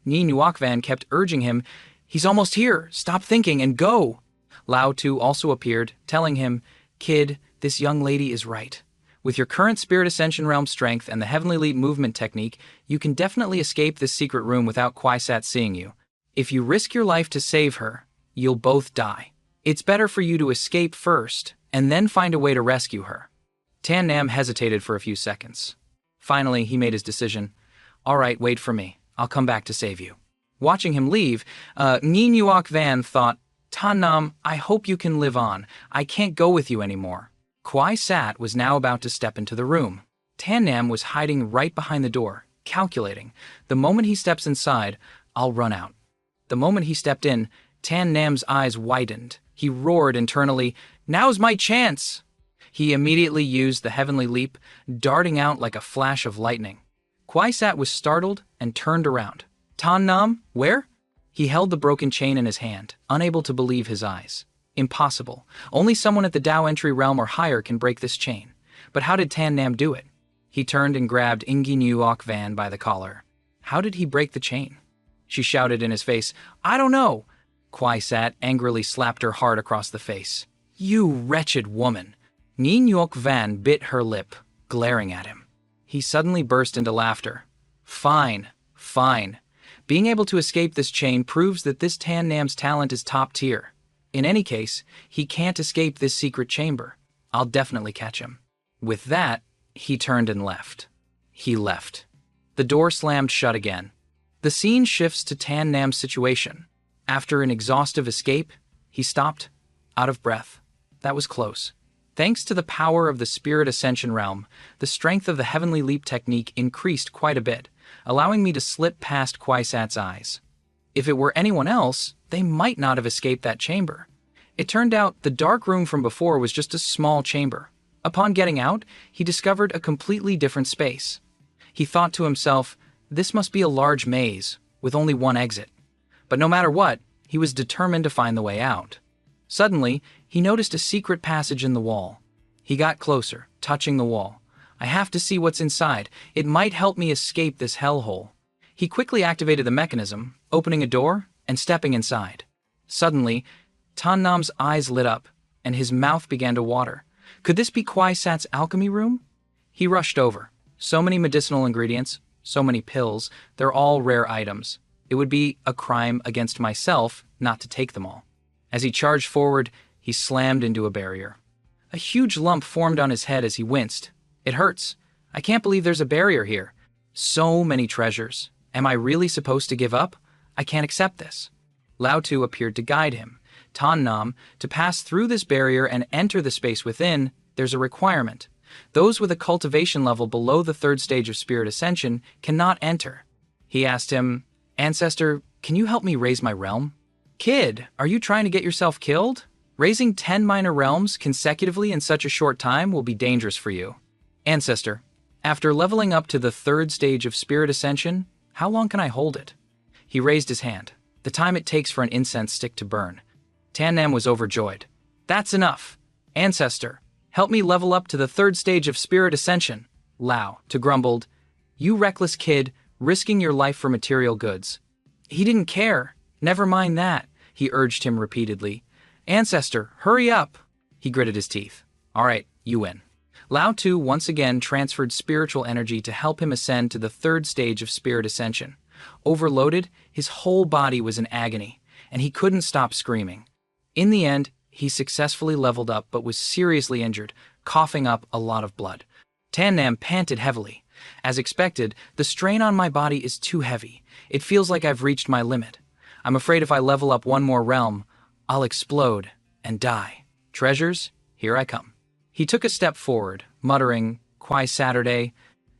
Nin Nuok Van kept urging him, He's almost here. Stop thinking and go. Lao Tu also appeared, telling him, Kid, this young lady is right. With your current Spirit Ascension Realm strength and the Heavenly Leap movement technique, you can definitely escape this secret room without Kwai Sat seeing you. If you risk your life to save her, you'll both die. It's better for you to escape first, and then find a way to rescue her. Tan Nam hesitated for a few seconds. Finally, he made his decision. All right, wait for me. I'll come back to save you. Watching him leave, Nin Nuok Van thought, Tan Nam, I hope you can live on. I can't go with you anymore. Kwai Sat was now about to step into the room. Tan Nam was hiding right behind the door, calculating. The moment he steps inside, I'll run out. The moment he stepped in, Tan Nam's eyes widened. He roared internally, Now's my chance! He immediately used the Heavenly Leap, darting out like a flash of lightning. Kwai Sat was startled and turned around. Tan Nam, where? He held the broken chain in his hand, unable to believe his eyes. Impossible. Only someone at the Dao entry realm or higher can break this chain. But how did Tan Nam do it? He turned and grabbed Ingi Nuok Van by the collar. How did he break the chain? She shouted in his face, I don't know. Kwai Sat angrily slapped her hard across the face. You wretched woman. Nin Nuok Van bit her lip, glaring at him. He suddenly burst into laughter. Fine, fine. Being able to escape this chain proves that this Tan Nam's talent is top tier. In any case, he can't escape this secret chamber. I'll definitely catch him. With that, he turned and left. He left. The door slammed shut again. The scene shifts to Tan Nam's situation. After an exhaustive escape, he stopped, out of breath. That was close. Thanks to the power of the Spirit Ascension Realm, the strength of the Heavenly Leap technique increased quite a bit, allowing me to slip past Kwai Sat's eyes. If it were anyone else, they might not have escaped that chamber. It turned out the dark room from before was just a small chamber. Upon getting out, he discovered a completely different space. He thought to himself, this must be a large maze, with only one exit. But no matter what, he was determined to find the way out. Suddenly, he noticed a secret passage in the wall. He got closer, touching the wall. I have to see what's inside. It might help me escape this hellhole. He quickly activated the mechanism, opening a door and stepping inside. Suddenly, Tan Nam's eyes lit up, and his mouth began to water. Could this be Kwai Sat's alchemy room? He rushed over. So many medicinal ingredients, so many pills, they're all rare items. It would be a crime against myself not to take them all. As he charged forward, he slammed into a barrier. A huge lump formed on his head as he winced. It hurts. I can't believe there's a barrier here. So many treasures. Am I really supposed to give up? I can't accept this. Lao Tu appeared to guide him. Tan Nam, to pass through this barrier and enter the space within, there's a requirement. Those with a cultivation level below the 3rd stage of spirit ascension cannot enter. He asked him, Ancestor, can you help me raise my realm? Kid, are you trying to get yourself killed? Raising 10 minor realms consecutively in such a short time will be dangerous for you. Ancestor, after leveling up to the 3rd stage of spirit ascension, how long can I hold it? He raised his hand. The time it takes for an incense stick to burn. Tan Nam was overjoyed. That's enough. Ancestor, help me level up to the 3rd stage of spirit ascension. Lao Tu grumbled. You reckless kid, risking your life for material goods. He didn't care. Never mind that, he urged him repeatedly. Ancestor, hurry up. He gritted his teeth. All right, you win. Lao Tu once again transferred spiritual energy to help him ascend to the 3rd stage of spirit ascension. Overloaded, his whole body was in agony, and he couldn't stop screaming. In the end, he successfully leveled up but was seriously injured, coughing up a lot of blood. Tan Nam panted heavily. As expected, the strain on my body is too heavy. It feels like I've reached my limit. I'm afraid if I level up one more realm, I'll explode and die. Treasures, here I come. He took a step forward, muttering, Kwai Saturday,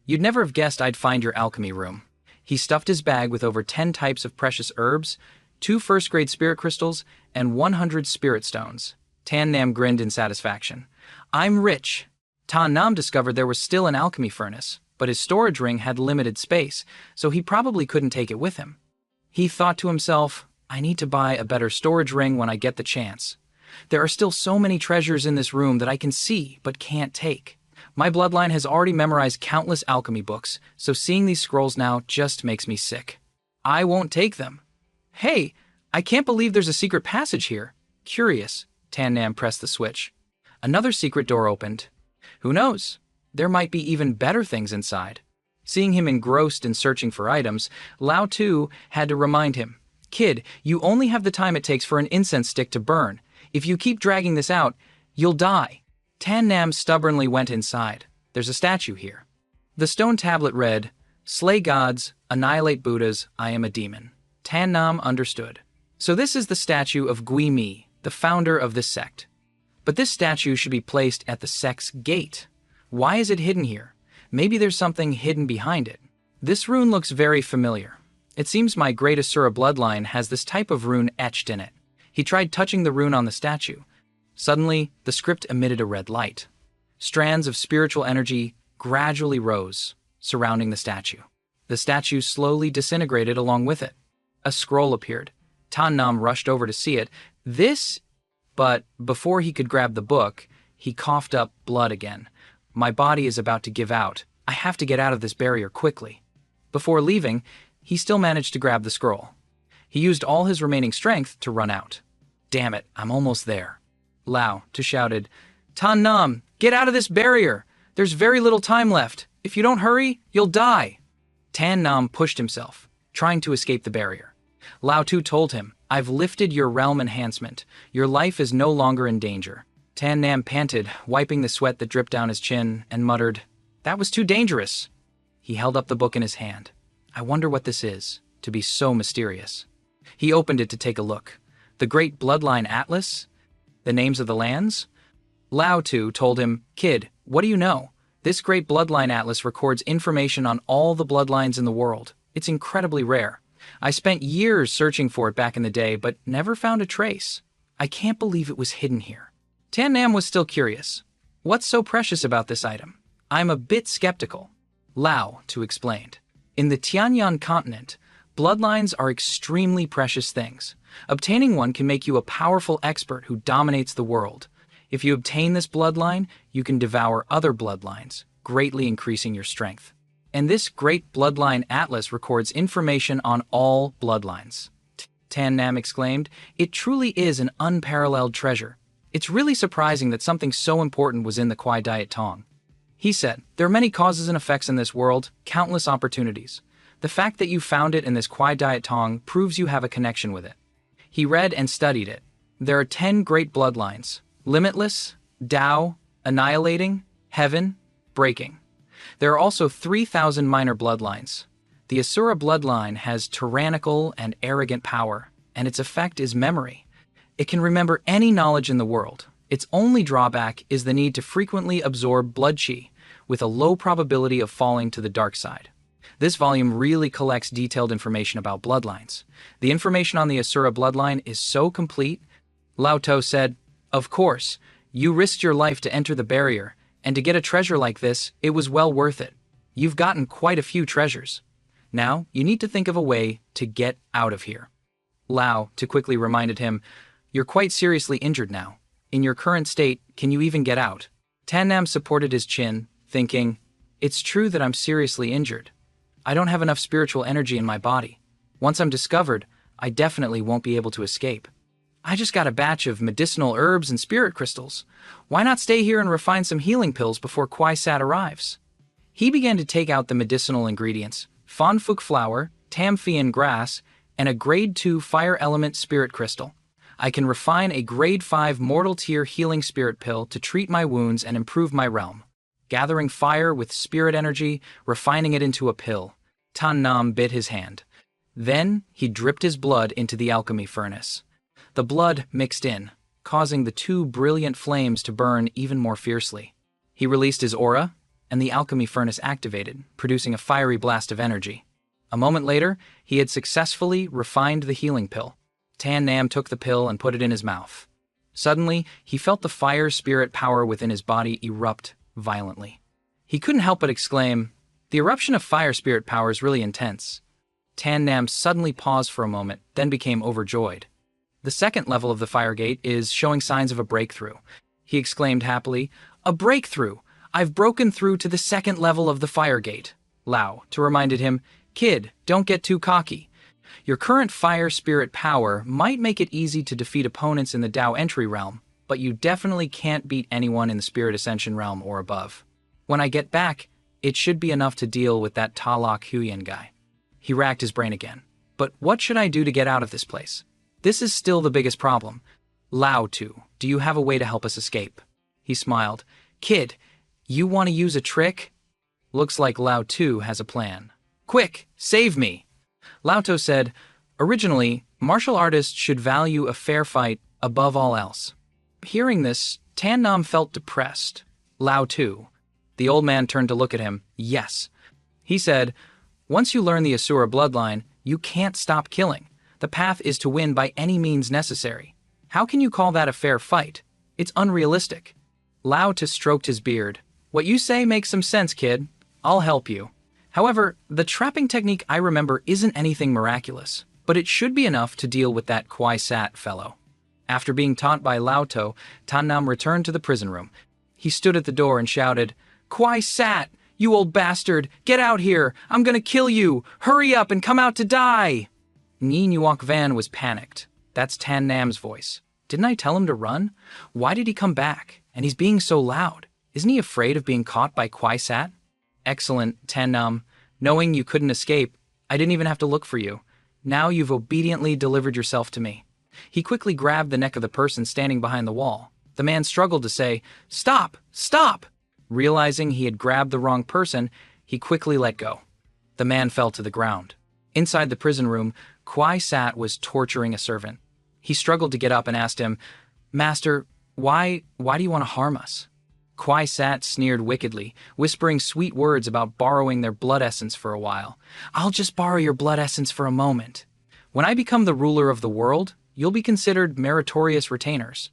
you'd never have guessed I'd find your alchemy room. He stuffed his bag with over 10 types of precious herbs, 2 first-grade spirit crystals, and 100 spirit stones. Tan Nam grinned in satisfaction. I'm rich. Tan Nam discovered there was still an alchemy furnace, but his storage ring had limited space, so he probably couldn't take it with him. He thought to himself, I need to buy a better storage ring when I get the chance. There are still so many treasures in this room that I can see but can't take. My bloodline has already memorized countless alchemy books, so seeing these scrolls now just makes me sick. I won't take them. Hey, I can't believe there's a secret passage here. Curious, Tan Nam pressed the switch. Another secret door opened. Who knows? There might be even better things inside. Seeing him engrossed in searching for items, Lao Tu had to remind him, Kid, you only have the time it takes for an incense stick to burn. If you keep dragging this out, you'll die. Tan Nam stubbornly went inside. There's a statue here. The stone tablet read, Slay gods, annihilate Buddhas, I am a demon. Tan Nam understood. So this is the statue of Gui Mi, the founder of this sect. But this statue should be placed at the sect's gate. Why is it hidden here? Maybe there's something hidden behind it. This rune looks very familiar. It seems my Great Asura bloodline has this type of rune etched in it. He tried touching the rune on the statue. Suddenly, the script emitted a red light. Strands of spiritual energy gradually rose, surrounding the statue. The statue slowly disintegrated along with it. A scroll appeared. Tan Nam rushed over to see it. But before he could grab the book, he coughed up blood again. My body is about to give out. I have to get out of this barrier quickly. Before leaving, he still managed to grab the scroll. He used all his remaining strength to run out. Damn it, I'm almost there. Lao Tu shouted, Tan Nam, get out of this barrier! There's very little time left. If you don't hurry, you'll die. Tan Nam pushed himself, trying to escape the barrier. Lao Tu told him, I've lifted your realm enhancement. Your life is no longer in danger. Tan Nam panted, wiping the sweat that dripped down his chin, and muttered, That was too dangerous. He held up the book in his hand. I wonder what this is, to be so mysterious. He opened it to take a look. The Great Bloodline Atlas? The names of the lands? Lao Tu told him, Kid, what do you know? This Great Bloodline Atlas records information on all the bloodlines in the world. It's incredibly rare. I spent years searching for it back in the day, but never found a trace. I can't believe it was hidden here. Tan Nam was still curious. What's so precious about this item? I'm a bit skeptical. Lao Tu explained. In the Tianyan continent, bloodlines are extremely precious things. Obtaining one can make you a powerful expert who dominates the world. If you obtain this bloodline, you can devour other bloodlines, greatly increasing your strength. And this great bloodline atlas records information on all bloodlines. Tan Nam exclaimed, "It truly is an unparalleled treasure. It's really surprising that something so important was in the Kwai Diet Tong." He said, "There are many causes and effects in this world, countless opportunities. The fact that you found it in this Kwai Diet Tong proves you have a connection with it." He read and studied it. There are 10 great bloodlines: limitless, Tao, annihilating, heaven, breaking. There are also 3,000 minor bloodlines. The Asura bloodline has tyrannical and arrogant power, and its effect is memory. It can remember any knowledge in the world. Its only drawback is the need to frequently absorb blood chi, with a low probability of falling to the dark side. This volume really collects detailed information about bloodlines. The information on the Asura bloodline is so complete. Lao Tu said, "Of course, you risked your life to enter the barrier, and to get a treasure like this, it was well worth it. You've gotten quite a few treasures. Now, you need to think of a way to get out of here." Lao Tu quickly reminded him, "You're quite seriously injured now. In your current state, can you even get out?" Tan Nam supported his chin, thinking, "It's true that I'm seriously injured. I don't have enough spiritual energy in my body. Once I'm discovered, I definitely won't be able to escape. I just got a batch of medicinal herbs and spirit crystals. Why not stay here and refine some healing pills before Kwai Sat arrives?" He began to take out the medicinal ingredients: Fanfuk flower, Tamphian grass, and a grade 2 fire element spirit crystal. "I can refine a grade 5 mortal tier healing spirit pill to treat my wounds and improve my realm. Gathering fire with spirit energy, refining it into a pill." Tan Nam bit his hand. Then he dripped his blood into the alchemy furnace. The blood mixed in, causing the 2 brilliant flames to burn even more fiercely. He released his aura, and the alchemy furnace activated, producing a fiery blast of energy. A moment later, he had successfully refined the healing pill. Tan Nam took the pill and put it in his mouth. Suddenly, he felt the fire spirit power within his body erupt violently. He couldn't help but exclaim, "The eruption of fire spirit power is really intense." Tan Nam suddenly paused for a moment, then became overjoyed. The second level of the fire gate is showing signs of a breakthrough. He exclaimed happily, "A breakthrough! I've broken through to the second level of the fire gate." Lao Tu reminded him, "Kid, don't get too cocky. Your current fire spirit power might make it easy to defeat opponents in the Tao entry realm, but you definitely can't beat anyone in the Spirit Ascension realm or above. When I get back, it should be enough to deal with that Talak Huyen guy." He racked his brain again. "But what should I do to get out of this place? This is still the biggest problem. Lao Tu, do you have a way to help us escape?" He smiled. "Kid, you want to use a trick?" Looks like Lao Tu has a plan. "Quick, save me!" Lao Tu said, "Originally, martial artists should value a fair fight above all else." Hearing this, Tan Nam felt depressed. Lao Tu. The old man turned to look at him. "Yes." He said, "Once you learn the Asura bloodline, you can't stop killing. The path is to win by any means necessary. How can you call that a fair fight? It's unrealistic." Lao Tu stroked his beard. "What you say makes some sense, kid. I'll help you. However, the trapping technique I remember isn't anything miraculous, but it should be enough to deal with that Kwai Sat fellow." After being taught by Lao Tu, Tan Nam returned to the prison room. He stood at the door and shouted, "Kwai Sat, you old bastard, get out here! I'm gonna kill you! Hurry up and come out to die!" Nyi Nuok Van was panicked. That's Tan Nam's voice. Didn't I tell him to run? Why did he come back? And he's being so loud. Isn't he afraid of being caught by Kwai Sat? "Excellent, Tan Nam. Knowing you couldn't escape, I didn't even have to look for you. Now you've obediently delivered yourself to me." He quickly grabbed the neck of the person standing behind the wall. The man struggled to say, "Stop! Stop!" Realizing he had grabbed the wrong person, he quickly let go. The man fell to the ground. Inside the prison room, Kwai Sat was torturing a servant. He struggled to get up and asked him, "Master, why do you want to harm us?" Kwai Sat sneered wickedly, whispering sweet words about borrowing their blood essence for a while. "I'll just borrow your blood essence for a moment. When I become the ruler of the world, you'll be considered meritorious retainers."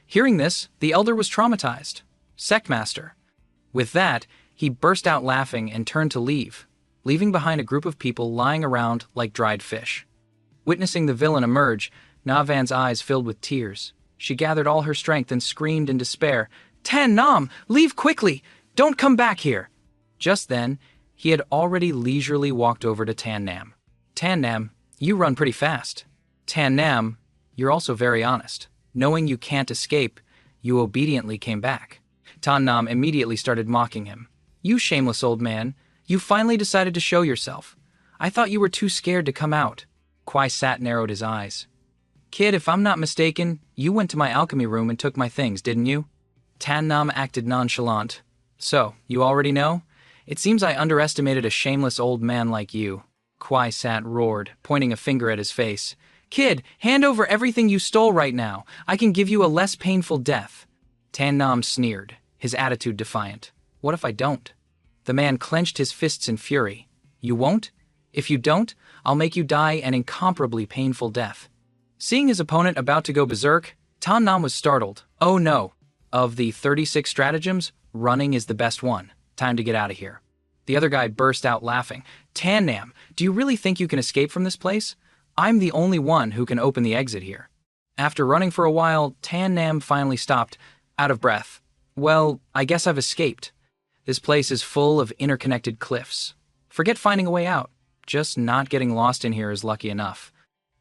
Hearing this, the elder was traumatized. Sectmaster. With that, He burst out laughing and turned to leave, leaving behind a group of people lying around like dried fish. Witnessing the villain emerge, Na Van's eyes filled with tears. She gathered all her strength and screamed in despair, "Tan Nam, leave quickly! Don't come back here!" Just then, he had already leisurely walked over to Tan Nam. "Tan Nam, you run pretty fast." "Tan Nam, you're also very honest. Knowing you can't escape, you obediently came back." Tan Nam immediately started mocking him. "You shameless old man, you finally decided to show yourself. I thought you were too scared to come out." Kwai Sat narrowed his eyes. "Kid, if I'm not mistaken, you went to my alchemy room and took my things, didn't you?" Tan Nam acted nonchalant. "So, you already know? It seems I underestimated a shameless old man like you." Kwai Sat roared, pointing a finger at his face. "Kid, hand over everything you stole right now. I can give you a less painful death." Tan Nam sneered, his attitude defiant. "What if I don't?" The man clenched his fists in fury. "You won't? If you don't, I'll make you die an incomparably painful death." Seeing his opponent about to go berserk, Tan Nam was startled. "Oh no. Of the 36 stratagems, running is the best one. Time to get out of here." The other guy burst out laughing. "Tan Nam, do you really think you can escape from this place? I'm the only one who can open the exit here." After running for a while, Tan Nam finally stopped, out of breath. "Well, I guess I've escaped. This place is full of interconnected cliffs. Forget finding a way out. Just not getting lost in here is lucky enough."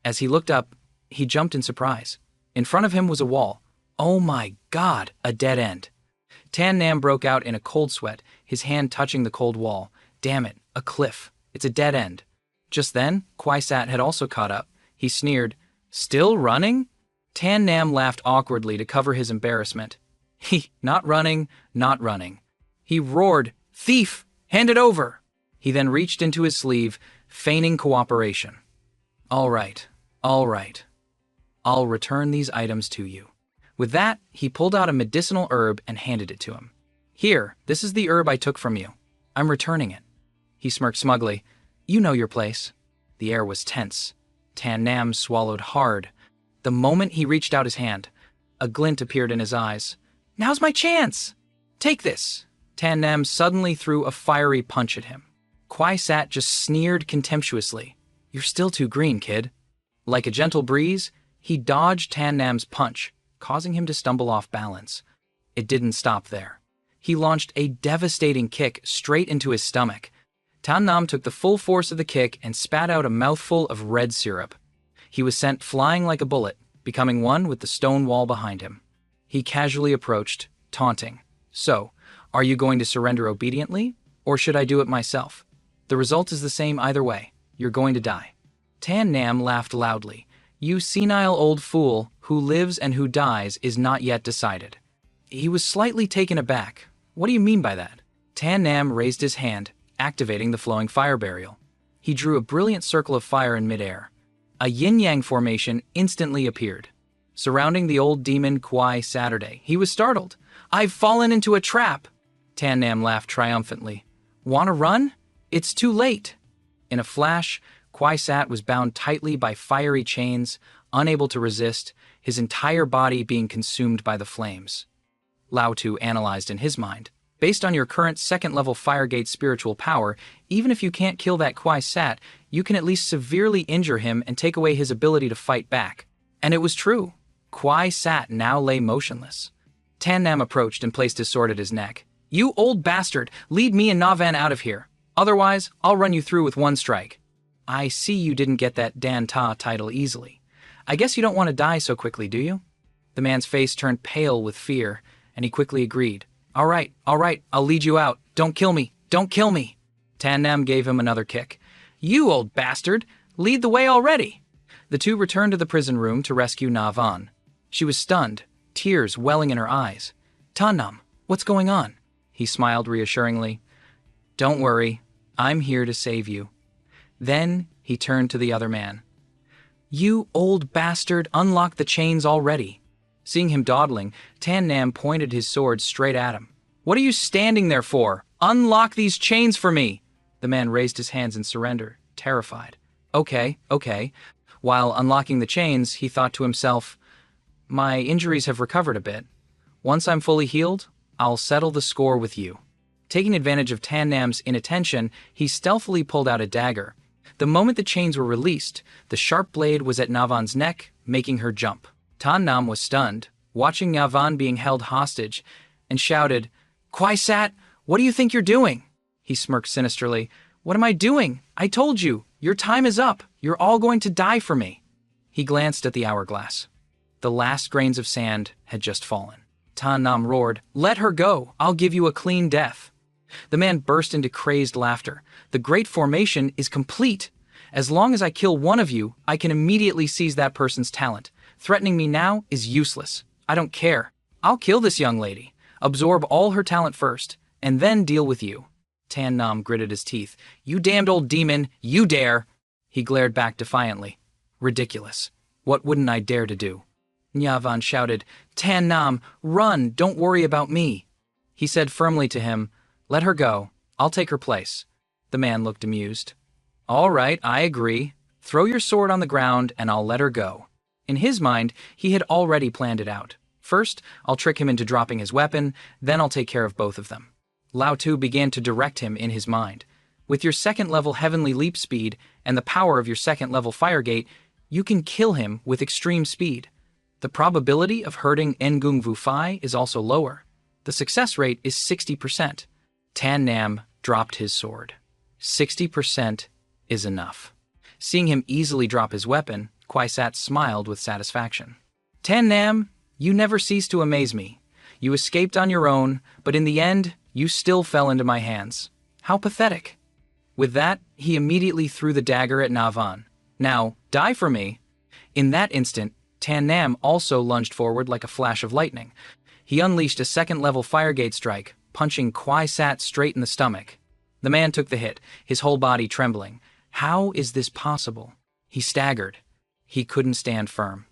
As he looked up, he jumped in surprise. In front of him was a wall. Oh my God, a dead end. Tan Nam broke out in a cold sweat, his hand touching the cold wall. Damn it, a cliff. It's a dead end. Just then, Kwai Sat had also caught up. He sneered, "Still running?" Tan Nam laughed awkwardly to cover his embarrassment. Not running, not running." He roared, "Thief, hand it over!" He then reached into his sleeve, feigning cooperation. All right. I'll return these items to you." With that, he pulled out a medicinal herb and handed it to him. "Here, this is the herb I took from you. I'm returning it." He smirked smugly. "You know your place." The air was tense. Tan Nam swallowed hard. The moment he reached out his hand, a glint appeared in his eyes. "Now's my chance! Take this!" Tan Nam suddenly threw a fiery punch at him. Kwai Sat just sneered contemptuously. "You're still too green, kid." Like a gentle breeze, he dodged Tan Nam's punch, causing him to stumble off balance. It didn't stop there. He launched a devastating kick straight into his stomach. Tan Nam took the full force of the kick and spat out a mouthful of red syrup. He was sent flying like a bullet, becoming one with the stone wall behind him. He casually approached, taunting. "So, are you going to surrender obediently, or should I do it myself? The result is the same either way. You're going to die." Tan Nam laughed loudly. "You senile old fool, who lives and who dies is not yet decided." He was slightly taken aback. "What do you mean by that?" Tan Nam raised his hand, activating the flowing fire burial. He drew a brilliant circle of fire in midair. A yin-yang formation instantly appeared. Surrounding the old demon Kwai Saturday, he was startled. "I've fallen into a trap!" Tan Nam laughed triumphantly. "Want to run? It's too late." In a flash, Kwai Sat was bound tightly by fiery chains, unable to resist, his entire body being consumed by the flames. Lao Tu analyzed in his mind. Based on your current second-level Firegate spiritual power, even if you can't kill that Kwai Sat, you can at least severely injure him and take away his ability to fight back. And it was true. Kwai Sat now lay motionless. Tan Nam approached and placed his sword at his neck. "You old bastard, lead me and Na Van out of here. Otherwise, I'll run you through with one strike." "I see you didn't get that Dan Ta title easily. I guess you don't want to die so quickly, do you?" The man's face turned pale with fear, and he quickly agreed. All right, I'll lead you out. Don't kill me, don't kill me." Tan Nam gave him another kick. "You old bastard, lead the way already." The two returned to the prison room to rescue Na Van. She was stunned, tears welling in her eyes. "Tan Nam, what's going on?" He smiled reassuringly. "Don't worry, I'm here to save you." Then he turned to the other man. "You old bastard, unlock the chains already." Seeing him dawdling, Tan Nam pointed his sword straight at him. "What are you standing there for? Unlock these chains for me!" The man raised his hands in surrender, terrified. Okay. While unlocking the chains, he thought to himself, "My injuries have recovered a bit. Once I'm fully healed, I'll settle the score with you." Taking advantage of Tan Nam's inattention, he stealthily pulled out a dagger. The moment the chains were released, the sharp blade was at Navan's neck, making her jump. Tan Nam was stunned, watching Navan being held hostage, and shouted, "Kwisatz, what do you think you're doing?" He smirked sinisterly. "What am I doing? I told you, your time is up. You're all going to die for me." He glanced at the hourglass. The last grains of sand had just fallen. Tan Nam roared, "Let her go. I'll give you a clean death." The man burst into crazed laughter. "The great formation is complete. As long as I kill one of you, I can immediately seize that person's talent. Threatening me now is useless. I don't care. I'll kill this young lady, absorb all her talent first, and then deal with you." Tan Nam gritted his teeth. "You damned old demon, you dare!" He glared back defiantly. "Ridiculous. What wouldn't I dare to do?" Navan shouted, "Tan Nam, run, don't worry about me." He said firmly to him, "Let her go. I'll take her place." The man looked amused. "All right, I agree. Throw your sword on the ground and I'll let her go." In his mind, he had already planned it out. First, I'll trick him into dropping his weapon, then I'll take care of both of them. Lao Tu began to direct him in his mind. With your second-level heavenly leap speed and the power of your second-level fire gate, you can kill him with extreme speed. The probability of hurting Ngung Vu Fai is also lower. The success rate is 60%. Tan Nam dropped his sword. 60% is enough. Seeing him easily drop his weapon, Kwisatz smiled with satisfaction. "Tan Nam, you never cease to amaze me. You escaped on your own, but in the end, you still fell into my hands. How pathetic." With that, he immediately threw the dagger at Navan. "Now, die for me." In that instant, Tan Nam also lunged forward like a flash of lightning. He unleashed a second-level Firegate strike, punching Kwisatz straight in the stomach. The man took the hit, his whole body trembling. How is this possible? He staggered. He couldn't stand firm.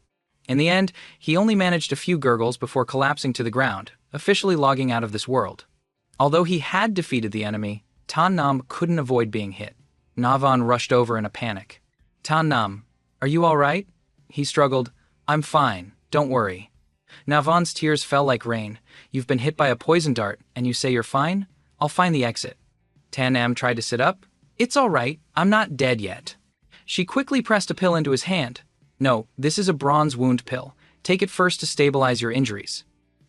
In the end, he only managed a few gurgles before collapsing to the ground, officially logging out of this world. Although he had defeated the enemy, Tan Nam couldn't avoid being hit. Navan rushed over in a panic. "Tan Nam, are you all right?" He struggled. "I'm fine, don't worry." Navan's tears fell like rain. "You've been hit by a poison dart, and you say you're fine? I'll find the exit." Tan Nam tried to sit up. "It's all right, I'm not dead yet." She quickly pressed a pill into his hand. "No, this is a bronze wound pill. Take it first to stabilize your injuries.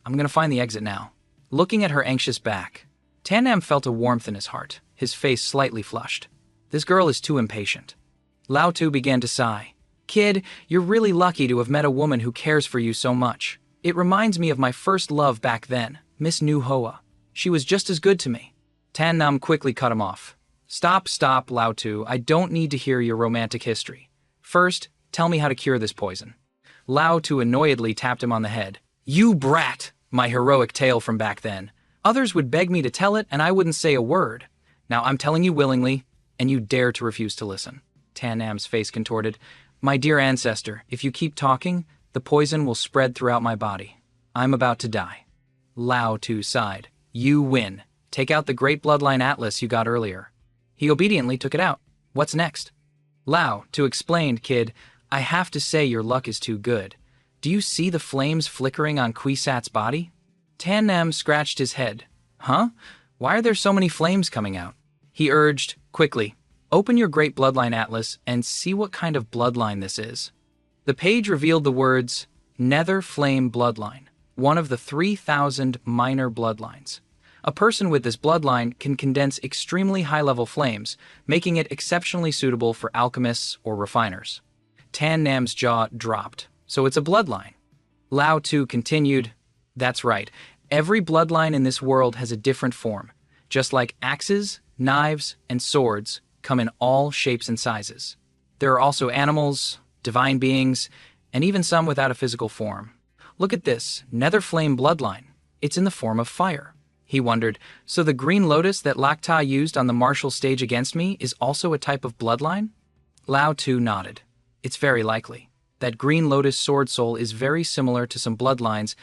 I'm gonna find the exit now." Looking at her anxious back, Tan Nam felt a warmth in his heart, his face slightly flushed. This girl is too impatient. Lao Tu began to sigh. "Kid, you're really lucky to have met a woman who cares for you so much. It reminds me of my first love back then, Miss Nu Hoa. She was just as good to me." Tan Nam quickly cut him off. Stop, Lao Tu. I don't need to hear your romantic history. First, tell me how to cure this poison." Lao Tu annoyedly tapped him on the head. "You brat! My heroic tale from back then. Others would beg me to tell it, and I wouldn't say a word. Now I'm telling you willingly, and you dare to refuse to listen." Tan Nam's face contorted. "My dear ancestor, if you keep talking, the poison will spread throughout my body. I'm about to die." Lao Tu sighed. "You win. Take out the Great Bloodline Atlas you got earlier." He obediently took it out. "What's next?" Lao Tu explained, "Kid, I have to say your luck is too good. Do you see the flames flickering on Kwisatz's body?" Tan Nam scratched his head. "Huh? Why are there so many flames coming out?" He urged, "Quickly, open your Great Bloodline Atlas and see what kind of bloodline this is." The page revealed the words, Nether Flame Bloodline, one of the 3,000 minor bloodlines. A person with this bloodline can condense extremely high-level flames, making it exceptionally suitable for alchemists or refiners. Tan Nam's jaw dropped. "So it's a bloodline." Lao Tu continued, "That's right. Every bloodline in this world has a different form. Just like axes, knives, and swords come in all shapes and sizes. There are also animals, divine beings, and even some without a physical form. Look at this, Nether Flame bloodline. It's in the form of fire." He wondered, "So the green lotus that Lakta used on the martial stage against me is also a type of bloodline?" Lao Tu nodded. "It's very likely. That green lotus sword soul is very similar to some bloodlines."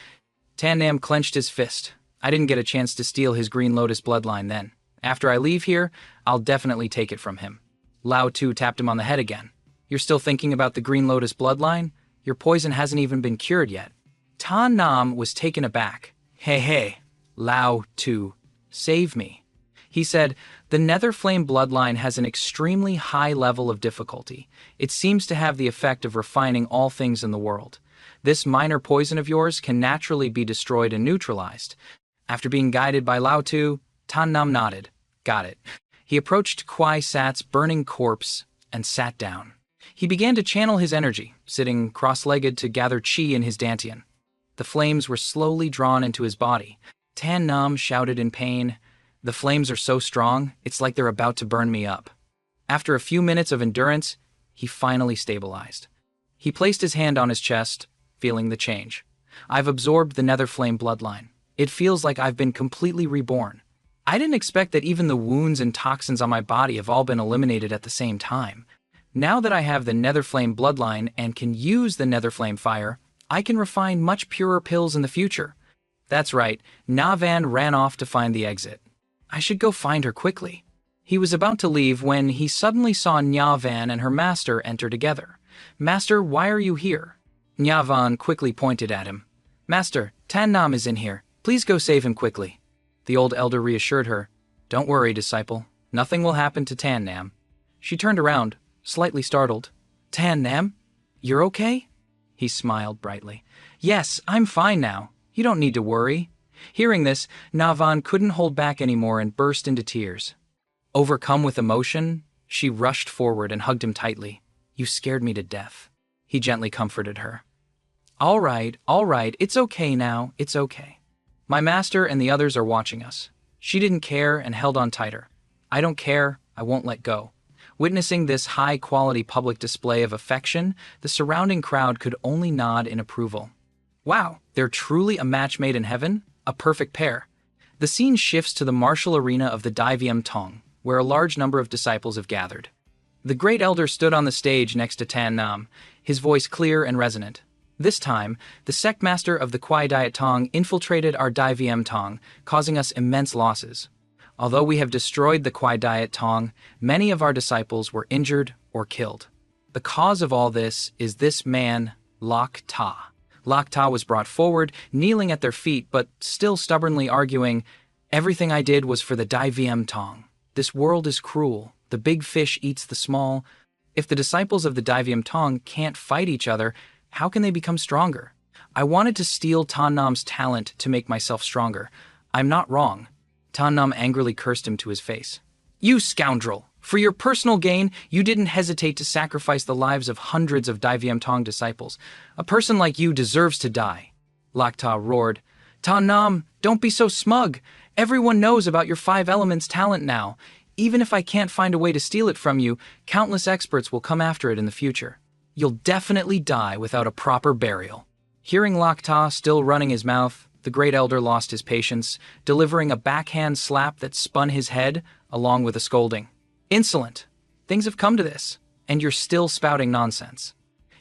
Tan Nam clenched his fist. "I didn't get a chance to steal his green lotus bloodline then. After I leave here, I'll definitely take it from him." Lao Tu tapped him on the head again. "You're still thinking about the green lotus bloodline? Your poison hasn't even been cured yet." Tan Nam was taken aback. Hey, Lao Tu, save me." He said, "The Nether Flame bloodline has an extremely high level of difficulty. It seems to have the effect of refining all things in the world. This minor poison of yours can naturally be destroyed and neutralized." After being guided by Lao Tu, Tan Nam nodded. Got it. He approached Kwai Sat's burning corpse and sat down. He began to channel his energy, sitting cross-legged to gather chi in his dantian. The flames were slowly drawn into his body. Tan Nam shouted in pain, "The flames are so strong, it's like they're about to burn me up." After a few minutes of endurance, he finally stabilized. He placed his hand on his chest, feeling the change. "I've absorbed the Nether Flame bloodline. It feels like I've been completely reborn. I didn't expect that even the wounds and toxins on my body have all been eliminated at the same time. Now that I have the Nether Flame bloodline and can use the Nether Flame fire, I can refine much purer pills in the future." That's right, Na Van ran off to find the exit. I should go find her quickly. He was about to leave when he suddenly saw Nha Van and her master enter together. "Master, why are you here?" Nha Van quickly pointed at him. "Master, Tan Nam is in here. Please go save him quickly." The old elder reassured her. "Don't worry, disciple. Nothing will happen to Tan Nam." She turned around, slightly startled. "Tan Nam? You're okay?" He smiled brightly. "Yes, I'm fine now. You don't need to worry." Hearing this, Navan couldn't hold back anymore and burst into tears. Overcome with emotion, she rushed forward and hugged him tightly. "You scared me to death." He gently comforted her. All right, it's okay now, it's okay. My master and the others are watching us." She didn't care and held on tighter. "I don't care, I won't let go." Witnessing this high-quality public display of affection, the surrounding crowd could only nod in approval. Wow, they're truly a match made in heaven? A perfect pair. The scene shifts to the martial arena of the Dai Viêm Tong, where a large number of disciples have gathered. The great elder stood on the stage next to Tan Nam, his voice clear and resonant. This time, the sect master of the Kwai Diet Tong infiltrated our Dai Viêm Tong, causing us immense losses. Although we have destroyed the Kwai Diet Tong, many of our disciples were injured or killed. The cause of all this is this man, Lok Ta. Lok Ta was brought forward, kneeling at their feet but still stubbornly arguing, "Everything I did was for the Dai Viêm Tong. This world is cruel. The big fish eats the small. If the disciples of the Dai Viêm Tong can't fight each other, how can they become stronger? I wanted to steal Tan Nam's talent to make myself stronger. I'm not wrong." Tan Nam angrily cursed him to his face. "You scoundrel! For your personal gain, you didn't hesitate to sacrifice the lives of hundreds of Dai Viêm Tong disciples. A person like you deserves to die." Lok Ta roared. "Tan Nam, don't be so smug. Everyone knows about your 5 elements talent now. Even if I can't find a way to steal it from you, countless experts will come after it in the future. You'll definitely die without a proper burial." Hearing Lok Ta still running his mouth, the great elder lost his patience, delivering a backhand slap that spun his head, along with a scolding. "Insolent! Things have come to this, and you're still spouting nonsense."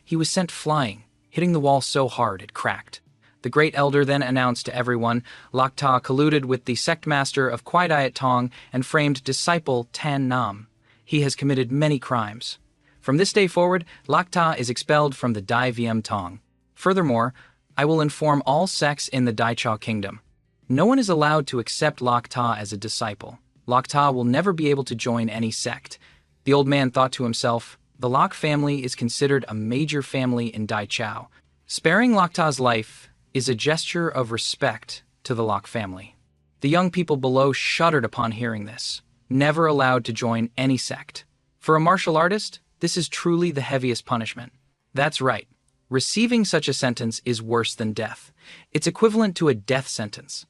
He was sent flying, hitting the wall so hard it cracked. The great elder then announced to everyone, Lok Ta colluded with the sect master of Kwai Diet Tong and framed disciple Tan Nam. He has committed many crimes. From this day forward, Lok Ta is expelled from the Dai Viêm Tong. Furthermore, I will inform all sects in the Dai Cha kingdom. No one is allowed to accept Lok Ta as a disciple. Lok Ta will never be able to join any sect. The old man thought to himself, the Lok family is considered a major family in Dai Chao. Sparing Lok Ta's life is a gesture of respect to the Lok family. The young people below shuddered upon hearing this. Never allowed to join any sect. For a martial artist, this is truly the heaviest punishment. That's right. Receiving such a sentence is worse than death. It's equivalent to a death sentence.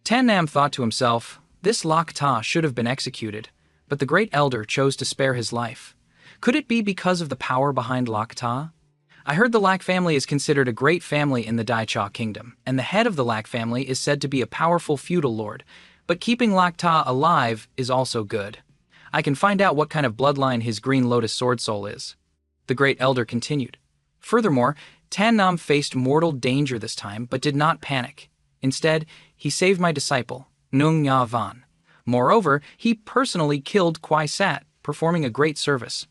Tan Nam thought to himself, this Lok Ta should have been executed, but the great elder chose to spare his life. Could it be because of the power behind Lok Ta? I heard the Lak family is considered a great family in the Dai Cha kingdom, and the head of the Lak family is said to be a powerful feudal lord, but keeping Lok Ta alive is also good. I can find out what kind of bloodline his Green Lotus Sword Soul is. The great elder continued. Furthermore, Tan Nam faced mortal danger this time, but did not panic. Instead, he saved my disciple, Nung Nha Van. Moreover, he personally killed Kwai Sat, performing a great service.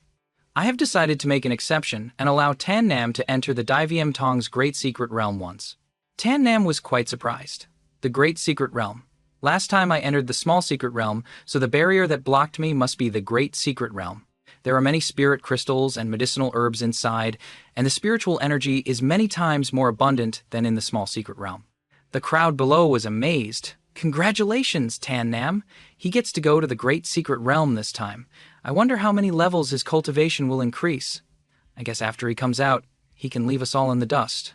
I have decided to make an exception and allow Tan Nam to enter the Dai Viêm Tong's great secret realm once. Tan Nam was quite surprised. The great secret realm. Last time I entered the small secret realm, so the barrier that blocked me must be the great secret realm. There are many spirit crystals and medicinal herbs inside, and the spiritual energy is many times more abundant than in the small secret realm. The crowd below was amazed. Congratulations, Tan Nam. He gets to go to the great secret realm this time. I wonder how many levels his cultivation will increase. I guess after he comes out, he can leave us all in the dust.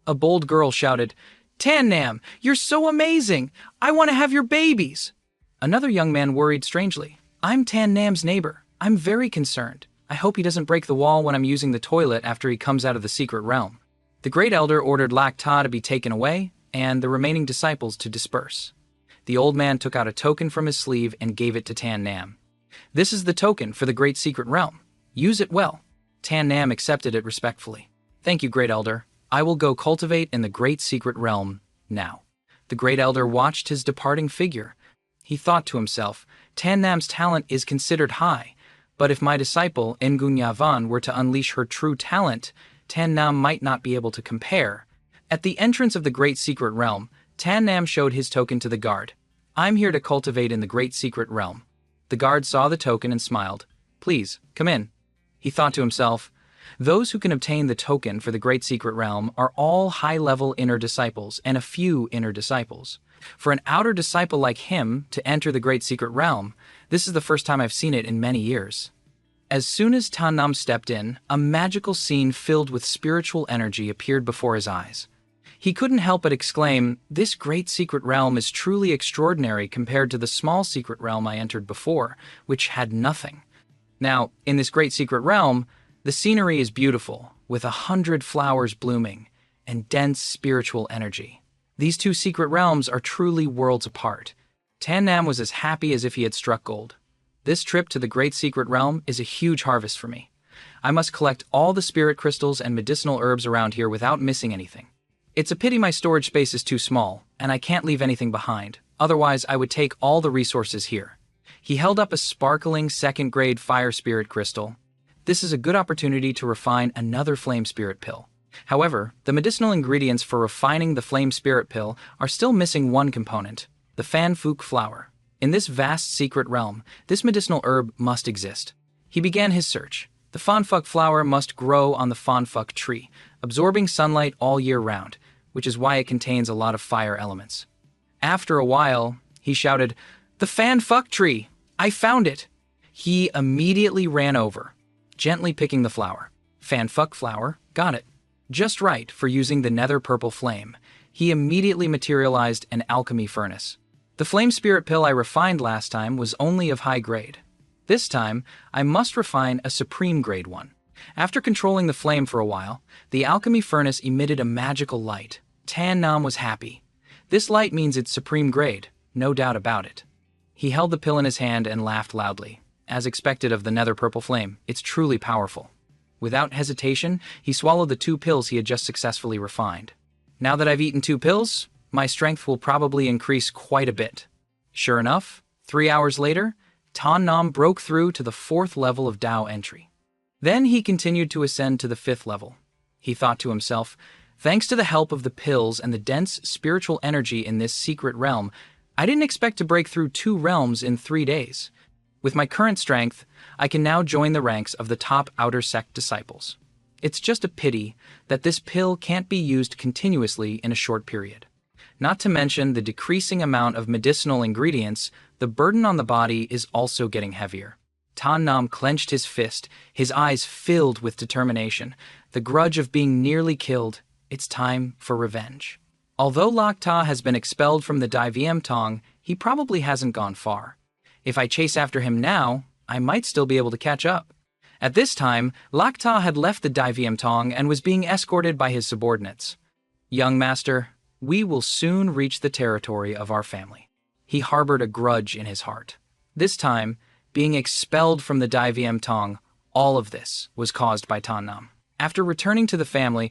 A bold girl shouted, Tan Nam, you're so amazing! I want to have your babies! Another young man worried strangely. I'm Tan Nam's neighbor. I'm very concerned. I hope he doesn't break the wall when I'm using the toilet after he comes out of the secret realm. The great elder ordered Lak Ta to be taken away, and the remaining disciples to disperse. The old man took out a token from his sleeve and gave it to Tan Nam. This is the token for the great secret realm. Use it well. Tan Nam accepted it respectfully. Thank you, great elder. I will go cultivate in the great secret realm now. The great elder watched his departing figure. He thought to himself, Tan Nam's talent is considered high, but if my disciple, Nguyen Yavan, were to unleash her true talent, Tan Nam might not be able to compare. At the entrance of the great secret realm, Tan Nam showed his token to the guard. I'm here to cultivate in the great secret realm. The guard saw the token and smiled. Please, come in. He thought to himself, those who can obtain the token for the great secret realm are all high-level inner disciples and a few inner disciples. For an outer disciple like him to enter the great secret realm, this is the first time I've seen it in many years. As soon as Tan Nam stepped in, a magical scene filled with spiritual energy appeared before his eyes. He couldn't help but exclaim, this great secret realm is truly extraordinary compared to the small secret realm I entered before, which had nothing. Now, in this great secret realm, the scenery is beautiful, with 100 flowers blooming, and dense spiritual energy. These two secret realms are truly worlds apart. Tan Nam was as happy as if he had struck gold. This trip to the great secret realm is a huge harvest for me. I must collect all the spirit crystals and medicinal herbs around here without missing anything. It's a pity my storage space is too small, and I can't leave anything behind, otherwise I would take all the resources here. He held up a sparkling second-grade fire spirit crystal. This is a good opportunity to refine another flame spirit pill. However, the medicinal ingredients for refining the flame spirit pill are still missing one component, the fan phuc flower. In this vast secret realm, this medicinal herb must exist. He began his search. The fan phuc flower must grow on the fan phuc tree, absorbing sunlight all year round, which is why it contains a lot of fire elements. After a while, he shouted, The fan phuc tree! I found it! He immediately ran over, gently picking the flower. Fan phuc flower, got it. Just right for using the nether purple flame. He immediately materialized an alchemy furnace. The flame spirit pill I refined last time was only of high grade. This time, I must refine a supreme grade one. After controlling the flame for a while, the alchemy furnace emitted a magical light. Tan Nam was happy. This light means it's supreme grade, no doubt about it. He held the pill in his hand and laughed loudly. As expected of the nether purple flame, it's truly powerful. Without hesitation, he swallowed the 2 pills he had just successfully refined. Now that I've eaten 2 pills, my strength will probably increase quite a bit. Sure enough, 3 hours later, Tan Nam broke through to the 4th level of Dao entry. Then he continued to ascend to the 5th level. He thought to himself, thanks to the help of the pills and the dense spiritual energy in this secret realm, I didn't expect to break through 2 realms in 3 days. With my current strength, I can now join the ranks of the top outer sect disciples. It's just a pity that this pill can't be used continuously in a short period. Not to mention the decreasing amount of medicinal ingredients, the burden on the body is also getting heavier. Tan Nam clenched his fist, his eyes filled with determination. The grudge of being nearly killed, it's time for revenge. Although Lak Ta has been expelled from the Dai Viem Tong, he probably hasn't gone far. If I chase after him now, I might still be able to catch up. At this time, Lak Ta had left the Dai Viem Tong and was being escorted by his subordinates. Young master, we will soon reach the territory of our family. He harbored a grudge in his heart. This time, being expelled from the Dai Viem Tong, all of this was caused by Tan Nam. After returning to the family,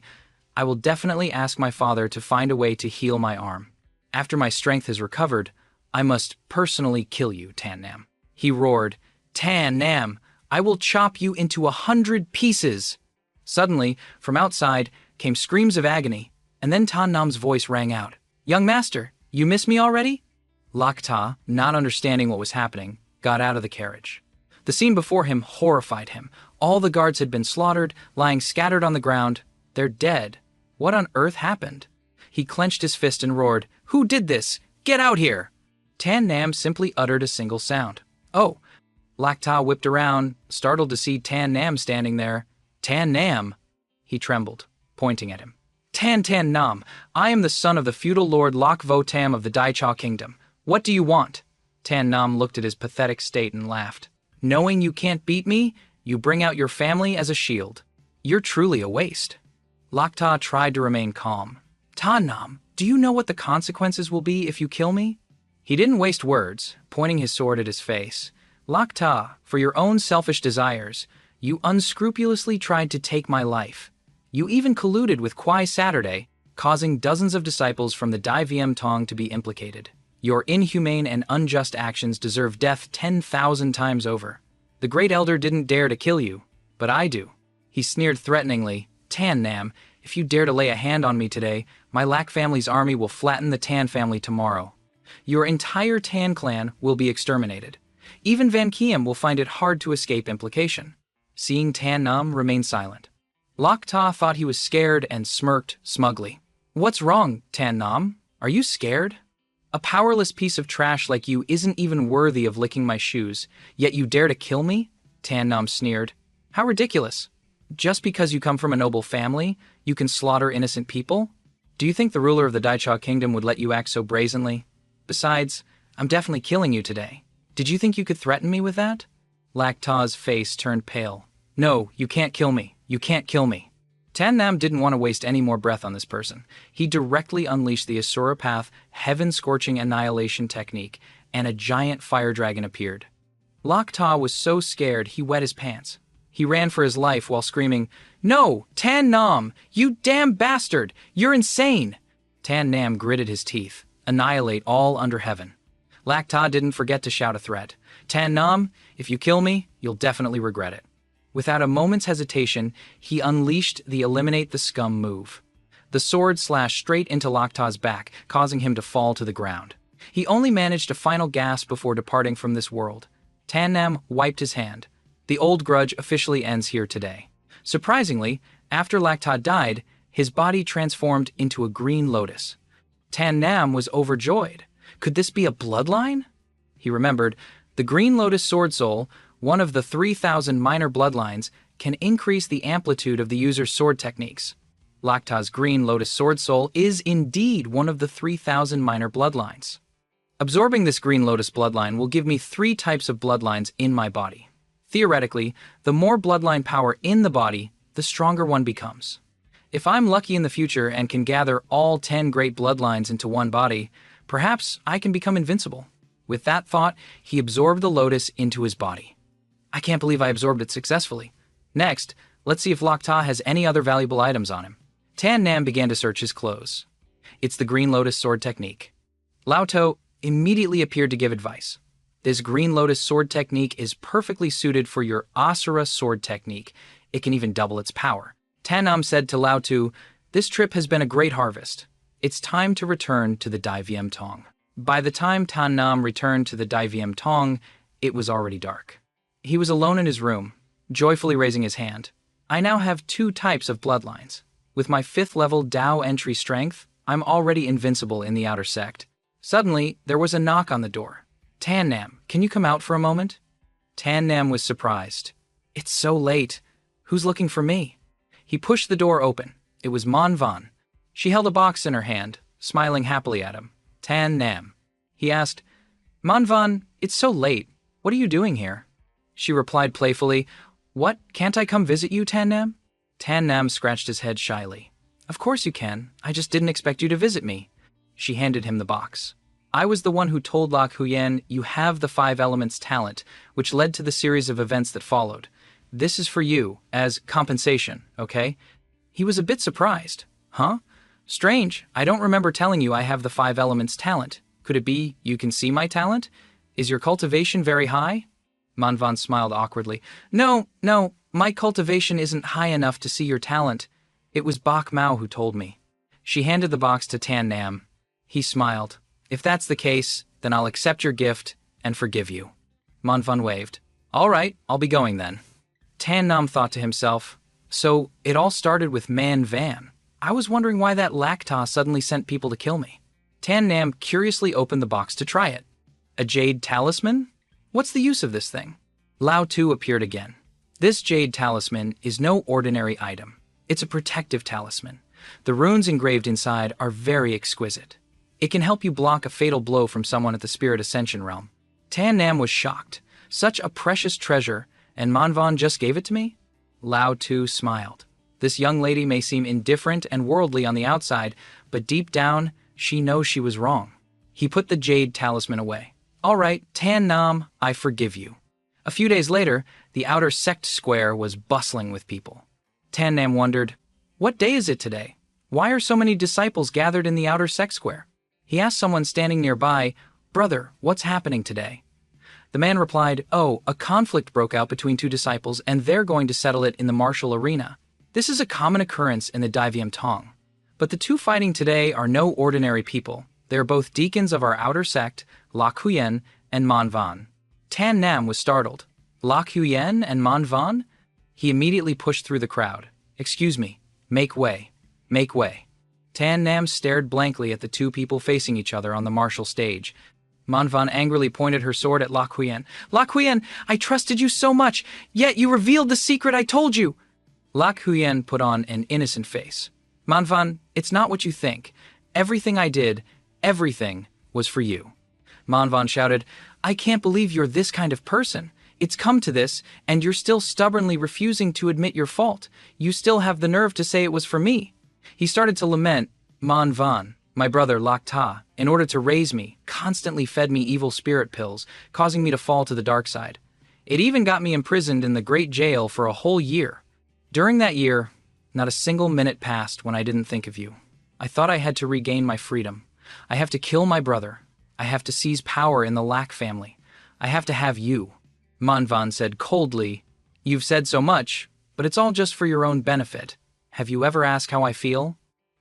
I will definitely ask my father to find a way to heal my arm. After my strength has recovered, I must personally kill you, Tan Nam. He roared, Tan Nam, I will chop you into 100 pieces. Suddenly, from outside, came screams of agony, and then Tan Nam's voice rang out. Young master, you miss me already? Ta, not understanding what was happening, got out of the carriage. The scene before him horrified him. All the guards had been slaughtered, lying scattered on the ground. They're dead. What on earth happened? He clenched his fist and roared, "Who did this? Get out here!" Tan Nam simply uttered a single sound. "Oh." Ta whipped around, startled to see Tan Nam standing there. "Tan Nam?" He trembled, pointing at him. "Tan Nam, I am the son of the feudal lord Lok Vo Tam of the Daicha kingdom. What do you want?" Tan Nam looked at his pathetic state and laughed. "Knowing you can't beat me, you bring out your family as a shield. You're truly a waste." Ta tried to remain calm. "Ta Nam, do you know what the consequences will be if you kill me?" He didn't waste words, pointing his sword at his face. "Ta, for your own selfish desires, you unscrupulously tried to take my life. You even colluded with Kwai Saturday, causing dozens of disciples from the Dai Viem Tong to be implicated. Your inhumane and unjust actions deserve death 10,000 times over. The Great Elder didn't dare to kill you, but I do." He sneered threateningly. "Tan Nam, if you dare to lay a hand on me today, my Lack family's army will flatten the Tan family tomorrow. Your entire Tan clan will be exterminated. Even Van Kiem will find it hard to escape implication." Seeing Tan Nam remain silent, Ta thought he was scared and smirked smugly. "What's wrong, Tan Nam? Are you scared? A powerless piece of trash like you isn't even worthy of licking my shoes, yet you dare to kill me?" Tan Nam sneered. "How ridiculous. Just because you come from a noble family, you can slaughter innocent people? Do you think the ruler of the Daicha kingdom would let you act so brazenly? Besides, I'm definitely killing you today. Did you think you could threaten me with that?" Ta's face turned pale. "No, you can't kill me. You can't kill me." Tan Nam didn't want to waste any more breath on this person. He directly unleashed the Asura Path heaven-scorching annihilation technique, and a giant fire dragon appeared. Ta was so scared he wet his pants. He ran for his life while screaming, "No, Tan Nam, you damn bastard! You're insane!" Tan Nam gritted his teeth. "Annihilate all under heaven." Ta didn't forget to shout a threat. "Tan Nam, if you kill me, you'll definitely regret it." Without a moment's hesitation, he unleashed the Eliminate the Scum move. The sword slashed straight into Ta's back, causing him to fall to the ground. He only managed a final gasp before departing from this world. Tan Nam wiped his hand. The old grudge officially ends here today. Surprisingly, after Ta died, his body transformed into a green lotus. Tan Nam was overjoyed. Could this be a bloodline? He remembered, the Green Lotus Sword Soul, one of the 3,000 minor bloodlines, can increase the amplitude of the user's sword techniques. Ta's Green Lotus Sword Soul is indeed one of the 3,000 minor bloodlines. Absorbing this Green Lotus bloodline will give me 3 types of bloodlines in my body. Theoretically, the more bloodline power in the body, the stronger one becomes. If I'm lucky in the future and can gather all 10 great bloodlines into one body, perhaps I can become invincible. With that thought, he absorbed the lotus into his body. I can't believe I absorbed it successfully. Next, let's see if Ta has any other valuable items on him. Tan Nam began to search his clothes. It's the Green Lotus sword technique. To immediately appeared to give advice. This Green Lotus sword technique is perfectly suited for your Asura sword technique. It can even double its power. Tan Nam said to Tu, "This trip has been a great harvest. It's time to return to the Dai Viem Tong." By the time Tan Nam returned to the Dai Viem Tong, it was already dark. He was alone in his room, joyfully raising his hand. "I now have 2 types of bloodlines. With my 5th level Dao entry strength, I'm already invincible in the outer sect." Suddenly, there was a knock on the door. "Tan Nam, can you come out for a moment?" Tan Nam was surprised. "It's so late. Who's looking for me?" He pushed the door open. It was Manhwa. She held a box in her hand, smiling happily at him. "Tan Nam." He asked, "Manhwa, it's so late. What are you doing here?" She replied playfully, "What, can't I come visit you, Tan Nam?" Tan Nam scratched his head shyly. "Of course you can. I just didn't expect you to visit me." She handed him the box. "I was the one who told Lok Huyen you have the 5 elements talent, which led to the series of events that followed. This is for you, as compensation, okay?" He was a bit surprised. "Huh? Strange, I don't remember telling you I have the 5 elements talent. Could it be you can see my talent? Is your cultivation very high?" Manhwa smiled awkwardly. No, my cultivation isn't high enough to see your talent. It was Bak Mao who told me." She handed the box to Tan Nam. He smiled. "If that's the case, Then I'll accept your gift and forgive you. Manhwa waved. All right, I'll be going then. Tan Nam thought to himself, so it all started with Man Van. I was wondering why that Lacta suddenly sent people to kill me. Tan Nam curiously opened the box to try it. A jade talisman? What's the use of this thing? Lao Tu appeared again. This jade talisman is no ordinary item. It's a protective talisman. The runes engraved inside are very exquisite. It can help you block a fatal blow from someone at the Spirit Ascension realm. Tan Nam was shocked. Such a precious treasure, and Manhwa just gave it to me? Lao Tu smiled. This young lady may seem indifferent and worldly on the outside, but deep down, she knows she was wrong. He put the jade talisman away. All right, Tan Nam, I forgive you. A few days later, the outer sect square was bustling with people. Tan Nam wondered, what day is it today? Why are so many disciples gathered in the outer sect square? He asked someone standing nearby, brother, what's happening today? The man replied, oh, a conflict broke out between two disciples and they're going to settle it in the martial arena. This is a common occurrence in the Daiviam Tong. But the two fighting today are no ordinary people. They are both deacons of our outer sect, Lak Huyen and Manhwa. Tan Nam was startled. Lak Huyen and Manhwa? He immediately pushed through the crowd. Excuse me, make way, make way. Tan Nam stared blankly at the two people facing each other on the martial stage. Manhwa angrily pointed her sword at Lak Huyen. Lak Huyen, I trusted you so much, yet you revealed the secret I told you. Lak Huyen put on an innocent face. Manhwa, it's not what you think. Everything I did, everything, was for you. Manhwa shouted, I can't believe you're this kind of person. It's come to this, and you're still stubbornly refusing to admit your fault. You still have the nerve to say it was for me. He started to lament, Manhwa, my brother Lak Ta, in order to raise me, constantly fed me evil spirit pills, causing me to fall to the dark side. It even got me imprisoned in the great jail for a whole year. During that year, not a single minute passed when I didn't think of you. I thought I had to regain my freedom. I have to kill my brother. I have to seize power in the Lak family. I have to have you. Manhwa said coldly, you've said so much, but it's all just for your own benefit. Have you ever asked how I feel?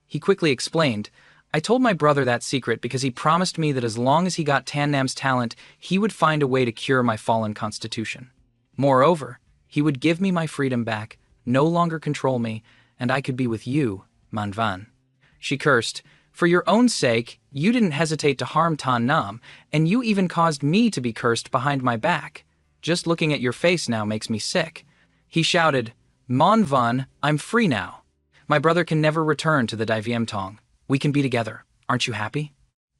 He quickly explained, I told my brother that secret because he promised me that as long as he got Tan Nam's talent, he would find a way to cure my fallen constitution. Moreover, he would give me my freedom back, no longer control me, and I could be with you, Manhwa. She cursed, for your own sake, you didn't hesitate to harm Tan Nam, and you even caused me to be cursed behind my back. Just looking at your face now makes me sick. He shouted, Manhwa, I'm free now. My brother can never return to the Daiviam Tong. We can be together. Aren't you happy?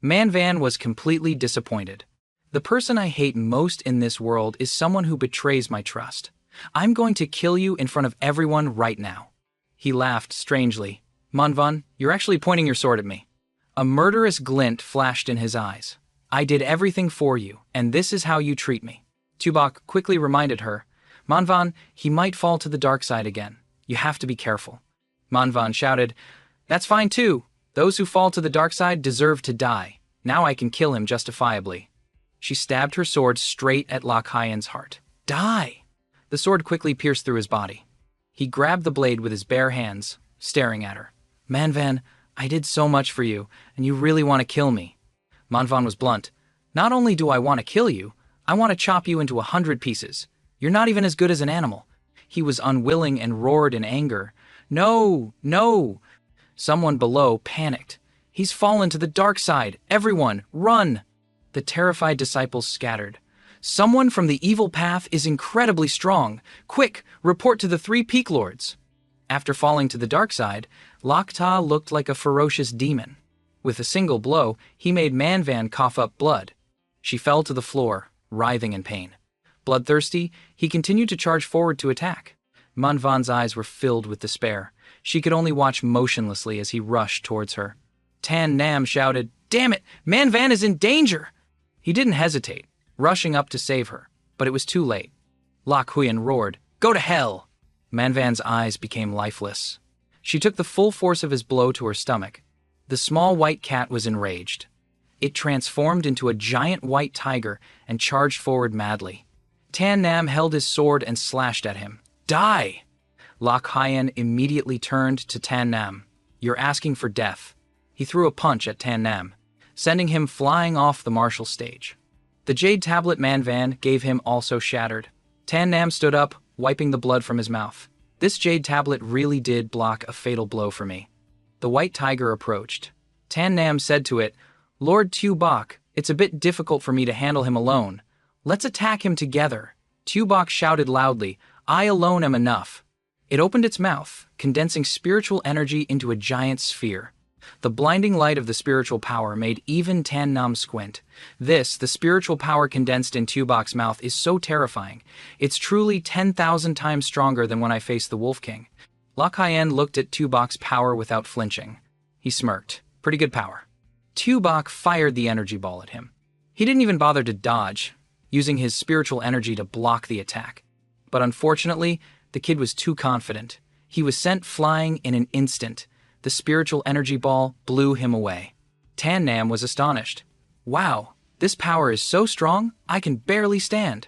Manhwa was completely disappointed. The person I hate most in this world is someone who betrays my trust. I'm going to kill you in front of everyone right now. He laughed strangely. Manhwa, you're actually pointing your sword at me. A murderous glint flashed in his eyes. I did everything for you, and this is how you treat me. Tubok quickly reminded her, Manhwa, he might fall to the dark side again. You have to be careful. Manhwa shouted, that's fine too. Those who fall to the dark side deserve to die. Now I can kill him justifiably. She stabbed her sword straight at Lak Huyen's heart. Die! The sword quickly pierced through his body. He grabbed the blade with his bare hands, staring at her. Manhwa, I did so much for you, and you really want to kill me. Manhwa was blunt. Not only do I want to kill you, I want to chop you into 100 pieces. You're not even as good as an animal. He was unwilling and roared in anger. No, no! Someone below panicked. He's fallen to the dark side. Everyone, run! The terrified disciples scattered. Someone from the evil path is incredibly strong. Quick, report to the 3 Peak Lords. After falling to the dark side, Lak Ta looked like a ferocious demon. With a single blow, he made Manhwa cough up blood. She fell to the floor, writhing in pain. Bloodthirsty, he continued to charge forward to attack. Manhwa's eyes were filled with despair. She could only watch motionlessly as he rushed towards her. Tan Nam shouted, Damn it! Manhwa is in danger! He didn't hesitate, rushing up to save her, but it was too late. Lak Huyen roared, Go to hell! Manhwa's eyes became lifeless. She took the full force of his blow to her stomach. The small white cat was enraged. It transformed into a giant white tiger and charged forward madly. Tan Nam held his sword and slashed at him. Die! Lak Huyen immediately turned to Tan Nam. You're asking for death. He threw a punch at Tan Nam. sending him flying off the martial stage. The jade tablet Manhwa gave him also shattered. Tan Nam stood up, wiping the blood from his mouth. This jade tablet really did block a fatal blow for me. The white tiger approached. Tan Nam said to it, "Lord Tubok, it's a bit difficult for me to handle him alone. Let's attack him together." Tubok shouted loudly, "I alone am enough." It opened its mouth, condensing spiritual energy into a giant sphere. The blinding light of the spiritual power made even Tan Nam squint. The spiritual power condensed in Tubok's mouth is so terrifying. It's truly 10,000 times stronger than when I faced the Wolf King. Lak Hien looked at Tubok's power without flinching. He smirked. Pretty good power. Tubok fired the energy ball at him. He didn't even bother to dodge, using his spiritual energy to block the attack. But unfortunately, the kid was too confident. He was sent flying in an instant. The spiritual energy ball blew him away. Tan Nam was astonished. "Wow, this power is so strong, I can barely stand."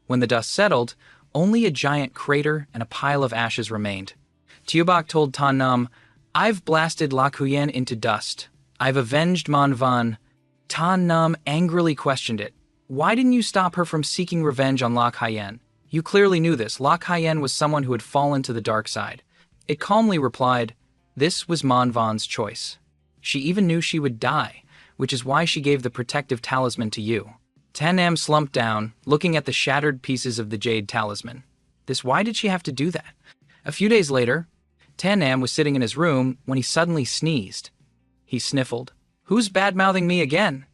When the dust settled, only a giant crater and a pile of ashes remained. Tubok told Tan Nam, "I've blasted Lak Huyen into dust. I've avenged Manhwa." Tan Nam angrily questioned it. "Why didn't you stop her from seeking revenge on Lak Hien? You clearly knew this. Lak Hien was someone who had fallen to the dark side." It calmly replied, "This was Manhwa's choice. She even knew she would die, which is why she gave the protective talisman to you." Tan Nam slumped down, looking at the shattered pieces of the jade talisman. Why did she have to do that? A few days later, Tan Nam was sitting in his room when he suddenly sneezed. He sniffled. "Who's bad-mouthing me again?"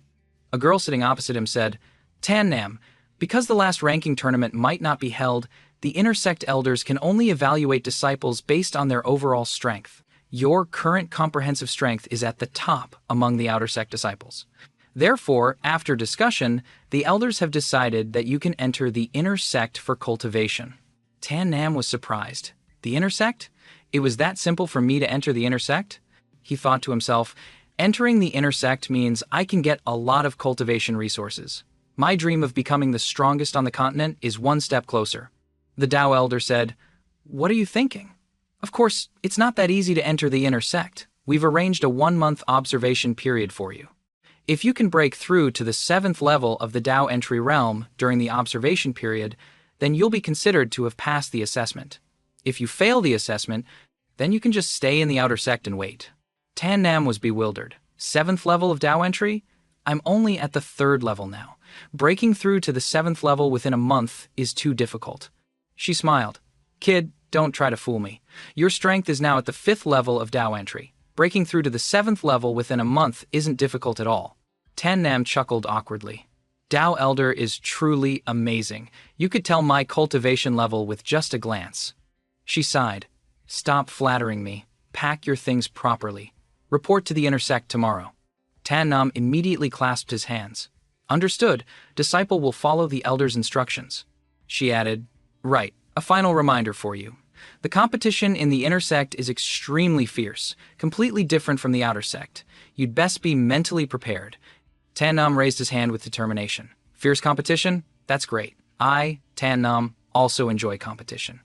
A girl sitting opposite him said, "Tan Nam, because the last ranking tournament might not be held, the intersect elders can only evaluate disciples based on their overall strength. Your current comprehensive strength is at the top among the outer sect disciples. Therefore, after discussion, the elders have decided that you can enter the inner sect for cultivation." Tan Nam was surprised. The inner sect? It was that simple for me to enter the inner sect? He thought to himself, entering the inner sect means I can get a lot of cultivation resources. My dream of becoming the strongest on the continent is one step closer. The Tao elder said, "What are you thinking? Of course, it's not that easy to enter the inner sect. We've arranged a 1-month observation period for you. If you can break through to the 7th level of the Tao entry realm during the observation period, then you'll be considered to have passed the assessment. If you fail the assessment, then you can just stay in the outer sect and wait." Tan Nam was bewildered. 7th level of Tao entry? I'm only at the 3rd level now. Breaking through to the 7th level within a month is too difficult. She smiled. "Kid, don't try to fool me. Your strength is now at the 5th level of Tao entry. Breaking through to the 7th level within a month isn't difficult at all." Tan Nam chuckled awkwardly. "Tao Elder is truly amazing. You could tell my cultivation level with just a glance." She sighed. "Stop flattering me. Pack your things properly. Report to the inner sect tomorrow." Tan Nam immediately clasped his hands. "Understood. Disciple will follow the elder's instructions." She added, "Right. A final reminder for you. The competition in the inner sect is extremely fierce, completely different from the outer sect. You'd best be mentally prepared." Tan Nam raised his hand with determination. "Fierce competition? That's great. I, Tan Nam, also enjoy competition.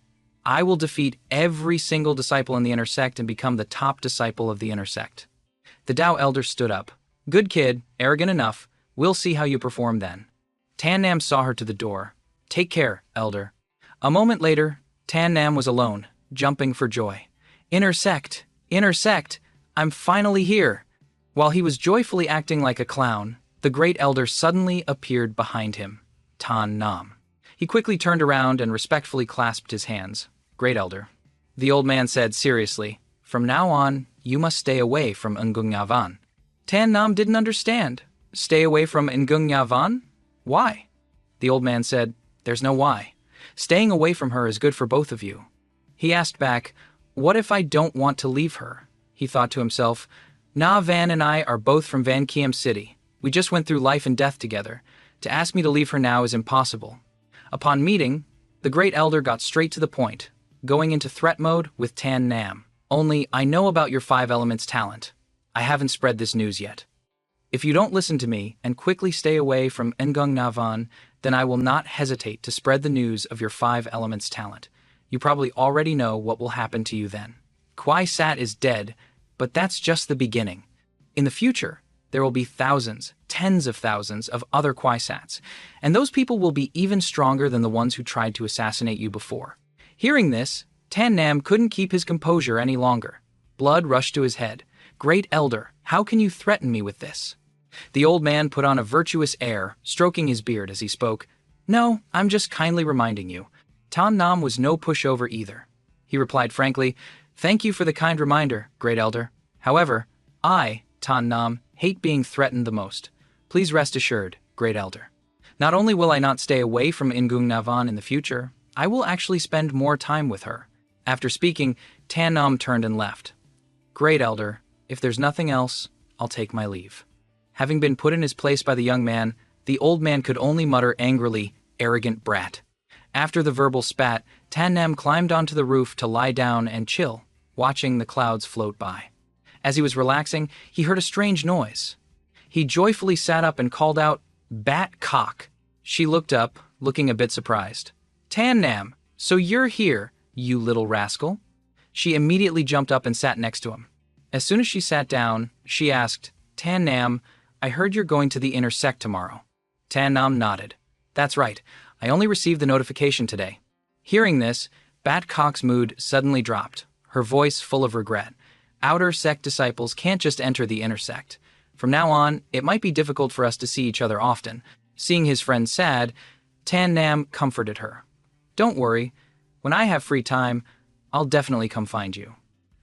I will defeat every single disciple in the inner sect and become the top disciple of the inner sect." The Tao elder stood up. "Good kid, arrogant enough. We'll see how you perform then." Tan Nam saw her to the door. "Take care, elder." A moment later, Tan Nam was alone, jumping for joy. "Inner sect! Inner sect! I'm finally here!" While he was joyfully acting like a clown, the great elder suddenly appeared behind him. Tan Nam. He quickly turned around and respectfully clasped his hands. "Great elder." The old man said seriously, "From now on, you must stay away from Ngung Yavan." Tan Nam didn't understand. Stay away from Ngung Yavan? Why? The old man said, "There's no why. Staying away from her is good for both of you." He asked back, "What if I don't want to leave her?" He thought to himself, "Na Van and I are both from Van Kiem City. We just went through life and death together. To ask me to leave her now is impossible." Upon meeting, the great elder got straight to the point, going into threat mode with Tan Nam. "Only, I know about your 5 elements talent. I haven't spread this news yet. If you don't listen to me and quickly stay away from Ngung Navan, then I will not hesitate to spread the news of your 5 elements talent. You probably already know what will happen to you then. Kwai Sat is dead, but that's just the beginning. In the future, there will be thousands, tens of thousands of other Kwisats, and those people will be even stronger than the ones who tried to assassinate you before. Hearing this, Tan Nam couldn't keep his composure any longer. Blood rushed to his head. "Great Elder, how can you threaten me with this?" The old man put on a virtuous air, stroking his beard as he spoke. "No, I'm just kindly reminding you. Tan Nam was no pushover either." He replied frankly, "Thank you for the kind reminder, Great Elder. However, I, Tan Nam, hate being threatened the most. Please rest assured, Great Elder. Not only will I not stay away from Ingung Navan in the future, I will actually spend more time with her." After speaking, Tan Nam turned and left. "Great Elder, if there's nothing else, I'll take my leave." Having been put in his place by the young man, the old man could only mutter angrily, "Arrogant brat." After the verbal spat, Tan Nam climbed onto the roof to lie down and chill, watching the clouds float by. As he was relaxing, he heard a strange noise. He joyfully sat up and called out, "Bat cock." She looked up, looking a bit surprised. "Tan Nam, so you're here, you little rascal?" She immediately jumped up and sat next to him. As soon as she sat down, she asked, "Tan Nam, I heard you're going to the inner sect tomorrow." Tan Nam nodded. "That's right. I only received the notification today." Hearing this, Bat Cock's mood suddenly dropped, her voice full of regret. "Outer sect disciples can't just enter the inner sect. From now on, it might be difficult for us to see each other often." Seeing his friend sad, Tan Nam comforted her. "Don't worry. When I have free time, I'll definitely come find you."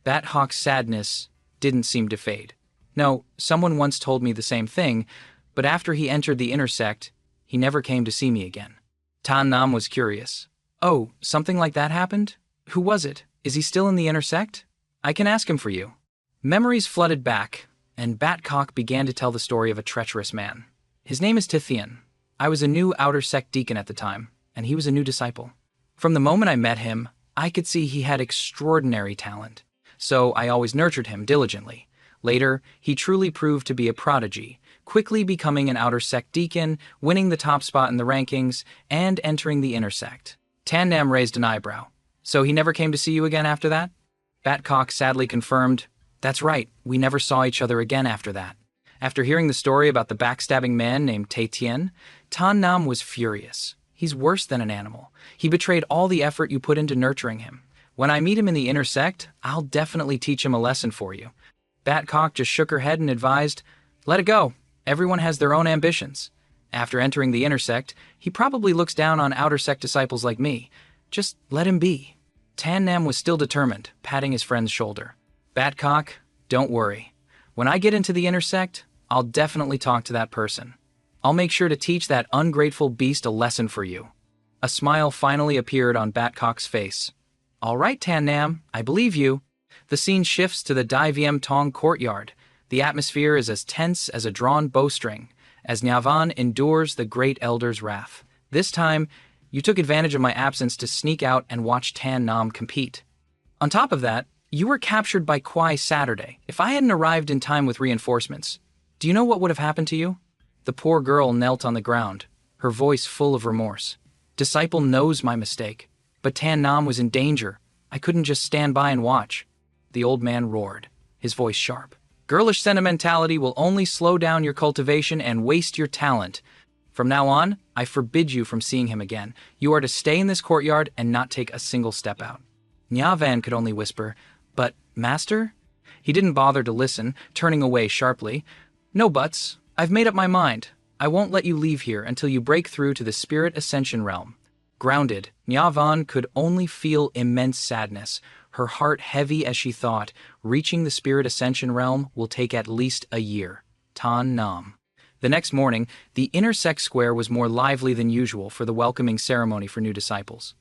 Bat Hawk's sadness didn't seem to fade. "No, someone once told me the same thing, but after he entered the inner sect, he never came to see me again." Tan Nam was curious. "Oh, something like that happened? Who was it? Is he still in the inner sect? I can ask him for you." Memories flooded back, and Batcock began to tell the story of a treacherous man. "His name is Tithian. I was a new outer sect deacon at the time, and he was a new disciple. From the moment I met him, I could see he had extraordinary talent, so I always nurtured him diligently. Later, he truly proved to be a prodigy, quickly becoming an outer sect deacon, winning the top spot in the rankings, and entering the inner sect." Tan Nam raised an eyebrow. "So he never came to see you again after that?" Batcock sadly confirmed, "That's right, we never saw each other again after that." After hearing the story about the backstabbing man named Tay Tien, Tan Nam was furious. "He's worse than an animal. He betrayed all the effort you put into nurturing him. When I meet him in the inner sect, I'll definitely teach him a lesson for you." Batcock just shook her head and advised, "Let it go. Everyone has their own ambitions. After entering the inner sect, he probably looks down on outer sect disciples like me. Just let him be." Tan Nam was still determined, patting his friend's shoulder. "Batcock, don't worry. When I get into the inner sect, I'll definitely talk to that person. I'll make sure to teach that ungrateful beast a lesson for you." A smile finally appeared on Batcock's face. "All right, Tan Nam, I believe you." The scene shifts to the Dai Viem Tong courtyard. The atmosphere is as tense as a drawn bowstring, as Nyavan endures the Great Elder's wrath. This time, you took advantage of my absence to sneak out and watch Tan Nam compete. On top of that, you were captured by Kwai Saturday. If I hadn't arrived in time with reinforcements, do you know what would have happened to you?" The poor girl knelt on the ground, her voice full of remorse. "Disciple knows my mistake, but Tan Nam was in danger. I couldn't just stand by and watch." The old man roared, his voice sharp. "Girlish sentimentality will only slow down your cultivation and waste your talent. From now on, I forbid you from seeing him again. You are to stay in this courtyard and not take a single step out." Nyavan could only whisper, "But, Master?" He didn't bother to listen, turning away sharply. "No buts. I've made up my mind. I won't let you leave here until you break through to the Spirit Ascension realm." Grounded, Nyavan could only feel immense sadness, her heart heavy as she thought, reaching the Spirit Ascension realm will take at least a year. Tan Nam. The next morning, the inner sect square was more lively than usual for the welcoming ceremony for new disciples.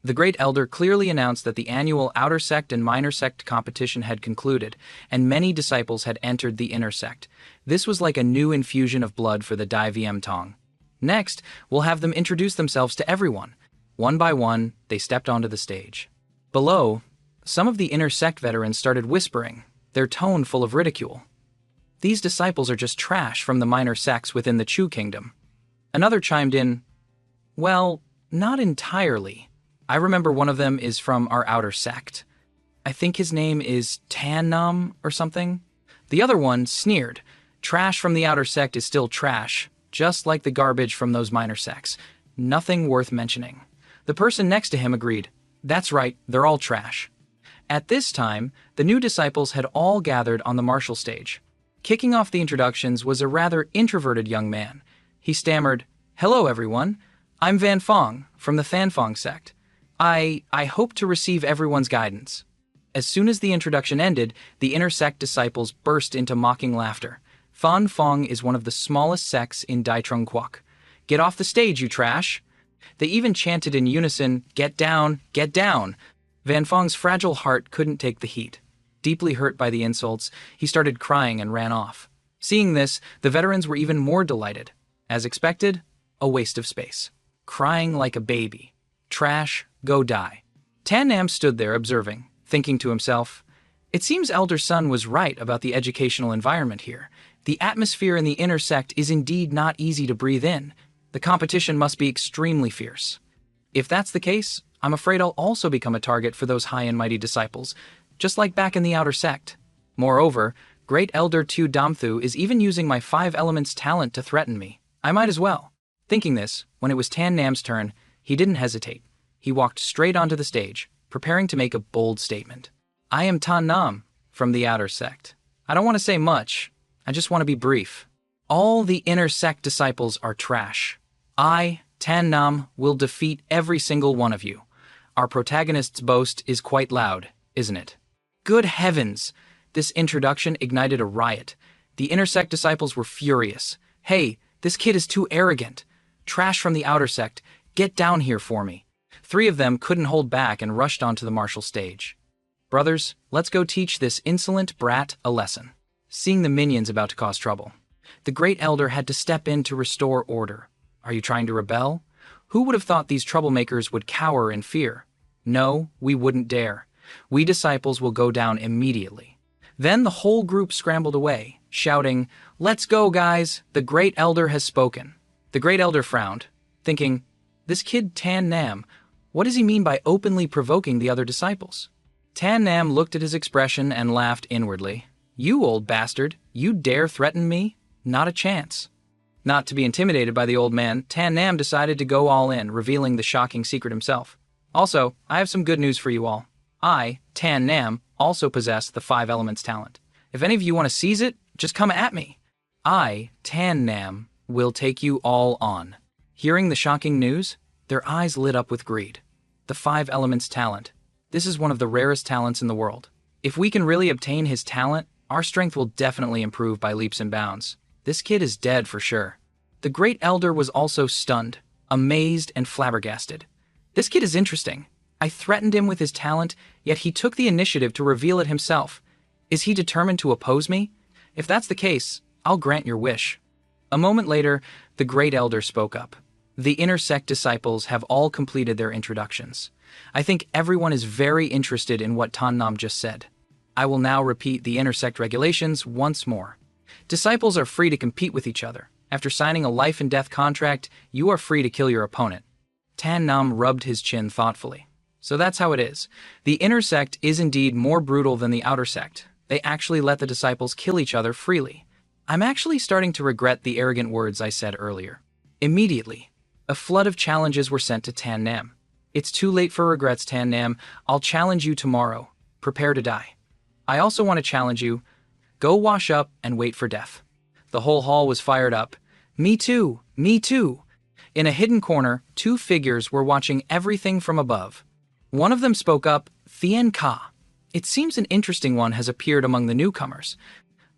The Great Elder clearly announced that the annual outer sect and minor sect competition had concluded, and many disciples had entered the inner sect. This was like a new infusion of blood for the Dai Viem Tong. Next, we'll have them introduce themselves to everyone. One by one, they stepped onto the stage. Below, some of the inner sect veterans started whispering, their tone full of ridicule. "These disciples are just trash from the minor sects within the Chu kingdom." Another chimed in, "Well, not entirely. I remember one of them is from our outer sect. I think his name is Tan Nam or something." The other one sneered, Trash from the outer sect is still trash, just like the garbage from those minor sects. Nothing worth mentioning. The person next to him agreed. That's right, they're all trash. At this time, the new disciples had all gathered on the martial stage. Kicking off the introductions was a rather introverted young man. He stammered, "Hello, everyone. I'm Van Fong, from the Fanfong sect. I hope to receive everyone's guidance." As soon as the introduction ended, the inner sect disciples burst into mocking laughter. Fan Fong is one of the smallest sects in Daitrung Kwok. "Get off the stage, you trash!" They even chanted in unison, "Get down, get down!" Van Fong's fragile heart couldn't take the heat. Deeply hurt by the insults, he started crying and ran off. Seeing this, the veterans were even more delighted. As expected, a waste of space. Crying like a baby. Trash, go die. Tan Nam stood there observing, thinking to himself, "It seems Elder Sun was right about the educational environment here. The atmosphere in the inner sect is indeed not easy to breathe in. The competition must be extremely fierce. If that's the case, I'm afraid I'll also become a target for those high and mighty disciples, just like back in the outer sect. Moreover, Great Elder Tu Damthu is even using my 5 elements talent to threaten me. I might as well." Thinking this, when it was Tan Nam's turn, he didn't hesitate. He walked straight onto the stage, preparing to make a bold statement. "I am Tan Nam, from the outer sect. I don't want to say much, I just want to be brief. All the inner sect disciples are trash. I, Tan Nam, will defeat every single one of you. Our protagonist's boast is quite loud, isn't it?" Good heavens! This introduction ignited a riot. The inner sect disciples were furious. "Hey, this kid is too arrogant. Trash from the outer sect, get down here for me." 3 of them couldn't hold back and rushed onto the martial stage. "Brothers, let's go teach this insolent brat a lesson." Seeing the minions about to cause trouble, the Great Elder had to step in to restore order. "Are you trying to rebel? Who would have thought these troublemakers would cower in fear? No, we wouldn't dare. We disciples will go down immediately." Then the whole group scrambled away, shouting, "Let's go, guys! The Great Elder has spoken." The Great Elder frowned, thinking, "This kid Tan Nam, what does he mean by openly provoking the other disciples?" Tan Nam looked at his expression and laughed inwardly. "You old bastard, you dare threaten me? Not a chance." Not to be intimidated by the old man, Tan Nam decided to go all in, revealing the shocking secret himself. "Also, I have some good news for you all. I, Tan Nam, also possess the 5 elements talent. If any of you want to seize it, just come at me. I, Tan Nam, will take you all on." Hearing the shocking news, their eyes lit up with greed. The 5 elements talent. This is one of the rarest talents in the world. If we can really obtain his talent, our strength will definitely improve by leaps and bounds. This kid is dead for sure. The Great Elder was also stunned, amazed, and flabbergasted. This kid is interesting. I threatened him with his talent, yet he took the initiative to reveal it himself. Is he determined to oppose me? If that's the case, I'll grant your wish. A moment later, the Great Elder spoke up. The inner sect disciples have all completed their introductions. I think everyone is very interested in what Tan Nam just said. I will now repeat the inner sect regulations once more. Disciples are free to compete with each other. After signing a life and death contract, you are free to kill your opponent. Tan Nam rubbed his chin thoughtfully. So that's how it is. The inner sect is indeed more brutal than the outer sect. They actually let the disciples kill each other freely. I'm actually starting to regret the arrogant words I said earlier. Immediately, a flood of challenges were sent to Tan Nam. "It's too late for regrets, Tan Nam. I'll challenge you tomorrow. Prepare to die. I also want to challenge you. Go wash up and wait for death." The whole hall was fired up. "Me too! Me too!" In a hidden corner, 2 figures were watching everything from above. One of them spoke up, "Thien Ka. It seems an interesting one has appeared among the newcomers."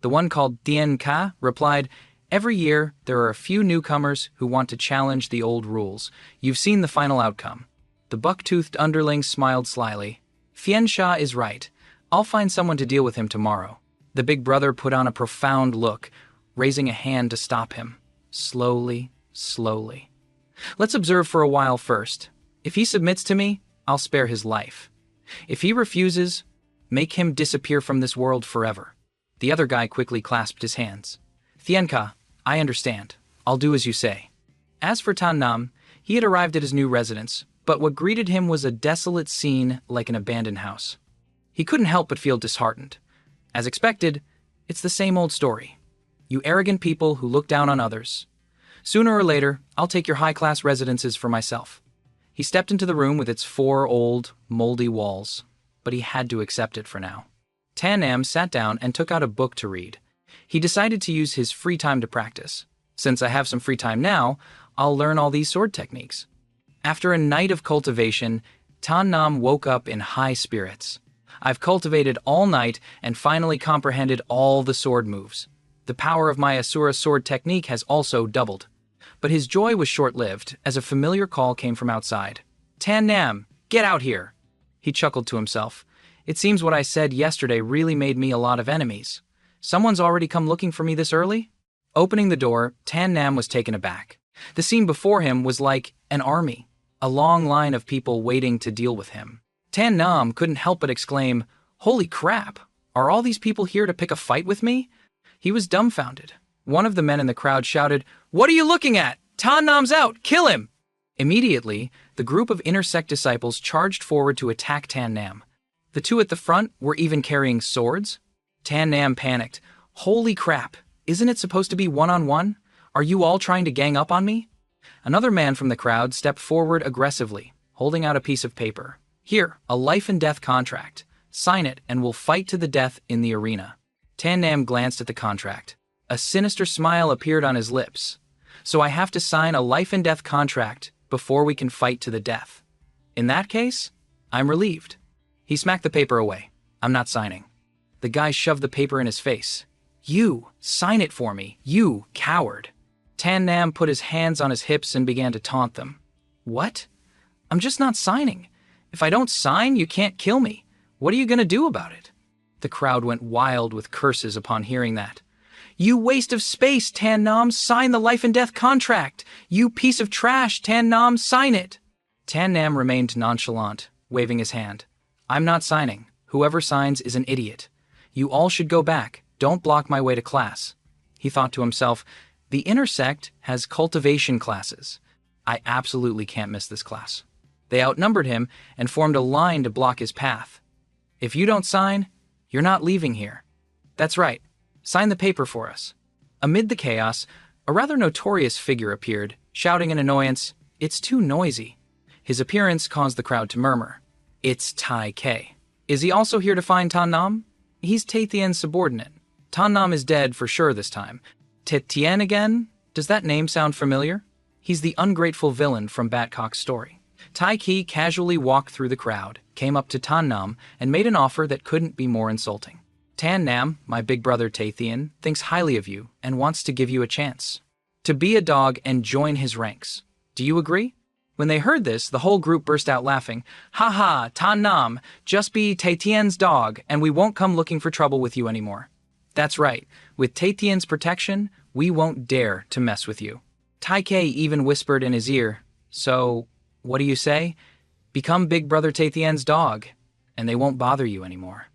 The one called Thien Ka replied, "Every year, there are a few newcomers who want to challenge the old rules. You've seen the final outcome." The buck-toothed underling smiled slyly. "Thien Sha is right. I'll find someone to deal with him tomorrow." The big brother put on a profound look, raising a hand to stop him. Slowly, slowly. "Let's observe for a while first. If he submits to me, I'll spare his life. If he refuses, make him disappear from this world forever." The other guy quickly clasped his hands. "Thienka, I understand. I'll do as you say." As for Tan Nam, he had arrived at his new residence, but what greeted him was a desolate scene like an abandoned house. He couldn't help but feel disheartened. As expected, it's the same old story. You arrogant people who look down on others. Sooner or later, I'll take your high-class residences for myself." He stepped into the room with its 4 old, moldy walls, but he had to accept it for now. Tan Nam sat down and took out a book to read. He decided to use his free time to practice. Since I have some free time now, I'll learn all these sword techniques. After a night of cultivation, Tan Nam woke up in high spirits. "I've cultivated all night and finally comprehended all the sword moves. The power of my Asura sword technique has also doubled." But his joy was short-lived, as a familiar call came from outside. "Tan Nam, get out here!" He chuckled to himself. "It seems what I said yesterday really made me a lot of enemies. Someone's already come looking for me this early?" Opening the door, Tan Nam was taken aback. The scene before him was like an army, a long line of people waiting to deal with him. Tan Nam couldn't help but exclaim, "Holy crap! Are all these people here to pick a fight with me?" He was dumbfounded. One of the men in the crowd shouted, "What are you looking at? Tan Nam's out! Kill him!" Immediately, the group of inner sect disciples charged forward to attack Tan Nam. The two at the front were even carrying swords. Tan Nam panicked. "Holy crap! Isn't it supposed to be one-on-one? Are you all trying to gang up on me?" Another man from the crowd stepped forward aggressively, holding out a piece of paper. "Here, a life-and-death contract. Sign it and we'll fight to the death in the arena." Tan Nam glanced at the contract. A sinister smile appeared on his lips. "So I have to sign a life-and-death contract before we can fight to the death. In that case, I'm relieved." He smacked the paper away. "I'm not signing." The guy shoved the paper in his face. "You, sign it for me, you coward." Tan Nam put his hands on his hips and began to taunt them. "What? I'm just not signing. If I don't sign, you can't kill me. What are you going to do about it?" The crowd went wild with curses upon hearing that. "You waste of space, Tan Nam, sign the life-and-death contract! You piece of trash, Tan Nam, sign it!" Tan Nam remained nonchalant, waving his hand. "I'm not signing. Whoever signs is an idiot. You all should go back. Don't block my way to class." He thought to himself, "The inner sect has cultivation classes. I absolutely can't miss this class." They outnumbered him and formed a line to block his path. "If you don't sign, you're not leaving here." "That's right. Sign the paper for us." Amid the chaos, a rather notorious figure appeared, shouting in annoyance, "It's too noisy." His appearance caused the crowd to murmur. "It's Tai K. Is he also here to find Tan Nam? He's Taithien's subordinate. Tan Nam is dead for sure this time. Taitien again? Does that name sound familiar? He's the ungrateful villain from Batcock's story." Tai Ki casually walked through the crowd, came up to Tan Nam, and made an offer that couldn't be more insulting. "Tan Nam, my big brother Taithien, thinks highly of you and wants to give you a chance to be a dog and join his ranks. Do you agree?" When they heard this, the whole group burst out laughing. "Ha ha, Tan Nam, just be Taitien's dog and we won't come looking for trouble with you anymore." "That's right, with Taitien's protection, we won't dare to mess with you." Tai K even whispered in his ear, "So, what do you say? Become Big Brother Taithien's dog, and they won't bother you anymore."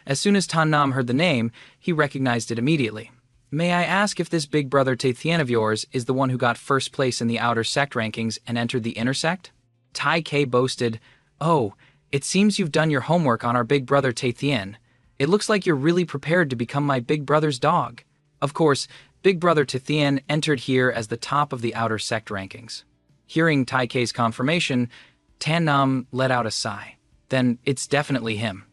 As soon as Tan Nam heard the name, he recognized it immediately. "May I ask if this Big Brother Taithien of yours is the one who got first place in the outer sect rankings and entered the inner sect?" Tai K boasted, "Oh, it seems you've done your homework on our Big Brother Taithien. It looks like you're really prepared to become my big brother's dog." Of course, Big Brother Taithien entered here as the top of the outer sect rankings. Hearing Tai K's confirmation, Tan Nam let out a sigh. "Then it's definitely him."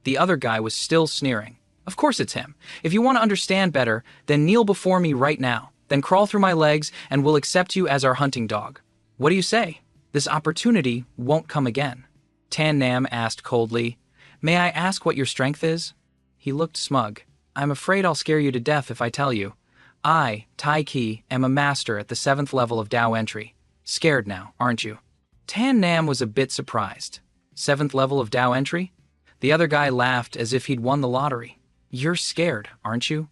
The other guy was still sneering. "Of course it's him. If you want to understand better, then kneel before me right now, then crawl through my legs and we'll accept you as our hunting dog. What do you say? This opportunity won't come again." Tan Nam asked coldly, "May I ask what your strength is?" He looked smug. "I'm afraid I'll scare you to death if I tell you. I, Tai Ki, am a master at the 7th level of Dao entry. Scared now, aren't you?" Tan Nam was a bit surprised. 7th level of Dao entry? The other guy laughed as if he'd won the lottery. "You're scared, aren't you?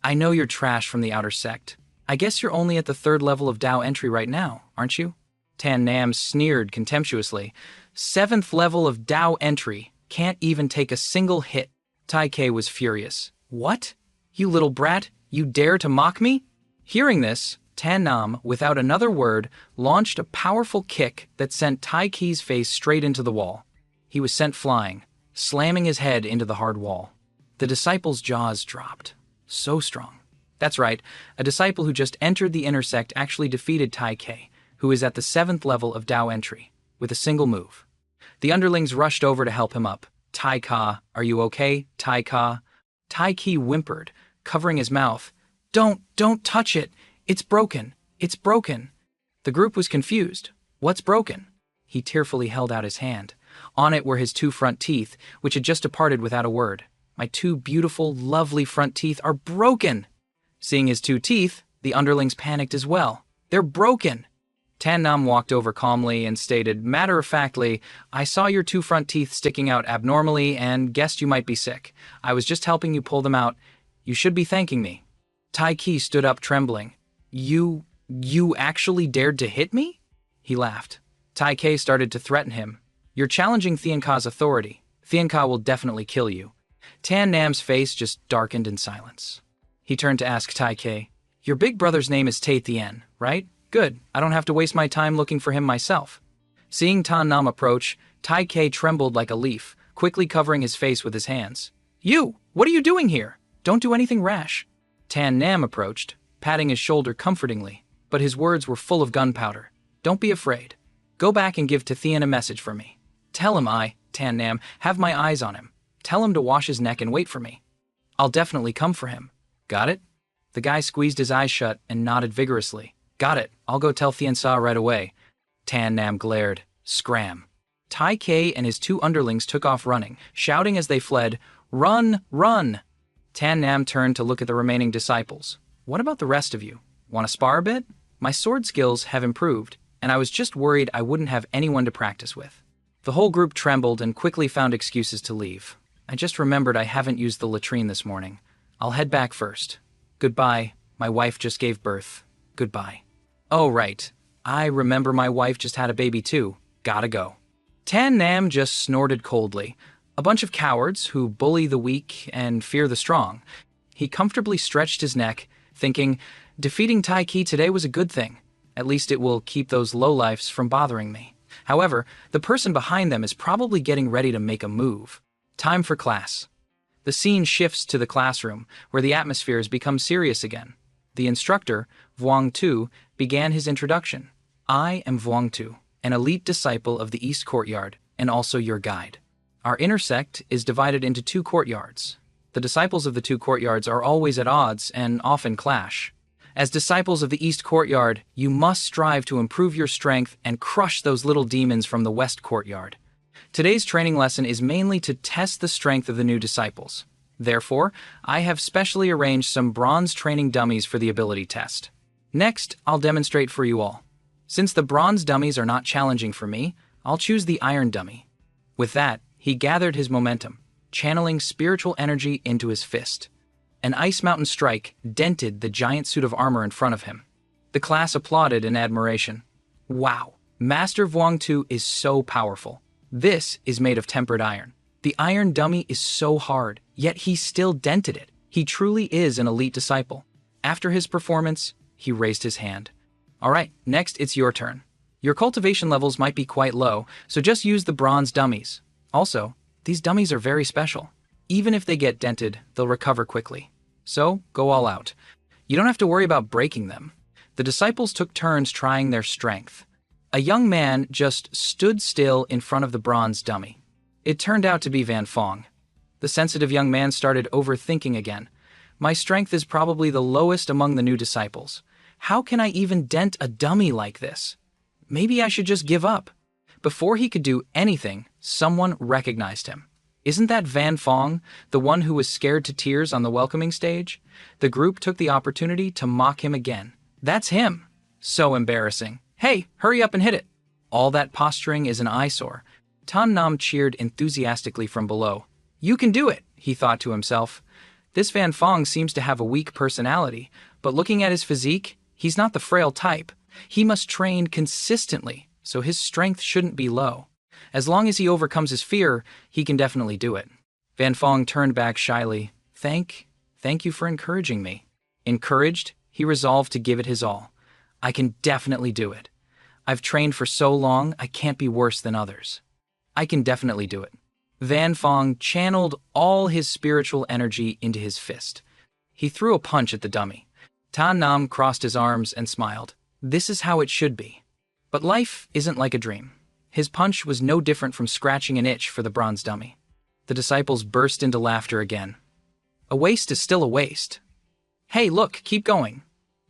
I know you're trash from the outer sect. I guess you're only at the 3rd level of Dao entry right now, aren't you?" Tan Nam sneered contemptuously. "7th level of Dao entry, can't even take a single hit." Tai K was furious. "What? You little brat, you dare to mock me?" Hearing this, Tan Nam, without another word, launched a powerful kick that sent Tai Ki's face straight into the wall. He was sent flying, slamming his head into the hard wall. The disciples' jaws dropped. So strong. That's right, a disciple who just entered the inner sect actually defeated Tai Ke, who is at the 7th level of Dao entry, with a single move. The underlings rushed over to help him up. Tai Ka, are you okay, Tai Ka? Tai Ki whimpered, covering his mouth. Don't touch it. It's broken. It's broken. The group was confused. What's broken? He tearfully held out his hand. On it were his 2 front teeth, which had just departed without a word. My 2 beautiful, lovely front teeth are broken. Seeing his 2 teeth, the underlings panicked as well. They're broken. Tan Nam walked over calmly and stated, matter-of-factly, I saw your 2 front teeth sticking out abnormally and guessed you might be sick. I was just helping you pull them out. You should be thanking me. Tai Ki stood up trembling. You actually dared to hit me? He laughed. Tai Ke started to threaten him. You're challenging Thien Ka's authority. Thien Ka will definitely kill you. Tan Nam's face just darkened in silence. He turned to ask Tai Ke, your big brother's name is Tai Thien, right? Good, I don't have to waste my time looking for him myself. Seeing Tan Nam approach, Tai Ke trembled like a leaf, quickly covering his face with his hands. You! What are you doing here? Don't do anything rash. Tan Nam approached, patting his shoulder comfortingly, but his words were full of gunpowder. Don't be afraid. Go back and give Thien a message for me. Tell him Tan Nam, have my eyes on him. Tell him to wash his neck and wait for me. I'll definitely come for him. Got it? The guy squeezed his eyes shut and nodded vigorously. Got it. I'll go tell Thien Sa right away. Tan Nam glared. Scram. Tai Ke and his 2 underlings took off running, shouting as they fled, Run! Run! Tan Nam turned to look at the remaining disciples. What about the rest of you? Want to spar a bit? My sword skills have improved, and I was just worried I wouldn't have anyone to practice with. The whole group trembled and quickly found excuses to leave. I just remembered I haven't used the latrine this morning. I'll head back first. Goodbye. My wife just gave birth. Goodbye. Oh, right. I remember my wife just had a baby too. Gotta go. Tan Nam just snorted coldly. A bunch of cowards who bully the weak and fear the strong. He comfortably stretched his neck, thinking, defeating Tai Ki today was a good thing. At least it will keep those lowlifes from bothering me. However, the person behind them is probably getting ready to make a move. Time for class. The scene shifts to the classroom, where the atmosphere has become serious again. The instructor, Vuong Tu, began his introduction. I am Vuong Tu, an elite disciple of the East Courtyard, and also your guide. Our inner sect is divided into 2 courtyards. The disciples of the 2 courtyards are always at odds and often clash. As disciples of the East Courtyard, you must strive to improve your strength and crush those little demons from the West Courtyard. Today's training lesson is mainly to test the strength of the new disciples. Therefore, I have specially arranged some bronze training dummies for the ability test. Next, I'll demonstrate for you all. Since the bronze dummies are not challenging for me, I'll choose the iron dummy. With that, he gathered his momentum, channeling spiritual energy into his fist. An ice mountain strike dented the giant suit of armor in front of him. The class applauded in admiration. Wow, Master Vuong Tu is so powerful. This is made of tempered iron. The iron dummy is so hard, yet he still dented it. He truly is an elite disciple. After his performance, he raised his hand. All right, next it's your turn. Your cultivation levels might be quite low, so just use the bronze dummies. Also, these dummies are very special. Even if they get dented, they'll recover quickly. So, go all out. You don't have to worry about breaking them. The disciples took turns trying their strength. A young man just stood still in front of the bronze dummy. It turned out to be Van Fong. The sensitive young man started overthinking again. My strength is probably the lowest among the new disciples. How can I even dent a dummy like this? Maybe I should just give up. Before he could do anything, someone recognized him. Isn't that Van Fong, the one who was scared to tears on the welcoming stage? The group took the opportunity to mock him again. That's him. So embarrassing. Hey, hurry up and hit it. All that posturing is an eyesore. Tan Nam cheered enthusiastically from below. You can do it, he thought to himself. This Van Fong seems to have a weak personality, but looking at his physique, he's not the frail type. He must train consistently, so his strength shouldn't be low. As long as he overcomes his fear, he can definitely do it. Van Fong turned back shyly. Thank you for encouraging me. Encouraged, he resolved to give it his all. I can definitely do it. I've trained for so long, I can't be worse than others. I can definitely do it. Van Fong channeled all his spiritual energy into his fist. He threw a punch at the dummy. Tan Nam crossed his arms and smiled. This is how it should be. But life isn't like a dream. His punch was no different from scratching an itch for the bronze dummy. The disciples burst into laughter again. A waste is still a waste. Hey, look, keep going.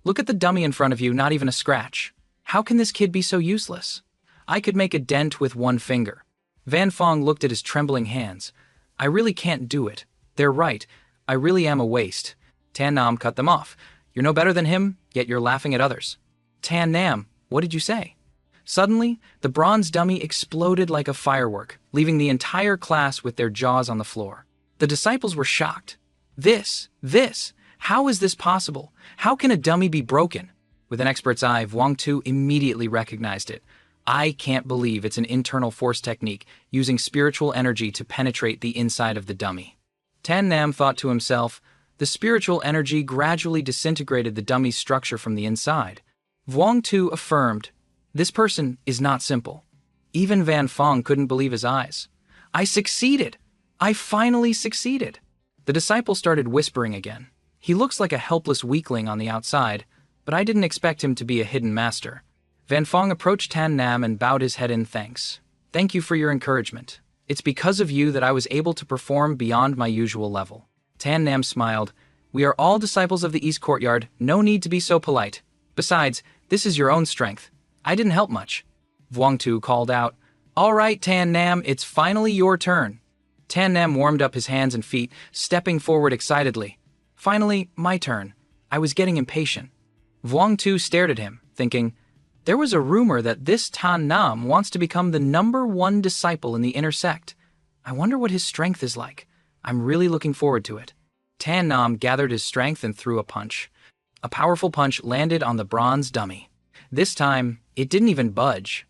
Look at the dummy in front of you, not even a scratch. How can this kid be so useless? I could make a dent with one finger. Van Fong looked at his trembling hands. I really can't do it. They're right. I really am a waste. Tan Nam cut them off. You're no better than him, yet you're laughing at others. Tan Nam, what did you say? Suddenly, the bronze dummy exploded like a firework, leaving the entire class with their jaws on the floor. The disciples were shocked. How is this possible? How can a dummy be broken? With an expert's eye, Wang Tu immediately recognized it. I can't believe it's an internal force technique, using spiritual energy to penetrate the inside of the dummy. Tan Nam thought to himself, the spiritual energy gradually disintegrated the dummy's structure from the inside. Wang Tu affirmed, this person is not simple. Even Van Fong couldn't believe his eyes. I succeeded! I finally succeeded! The disciple started whispering again. He looks like a helpless weakling on the outside, but I didn't expect him to be a hidden master. Van Fong approached Tan Nam and bowed his head in thanks. Thank you for your encouragement. It's because of you that I was able to perform beyond my usual level. Tan Nam smiled. We are all disciples of the East Courtyard, no need to be so polite. Besides, this is your own strength. I didn't help much. Wang Tu called out, all right, Tan Nam, it's finally your turn. Tan Nam warmed up his hands and feet, stepping forward excitedly. Finally, my turn. I was getting impatient. Wang Tu stared at him, thinking, there was a rumor that this Tan Nam wants to become the #1 disciple in the inner sect. I wonder what his strength is like. I'm really looking forward to it. Tan Nam gathered his strength and threw a punch. A powerful punch landed on the bronze dummy. This time, it didn't even budge.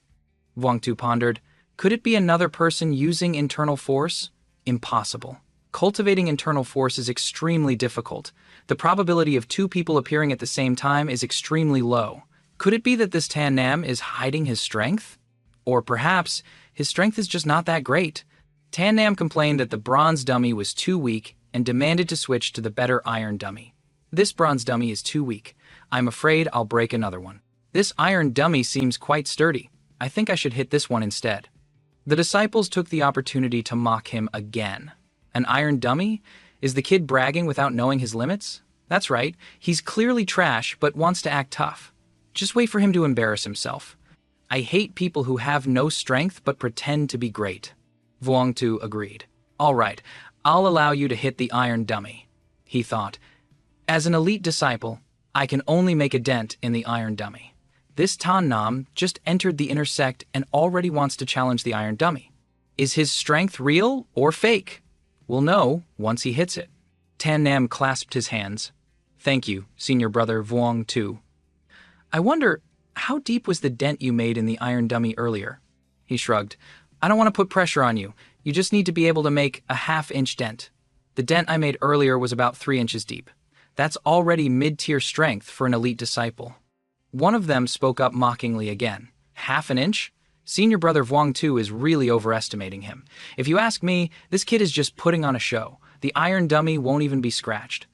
Wang Tu pondered, could it be another person using internal force? Impossible. Cultivating internal force is extremely difficult. The probability of 2 people appearing at the same time is extremely low. Could it be that this Tan Nam is hiding his strength? Or perhaps his strength is just not that great. Tan Nam complained that the bronze dummy was too weak and demanded to switch to the better iron dummy. This bronze dummy is too weak. I'm afraid I'll break another one. This iron dummy seems quite sturdy. I think I should hit this one instead. The disciples took the opportunity to mock him again. An iron dummy? Is the kid bragging without knowing his limits? That's right, he's clearly trash but wants to act tough. Just wait for him to embarrass himself. I hate people who have no strength but pretend to be great. Wang Tu agreed. All right, I'll allow you to hit the iron dummy, he thought. As an elite disciple, I can only make a dent in the iron dummy. This Tan Nam just entered the inner sect and already wants to challenge the iron dummy. Is his strength real or fake? We'll know once he hits it. Tan Nam clasped his hands. Thank you, senior brother Wang Tu. I wonder, how deep was the dent you made in the iron dummy earlier? He shrugged. I don't want to put pressure on you. You just need to be able to make a half-inch dent. The dent I made earlier was about 3 inches deep. That's already mid-tier strength for an elite disciple. One of them spoke up mockingly again. Half an inch? Senior brother Wang Tu is really overestimating him. If you ask me, this kid is just putting on a show. The iron dummy won't even be scratched.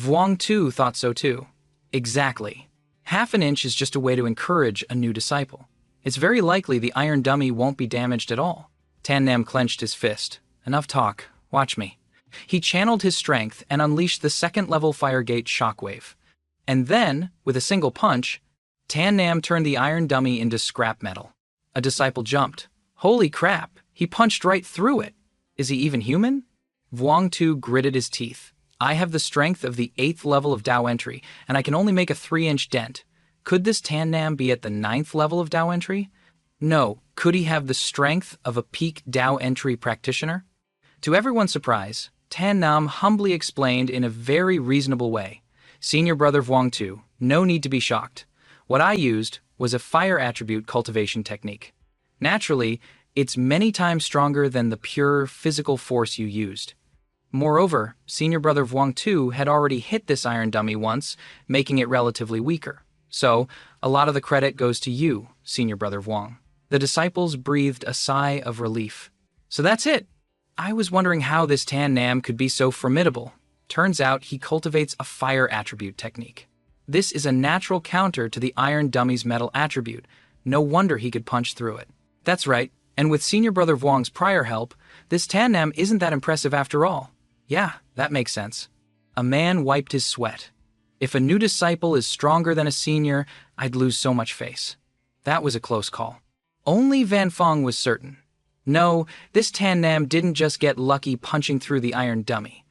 Wang Tu thought so too. Exactly. Half an inch is just a way to encourage a new disciple. It's very likely the iron dummy won't be damaged at all. Tan Nam clenched his fist. Enough talk. Watch me. He channeled his strength and unleashed the second-level Firegate shockwave. And then, with a single punch, Tan Nam turned the iron dummy into scrap metal. A disciple jumped. Holy crap, he punched right through it. Is he even human? Wang Tu gritted his teeth. I have the strength of the 8th level of Dao Entry, and I can only make a 3-inch dent. Could this Tan Nam be at the 9th level of Dao Entry? No, could he have the strength of a peak Dao Entry practitioner? To everyone's surprise, Tan Nam humbly explained in a very reasonable way. Senior brother Wang Tu, no need to be shocked. What I used was a fire attribute cultivation technique. Naturally, it's many times stronger than the pure physical force you used. Moreover, senior brother Wang Tu had already hit this iron dummy once, making it relatively weaker. So, a lot of the credit goes to you, senior brother Wang. The disciples breathed a sigh of relief. So that's it. I was wondering how this Tan Nam could be so formidable. Turns out he cultivates a fire attribute technique. This is a natural counter to the iron dummy's metal attribute. No wonder he could punch through it. That's right, and with Senior Brother Vuong's prior help, this Tan Nam isn't that impressive after all. Yeah, that makes sense. A man wiped his sweat. If a new disciple is stronger than a senior, I'd lose so much face. That was a close call. Only Van Fong was certain. No, this Tan Nam didn't just get lucky punching through the iron dummy.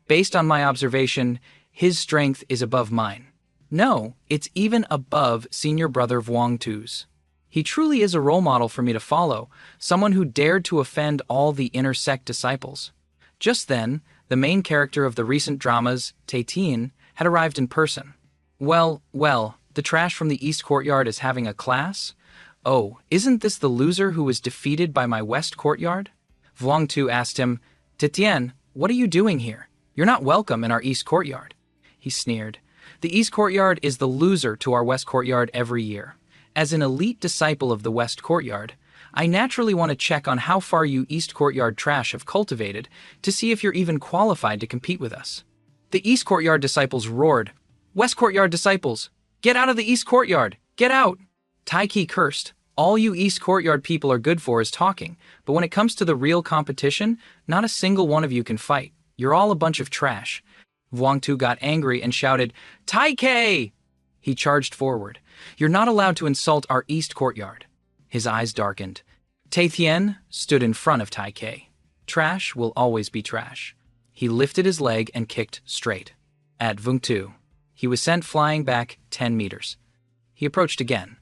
Based on my observation, his strength is above mine. No, it's even above Senior Brother Vuong Tu's. He truly is a role model for me to follow, someone who dared to offend all the inner sect disciples. Just then, the main character of the recent dramas, Tae-tien, had arrived in person. Well, the trash from the East Courtyard is having a class? Oh, isn't this the loser who was defeated by my West Courtyard? Vuong Tu asked him, Tae-tien, what are you doing here? You're not welcome in our East Courtyard. He sneered. The East Courtyard is the loser to our West Courtyard every year. As an elite disciple of the West Courtyard, I naturally want to check on how far you East Courtyard trash have cultivated to see if you're even qualified to compete with us. The East Courtyard disciples roared, West Courtyard disciples, get out of the East Courtyard, get out! Taiki cursed, all you East Courtyard people are good for is talking, but when it comes to the real competition, not a single one of you can fight. You're all a bunch of trash. Vuong Tu got angry and shouted, Taiki! He charged forward. You're not allowed to insult our East Courtyard. His eyes darkened. Tae-tien stood in front of Taiki. Trash will always be trash. He lifted his leg and kicked straight. At Vuong Tu, he was sent flying back 10 meters. He approached again.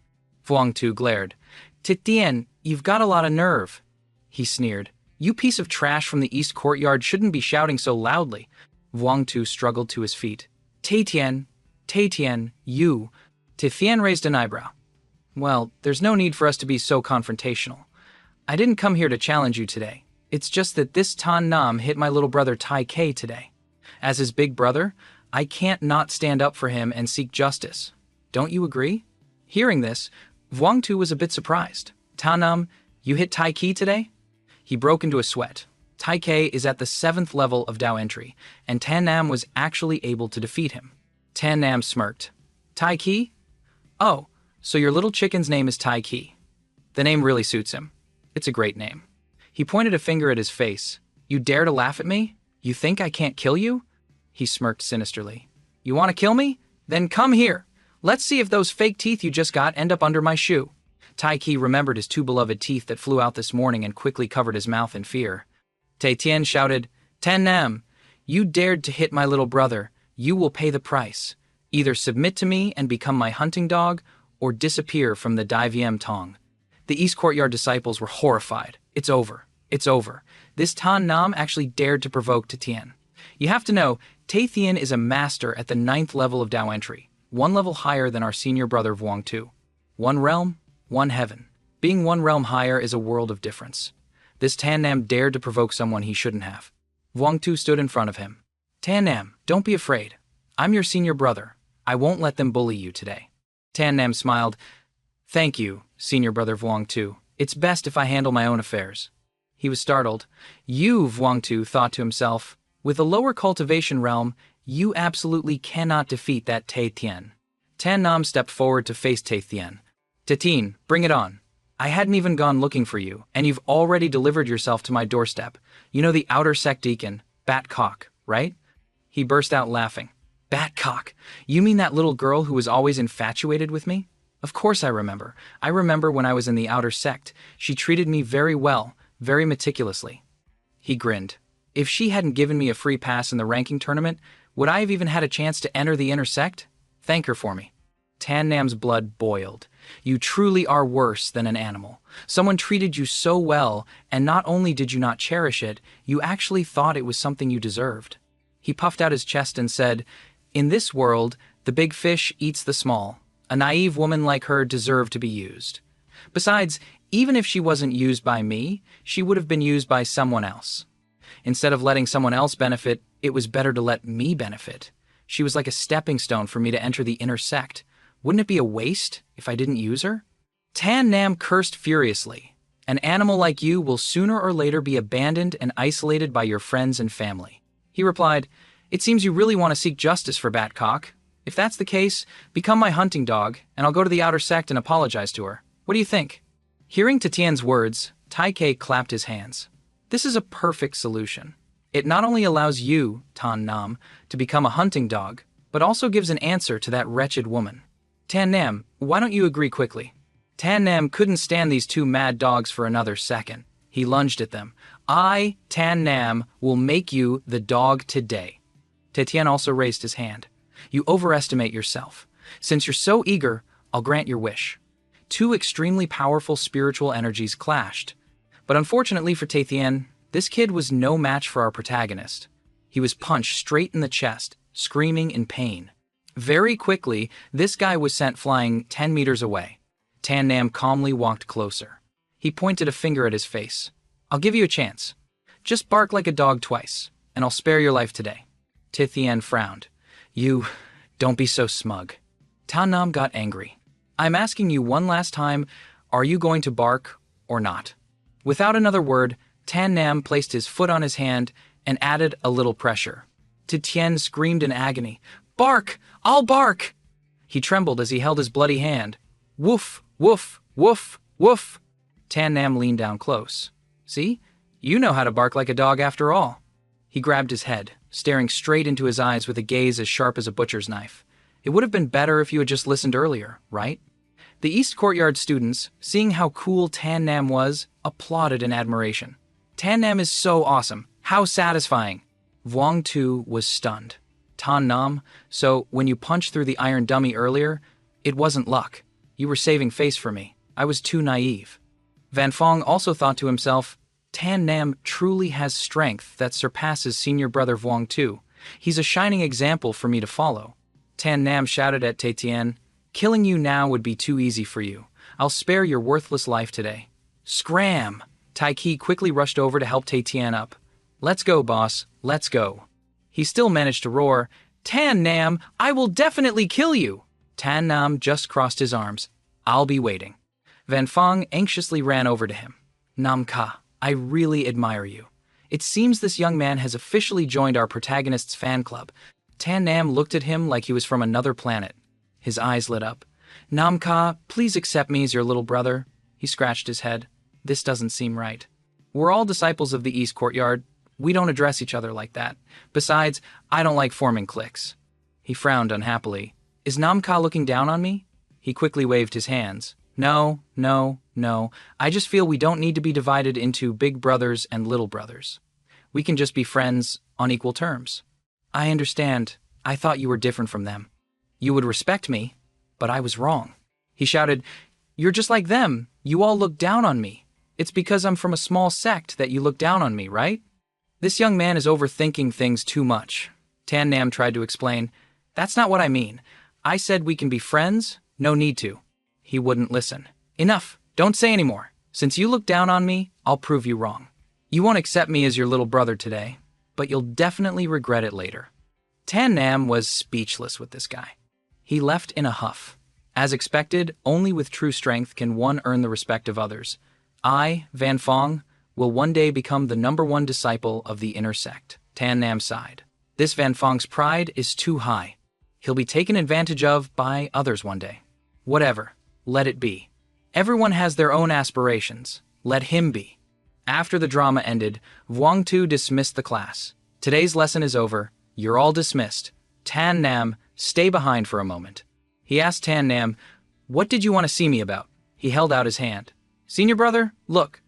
Vuong Tu glared. Tae-tien, you've got a lot of nerve. He sneered. You piece of trash from the East Courtyard shouldn't be shouting so loudly. Vuong Tu struggled to his feet. Tae-tien, you. Tae-tien raised an eyebrow. Well, there's no need for us to be so confrontational. I didn't come here to challenge you today. It's just that this Tan Nam hit my little brother Taiki today. As his big brother, I can't not stand up for him and seek justice. Don't you agree? Hearing this, Vuong Tu was a bit surprised. Tan Nam, you hit Taiki today? He broke into a sweat. Taiki is at the 7th level of Dao entry, and Tan Nam was actually able to defeat him. Tan Nam smirked. Taiki? Oh, so your little chicken's name is Taiki. The name really suits him. It's a great name. He pointed a finger at his face. You dare to laugh at me? You think I can't kill you? He smirked sinisterly. You want to kill me? Then come here. Let's see if those fake teeth you just got end up under my shoe. Taiki remembered his 2 beloved teeth that flew out this morning and quickly covered his mouth in fear. Tae-tien shouted, Tan Nam, you dared to hit my little brother. You will pay the price. Either submit to me and become my hunting dog, or disappear from the Dai Viem Tong. The East Courtyard disciples were horrified. It's over. It's over. This Tan Nam actually dared to provoke Tae-tien. You have to know, Tae-tien is a master at the 9th level of Dao entry, 1 level higher than our senior brother Vuong Tu. 1 realm, 1 heaven. Being 1 realm higher is a world of difference. This Tan Nam dared to provoke someone he shouldn't have. Vuong Tu stood in front of him. Tan Nam, don't be afraid. I'm your senior brother. I won't let them bully you today. Tan Nam smiled. Thank you, senior brother Vuong Tu. It's best if I handle my own affairs. He was startled. You, Vuong Tu thought to himself, with a lower cultivation realm, you absolutely cannot defeat that Tae-tien. Tan Nam stepped forward to face Tae-tien. Tae-tien, bring it on. I hadn't even gone looking for you, and you've already delivered yourself to my doorstep. You know the outer sect deacon, Batcock, right? He burst out laughing. Batcock? You mean that little girl who was always infatuated with me? Of course I remember. I remember when I was in the outer sect. She treated me very well, very meticulously. He grinned. If she hadn't given me a free pass in the ranking tournament, would I have even had a chance to enter the inner sect? Thank her for me. Tan Nam's blood boiled. You truly are worse than an animal. Someone treated you so well, and not only did you not cherish it, you actually thought it was something you deserved. He puffed out his chest and said, In this world, the big fish eats the small. A naive woman like her deserved to be used. Besides, even if she wasn't used by me, she would have been used by someone else. Instead of letting someone else benefit, it was better to let me benefit. She was like a stepping stone for me to enter the inner sect. Wouldn't it be a waste if I didn't use her? Tan Nam cursed furiously. An animal like you will sooner or later be abandoned and isolated by your friends and family. He replied, It seems you really want to seek justice for Batcock. If that's the case, become my hunting dog, and I'll go to the outer sect and apologize to her. What do you think? Hearing Titian's words, Taikei clapped his hands. This is a perfect solution. It not only allows you, Tan Nam, to become a hunting dog, but also gives an answer to that wretched woman. Tan Nam, why don't you agree quickly? Tan Nam couldn't stand these two mad dogs for another second. He lunged at them. I, Tan Nam, will make you the dog today. Titian also raised his hand. You overestimate yourself. Since you're so eager, I'll grant your wish. Two extremely powerful spiritual energies clashed. But unfortunately for Titian, this kid was no match for our protagonist. He was punched straight in the chest, screaming in pain. Very quickly, this guy was sent flying 10 meters away. Tan Nam calmly walked closer. He pointed a finger at his face. I'll give you a chance. Just bark like a dog twice, and I'll spare your life today. Titian frowned. Don't be so smug. Tan Nam got angry. I'm asking you one last time, are you going to bark or not? Without another word, Tan Nam placed his foot on his hand and added a little pressure. Titian screamed in agony. Bark! I'll bark! He trembled as he held his bloody hand. Woof, woof, woof, woof. Tan Nam leaned down close. See? You know how to bark like a dog after all. He grabbed his head, staring straight into his eyes with a gaze as sharp as a butcher's knife. It would have been better if you had just listened earlier, right? The East Courtyard students, seeing how cool Tan Nam was, applauded in admiration. Tan Nam is so awesome. How satisfying. Vuong Tu was stunned. Tan Nam, so when you punched through the iron dummy earlier, it wasn't luck. You were saving face for me. I was too naive. Van Fong also thought to himself, Tan Nam truly has strength that surpasses senior brother Vuong Tu. He's a shining example for me to follow. Tan Nam shouted at Titian, killing you now would be too easy for you. I'll spare your worthless life today. Scram! Taiki quickly rushed over to help Titian up. Let's go, boss. Let's go. He still managed to roar, Tan Nam, I will definitely kill you! Tan Nam just crossed his arms. I'll be waiting. Van Fong anxiously ran over to him. Nam Ka, I really admire you. It seems this young man has officially joined our protagonist's fan club. Tan Nam looked at him like he was from another planet. His eyes lit up. Nam Ka, please accept me as your little brother. He scratched his head. This doesn't seem right. We're all disciples of the East Courtyard. We don't address each other like that. Besides, I don't like forming cliques. He frowned unhappily. Is Nam Ka looking down on me? He quickly waved his hands. No. I just feel we don't need to be divided into big brothers and little brothers. We can just be friends on equal terms. I understand. I thought you were different from them. You would respect me, but I was wrong. He shouted, You're just like them. You all look down on me. It's because I'm from a small sect that you look down on me, right? This young man is overthinking things too much. Tan Nam tried to explain. That's not what I mean. I said we can be friends. No need to. He wouldn't listen. Enough. Don't say any more. Since you look down on me, I'll prove you wrong. You won't accept me as your little brother today, but you'll definitely regret it later. Tan Nam was speechless with this guy. He left in a huff. As expected, only with true strength can one earn the respect of others. I, Van Fong, will one day become the #1 disciple of the inner sect. Tan Nam sighed. This Van Fong's pride is too high. He'll be taken advantage of by others one day. Whatever. Let it be. Everyone has their own aspirations. Let him be. After the drama ended, Vuong Tu dismissed the class. Today's lesson is over. You're all dismissed. Tan Nam, stay behind for a moment. He asked Tan Nam, what did you want to see me about? He held out his hand. Senior brother, look.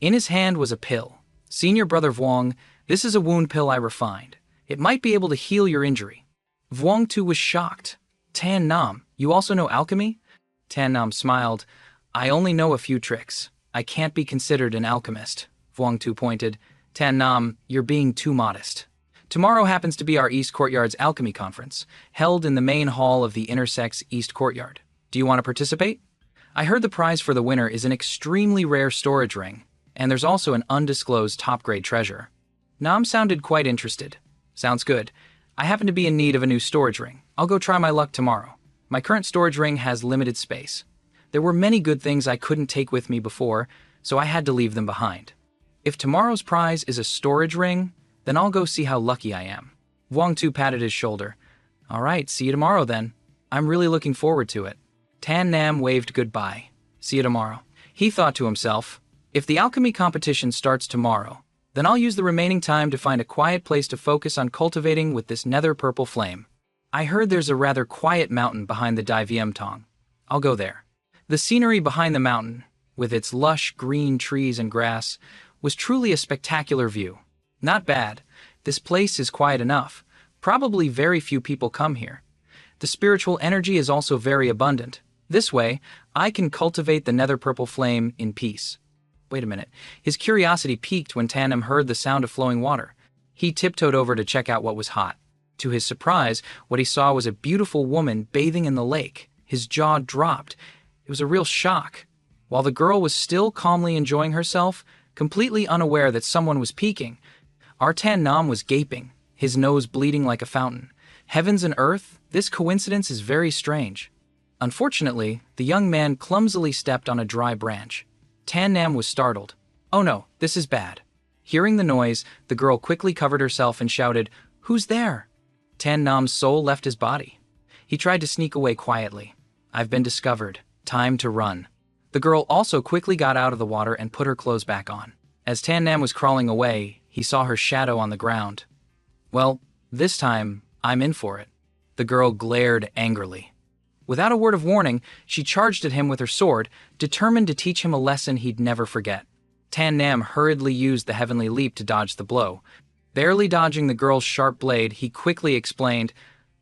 In his hand was a pill. Senior brother Vuong, this is a wound pill I refined. It might be able to heal your injury. Vuong Tu was shocked. Tan Nam, you also know alchemy? Tan Nam smiled. I only know a few tricks. I can't be considered an alchemist. Vuong Tu pointed. Tan Nam, you're being too modest. Tomorrow happens to be our East Courtyard's alchemy conference, held in the main hall of the Intersect's East Courtyard. Do you want to participate? I heard the prize for the winner is an extremely rare storage ring, and there's also an undisclosed top-grade treasure. Nam sounded quite interested. Sounds good. I happen to be in need of a new storage ring. I'll go try my luck tomorrow. My current storage ring has limited space. There were many good things I couldn't take with me before, so I had to leave them behind. If tomorrow's prize is a storage ring, then I'll go see how lucky I am. Vuong Tu patted his shoulder. All right, see you tomorrow then. I'm really looking forward to it. Tan Nam waved goodbye. See you tomorrow. He thought to himself, if the alchemy competition starts tomorrow, then I'll use the remaining time to find a quiet place to focus on cultivating with this nether purple flame. I heard there's a rather quiet mountain behind the Dai Viêm Tong. I'll go there. The scenery behind the mountain, with its lush green trees and grass, was truly a spectacular view. Not bad. This place is quiet enough. Probably very few people come here. The spiritual energy is also very abundant. This way, I can cultivate the nether purple flame in peace. Wait a minute. His curiosity piqued when Tan Nam heard the sound of flowing water. He tiptoed over to check out what was hot. To his surprise, what he saw was a beautiful woman bathing in the lake. His jaw dropped. It was a real shock. While the girl was still calmly enjoying herself, completely unaware that someone was peeking, our Tan Nam was gaping, his nose bleeding like a fountain. Heavens and earth, this coincidence is very strange. Unfortunately, the young man clumsily stepped on a dry branch. Tan Nam was startled. Oh no, this is bad. Hearing the noise, the girl quickly covered herself and shouted, "Who's there?" Tan Nam's soul left his body. He tried to sneak away quietly. I've been discovered. Time to run. The girl also quickly got out of the water and put her clothes back on. As Tan Nam was crawling away, he saw her shadow on the ground. Well, this time, I'm in for it. The girl glared angrily. Without a word of warning, she charged at him with her sword, determined to teach him a lesson he'd never forget. Tan Nam hurriedly used the heavenly leap to dodge the blow. Barely dodging the girl's sharp blade, he quickly explained,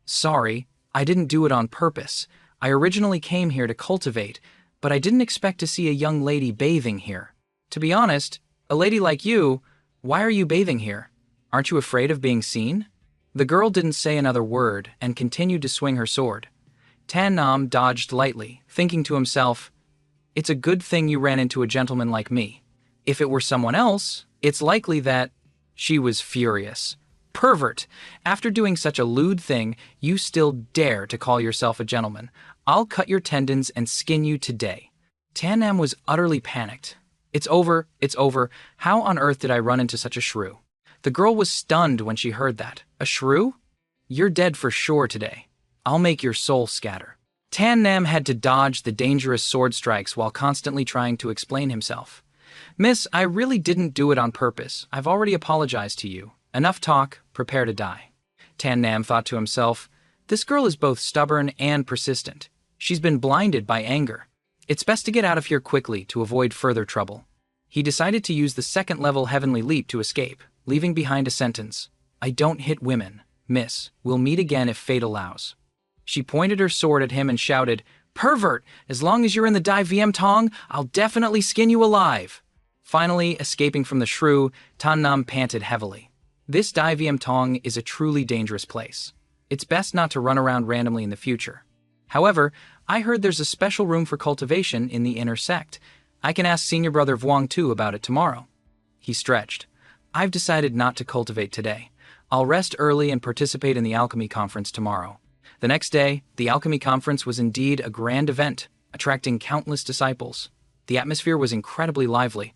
"Sorry, I didn't do it on purpose. I originally came here to cultivate, but I didn't expect to see a young lady bathing here. To be honest, a lady like you, why are you bathing here? Aren't you afraid of being seen?" The girl didn't say another word and continued to swing her sword. Tan Nam dodged lightly, thinking to himself, "It's a good thing you ran into a gentleman like me. If it were someone else, it's likely that—" She was furious. "Pervert! After doing such a lewd thing, you still dare to call yourself a gentleman. I'll cut your tendons and skin you today." Tan Nam was utterly panicked. It's over. How on earth did I run into such a shrew?" The girl was stunned when she heard that. "A shrew? You're dead for sure today. I'll make your soul scatter." Tan Nam had to dodge the dangerous sword strikes while constantly trying to explain himself. "Miss, I really didn't do it on purpose. I've already apologized to you. Enough talk, prepare to die." Tan Nam thought to himself, this girl is both stubborn and persistent. She's been blinded by anger. It's best to get out of here quickly to avoid further trouble. He decided to use the second-level heavenly leap to escape, leaving behind a sentence, "I don't hit women. Miss, we'll meet again if fate allows." She pointed her sword at him and shouted, "Pervert! As long as you're in the Dai Viêm Tong, I'll definitely skin you alive." Finally, escaping from the shrew, Tan Nam panted heavily. This Dai Viêm Tong is a truly dangerous place. It's best not to run around randomly in the future. However, I heard there's a special room for cultivation in the inner sect. I can ask Senior Brother Vuong Tu about it tomorrow. He stretched. I've decided not to cultivate today. I'll rest early and participate in the alchemy conference tomorrow. The next day, the alchemy conference was indeed a grand event, attracting countless disciples. The atmosphere was incredibly lively.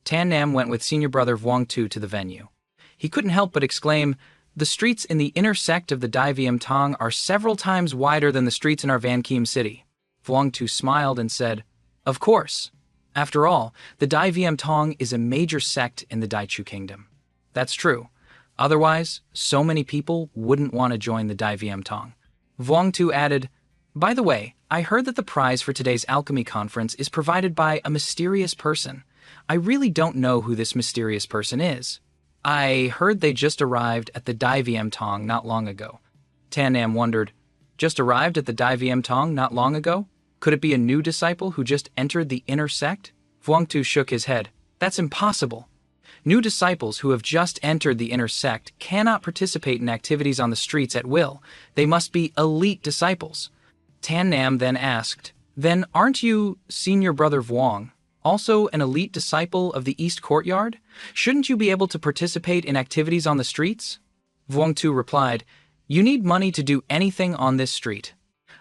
Tan Nam went with Senior Brother Vuong Tu to the venue. He couldn't help but exclaim, "The streets in the inner sect of the Dai Viêm Tong are several times wider than the streets in our Van Kim city." Vuong Tu smiled and said, "Of course. After all, the Dai Viêm Tong is a major sect in the Daichu Kingdom." That's true. Otherwise, so many people wouldn't want to join the Dai Viêm Tong. Vuong Tu added, "By the way, I heard that the prize for today's alchemy conference is provided by a mysterious person. I really don't know who this mysterious person is. I heard they just arrived at the Dai Viêm Tong not long ago." Tan Nam wondered, just arrived at the Dai Viêm Tong not long ago? Could it be a new disciple who just entered the inner sect? Vuong Tu shook his head. That's impossible. New disciples who have just entered the inner sect cannot participate in activities on the streets at will. They must be elite disciples. Tan Nam then asked, "Then aren't you, Senior Brother Vuong, also an elite disciple of the East Courtyard? Shouldn't you be able to participate in activities on the streets?" Vuong Tu replied, "You need money to do anything on this street.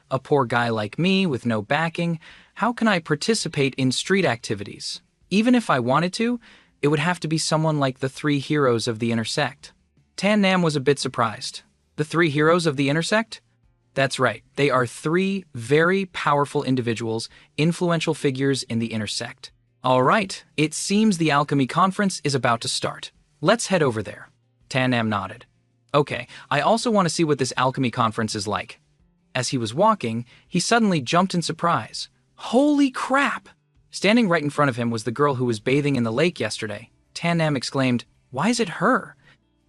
A poor guy like me with no backing, how can I participate in street activities? Even if I wanted to, it would have to be someone like the three heroes of the inner sect." Tan Nam was a bit surprised. The three heroes of the inner sect? That's right, they are three very powerful individuals, influential figures in the inner sect. All right, it seems the alchemy conference is about to start. Let's head over there. Tannam nodded. Okay, I also want to see what this alchemy conference is like. As he was walking, he suddenly jumped in surprise. Holy crap! Standing right in front of him was the girl who was bathing in the lake yesterday. Tannam exclaimed, "Why is it her?"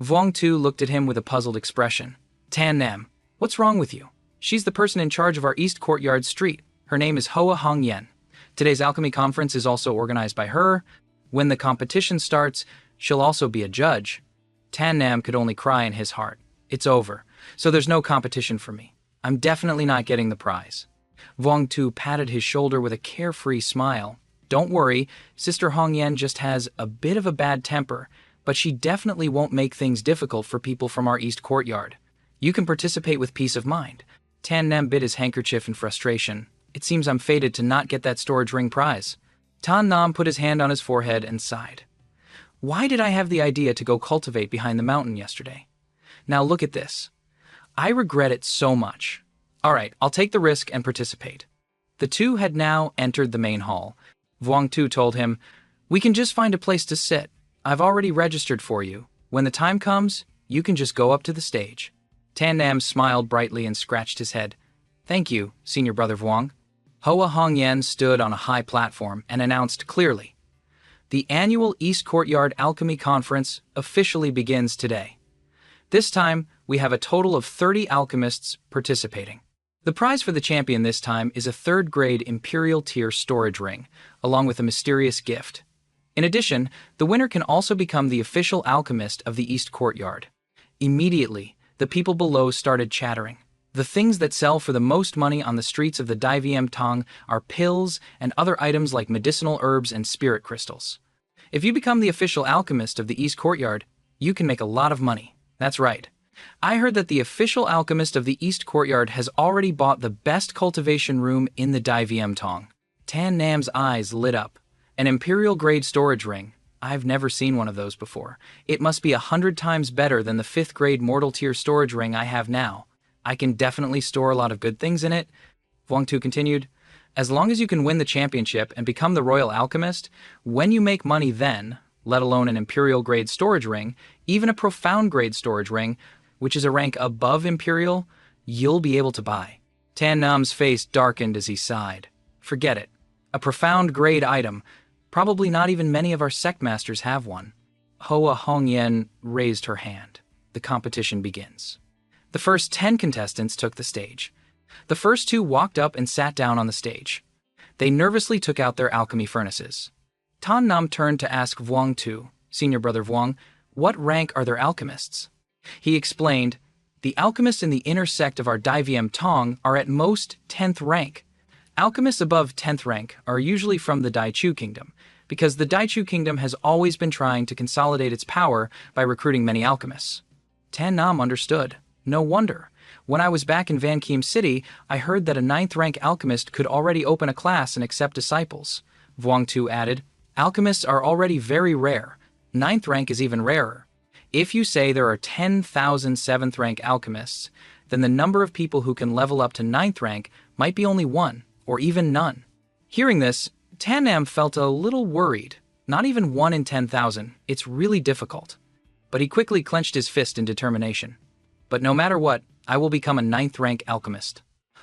Vuong Tu looked at him with a puzzled expression. Tannam, what's wrong with you? She's the person in charge of our East Courtyard Street. Her name is Hoa Hong Yen. Today's alchemy conference is also organized by her. When the competition starts, she'll also be a judge. Tannam could only cry in his heart. It's over, so there's no competition for me. I'm definitely not getting the prize. Vuong Tu patted his shoulder with a carefree smile. Don't worry, Sister Hong Yen just has a bit of a bad temper, but she definitely won't make things difficult for people from our East Courtyard. You can participate with peace of mind. Tannam bit his handkerchief in frustration. It seems I'm fated to not get that storage ring prize. Tan Nam put his hand on his forehead and sighed. Why did I have the idea to go cultivate behind the mountain yesterday? Now look at this. I regret it so much. All right, I'll take the risk and participate. The two had now entered the main hall. Vuong Tu told him, "We can just find a place to sit. I've already registered for you. When the time comes, you can just go up to the stage." Tannam smiled brightly and scratched his head. "Thank you, Senior Brother Vuong." Hoa Hong Yen stood on a high platform and announced clearly, "The annual East Courtyard Alchemy Conference officially begins today. This time, we have a total of 30 alchemists participating. The prize for the champion this time is a third-grade Imperial Tier storage ring, along with a mysterious gift. In addition, the winner can also become the official alchemist of the East Courtyard." Immediately, the people below started chattering. The things that sell for the most money on the streets of the Dai Viem Tong are pills and other items like medicinal herbs and spirit crystals. If you become the official alchemist of the East Courtyard, you can make a lot of money. That's right. I heard that the official alchemist of the East Courtyard has already bought the best cultivation room in the Dai Viem Tong. Tan Nam's eyes lit up. An Imperial-grade storage ring. I've never seen one of those before. It must be 100 times better than the 5th-grade Mortal Tier storage ring I have now. I can definitely store a lot of good things in it. Vuong Tu continued, "As long as you can win the championship and become the Royal Alchemist, when you make money then, let alone an Imperial-grade storage ring, even a Profound-grade storage ring, which is a rank above Imperial, you'll be able to buy." Tan Nam's face darkened as he sighed. Forget it. A Profound-grade item. Probably not even many of our sect masters have one. Hoa Hong Yen raised her hand. The competition begins. The first 10 contestants took the stage. The first 2 walked up and sat down on the stage. They nervously took out their alchemy furnaces. Tan Nam turned to ask Vuong Tu, Senior Brother Vuong, what rank are their alchemists? He explained, "The alchemists in the inner sect of our Dai Viem Tong are at most 10th rank. Alchemists above 10th rank are usually from the Daichu Kingdom, because the Daichu Kingdom has always been trying to consolidate its power by recruiting many alchemists." Tan Nam understood. No wonder. When I was back in Van Keem City, I heard that a 9th rank alchemist could already open a class and accept disciples. Vuong Tu added, "Alchemists are already very rare. 9th rank is even rarer. If you say there are 10,000 7th rank alchemists, then the number of people who can level up to 9th rank might be only 1, or even none." Hearing this, Tannam felt a little worried. Not even 1 in 10,000. It's really difficult. But he quickly clenched his fist in determination. "But no matter what, I will become a 9th rank alchemist."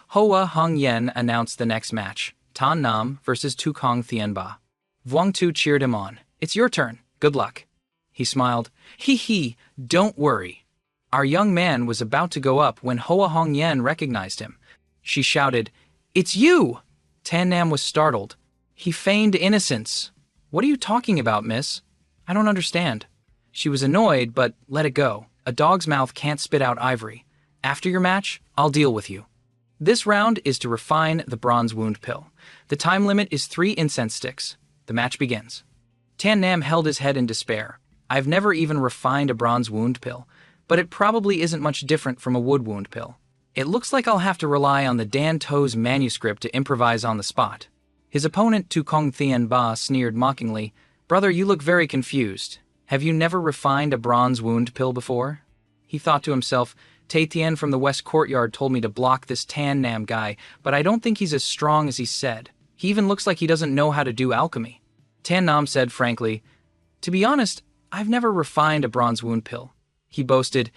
Hoa Hong Yen announced the next match, Tan Nam versus Tukong Thienba. Vuong Tu cheered him on. "It's your turn. Good luck." He smiled. Hee, don't worry." Our young man was about to go up when Hoa Hong Yen recognized him. She shouted, "It's you!" Tan Nam was startled. He feigned innocence. "What are you talking about, miss? I don't understand." She was annoyed, but let it go. A dog's mouth can't spit out ivory. After your match, I'll deal with you. This round is to refine the bronze wound pill. The time limit is 3 incense sticks. The match begins. Tan Nam held his head in despair. I've never even refined a bronze wound pill, but it probably isn't much different from a wood wound pill. It looks like I'll have to rely on the Dan To's manuscript to improvise on the spot. His opponent, Tukong Thien Ba, sneered mockingly, "Brother, you look very confused. Have you never refined a bronze wound pill before?" He thought to himself, Tien from the West Courtyard told me to block this Tan Nam guy, but I don't think he's as strong as he said. He even looks like he doesn't know how to do alchemy. Tan Nam said frankly, "To be honest, I've never refined a bronze wound pill." He boasted,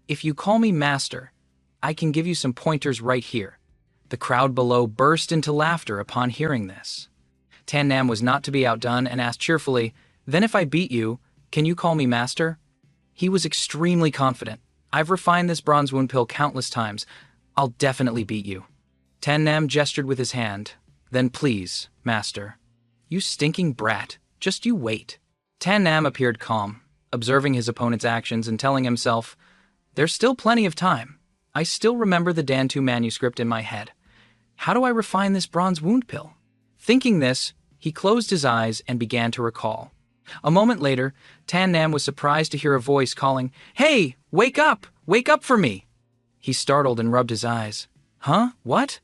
"If you call me master, I can give you some pointers right here." The crowd below burst into laughter upon hearing this. Tan Nam was not to be outdone and asked cheerfully, "Then if I beat you, can you call me master?" He was extremely confident. "I've refined this bronze wound pill countless times. I'll definitely beat you." Tan Nam gestured with his hand. "Then please, master." "You stinking brat. Just you wait." Tan Nam appeared calm, observing his opponent's actions and telling himself, "There's still plenty of time. I still remember the Dantu manuscript in my head. How do I refine this bronze wound pill?" Thinking this, he closed his eyes and began to recall. A moment later, Tan Nam was surprised to hear a voice calling, "Hey, wake up! Wake up for me!" He startled and rubbed his eyes. "Huh? What?"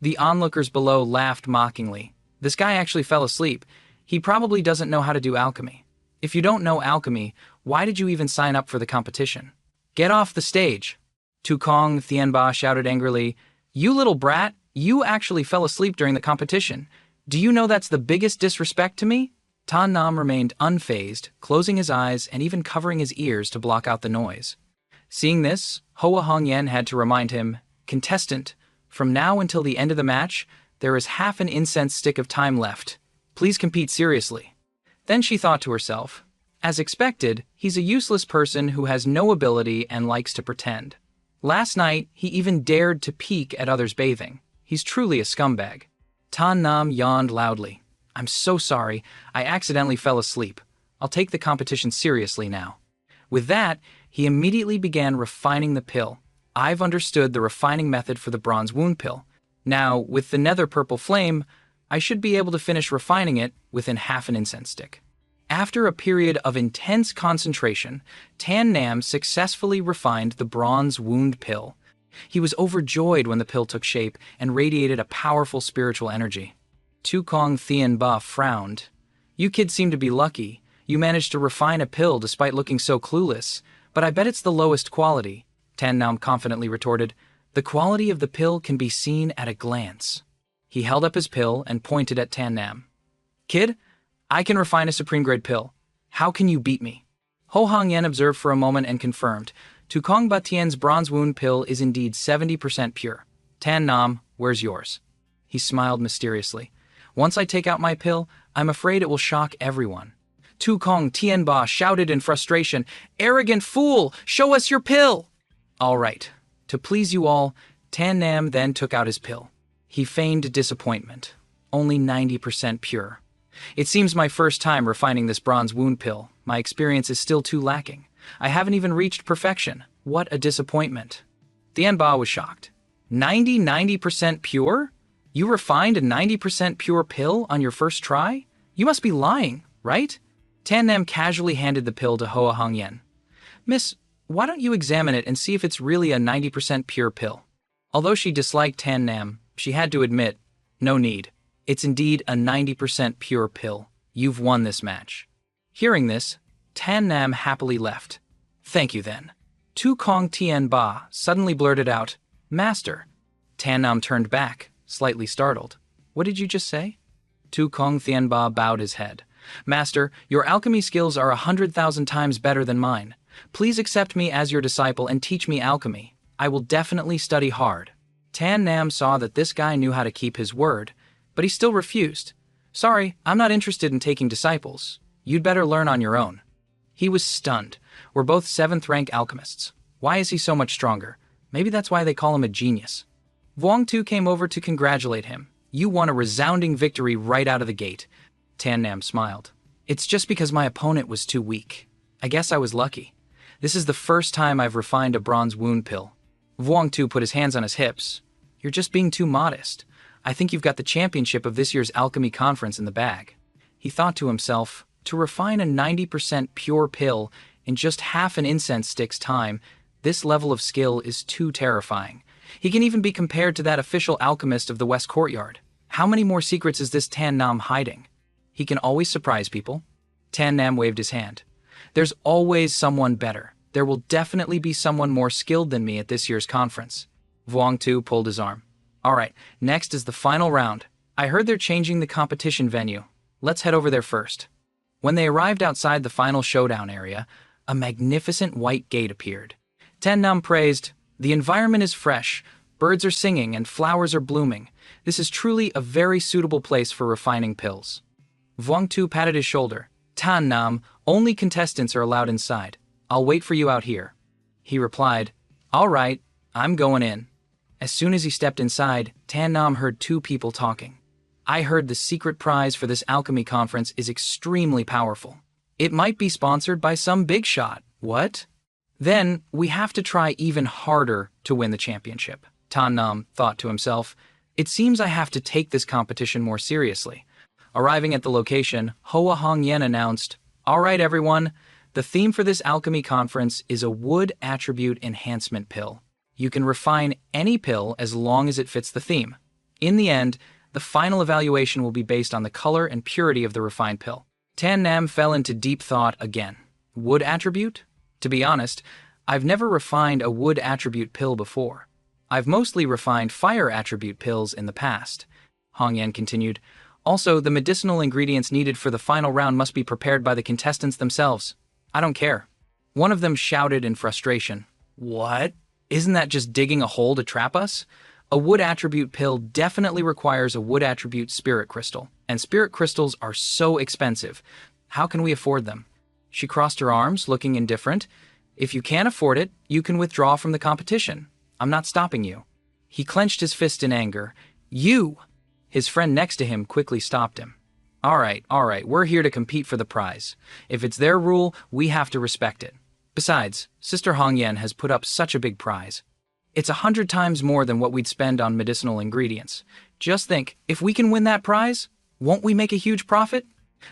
The onlookers below laughed mockingly. "This guy actually fell asleep. He probably doesn't know how to do alchemy. If you don't know alchemy, why did you even sign up for the competition? Get off the stage!" Tukong Thienba shouted angrily, "You little brat, you actually fell asleep during the competition. Do you know that's the biggest disrespect to me?" Tan Nam remained unfazed, closing his eyes and even covering his ears to block out the noise. Seeing this, Hoa Hongyan had to remind him, "Contestant, from now until the end of the match, there is half an incense stick of time left. Please compete seriously." Then she thought to herself, "As expected, he's a useless person who has no ability and likes to pretend. Last night, he even dared to peek at others bathing. He's truly a scumbag." Tan Nam yawned loudly. "I'm so sorry. I accidentally fell asleep. I'll take the competition seriously now." With that, he immediately began refining the pill. "I've understood the refining method for the bronze wound pill. Now, with the nether purple flame, I should be able to finish refining it within half an incense stick." After a period of intense concentration, Tan Nam successfully refined the bronze wound pill. He was overjoyed when the pill took shape and radiated a powerful spiritual energy. Tukong Thienba frowned. "You kids seem to be lucky. You managed to refine a pill despite looking so clueless, but I bet it's the lowest quality," Tan Nam confidently retorted. "The quality of the pill can be seen at a glance." He held up his pill and pointed at Tan Nam. "Kid, I can refine a supreme-grade pill. How can you beat me?" Ho Hongyan observed for a moment and confirmed. Tukong Batien's bronze wound pill is indeed 70% pure. "Tan Nam, where's yours?" He smiled mysteriously. "Once I take out my pill, I'm afraid it will shock everyone." Tukong Tianba shouted in frustration, "Arrogant fool! Show us your pill!" "All right." To please you all, Tan Nam then took out his pill. He feigned disappointment. "Only 90% pure. It seems my first time refining this bronze wound pill. My experience is still too lacking. I haven't even reached perfection. What a disappointment." Tianba was shocked. 90% pure? You refined a 90% pure pill on your first try? You must be lying, right? Tan Nam casually handed the pill to Hoa Hongyan. "Miss, why don't you examine it and see if it's really a 90% pure pill?" Although she disliked Tan Nam, she had to admit, "No need. It's indeed a 90% pure pill. You've won this match." Hearing this, Tan Nam happily left. "Thank you then." Tukong Tianba suddenly blurted out, "Master." Tan Nam turned back, slightly startled. "What did you just say?" Tukong Thienba bowed his head. "Master, your alchemy skills are 100,000 times better than mine. Please accept me as your disciple and teach me alchemy. I will definitely study hard." Tan Nam saw that this guy knew how to keep his word, but he still refused. "Sorry, I'm not interested in taking disciples. You'd better learn on your own." He was stunned. We're both 7th-rank alchemists. Why is he so much stronger? Maybe that's why they call him a genius. Vuong Tu came over to congratulate him. "You won a resounding victory right out of the gate." Tan Nam smiled. "It's just because my opponent was too weak. I guess I was lucky. This is the first time I've refined a bronze wound pill." Vuong Tu put his hands on his hips. "You're just being too modest. I think you've got the championship of this year's alchemy conference in the bag." He thought to himself, to refine a 90% pure pill in just half an incense stick's time, this level of skill is too terrifying. He can even be compared to that official alchemist of the West Courtyard. How many more secrets is this Tan Nam hiding? He can always surprise people. Tan Nam waved his hand. "There's always someone better. There will definitely be someone more skilled than me at this year's conference. Vuong Tu pulled his arm. Alright, next is the final round. I heard they're changing the competition venue. Let's head over there first. When they arrived outside the final showdown area, a magnificent white gate appeared. Tan Nam praised, "The environment is fresh, birds are singing, and flowers are blooming. This is truly a very suitable place for refining pills." Vuong Tu patted his shoulder. "Tan Nam, only contestants are allowed inside. I'll wait for you out here." He replied, "All right, I'm going in." As soon as he stepped inside, Tan Nam heard two people talking. "I heard the secret prize for this alchemy conference is extremely powerful. It might be sponsored by some big shot." "What?" "Then we have to try even harder to win the championship." Tan Nam thought to himself, "It seems I have to take this competition more seriously." Arriving at the location, Hoa Hongyan announced, "All right, everyone, the theme for this alchemy conference is a wood attribute enhancement pill. You can refine any pill as long as it fits the theme. In the end, the final evaluation will be based on the color and purity of the refined pill." Tan Nam fell into deep thought again. Wood attribute? To be honest, I've never refined a wood attribute pill before. I've mostly refined fire attribute pills in the past. Hongyan continued, "Also, the medicinal ingredients needed for the final round must be prepared by the contestants themselves. I don't care." One of them shouted in frustration, "What? Isn't that just digging a hole to trap us? A wood attribute pill definitely requires a wood attribute spirit crystal, and spirit crystals are so expensive. How can we afford them?" She crossed her arms, looking indifferent. "If you can't afford it, you can withdraw from the competition. I'm not stopping you." He clenched his fist in anger. "You!" His friend next to him quickly stopped him. All right, we're here to compete for the prize. If it's their rule, we have to respect it. Besides, Sister Hongyan has put up such a big prize. It's 100 times more than what we'd spend on medicinal ingredients. Just think, if we can win that prize, won't we make a huge profit?"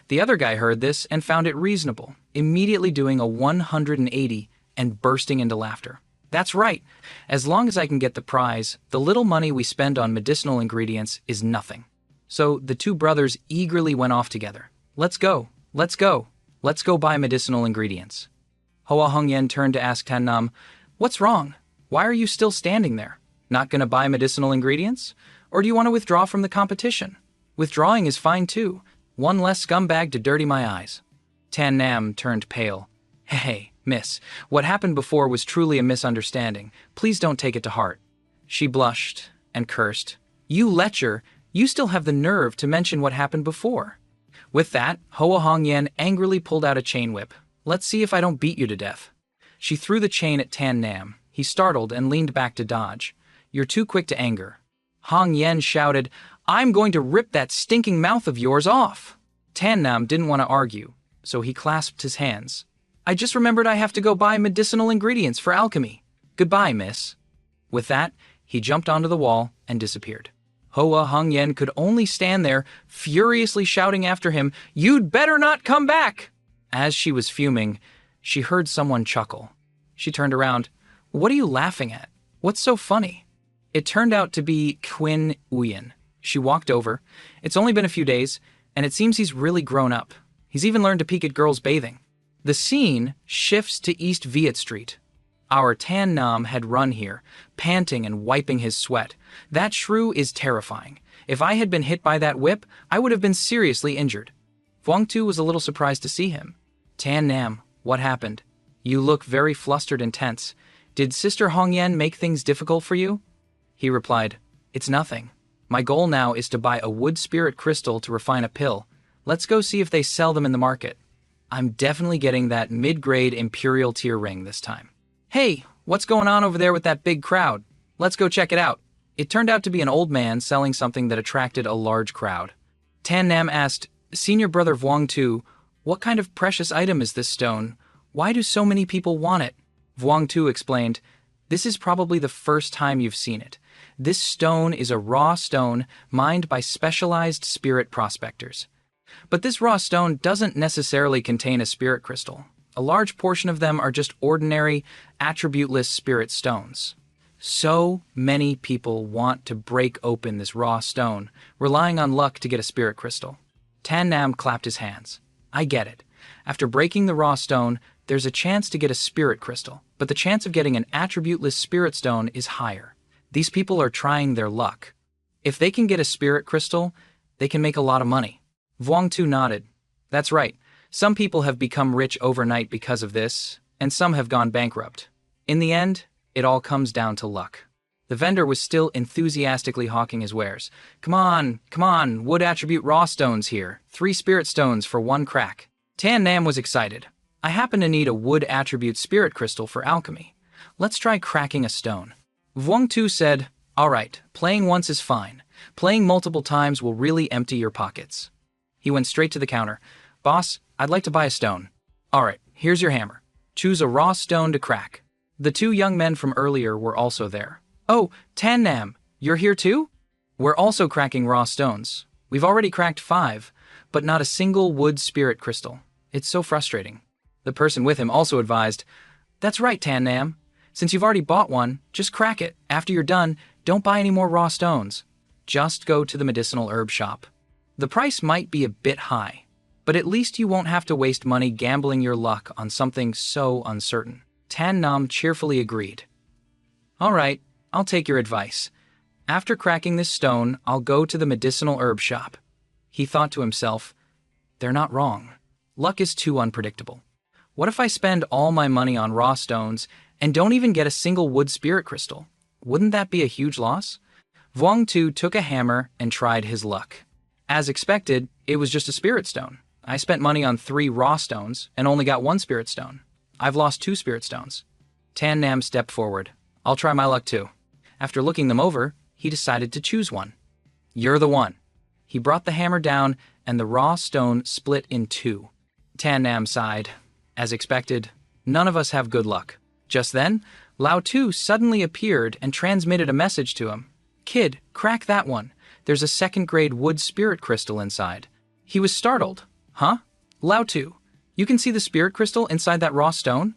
The other guy heard this and found it reasonable, immediately doing a 180 and bursting into laughter. "That's right. As long as I can get the prize, the little money we spend on medicinal ingredients is nothing." So the two brothers eagerly went off together. Let's go buy medicinal ingredients." Hoa Hongyan turned to ask Tan Nam, "What's wrong? Why are you still standing there? Not gonna buy medicinal ingredients? Or do you want to withdraw from the competition?" "Withdrawing is fine too. One less scumbag to dirty my eyes." Tan Nam turned pale. "Hey, miss, what happened before was truly a misunderstanding. Please don't take it to heart." She blushed and cursed. "You lecher, you still have the nerve to mention what happened before." With that, Hoa Hongyan angrily pulled out a chain whip. "Let's see if I don't beat you to death." She threw the chain at Tan Nam. He startled and leaned back to dodge. "You're too quick to anger." Hong Yen shouted, "I'm going to rip that stinking mouth of yours off." Tan Nam didn't want to argue, so he clasped his hands. "I just remembered I have to go buy medicinal ingredients for alchemy. Goodbye, miss." With that, he jumped onto the wall and disappeared. Hoa Hongyan could only stand there, furiously shouting after him, "You'd better not come back!" As she was fuming, she heard someone chuckle. She turned around. "What are you laughing at? What's so funny?" It turned out to be Quinn Uyen. She walked over. It's only been a few days, and it seems he's really grown up. He's even learned to peek at girls bathing. The scene shifts to East Viet Street. Our Tan Nam had run here, panting and wiping his sweat. That shrew is terrifying. If I had been hit by that whip, I would have been seriously injured. Vuong Tu was a little surprised to see him. "Tan Nam, what happened? You look very flustered and tense. Did Sister Hongyan make things difficult for you?" He replied, "It's nothing. My goal now is to buy a wood spirit crystal to refine a pill. Let's go see if they sell them in the market. I'm definitely getting that mid-grade Imperial tier ring this time." "Hey, what's going on over there with that big crowd? Let's go check it out." It turned out to be an old man selling something that attracted a large crowd. Tan Nam asked, "Senior brother Vuong Tu, what kind of precious item is this stone? Why do so many people want it?" Vuong Tu explained, "This is probably the first time you've seen it. This stone is a raw stone mined by specialized spirit prospectors. But this raw stone doesn't necessarily contain a spirit crystal. A large portion of them are just ordinary, attributeless spirit stones. So many people want to break open this raw stone, relying on luck to get a spirit crystal." Tan Nam clapped his hands. "I get it. After breaking the raw stone, there's a chance to get a spirit crystal, but the chance of getting an attributeless spirit stone is higher. These people are trying their luck. If they can get a spirit crystal, they can make a lot of money. Vuong Tu nodded. That's right. Some people have become rich overnight because of this, and some have gone bankrupt. In the end, it all comes down to luck. The vendor was still enthusiastically hawking his wares. Come on, wood attribute raw stones here. 3 spirit stones for 1 crack. Tan Nam was excited. I happen to need a wood attribute spirit crystal for alchemy. Let's try cracking a stone. Vuong Tu said, all right, playing once is fine. Playing multiple times will really empty your pockets. He went straight to the counter. Boss, I'd like to buy a stone. All right, here's your hammer. Choose a raw stone to crack. The 2 young men from earlier were also there. Oh, Tan Nam, you're here too? We're also cracking raw stones. We've already cracked 5, but not a single wood spirit crystal. It's so frustrating. The person with him also advised, that's right, Tan Nam. Since you've already bought one, just crack it. After you're done, don't buy any more raw stones. Just go to the medicinal herb shop. The price might be a bit high, but at least you won't have to waste money gambling your luck on something so uncertain. Tan Nam cheerfully agreed. All right, I'll take your advice. After cracking this stone, I'll go to the medicinal herb shop. He thought to himself, they're not wrong. Luck is too unpredictable. What if I spend all my money on raw stones and don't even get a single wood spirit crystal? Wouldn't that be a huge loss? Vuong Tu took a hammer and tried his luck. As expected, it was just a spirit stone. I spent money on 3 raw stones and only got 1 spirit stone. I've lost 2 spirit stones. Tan Nam stepped forward. I'll try my luck too. After looking them over, he decided to choose one. You're the one. He brought the hammer down and the raw stone split in 2. Tan Nam sighed. As expected, none of us have good luck. Just then, Lao Tu suddenly appeared and transmitted a message to him. Kid, crack that one. There's a 2nd grade wood spirit crystal inside. He was startled. Huh? Lao Tu, you can see the spirit crystal inside that raw stone?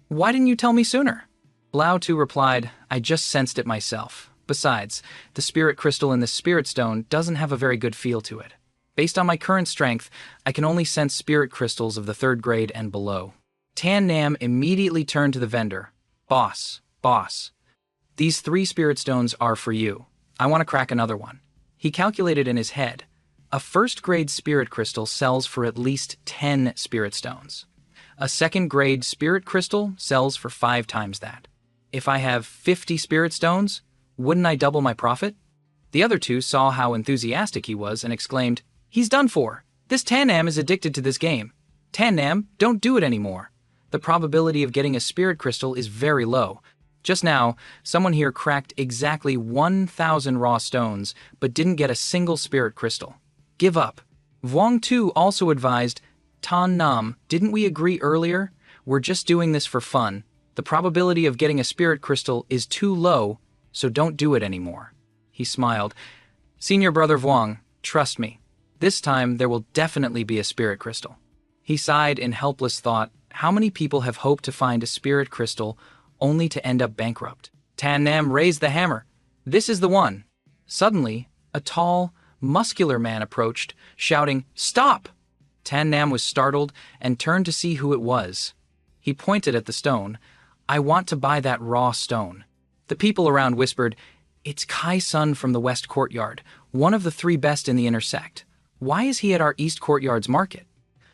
Why didn't you tell me sooner? Lao Tu replied, I just sensed it myself. Besides, the spirit crystal in this spirit stone doesn't have a very good feel to it. Based on my current strength, I can only sense spirit crystals of the 3rd grade and below. Tan Nam immediately turned to the vendor. Boss, these 3 spirit stones are for you. I want to crack another one. He calculated in his head. A 1st grade spirit crystal sells for at least 10 spirit stones. A 2nd grade spirit crystal sells for 5 times that. If I have 50 spirit stones, wouldn't I double my profit? The other 2 saw how enthusiastic he was and exclaimed, he's done for. This Tan Nam is addicted to this game. Tan Nam, don't do it anymore. The probability of getting a spirit crystal is very low. Just now, someone here cracked exactly 1,000 raw stones, but didn't get a single spirit crystal. Give up. Vuong Tu also advised, Tan Nam, didn't we agree earlier? We're just doing this for fun. The probability of getting a spirit crystal is too low, so don't do it anymore. He smiled. Senior brother Vuong, trust me. This time there will definitely be a spirit crystal. He sighed in helpless thought. How many people have hoped to find a spirit crystal only to end up bankrupt? Tan Nam raised the hammer. This is the one. Suddenly, a tall, muscular man approached, shouting, Stop! Tan Nam was startled and turned to see who it was. He pointed at the stone. I want to buy that raw stone. The people around whispered, It's Kai Sun from the West Courtyard, one of the 3 best in the inner sect. Why is he at our East Courtyard's market?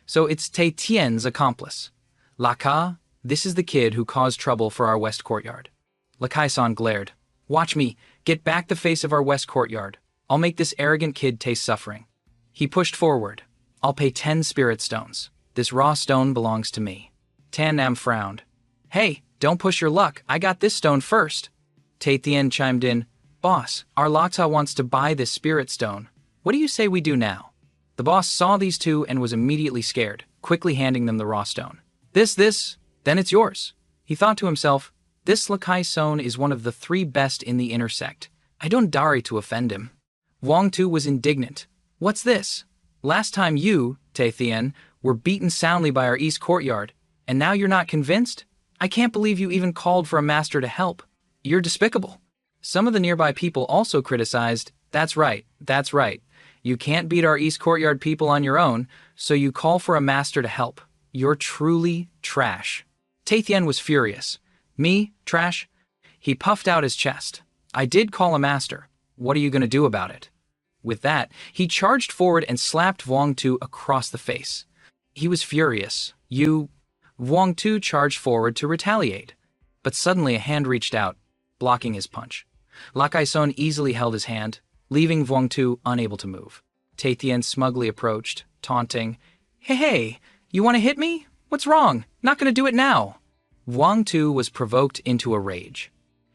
So it's Tai Tian's accomplice. Laka, this is the kid who caused trouble for our West Courtyard. Lakai-san glared. Watch me, get back the face of our West Courtyard. I'll make this arrogant kid taste suffering. He pushed forward. I'll pay 10 spirit stones. This raw stone belongs to me. Tan Nam frowned. Hey, don't push your luck. I got this stone first. Tai Tian chimed in. Boss, our Lata wants to buy this spirit stone. What do you say we do now? The boss saw these 2 and was immediately scared, quickly handing them the raw stone. This, then it's yours. He thought to himself, this Lakai Son is one of the 3 best in the inner sect. I don't dare to offend him. Vuong Tu was indignant. What's this? Last time you, Tai Tian, were beaten soundly by our East Courtyard, and now you're not convinced? I can't believe you even called for a master to help. You're despicable. Some of the nearby people also criticized, that's right. You can't beat our East Courtyard people on your own, so you call for a master to help. You're truly trash. Taithien was furious. Me? Trash? He puffed out his chest. I did call a master. What are you going to do about it? With that, he charged forward and slapped Vuong Tu across the face. He was furious. Vuong Tu charged forward to retaliate. But suddenly a hand reached out, blocking his punch. Lakaison easily held his hand, leaving Vuong Tu unable to move. Taithien smugly approached, taunting, Hey, you want to hit me? What's wrong? Not going to do it now. Vuong Tu was provoked into a rage.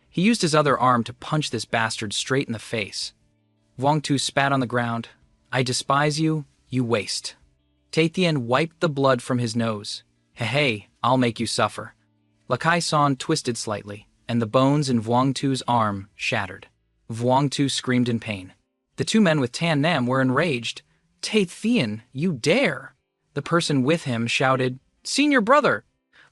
He used his other arm to punch this bastard straight in the face. Vuong Tu spat on the ground. I despise you, you waste. Taithien wiped the blood from his nose. Hey, I'll make you suffer. Lakaison twisted slightly, and the bones in Vuong Tu's arm shattered. Vuong Tu screamed in pain. The two men with Tan Nam were enraged. Taithien, you dare! The person with him shouted, Senior brother!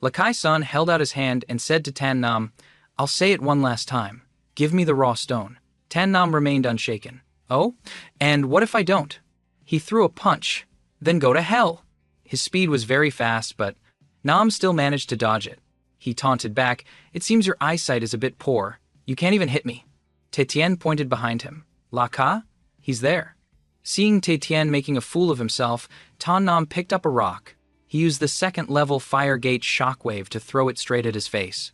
Lakaison held out his hand and said to Tan Nam, I'll say it one last time. Give me the raw stone. Tan Nam remained unshaken. Oh? And what if I don't? He threw a punch. Then go to hell. His speed was very fast, but Nam still managed to dodge it. He taunted back, It seems your eyesight is a bit poor. You can't even hit me. Taithien pointed behind him. Laka? He's there. Seeing Taithien making a fool of himself, Tan Nam picked up a rock. He used the second-level fire gate shockwave to throw it straight at his face.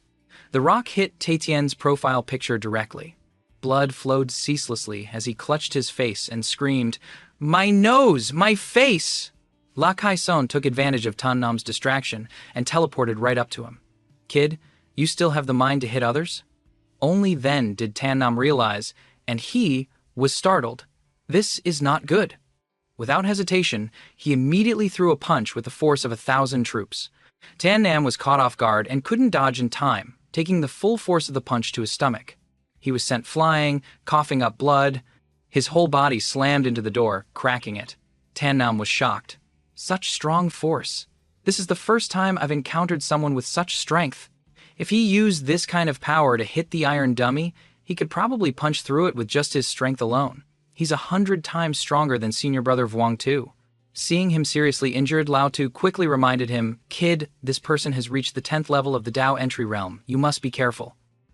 The rock hit Taithien's profile picture directly. Blood flowed ceaselessly as he clutched his face and screamed, My nose! My face! Lakaison took advantage of Tan Nam's distraction and teleported right up to him. Kid, you still have the mind to hit others? Only then did Tan Nam realize, and he was startled. This is not good. Without hesitation, he immediately threw a punch with the force of 1,000 troops. Tan Nam was caught off guard and couldn't dodge in time, taking the full force of the punch to his stomach. He was sent flying, coughing up blood. His whole body slammed into the door, cracking it. Tan Nam was shocked. Such strong force. This is the first time I've encountered someone with such strength. If he used this kind of power to hit the iron dummy, he could probably punch through it with just his strength alone. He's 100 times stronger than senior brother Vuong Tu. Seeing him seriously injured, Lao Tu quickly reminded him, Kid, this person has reached the 10th level of the Dao entry realm. You must be careful.